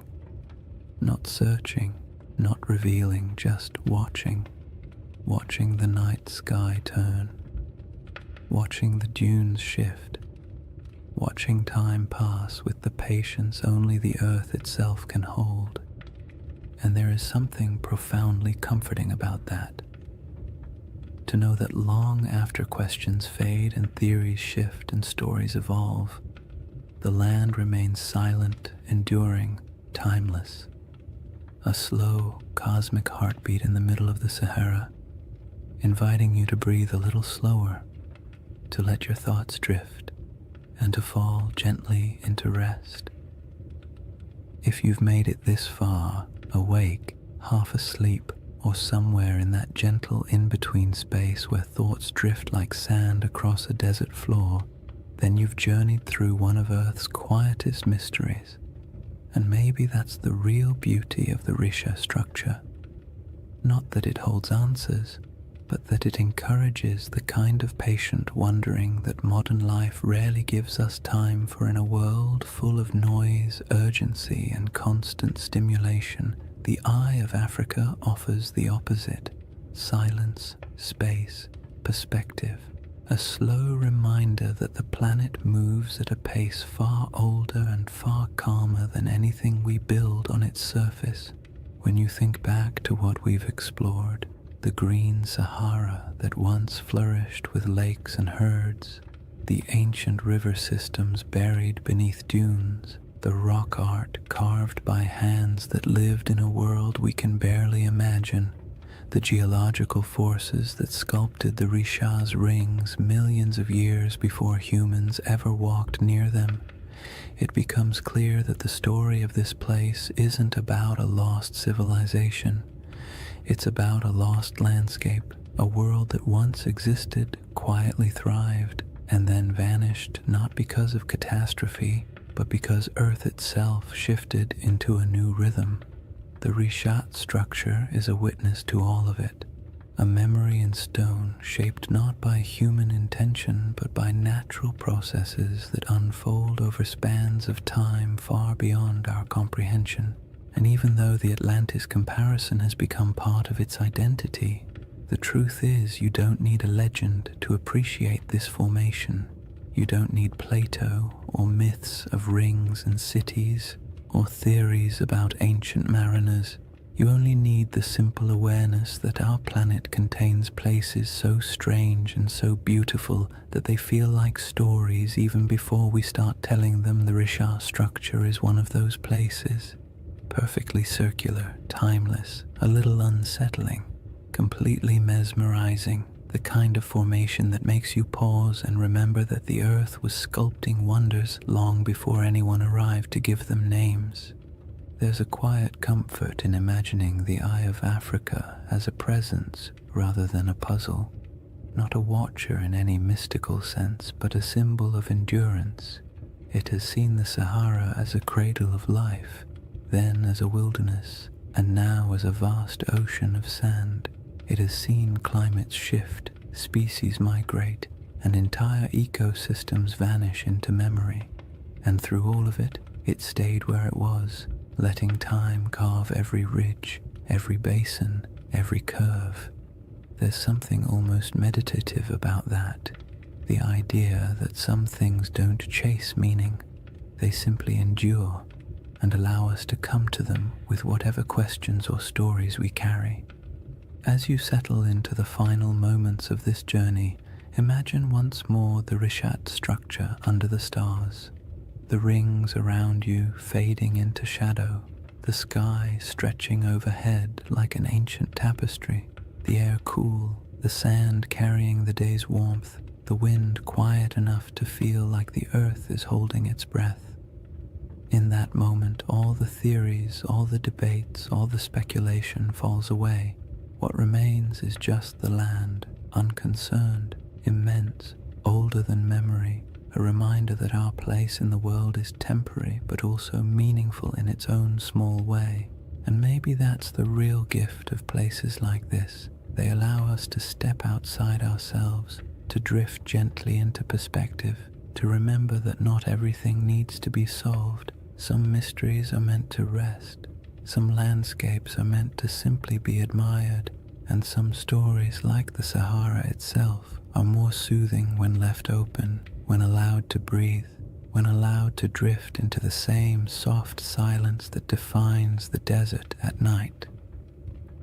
Not searching, not revealing, just watching. Watching the night sky turn. Watching the dunes shift. Watching time pass with the patience only the earth itself can hold. And there is something profoundly comforting about that. To know that long after questions fade and theories shift and stories evolve, the land remains silent, enduring, timeless. A slow, cosmic heartbeat in the middle of the Sahara, inviting you to breathe a little slower, to let your thoughts drift, and to fall gently into rest. If you've made it this far, awake, half asleep, or somewhere in that gentle in-between space where thoughts drift like sand across a desert floor, then you've journeyed through one of Earth's quietest mysteries. And maybe that's the real beauty of the Risha structure. Not that it holds answers, but that it encourages the kind of patient wondering that modern life rarely gives us time for. In a world full of noise, urgency, and constant stimulation, the Eye of Africa offers the opposite: silence, space, perspective, a slow reminder that the planet moves at a pace far older and far calmer than anything we build on its surface. When you think back to what we've explored, the green Sahara that once flourished with lakes and herds, the ancient river systems buried beneath dunes, the rock art carved by hands that lived in a world we can barely imagine, the geological forces that sculpted the Risha's rings millions of years before humans ever walked near them, it becomes clear that the story of this place isn't about a lost civilization. It's about a lost landscape, a world that once existed, quietly thrived, and then vanished not because of catastrophe, but because Earth itself shifted into a new rhythm. The Rishat structure is a witness to all of it, a memory in stone shaped not by human intention but by natural processes that unfold over spans of time far beyond our comprehension. And even though the Atlantis comparison has become part of its identity, the truth is you don't need a legend to appreciate this formation. You don't need Plato or myths of rings and cities or theories about ancient mariners. You only need the simple awareness that our planet contains places so strange and so beautiful that they feel like stories even before we start telling them. The Rishat structure is one of those places. Perfectly circular, timeless, a little unsettling, completely mesmerizing, the kind of formation that makes you pause and remember that the Earth was sculpting wonders long before anyone arrived to give them names. There's a quiet comfort in imagining the Eye of Africa as a presence rather than a puzzle, not a watcher in any mystical sense, but a symbol of endurance. It has seen the Sahara as a cradle of life, then as a wilderness, and now as a vast ocean of sand. It has seen climates shift, species migrate, and entire ecosystems vanish into memory. And through all of it, it stayed where it was, letting time carve every ridge, every basin, every curve. There's something almost meditative about that, the idea that some things don't chase meaning, they simply endure and allow us to come to them with whatever questions or stories we carry. As you settle into the final moments of this journey, imagine once more the Rishat structure under the stars. The rings around you fading into shadow, the sky stretching overhead like an ancient tapestry, the air cool, the sand carrying the day's warmth, the wind quiet enough to feel like the earth is holding its breath. In that moment, all the theories, all the debates, all the speculation falls away. What remains is just the land, unconcerned, immense, older than memory, a reminder that our place in the world is temporary but also meaningful in its own small way. And maybe that's the real gift of places like this. They allow us to step outside ourselves, to drift gently into perspective, to remember that not everything needs to be solved. Some mysteries are meant to rest, some landscapes are meant to simply be admired, and some stories, like the Sahara itself, are more soothing when left open, when allowed to breathe, when allowed to drift into the same soft silence that defines the desert at night.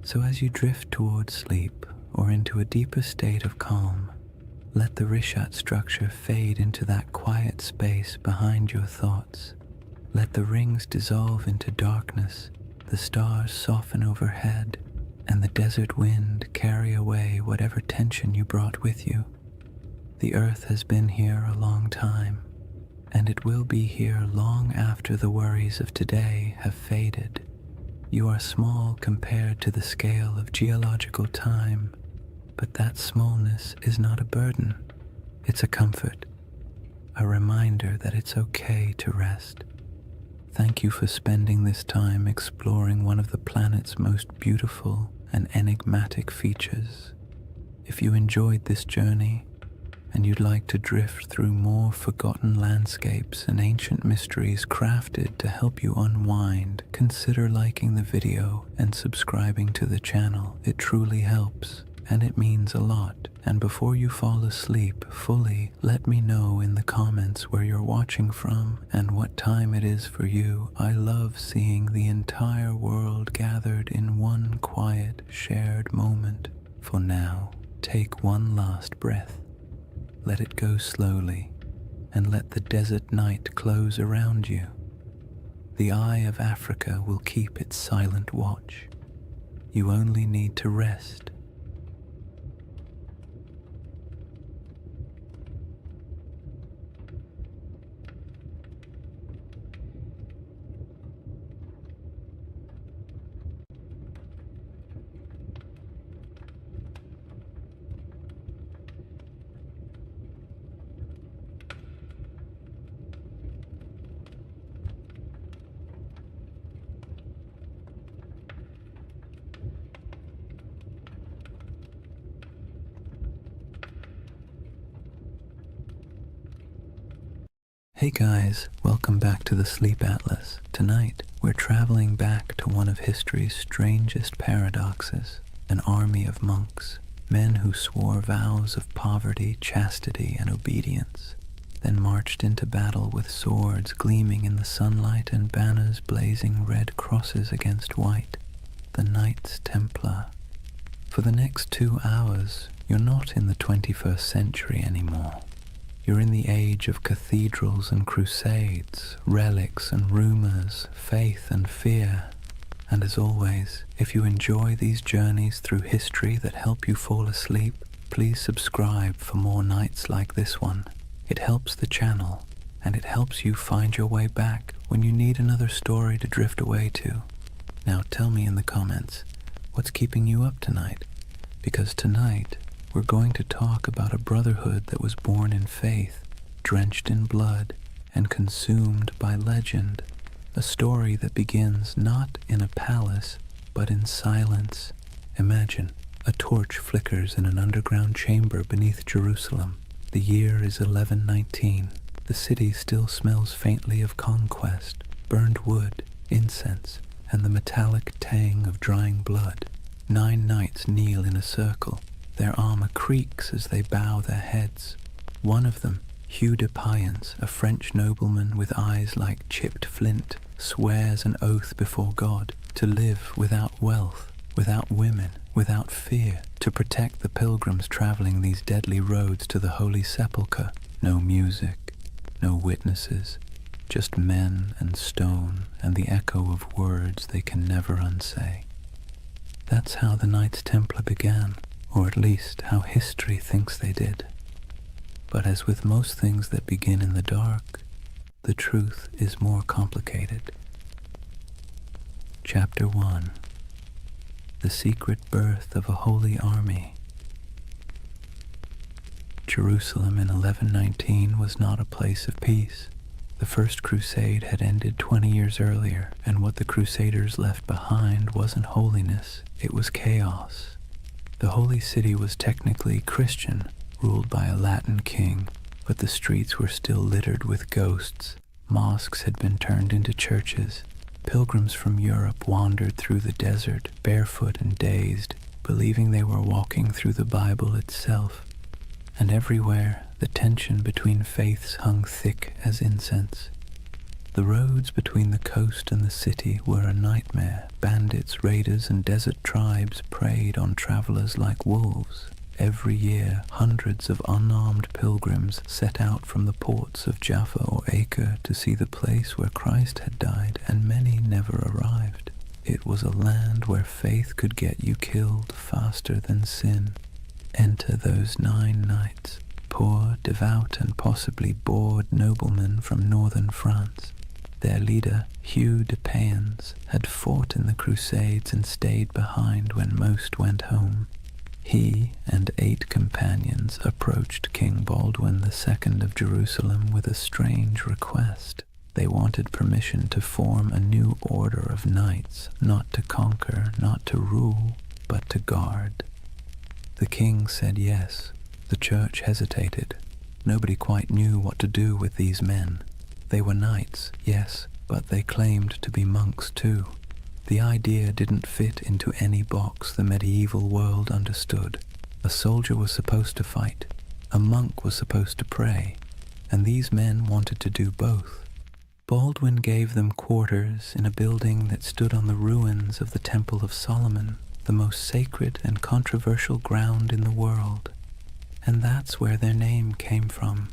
So as you drift towards sleep or into a deeper state of calm, let the Rishat structure fade into that quiet space behind your thoughts. Let the rings dissolve into darkness, the stars soften overhead, and the desert wind carry away whatever tension you brought with you. The earth has been here a long time, and it will be here long after the worries of today have faded. You are small compared to the scale of geological time, but that smallness is not a burden. It's a comfort, a reminder that it's okay to rest. Thank you for spending this time exploring one of the planet's most beautiful and enigmatic features. If you enjoyed this journey, and you'd like to drift through more forgotten landscapes and ancient mysteries crafted to help you unwind, consider liking the video and subscribing to the channel. It truly helps, and it means a lot. And before you fall asleep fully, let me know in the comments where you're watching from and what time it is for you. I love seeing the entire world gathered in one quiet, shared moment. For now, take one last breath. Let it go slowly, and let the desert night close around you. The Eye of Africa will keep its silent watch. You only need to rest. Hey guys, welcome back to the Sleep Atlas. Tonight, we're traveling back to one of history's strangest paradoxes, an army of monks, men who swore vows of poverty, chastity, and obedience, then marched into battle with swords gleaming in the sunlight and banners blazing red crosses against white, the Knights Templar. For the next 2 hours, you're not in the 21st century anymore. You're in the age of cathedrals and crusades, relics and rumors, faith and fear. And as always, if you enjoy these journeys through history that help you fall asleep, please subscribe for more nights like this one. It helps the channel, and it helps you find your way back when you need another story to drift away to. Now tell me in the comments, what's keeping you up tonight? Because tonight, we're going to talk about a brotherhood that was born in faith, drenched in blood, and consumed by legend. A story that begins not in a palace, but in silence. Imagine, a torch flickers in an underground chamber beneath Jerusalem. The year is 1119. The city still smells faintly of conquest, burned wood, incense, and the metallic tang of drying blood. 9 knights kneel in a circle. Their armor creaks as they bow their heads. One of them, Hugh de Payens, a French nobleman with eyes like chipped flint, swears an oath before God to live without wealth, without women, without fear, to protect the pilgrims traveling these deadly roads to the Holy Sepulchre. No music, no witnesses, just men and stone and the echo of words they can never unsay. That's how the Knights Templar began. Or at least how history thinks they did. But as with most things that begin in the dark, the truth is more complicated. Chapter 1. The Secret Birth of a Holy Army. Jerusalem in 1119 was not a place of peace. The First Crusade had ended 20 years earlier, and what the Crusaders left behind wasn't holiness, it was chaos. The Holy City was technically Christian, ruled by a Latin king, but the streets were still littered with ghosts. Mosques had been turned into churches. Pilgrims from Europe wandered through the desert, barefoot and dazed, believing they were walking through the Bible itself. And everywhere, the tension between faiths hung thick as incense. The roads between the coast and the city were a nightmare. Bandits, raiders, and desert tribes preyed on travelers like wolves. Every year, hundreds of unarmed pilgrims set out from the ports of Jaffa or Acre to see the place where Christ had died, and many never arrived. It was a land where faith could get you killed faster than sin. Enter those 9 knights, poor, devout, and possibly bored noblemen from northern France. Their leader, Hugh de Payens, had fought in the Crusades and stayed behind when most went home. He and 8 companions approached King Baldwin II of Jerusalem with a strange request. They wanted permission to form a new order of knights, not to conquer, not to rule, but to guard. The king said yes. The church hesitated. Nobody quite knew what to do with these men. They were knights, yes, but they claimed to be monks too. The idea didn't fit into any box the medieval world understood. A soldier was supposed to fight, a monk was supposed to pray, and these men wanted to do both. Baldwin gave them quarters in a building that stood on the ruins of the Temple of Solomon, the most sacred and controversial ground in the world. And that's where their name came from.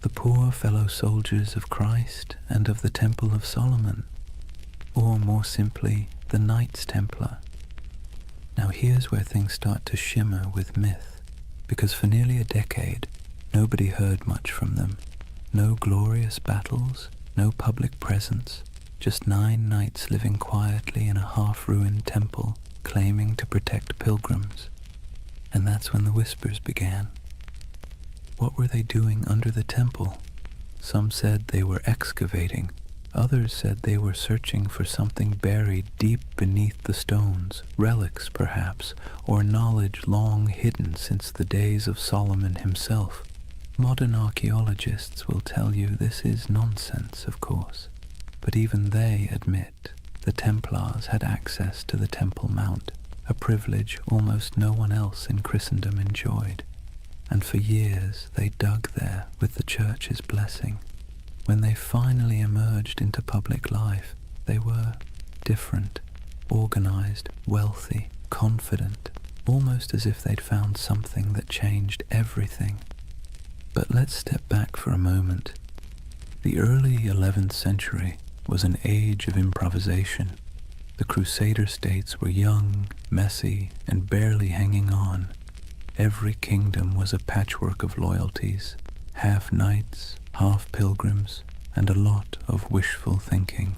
The poor fellow soldiers of Christ and of the Temple of Solomon, or more simply, the Knights Templar. Now here's where things start to shimmer with myth, because for nearly a decade, nobody heard much from them. No glorious battles, no public presence, just 9 knights living quietly in a half-ruined temple, claiming to protect pilgrims. And that's when the whispers began. What were they doing under the temple? Some said they were excavating. Others said they were searching for something buried deep beneath the stones, relics perhaps, or knowledge long hidden since the days of Solomon himself. Modern archaeologists will tell you this is nonsense, of course, but even they admit the Templars had access to the Temple Mount, a privilege almost no one else in Christendom enjoyed, and for years they dug there with the Church's blessing. When they finally emerged into public life, they were different, organized, wealthy, confident, almost as if they'd found something that changed everything. But let's step back for a moment. The early 11th century was an age of improvisation. The Crusader states were young, messy, and barely hanging on. Every kingdom was a patchwork of loyalties, half knights, half pilgrims, and a lot of wishful thinking.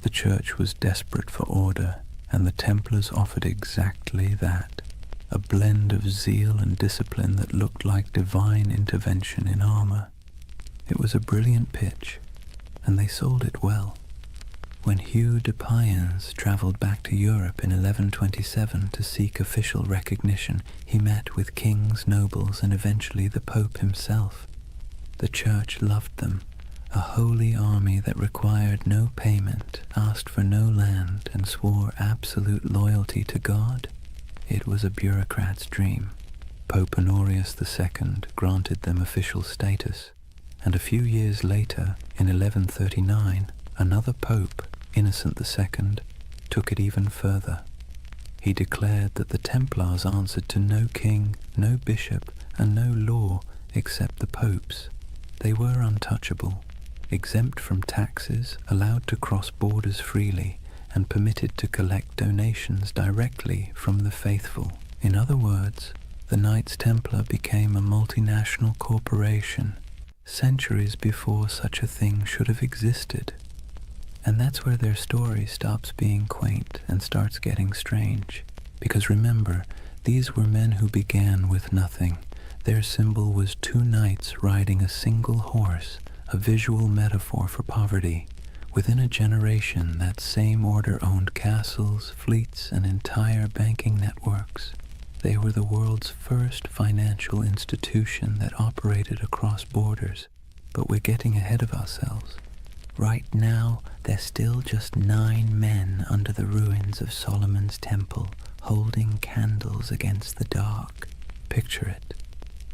The Church was desperate for order, and the Templars offered exactly that, a blend of zeal and discipline that looked like divine intervention in armor. It was a brilliant pitch, and they sold it well. When Hugh de Payens traveled back to Europe in 1127 to seek official recognition, he met with kings, nobles, and eventually the Pope himself. The Church loved them, a holy army that required no payment, asked for no land, and swore absolute loyalty to God. It was a bureaucrat's dream. Pope Honorius II granted them official status, and a few years later, in 1139, another pope, Innocent II, took it even further. He declared that the Templars answered to no king, no bishop, and no law except the popes. They were untouchable, exempt from taxes, allowed to cross borders freely, and permitted to collect donations directly from the faithful. In other words, the Knights Templar became a multinational corporation, centuries before such a thing should have existed. And that's where their story stops being quaint and starts getting strange. Because remember, these were men who began with nothing. Their symbol was two knights riding a single horse, a visual metaphor for poverty. Within a generation, that same order owned castles, fleets, and entire banking networks. They were the world's first financial institution that operated across borders. But we're getting ahead of ourselves. Right now, there's still just 9 men under the ruins of Solomon's temple, holding candles against the dark. Picture it.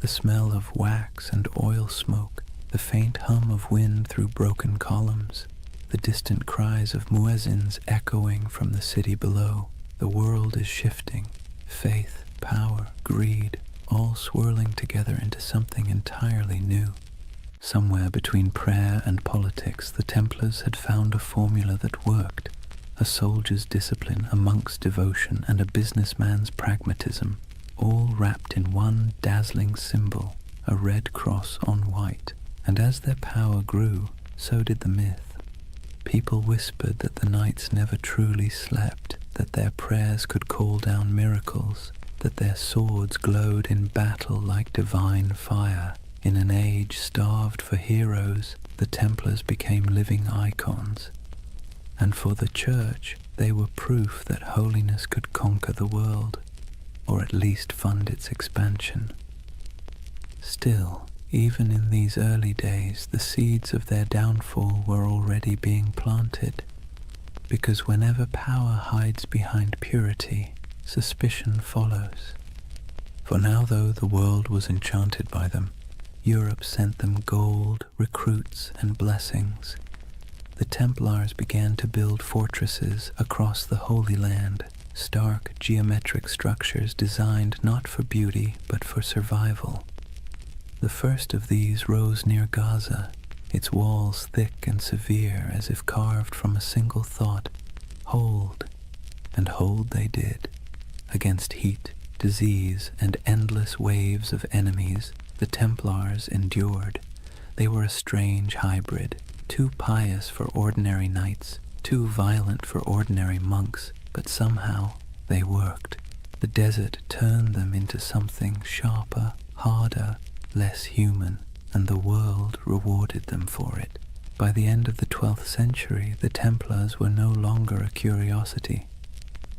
The smell of wax and oil smoke, the faint hum of wind through broken columns, the distant cries of muezzins echoing from the city below. The world is shifting. Faith, power, greed, all swirling together into something entirely new. Somewhere between prayer and politics, the Templars had found a formula that worked. A soldier's discipline, a monk's devotion, and a businessman's pragmatism, all wrapped in one dazzling symbol, a red cross on white. And as their power grew, so did the myth. People whispered that the knights never truly slept, that their prayers could call down miracles, that their swords glowed in battle like divine fire. In an age starved for heroes, the Templars became living icons. And for the Church, they were proof that holiness could conquer the world, or at least fund its expansion. Still, even in these early days, the seeds of their downfall were already being planted, because whenever power hides behind purity, suspicion follows. For now, though the world was enchanted by them, Europe sent them gold, recruits, and blessings. The Templars began to build fortresses across the Holy Land, stark geometric structures designed not for beauty but for survival. The first of these rose near Gaza, its walls thick and severe as if carved from a single thought: hold. And hold they did. Against heat, disease, and endless waves of enemies, the Templars endured. They were a strange hybrid, too pious for ordinary knights, too violent for ordinary monks, but somehow they worked. The desert turned them into something sharper, harder, less human, and the world rewarded them for it. By the end of the 12th century, the Templars were no longer a curiosity.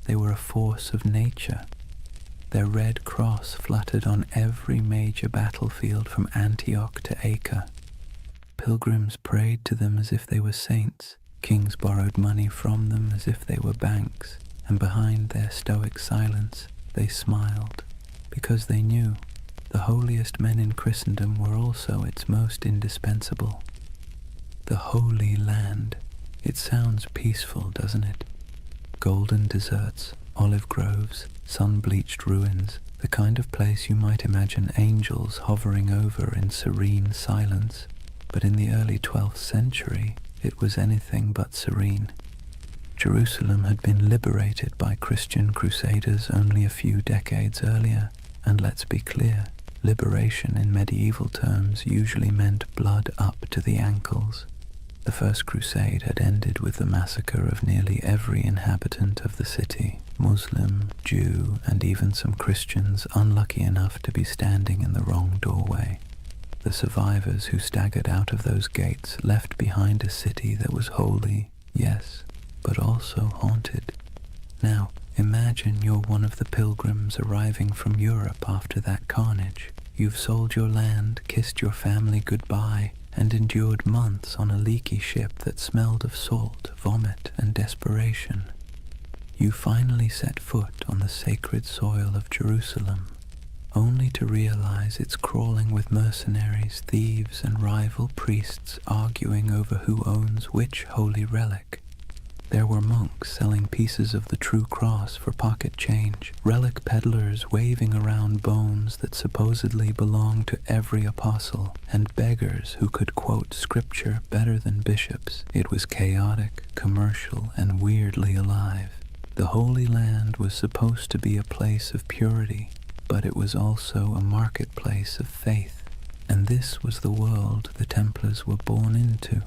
They were a force of nature. Their red cross fluttered on every major battlefield from Antioch to Acre. Pilgrims prayed to them as if they were saints. Kings borrowed money from them as if they were banks, and behind their stoic silence they smiled, because they knew the holiest men in Christendom were also its most indispensable. The Holy Land. It sounds peaceful, doesn't it? Golden deserts, olive groves, sun-bleached ruins, the kind of place you might imagine angels hovering over in serene silence. But in the early 12th century, it was anything but serene. Jerusalem had been liberated by Christian crusaders only a few decades earlier, and let's be clear, liberation in medieval terms usually meant blood up to the ankles. The First Crusade had ended with the massacre of nearly every inhabitant of the city, Muslim, Jew, and even some Christians unlucky enough to be standing in the wrong doorway. The survivors who staggered out of those gates left behind a city that was holy, yes, but also haunted. Now, imagine you're one of the pilgrims arriving from Europe after that carnage. You've sold your land, kissed your family goodbye, and endured months on a leaky ship that smelled of salt, vomit, and desperation. You finally set foot on the sacred soil of Jerusalem, only to realize it's crawling with mercenaries, thieves, and rival priests arguing over who owns which holy relic. There were monks selling pieces of the true cross for pocket change, relic peddlers waving around bones that supposedly belonged to every apostle, and beggars who could quote scripture better than bishops. It was chaotic, commercial, and weirdly alive. The Holy Land was supposed to be a place of purity, but it was also a marketplace of faith, and this was the world the Templars were born into.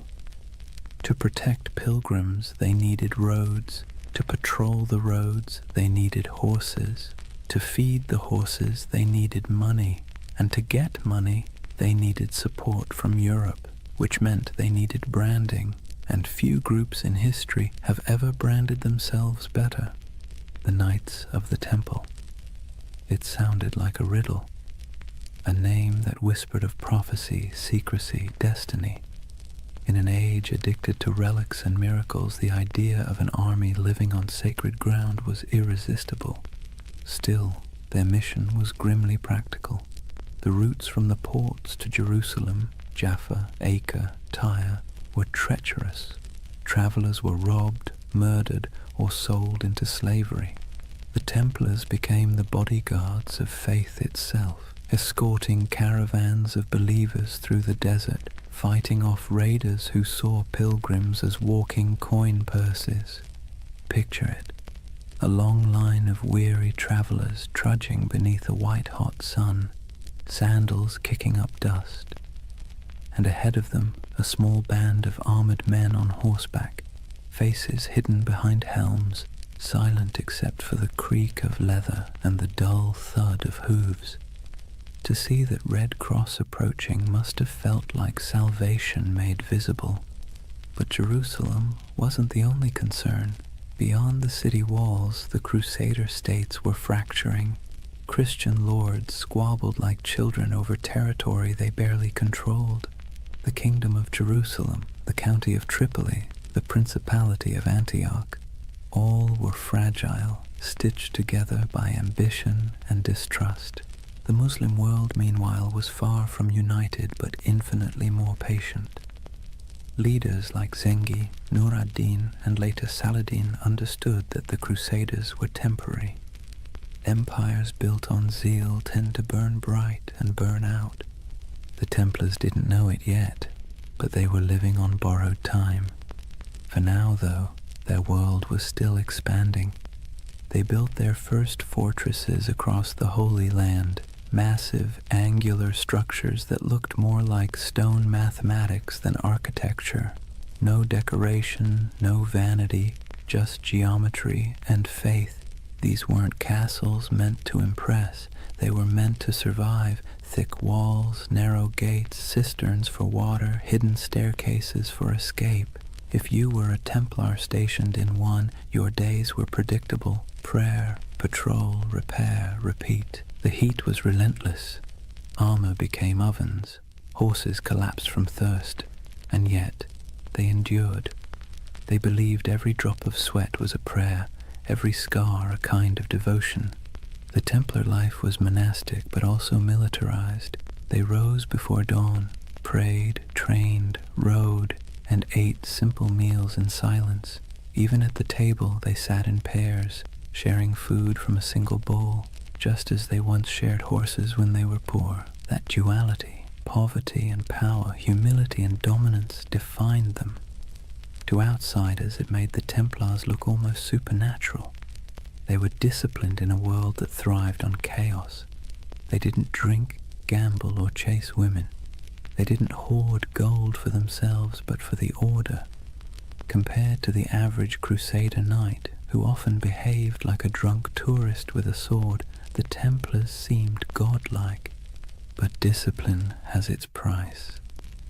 To protect pilgrims, they needed roads. To patrol the roads, they needed horses. To feed the horses, they needed money. And to get money, they needed support from Europe, which meant they needed branding. And few groups in history have ever branded themselves better. The Knights of the Temple. It sounded like a riddle. A name that whispered of prophecy, secrecy, destiny. In an age addicted to relics and miracles, the idea of an army living on sacred ground was irresistible. Still, their mission was grimly practical. The routes from the ports to Jerusalem, Jaffa, Acre, Tyre, were treacherous. Travelers were robbed, murdered, or sold into slavery. The Templars became the bodyguards of faith itself, escorting caravans of believers through the desert, fighting off raiders who saw pilgrims as walking coin purses. Picture it, a long line of weary travelers trudging beneath a white-hot sun, sandals kicking up dust, and ahead of them a small band of armored men on horseback, faces hidden behind helms, silent except for the creak of leather and the dull thud of hooves. To see that Red Cross approaching must have felt like salvation made visible. But Jerusalem wasn't the only concern. Beyond the city walls, the Crusader states were fracturing. Christian lords squabbled like children over territory they barely controlled. The Kingdom of Jerusalem, the County of Tripoli, the Principality of Antioch, all were fragile, stitched together by ambition and distrust. The Muslim world, meanwhile, was far from united but infinitely more patient. Leaders like Zengi, Nur ad-Din, and later Saladin understood that the Crusaders were temporary. Empires built on zeal tend to burn bright and burn out. The Templars didn't know it yet, but they were living on borrowed time. For now, though, their world was still expanding. They built their first fortresses across the Holy Land, massive, angular structures that looked more like stone mathematics than architecture. No decoration, no vanity, just geometry and faith. These weren't castles meant to impress. They were meant to survive. Thick walls, narrow gates, cisterns for water, hidden staircases for escape. If you were a Templar stationed in one, your days were predictable. Prayer, patrol, repair, repeat. The heat was relentless. Armor became ovens. Horses collapsed from thirst. And yet, they endured. They believed every drop of sweat was a prayer, every scar a kind of devotion. The Templar life was monastic but also militarized. They rose before dawn, prayed, trained, rode, and ate simple meals in silence. Even at the table they sat in pairs, sharing food from a single bowl, just as they once shared horses when they were poor. That duality, poverty and power, humility and dominance, defined them. To outsiders it made the Templars look almost supernatural. They were disciplined in a world that thrived on chaos. They didn't drink, gamble, or chase women. They didn't hoard gold for themselves, but for the order. Compared to the average Crusader knight, who often behaved like a drunk tourist with a sword, the Templars seemed godlike. But discipline has its price.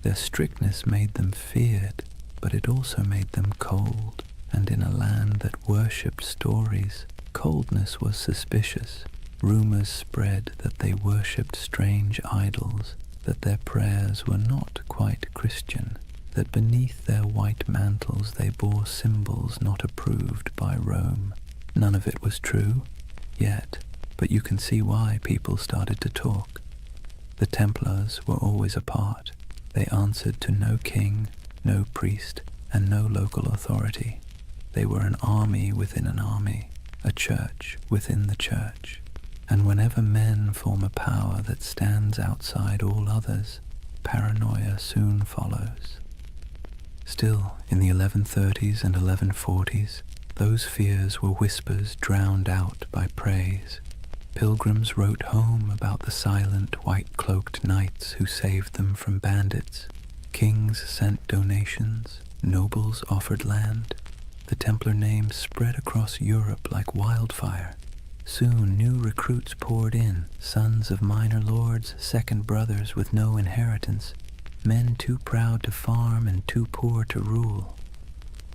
Their strictness made them feared, but it also made them cold. And in a land that worshipped stories, coldness was suspicious. Rumors spread that they worshipped strange idols, that their prayers were not quite Christian, that beneath their white mantles they bore symbols not approved by Rome. None of it was true, yet, but you can see why people started to talk. The Templars were always apart. They answered to no king, no priest, and no local authority. They were an army within an army, a church within the church. And whenever men form a power that stands outside all others, paranoia soon follows. Still, in the 1130s and 1140s, those fears were whispers drowned out by praise. Pilgrims wrote home about the silent, white-cloaked knights who saved them from bandits. Kings sent donations, nobles offered land. The Templar name spread across Europe like wildfire. Soon new recruits poured in, sons of minor lords, second brothers with no inheritance, men too proud to farm and too poor to rule.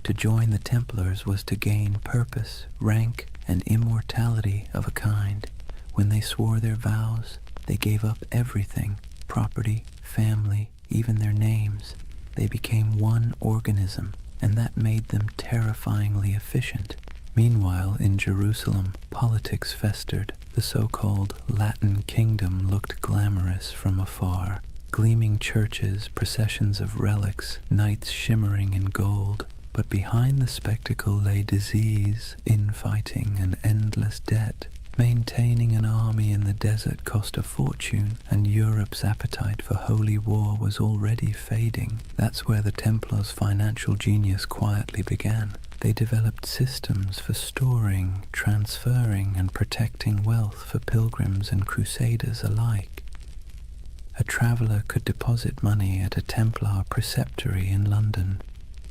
To join the Templars was to gain purpose, rank, and immortality of a kind. When they swore their vows, they gave up everything, property, family, even their names. They became one organism, and that made them terrifyingly efficient. Meanwhile, in Jerusalem, politics festered. The so-called Latin Kingdom looked glamorous from afar. Gleaming churches, processions of relics, knights shimmering in gold. But behind the spectacle lay disease, infighting, and endless debt. Maintaining an army in the desert cost a fortune, and Europe's appetite for holy war was already fading. That's where the Templars' financial genius quietly began. They developed systems for storing, transferring, and protecting wealth for pilgrims and crusaders alike. A traveler could deposit money at a Templar preceptory in London,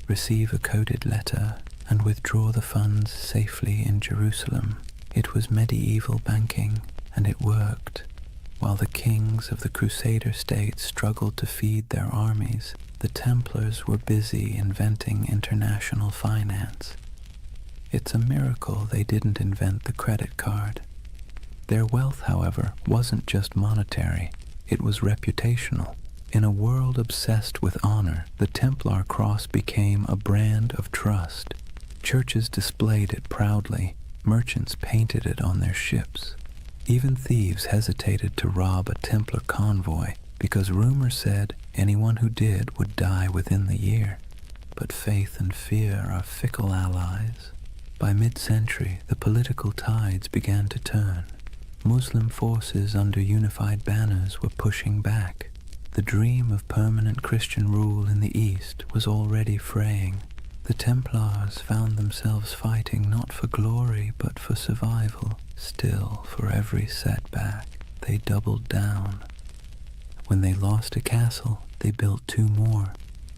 receive a coded letter, and withdraw the funds safely in Jerusalem. It was medieval banking, and it worked. While the kings of the Crusader states struggled to feed their armies, the Templars were busy inventing international finance. It's a miracle they didn't invent the credit card. Their wealth, however, wasn't just monetary, it was reputational. In a world obsessed with honor, the Templar cross became a brand of trust. Churches displayed it proudly. Merchants painted it on their ships. Even thieves hesitated to rob a Templar convoy because rumor said anyone who did would die within the year. But faith and fear are fickle allies. By mid-century, the political tides began to turn. Muslim forces under unified banners were pushing back. The dream of permanent Christian rule in the East was already fraying. The Templars found themselves fighting not for glory but for survival. Still, for every setback, they doubled down. When they lost a castle, they built two more.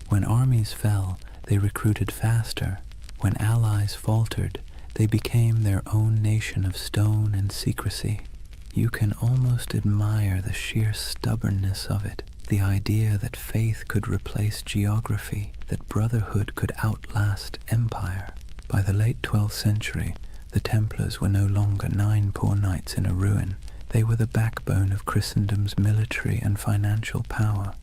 When armies fell, they recruited faster. When allies faltered, they became their own nation of stone and secrecy. You can almost admire the sheer stubbornness of it. The idea that faith could replace geography, that brotherhood could outlast empire. By the late 12th century, The Templars were no longer 9 poor knights in a ruin. They were the backbone of Christendom's military and financial power.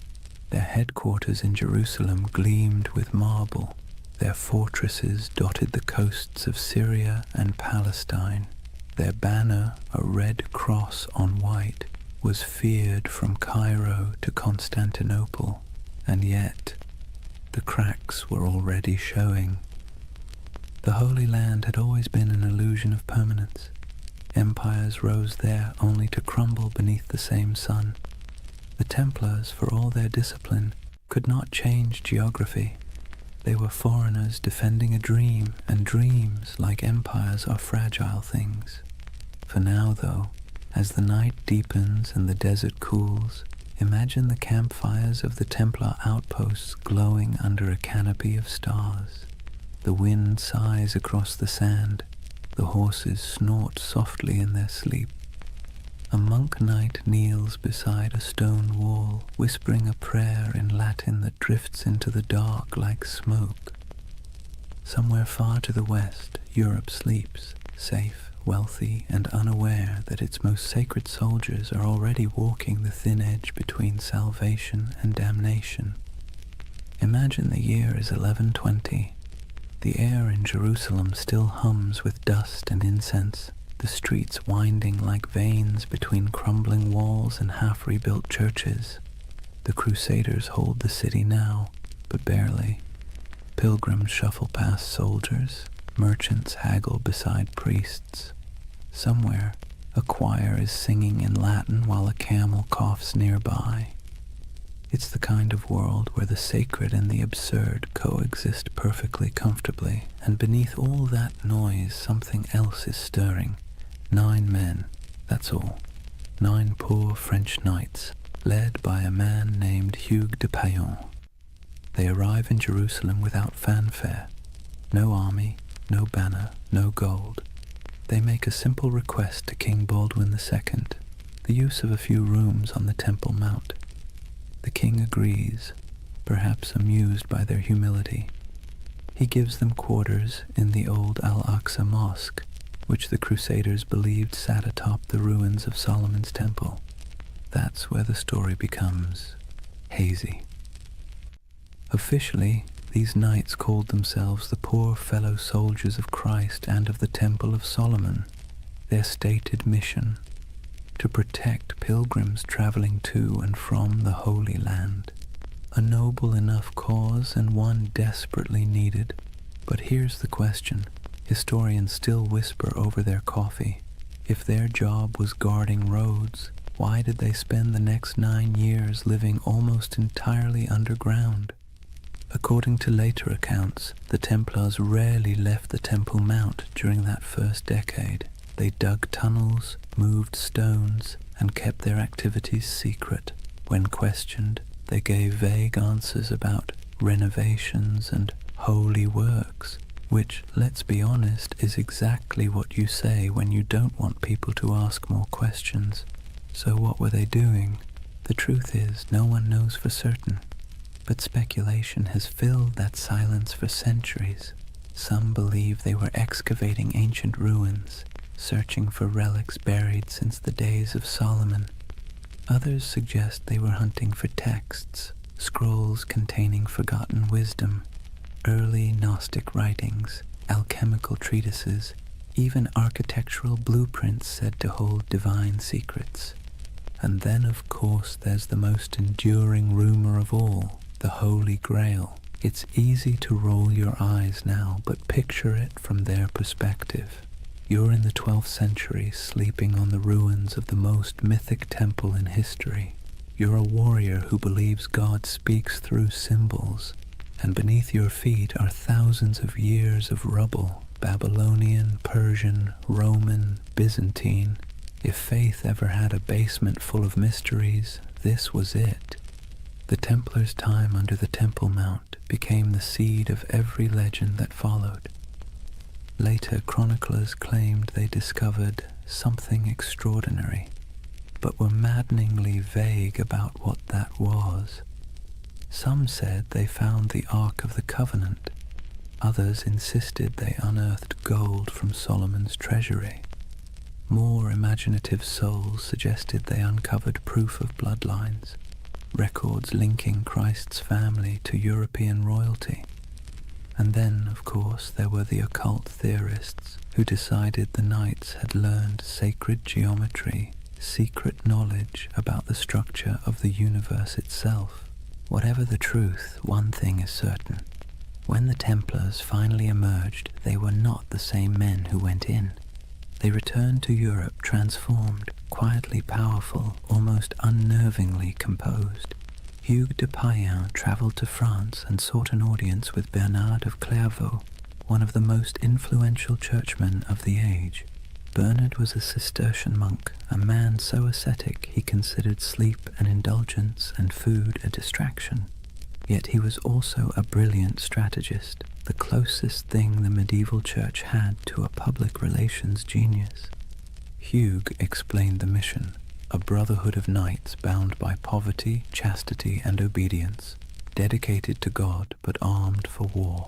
Their headquarters in Jerusalem gleamed with marble. Their fortresses dotted the coasts of Syria and Palestine. Their banner, a red cross on white, was feared from Cairo to Constantinople, and yet the cracks were already showing. The Holy Land had always been an illusion of permanence. Empires rose there only to crumble beneath the same sun. The Templars, for all their discipline, could not change geography. They were foreigners defending a dream, and dreams, like empires, are fragile things. For now, though, as the night deepens and the desert cools, imagine the campfires of the Templar outposts glowing under a canopy of stars. The wind sighs across the sand. The horses snort softly in their sleep. A monk knight kneels beside a stone wall, whispering a prayer in Latin that drifts into the dark like smoke. Somewhere far to the west, Europe sleeps, safe, wealthy, and unaware that its most sacred soldiers are already walking the thin edge between salvation and damnation. Imagine the year is 1120. The air in Jerusalem still hums with dust and incense, the streets winding like veins between crumbling walls and half-rebuilt churches. The Crusaders hold the city now, but barely. Pilgrims shuffle past soldiers, merchants haggle beside priests. Somewhere, a choir is singing in Latin while a camel coughs nearby. It's the kind of world where the sacred and the absurd coexist perfectly comfortably, and beneath all that noise something else is stirring. 9 men, that's all. 9 poor French knights, led by a man named Hugues de Payon. They arrive in Jerusalem without fanfare. No army, no banner, no gold. They make a simple request to King Baldwin II, the use of a few rooms on the Temple Mount. The king agrees, perhaps amused by their humility. He gives them quarters in the old Al-Aqsa Mosque, which the Crusaders believed sat atop the ruins of Solomon's Temple. That's where the story becomes hazy. Officially, these knights called themselves the poor fellow soldiers of Christ and of the Temple of Solomon. Their stated mission: to protect pilgrims traveling to and from the Holy Land. A noble enough cause and one desperately needed. But here's the question. Historians still whisper over their coffee. If their job was guarding roads, why did they spend the next 9 years living almost entirely underground? According to later accounts, the Templars rarely left the Temple Mount during that first decade. They dug tunnels, moved stones, and kept their activities secret. When questioned, they gave vague answers about renovations and holy works, which, let's be honest, is exactly what you say when you don't want people to ask more questions. So what were they doing? The truth is, no one knows for certain. But speculation has filled that silence for centuries. Some believe they were excavating ancient ruins, searching for relics buried since the days of Solomon. Others suggest they were hunting for texts, scrolls containing forgotten wisdom, early Gnostic writings, alchemical treatises, even architectural blueprints said to hold divine secrets. And then, of course, there's the most enduring rumor of all, the Holy Grail. It's easy to roll your eyes now, but picture it from their perspective. You're in the 12th century, sleeping on the ruins of the most mythic temple in history. You're a warrior who believes God speaks through symbols, and beneath your feet are thousands of years of rubble, Babylonian, Persian, Roman, Byzantine. If faith ever had a basement full of mysteries, this was it. The Templars' time under the Temple Mount became the seed of every legend that followed. Later chroniclers claimed they discovered something extraordinary, but were maddeningly vague about what that was. Some said they found the Ark of the Covenant. Others insisted they unearthed gold from Solomon's treasury. More imaginative souls suggested they uncovered proof of bloodlines, records linking Christ's family to European royalty. And then, of course, there were the occult theorists who decided the knights had learned sacred geometry, secret knowledge about the structure of the universe itself. Whatever the truth, one thing is certain. When the Templars finally emerged, they were not the same men who went in. They returned to Europe transformed, quietly powerful, almost unnervingly composed. Hugues de Payen travelled to France and sought an audience with Bernard of Clairvaux, one of the most influential churchmen of the age. Bernard was a Cistercian monk, a man so ascetic he considered sleep an indulgence and food a distraction. Yet he was also a brilliant strategist, the closest thing the medieval church had to a public relations genius. Hugues explained the mission, a brotherhood of knights bound by poverty, chastity, and obedience, dedicated to God but armed for war.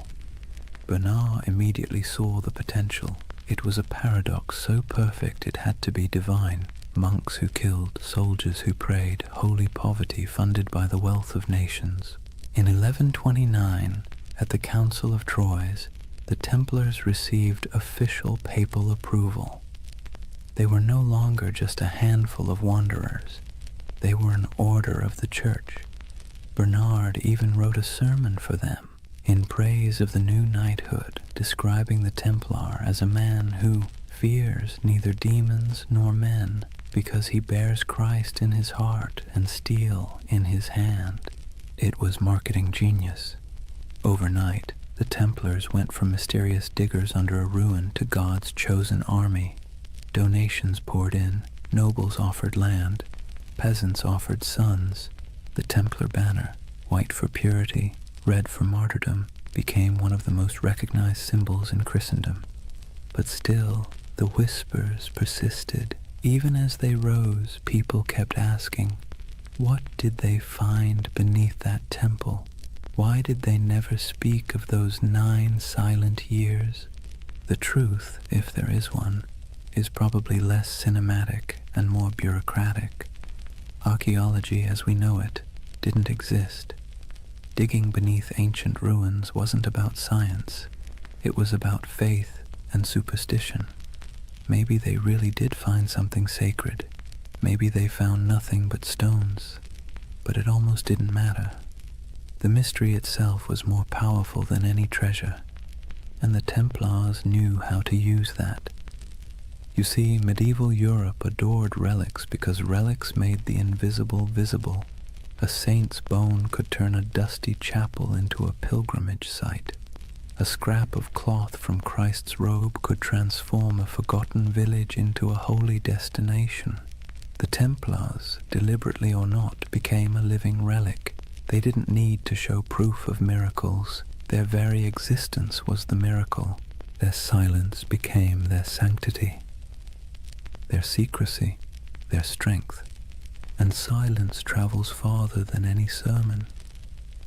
Bernard immediately saw the potential. It was a paradox so perfect it had to be divine. Monks who killed, soldiers who prayed, holy poverty funded by the wealth of nations. In 1129, at the Council of Troyes, the Templars received official papal approval. They were no longer just a handful of wanderers. They were an order of the Church. Bernard even wrote a sermon for them, in praise of the new knighthood, describing the Templar as a man who fears neither demons nor men, because he bears Christ in his heart and steel in his hand. It was marketing genius. Overnight, the Templars went from mysterious diggers under a ruin to God's chosen army. Donations poured in, nobles offered land, peasants offered sons. The Templar banner, white for purity, red for martyrdom, became one of the most recognized symbols in Christendom. But still, the whispers persisted. Even as they rose, people kept asking, what did they find beneath that temple? Why did they never speak of those 9 silent years? The truth, if there is one, is probably less cinematic and more bureaucratic. Archaeology as we know it didn't exist. Digging beneath ancient ruins wasn't about science. It was about faith and superstition. Maybe they really did find something sacred. Maybe they found nothing but stones. But it almost didn't matter. The mystery itself was more powerful than any treasure, and the Templars knew how to use that. You see, medieval Europe adored relics because relics made the invisible visible. A saint's bone could turn a dusty chapel into a pilgrimage site. A scrap of cloth from Christ's robe could transform a forgotten village into a holy destination. The Templars, deliberately or not, became a living relic. They didn't need to show proof of miracles. Their very existence was the miracle. Their silence became their sanctity, their secrecy, their strength. And silence travels farther than any sermon.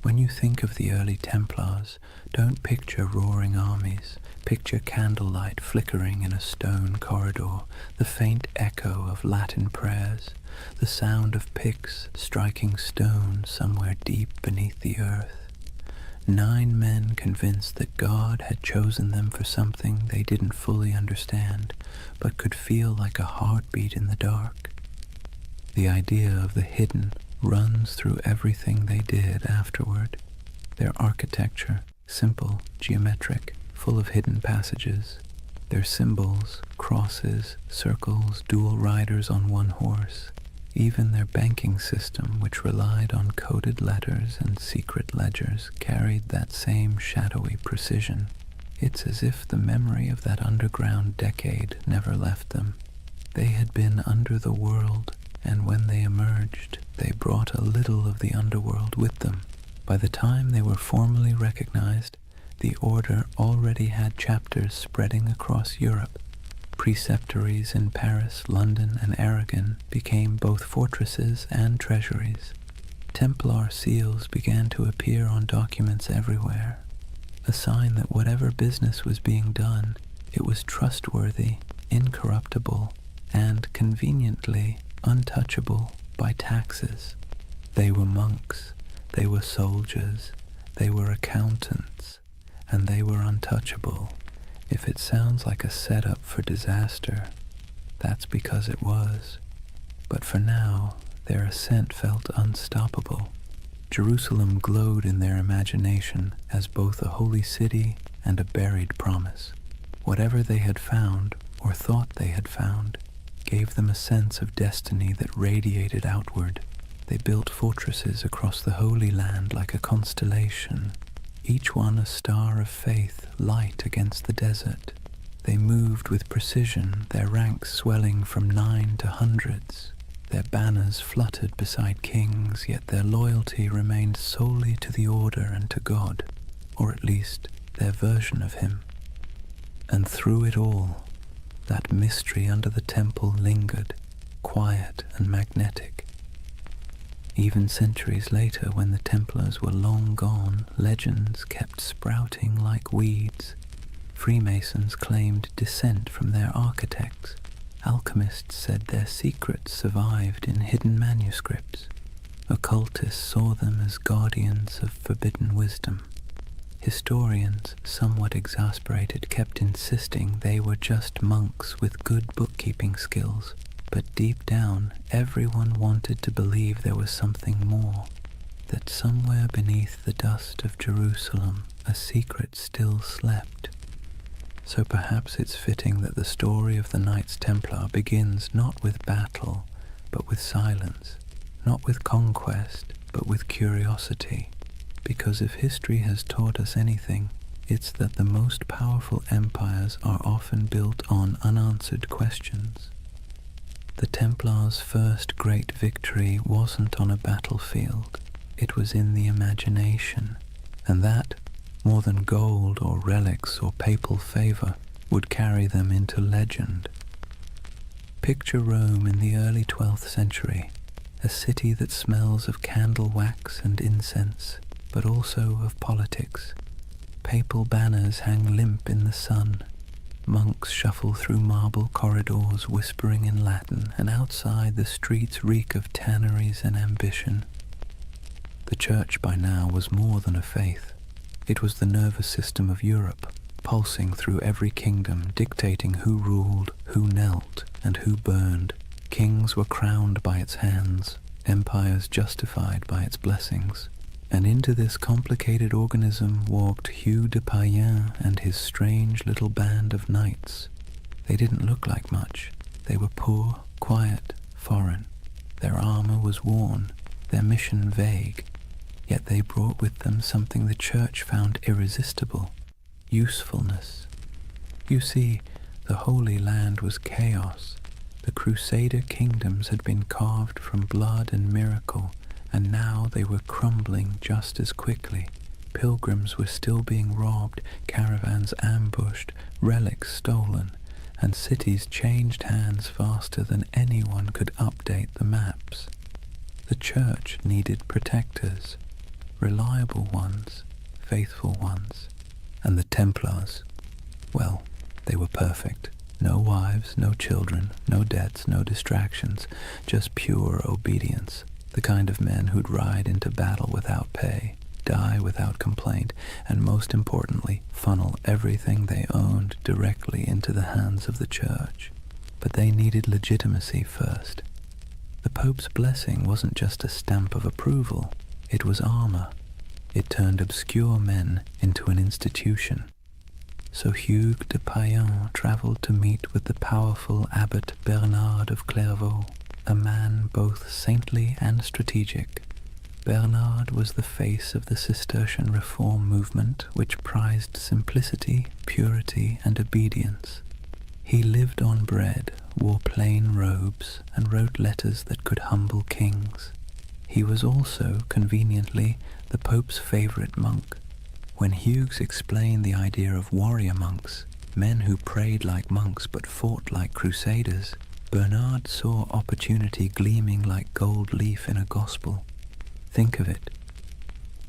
When you think of the early Templars, don't picture roaring armies. Picture candlelight flickering in a stone corridor, the faint echo of Latin prayers, the sound of picks striking stone somewhere deep beneath the earth. 9 men convinced that God had chosen them for something they didn't fully understand, but could feel like a heartbeat in the dark. The idea of the hidden runs through everything they did afterward. Their architecture, simple, geometric, full of hidden passages. Their symbols, crosses, circles, dual riders on one horse. Even their banking system, which relied on coded letters and secret ledgers, carried that same shadowy precision. It's as if the memory of that underground decade never left them. They had been under the world, and when they emerged, they brought a little of the underworld with them. By the time they were formally recognized, the order already had chapters spreading across Europe. Preceptories in Paris, London, and Aragon became both fortresses and treasuries. Templar seals began to appear on documents everywhere. a sign that whatever business was being done, it was trustworthy, incorruptible, and conveniently untouchable by taxes. They were monks, they were soldiers, they were accountants, and they were untouchable. If it sounds like a setup for disaster, that's because it was. But for now, their ascent felt unstoppable. Jerusalem glowed in their imagination as both a holy city and a buried promise. Whatever they had found, or thought they had found, gave them a sense of destiny that radiated outward. They built fortresses across the Holy Land like a constellation, each one a star of faith, light against the desert. They moved with precision, their ranks swelling from 9 to hundreds. Their banners fluttered beside kings, yet their loyalty remained solely to the order and to God, or at least their version of him. And through it all, that mystery under the temple lingered, quiet and magnetic. Even centuries later, when the Templars were long gone, legends kept sprouting like weeds. Freemasons claimed descent from their architects. Alchemists said their secrets survived in hidden manuscripts. Occultists saw them as guardians of forbidden wisdom. Historians, somewhat exasperated, kept insisting they were just monks with good bookkeeping skills. But deep down, everyone wanted to believe there was something more, that somewhere beneath the dust of Jerusalem, a secret still slept. So perhaps it's fitting that the story of the Knights Templar begins not with battle, but with silence, not with conquest, but with curiosity. Because if history has taught us anything, it's that the most powerful empires are often built on unanswered questions. The Templars' first great victory wasn't on a battlefield, it was in the imagination, and that, more than gold or relics or papal favor, would carry them into legend. Picture Rome in the early 12th century, a city that smells of candle wax and incense, but also of politics. Papal banners hang limp in the sun. Monks shuffle through marble corridors whispering in Latin, and outside the streets reek of tanneries and ambition. The church by now was more than a faith. It was the nervous system of Europe, pulsing through every kingdom, dictating who ruled, who knelt, and who burned. Kings were crowned by its hands, empires justified by its blessings. And into this complicated organism walked Hugh de Payens and his strange little band of knights. They didn't look like much. They were poor, quiet, foreign. Their armor was worn, their mission vague. Yet they brought with them something the church found irresistible: usefulness. You see, the Holy Land was chaos. The Crusader kingdoms had been carved from blood and miracle, and now they were crumbling just as quickly. Pilgrims were still being robbed, caravans ambushed, relics stolen, and cities changed hands faster than anyone could update the maps. The church needed protectors, reliable ones, faithful ones, and the Templars, well, they were perfect. No wives, no children, no debts, no distractions, just pure obedience. The kind of men who'd ride into battle without pay, die without complaint, and most importantly, funnel everything they owned directly into the hands of the church. But they needed legitimacy first. The Pope's blessing wasn't just a stamp of approval, it was armor. It turned obscure men into an institution. So Hugues de Payens travelled to meet with the powerful Abbot Bernard of Clairvaux, a man both saintly and strategic. Bernard was the face of the Cistercian reform movement, which prized simplicity, purity, and obedience. He lived on bread, wore plain robes, and wrote letters that could humble kings. He was also, conveniently, the Pope's favorite monk. When Hugues explained the idea of warrior monks, men who prayed like monks but fought like crusaders, Bernard saw opportunity gleaming like gold leaf in a gospel. Think of it.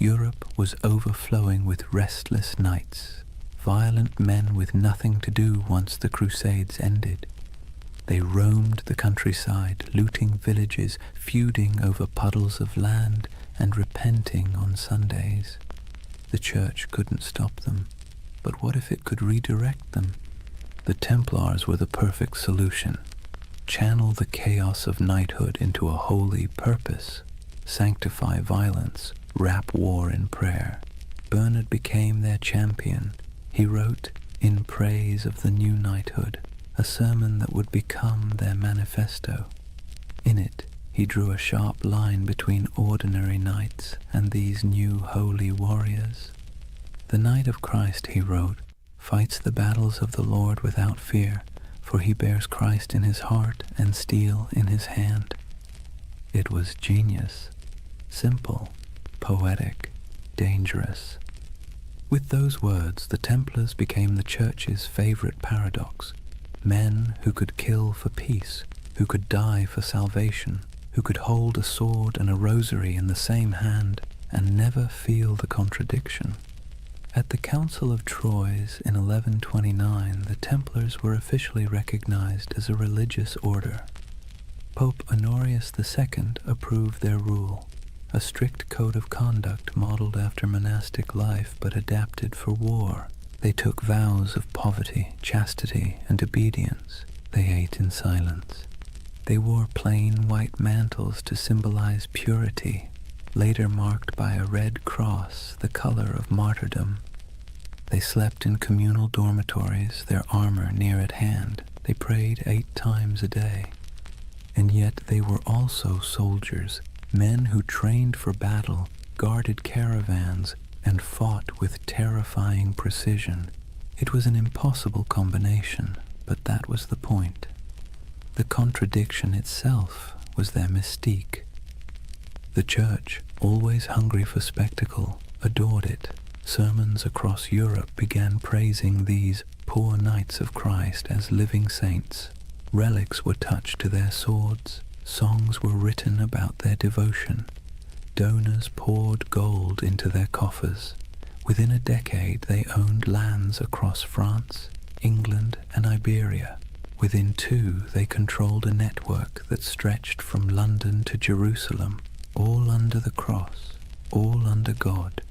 Europe was overflowing with restless knights, violent men with nothing to do once the Crusades ended. They roamed the countryside, looting villages, feuding over puddles of land, and repenting on Sundays. The church couldn't stop them, but what if it could redirect them? The Templars were the perfect solution. Channel the chaos of knighthood into a holy purpose. Sanctify violence, wrap war in prayer. Bernard became their champion. He wrote, in praise of the new knighthood, a sermon that would become their manifesto. In it, he drew a sharp line between ordinary knights and these new holy warriors. The Knight of Christ, he wrote, fights the battles of the Lord without fear, for he bears Christ in his heart and steel in his hand. It was genius, simple, poetic, dangerous. With those words, the Templars became the Church's favorite paradox. Men who could kill for peace, who could die for salvation, who could hold a sword and a rosary in the same hand and never feel the contradiction. At the Council of Troyes in 1129, the Templars were officially recognized as a religious order. Pope Honorius II approved their rule, a strict code of conduct modeled after monastic life but adapted for war. They took vows of poverty, chastity, and obedience. They ate in silence. They wore plain white mantles to symbolize purity, later marked by a red cross, the color of martyrdom. They slept in communal dormitories, their armor near at hand. They prayed 8 times a day. And yet they were also soldiers, men who trained for battle, guarded caravans, and fought with terrifying precision. It was an impossible combination, but that was the point. The contradiction itself was their mystique. The Church, always hungry for spectacle, adored it. Sermons across Europe began praising these poor knights of Christ as living saints. Relics were touched to their swords. Songs were written about their devotion. Donors poured gold into their coffers. Within a decade, they owned lands across France, England, and Iberia. Within 2, they controlled a network that stretched from London to Jerusalem, all under the cross, all under God.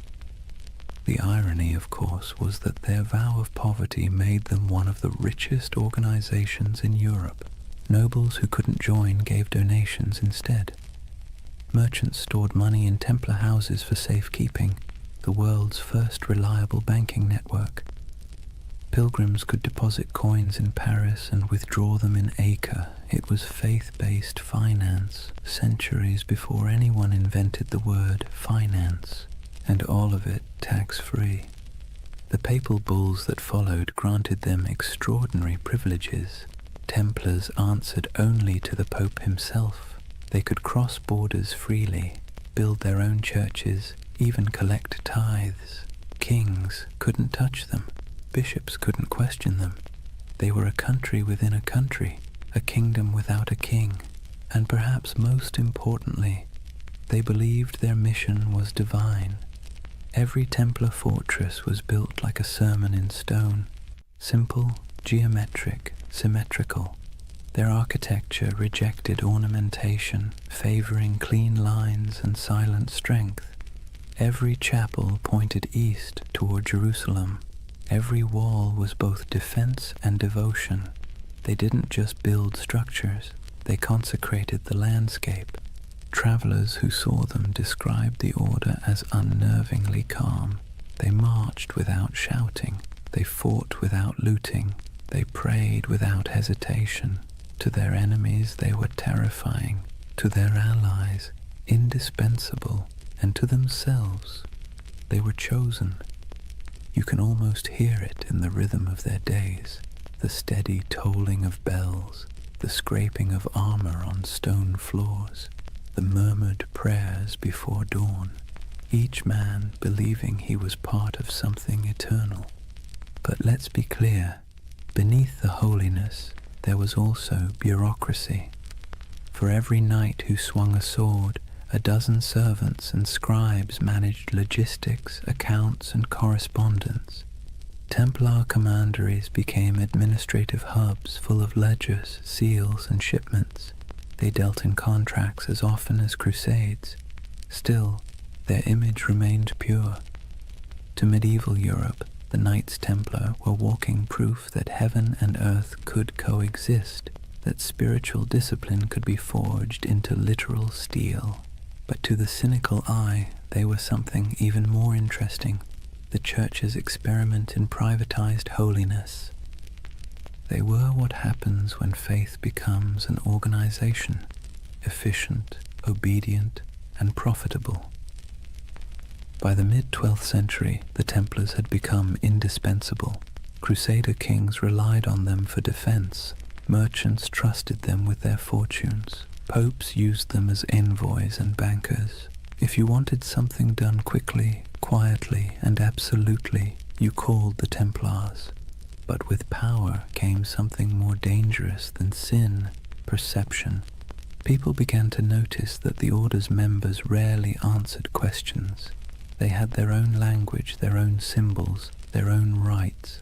The irony, of course, was that their vow of poverty made them one of the richest organizations in Europe. Nobles who couldn't join gave donations instead. Merchants stored money in Templar houses for safekeeping, the world's first reliable banking network. Pilgrims could deposit coins in Paris and withdraw them in Acre. It was faith-based finance, centuries before anyone invented the word finance, and all of it tax-free. The papal bulls that followed granted them extraordinary privileges. Templars answered only to the Pope himself. They could cross borders freely, build their own churches, even collect tithes. Kings couldn't touch them. Bishops couldn't question them. They were a country within a country, a kingdom without a king. And perhaps most importantly, they believed their mission was divine. Every Templar fortress was built like a sermon in stone, simple, geometric, symmetrical. Their architecture rejected ornamentation, favoring clean lines and silent strength. Every chapel pointed east toward Jerusalem. Every wall was both defense and devotion. They didn't just build structures, they consecrated the landscape. Travelers who saw them described the order as unnervingly calm. They marched without shouting. They fought without looting. They prayed without hesitation. To their enemies they were terrifying. To their allies, indispensable. And to themselves, they were chosen. You can almost hear it in the rhythm of their days, the steady tolling of bells, the scraping of armor on stone floors, the murmured prayers before dawn, each man believing he was part of something eternal. But let's be clear, beneath the holiness there was also bureaucracy. For every knight who swung a sword, A dozen servants and scribes managed logistics, accounts, and correspondence. Templar commanderies became administrative hubs full of ledgers, seals, and shipments. They dealt in contracts as often as crusades. Still, their image remained pure. To medieval Europe, the Knights Templar were walking proof that heaven and earth could coexist, that spiritual discipline could be forged into literal steel. But to the cynical eye, they were something even more interesting, the Church's experiment in privatized holiness. They were what happens when faith becomes an organization, efficient, obedient, and profitable. By the mid-12th century, the Templars had become indispensable. Crusader kings relied on them for defense. Merchants trusted them with their fortunes. Popes used them as envoys and bankers. If you wanted something done quickly, quietly, and absolutely, you called the Templars. But with power came something more dangerous than sin, perception. People began to notice that the order's members rarely answered questions. They had their own language, their own symbols, their own rites.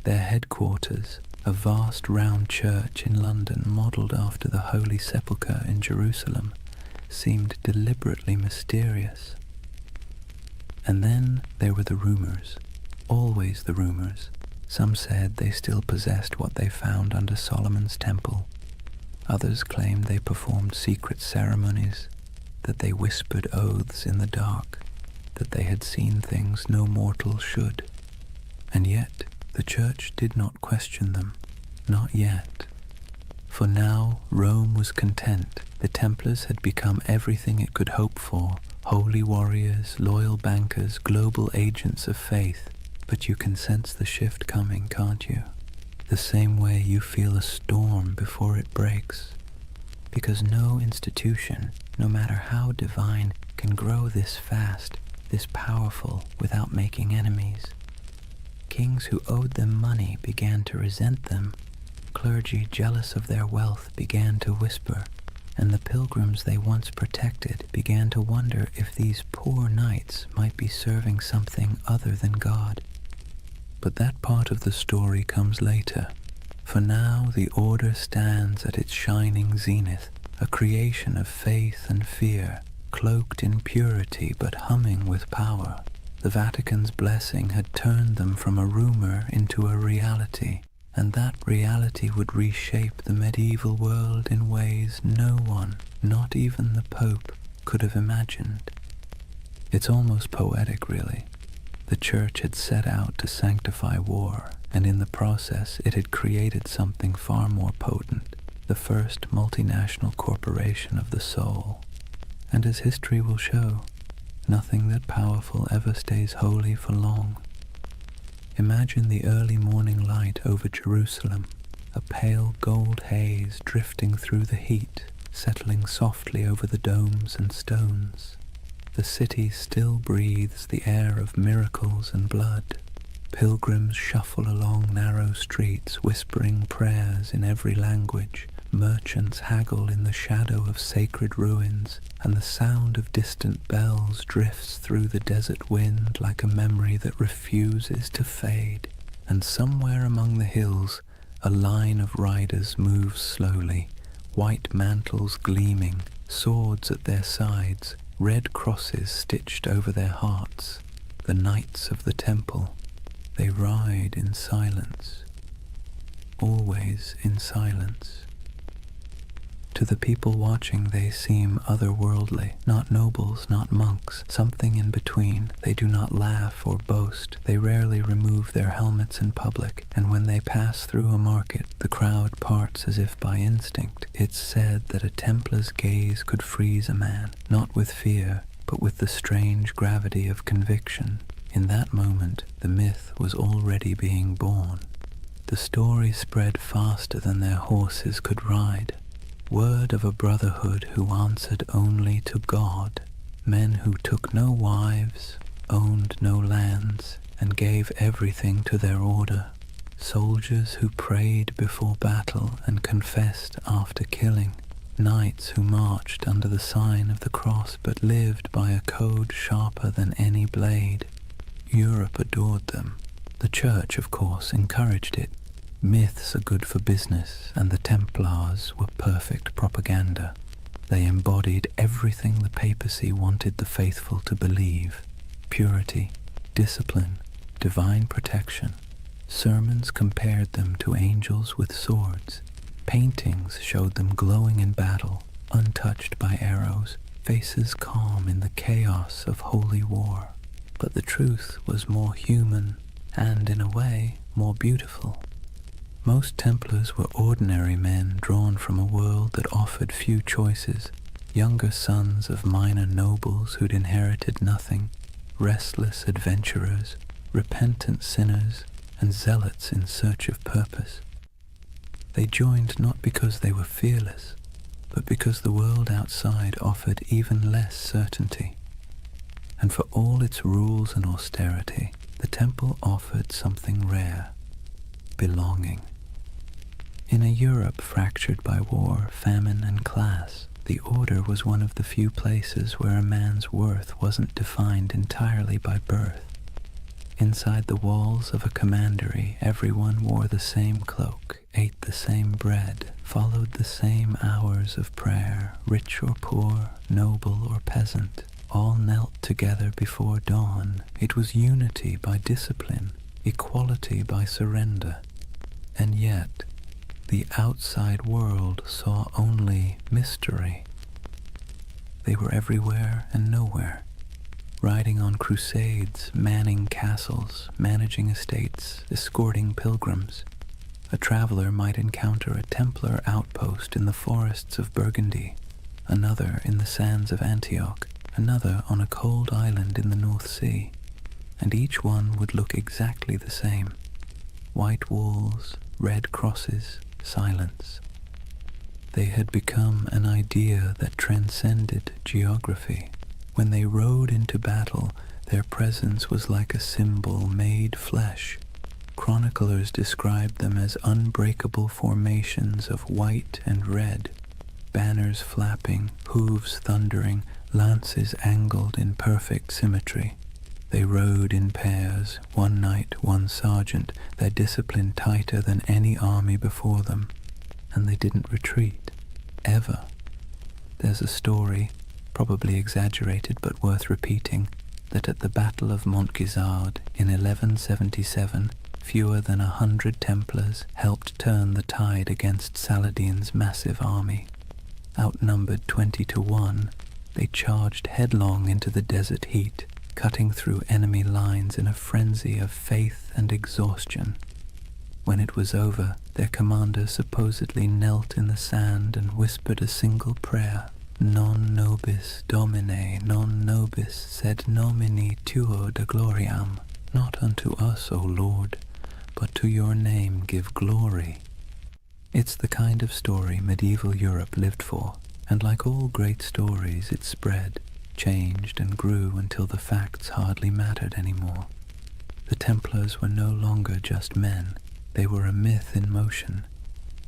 Their headquarters, a vast round church in London modelled after the Holy Sepulchre in Jerusalem, seemed deliberately mysterious. And then there were the rumours, always the rumours. Some said they still possessed what they found under Solomon's temple. Others claimed they performed secret ceremonies, that they whispered oaths in the dark, that they had seen things no mortal should. And yet the Church did not question them, not yet. For now Rome was content. The Templars had become everything it could hope for, holy warriors, loyal bankers, global agents of faith. But you can sense the shift coming, can't you? The same way you feel a storm before it breaks. Because no institution, no matter how divine, can grow this fast, this powerful, without making enemies. Kings who owed them money began to resent them. Clergy jealous of their wealth began to whisper, and the pilgrims they once protected began to wonder if these poor knights might be serving something other than God. But that part of the story comes later. For now the order stands at its shining zenith, a creation of faith and fear, cloaked in purity but humming with power. The Vatican's blessing had turned them from a rumor into a reality, and that reality would reshape the medieval world in ways no one, not even the Pope, could have imagined. It's almost poetic, really. The Church had set out to sanctify war, and in the process it had created something far more potent, the first multinational corporation of the soul. And as history will show, nothing that powerful ever stays holy for long. Imagine the early morning light over Jerusalem, a pale gold haze drifting through the heat, settling softly over the domes and stones. The city still breathes the air of miracles and blood. Pilgrims shuffle along narrow streets, whispering prayers in every language. Merchants haggle in the shadow of sacred ruins, and the sound of distant bells drifts through the desert wind like a memory that refuses to fade. And somewhere among the hills, a line of riders moves slowly, white mantles gleaming, swords at their sides, red crosses stitched over their hearts. The Knights of the Temple. They ride in silence, always in silence. To the people watching they seem otherworldly, not nobles, not monks, something in between. They do not laugh or boast. They rarely remove their helmets in public, and when they pass through a market, the crowd parts as if by instinct. It's said that a Templar's gaze could freeze a man, not with fear, but with the strange gravity of conviction. In that moment, the myth was already being born. The story spread faster than their horses could ride. Word of a brotherhood who answered only to God, men who took no wives, owned no lands, and gave everything to their order, soldiers who prayed before battle and confessed after killing, knights who marched under the sign of the cross but lived by a code sharper than any blade. Europe adored them. The Church, of course, encouraged it. Myths are good for business, and the Templars were perfect propaganda. They embodied everything the papacy wanted the faithful to believe: purity, discipline, divine protection. Sermons compared them to angels with swords. Paintings showed them glowing in battle, untouched by arrows, faces calm in the chaos of holy war. But the truth was more human and, in a way, more beautiful. Most Templars were ordinary men drawn from a world that offered few choices, younger sons of minor nobles who'd inherited nothing, restless adventurers, repentant sinners, and zealots in search of purpose. They joined not because they were fearless, but because the world outside offered even less certainty. And for all its rules and austerity, the temple offered something rare: belonging. In a Europe fractured by war, famine, and class, the Order was one of the few places where a man's worth wasn't defined entirely by birth. Inside the walls of a commandery, everyone wore the same cloak, ate the same bread, followed the same hours of prayer. Rich or poor, noble or peasant, all knelt together before dawn. It was unity by discipline, equality by surrender. And yet, the outside world saw only mystery. They were everywhere and nowhere, riding on crusades, manning castles, managing estates, escorting pilgrims. A traveler might encounter a Templar outpost in the forests of Burgundy, another in the sands of Antioch, another on a cold island in the North Sea, and each one would look exactly the same: white walls, red crosses, silence. They had become an idea that transcended geography. When they rode into battle, their presence was like a symbol made flesh. Chroniclers described them as unbreakable formations of white and red, banners flapping, hooves thundering, lances angled in perfect symmetry. They rode in pairs, one knight, one sergeant, their discipline tighter than any army before them, and they didn't retreat, ever. There's a story, probably exaggerated but worth repeating, that at the Battle of Montgisard in 1177, fewer than 100 Templars helped turn the tide against Saladin's massive army. Outnumbered 20 to 1, they charged headlong into the desert heat, cutting through enemy lines in a frenzy of faith and exhaustion. When it was over, their commander supposedly knelt in the sand and whispered a single prayer: Non nobis Domine, non nobis sed nomini tuo de gloriam. Not unto us, O Lord, but to your name give glory. It's the kind of story medieval Europe lived for, and like all great stories, it spread, changed and grew until the facts hardly mattered anymore. The Templars were no longer just men. They were a myth in motion.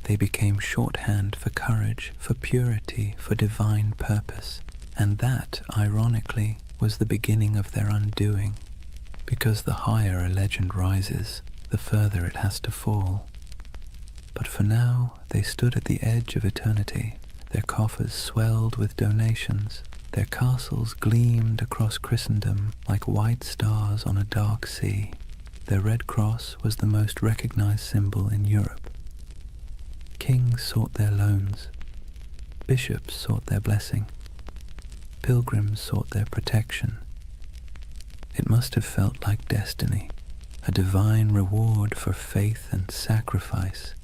They became shorthand for courage, for purity, for divine purpose. And that, ironically, was the beginning of their undoing. Because the higher a legend rises, the further it has to fall. But for now, they stood at the edge of eternity. Their coffers swelled with donations. Their castles gleamed across Christendom like white stars on a dark sea. Their red cross was the most recognized symbol in Europe. Kings sought their loans. Bishops sought their blessing. Pilgrims sought their protection. It must have felt like destiny, a divine reward for faith and sacrifice.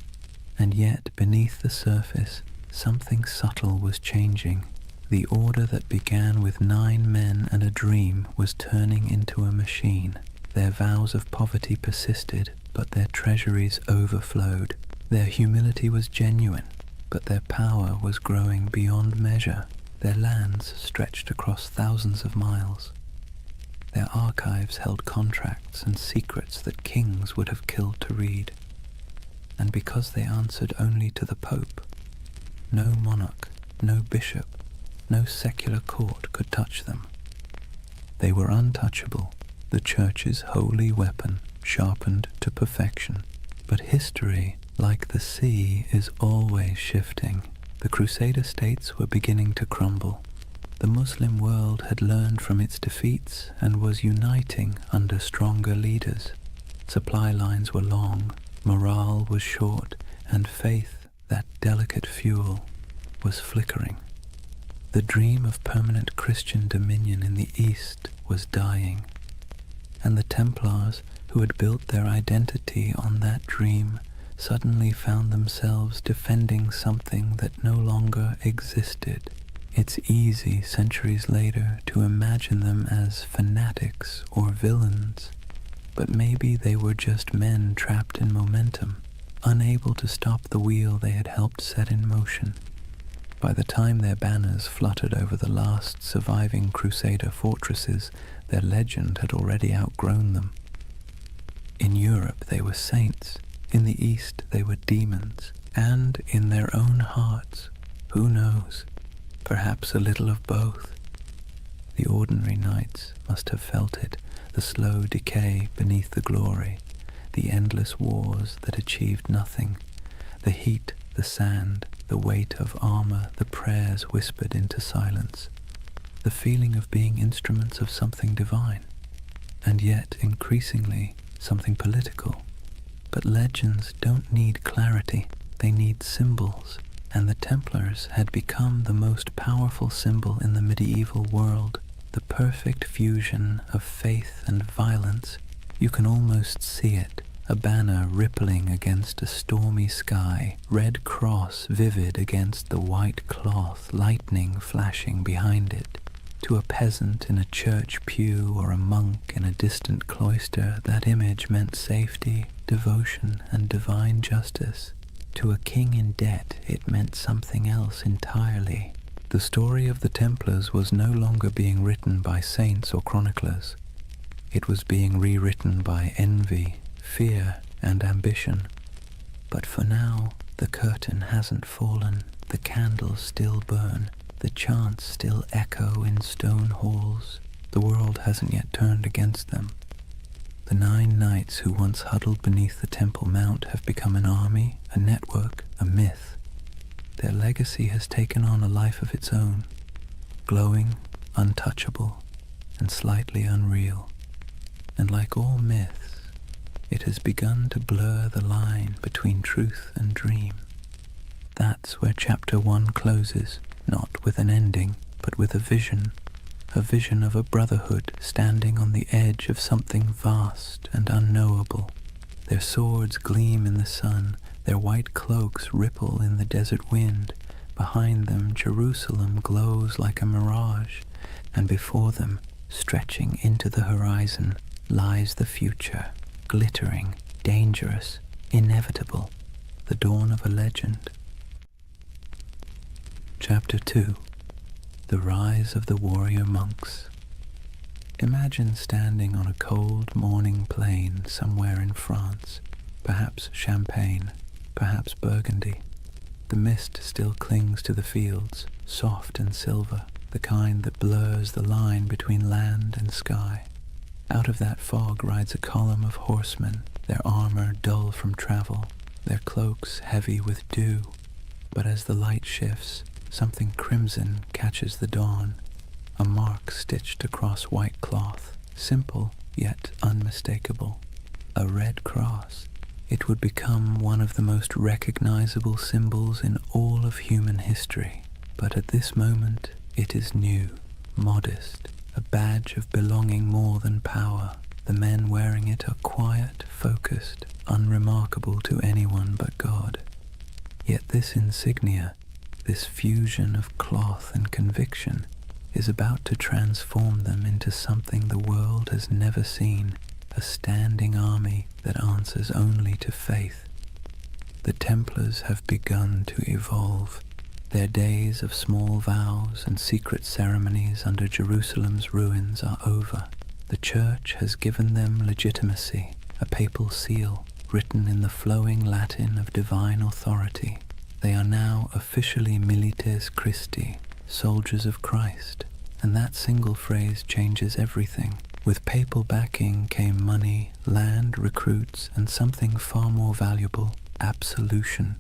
And yet, beneath the surface, something subtle was changing. The order that began with 9 men and a dream was turning into a machine. Their vows of poverty persisted, but their treasuries overflowed. Their humility was genuine, but their power was growing beyond measure. Their lands stretched across thousands of miles. Their archives held contracts and secrets that kings would have killed to read. And because they answered only to the Pope, no monarch, no bishop, no secular court could touch them. They were untouchable, the Church's holy weapon, sharpened to perfection. But history, like the sea, is always shifting. The Crusader states were beginning to crumble. The Muslim world had learned from its defeats and was uniting under stronger leaders. Supply lines were long, morale was short, and faith, that delicate fuel, was flickering. The dream of permanent Christian dominion in the East was dying, and the Templars, who had built their identity on that dream, suddenly found themselves defending something that no longer existed. It's easy, centuries later, to imagine them as fanatics or villains, but maybe they were just men trapped in momentum, unable to stop the wheel they had helped set in motion. By the time their banners fluttered over the last surviving Crusader fortresses, their legend had already outgrown them. In Europe they were saints, in the East they were demons, and in their own hearts, who knows, perhaps a little of both. The ordinary knights must have felt it, the slow decay beneath the glory, the endless wars that achieved nothing, the heat, the sand, the weight of armor, the prayers whispered into silence, the feeling of being instruments of something divine, and yet increasingly something political. But legends don't need clarity, they need symbols, and the Templars had become the most powerful symbol in the medieval world, the perfect fusion of faith and violence. You can almost see it, a banner rippling against a stormy sky, red cross vivid against the white cloth, lightning flashing behind it. To a peasant in a church pew or a monk in a distant cloister, that image meant safety, devotion, and divine justice. To a king in debt, it meant something else entirely. The story of the Templars was no longer being written by saints or chroniclers. It was being rewritten by envy, fear, and ambition. But for now, the curtain hasn't fallen, the candles still burn, the chants still echo in stone halls. The world hasn't yet turned against them. The 9 knights who once huddled beneath the Temple Mount have become an army, a network, a myth. Their legacy has taken on a life of its own, glowing, untouchable, and slightly unreal. And like all myths, it has begun to blur the line between truth and dream. That's where Chapter 1 closes, not with an ending, but with a vision of a brotherhood standing on the edge of something vast and unknowable. Their swords gleam in the sun, their white cloaks ripple in the desert wind. Behind them, Jerusalem glows like a mirage, and before them, stretching into the horizon, lies the future, glittering, dangerous, inevitable, the dawn of a legend. Chapter 2. The Rise of the Warrior Monks. Imagine standing on a cold morning plain somewhere in France, perhaps Champagne, perhaps Burgundy. The mist still clings to the fields, soft and silver, the kind that blurs the line between land and sky. Out of that fog rides a column of horsemen, their armor dull from travel, their cloaks heavy with dew. But as the light shifts, something crimson catches the dawn, a mark stitched across white cloth, simple yet unmistakable. A red cross. It would become one of the most recognizable symbols in all of human history. But at this moment, it is new, modest, a badge of belonging more than power. The men wearing it are quiet, focused, unremarkable to anyone but God. Yet this insignia, this fusion of cloth and conviction, is about to transform them into something the world has never seen, a standing army that answers only to faith. The Templars have begun to evolve. Their days of small vows and secret ceremonies under Jerusalem's ruins are over. The Church has given them legitimacy, a papal seal written in the flowing Latin of divine authority. They are now officially milites Christi, soldiers of Christ, and that single phrase changes everything. With papal backing came money, land, recruits, and something far more valuable, absolution.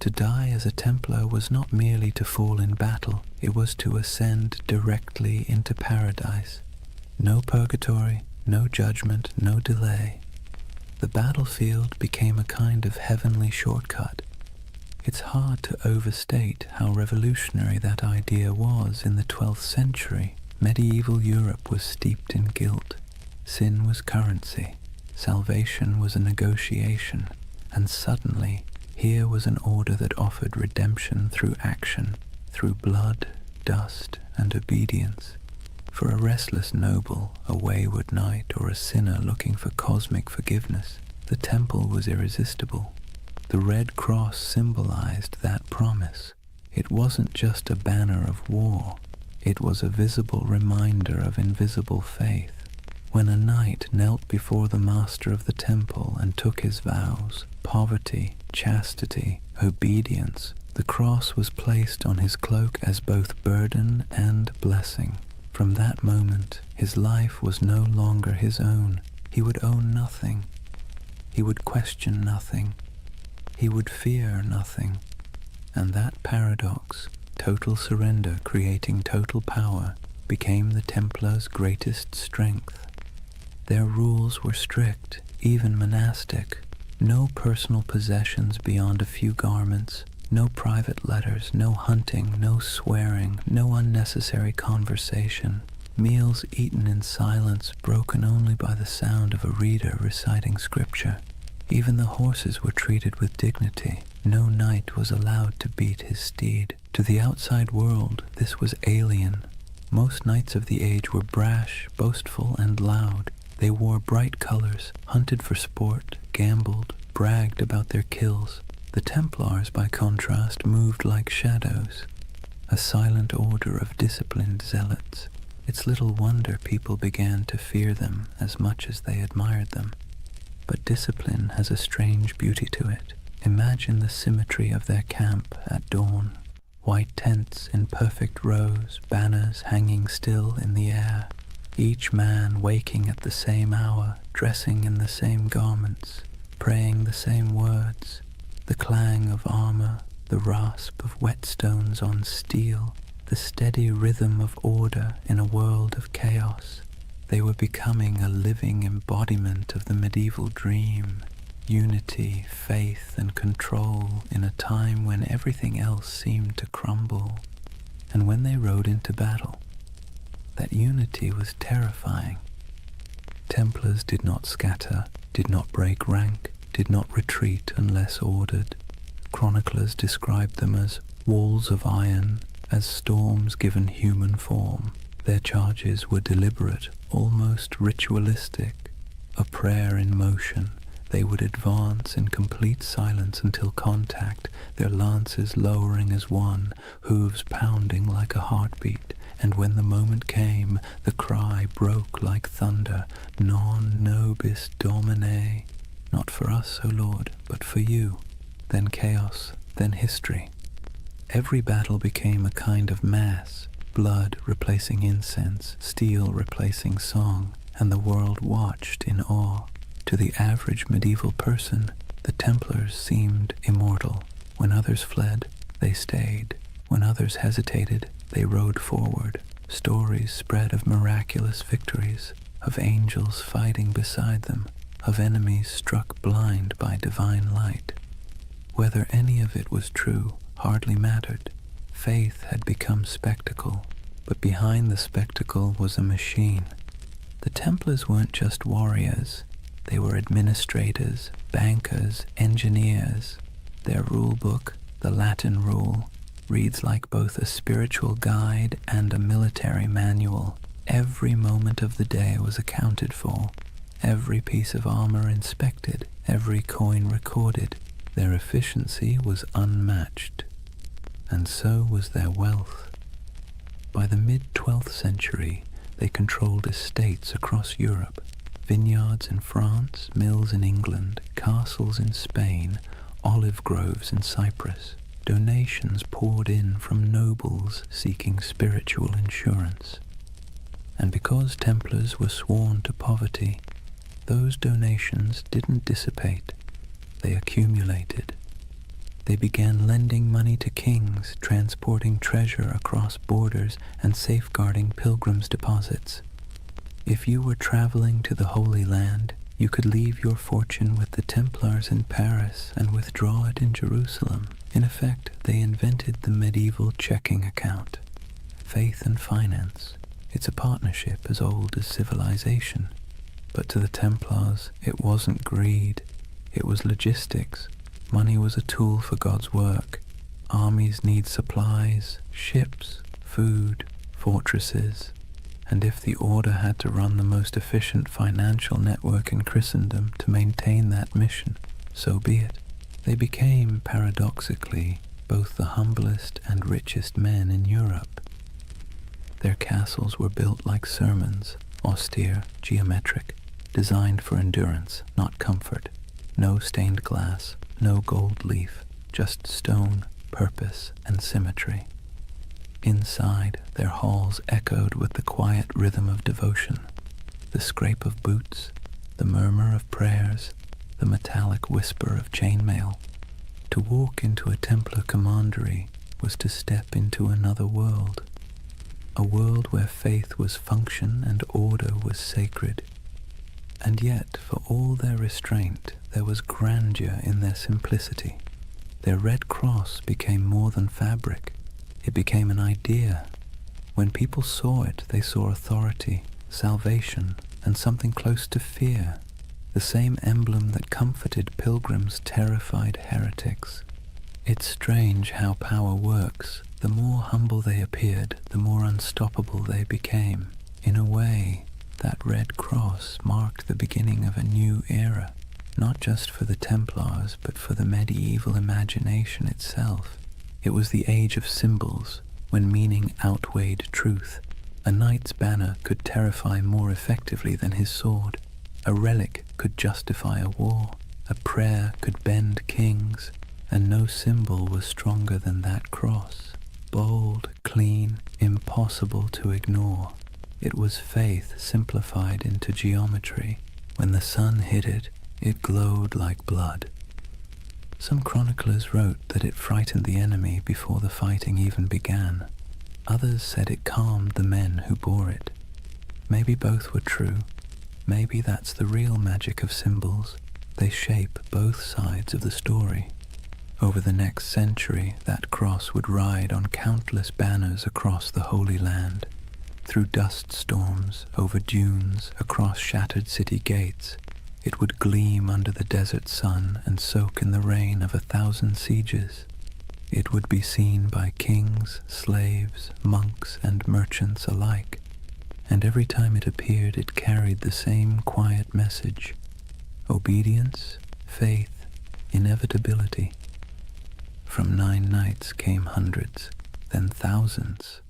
To die as a Templar was not merely to fall in battle, it was to ascend directly into paradise. No purgatory, no judgment, no delay. The battlefield became a kind of heavenly shortcut. It's hard to overstate how revolutionary that idea was in the 12th century. Medieval Europe was steeped in guilt. Sin was currency. Salvation was a negotiation. And suddenly, here was an order that offered redemption through action, through blood, dust, and obedience. For a restless noble, a wayward knight, or a sinner looking for cosmic forgiveness, the temple was irresistible. The Red Cross symbolized that promise. It wasn't just a banner of war. It was a visible reminder of invisible faith. When a knight knelt before the master of the temple and took his vows, poverty, chastity, obedience, the cross was placed on his cloak as both burden and blessing. From that moment, his life was no longer his own. He would own nothing. He would question nothing. He would fear nothing. And that paradox, total surrender creating total power, became the Templars' greatest strength. Their rules were strict, even monastic. No personal possessions beyond a few garments, no private letters, no hunting, no swearing, no unnecessary conversation. Meals eaten in silence, broken only by the sound of a reader reciting scripture. Even the horses were treated with dignity. No knight was allowed to beat his steed. To the outside world, this was alien. Most knights of the age were brash, boastful, and loud. They wore bright colors, hunted for sport, gambled, bragged about their kills. The Templars, by contrast, moved like shadows, a silent order of disciplined zealots. It's little wonder people began to fear them as much as they admired them. But discipline has a strange beauty to it. Imagine the symmetry of their camp at dawn. White tents in perfect rows, banners hanging still in the air. Each man waking at the same hour, dressing in the same garments, praying the same words. The clang of armor, the rasp of whetstones on steel, the steady rhythm of order in a world of chaos. They were becoming a living embodiment of the medieval dream, unity, faith, and control in a time when everything else seemed to crumble. And when they rode into battle, that unity was terrifying. Templars did not scatter, did not break rank, did not retreat unless ordered. Chroniclers described them as walls of iron, as storms given human form. Their charges were deliberate, almost ritualistic, a prayer in motion. They would advance in complete silence until contact, their lances lowering as one, hooves pounding like a heartbeat. And when the moment came, the cry broke like thunder, Non nobis Domine. Not for us, O Lord, but for you. Then chaos, then history. Every battle became a kind of mass, blood replacing incense, steel replacing song, and the world watched in awe. To the average medieval person, the Templars seemed immortal. When others fled, they stayed. When others hesitated, they rode forward. Stories spread of miraculous victories, of angels fighting beside them, of enemies struck blind by divine light. Whether any of it was true hardly mattered. Faith had become spectacle, but behind the spectacle was a machine. The Templars weren't just warriors. They were administrators, bankers, engineers. Their rule book, the Latin rule, reads like both a spiritual guide and a military manual. Every moment of the day was accounted for, every piece of armor inspected, every coin recorded. Their efficiency was unmatched, and so was their wealth. By the mid-12th century, they controlled estates across Europe, vineyards in France, mills in England, castles in Spain, olive groves in Cyprus. donations poured in from nobles seeking spiritual insurance. And because Templars were sworn to poverty, those donations didn't dissipate, they accumulated. They began lending money to kings, transporting treasure across borders, and safeguarding pilgrims' deposits. If you were traveling to the Holy Land, you could leave your fortune with the Templars in Paris and withdraw it in Jerusalem. In effect, they invented the medieval checking account. Faith and finance. It's a partnership as old as civilization. But to the Templars, it wasn't greed. It was logistics. Money was a tool for God's work. Armies need supplies, ships, food, fortresses. And if the order had to run the most efficient financial network in Christendom to maintain that mission, so be it. They became, paradoxically, both the humblest and richest men in Europe. Their castles were built like sermons, austere, geometric, designed for endurance, not comfort. No stained glass, no gold leaf, just stone, purpose, and symmetry. Inside, their halls echoed with the quiet rhythm of devotion, the scrape of boots, the murmur of prayers, the metallic whisper of chainmail. To walk into a Templar commandery was to step into another world, a world where faith was function and order was sacred. And yet, for all their restraint, there was grandeur in their simplicity. Their red cross became more than fabric. It became an idea. When people saw it, they saw authority, salvation, and something close to fear. The same emblem that comforted pilgrims terrified heretics. It's strange how power works. The more humble they appeared, the more unstoppable they became. In a way, that red cross marked the beginning of a new era, not just for the Templars, but for the medieval imagination itself. It was the age of symbols, when meaning outweighed truth. A knight's banner could terrify more effectively than his sword. A relic could justify a war. A prayer could bend kings. And no symbol was stronger than that cross. Bold, clean, impossible to ignore. It was faith simplified into geometry. When the sun hit it, it glowed like blood. Some chroniclers wrote that it frightened the enemy before the fighting even began. Others said it calmed the men who bore it. Maybe both were true. Maybe that's the real magic of symbols. They shape both sides of the story. Over the next century, that cross would ride on countless banners across the Holy Land, through dust storms, over dunes, across shattered city gates. It would gleam under the desert sun and soak in the rain of 1,000 sieges. It would be seen by kings, slaves, monks, and merchants alike. And every time it appeared, it carried the same quiet message: obedience, faith, inevitability. From 9 nights came hundreds, then thousands.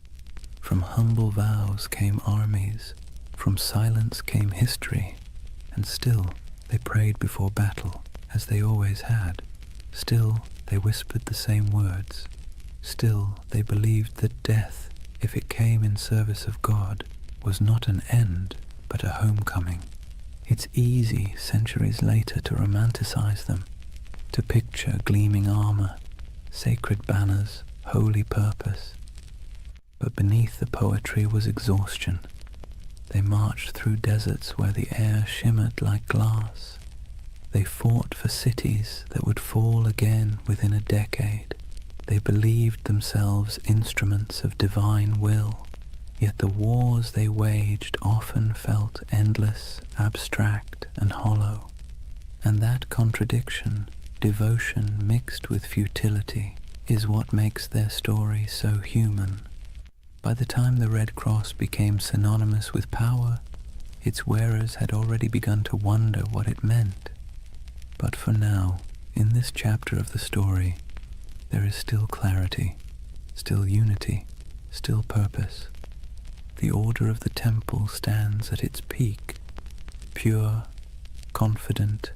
From humble vows came armies. From silence came history. And still, they prayed before battle, as they always had. Still, they whispered the same words. Still, they believed that death, if it came in service of God, was not an end, but a homecoming. It's easy, centuries later, to romanticize them, to picture gleaming armor, sacred banners, holy purpose. But beneath the poetry was exhaustion. They marched through deserts where the air shimmered like glass. They fought for cities that would fall again within a decade. They believed themselves instruments of divine will. Yet the wars they waged often felt endless, abstract, and hollow. And that contradiction, devotion mixed with futility, is what makes their story so human. By the time the Red Cross became synonymous with power, its wearers had already begun to wonder what it meant. But for now, in this chapter of the story, there is still clarity, still unity, still purpose. The order of the temple stands at its peak, pure, confident,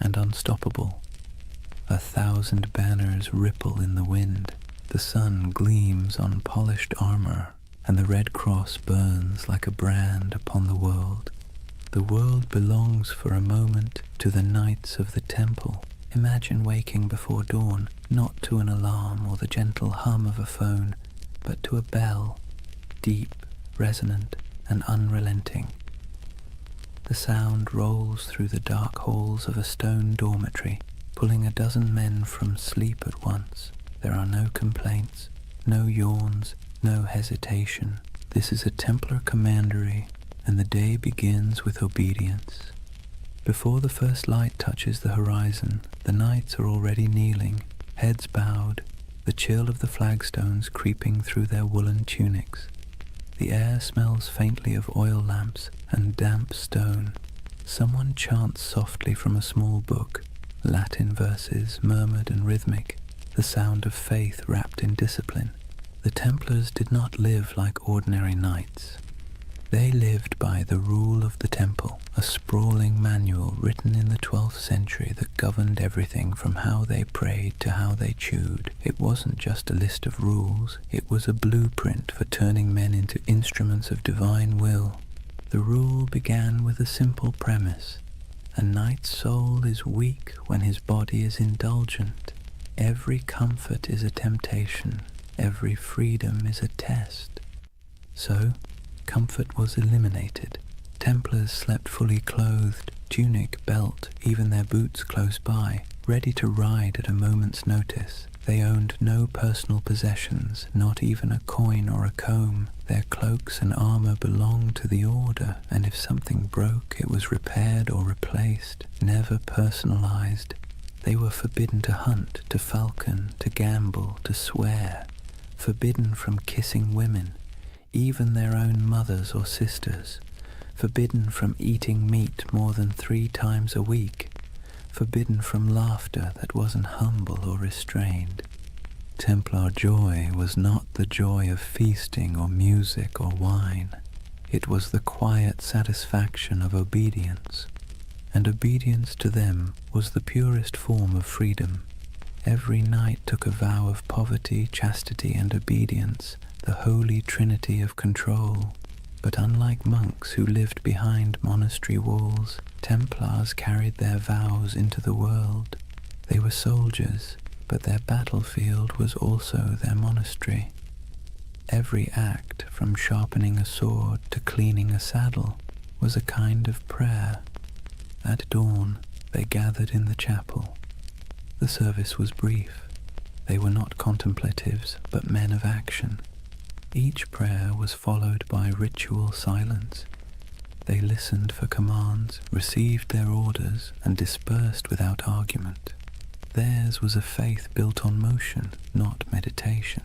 and unstoppable. 1,000 banners ripple in the wind, the sun gleams on polished armor, and the red cross burns like a brand upon the world. The world belongs for a moment to the knights of the temple. Imagine waking before dawn, not to an alarm or the gentle hum of a phone, but to a bell, deep, resonant, and unrelenting. The sound rolls through the dark halls of a stone dormitory, pulling a dozen men from sleep at once. There are no complaints, no yawns, no hesitation. This is a Templar commandery, and the day begins with obedience. Before the first light touches the horizon, the knights are already kneeling, heads bowed, the chill of the flagstones creeping through their woolen tunics. The air smells faintly of oil lamps and damp stone. Someone chants softly from a small book, Latin verses murmured and rhythmic, the sound of faith wrapped in discipline. The Templars did not live like ordinary knights. They lived by the rule of the temple, a sprawling manual written in the 12th century that governed everything from how they prayed to how they chewed. It wasn't just a list of rules, it was a blueprint for turning men into instruments of divine will. The rule began with a simple premise. A knight's soul is weak when his body is indulgent. Every comfort is a temptation, every freedom is a test. So, comfort was eliminated. Templars slept fully clothed, tunic, belt, even their boots close by, ready to ride at a moment's notice. They owned no personal possessions, not even a coin or a comb. Their cloaks and armor belonged to the order, and if something broke, it was repaired or replaced, never personalized. They were forbidden to hunt, to falcon, to gamble, to swear, forbidden from kissing women, even their own mothers or sisters, forbidden from eating meat more than 3 times a week, forbidden from laughter that wasn't humble or restrained. Templar joy was not the joy of feasting or music or wine. It was the quiet satisfaction of obedience, and obedience to them was the purest form of freedom. Every knight took a vow of poverty, chastity, and obedience, the holy trinity of control. But unlike monks who lived behind monastery walls, Templars carried their vows into the world. They were soldiers, but their battlefield was also their monastery. Every act, from sharpening a sword to cleaning a saddle, was a kind of prayer. At dawn, they gathered in the chapel. The service was brief. They were not contemplatives, but men of action. Each prayer was followed by ritual silence. They listened for commands, received their orders, and dispersed without argument. Theirs was a faith built on motion, not meditation.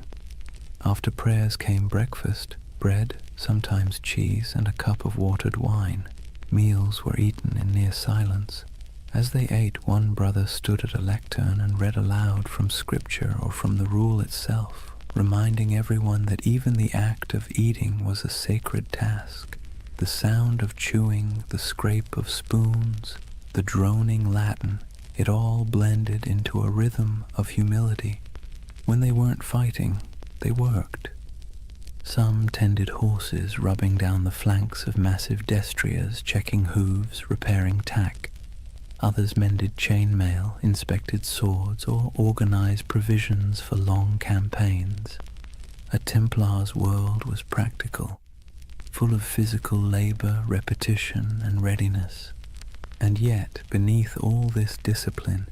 After prayers came breakfast, bread, sometimes cheese, and a cup of watered wine. Meals were eaten in near silence. As they ate, one brother stood at a lectern and read aloud from scripture or from the rule itself, reminding everyone that even the act of eating was a sacred task. The sound of chewing, the scrape of spoons, the droning Latin, it all blended into a rhythm of humility. When they weren't fighting, they worked. Some tended horses, rubbing down the flanks of massive destriers, checking hooves, repairing tack. Others mended chainmail, inspected swords, or organized provisions for long campaigns. A Templar's world was practical, full of physical labor, repetition, and readiness. And yet, beneath all this discipline,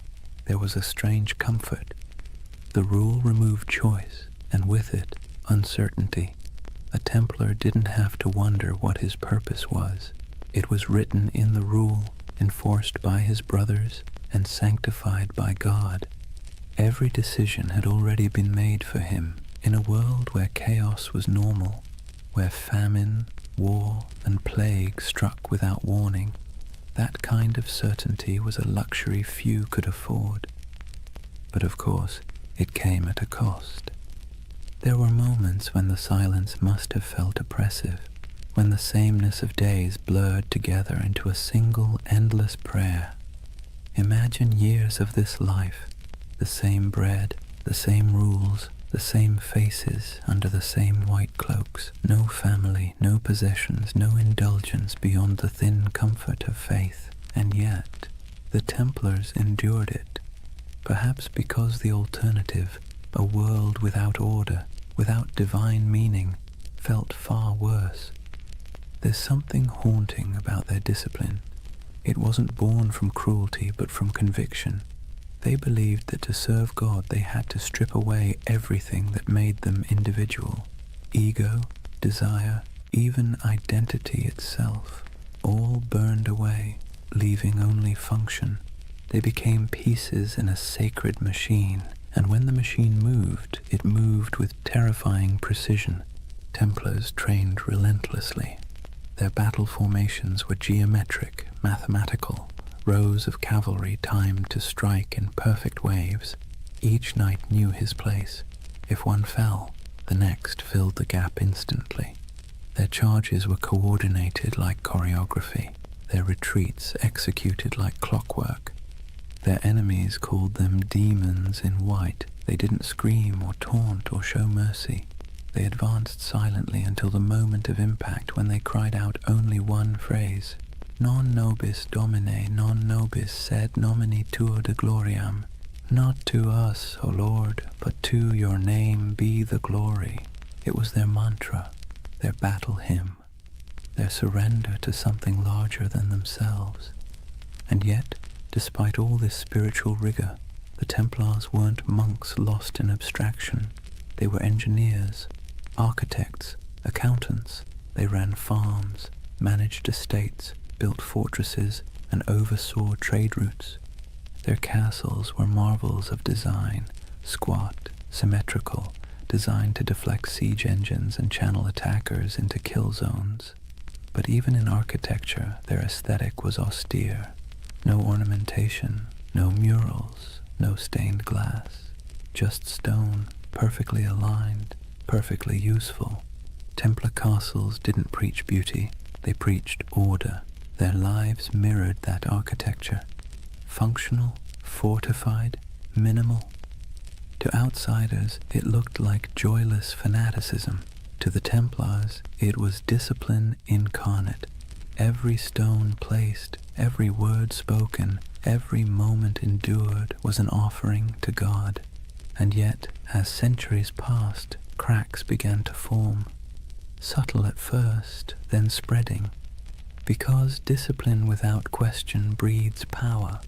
there was a strange comfort. The rule removed choice, and with it, uncertainty. A Templar didn't have to wonder what his purpose was. It was written in the rule, enforced by his brothers, and sanctified by God. Every decision had already been made for him. In a world where chaos was normal, where famine, war, and plague struck without warning, that kind of certainty was a luxury few could afford. But of course, it came at a cost. There were moments when the silence must have felt oppressive, when the sameness of days blurred together into a single endless prayer. Imagine years of this life, the same bread, the same rules, the same faces under the same white cloaks, no family, no possessions, no indulgence beyond the thin comfort of faith. And yet, the Templars endured it, perhaps because the alternative, a world without order, without divine meaning, felt far worse. There's something haunting about their discipline. It wasn't born from cruelty, but from conviction. They believed that to serve God they had to strip away everything that made them individual. Ego, desire, even identity itself, all burned away, leaving only function. They became pieces in a sacred machine, and when the machine moved, it moved with terrifying precision. Templars trained relentlessly. Their battle formations were geometric, mathematical, rows of cavalry timed to strike in perfect waves. Each knight knew his place. If one fell, the next filled the gap instantly. Their charges were coordinated like choreography, their retreats executed like clockwork. Their enemies called them demons in white. They didn't scream or taunt or show mercy. They advanced silently until the moment of impact, when they cried out only one phrase: Non nobis Domine, non nobis sed nomini tuo de gloriam. Not to us, O Lord, but to your name be the glory. It was their mantra, their battle hymn, their surrender to something larger than themselves. And yet, despite all this spiritual rigor, the Templars weren't monks lost in abstraction. They were engineers, architects, accountants. They ran farms, managed estates, built fortresses, and oversaw trade routes. Their castles were marvels of design, squat, symmetrical, designed to deflect siege engines and channel attackers into kill zones. But even in architecture, their aesthetic was austere. No ornamentation, no murals, no stained glass, just stone, perfectly aligned, perfectly useful. Templar castles didn't preach beauty, they preached order. Their lives mirrored that architecture. Functional, fortified, minimal. To outsiders, it looked like joyless fanaticism. To the Templars, it was discipline incarnate. Every stone placed, every word spoken, every moment endured was an offering to God. And yet, as centuries passed, cracks began to form. Subtle at first, then spreading. Because discipline without question breeds power,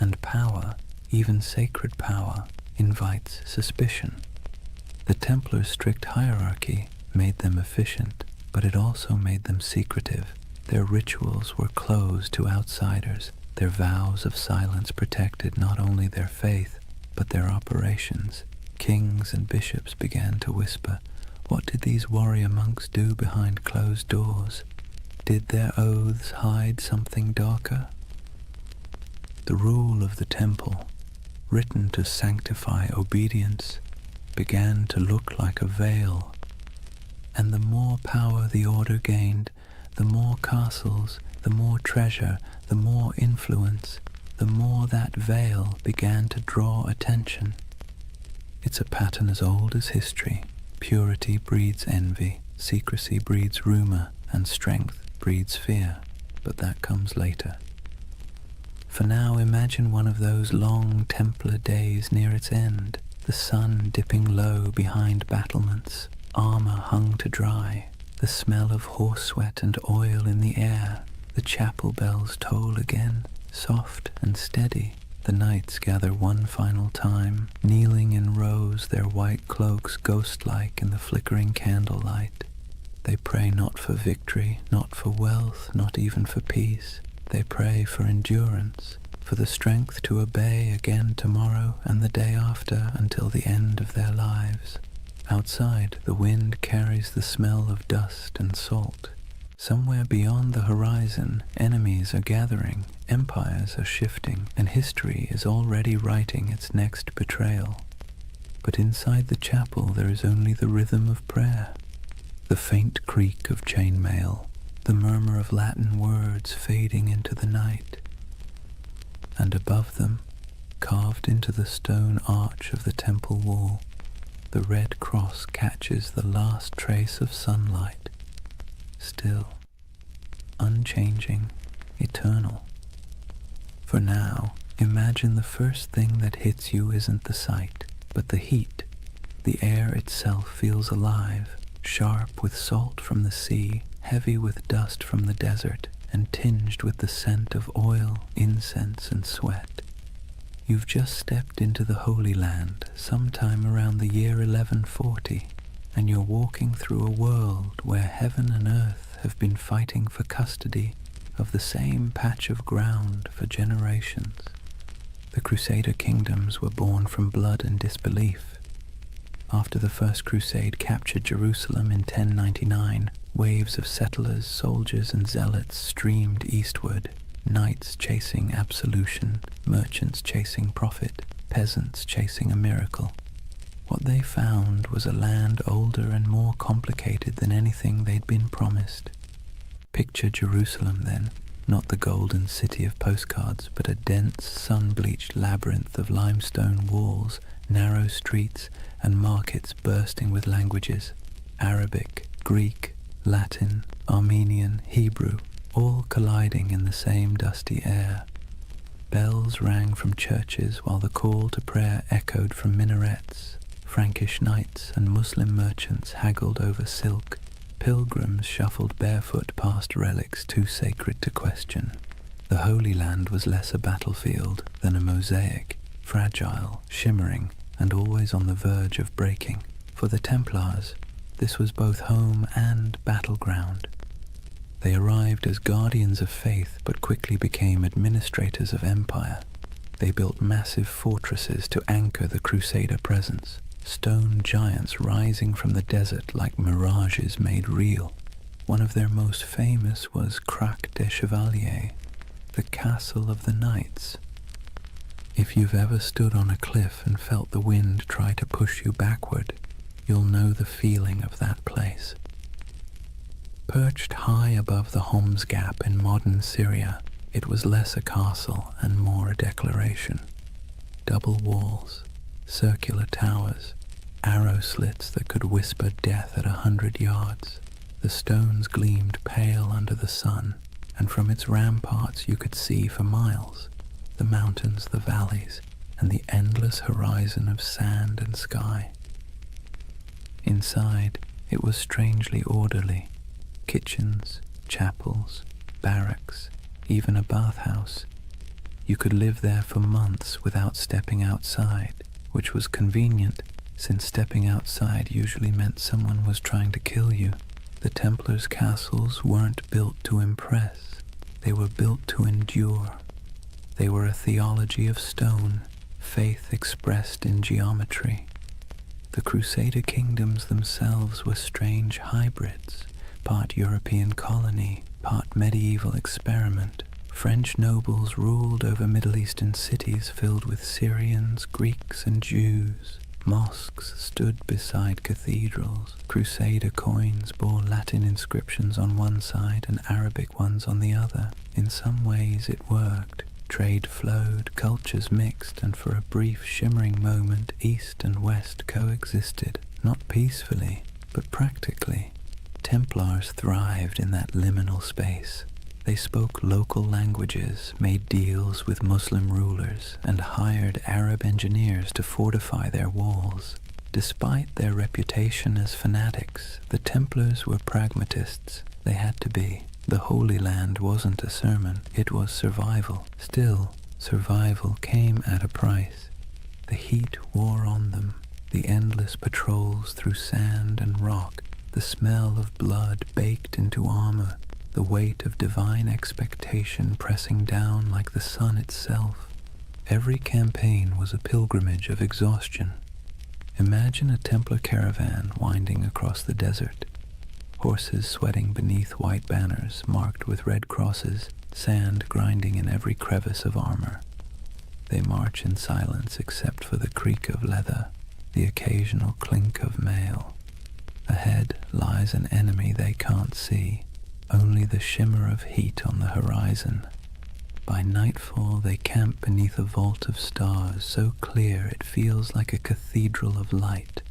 and power, even sacred power, invites suspicion. The Templars' strict hierarchy made them efficient, but it also made them secretive. Their rituals were closed to outsiders. Their vows of silence protected not only their faith, but their operations. Kings and bishops began to whisper, "What did these warrior monks do behind closed doors? Did their oaths hide something darker?" The rule of the temple, written to sanctify obedience, began to look like a veil. And the more power the order gained, the more castles, the more treasure, the more influence, the more that veil began to draw attention. It's a pattern as old as history. Purity breeds envy, secrecy breeds rumor, and strength breeds fear. But that comes later. For now, imagine one of those long Templar days near its end, the sun dipping low behind battlements, armor hung to dry, the smell of horse sweat and oil in the air. The chapel bells toll again, soft and steady. The knights gather one final time, kneeling in rows, their white cloaks ghost-like in the flickering candlelight. They pray not for victory, not for wealth, not even for peace. They pray for endurance, for the strength to obey again tomorrow and the day after until the end of their lives. Outside, the wind carries the smell of dust and salt. Somewhere beyond the horizon, enemies are gathering, empires are shifting, and history is already writing its next betrayal. But inside the chapel there is only the rhythm of prayer, the faint creak of chainmail, the murmur of Latin words fading into the night. And above them, carved into the stone arch of the temple wall, the red cross catches the last trace of sunlight, still, unchanging, eternal. For now, imagine the first thing that hits you isn't the sight, but the heat. The air itself feels alive, sharp with salt from the sea, heavy with dust from the desert, and tinged with the scent of oil, incense, and sweat. You've just stepped into the Holy Land sometime around the year 1140, and you're walking through a world where heaven and earth have been fighting for custody of the same patch of ground for generations. The Crusader kingdoms were born from blood and disbelief. After the First Crusade captured Jerusalem in 1099, waves of settlers, soldiers, and zealots streamed eastward, knights chasing absolution, merchants chasing profit, peasants chasing a miracle. What they found was a land older and more complicated than anything they'd been promised. Picture Jerusalem then, not the golden city of postcards, but a dense, sun-bleached labyrinth of limestone walls, narrow streets, and markets bursting with languages: Arabic, Greek, Latin, Armenian, Hebrew, all colliding in the same dusty air. Bells rang from churches while the call to prayer echoed from minarets. Frankish knights and Muslim merchants haggled over silk. Pilgrims shuffled barefoot past relics too sacred to question. The Holy Land was less a battlefield than a mosaic, fragile, shimmering, and always on the verge of breaking. For the Templars, this was both home and battleground. They arrived as guardians of faith but quickly became administrators of empire. They built massive fortresses to anchor the Crusader presence, stone giants rising from the desert like mirages made real. One of their most famous was Crac des Chevaliers, the castle of the knights. If you've ever stood on a cliff and felt the wind try to push you backward, you'll know the feeling of that place. Perched high above the Homs Gap in modern Syria, it was less a castle and more a declaration. Double walls, circular towers, arrow slits that could whisper death at 100 yards. The stones gleamed pale under the sun, and from its ramparts you could see for miles the mountains, the valleys, and the endless horizon of sand and sky. Inside, it was strangely orderly. Kitchens, chapels, barracks, even a bathhouse. You could live there for months without stepping outside, which was convenient, since stepping outside usually meant someone was trying to kill you. The Templars' castles weren't built to impress. They were built to endure. They were a theology of stone, faith expressed in geometry. The Crusader kingdoms themselves were strange hybrids, part European colony, part medieval experiment. French nobles ruled over Middle Eastern cities filled with Syrians, Greeks, and Jews. Mosques stood beside cathedrals. Crusader coins bore Latin inscriptions on one side and Arabic ones on the other. In some ways it worked. Trade flowed, cultures mixed, and for a brief shimmering moment East and West coexisted, not peacefully, but practically. Templars thrived in that liminal space. They spoke local languages, made deals with Muslim rulers, and hired Arab engineers to fortify their walls. Despite their reputation as fanatics, the Templars were pragmatists. They had to be. The Holy Land wasn't a sermon, it was survival. Still, survival came at a price. The heat wore on them, the endless patrols through sand and rock, the smell of blood baked into armor, the weight of divine expectation pressing down like the sun itself. Every campaign was a pilgrimage of exhaustion. Imagine a Templar caravan winding across the desert. Horses sweating beneath white banners marked with red crosses, sand grinding in every crevice of armor. They march in silence except for the creak of leather, the occasional clink of mail. Ahead lies an enemy they can't see, only the shimmer of heat on the horizon. By nightfall they camp beneath a vault of stars so clear it feels like a cathedral of light.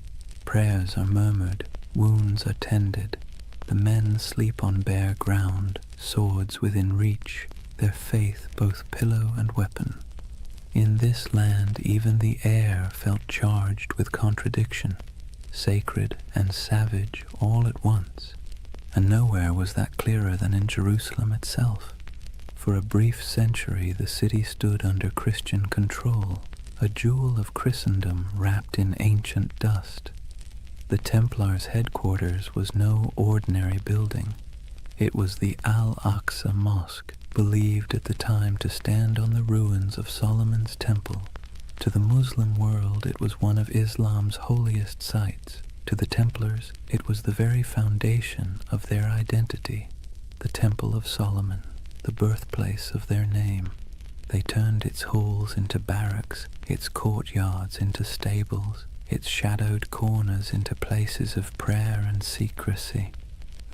Prayers are murmured, wounds are tended. The men sleep on bare ground, swords within reach, their faith both pillow and weapon. In this land even the air felt charged with contradiction, sacred and savage all at once, and nowhere was that clearer than in Jerusalem itself. For a brief century the city stood under Christian control, a jewel of Christendom wrapped in ancient dust. The Templars' headquarters was no ordinary building. It was the Al-Aqsa Mosque, believed at the time to stand on the ruins of Solomon's temple. To the Muslim world it was one of Islam's holiest sites. To the Templars it was the very foundation of their identity, the Temple of Solomon, the birthplace of their name. They turned its halls into barracks, its courtyards into stables, its shadowed corners into places of prayer and secrecy.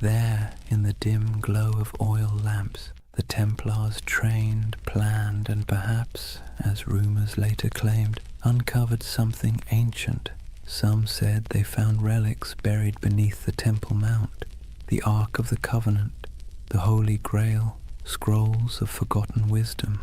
There, in the dim glow of oil lamps, the Templars trained, planned, and perhaps, as rumors later claimed, uncovered something ancient. Some said they found relics buried beneath the Temple Mount, the Ark of the Covenant, the Holy Grail, scrolls of forgotten wisdom.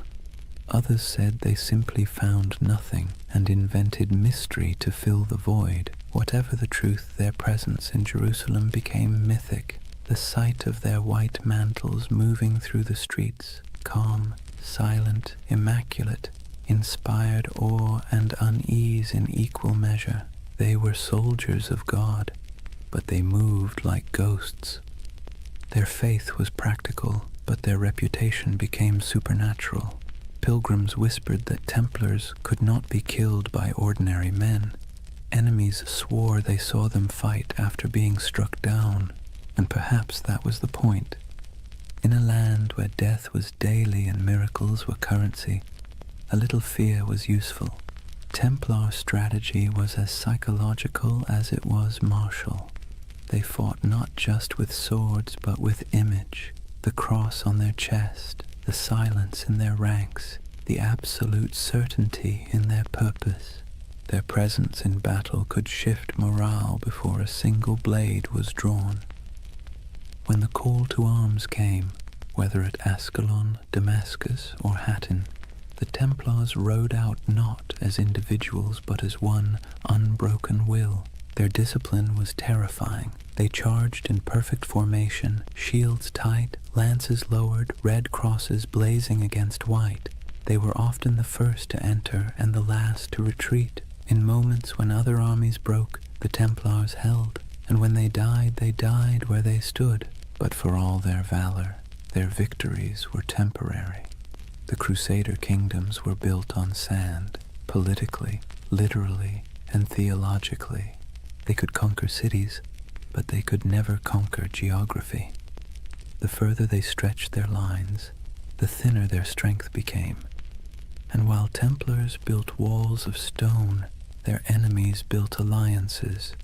Others said they simply found nothing and invented mystery to fill the void. Whatever the truth, their presence in Jerusalem became mythic. The sight of their white mantles moving through the streets, calm, silent, immaculate, inspired awe and unease in equal measure. They were soldiers of God, but they moved like ghosts. Their faith was practical, but their reputation became supernatural. Pilgrims whispered that Templars could not be killed by ordinary men. Enemies swore they saw them fight after being struck down, and perhaps that was the point. In a land where death was daily and miracles were currency, a little fear was useful. Templar strategy was as psychological as it was martial. They fought not just with swords but with image, the cross on their chest, the silence in their ranks, the absolute certainty in their purpose. Their presence in battle could shift morale before a single blade was drawn. When the call to arms came, whether at Ascalon, Damascus, or Hattin, the Templars rode out not as individuals but as one unbroken will. Their discipline was terrifying. They charged in perfect formation, shields tight, lances lowered, red crosses blazing against white. They were often the first to enter and the last to retreat. In moments when other armies broke, the Templars held, and when they died where they stood. But for all their valor, their victories were temporary. The Crusader kingdoms were built on sand, politically, literally, and theologically. They could conquer cities, but they could never conquer geography. The further they stretched their lines, the thinner their strength became. And while Templars built walls of stone, their enemies built alliances.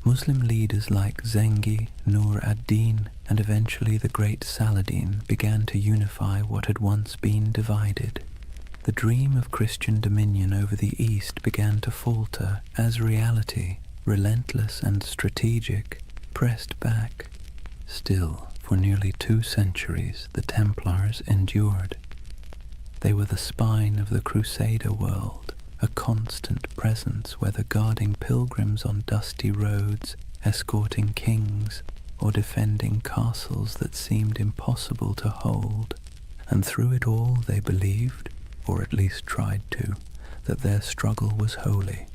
Muslim leaders like Zengi, Nur ad-Din, and eventually the great Saladin began to unify what had once been divided. The dream of Christian dominion over the East began to falter as reality, relentless and strategic, pressed back. Still, for nearly 2 centuries, the Templars endured. They were the spine of the Crusader world, a constant presence whether guarding pilgrims on dusty roads, escorting kings, or defending castles that seemed impossible to hold. And through it all they believed, or at least tried to, that their struggle was holy,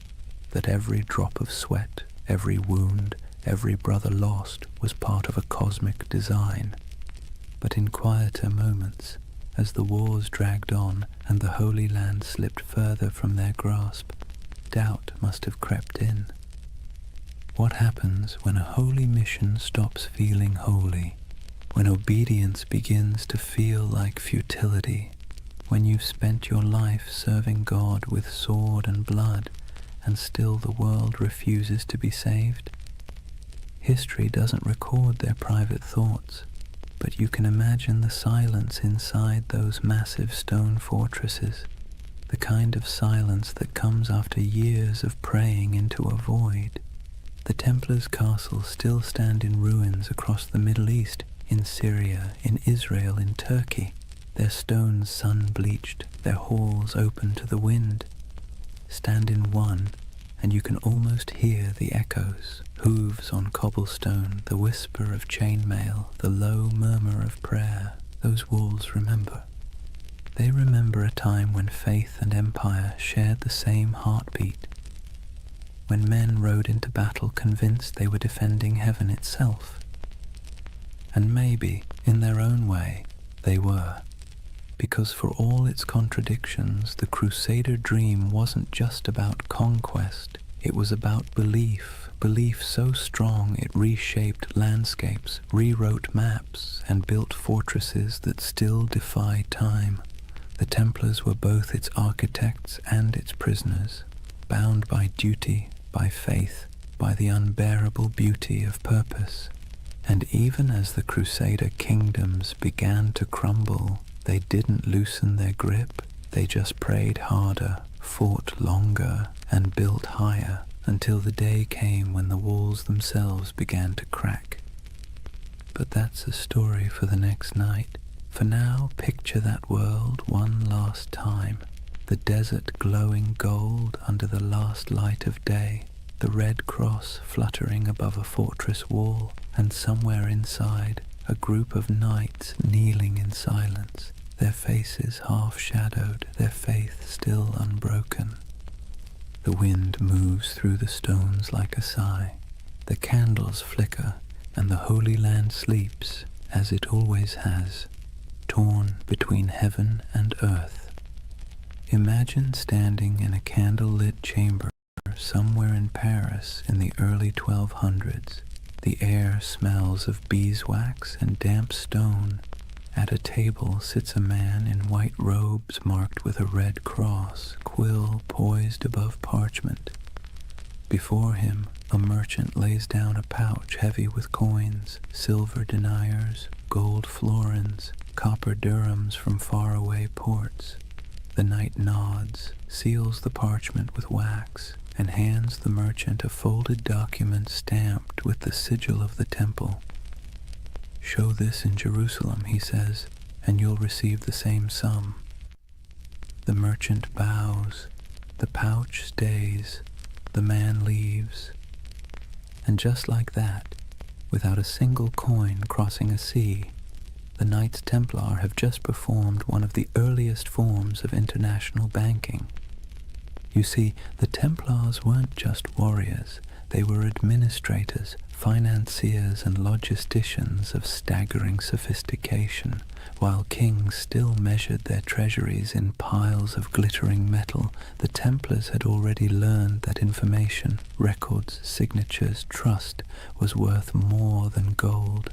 that every drop of sweat, every wound, every brother lost was part of a cosmic design. But in quieter moments, as the wars dragged on and the Holy Land slipped further from their grasp, doubt must have crept in. What happens when a holy mission stops feeling holy? When obedience begins to feel like futility? When you've spent your life serving God with sword and blood, and still the world refuses to be saved? History doesn't record their private thoughts, but you can imagine the silence inside those massive stone fortresses. the kind of silence that comes after years of praying into a void. The Templars' castles still stand in ruins across the Middle East, in Syria, in Israel, in Turkey, their stones sun-bleached, their halls open to the wind. Stand in one, and you can almost hear the echoes, hooves on cobblestone, the whisper of chainmail, the low murmur of prayer. Those walls remember. They remember a time when faith and empire shared the same heartbeat, when men rode into battle convinced they were defending heaven itself. And maybe, in their own way, they were. Because for all its contradictions, the Crusader dream wasn't just about conquest, it was about belief so strong it reshaped landscapes, rewrote maps, and built fortresses that still defy time. The Templars were both its architects and its prisoners, bound by duty, by faith, by the unbearable beauty of purpose. And even as the Crusader kingdoms began to crumble, they didn't loosen their grip, they just prayed harder, fought longer, and built higher, until the day came when the walls themselves began to crack. But that's a story for the next night. For now, picture that world one last time. The desert glowing gold under the last light of day, the red cross fluttering above a fortress wall, and somewhere inside, a group of knights kneeling in silence, their faces half-shadowed, their faith still unbroken. The wind moves through the stones like a sigh. The candles flicker, and the Holy Land sleeps, as it always has, torn between heaven and earth. Imagine standing in a candle-lit chamber somewhere in Paris in the early 1200s. The air smells of beeswax and damp stone. At a table sits a man in white robes marked with a red cross, quill poised above parchment. Before him, a merchant lays down a pouch heavy with coins, silver deniers, gold florins, copper dirhams from faraway ports. The knight nods, seals the parchment with wax, and hands the merchant a folded document stamped with the sigil of the temple. "Show this in Jerusalem," he says, "and you'll receive the same sum." The merchant bows, the pouch stays, the man leaves. And just like that, without a single coin crossing a sea, the Knights Templar have just performed one of the earliest forms of international banking. You see, the Templars weren't just warriors, they were administrators, financiers and logisticians of staggering sophistication. While kings still measured their treasuries in piles of glittering metal, the Templars had already learned that information, records, signatures, trust was worth more than gold.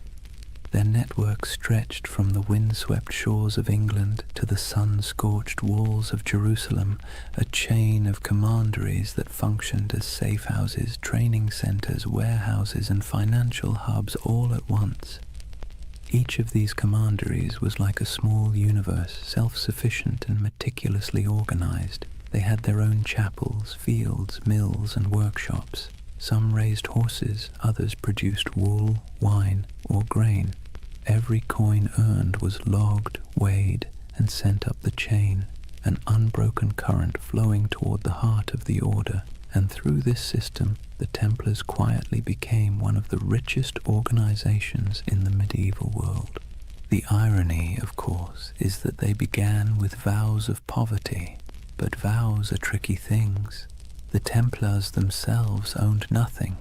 Their network stretched from the windswept shores of England to the sun-scorched walls of Jerusalem, a chain of commanderies that functioned as safe-houses, training centers, warehouses, and financial hubs all at once. Each of these commanderies was like a small universe, self-sufficient and meticulously organized. They had their own chapels, fields, mills, and workshops. Some raised horses, others produced wool, wine, or grain. Every coin earned was logged, weighed, and sent up the chain, an unbroken current flowing toward the heart of the order. And through this system, the Templars quietly became one of the richest organizations in the medieval world. The irony, of course, is that they began with vows of poverty, but vows are tricky things. The Templars themselves owned nothing.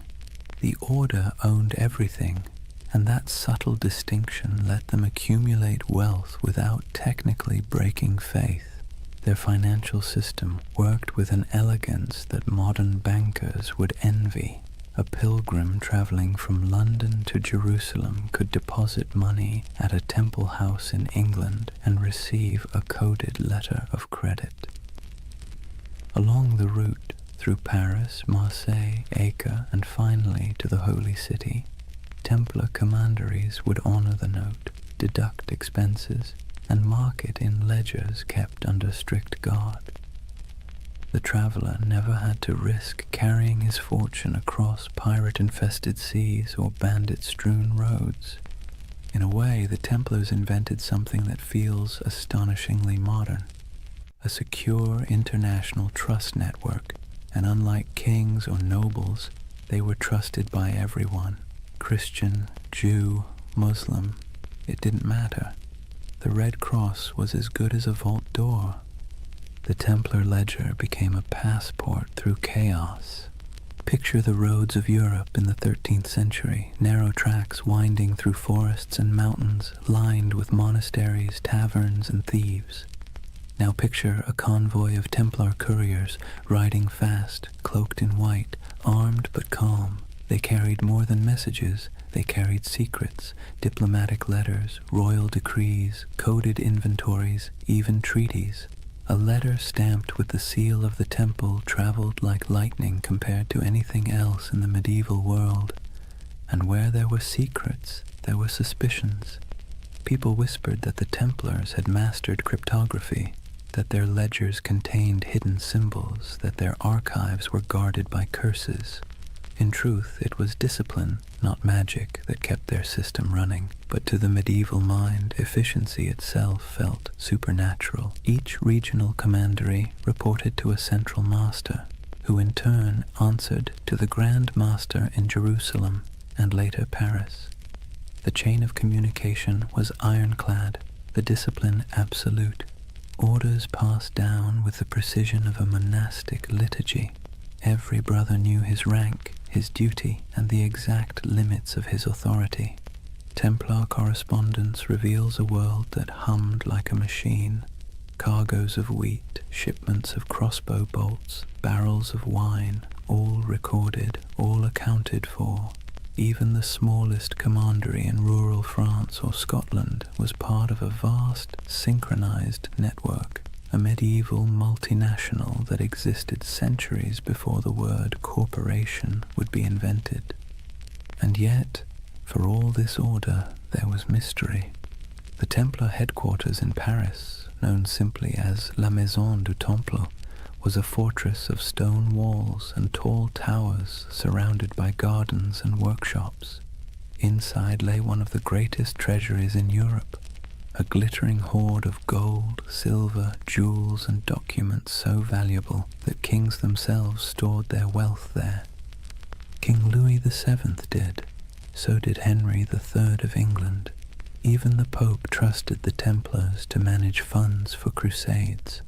The order owned everything, and that subtle distinction let them accumulate wealth without technically breaking faith. Their financial system worked with an elegance that modern bankers would envy. A pilgrim traveling from London to Jerusalem could deposit money at a temple house in England and receive a coded letter of credit. Along the route, through Paris, Marseille, Acre, and finally to the Holy City, Templar commanderies would honor the note, deduct expenses, and mark it in ledgers kept under strict guard. The traveler never had to risk carrying his fortune across pirate-infested seas or bandit-strewn roads. In a way, the Templars invented something that feels astonishingly modern, a secure international trust network, and unlike kings or nobles, they were trusted by everyone. Christian, Jew, Muslim, it didn't matter. The Red Cross was as good as a vault door. The Templar ledger became a passport through chaos. Picture the roads of Europe in the 13th century, narrow tracks winding through forests and mountains, lined with monasteries, taverns, and thieves. Now picture a convoy of Templar couriers riding fast, cloaked in white, armed but calm. They carried more than messages. They carried secrets, diplomatic letters, royal decrees, coded inventories, even treaties. A letter stamped with the seal of the temple traveled like lightning compared to anything else in the medieval world. And where there were secrets, there were suspicions. People whispered that the Templars had mastered cryptography, that their ledgers contained hidden symbols, that their archives were guarded by curses. In truth, it was discipline, not magic, that kept their system running. But to the medieval mind, efficiency itself felt supernatural. Each regional commandery reported to a central master, who in turn answered to the Grand Master in Jerusalem and later Paris. The chain of communication was ironclad, the discipline absolute. Orders passed down with the precision of a monastic liturgy. Every brother knew his rank, his duty, and the exact limits of his authority. Templar correspondence reveals a world that hummed like a machine. Cargoes of wheat, shipments of crossbow bolts, barrels of wine, all recorded, all accounted for. Even the smallest commandery in rural France or Scotland was part of a vast, synchronized network. A medieval multinational that existed centuries before the word corporation would be invented. And yet, for all this order, there was mystery. The Templar headquarters in Paris, known simply as La Maison du Temple, was a fortress of stone walls and tall towers surrounded by gardens and workshops. Inside lay one of the greatest treasuries in Europe, a glittering hoard of gold, silver, jewels, and documents so valuable that kings themselves stored their wealth there. King Louis VII did. So did Henry III of England. Even the Pope trusted the Templars to manage funds for crusades.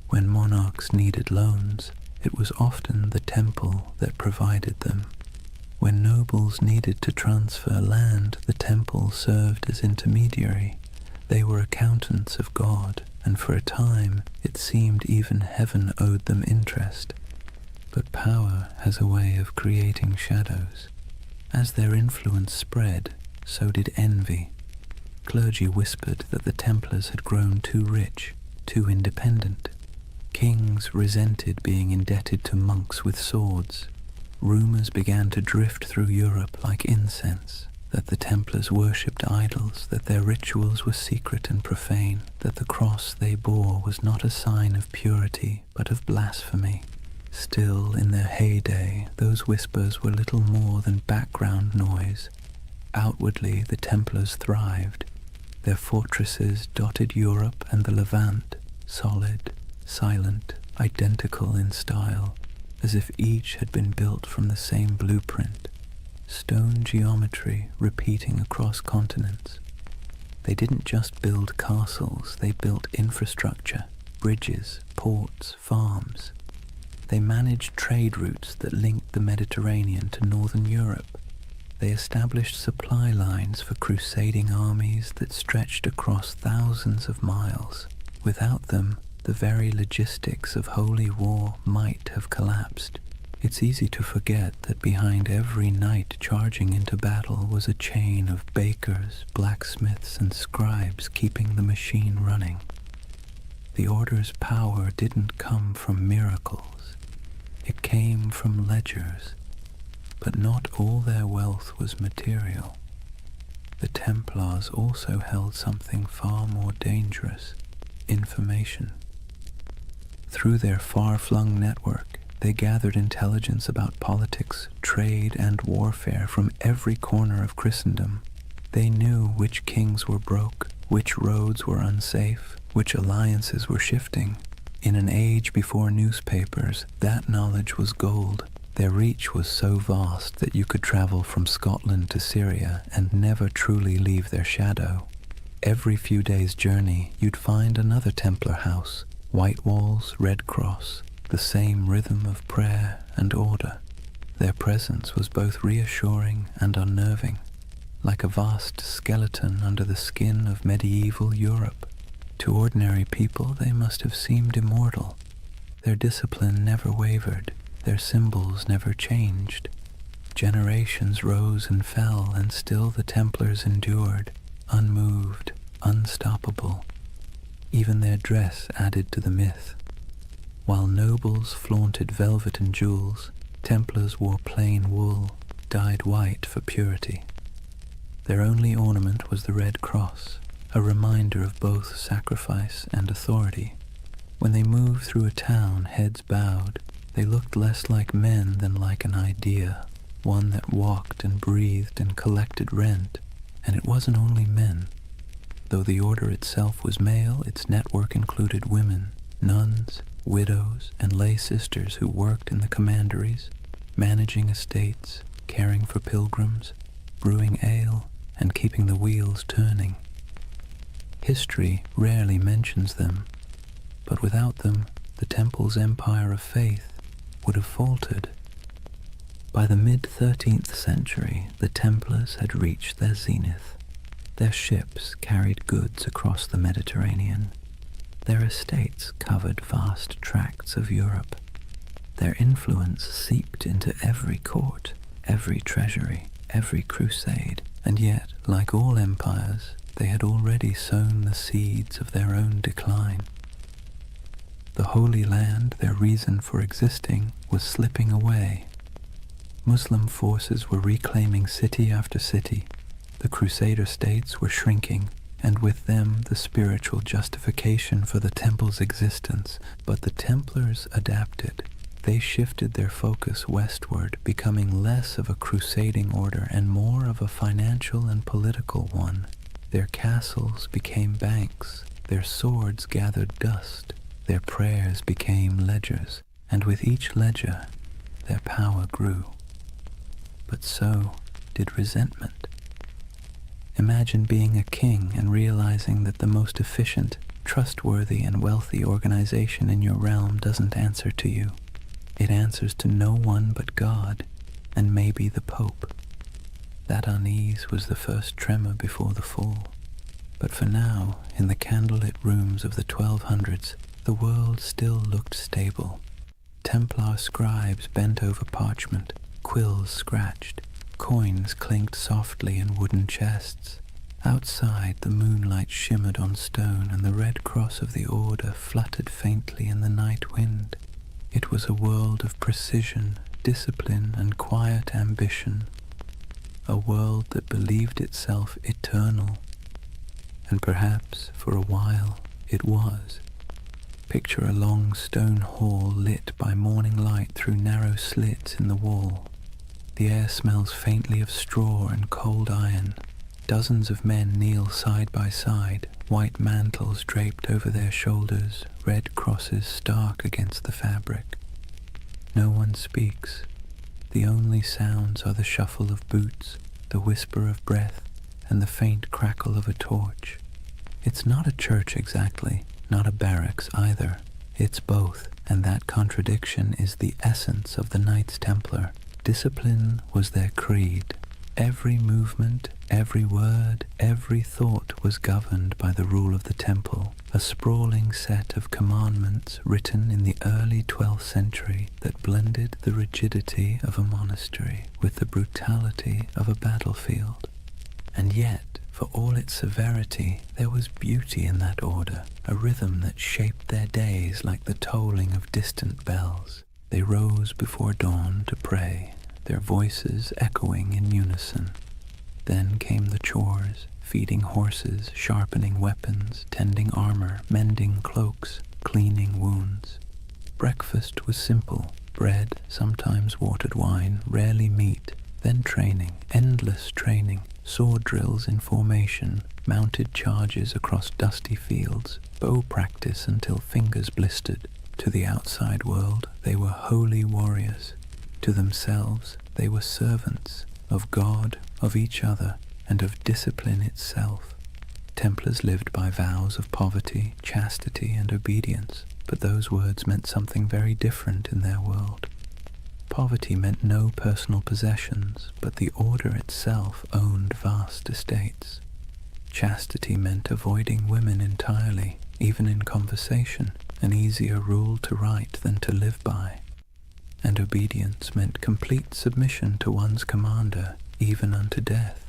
When monarchs needed loans, it was often the temple that provided them. When nobles needed to transfer land, the temple served as intermediary. They were accountants of God, and for a time it seemed even heaven owed them interest. But power has a way of creating shadows. As their influence spread, so did envy. Clergy whispered that the Templars had grown too rich, too independent. Kings resented being indebted to monks with swords. Rumors began to drift through Europe like incense, that the Templars worshipped idols, that their rituals were secret and profane, that the cross they bore was not a sign of purity, but of blasphemy. Still, in their heyday, those whispers were little more than background noise. Outwardly, the Templars thrived. Their fortresses dotted Europe and the Levant, solid, silent, identical in style, as if each had been built from the same blueprint. Stone geometry repeating across continents. They didn't just build castles, they built infrastructure, bridges, ports, farms. They managed trade routes that linked the Mediterranean to northern Europe. They established supply lines for crusading armies that stretched across thousands of miles. Without them, the very logistics of holy war might have collapsed. It's easy to forget that behind every knight charging into battle was a chain of bakers, blacksmiths, and scribes keeping the machine running. The Order's power didn't come from miracles. It came from ledgers. But not all their wealth was material. The Templars also held something far more dangerous: information. Through their far-flung network, they gathered intelligence about politics, trade, and warfare from every corner of Christendom. They knew which kings were broke, which roads were unsafe, which alliances were shifting. In an age before newspapers, that knowledge was gold. Their reach was so vast that you could travel from Scotland to Syria and never truly leave their shadow. Every few days' journey, you'd find another Templar house, white walls, red cross, the same rhythm of prayer and order. Their presence was both reassuring and unnerving, like a vast skeleton under the skin of medieval Europe. To ordinary people, they must have seemed immortal. Their discipline never wavered, their symbols never changed. Generations rose and fell, and still the Templars endured, unmoved, unstoppable. Even their dress added to the myth. While nobles flaunted velvet and jewels, Templars wore plain wool, dyed white for purity. Their only ornament was the red cross, a reminder of both sacrifice and authority. When they moved through a town, heads bowed, they looked less like men than like an idea, one that walked and breathed and collected rent. And it wasn't only men. Though the order itself was male, its network included women, nuns, widows, and lay sisters who worked in the commanderies, managing estates, caring for pilgrims, brewing ale, and keeping the wheels turning. History rarely mentions them, but without them, the Temple's empire of faith would have faltered. By the mid-13th century, the Templars had reached their zenith. Their ships carried goods across the Mediterranean. Their estates covered vast tracts of Europe. Their influence seeped into every court, every treasury, every crusade, and yet, like all empires, they had already sown the seeds of their own decline. The Holy Land, their reason for existing, was slipping away. Muslim forces were reclaiming city after city. The Crusader states were shrinking, and with them the spiritual justification for the Temple's existence. But the Templars adapted. They shifted their focus westward, becoming less of a crusading order and more of a financial and political one. Their castles became banks, their swords gathered dust, their prayers became ledgers, and with each ledger their power grew. But so did resentment. Imagine being a king and realizing that the most efficient, trustworthy, and wealthy organization in your realm doesn't answer to you. It answers to no one but God, and maybe the Pope. That unease was the first tremor before the fall. But for now, in the candlelit rooms of the 1200s, the world still looked stable. Templar scribes bent over parchment, quills scratched, coins clinked softly in wooden chests. Outside, the moonlight shimmered on stone, and the red cross of the order fluttered faintly in the night wind. It was a world of precision, discipline, and quiet ambition. A world that believed itself eternal. And perhaps, for a while, it was. Picture a long stone hall lit by morning light through narrow slits in the wall. The air smells faintly of straw and cold iron. Dozens of men kneel side by side, white mantles draped over their shoulders, red crosses stark against the fabric. No one speaks. The only sounds are the shuffle of boots, the whisper of breath, and the faint crackle of a torch. It's not a church exactly, not a barracks either. It's both, and that contradiction is the essence of the Knights Templar. Discipline was their creed. Every movement, every word, every thought was governed by the rule of the temple, a sprawling set of commandments written in the early 12th century that blended the rigidity of a monastery with the brutality of a battlefield. And yet, for all its severity, there was beauty in that order, a rhythm that shaped their days like the tolling of distant bells. They rose before dawn to pray, their voices echoing in unison. Then came the chores, feeding horses, sharpening weapons, tending armor, mending cloaks, cleaning wounds. Breakfast was simple: bread, sometimes watered wine, rarely meat. Then training, endless training, sword drills in formation, mounted charges across dusty fields, bow practice until fingers blistered. To the outside world, they were holy warriors. To themselves, they were servants of God, of each other, and of discipline itself. Templars lived by vows of poverty, chastity, and obedience, but those words meant something very different in their world. Poverty meant no personal possessions, but the order itself owned vast estates. Chastity meant avoiding women entirely, even in conversation, an easier rule to write than to live by. And obedience meant complete submission to one's commander, even unto death.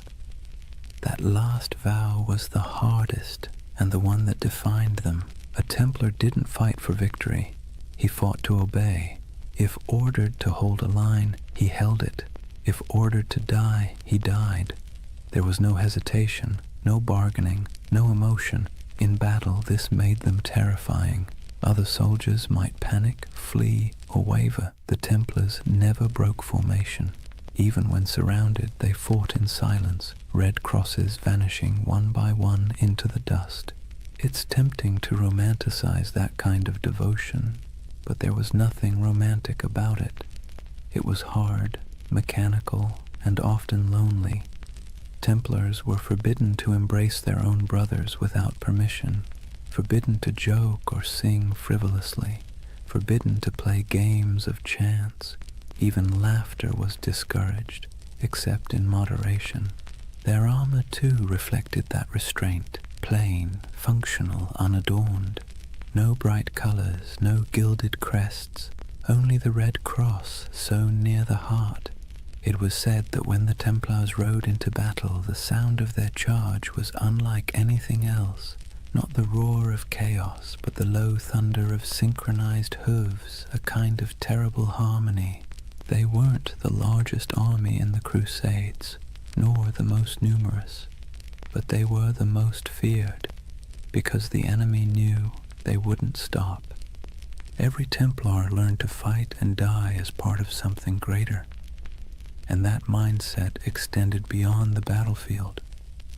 That last vow was the hardest, and the one that defined them. A Templar didn't fight for victory. He fought to obey. If ordered to hold a line, he held it. If ordered to die, he died. There was no hesitation, no bargaining, no emotion. In battle, this made them terrifying. Other soldiers might panic, flee, or waver. The Templars never broke formation. Even when surrounded, they fought in silence, red crosses vanishing one by one into the dust. It's tempting to romanticize that kind of devotion, but there was nothing romantic about it. It was hard, mechanical, and often lonely. Templars were forbidden to embrace their own brothers without permission, forbidden to joke or sing frivolously, forbidden to play games of chance. Even laughter was discouraged, except in moderation. Their armor, too, reflected that restraint, plain, functional, unadorned. No bright colors, no gilded crests, only the red cross sewn near the heart. It was said that when the Templars rode into battle, the sound of their charge was unlike anything else. Not the roar of chaos, but the low thunder of synchronized hooves, a kind of terrible harmony. They weren't the largest army in the Crusades, nor the most numerous, but they were the most feared, because the enemy knew they wouldn't stop. Every Templar learned to fight and die as part of something greater, and that mindset extended beyond the battlefield.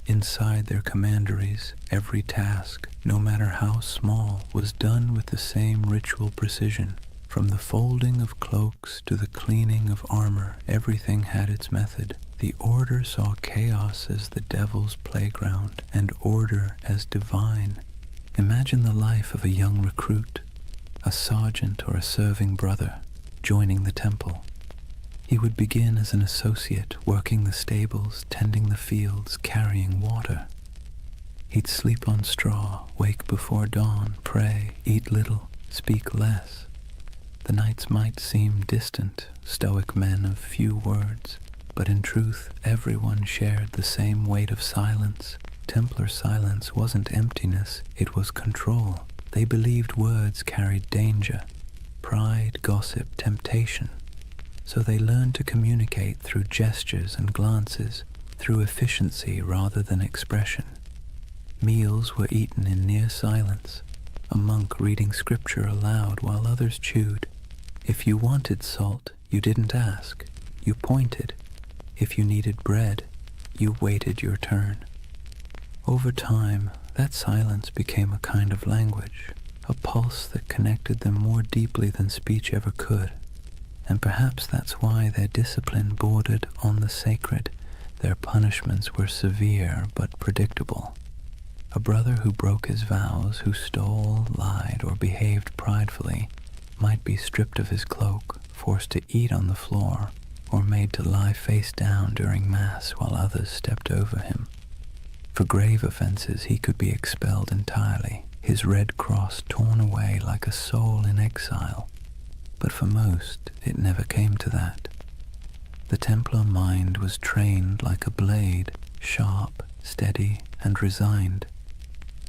Inside their commanderies, every task, no matter how small, was done with the same ritual precision. From the folding of cloaks to the cleaning of armor, everything had its method. The order saw chaos as the devil's playground, and order as divine. Imagine the life of a young recruit, a sergeant or a serving brother, joining the temple. He would begin as an associate, working the stables, tending the fields, carrying water. He'd sleep on straw, wake before dawn, pray, eat little, speak less. The nights might seem distant, stoic men of few words, but in truth everyone shared the same weight of silence. Templar silence wasn't emptiness, it was control. They believed words carried danger, pride, gossip, temptation. So they learned to communicate through gestures and glances, through efficiency rather than expression. Meals were eaten in near silence, a monk reading scripture aloud while others chewed. If you wanted salt, you didn't ask, you pointed. If you needed bread, you waited your turn. Over time, that silence became a kind of language, a pulse that connected them more deeply than speech ever could. And perhaps that's why their discipline bordered on the sacred. Their punishments were severe but predictable. A brother who broke his vows, who stole, lied, or behaved pridefully, might be stripped of his cloak, forced to eat on the floor, or made to lie face down during Mass while others stepped over him. For grave offenses he could be expelled entirely, his red cross torn away like a soul in exile. But for most, it never came to that. The Templar mind was trained like a blade, sharp, steady, and resigned.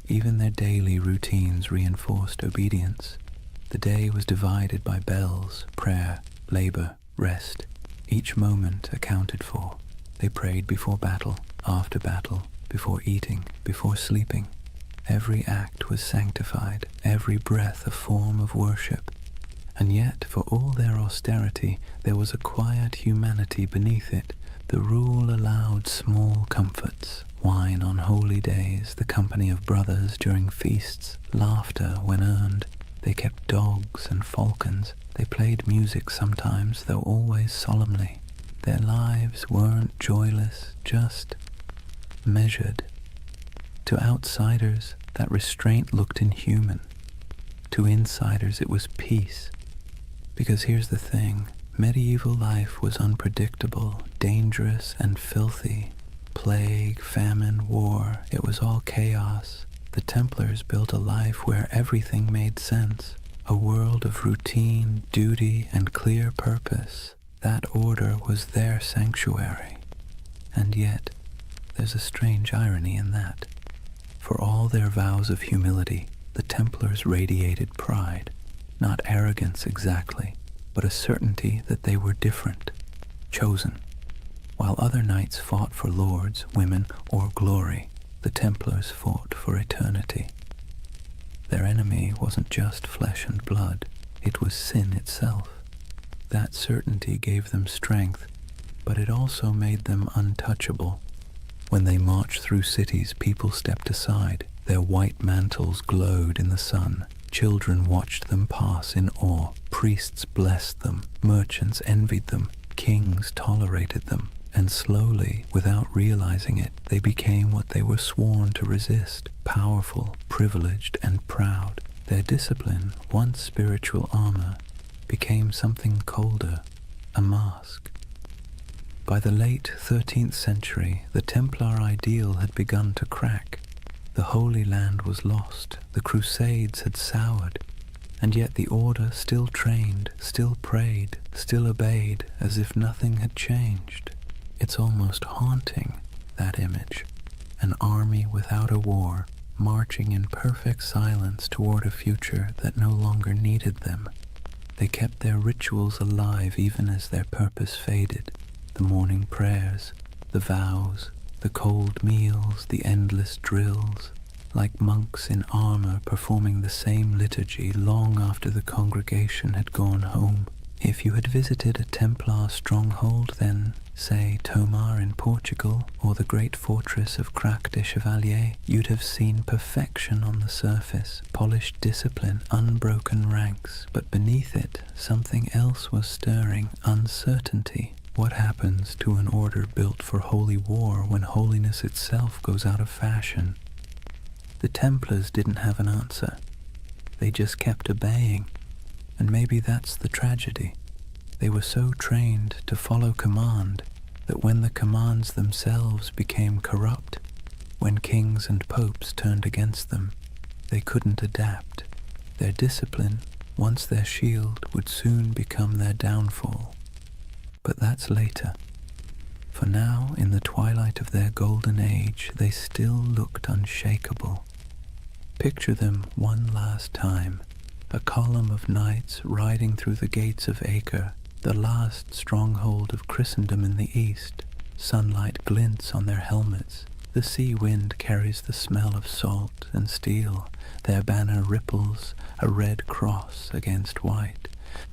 Even their daily routines reinforced obedience. The day was divided by bells, prayer, labor, rest. Each moment accounted for. They prayed before battle, after battle, before eating, before sleeping. Every act was sanctified, every breath a form of worship. And yet, for all their austerity, there was a quiet humanity beneath it. The rule allowed small comforts, wine on holy days, the company of brothers during feasts, laughter when earned. They kept dogs and falcons. They played music sometimes, though always solemnly. Their lives weren't joyless, just measured. To outsiders, that restraint looked inhuman. To insiders, it was peace. Because here's the thing, medieval life was unpredictable, dangerous, and filthy. Plague, famine, war, it was all chaos. The Templars built a life where everything made sense, a world of routine, duty, and clear purpose. That order was their sanctuary. And yet, there's a strange irony in that. For all their vows of humility, the Templars radiated pride. Not arrogance exactly, but a certainty that they were different, chosen. While other knights fought for lords, women, or glory, the Templars fought for eternity. Their enemy wasn't just flesh and blood, it was sin itself. That certainty gave them strength, but it also made them untouchable. When they marched through cities, people stepped aside. Their white mantles glowed in the sun. Children watched them pass in awe. Priests blessed them. Merchants envied them. Kings tolerated them. And slowly, without realizing it, they became what they were sworn to resist: powerful, privileged, and proud. Their discipline, once spiritual armor, became something colder, a mask. By the late 13th century, the Templar ideal had begun to crack. The Holy Land was lost, the Crusades had soured, and yet the Order still trained, still prayed, still obeyed, as if nothing had changed. It's almost haunting, that image. An army without a war, marching in perfect silence toward a future that no longer needed them. They kept their rituals alive even as their purpose faded. The morning prayers, the vows, the cold meals, the endless drills, like monks in armor performing the same liturgy long after the congregation had gone home. If you had visited a Templar stronghold, then, say, Tomar in Portugal, or the great fortress of Crac de Chevalier, you'd have seen perfection on the surface, polished discipline, unbroken ranks, but beneath it, something else was stirring: uncertainty. What happens to an order built for holy war when holiness itself goes out of fashion? The Templars didn't have an answer. They just kept obeying. And maybe that's the tragedy. They were so trained to follow command that when the commands themselves became corrupt, when kings and popes turned against them, they couldn't adapt. Their discipline, once their shield, would soon become their downfall. But that's later. For now, in the twilight of their golden age, they still looked unshakable. Picture them one last time, a column of knights riding through the gates of Acre, the last stronghold of Christendom in the east. Sunlight glints on their helmets. The sea wind carries the smell of salt and steel. Their banner ripples, a red cross against white.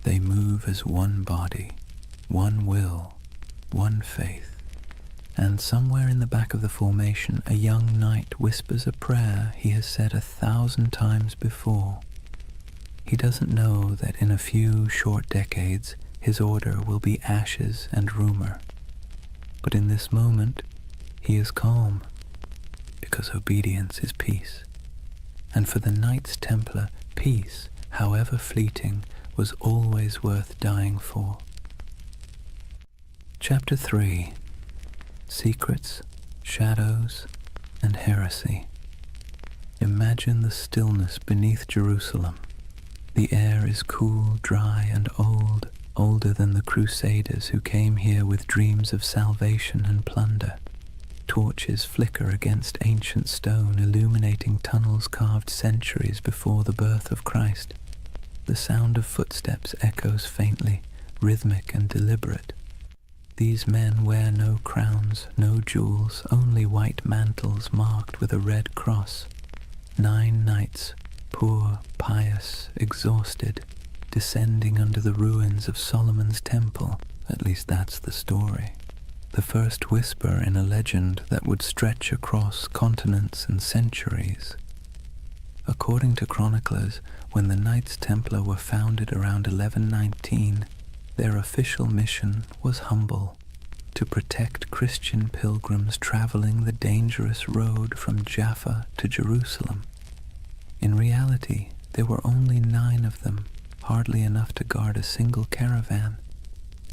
They move as one body, one will, one faith. And somewhere in the back of the formation, a young knight whispers a prayer he has said 1,000 times before. He doesn't know that in a few short decades, his order will be ashes and rumor. But in this moment, he is calm, because obedience is peace. And for the Knights Templar, peace, however fleeting, was always worth dying for. Chapter 3: Secrets, Shadows, and Heresy. Imagine the stillness beneath Jerusalem. The air is cool, dry, and old, older than the Crusaders who came here with dreams of salvation and plunder. Torches flicker against ancient stone, illuminating tunnels carved centuries before the birth of Christ. The sound of footsteps echoes faintly, rhythmic and deliberate. These men wear no crowns, no jewels, only white mantles marked with a red cross. 9 knights, poor, pious, exhausted, descending under the ruins of Solomon's temple. At least that's the story. The first whisper in a legend that would stretch across continents and centuries. According to chroniclers, when the Knights Templar were founded around 1119, their official mission was humble: to protect Christian pilgrims traveling the dangerous road from Jaffa to Jerusalem. In reality, there were only 9 of them, hardly enough to guard a single caravan.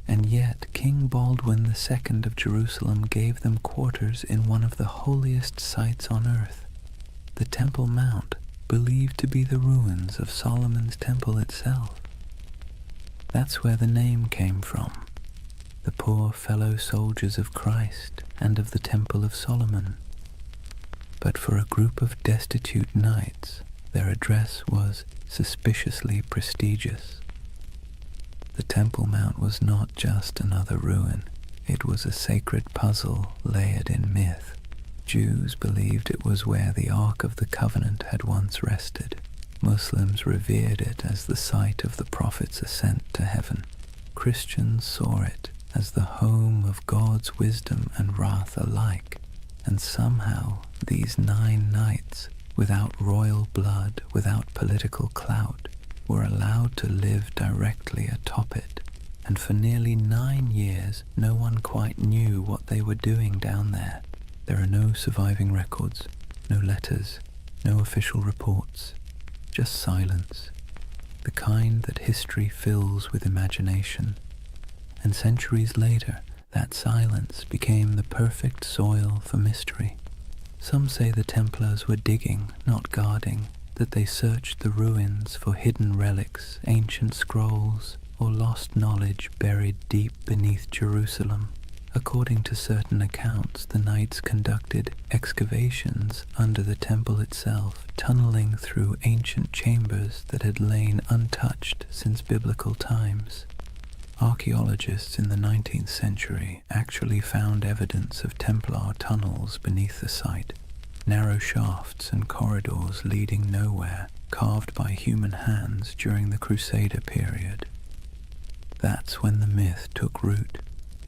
And yet King Baldwin II of Jerusalem gave them quarters in one of the holiest sites on earth, the Temple Mount, believed to be the ruins of Solomon's temple itself. That's where the name came from, the poor fellow soldiers of Christ and of the Temple of Solomon. But for a group of destitute knights, their address was suspiciously prestigious. The Temple Mount was not just another ruin, it was a sacred puzzle layered in myth. Jews believed it was where the Ark of the Covenant had once rested. Muslims revered it as the site of the Prophet's ascent to heaven. Christians saw it as the home of God's wisdom and wrath alike. And somehow these 9 knights, without royal blood, without political clout, were allowed to live directly atop it, and for nearly 9 years no one quite knew what they were doing down there. There are no surviving records, no letters, no official reports, just silence, the kind that history fills with imagination. And centuries later, that silence became the perfect soil for mystery. Some say the Templars were digging, not guarding, that they searched the ruins for hidden relics, ancient scrolls, or lost knowledge buried deep beneath Jerusalem. According to certain accounts, the knights conducted excavations under the temple itself, tunneling through ancient chambers that had lain untouched since biblical times. Archaeologists in the 19th century actually found evidence of Templar tunnels beneath the site. Narrow shafts and corridors leading nowhere, carved by human hands during the Crusader period. That's when the myth took root,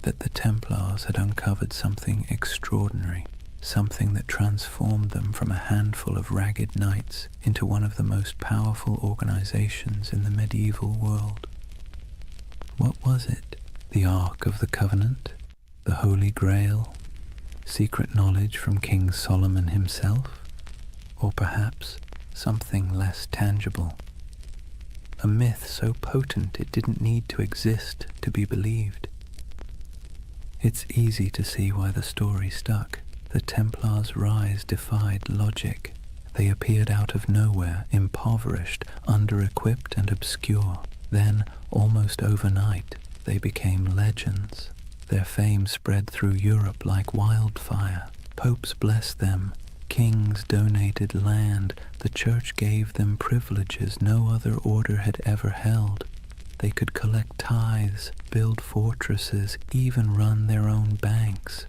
that the Templars had uncovered something extraordinary, something that transformed them from a handful of ragged knights into one of the most powerful organizations in the medieval world. What was it? The Ark of the Covenant? The Holy Grail? Secret knowledge from King Solomon himself? Or perhaps something less tangible? A myth so potent it didn't need to exist to be believed. It's easy to see why the story stuck. The Templars' rise defied logic. They appeared out of nowhere, impoverished, under-equipped and obscure. Then, almost overnight, they became legends. Their fame spread through Europe like wildfire. Popes blessed them. Kings donated land. The church gave them privileges no other order had ever held. They could collect tithes, build fortresses, even run their own banks.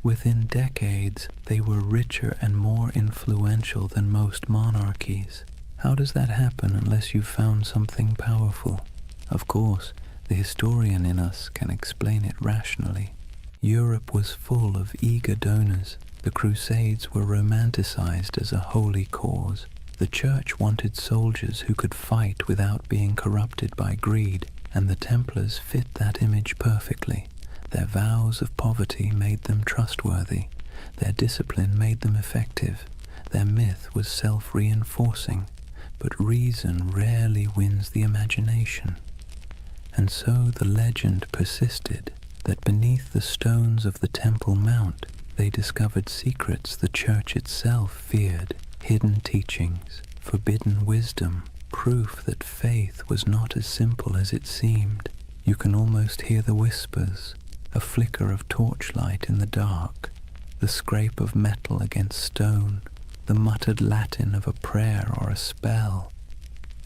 Within decades, they were richer and more influential than most monarchies. How does that happen unless you've found something powerful? Of course, the historian in us can explain it rationally. Europe was full of eager donors. The Crusades were romanticized as a holy cause. The Church wanted soldiers who could fight without being corrupted by greed, and the Templars fit that image perfectly. Their vows of poverty made them trustworthy. Their discipline made them effective. Their myth was self-reinforcing, but reason rarely wins the imagination. And so the legend persisted that beneath the stones of the Temple Mount, they discovered secrets the Church itself feared, hidden teachings, forbidden wisdom, proof that faith was not as simple as it seemed. You can almost hear the whispers, a flicker of torchlight in the dark, the scrape of metal against stone, the muttered Latin of a prayer or a spell.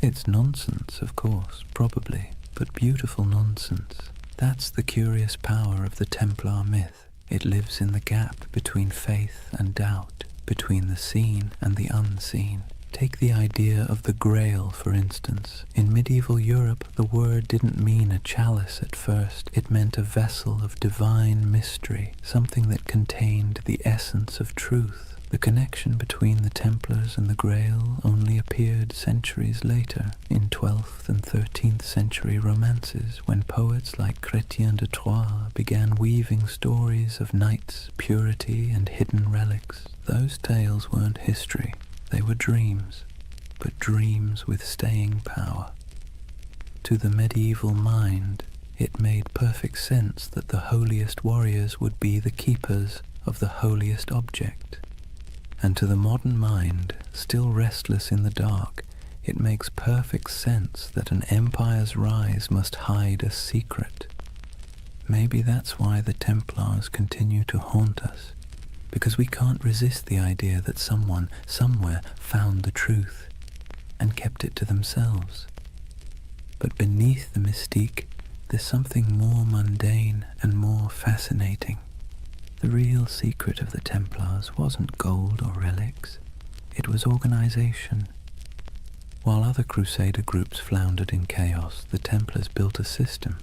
It's nonsense, of course, probably, but beautiful nonsense. That's the curious power of the Templar myth. It lives in the gap between faith and doubt, between the seen and the unseen, Take the idea of the Grail, for instance. In medieval Europe, the word didn't mean a chalice at first. It meant a vessel of divine mystery, something that contained the essence of truth. The connection between the Templars and the Grail only appeared centuries later, in 12th and 13th century romances, when poets like Chrétien de Troyes began weaving stories of knights, purity, and hidden relics. Those tales weren't history. They were dreams, but dreams with staying power. To the medieval mind, it made perfect sense that the holiest warriors would be the keepers of the holiest object. And to the modern mind, still restless in the dark, it makes perfect sense that an empire's rise must hide a secret. Maybe that's why the Templars continue to haunt us, because we can't resist the idea that someone, somewhere, found the truth and kept it to themselves. But beneath the mystique, there's something more mundane and more fascinating. The real secret of the Templars wasn't gold or relics. It was organization. While other Crusader groups floundered in chaos, the Templars built a system.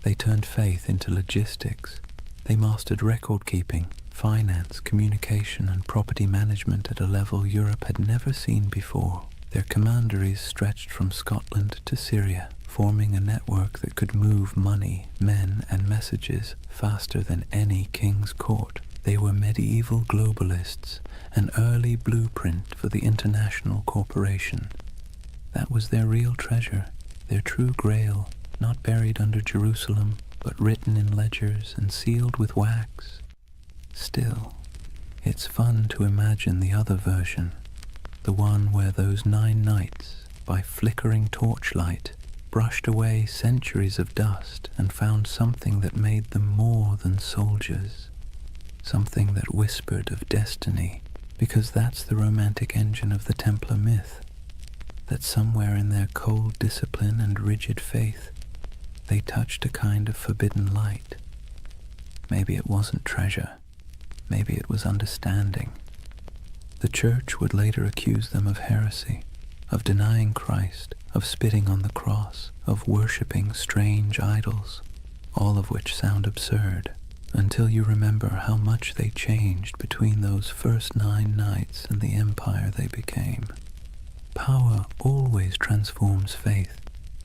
They turned faith into logistics. They mastered record-keeping, finance, communication, and property management at a level Europe had never seen before. Their commanderies stretched from Scotland to Syria, forming a network that could move money, men, and messages faster than any king's court. They were medieval globalists, an early blueprint for the international corporation. That was their real treasure, their true grail, not buried under Jerusalem, but written in ledgers and sealed with wax. Still, it's fun to imagine the other version, the one where those 9 knights, by flickering torchlight, brushed away centuries of dust and found something that made them more than soldiers, something that whispered of destiny, because that's the romantic engine of the Templar myth, that somewhere in their cold discipline and rigid faith, they touched a kind of forbidden light. Maybe it wasn't treasure, maybe it was understanding. The Church would later accuse them of heresy, of denying Christ, of spitting on the cross, of worshipping strange idols, all of which sound absurd, until you remember how much they changed between those first 9 knights and the empire they became. Power always transforms faith,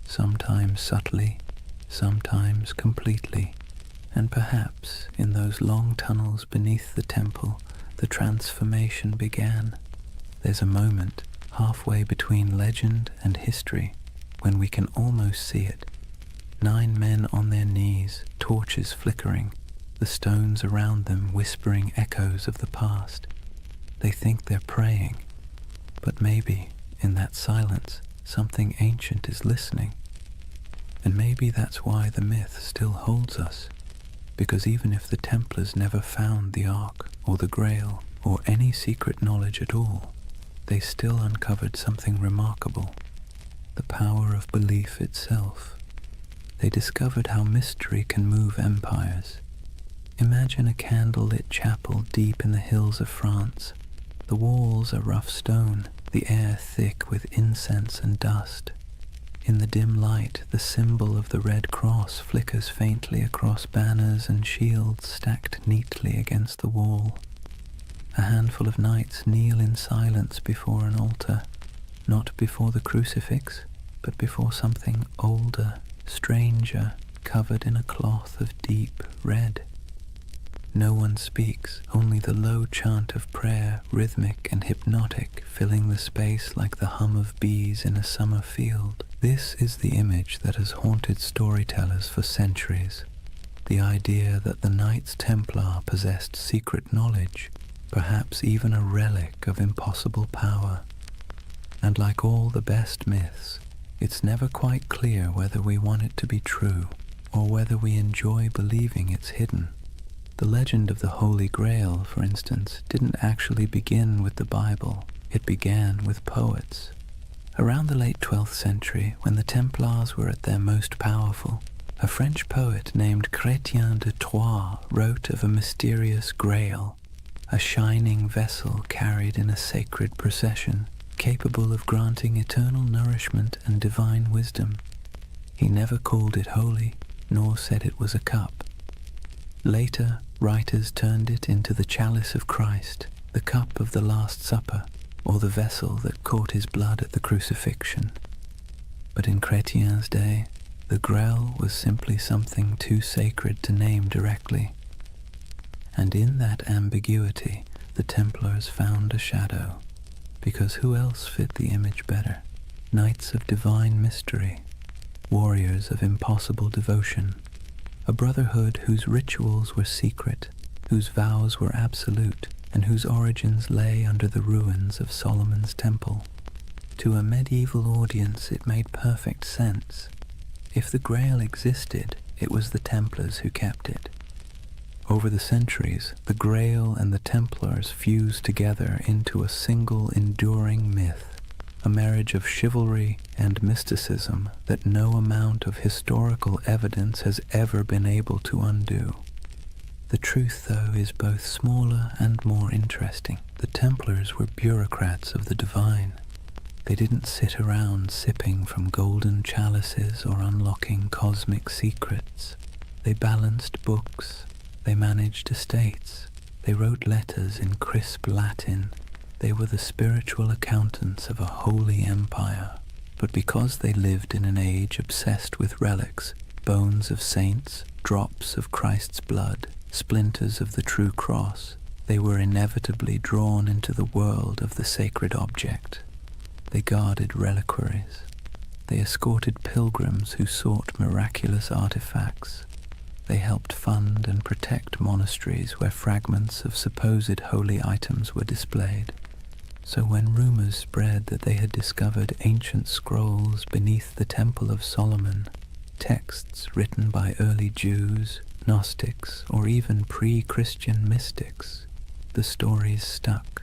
sometimes subtly, sometimes completely, and perhaps in those long tunnels beneath the temple, the transformation began. There's a moment, halfway between legend and history, when we can almost see it. 9 men on their knees, torches flickering, the stones around them whispering echoes of the past. They think they're praying, but maybe, in that silence, something ancient is listening. And maybe that's why the myth still holds us, because even if the Templars never found the Ark, or the Grail, or any secret knowledge at all, they still uncovered something remarkable, the power of belief itself. They discovered how mystery can move empires. Imagine a candle-lit chapel deep in the hills of France. The walls are rough stone, the air thick with incense and dust. In the dim light, the symbol of the Red Cross flickers faintly across banners and shields stacked neatly against the wall. A handful of knights kneel in silence before an altar, not before the crucifix, but before something older, stranger, covered in a cloth of deep red. No one speaks, only the low chant of prayer, rhythmic and hypnotic, filling the space like the hum of bees in a summer field. This is the image that has haunted storytellers for centuries. The idea that the Knights Templar possessed secret knowledge, perhaps even a relic of impossible power. And like all the best myths, it's never quite clear whether we want it to be true, or whether we enjoy believing it's hidden. The legend of the Holy Grail, for instance, didn't actually begin with the Bible. It began with poets. Around the late 12th century, when the Templars were at their most powerful, a French poet named Chrétien de Troyes wrote of a mysterious grail, a shining vessel carried in a sacred procession. capable of granting eternal nourishment and divine wisdom. He never called it holy, nor said it was a cup. Later, writers turned it into the chalice of Christ, the cup of the Last Supper, or the vessel that caught his blood at the crucifixion. But in Chrétien's day, the Grail was simply something too sacred to name directly. And in that ambiguity, the Templars found a shadow, because who else fit the image better? Knights of divine mystery, warriors of impossible devotion, a brotherhood whose rituals were secret, whose vows were absolute, and whose origins lay under the ruins of Solomon's temple. To a medieval audience it made perfect sense. If the Grail existed, it was the Templars who kept it. Over the centuries, the Grail and the Templars fused together into a single enduring myth, a marriage of chivalry and mysticism that no amount of historical evidence has ever been able to undo. The truth, though, is both smaller and more interesting. The Templars were bureaucrats of the divine. They didn't sit around sipping from golden chalices or unlocking cosmic secrets. They balanced books. They managed estates. They wrote letters in crisp Latin. They were the spiritual accountants of a holy empire. But because they lived in an age obsessed with relics, bones of saints, drops of Christ's blood, splinters of the true cross, they were inevitably drawn into the world of the sacred object. They guarded reliquaries. They escorted pilgrims who sought miraculous artifacts. They helped fund and protect monasteries where fragments of supposed holy items were displayed. So when rumors spread that they had discovered ancient scrolls beneath the Temple of Solomon, texts written by early Jews, Gnostics, or even pre-Christian mystics, the stories stuck.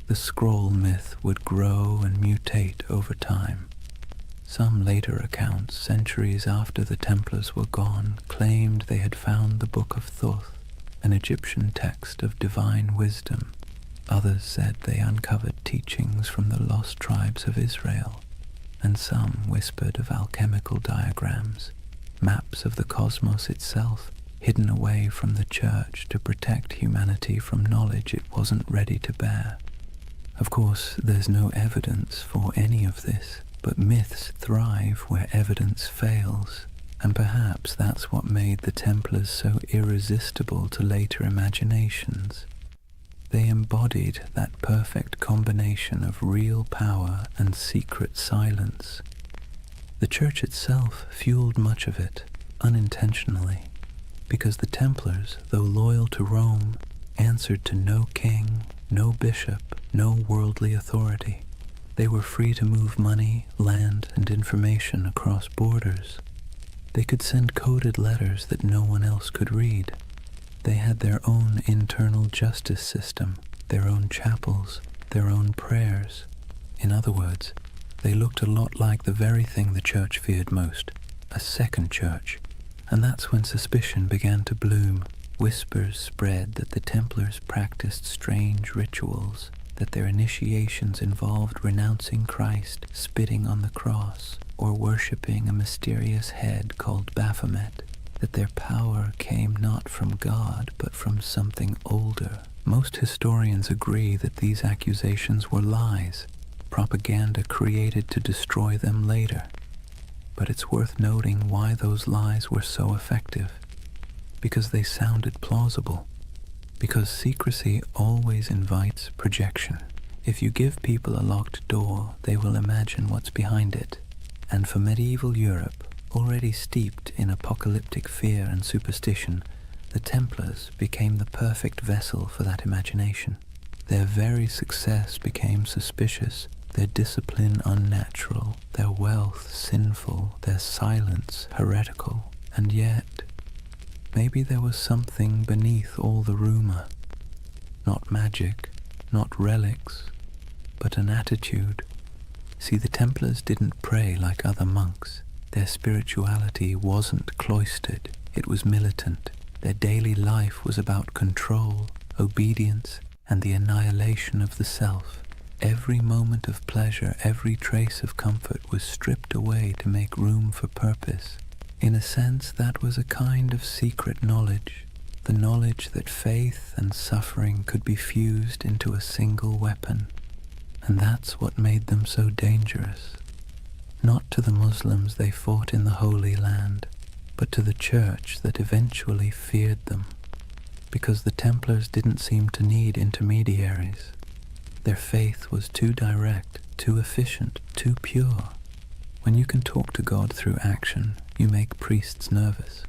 The scroll myth would grow and mutate over time. Some later accounts, centuries after the Templars were gone, claimed they had found the Book of Thoth, an Egyptian text of divine wisdom. Others said they uncovered teachings from the lost tribes of Israel, and some whispered of alchemical diagrams, maps of the cosmos itself, hidden away from the church to protect humanity from knowledge it wasn't ready to bear. Of course, there's no evidence for any of this, but myths thrive where evidence fails, and perhaps that's what made the Templars so irresistible to later imaginations. They embodied that perfect combination of real power and secret silence. The Church itself fueled much of it, unintentionally, because the Templars, though loyal to Rome, answered to no king, no bishop, no worldly authority. They were free to move money, land, and information across borders. They could send coded letters that no one else could read. They had their own internal justice system, their own chapels, their own prayers. In other words, they looked a lot like the very thing the Church feared most, a second church. And that's when suspicion began to bloom. Whispers spread that the Templars practiced strange rituals, that their initiations involved renouncing Christ, spitting on the cross, or worshipping a mysterious head called Baphomet, that their power came not from God but from something older. Most historians agree that these accusations were lies, propaganda created to destroy them later. But it's worth noting why those lies were so effective. Because they sounded plausible. Because secrecy always invites projection. If you give people a locked door, they will imagine what's behind it. And for medieval Europe, already steeped in apocalyptic fear and superstition, the Templars became the perfect vessel for that imagination. Their very success became suspicious, their discipline unnatural, their wealth sinful, their silence heretical. And yet, maybe there was something beneath all the rumor. Not magic, not relics, but an attitude. See, the Templars didn't pray like other monks. Their spirituality wasn't cloistered, it was militant. Their daily life was about control, obedience, and the annihilation of the self. Every moment of pleasure, every trace of comfort was stripped away to make room for purpose. In a sense, that was a kind of secret knowledge, the knowledge that faith and suffering could be fused into a single weapon. And that's what made them so dangerous. Not to the Muslims they fought in the Holy Land, but to the church that eventually feared them, because the Templars didn't seem to need intermediaries. Their faith was too direct, too efficient, too pure. When you can talk to God through action, you make priests nervous.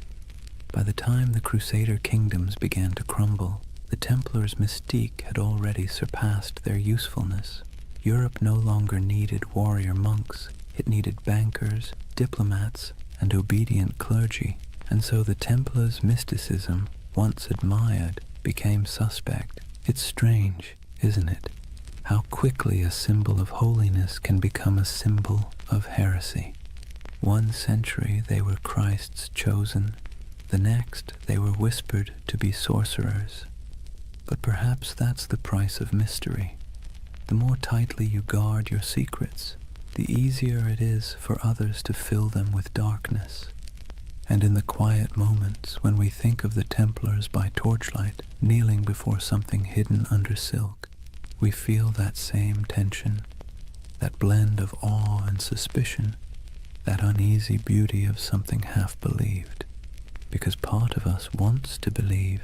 By the time the Crusader kingdoms began to crumble, the Templars' mystique had already surpassed their usefulness. Europe no longer needed warrior monks. It needed bankers, diplomats, and obedient clergy. And so the Templars' mysticism, once admired, became suspect. It's strange, isn't it? How quickly a symbol of holiness can become a symbol of heresy. One century they were Christ's chosen, the next they were whispered to be sorcerers. But perhaps that's the price of mystery. The more tightly you guard your secrets, the easier it is for others to fill them with darkness. And in the quiet moments when we think of the Templars by torchlight, kneeling before something hidden under silk, we feel that same tension, that blend of awe and suspicion, that uneasy beauty of something half-believed. Because part of us wants to believe.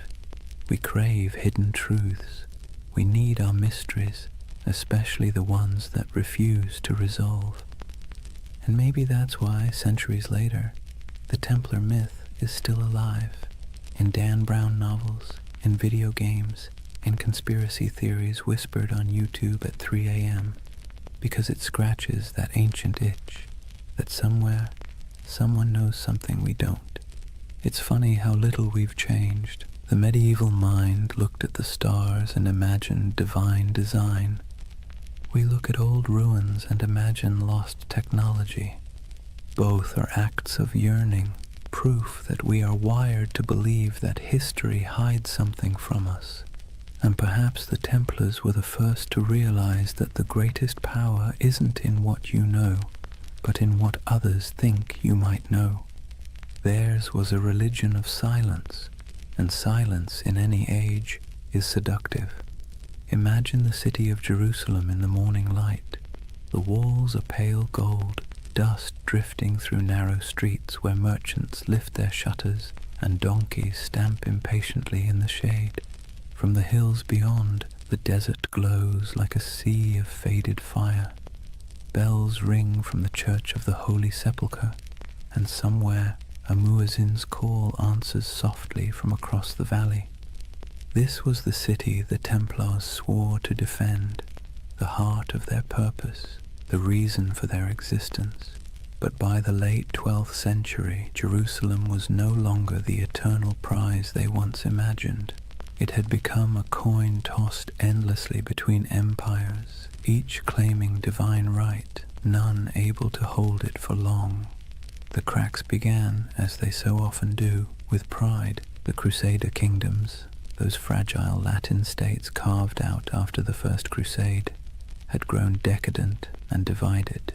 We crave hidden truths. We need our mysteries, especially the ones that refuse to resolve. And maybe that's why, centuries later, the Templar myth is still alive, in Dan Brown novels, in video games, in conspiracy theories whispered on YouTube at 3 a.m., because it scratches that ancient itch, that somewhere, someone knows something we don't. It's funny how little we've changed. The medieval mind looked at the stars and imagined divine design. We look at old ruins and imagine lost technology. Both are acts of yearning, proof that we are wired to believe that history hides something from us. And perhaps the Templars were the first to realize that the greatest power isn't in what you know, but in what others think you might know. Theirs was a religion of silence, and silence in any age is seductive. Imagine the city of Jerusalem in the morning light. The walls are pale gold, dust drifting through narrow streets where merchants lift their shutters and donkeys stamp impatiently in the shade. From the hills beyond, the desert glows like a sea of faded fire. Bells ring from the Church of the Holy Sepulchre, and somewhere a muezzin's call answers softly from across the valley. This was the city the Templars swore to defend, the heart of their purpose, the reason for their existence. But by the late 12th century, Jerusalem was no longer the eternal prize they once imagined. It had become a coin tossed endlessly between empires, each claiming divine right, none able to hold it for long. The cracks began, as they so often do, with pride. The Crusader kingdoms, those fragile Latin states carved out after the First Crusade, had grown decadent and divided.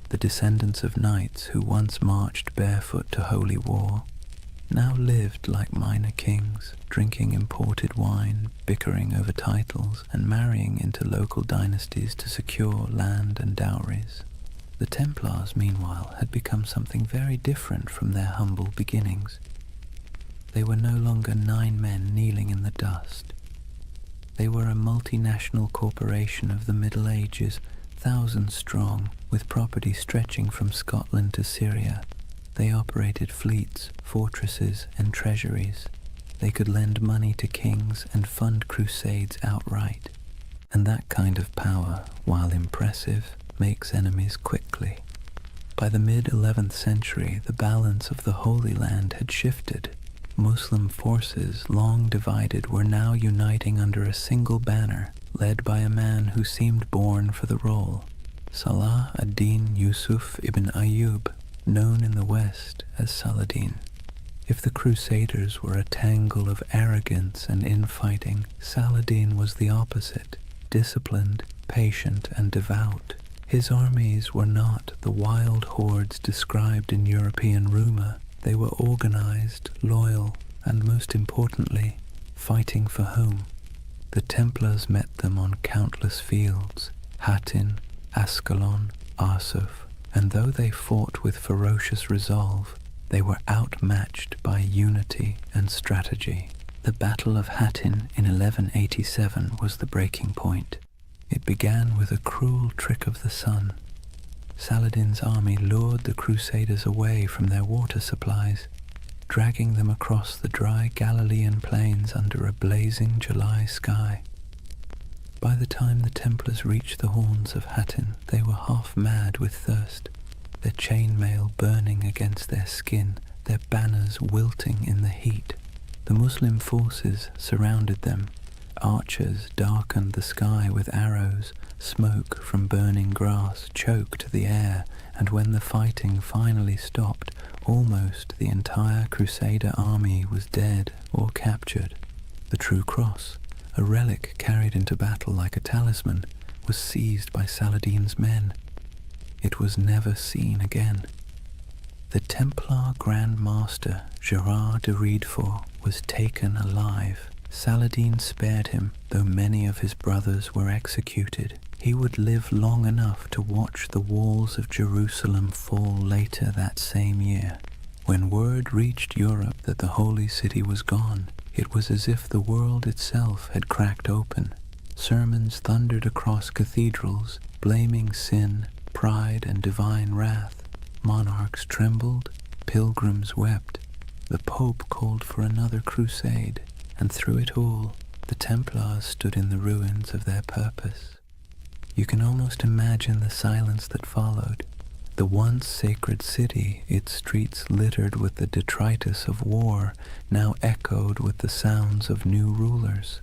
The descendants of knights who once marched barefoot to holy war now lived like minor kings, drinking imported wine, bickering over titles, and marrying into local dynasties to secure land and dowries. The Templars, meanwhile, had become something very different from their humble beginnings. They were no longer 9 men kneeling in the dust. They were a multinational corporation of the Middle Ages, thousands strong, with property stretching from Scotland to Syria. They operated fleets, fortresses, and treasuries. They could lend money to kings and fund crusades outright. And that kind of power, while impressive, makes enemies quickly. By the mid-11th century, the balance of the Holy Land had shifted. Muslim forces, long divided, were now uniting under a single banner, led by a man who seemed born for the role, Salah ad-Din Yusuf ibn Ayyub, known in the West as Saladin. If the Crusaders were a tangle of arrogance and infighting, Saladin was the opposite, disciplined, patient, and devout. His armies were not the wild hordes described in European rumor. They were organized, loyal, and most importantly, fighting for home. The Templars met them on countless fields, Hattin, Ascalon, Arsuf, and though they fought with ferocious resolve, they were outmatched by unity and strategy. The Battle of Hattin in 1187 was the breaking point. It began with a cruel trick of the sun. Saladin's army lured the Crusaders away from their water supplies, dragging them across the dry Galilean plains under a blazing July sky. By the time the Templars reached the horns of Hattin, they were half mad with thirst, their chainmail burning against their skin, their banners wilting in the heat. The Muslim forces surrounded them. Archers darkened the sky with arrows, smoke from burning grass choked the air, and when the fighting finally stopped, almost the entire Crusader army was dead or captured. The True Cross, a relic carried into battle like a talisman, was seized by Saladin's men. It was never seen again. The Templar Grand Master Gerard de Riedefort was taken alive. Saladin spared him, though many of his brothers were executed. He would live long enough to watch the walls of Jerusalem fall later that same year. When word reached Europe that the Holy City was gone, it was as if the world itself had cracked open. Sermons thundered across cathedrals, blaming sin, pride, and divine wrath. Monarchs trembled, pilgrims wept. The Pope called for another crusade, and through it all, the Templars stood in the ruins of their purpose. You can almost imagine the silence that followed. The once sacred city, its streets littered with the detritus of war, now echoed with the sounds of new rulers.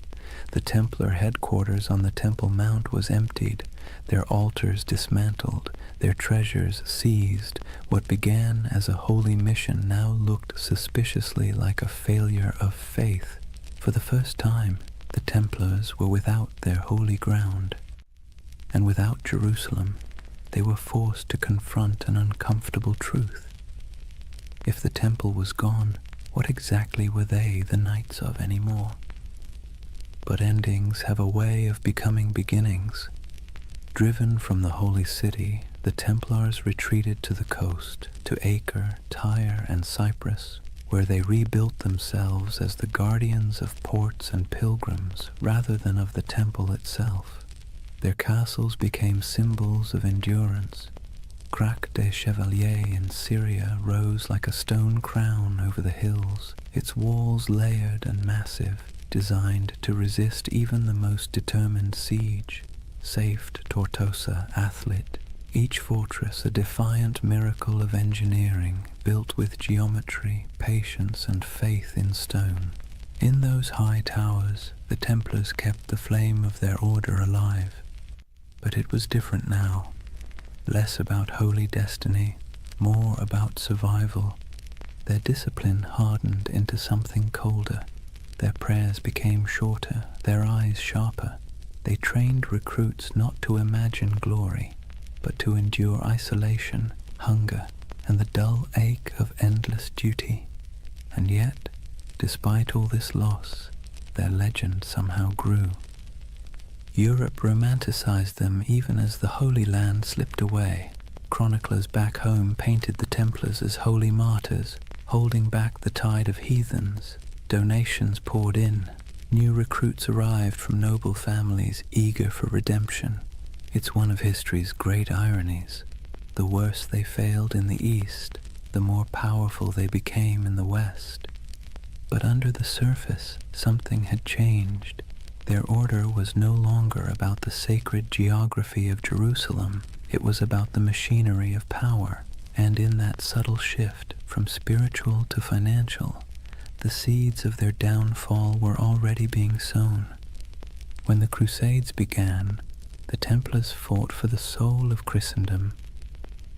The Templar headquarters on the Temple Mount was emptied, their altars dismantled, their treasures seized. What began as a holy mission now looked suspiciously like a failure of faith. For the first time, the Templars were without their holy ground, and without Jerusalem. They were forced to confront an uncomfortable truth. If the temple was gone, what exactly were they the knights of anymore? But endings have a way of becoming beginnings. Driven from the holy city, the Templars retreated to the coast, to Acre, Tyre, and Cyprus, where they rebuilt themselves as the guardians of ports and pilgrims rather than of the temple itself. Their castles became symbols of endurance. Crac des Chevaliers in Syria rose like a stone crown over the hills, its walls layered and massive, designed to resist even the most determined siege. Safed Tortosa, Athlit, each fortress a defiant miracle of engineering, built with geometry, patience, and faith in stone. In those high towers, the Templars kept the flame of their order alive. But it was different now, less about holy destiny, more about survival. Their discipline hardened into something colder. Their prayers became shorter, their eyes sharper. They trained recruits not to imagine glory, but to endure isolation, hunger, and the dull ache of endless duty. And yet, despite all this loss, their legend somehow grew. Europe romanticized them even as the Holy Land slipped away. Chroniclers back home painted the Templars as holy martyrs, holding back the tide of heathens. Donations poured in. New recruits arrived from noble families eager for redemption. It's one of history's great ironies. The worse they failed in the East, the more powerful they became in the West. But under the surface, something had changed. Their order was no longer about the sacred geography of Jerusalem. It was about the machinery of power. And in that subtle shift from spiritual to financial, the seeds of their downfall were already being sown. When the Crusades began, the Templars fought for the soul of Christendom.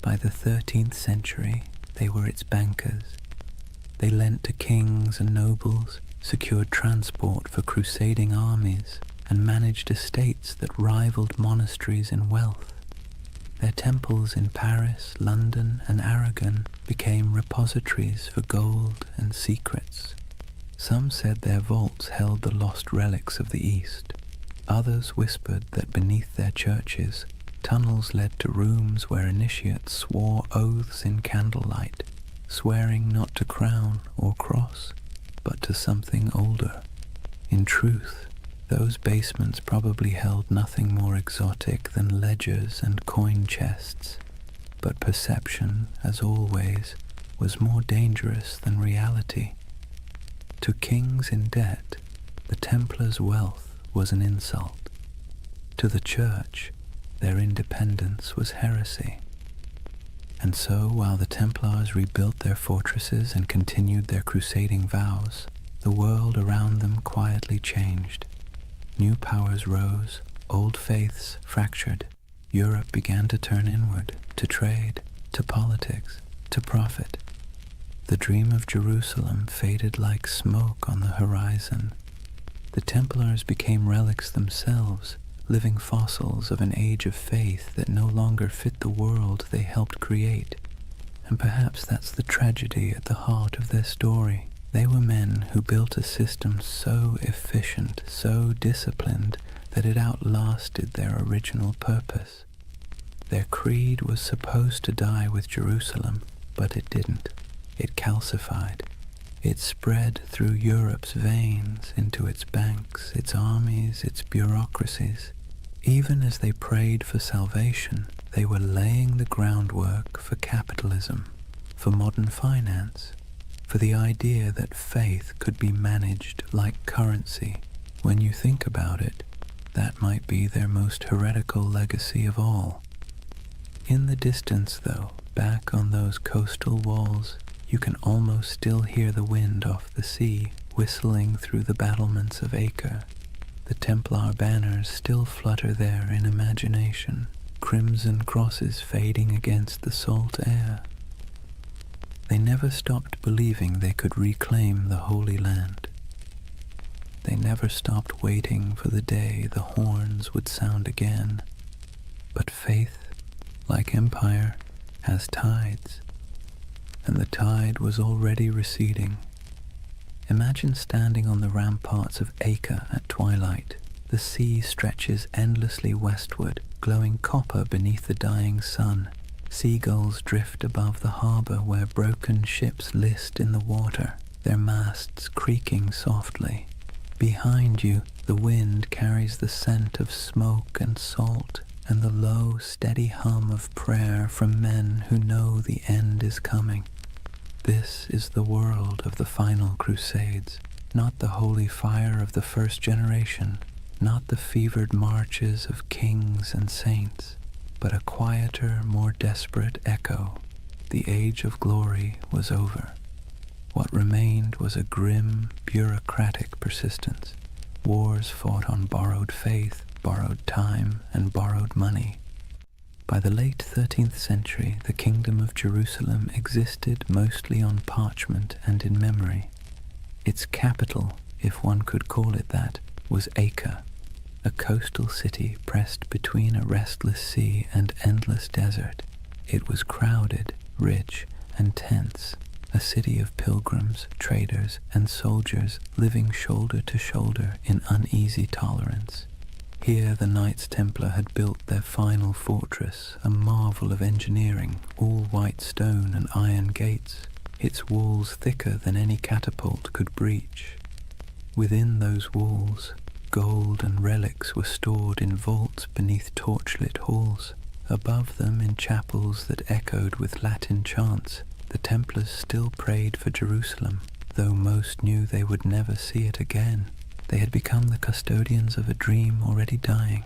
By the 13th century, they were its bankers. They lent to kings and nobles, secured transport for crusading armies, and managed estates that rivaled monasteries in wealth. Their temples in Paris, London, and Aragon became repositories for gold and secrets. Some said their vaults held the lost relics of the East. Others whispered that beneath their churches, tunnels led to rooms where initiates swore oaths in candlelight, swearing not to crown or cross, but to something older. In truth, those basements probably held nothing more exotic than ledgers and coin chests, but perception, as always, was more dangerous than reality. To kings in debt, the Templars' wealth was an insult. To the Church, their independence was heresy. And so, while the Templars rebuilt their fortresses and continued their crusading vows, the world around them quietly changed. New powers rose, old faiths fractured. Europe began to turn inward, to trade, to politics, to profit. The dream of Jerusalem faded like smoke on the horizon. The Templars became relics themselves, living fossils of an age of faith that no longer fit the world they helped create. And perhaps that's the tragedy at the heart of their story. They were men who built a system so efficient, so disciplined, that it outlasted their original purpose. Their creed was supposed to die with Jerusalem, but it didn't. It calcified. It spread through Europe's veins, into its banks, its armies, its bureaucracies. Even as they prayed for salvation, they were laying the groundwork for capitalism, for modern finance, for the idea that faith could be managed like currency. When you think about it, that might be their most heretical legacy of all. In the distance, though, back on those coastal walls, you can almost still hear the wind off the sea whistling through the battlements of Acre. The Templar banners still flutter there in imagination, crimson crosses fading against the salt air. They never stopped believing they could reclaim the Holy Land. They never stopped waiting for the day the horns would sound again. But faith, like empire, has tides, and the tide was already receding. Imagine standing on the ramparts of Acre at twilight. The sea stretches endlessly westward, glowing copper beneath the dying sun. Seagulls drift above the harbor where broken ships list in the water, their masts creaking softly. Behind you, the wind carries the scent of smoke and salt, and the low, steady hum of prayer from men who know the end is coming. This is the world of the final crusades, not the holy fire of the first generation, not the fevered marches of kings and saints, but a quieter, more desperate echo. The age of glory was over. What remained was a grim, bureaucratic persistence. Wars fought on borrowed faith, borrowed time, and borrowed money. By the late 13th century, the Kingdom of Jerusalem existed mostly on parchment and in memory. Its capital, if one could call it that, was Acre, a coastal city pressed between a restless sea and endless desert. It was crowded, rich, and tense, a city of pilgrims, traders, and soldiers living shoulder to shoulder in uneasy tolerance. Here the Knights Templar had built their final fortress, a marvel of engineering, all white stone and iron gates, its walls thicker than any catapult could breach. Within those walls, gold and relics were stored in vaults beneath torchlit halls. Above them, in chapels that echoed with Latin chants, the Templars still prayed for Jerusalem, though most knew they would never see it again. They had become the custodians of a dream already dying.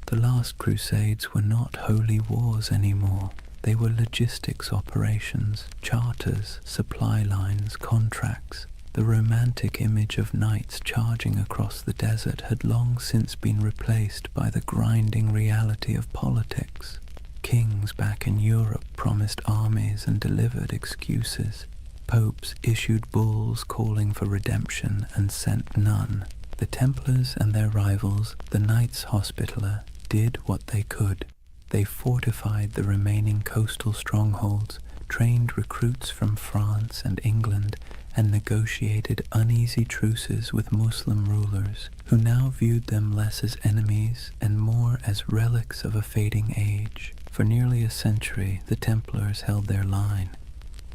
The last crusades were not holy wars anymore. They were logistics operations, charters, supply lines, contracts. The romantic image of knights charging across the desert had long since been replaced by the grinding reality of politics. Kings back in Europe promised armies and delivered excuses. Popes issued bulls calling for redemption and sent none. The Templars and their rivals, the Knights Hospitaller, did what they could. They fortified the remaining coastal strongholds, trained recruits from France and England, and negotiated uneasy truces with Muslim rulers, who now viewed them less as enemies and more as relics of a fading age. For nearly a century, the Templars held their line.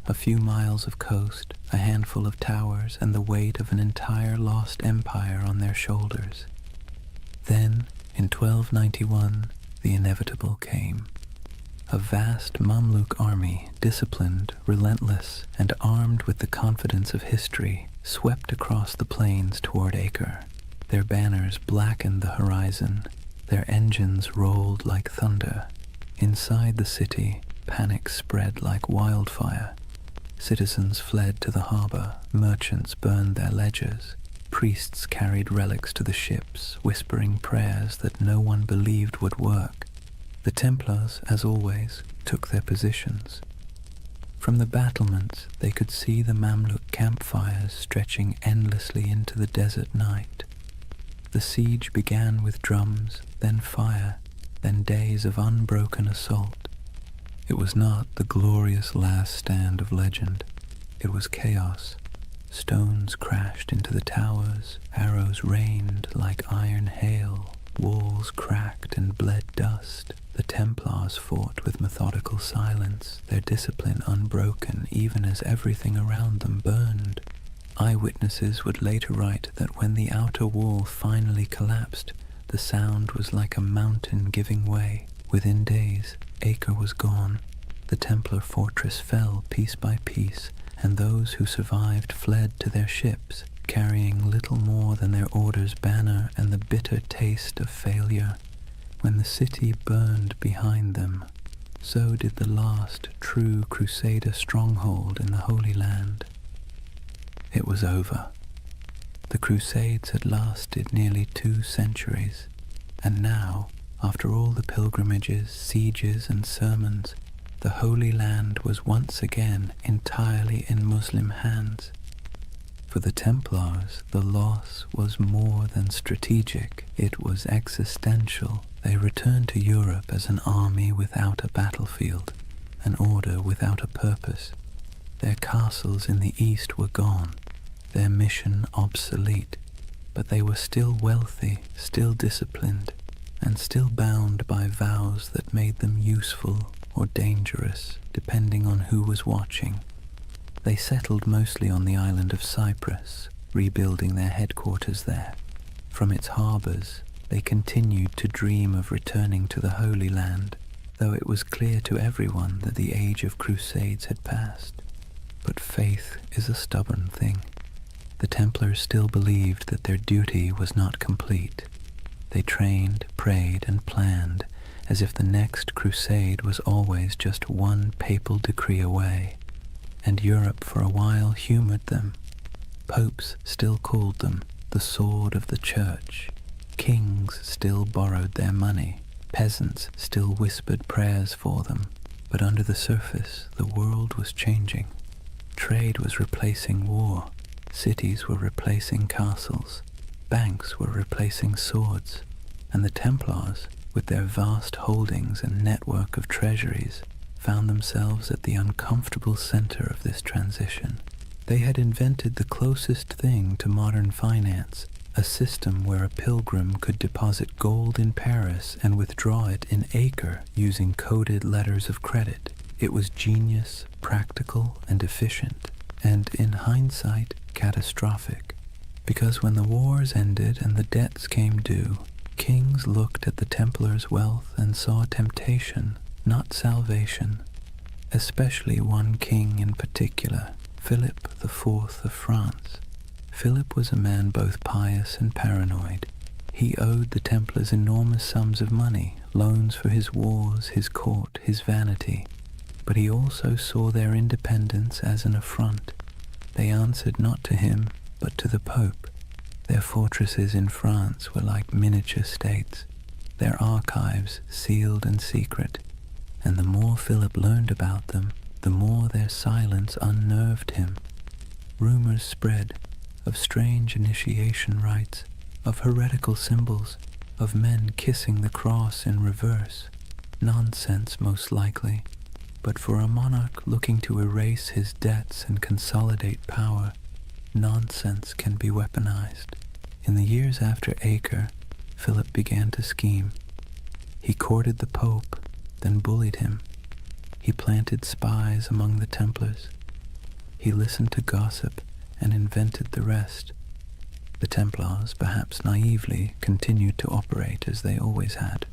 A few miles of coast, a handful of towers, and the weight of an entire lost empire on their shoulders. Then, in 1291, the inevitable came. A vast Mamluk army, disciplined, relentless, and armed with the confidence of history, swept across the plains toward Acre. Their banners blackened the horizon. Their engines rolled like thunder. Inside the city, panic spread like wildfire. Citizens fled to the harbor, merchants burned their ledgers, priests carried relics to the ships, whispering prayers that no one believed would work. The Templars, as always, took their positions. From the battlements, they could see the Mamluk campfires stretching endlessly into the desert night. The siege began with drums, then fire, then days of unbroken assault. It was not the glorious last stand of legend. It was chaos. Stones crashed into the towers, arrows rained like iron hail, walls cracked and bled dust. The Templars fought with methodical silence, their discipline unbroken even as everything around them burned. Eyewitnesses would later write that when the outer wall finally collapsed, the sound was like a mountain giving way. Within days, Acre was gone. The Templar fortress fell piece by piece, and those who survived fled to their ships, carrying little more than their order's banner and the bitter taste of failure. When the city burned behind them, so did the last true Crusader stronghold in the Holy Land. It was over. The Crusades had lasted nearly 2 centuries, and now, after all the pilgrimages, sieges, and sermons, the Holy Land was once again entirely in Muslim hands. For the Templars, the loss was more than strategic, it was existential. They returned to Europe as an army without a battlefield, an order without a purpose. Their castles in the east were gone, their mission obsolete, but they were still wealthy, still disciplined, and still bound by vows that made them useful or dangerous, depending on who was watching. They settled mostly on the island of Cyprus, rebuilding their headquarters there. From its harbors, they continued to dream of returning to the Holy Land, though it was clear to everyone that the age of crusades had passed. But faith is a stubborn thing. The Templars still believed that their duty was not complete. They trained, prayed, and planned as if the next crusade was always just one papal decree away. And Europe for a while humored them. Popes still called them the sword of the church. Kings still borrowed their money. Peasants still whispered prayers for them. But under the surface, the world was changing. Trade was replacing war. Cities were replacing castles. Banks were replacing swords. And the Templars, with their vast holdings and network of treasuries, found themselves at the uncomfortable center of this transition. They had invented the closest thing to modern finance, a system where a pilgrim could deposit gold in Paris and withdraw it in Acre using coded letters of credit. It was genius, practical, and efficient, and in hindsight, catastrophic. Because when the wars ended and the debts came due, kings looked at the Templars' wealth and saw temptation, not salvation. Especially one king in particular, Philip IV of France. Philip was a man both pious and paranoid. He owed the Templars enormous sums of money, loans for his wars, his court, his vanity. But he also saw their independence as an affront. They answered not to him, but to the Pope. Their fortresses in France were like miniature states, their archives sealed and secret, and the more Philip learned about them, the more their silence unnerved him. Rumors spread of strange initiation rites, of heretical symbols, of men kissing the cross in reverse. Nonsense, most likely, but for a monarch looking to erase his debts and consolidate power, nonsense can be weaponized. In the years after Acre, Philip began to scheme. He courted the Pope, then bullied him. He planted spies among the Templars. He listened to gossip and invented the rest. The Templars, perhaps naively, continued to operate as they always had,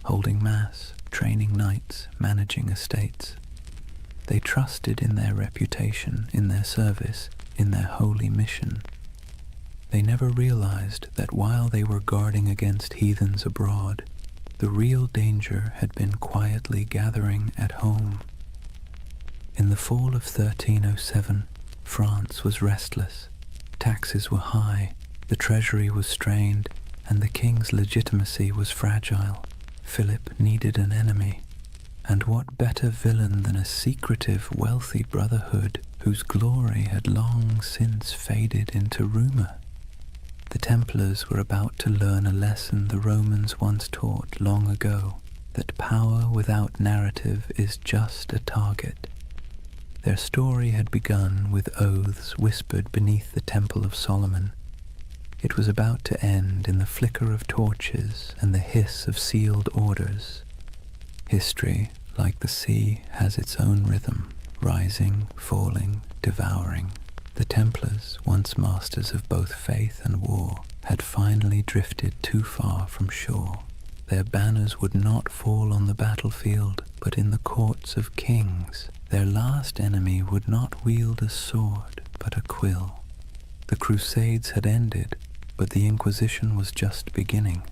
holding mass, training knights, managing estates. They trusted in their reputation, in their service, in their holy mission. They never realized that while they were guarding against heathens abroad, the real danger had been quietly gathering at home. In the fall of 1307, France was restless. Taxes were high, the treasury was strained, and the king's legitimacy was fragile. Philip needed an enemy. And what better villain than a secretive, wealthy brotherhood whose glory had long since faded into rumor? The Templars were about to learn a lesson the Romans once taught long ago, that power without narrative is just a target. Their story had begun with oaths whispered beneath the Temple of Solomon. It was about to end in the flicker of torches and the hiss of sealed orders. History, like the sea, has its own rhythm, rising, falling, devouring. The Templars, once masters of both faith and war, had finally drifted too far from shore. Their banners would not fall on the battlefield, but in the courts of kings. Their last enemy would not wield a sword, but a quill. The Crusades had ended, but the Inquisition was just beginning.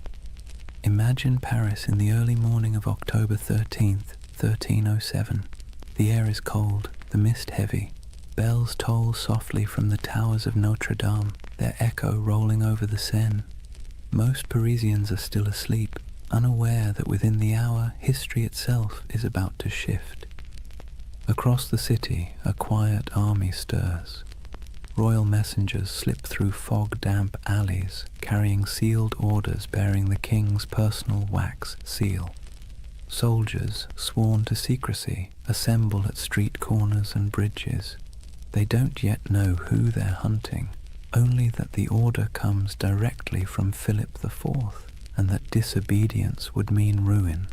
Imagine Paris in the early morning of October 13th, 1307. The air is cold, the mist heavy. Bells toll softly from the towers of Notre Dame, their echo rolling over the Seine. Most Parisians are still asleep, unaware that within the hour history itself is about to shift. Across the city, a quiet army stirs. Royal messengers slip through fog-damp alleys, carrying sealed orders bearing the king's personal wax seal. Soldiers, sworn to secrecy, assemble at street corners and bridges. They don't yet know who they're hunting, only that the order comes directly from Philip IV, and that disobedience would mean ruin.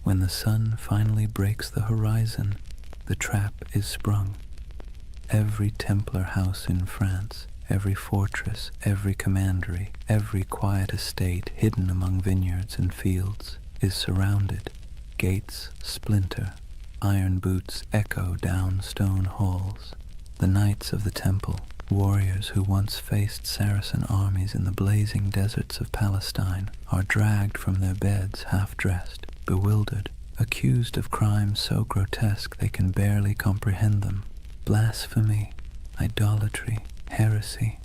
When the sun finally breaks the horizon, the trap is sprung. Every Templar house in France, every fortress, every commandery, every quiet estate hidden among vineyards and fields is surrounded. Gates splinter, iron boots echo down stone halls. The knights of the temple, warriors who once faced Saracen armies in the blazing deserts of Palestine, are dragged from their beds half-dressed, bewildered, accused of crimes so grotesque they can barely comprehend them. Blasphemy, idolatry, heresy.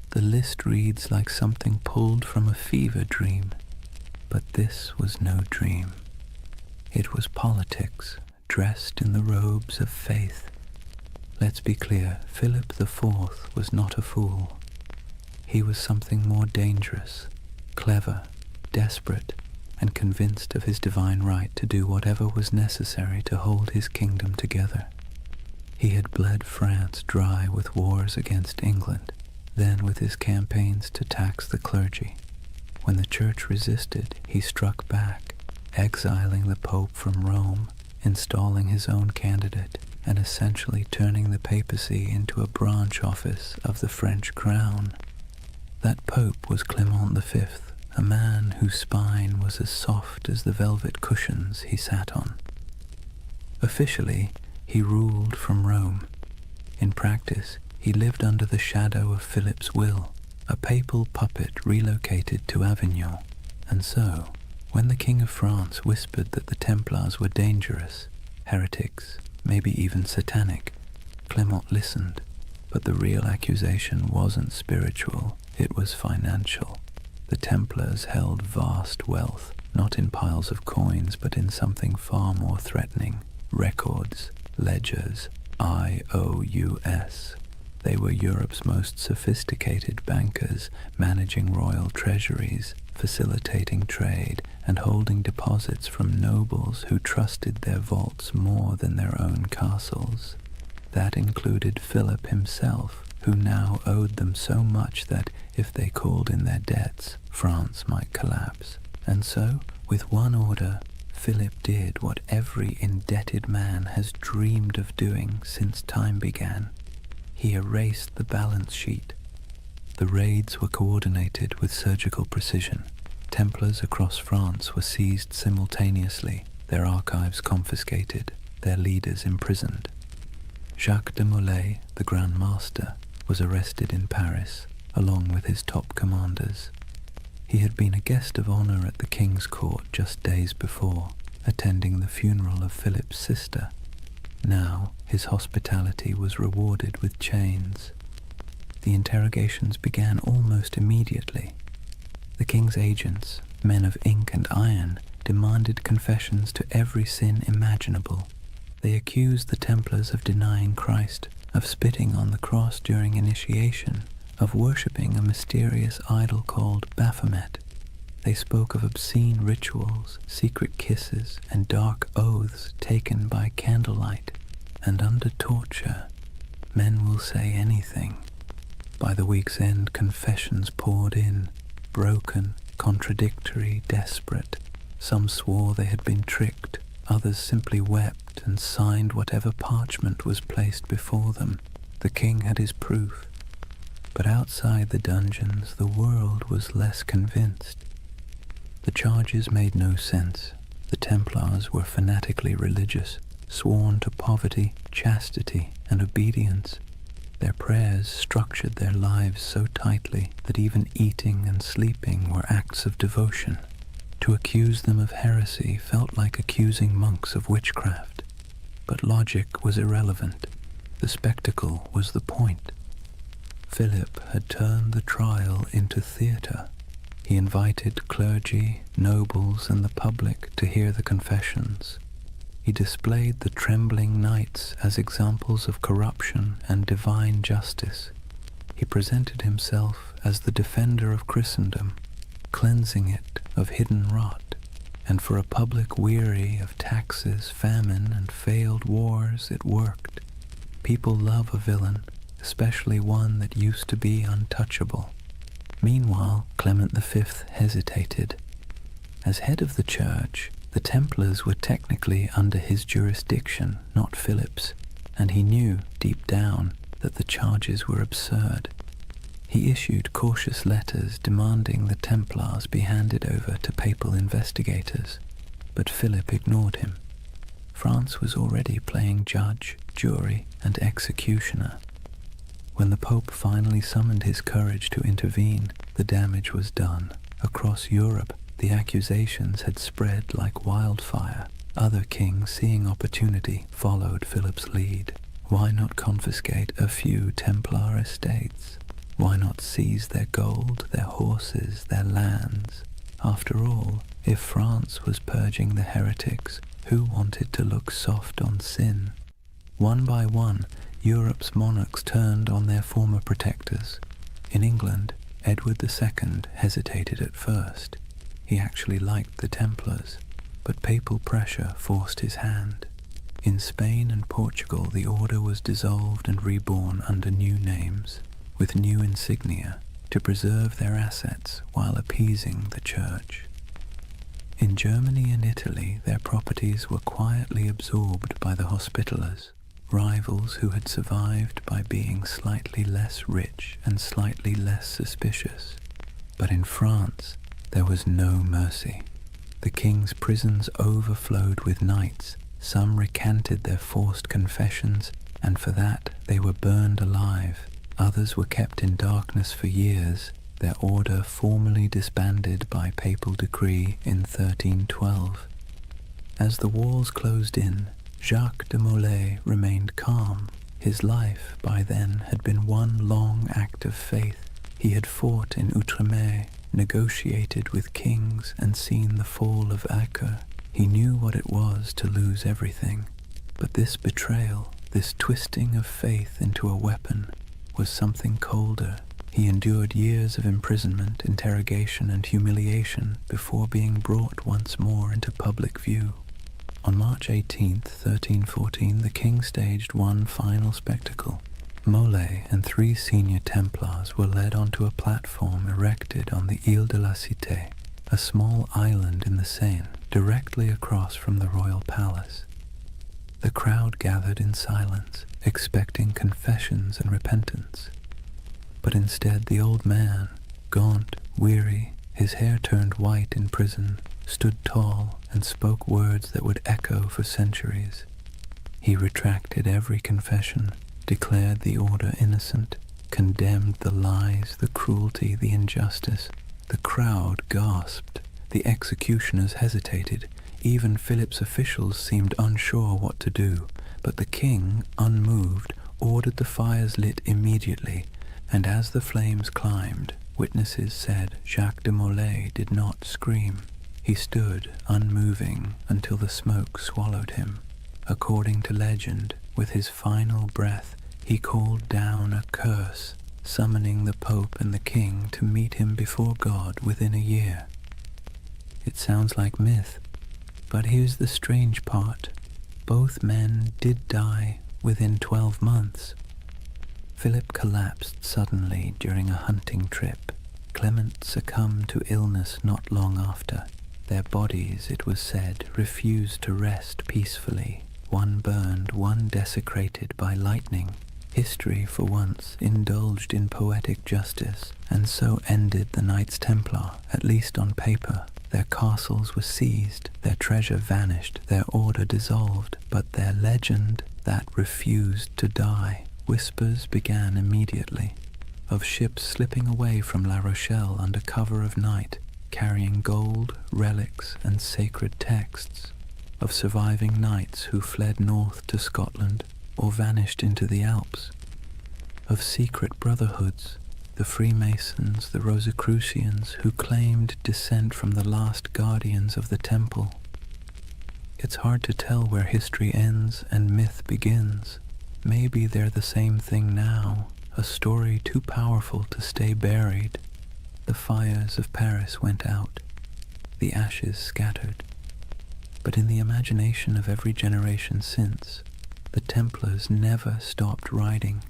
The list reads like something pulled from a fever dream, but this was no dream. It was politics, dressed in the robes of faith. Let's be clear, Philip IV was not a fool. He was something more dangerous, clever, desperate, and convinced of his divine right to do whatever was necessary to hold his kingdom together. He had bled France dry with wars against England, then with his campaigns to tax the clergy. When the church resisted, he struck back, exiling the Pope from Rome, installing his own candidate, and essentially turning the papacy into a branch office of the French crown. That Pope was Clement V, a man whose spine was as soft as the velvet cushions he sat on. Officially, he ruled from Rome. In practice, he lived under the shadow of Philip's will, a papal puppet relocated to Avignon. And so, when the King of France whispered that the Templars were dangerous, heretics, maybe even satanic, Clement listened. But the real accusation wasn't spiritual, it was financial. The Templars held vast wealth, not in piles of coins, but in something far more threatening: records, ledgers, IOUs. They were Europe's most sophisticated bankers, managing royal treasuries, facilitating trade, and holding deposits from nobles who trusted their vaults more than their own castles. That included Philip himself, who now owed them so much that, if they called in their debts, France might collapse. And so, with one order, Philip did what every indebted man has dreamed of doing since time began. He erased the balance sheet. The raids were coordinated with surgical precision. Templars across France were seized simultaneously, their archives confiscated, their leaders imprisoned. Jacques de Molay, the Grand Master, was arrested in Paris, along with his top commanders. He had been a guest of honor at the king's court just days before, attending the funeral of Philip's sister. Now his hospitality was rewarded with chains. The interrogations began almost immediately. The king's agents, men of ink and iron, demanded confessions to every sin imaginable. They accused the Templars of denying Christ, of spitting on the cross during initiation, of worshipping a mysterious idol called Baphomet. They spoke of obscene rituals, secret kisses, and dark oaths taken by candlelight. And under torture, men will say anything. By the week's end, confessions poured in, broken, contradictory, desperate. Some swore they had been tricked, others simply wept and signed whatever parchment was placed before them. The king had his proof. But outside the dungeons, the world was less convinced. The charges made no sense. The Templars were fanatically religious, sworn to poverty, chastity, and obedience. Their prayers structured their lives so tightly that even eating and sleeping were acts of devotion. To accuse them of heresy felt like accusing monks of witchcraft. But logic was irrelevant. The spectacle was the point. Philip had turned the trial into theatre. He invited clergy, nobles, and the public to hear the confessions. He displayed the trembling knights as examples of corruption and divine justice. He presented himself as the defender of Christendom, cleansing it of hidden rot. And for a public weary of taxes, famine, and failed wars, it worked. People love a villain, especially one that used to be untouchable. Meanwhile, Clement V hesitated. As head of the church, the Templars were technically under his jurisdiction, not Philip's, and he knew, deep down, that the charges were absurd. He issued cautious letters demanding the Templars be handed over to papal investigators, but Philip ignored him. France was already playing judge, jury, and executioner. When the Pope finally summoned his courage to intervene, the damage was done. Across Europe, the accusations had spread like wildfire. Other kings, seeing opportunity, followed Philip's lead. Why not confiscate a few Templar estates? Why not seize their gold, their horses, their lands? After all, if France was purging the heretics, who wanted to look soft on sin? One by one, Europe's monarchs turned on their former protectors. In England, Edward II hesitated at first. He actually liked the Templars, but papal pressure forced his hand. In Spain and Portugal, the order was dissolved and reborn under new names, with new insignia, to preserve their assets while appeasing the church. In Germany and Italy, their properties were quietly absorbed by the Hospitallers, rivals who had survived by being slightly less rich and slightly less suspicious. But in France, there was no mercy. The king's prisons overflowed with knights. Some recanted their forced confessions, and for that they were burned alive. Others were kept in darkness for years, their order formally disbanded by papal decree in 1312. As the walls closed in, Jacques de Molay remained calm. His life, by then, had been one long act of faith. He had fought in Outremer, negotiated with kings, and seen the fall of Acre. He knew what it was to lose everything. But this betrayal, this twisting of faith into a weapon, was something colder. He endured years of imprisonment, interrogation, and humiliation before being brought once more into public view. On March 18th, 1314, the king staged one final spectacle. Mole and 3 senior Templars were led onto a platform erected on the Ile de la Cité, a small island in the Seine, directly across from the royal palace. The crowd gathered in silence, expecting confessions and repentance. But instead the old man, gaunt, weary, his hair turned white in prison, stood tall and spoke words that would echo for centuries. He retracted every confession, declared the order innocent, condemned the lies, the cruelty, the injustice. The crowd gasped. The executioners hesitated. Even Philip's officials seemed unsure what to do. But the king, unmoved, ordered the fires lit immediately, and as the flames climbed, witnesses said Jacques de Molay did not scream. He stood, unmoving, until the smoke swallowed him. According to legend, with his final breath, he called down a curse, summoning the Pope and the King to meet him before God within a year. It sounds like myth, but here's the strange part. Both men did die within 12 months. Philip collapsed suddenly during a hunting trip. Clement succumbed to illness not long after. Their bodies, it was said, refused to rest peacefully. One burned, one desecrated by lightning. History, for once, indulged in poetic justice, and so ended the Knights Templar, at least on paper. Their castles were seized, their treasure vanished, their order dissolved, but their legend, that refused to die. Whispers began immediately, of ships slipping away from La Rochelle under cover of night, carrying gold, relics, and sacred texts, of surviving knights who fled north to Scotland or vanished into the Alps, of secret brotherhoods, the Freemasons, the Rosicrucians, who claimed descent from the last guardians of the temple. It's hard to tell where history ends and myth begins. Maybe they're the same thing now, a story too powerful to stay buried. The fires of Paris went out, the ashes scattered. But in the imagination of every generation since, the Templars never stopped riding.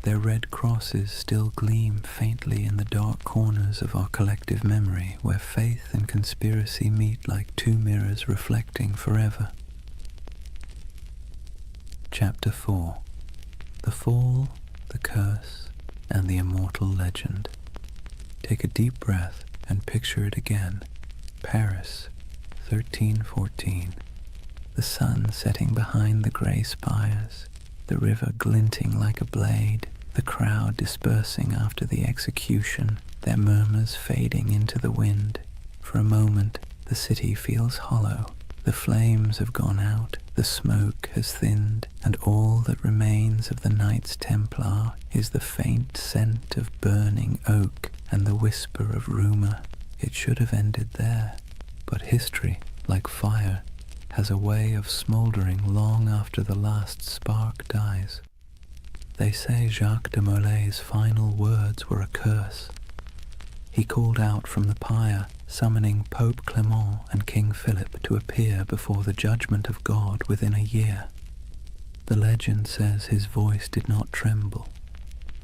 Their red crosses still gleam faintly in the dark corners of our collective memory, where faith and conspiracy meet like two mirrors reflecting forever. Chapter 4. The Fall, the Curse, and the Immortal Legend. Take a deep breath and picture it again. Paris, 1314. The sun setting behind the grey spires, the river glinting like a blade, the crowd dispersing after the execution, their murmurs fading into the wind. For a moment, the city feels hollow. The flames have gone out, the smoke has thinned, and all that remains of the Knights Templar is the faint scent of burning oak and the whisper of rumour. It should have ended there, but history, like fire, has a way of smouldering long after the last spark dies. They say Jacques de Molay's final words were a curse. He called out from the pyre, summoning Pope Clement and King Philip to appear before the judgment of God within a year. The legend says his voice did not tremble.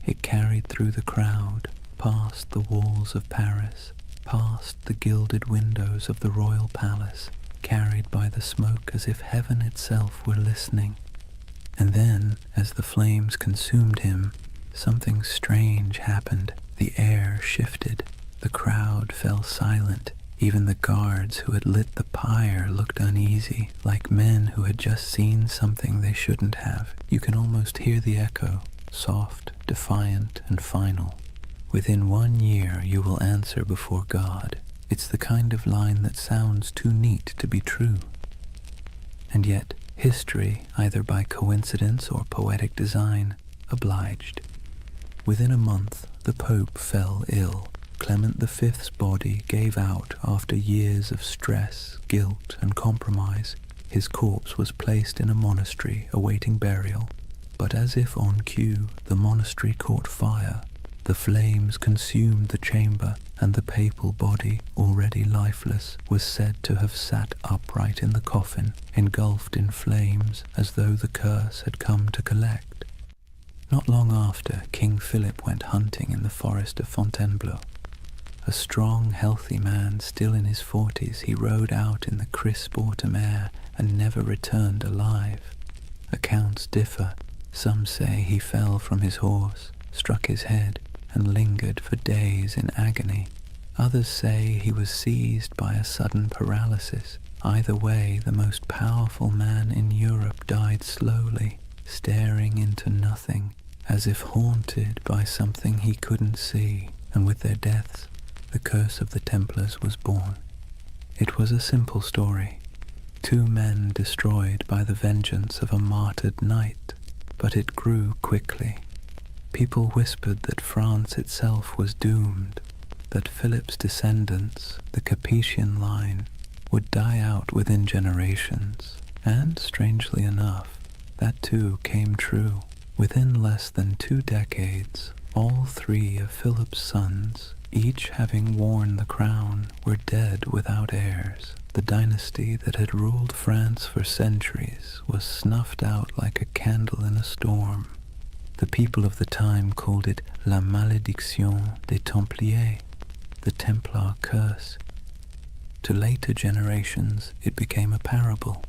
It carried through the crowd, past the walls of Paris, past the gilded windows of the royal palace, carried by the smoke as if heaven itself were listening. And then, as the flames consumed him, something strange happened. The air shifted. The crowd fell silent. Even the guards who had lit the pyre looked uneasy, like men who had just seen something they shouldn't have. You can almost hear the echo, soft, defiant, and final. Within 1 year you will answer before God. It's the kind of line that sounds too neat to be true. And yet, history, either by coincidence or poetic design, obliged. Within a month, the Pope fell ill. Clement V's body gave out after years of stress, guilt, and compromise. His corpse was placed in a monastery awaiting burial. but as if on cue, the monastery caught fire. The flames consumed the chamber, and the papal body, already lifeless, was said to have sat upright in the coffin, engulfed in flames, as though the curse had come to collect. Not long after, King Philip went hunting in the forest of Fontainebleau. A strong, healthy man, still in his 40s, he rode out in the crisp autumn air and never returned alive. Accounts differ. Some say he fell from his horse, struck his head, and lingered for days in agony. Others say he was seized by a sudden paralysis. Either way, the most powerful man in Europe died slowly, staring into nothing, as if haunted by something he couldn't see, and with their deaths, the curse of the Templars was born. It was a simple story. 2 men destroyed by the vengeance of a martyred knight, but it grew quickly. People whispered that France itself was doomed, that Philip's descendants, the Capetian line, would die out within generations, and, strangely enough, that too came true. Within less than 2 decades, all 3 of Philip's sons, each having worn the crown, were dead without heirs. The dynasty that had ruled France for centuries was snuffed out like a candle in a storm. The people of the time called it La Malédiction des Templiers, the Templar curse. To later generations, it became a parable,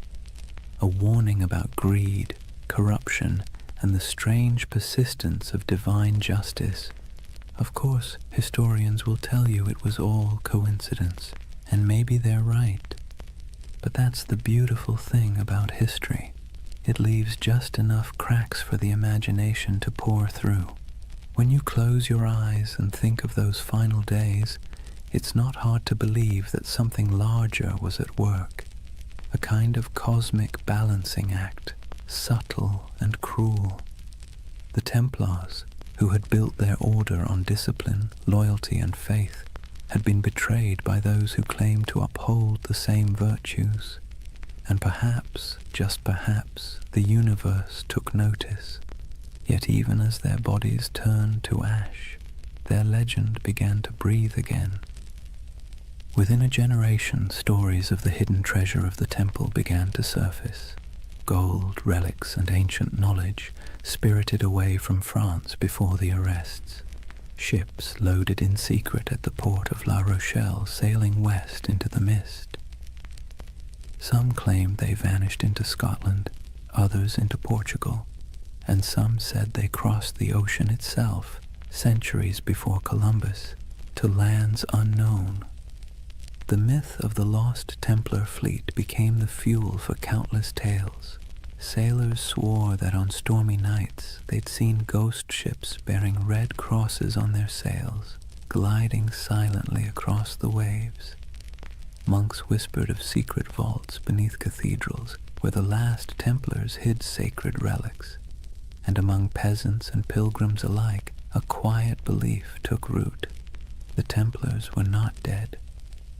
a warning about greed, corruption, and the strange persistence of divine justice. Of course, historians will tell you it was all coincidence, and maybe they're right. But that's the beautiful thing about history. It leaves just enough cracks for the imagination to pour through. When you close your eyes and think of those final days, it's not hard to believe that something larger was at work, a kind of cosmic balancing act, subtle and cruel. The Templars, who had built their order on discipline, loyalty, and faith, had been betrayed by those who claimed to uphold the same virtues. And perhaps, just perhaps, the universe took notice. Yet even as their bodies turned to ash, their legend began to breathe again. Within a generation, stories of the hidden treasure of the temple began to surface. Gold, relics, and ancient knowledge spirited away from France before the arrests. Ships loaded in secret at the port of La Rochelle, sailing west into the mist. Some claimed they vanished into Scotland, others into Portugal, and some said they crossed the ocean itself, centuries before Columbus, to lands unknown. The myth of the lost Templar fleet became the fuel for countless tales. Sailors swore that on stormy nights they'd seen ghost ships bearing red crosses on their sails, gliding silently across the waves. Monks whispered of secret vaults beneath cathedrals where the last Templars hid sacred relics, and among peasants and pilgrims alike a quiet belief took root. The Templars were not dead.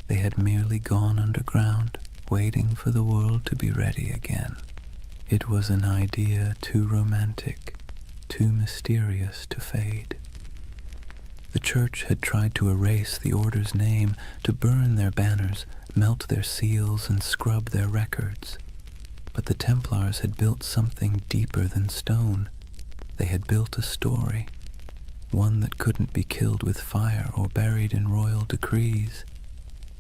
They had merely gone underground, waiting for the world to be ready again. It was an idea too romantic, too mysterious to fade. The church had tried to erase the order's name, to burn their banners, melt their seals, and scrub their records. But the Templars had built something deeper than stone. They had built a story, one that couldn't be killed with fire or buried in royal decrees.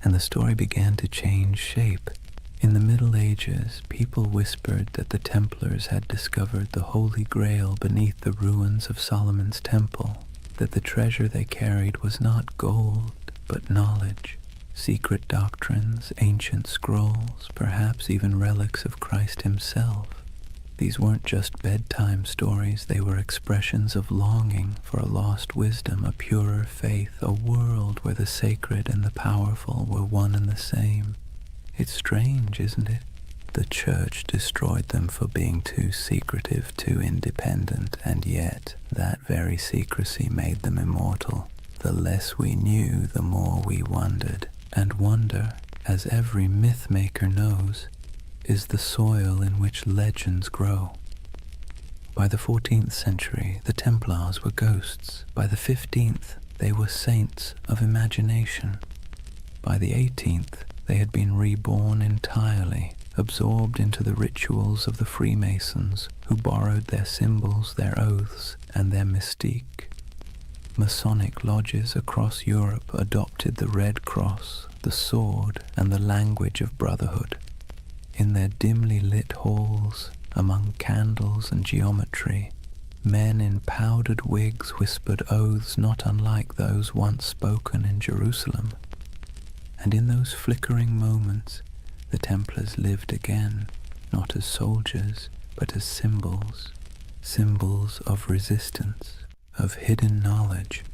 And the story began to change shape. In the Middle Ages, people whispered that the Templars had discovered the Holy Grail beneath the ruins of Solomon's temple, that the treasure they carried was not gold, but knowledge, secret doctrines, ancient scrolls, perhaps even relics of Christ himself. These weren't just bedtime stories, they were expressions of longing for a lost wisdom, a purer faith, a world where the sacred and the powerful were one and the same. It's strange, isn't it? The church destroyed them for being too secretive, too independent, and yet that very secrecy made them immortal. The less we knew, the more we wondered. And wonder, as every myth maker knows, is the soil in which legends grow. By the 14th century, the Templars were ghosts. By the 15th, they were saints of imagination. By the 18th, they had been reborn entirely, absorbed into the rituals of the Freemasons, who borrowed their symbols, their oaths, and their mystique. Masonic lodges across Europe adopted the Red Cross, the sword, and the language of brotherhood. In their dimly lit halls, among candles and geometry, men in powdered wigs whispered oaths not unlike those once spoken in Jerusalem. And in those flickering moments, the Templars lived again, not as soldiers, but as symbols, symbols of resistance, of hidden knowledge,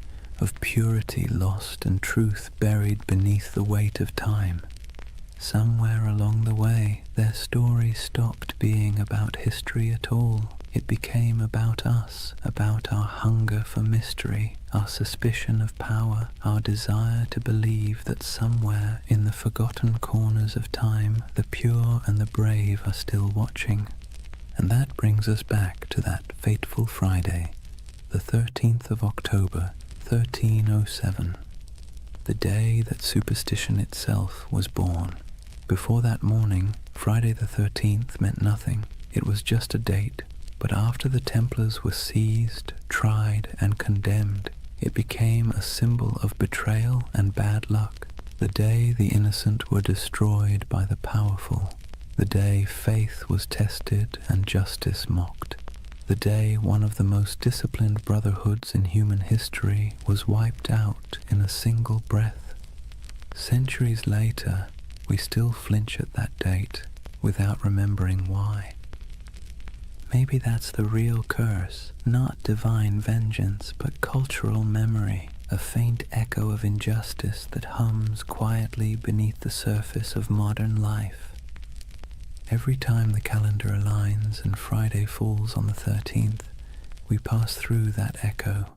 of purity lost and truth buried beneath the weight of time. Somewhere along the way, their story stopped being about history at all. It became about us, about our hunger for mystery, our suspicion of power, our desire to believe that somewhere in the forgotten corners of time, the pure and the brave are still watching. And that brings us back to that fateful Friday, the 13th of October, 1307, the day that superstition itself was born. Before that morning, Friday the 13th meant nothing. It was just a date. But after the Templars were seized, tried, and condemned, it became a symbol of betrayal and bad luck. The day the innocent were destroyed by the powerful. The day faith was tested and justice mocked. The day one of the most disciplined brotherhoods in human history was wiped out in a single breath. Centuries later, we still flinch at that date without remembering why. Maybe that's the real curse, not divine vengeance, but cultural memory, a faint echo of injustice that hums quietly beneath the surface of modern life. Every time the calendar aligns and Friday falls on the 13th, we pass through that echo.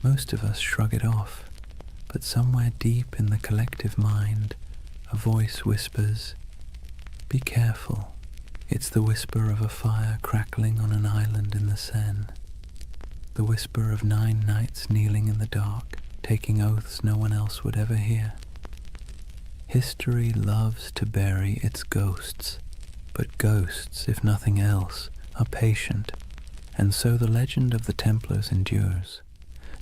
Most of us shrug it off, but somewhere deep in the collective mind, a voice whispers, "Be careful." It's the whisper of a fire crackling on an island in the Seine. The whisper of 9 knights kneeling in the dark, taking oaths no one else would ever hear. History loves to bury its ghosts, but ghosts, if nothing else, are patient, and so the legend of the Templars endures,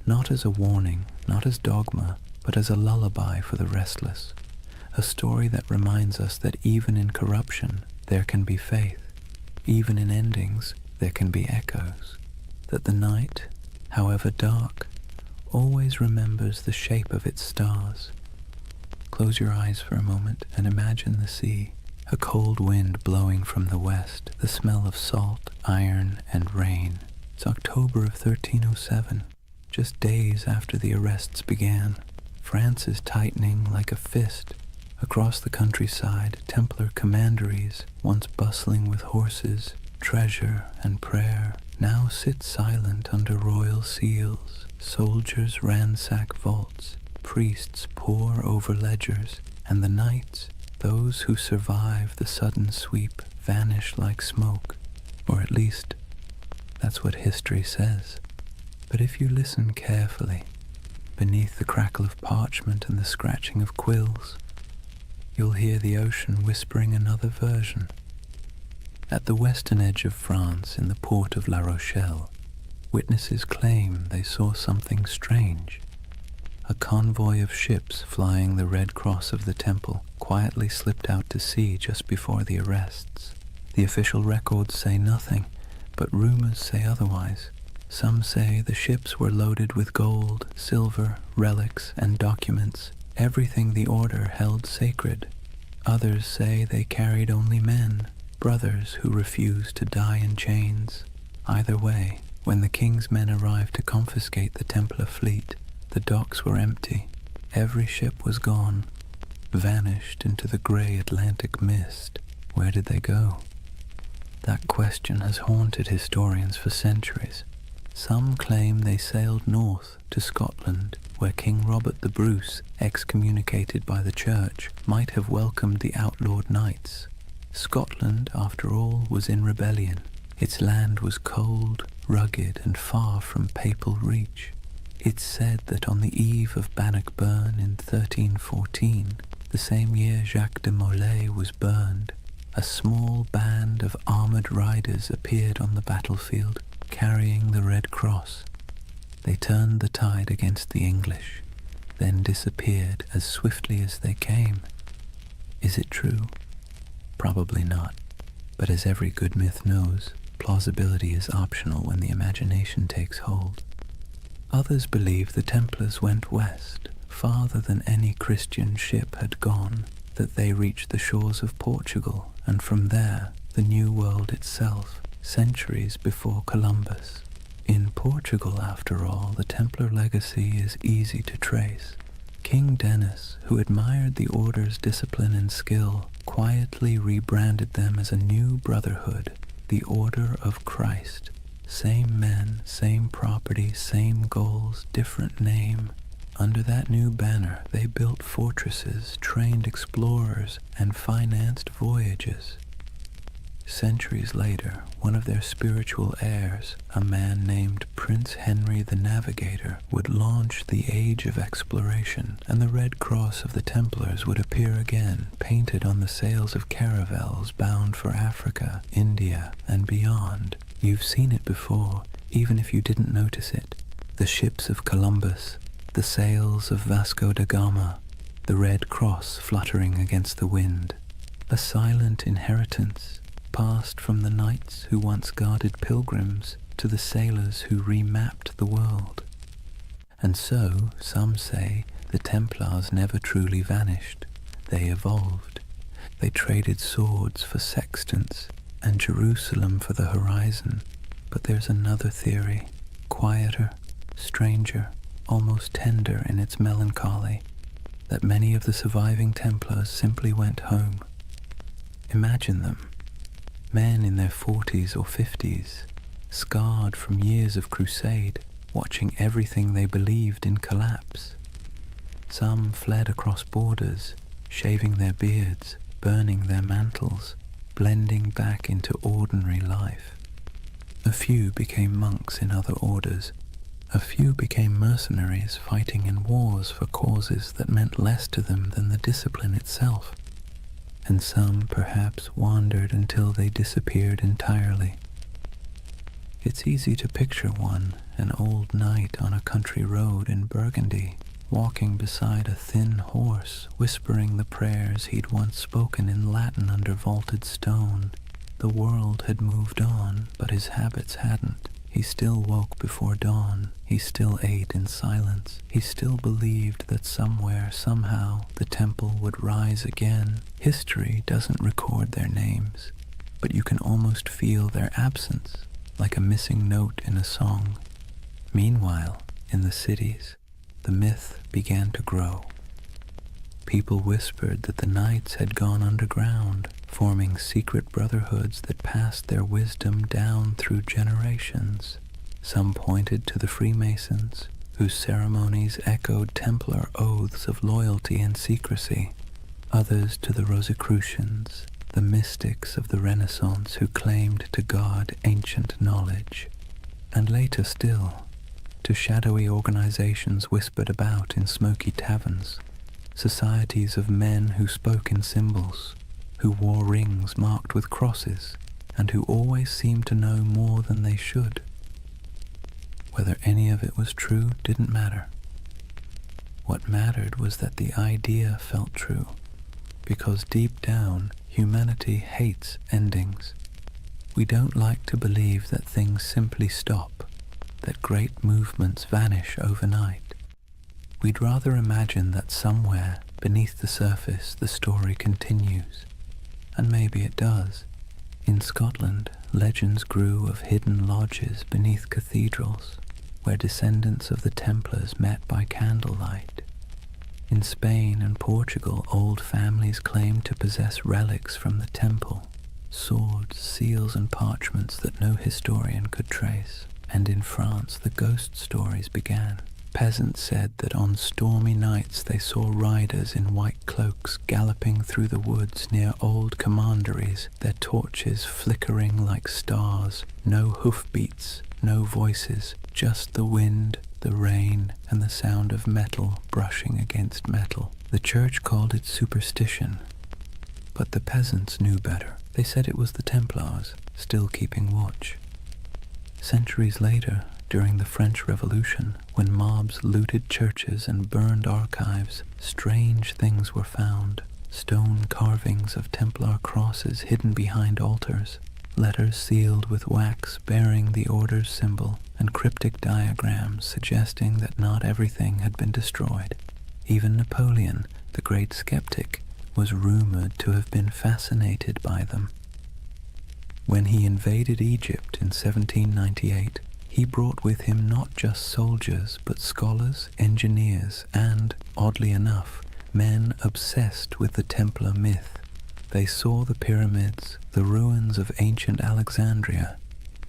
not as a warning, not as dogma, but as a lullaby for the restless, a story that reminds us that even in corruption, there can be faith. Even in endings, there can be echoes. That the night, however dark, always remembers the shape of its stars. Close your eyes for a moment and imagine the sea, a cold wind blowing from the west, the smell of salt, iron, and rain. It's October of 1307, just days after the arrests began. France is tightening like a fist. Across the countryside, Templar commanderies, once bustling with horses, treasure, and prayer, now sit silent under royal seals. Soldiers ransack vaults, priests pore over ledgers, and the knights, those who survive the sudden sweep, vanish like smoke. Or at least, that's what history says. But if you listen carefully, beneath the crackle of parchment and the scratching of quills, you'll hear the ocean whispering another version. At the western edge of France, in the port of La Rochelle, witnesses claim they saw something strange. A convoy of ships flying the Red Cross of the Temple quietly slipped out to sea just before the arrests. The official records say nothing, but rumors say otherwise. Some say the ships were loaded with gold, silver, relics, and documents, everything the order held sacred. Others say they carried only men, brothers who refused to die in chains. Either way, when the king's men arrived to confiscate the Templar fleet, the docks were empty. Every ship was gone, vanished into the grey Atlantic mist. Where did they go? That question has haunted historians for centuries. Some claim they sailed north to Scotland, where King Robert the Bruce, excommunicated by the church, might have welcomed the outlawed knights. Scotland, after all, was in rebellion. Its land was cold, rugged, and far from papal reach. It's said that on the eve of Bannockburn in 1314, the same year Jacques de Molay was burned, a small band of armoured riders appeared on the battlefield, carrying the Red Cross. They turned the tide against the English, then disappeared as swiftly as they came. Is it true? Probably not, but as every good myth knows, plausibility is optional when the imagination takes hold. Others believe the Templars went west, farther than any Christian ship had gone, that they reached the shores of Portugal, and from there, the New World itself, centuries before Columbus. In Portugal, after all, the Templar legacy is easy to trace. King Denis, who admired the order's discipline and skill, quietly rebranded them as a new brotherhood, the Order of Christ. Same men, same property, same goals, different name. Under that new banner, they built fortresses, trained explorers, and financed voyages. Centuries later, one of their spiritual heirs, a man named Prince Henry the Navigator, would launch the Age of Exploration, and the Red Cross of the Templars would appear again, painted on the sails of caravels bound for Africa, India, and beyond. You've seen it before, even if you didn't notice it. The ships of Columbus, the sails of Vasco da Gama, the Red Cross fluttering against the wind. A silent inheritance, passed from the knights who once guarded pilgrims to the sailors who remapped the world. And so, some say, the Templars never truly vanished. They evolved. They traded swords for sextants and Jerusalem for the horizon. But there's another theory, quieter, stranger, almost tender in its melancholy, that many of the surviving Templars simply went home. Imagine them. Men in their 40s or 50s, scarred from years of crusade, watching everything they believed in collapse. Some fled across borders, shaving their beards, burning their mantles, blending back into ordinary life. A few became monks in other orders. A few became mercenaries fighting in wars for causes that meant less to them than the discipline itself. And some perhaps wandered until they disappeared entirely. It's easy to picture one, an old knight on a country road in Burgundy, walking beside a thin horse, whispering the prayers he'd once spoken in Latin under vaulted stone. The world had moved on, but his habits hadn't. He still woke before dawn. He still ate in silence. He still believed that somewhere, somehow, the temple would rise again. History doesn't record their names, but you can almost feel their absence, like a missing note in a song. Meanwhile, in the cities, the myth began to grow. People whispered that the knights had gone underground, forming secret brotherhoods that passed their wisdom down through generations. Some pointed to the Freemasons, whose ceremonies echoed Templar oaths of loyalty and secrecy. Others to the Rosicrucians, the mystics of the Renaissance who claimed to guard ancient knowledge. And later still, to shadowy organizations whispered about in smoky taverns, societies of men who spoke in symbols, who wore rings marked with crosses, and who always seemed to know more than they should. Whether any of it was true didn't matter. What mattered was that the idea felt true, because deep down, humanity hates endings. We don't like to believe that things simply stop, that great movements vanish overnight. We'd rather imagine that somewhere, beneath the surface, the story continues. And maybe it does. In Scotland, legends grew of hidden lodges beneath cathedrals, where descendants of the Templars met by candlelight. In Spain and Portugal, old families claimed to possess relics from the temple, swords, seals, and parchments that no historian could trace. And in France, the ghost stories began. Peasants said that on stormy nights they saw riders in white cloaks galloping through the woods near old commanderies, their torches flickering like stars. No hoofbeats, no voices, just the wind, the rain, and the sound of metal brushing against metal. The church called it superstition, but the peasants knew better. They said it was the Templars, still keeping watch. Centuries later, during the French Revolution, when mobs looted churches and burned archives, strange things were found. Stone carvings of Templar crosses hidden behind altars, letters sealed with wax bearing the order's symbol, and cryptic diagrams suggesting that not everything had been destroyed. Even Napoleon, the great skeptic, was rumored to have been fascinated by them. When he invaded Egypt in 1798, he brought with him not just soldiers, but scholars, engineers, and, oddly enough, men obsessed with the Templar myth. They saw the pyramids, the ruins of ancient Alexandria,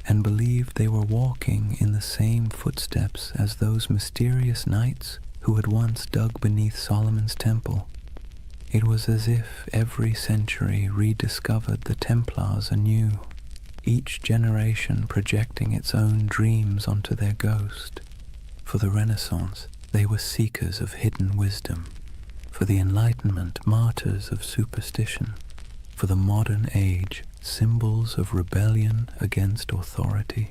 and believed they were walking in the same footsteps as those mysterious knights who had once dug beneath Solomon's temple. It was as if every century rediscovered the Templars anew, each generation projecting its own dreams onto their ghost. For the Renaissance, they were seekers of hidden wisdom. For the Enlightenment, martyrs of superstition. For the modern age, symbols of rebellion against authority.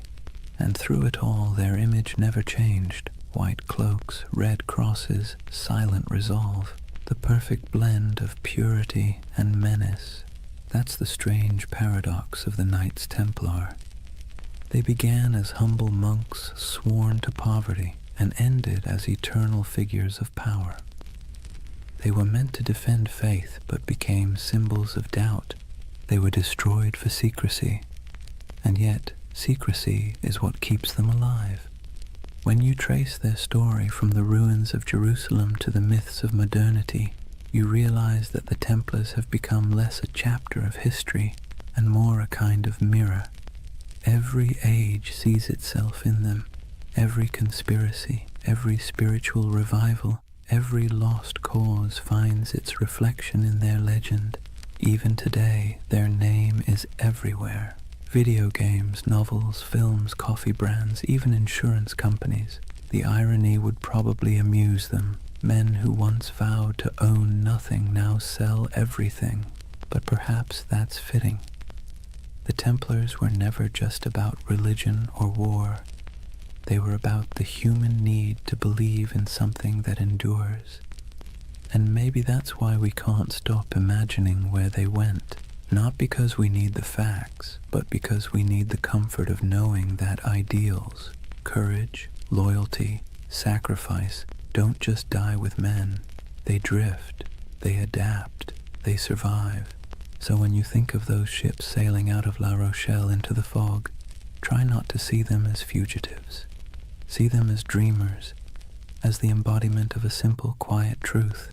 And through it all, their image never changed. White cloaks, red crosses, silent resolve. The perfect blend of purity and menace. That's the strange paradox of the Knights Templar. They began as humble monks sworn to poverty and ended as eternal figures of power. They were meant to defend faith but became symbols of doubt. They were destroyed for secrecy, and yet secrecy is what keeps them alive. When you trace their story from the ruins of Jerusalem to the myths of modernity, you realize that the Templars have become less a chapter of history and more a kind of mirror. Every age sees itself in them. Every conspiracy, every spiritual revival, every lost cause finds its reflection in their legend. Even today, their name is everywhere. Video games, novels, films, coffee brands, even insurance companies. The irony would probably amuse them. Men who once vowed to own nothing now sell everything. But perhaps that's fitting. The Templars were never just about religion or war. They were about the human need to believe in something that endures. And maybe that's why we can't stop imagining where they went. Not because we need the facts, but because we need the comfort of knowing that ideals, courage, loyalty, sacrifice, don't just die with men. They drift, they adapt, they survive. So when you think of those ships sailing out of La Rochelle into the fog, try not to see them as fugitives. See them as dreamers, as the embodiment of a simple, quiet truth.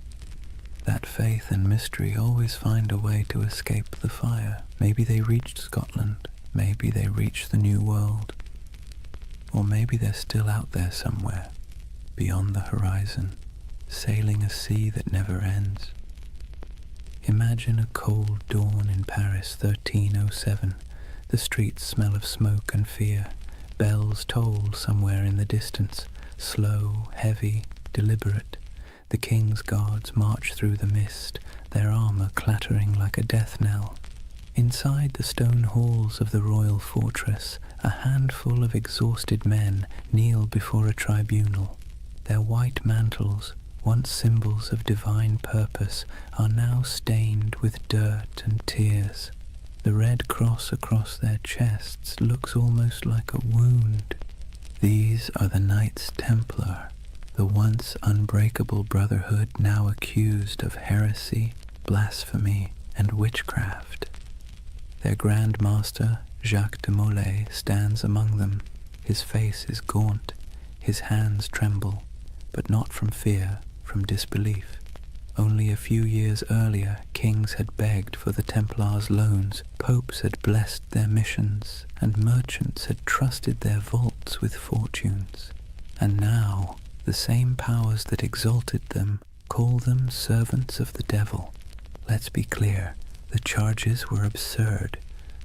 That faith and mystery always find a way to escape the fire. Maybe they reached Scotland, maybe they reached the New World, or maybe they're still out there somewhere, beyond the horizon, sailing a sea that never ends. Imagine a cold dawn in Paris, 1307. The streets smell of smoke and fear. Bells toll somewhere in the distance, slow, heavy, deliberate. The king's guards march through the mist, their armor clattering like a death knell. Inside the stone halls of the royal fortress, a handful of exhausted men kneel before a tribunal. Their white mantles, once symbols of divine purpose, are now stained with dirt and tears. The red cross across their chests looks almost like a wound. These are the Knights Templar, the once unbreakable brotherhood now accused of heresy, blasphemy, and witchcraft. Their Grand Master, Jacques de Molay, stands among them. His face is gaunt, his hands tremble, but not from fear, from disbelief. Only a few years earlier, kings had begged for the Templars' loans, popes had blessed their missions, and merchants had trusted their vaults with fortunes. And now, the same powers that exalted them call them servants of the devil. Let's be clear, the charges were absurd.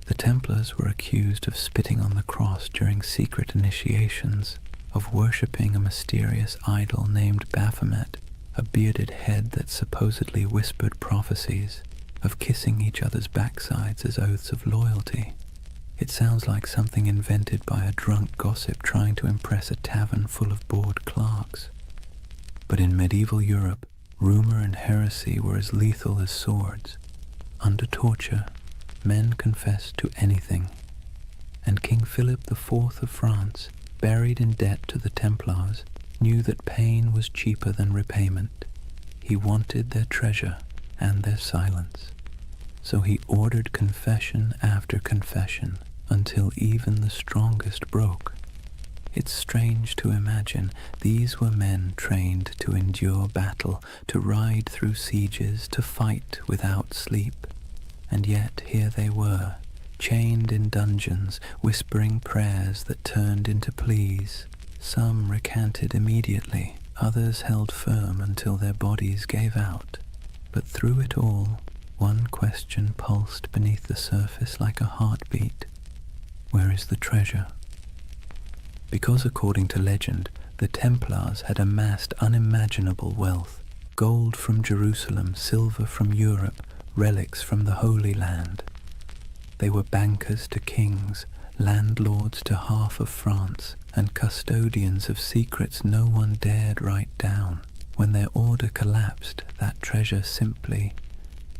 The Templars were accused of spitting on the cross during secret initiations, of worshipping a mysterious idol named Baphomet, a bearded head that supposedly whispered prophecies, of kissing each other's backsides as oaths of loyalty. It sounds like something invented by a drunk gossip trying to impress a tavern full of bored clerks. But in medieval Europe, rumor and heresy were as lethal as swords. Under torture, men confessed to anything. And King Philip IV of France, buried in debt to the Templars, knew that pain was cheaper than repayment. He wanted their treasure and their silence. So he ordered confession after confession until even the strongest broke. It's strange to imagine these were men trained to endure battle, to ride through sieges, to fight without sleep. And yet here they were, chained in dungeons, whispering prayers that turned into pleas. Some recanted immediately, others held firm until their bodies gave out. But through it all, one question pulsed beneath the surface like a heartbeat. Where is the treasure? Because according to legend, the Templars had amassed unimaginable wealth. Gold from Jerusalem, silver from Europe, relics from the Holy Land. They were bankers to kings, landlords to half of France, and custodians of secrets no one dared write down. When their order collapsed, that treasure simply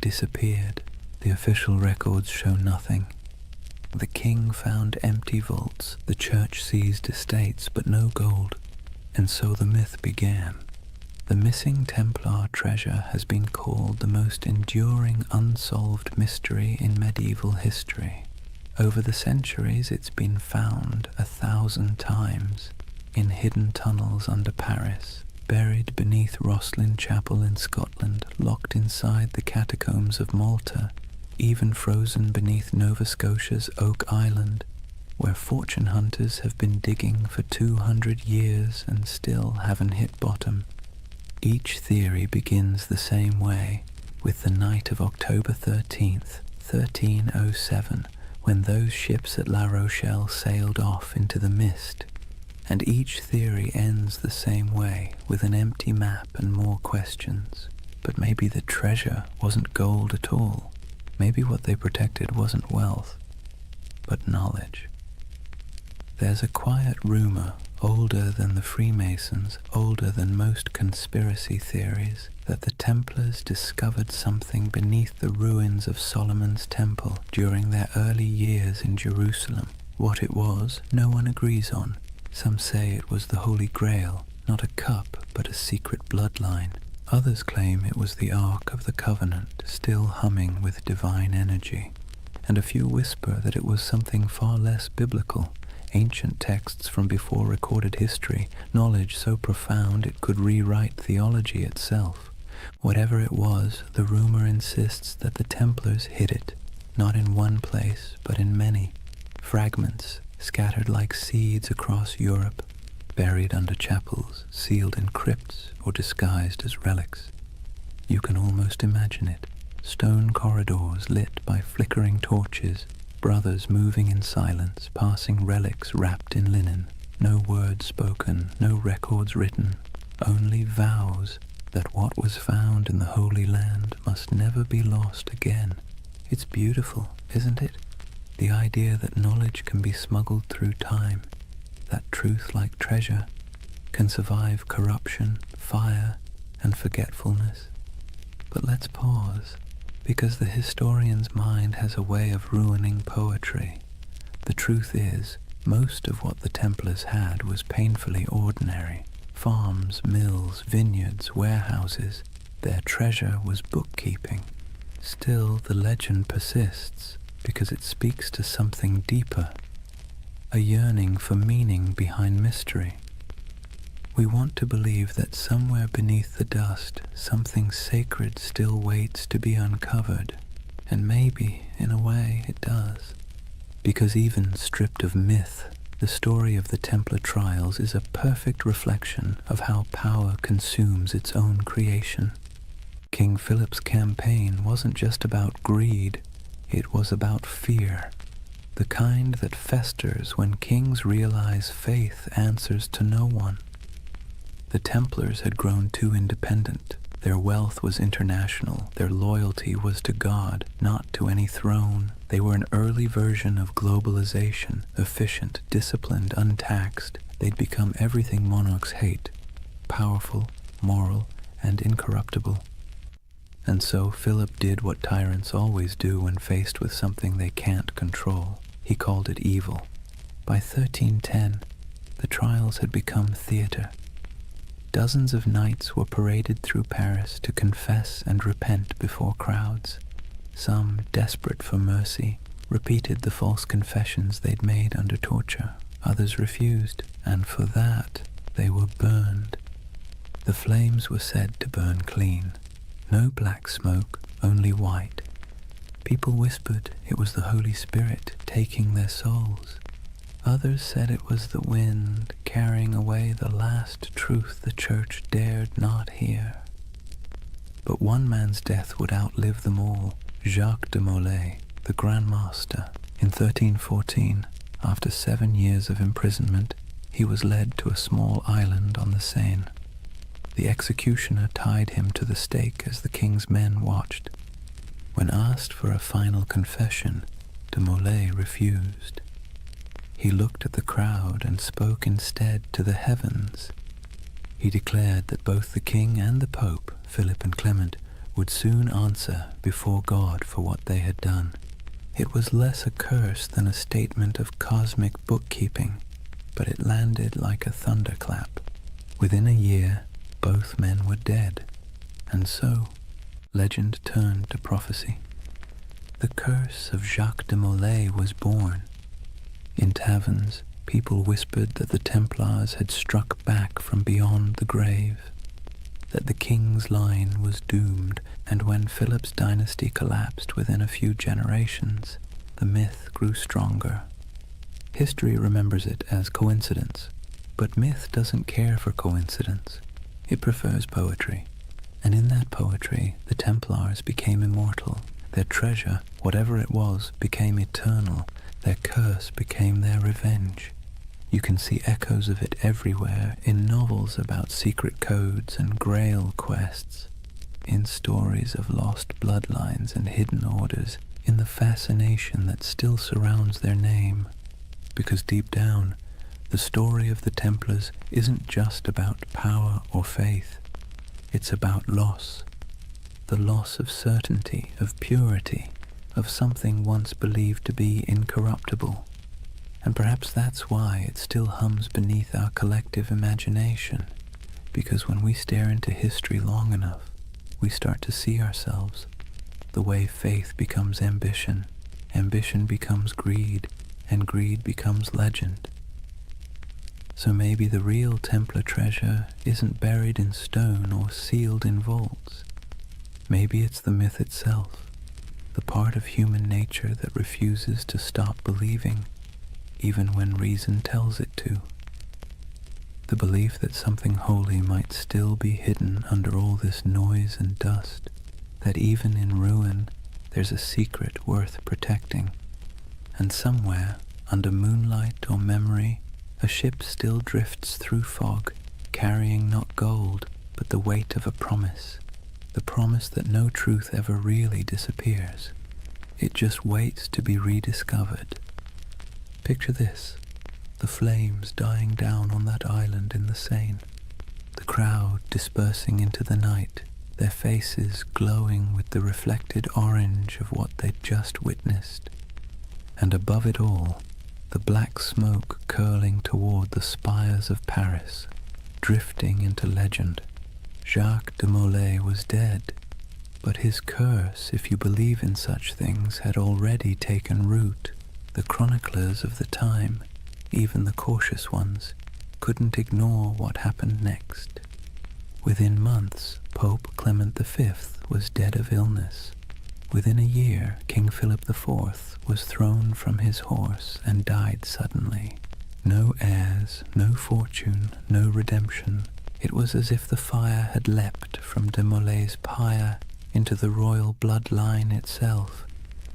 disappeared. The official records show nothing. The king found empty vaults, the church seized estates, but no gold. And so the myth began. The missing Templar treasure has been called the most enduring unsolved mystery in medieval history. Over the centuries it's been found 1,000 times, in hidden tunnels under Paris, buried beneath Rosslyn Chapel in Scotland, locked inside the catacombs of Malta, even frozen beneath Nova Scotia's Oak Island, where fortune hunters have been digging for 200 years and still haven't hit bottom. Each theory begins the same way, with the night of October 13th, 1307, when those ships at La Rochelle sailed off into the mist. And each theory ends the same way, with an empty map and more questions. But maybe the treasure wasn't gold at all. Maybe what they protected wasn't wealth, but knowledge. There's a quiet rumor, older than the Freemasons, older than most conspiracy theories, that the Templars discovered something beneath the ruins of Solomon's temple during their early years in Jerusalem. What it was, no one agrees on. Some say it was the Holy Grail, not a cup, but a secret bloodline. Others claim it was the Ark of the Covenant, still humming with divine energy. And a few whisper that it was something far less biblical, ancient texts from before recorded history, knowledge so profound it could rewrite theology itself. Whatever it was, the rumor insists that the Templars hid it, not in one place, but in many. Fragments scattered like seeds across Europe, buried under chapels, sealed in crypts, or disguised as relics. You can almost imagine it. Stone corridors lit by flickering torches, brothers moving in silence, passing relics wrapped in linen. No words spoken, no records written, only vows that what was found in the Holy Land must never be lost again. It's beautiful, isn't it? The idea that knowledge can be smuggled through time, that truth, like treasure, can survive corruption, fire, and forgetfulness. But let's pause, because the historian's mind has a way of ruining poetry. The truth is, most of what the Templars had was painfully ordinary. Farms, mills, vineyards, warehouses. Their treasure was bookkeeping. Still, the legend persists, because it speaks to something deeper, a yearning for meaning behind mystery. We want to believe that somewhere beneath the dust, something sacred still waits to be uncovered, and maybe, in a way, it does. Because even stripped of myth, The story of the Templar trials is a perfect reflection of how power consumes its own creation. King Philip's campaign wasn't just about greed, it was about fear, the kind that festers when kings realize faith answers to no one. The Templars had grown too independent. Their wealth was international. Their loyalty was to God, not to any throne. They were an early version of globalization, efficient, disciplined, untaxed. They'd become everything monarchs hate, powerful, moral, and incorruptible. And so Philip did what tyrants always do when faced with something they can't control. He called it evil. By 1310, the trials had become theater. Dozens of knights were paraded through Paris to confess and repent before crowds. Some, desperate for mercy, repeated the false confessions they'd made under torture. Others refused, and for that they were burned. The flames were said to burn clean. No black smoke, only white. People whispered it was the Holy Spirit taking their souls. Others said it was the wind carrying away the last truth the church dared not hear. But one man's death would outlive them all, Jacques de Molay, the Grand Master. In 1314, after 7 years of imprisonment, he was led to a small island on the Seine. The executioner tied him to the stake as the king's men watched. When asked for a final confession, de Molay refused. He looked at the crowd and spoke instead to the heavens. He declared that both the king and the pope, Philip and Clement, would soon answer before God for what they had done. It was less a curse than a statement of cosmic bookkeeping, but it landed like a thunderclap. Within a year, both men were dead, and so legend turned to prophecy. The curse of Jacques de Molay was born. In taverns, people whispered that the Templars had struck back from beyond the grave, that the king's line was doomed, and when Philip's dynasty collapsed within a few generations, the myth grew stronger. History remembers it as coincidence, but myth doesn't care for coincidence. It prefers poetry, and in that poetry, the Templars became immortal. Their treasure, whatever it was, became eternal. Their curse became their revenge. You can see echoes of it everywhere, in novels about secret codes and grail quests, in stories of lost bloodlines and hidden orders, in the fascination that still surrounds their name. Because deep down, the story of the Templars isn't just about power or faith. It's about loss. The loss of certainty, of purity, of something once believed to be incorruptible. And perhaps that's why it still hums beneath our collective imagination, because when we stare into history long enough, we start to see ourselves. The way faith becomes ambition, ambition becomes greed, and greed becomes legend. So maybe the real Templar treasure isn't buried in stone or sealed in vaults. Maybe it's the myth itself, the part of human nature that refuses to stop believing, even when reason tells it to. The belief that something holy might still be hidden under all this noise and dust, that even in ruin there's a secret worth protecting, and somewhere, under moonlight or memory, a ship still drifts through fog, carrying not gold, but the weight of a promise, the promise that no truth ever really disappears. It just waits to be rediscovered. Picture this, the flames dying down on that island in the Seine, the crowd dispersing into the night, their faces glowing with the reflected orange of what they'd just witnessed. And above it all, the black smoke curling toward the spires of Paris, drifting into legend. Jacques de Molay was dead, but his curse, if you believe in such things, had already taken root. The chroniclers of the time, even the cautious ones, couldn't ignore what happened next. Within months, Pope Clement V was dead of illness. Within a year, King Philip IV was thrown from his horse and died suddenly. No heirs, no fortune, no redemption. It was as if the fire had leapt from de Molay's pyre into the royal bloodline itself.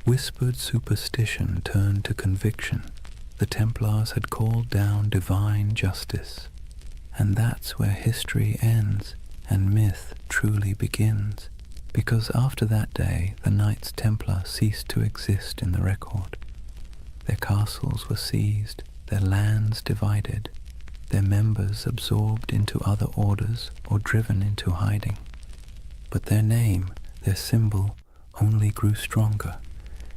Whispered superstition turned to conviction. The Templars had called down divine justice. And that's where history ends and myth truly begins, because after that day the Knights Templar ceased to exist in the record. Their castles were seized, their lands divided, their members absorbed into other orders or driven into hiding. But their name, their symbol, only grew stronger.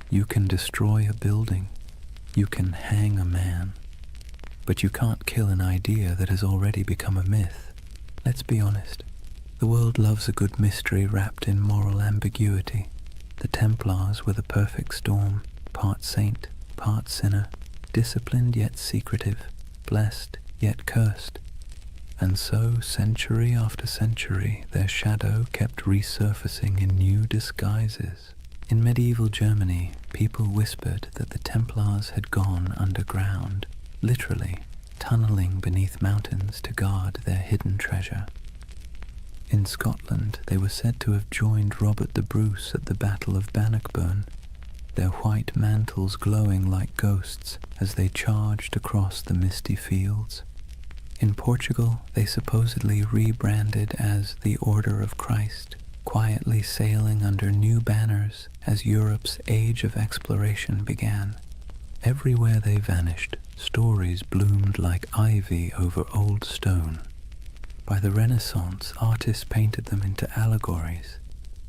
You can destroy a building, you can hang a man, but you can't kill an idea that has already become a myth. Let's be honest. The world loves a good mystery wrapped in moral ambiguity. The Templars were the perfect storm, part saint, part sinner, disciplined yet secretive, blessed yet cursed. And so, century after century, their shadow kept resurfacing in new disguises. In medieval Germany, people whispered that the Templars had gone underground, literally tunneling beneath mountains to guard their hidden treasure. In Scotland, they were said to have joined Robert the Bruce at the Battle of Bannockburn, their white mantles glowing like ghosts as they charged across the misty fields. In Portugal, they supposedly rebranded as the Order of Christ, quietly sailing under new banners as Europe's age of exploration began. Everywhere they vanished, stories bloomed like ivy over old stone. By the Renaissance, artists painted them into allegories.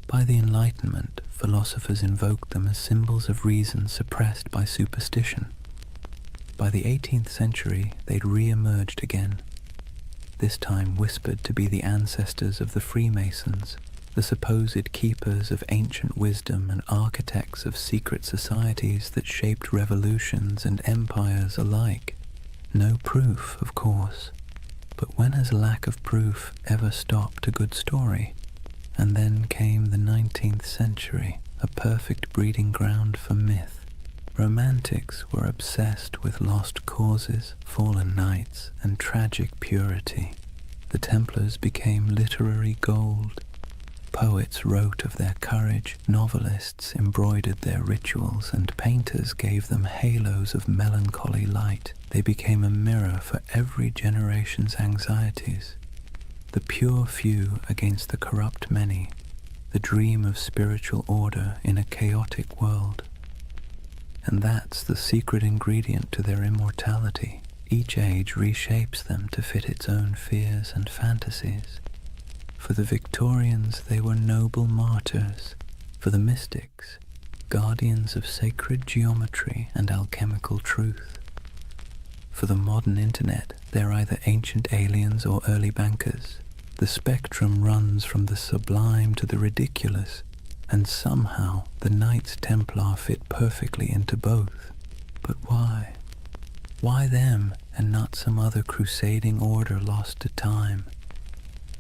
By the Enlightenment, philosophers invoked them as symbols of reason suppressed by superstition. By the 18th century, they'd re-emerged again, this time whispered to be the ancestors of the Freemasons, the supposed keepers of ancient wisdom and architects of secret societies that shaped revolutions and empires alike. No proof, of course. But when has lack of proof ever stopped a good story? And then came the 19th century, a perfect breeding ground for myth. Romantics were obsessed with lost causes, fallen knights, and tragic purity. The Templars became literary gold. Poets wrote of their courage, novelists embroidered their rituals, and painters gave them halos of melancholy light. They became a mirror for every generation's anxieties. The pure few against the corrupt many, the dream of spiritual order in a chaotic world. And that's the secret ingredient to their immortality. Each age reshapes them to fit its own fears and fantasies. For the Victorians, they were noble martyrs. For the mystics, guardians of sacred geometry and alchemical truth. For the modern internet, they're either ancient aliens or early bankers. The spectrum runs from the sublime to the ridiculous, and somehow the Knights Templar fit perfectly into both. But why? Why them and not some other crusading order lost to time?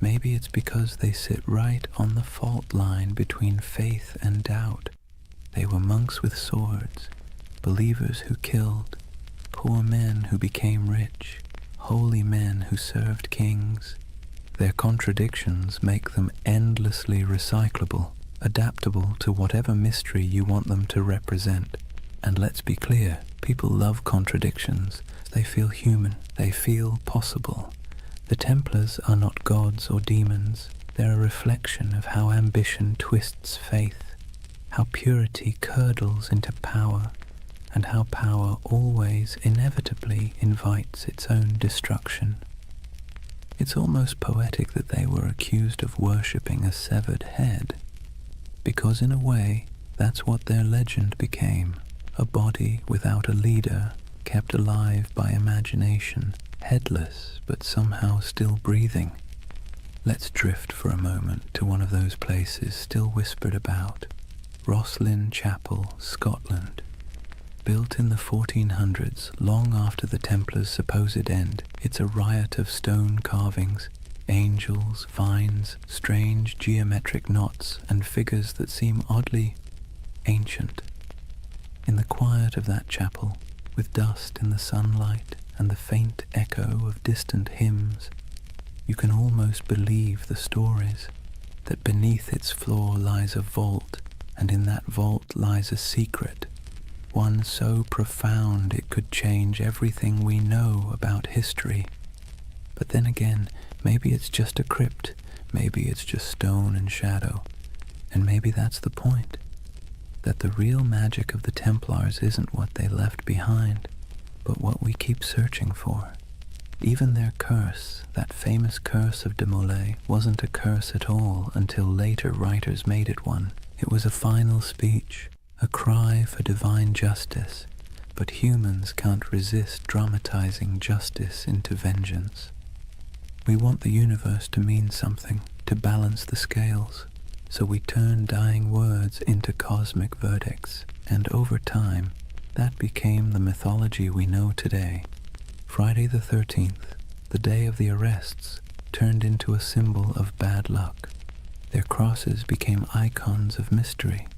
Maybe it's because they sit right on the fault line between faith and doubt. They were monks with swords, believers who killed, poor men who became rich, holy men who served kings. Their contradictions make them endlessly recyclable, adaptable to whatever mystery you want them to represent. And let's be clear, people love contradictions. They feel human, they feel possible. The Templars are not gods or demons. They're a reflection of how ambition twists faith, how purity curdles into power, and how power always inevitably invites its own destruction. It's almost poetic that they were accused of worshipping a severed head, because in a way, that's what their legend became, a body without a leader, kept alive by imagination, headless but somehow still breathing. Let's drift for a moment to one of those places still whispered about, Rosslyn Chapel, Scotland. Built in the 1400s, long after the Templars' supposed end, it's a riot of stone carvings, angels, vines, strange geometric knots, and figures that seem oddly ancient. In the quiet of that chapel, with dust in the sunlight and the faint echo of distant hymns, you can almost believe the stories, that beneath its floor lies a vault, and in that vault lies a secret, one so profound it could change everything we know about history. But then again, maybe it's just a crypt, maybe it's just stone and shadow, and maybe that's the point, that the real magic of the Templars isn't what they left behind, but what we keep searching for. Even their curse, that famous curse of de Molay, wasn't a curse at all until later writers made it one. It was a final speech, a cry for divine justice, but humans can't resist dramatizing justice into vengeance. We want the universe to mean something, to balance the scales, so we turn dying words into cosmic verdicts, and over time, that became the mythology we know today. Friday the 13th, the day of the arrests, turned into a symbol of bad luck. Their crosses became icons of mystery.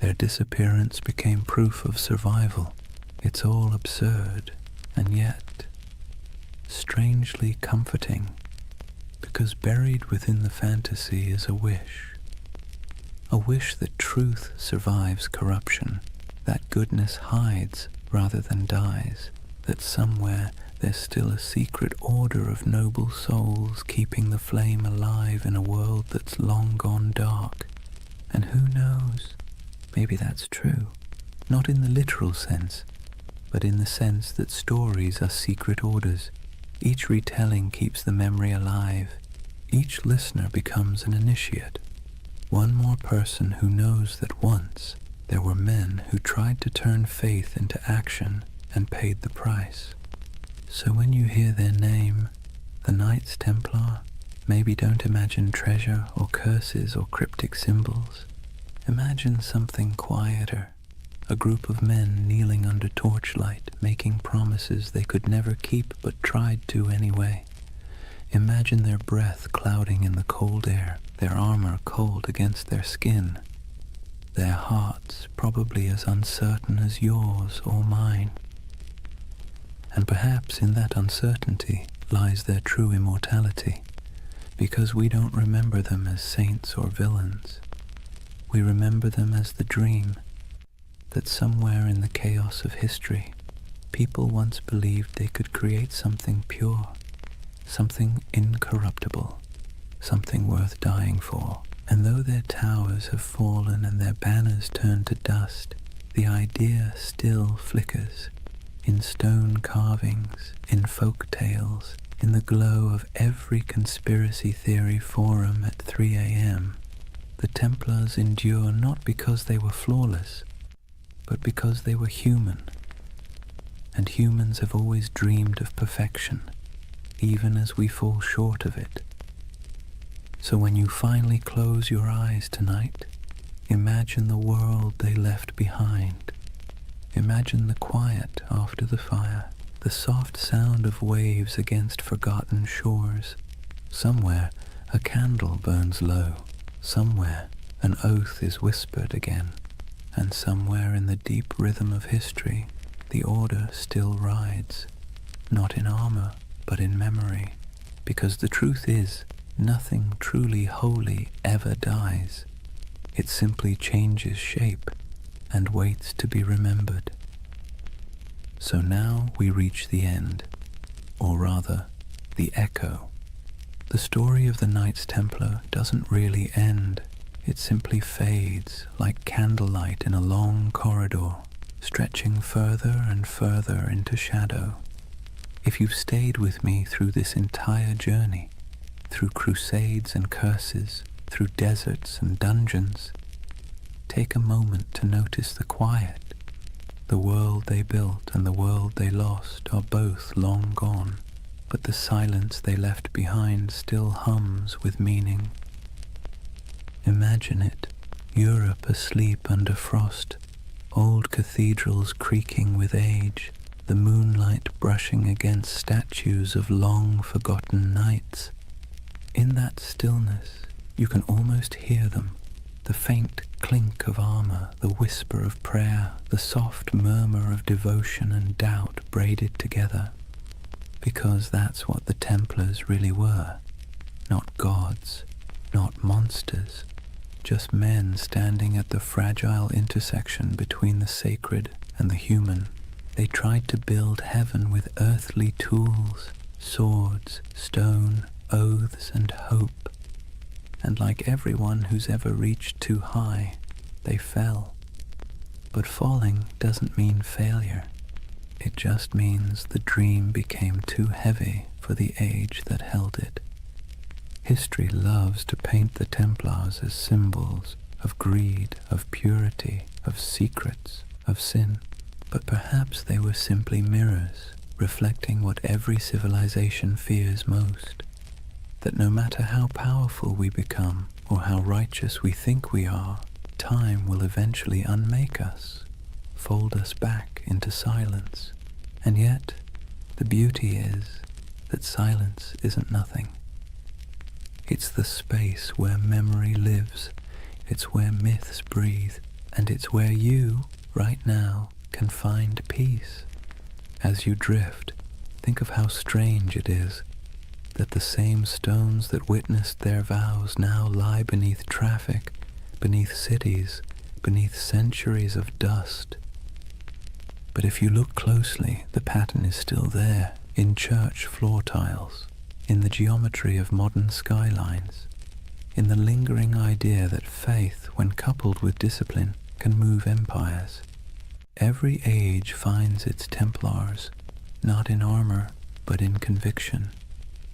Their disappearance became proof of survival. It's all absurd, and yet strangely comforting, because buried within the fantasy is a wish that truth survives corruption, that goodness hides rather than dies, that somewhere there's still a secret order of noble souls keeping the flame alive in a world that's long gone dark. And who knows, maybe that's true, not in the literal sense, but in the sense that stories are secret orders. Each retelling keeps the memory alive. Each listener becomes an initiate, one more person who knows that once there were men who tried to turn faith into action and paid the price. So when you hear their name, the Knights Templar, maybe don't imagine treasure or curses or cryptic symbols. Imagine something quieter, a group of men kneeling under torchlight, making promises they could never keep but tried to anyway. Imagine their breath clouding in the cold air, their armor cold against their skin, their hearts probably as uncertain as yours or mine. And perhaps in that uncertainty lies their true immortality, because we don't remember them as saints or villains. We remember them as the dream that somewhere in the chaos of history, people once believed they could create something pure, something incorruptible, something worth dying for. And though their towers have fallen and their banners turned to dust, the idea still flickers in stone carvings, in folk tales, in the glow of every conspiracy theory forum at 3 a.m. The Templars endure not because they were flawless, but because they were human. And humans have always dreamed of perfection, even as we fall short of it. So when you finally close your eyes tonight, imagine the world they left behind. Imagine the quiet after the fire, the soft sound of waves against forgotten shores. Somewhere a candle burns low, somewhere an oath is whispered again, and somewhere in the deep rhythm of history, the order still rides, not in armor, but in memory, because the truth is, nothing truly holy ever dies. It simply changes shape and waits to be remembered. So now we reach the end, or rather, the echo. The story of the Knights Templar doesn't really end. It simply fades like candlelight in a long corridor, stretching further and further into shadow. If you've stayed with me through this entire journey, through crusades and curses, through deserts and dungeons, take a moment to notice the quiet. The world they built and the world they lost are both long gone, but the silence they left behind still hums with meaning. Imagine it, Europe asleep under frost, old cathedrals creaking with age, the moonlight brushing against statues of long-forgotten knights. In that stillness, you can almost hear them, the faint clink of armor, the whisper of prayer, the soft murmur of devotion and doubt braided together. because that's what the Templars really were. Not gods, not monsters, just men standing at the fragile intersection between the sacred and the human. They tried to build heaven with earthly tools, swords, stone, oaths, and hope. And like everyone who's ever reached too high, they fell. But falling doesn't mean failure. It just means the dream became too heavy for the age that held it. History loves to paint the Templars as symbols of greed, of purity, of secrets, of sin. But perhaps they were simply mirrors, reflecting what every civilization fears most. That no matter how powerful we become, or how righteous we think we are, time will eventually unmake us, fold us back into silence. And yet, the beauty is that silence isn't nothing. It's the space where memory lives, it's where myths breathe, and it's where you, right now, can find peace. As you drift, think of how strange it is that the same stones that witnessed their vows now lie beneath traffic, beneath cities, beneath centuries of dust. But if you look closely, the pattern is still there, in church floor tiles, in the geometry of modern skylines, in the lingering idea that faith, when coupled with discipline, can move empires. Every age finds its Templars, not in armor, but in conviction,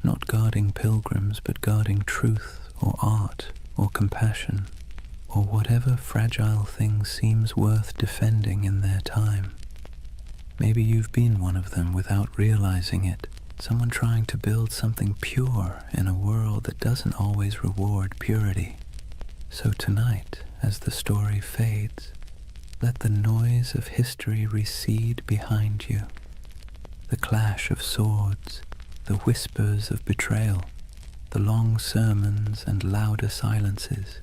not guarding pilgrims, but guarding truth, or art, or compassion, or whatever fragile thing seems worth defending in their time. Maybe you've been one of them without realizing it, someone trying to build something pure in a world that doesn't always reward purity. So tonight, as the story fades, let the noise of history recede behind you. The clash of swords, the whispers of betrayal, the long sermons and louder silences.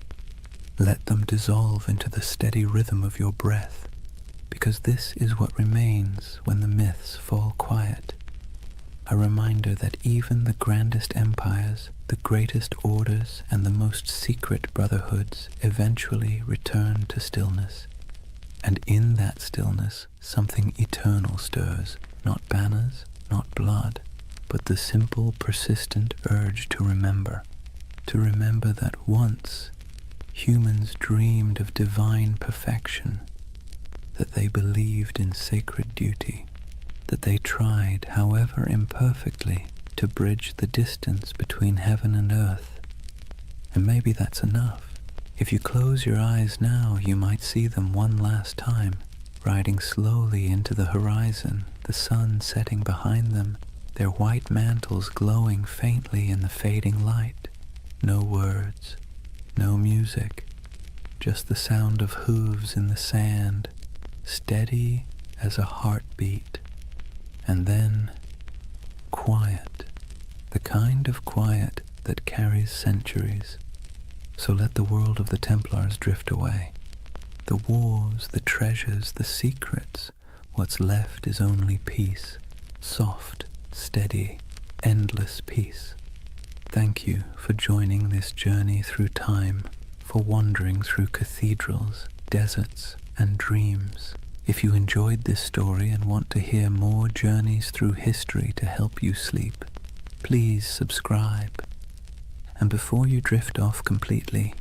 Let them dissolve into the steady rhythm of your breath, because this is what remains when the myths fall quiet. A reminder that even the grandest empires, the greatest orders, and the most secret brotherhoods eventually return to stillness. And in that stillness, something eternal stirs, not banners, not blood, but the simple, persistent urge to remember that once humans dreamed of divine perfection, that they believed in sacred duty, that they tried, however imperfectly, to bridge the distance between heaven and earth. And maybe that's enough. If you close your eyes now, you might see them one last time, riding slowly into the horizon, the sun setting behind them, their white mantles glowing faintly in the fading light. No words, no music, just the sound of hooves in the sand, steady as a heartbeat. And then, quiet, the kind of quiet that carries centuries. So let the world of the Templars drift away. The wars, the treasures, the secrets, what's left is only peace, soft, steady, endless peace. Thank you for joining this journey through time, for wandering through cathedrals, deserts, and dreams. If you enjoyed this story and want to hear more journeys through history to help you sleep, please subscribe. And before you drift off completely,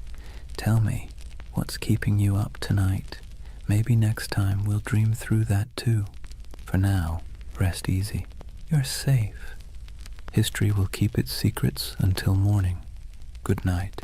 tell me what's keeping you up tonight. Maybe next time we'll dream through that too. For now, rest easy. You're safe. History will keep its secrets until morning. Good night.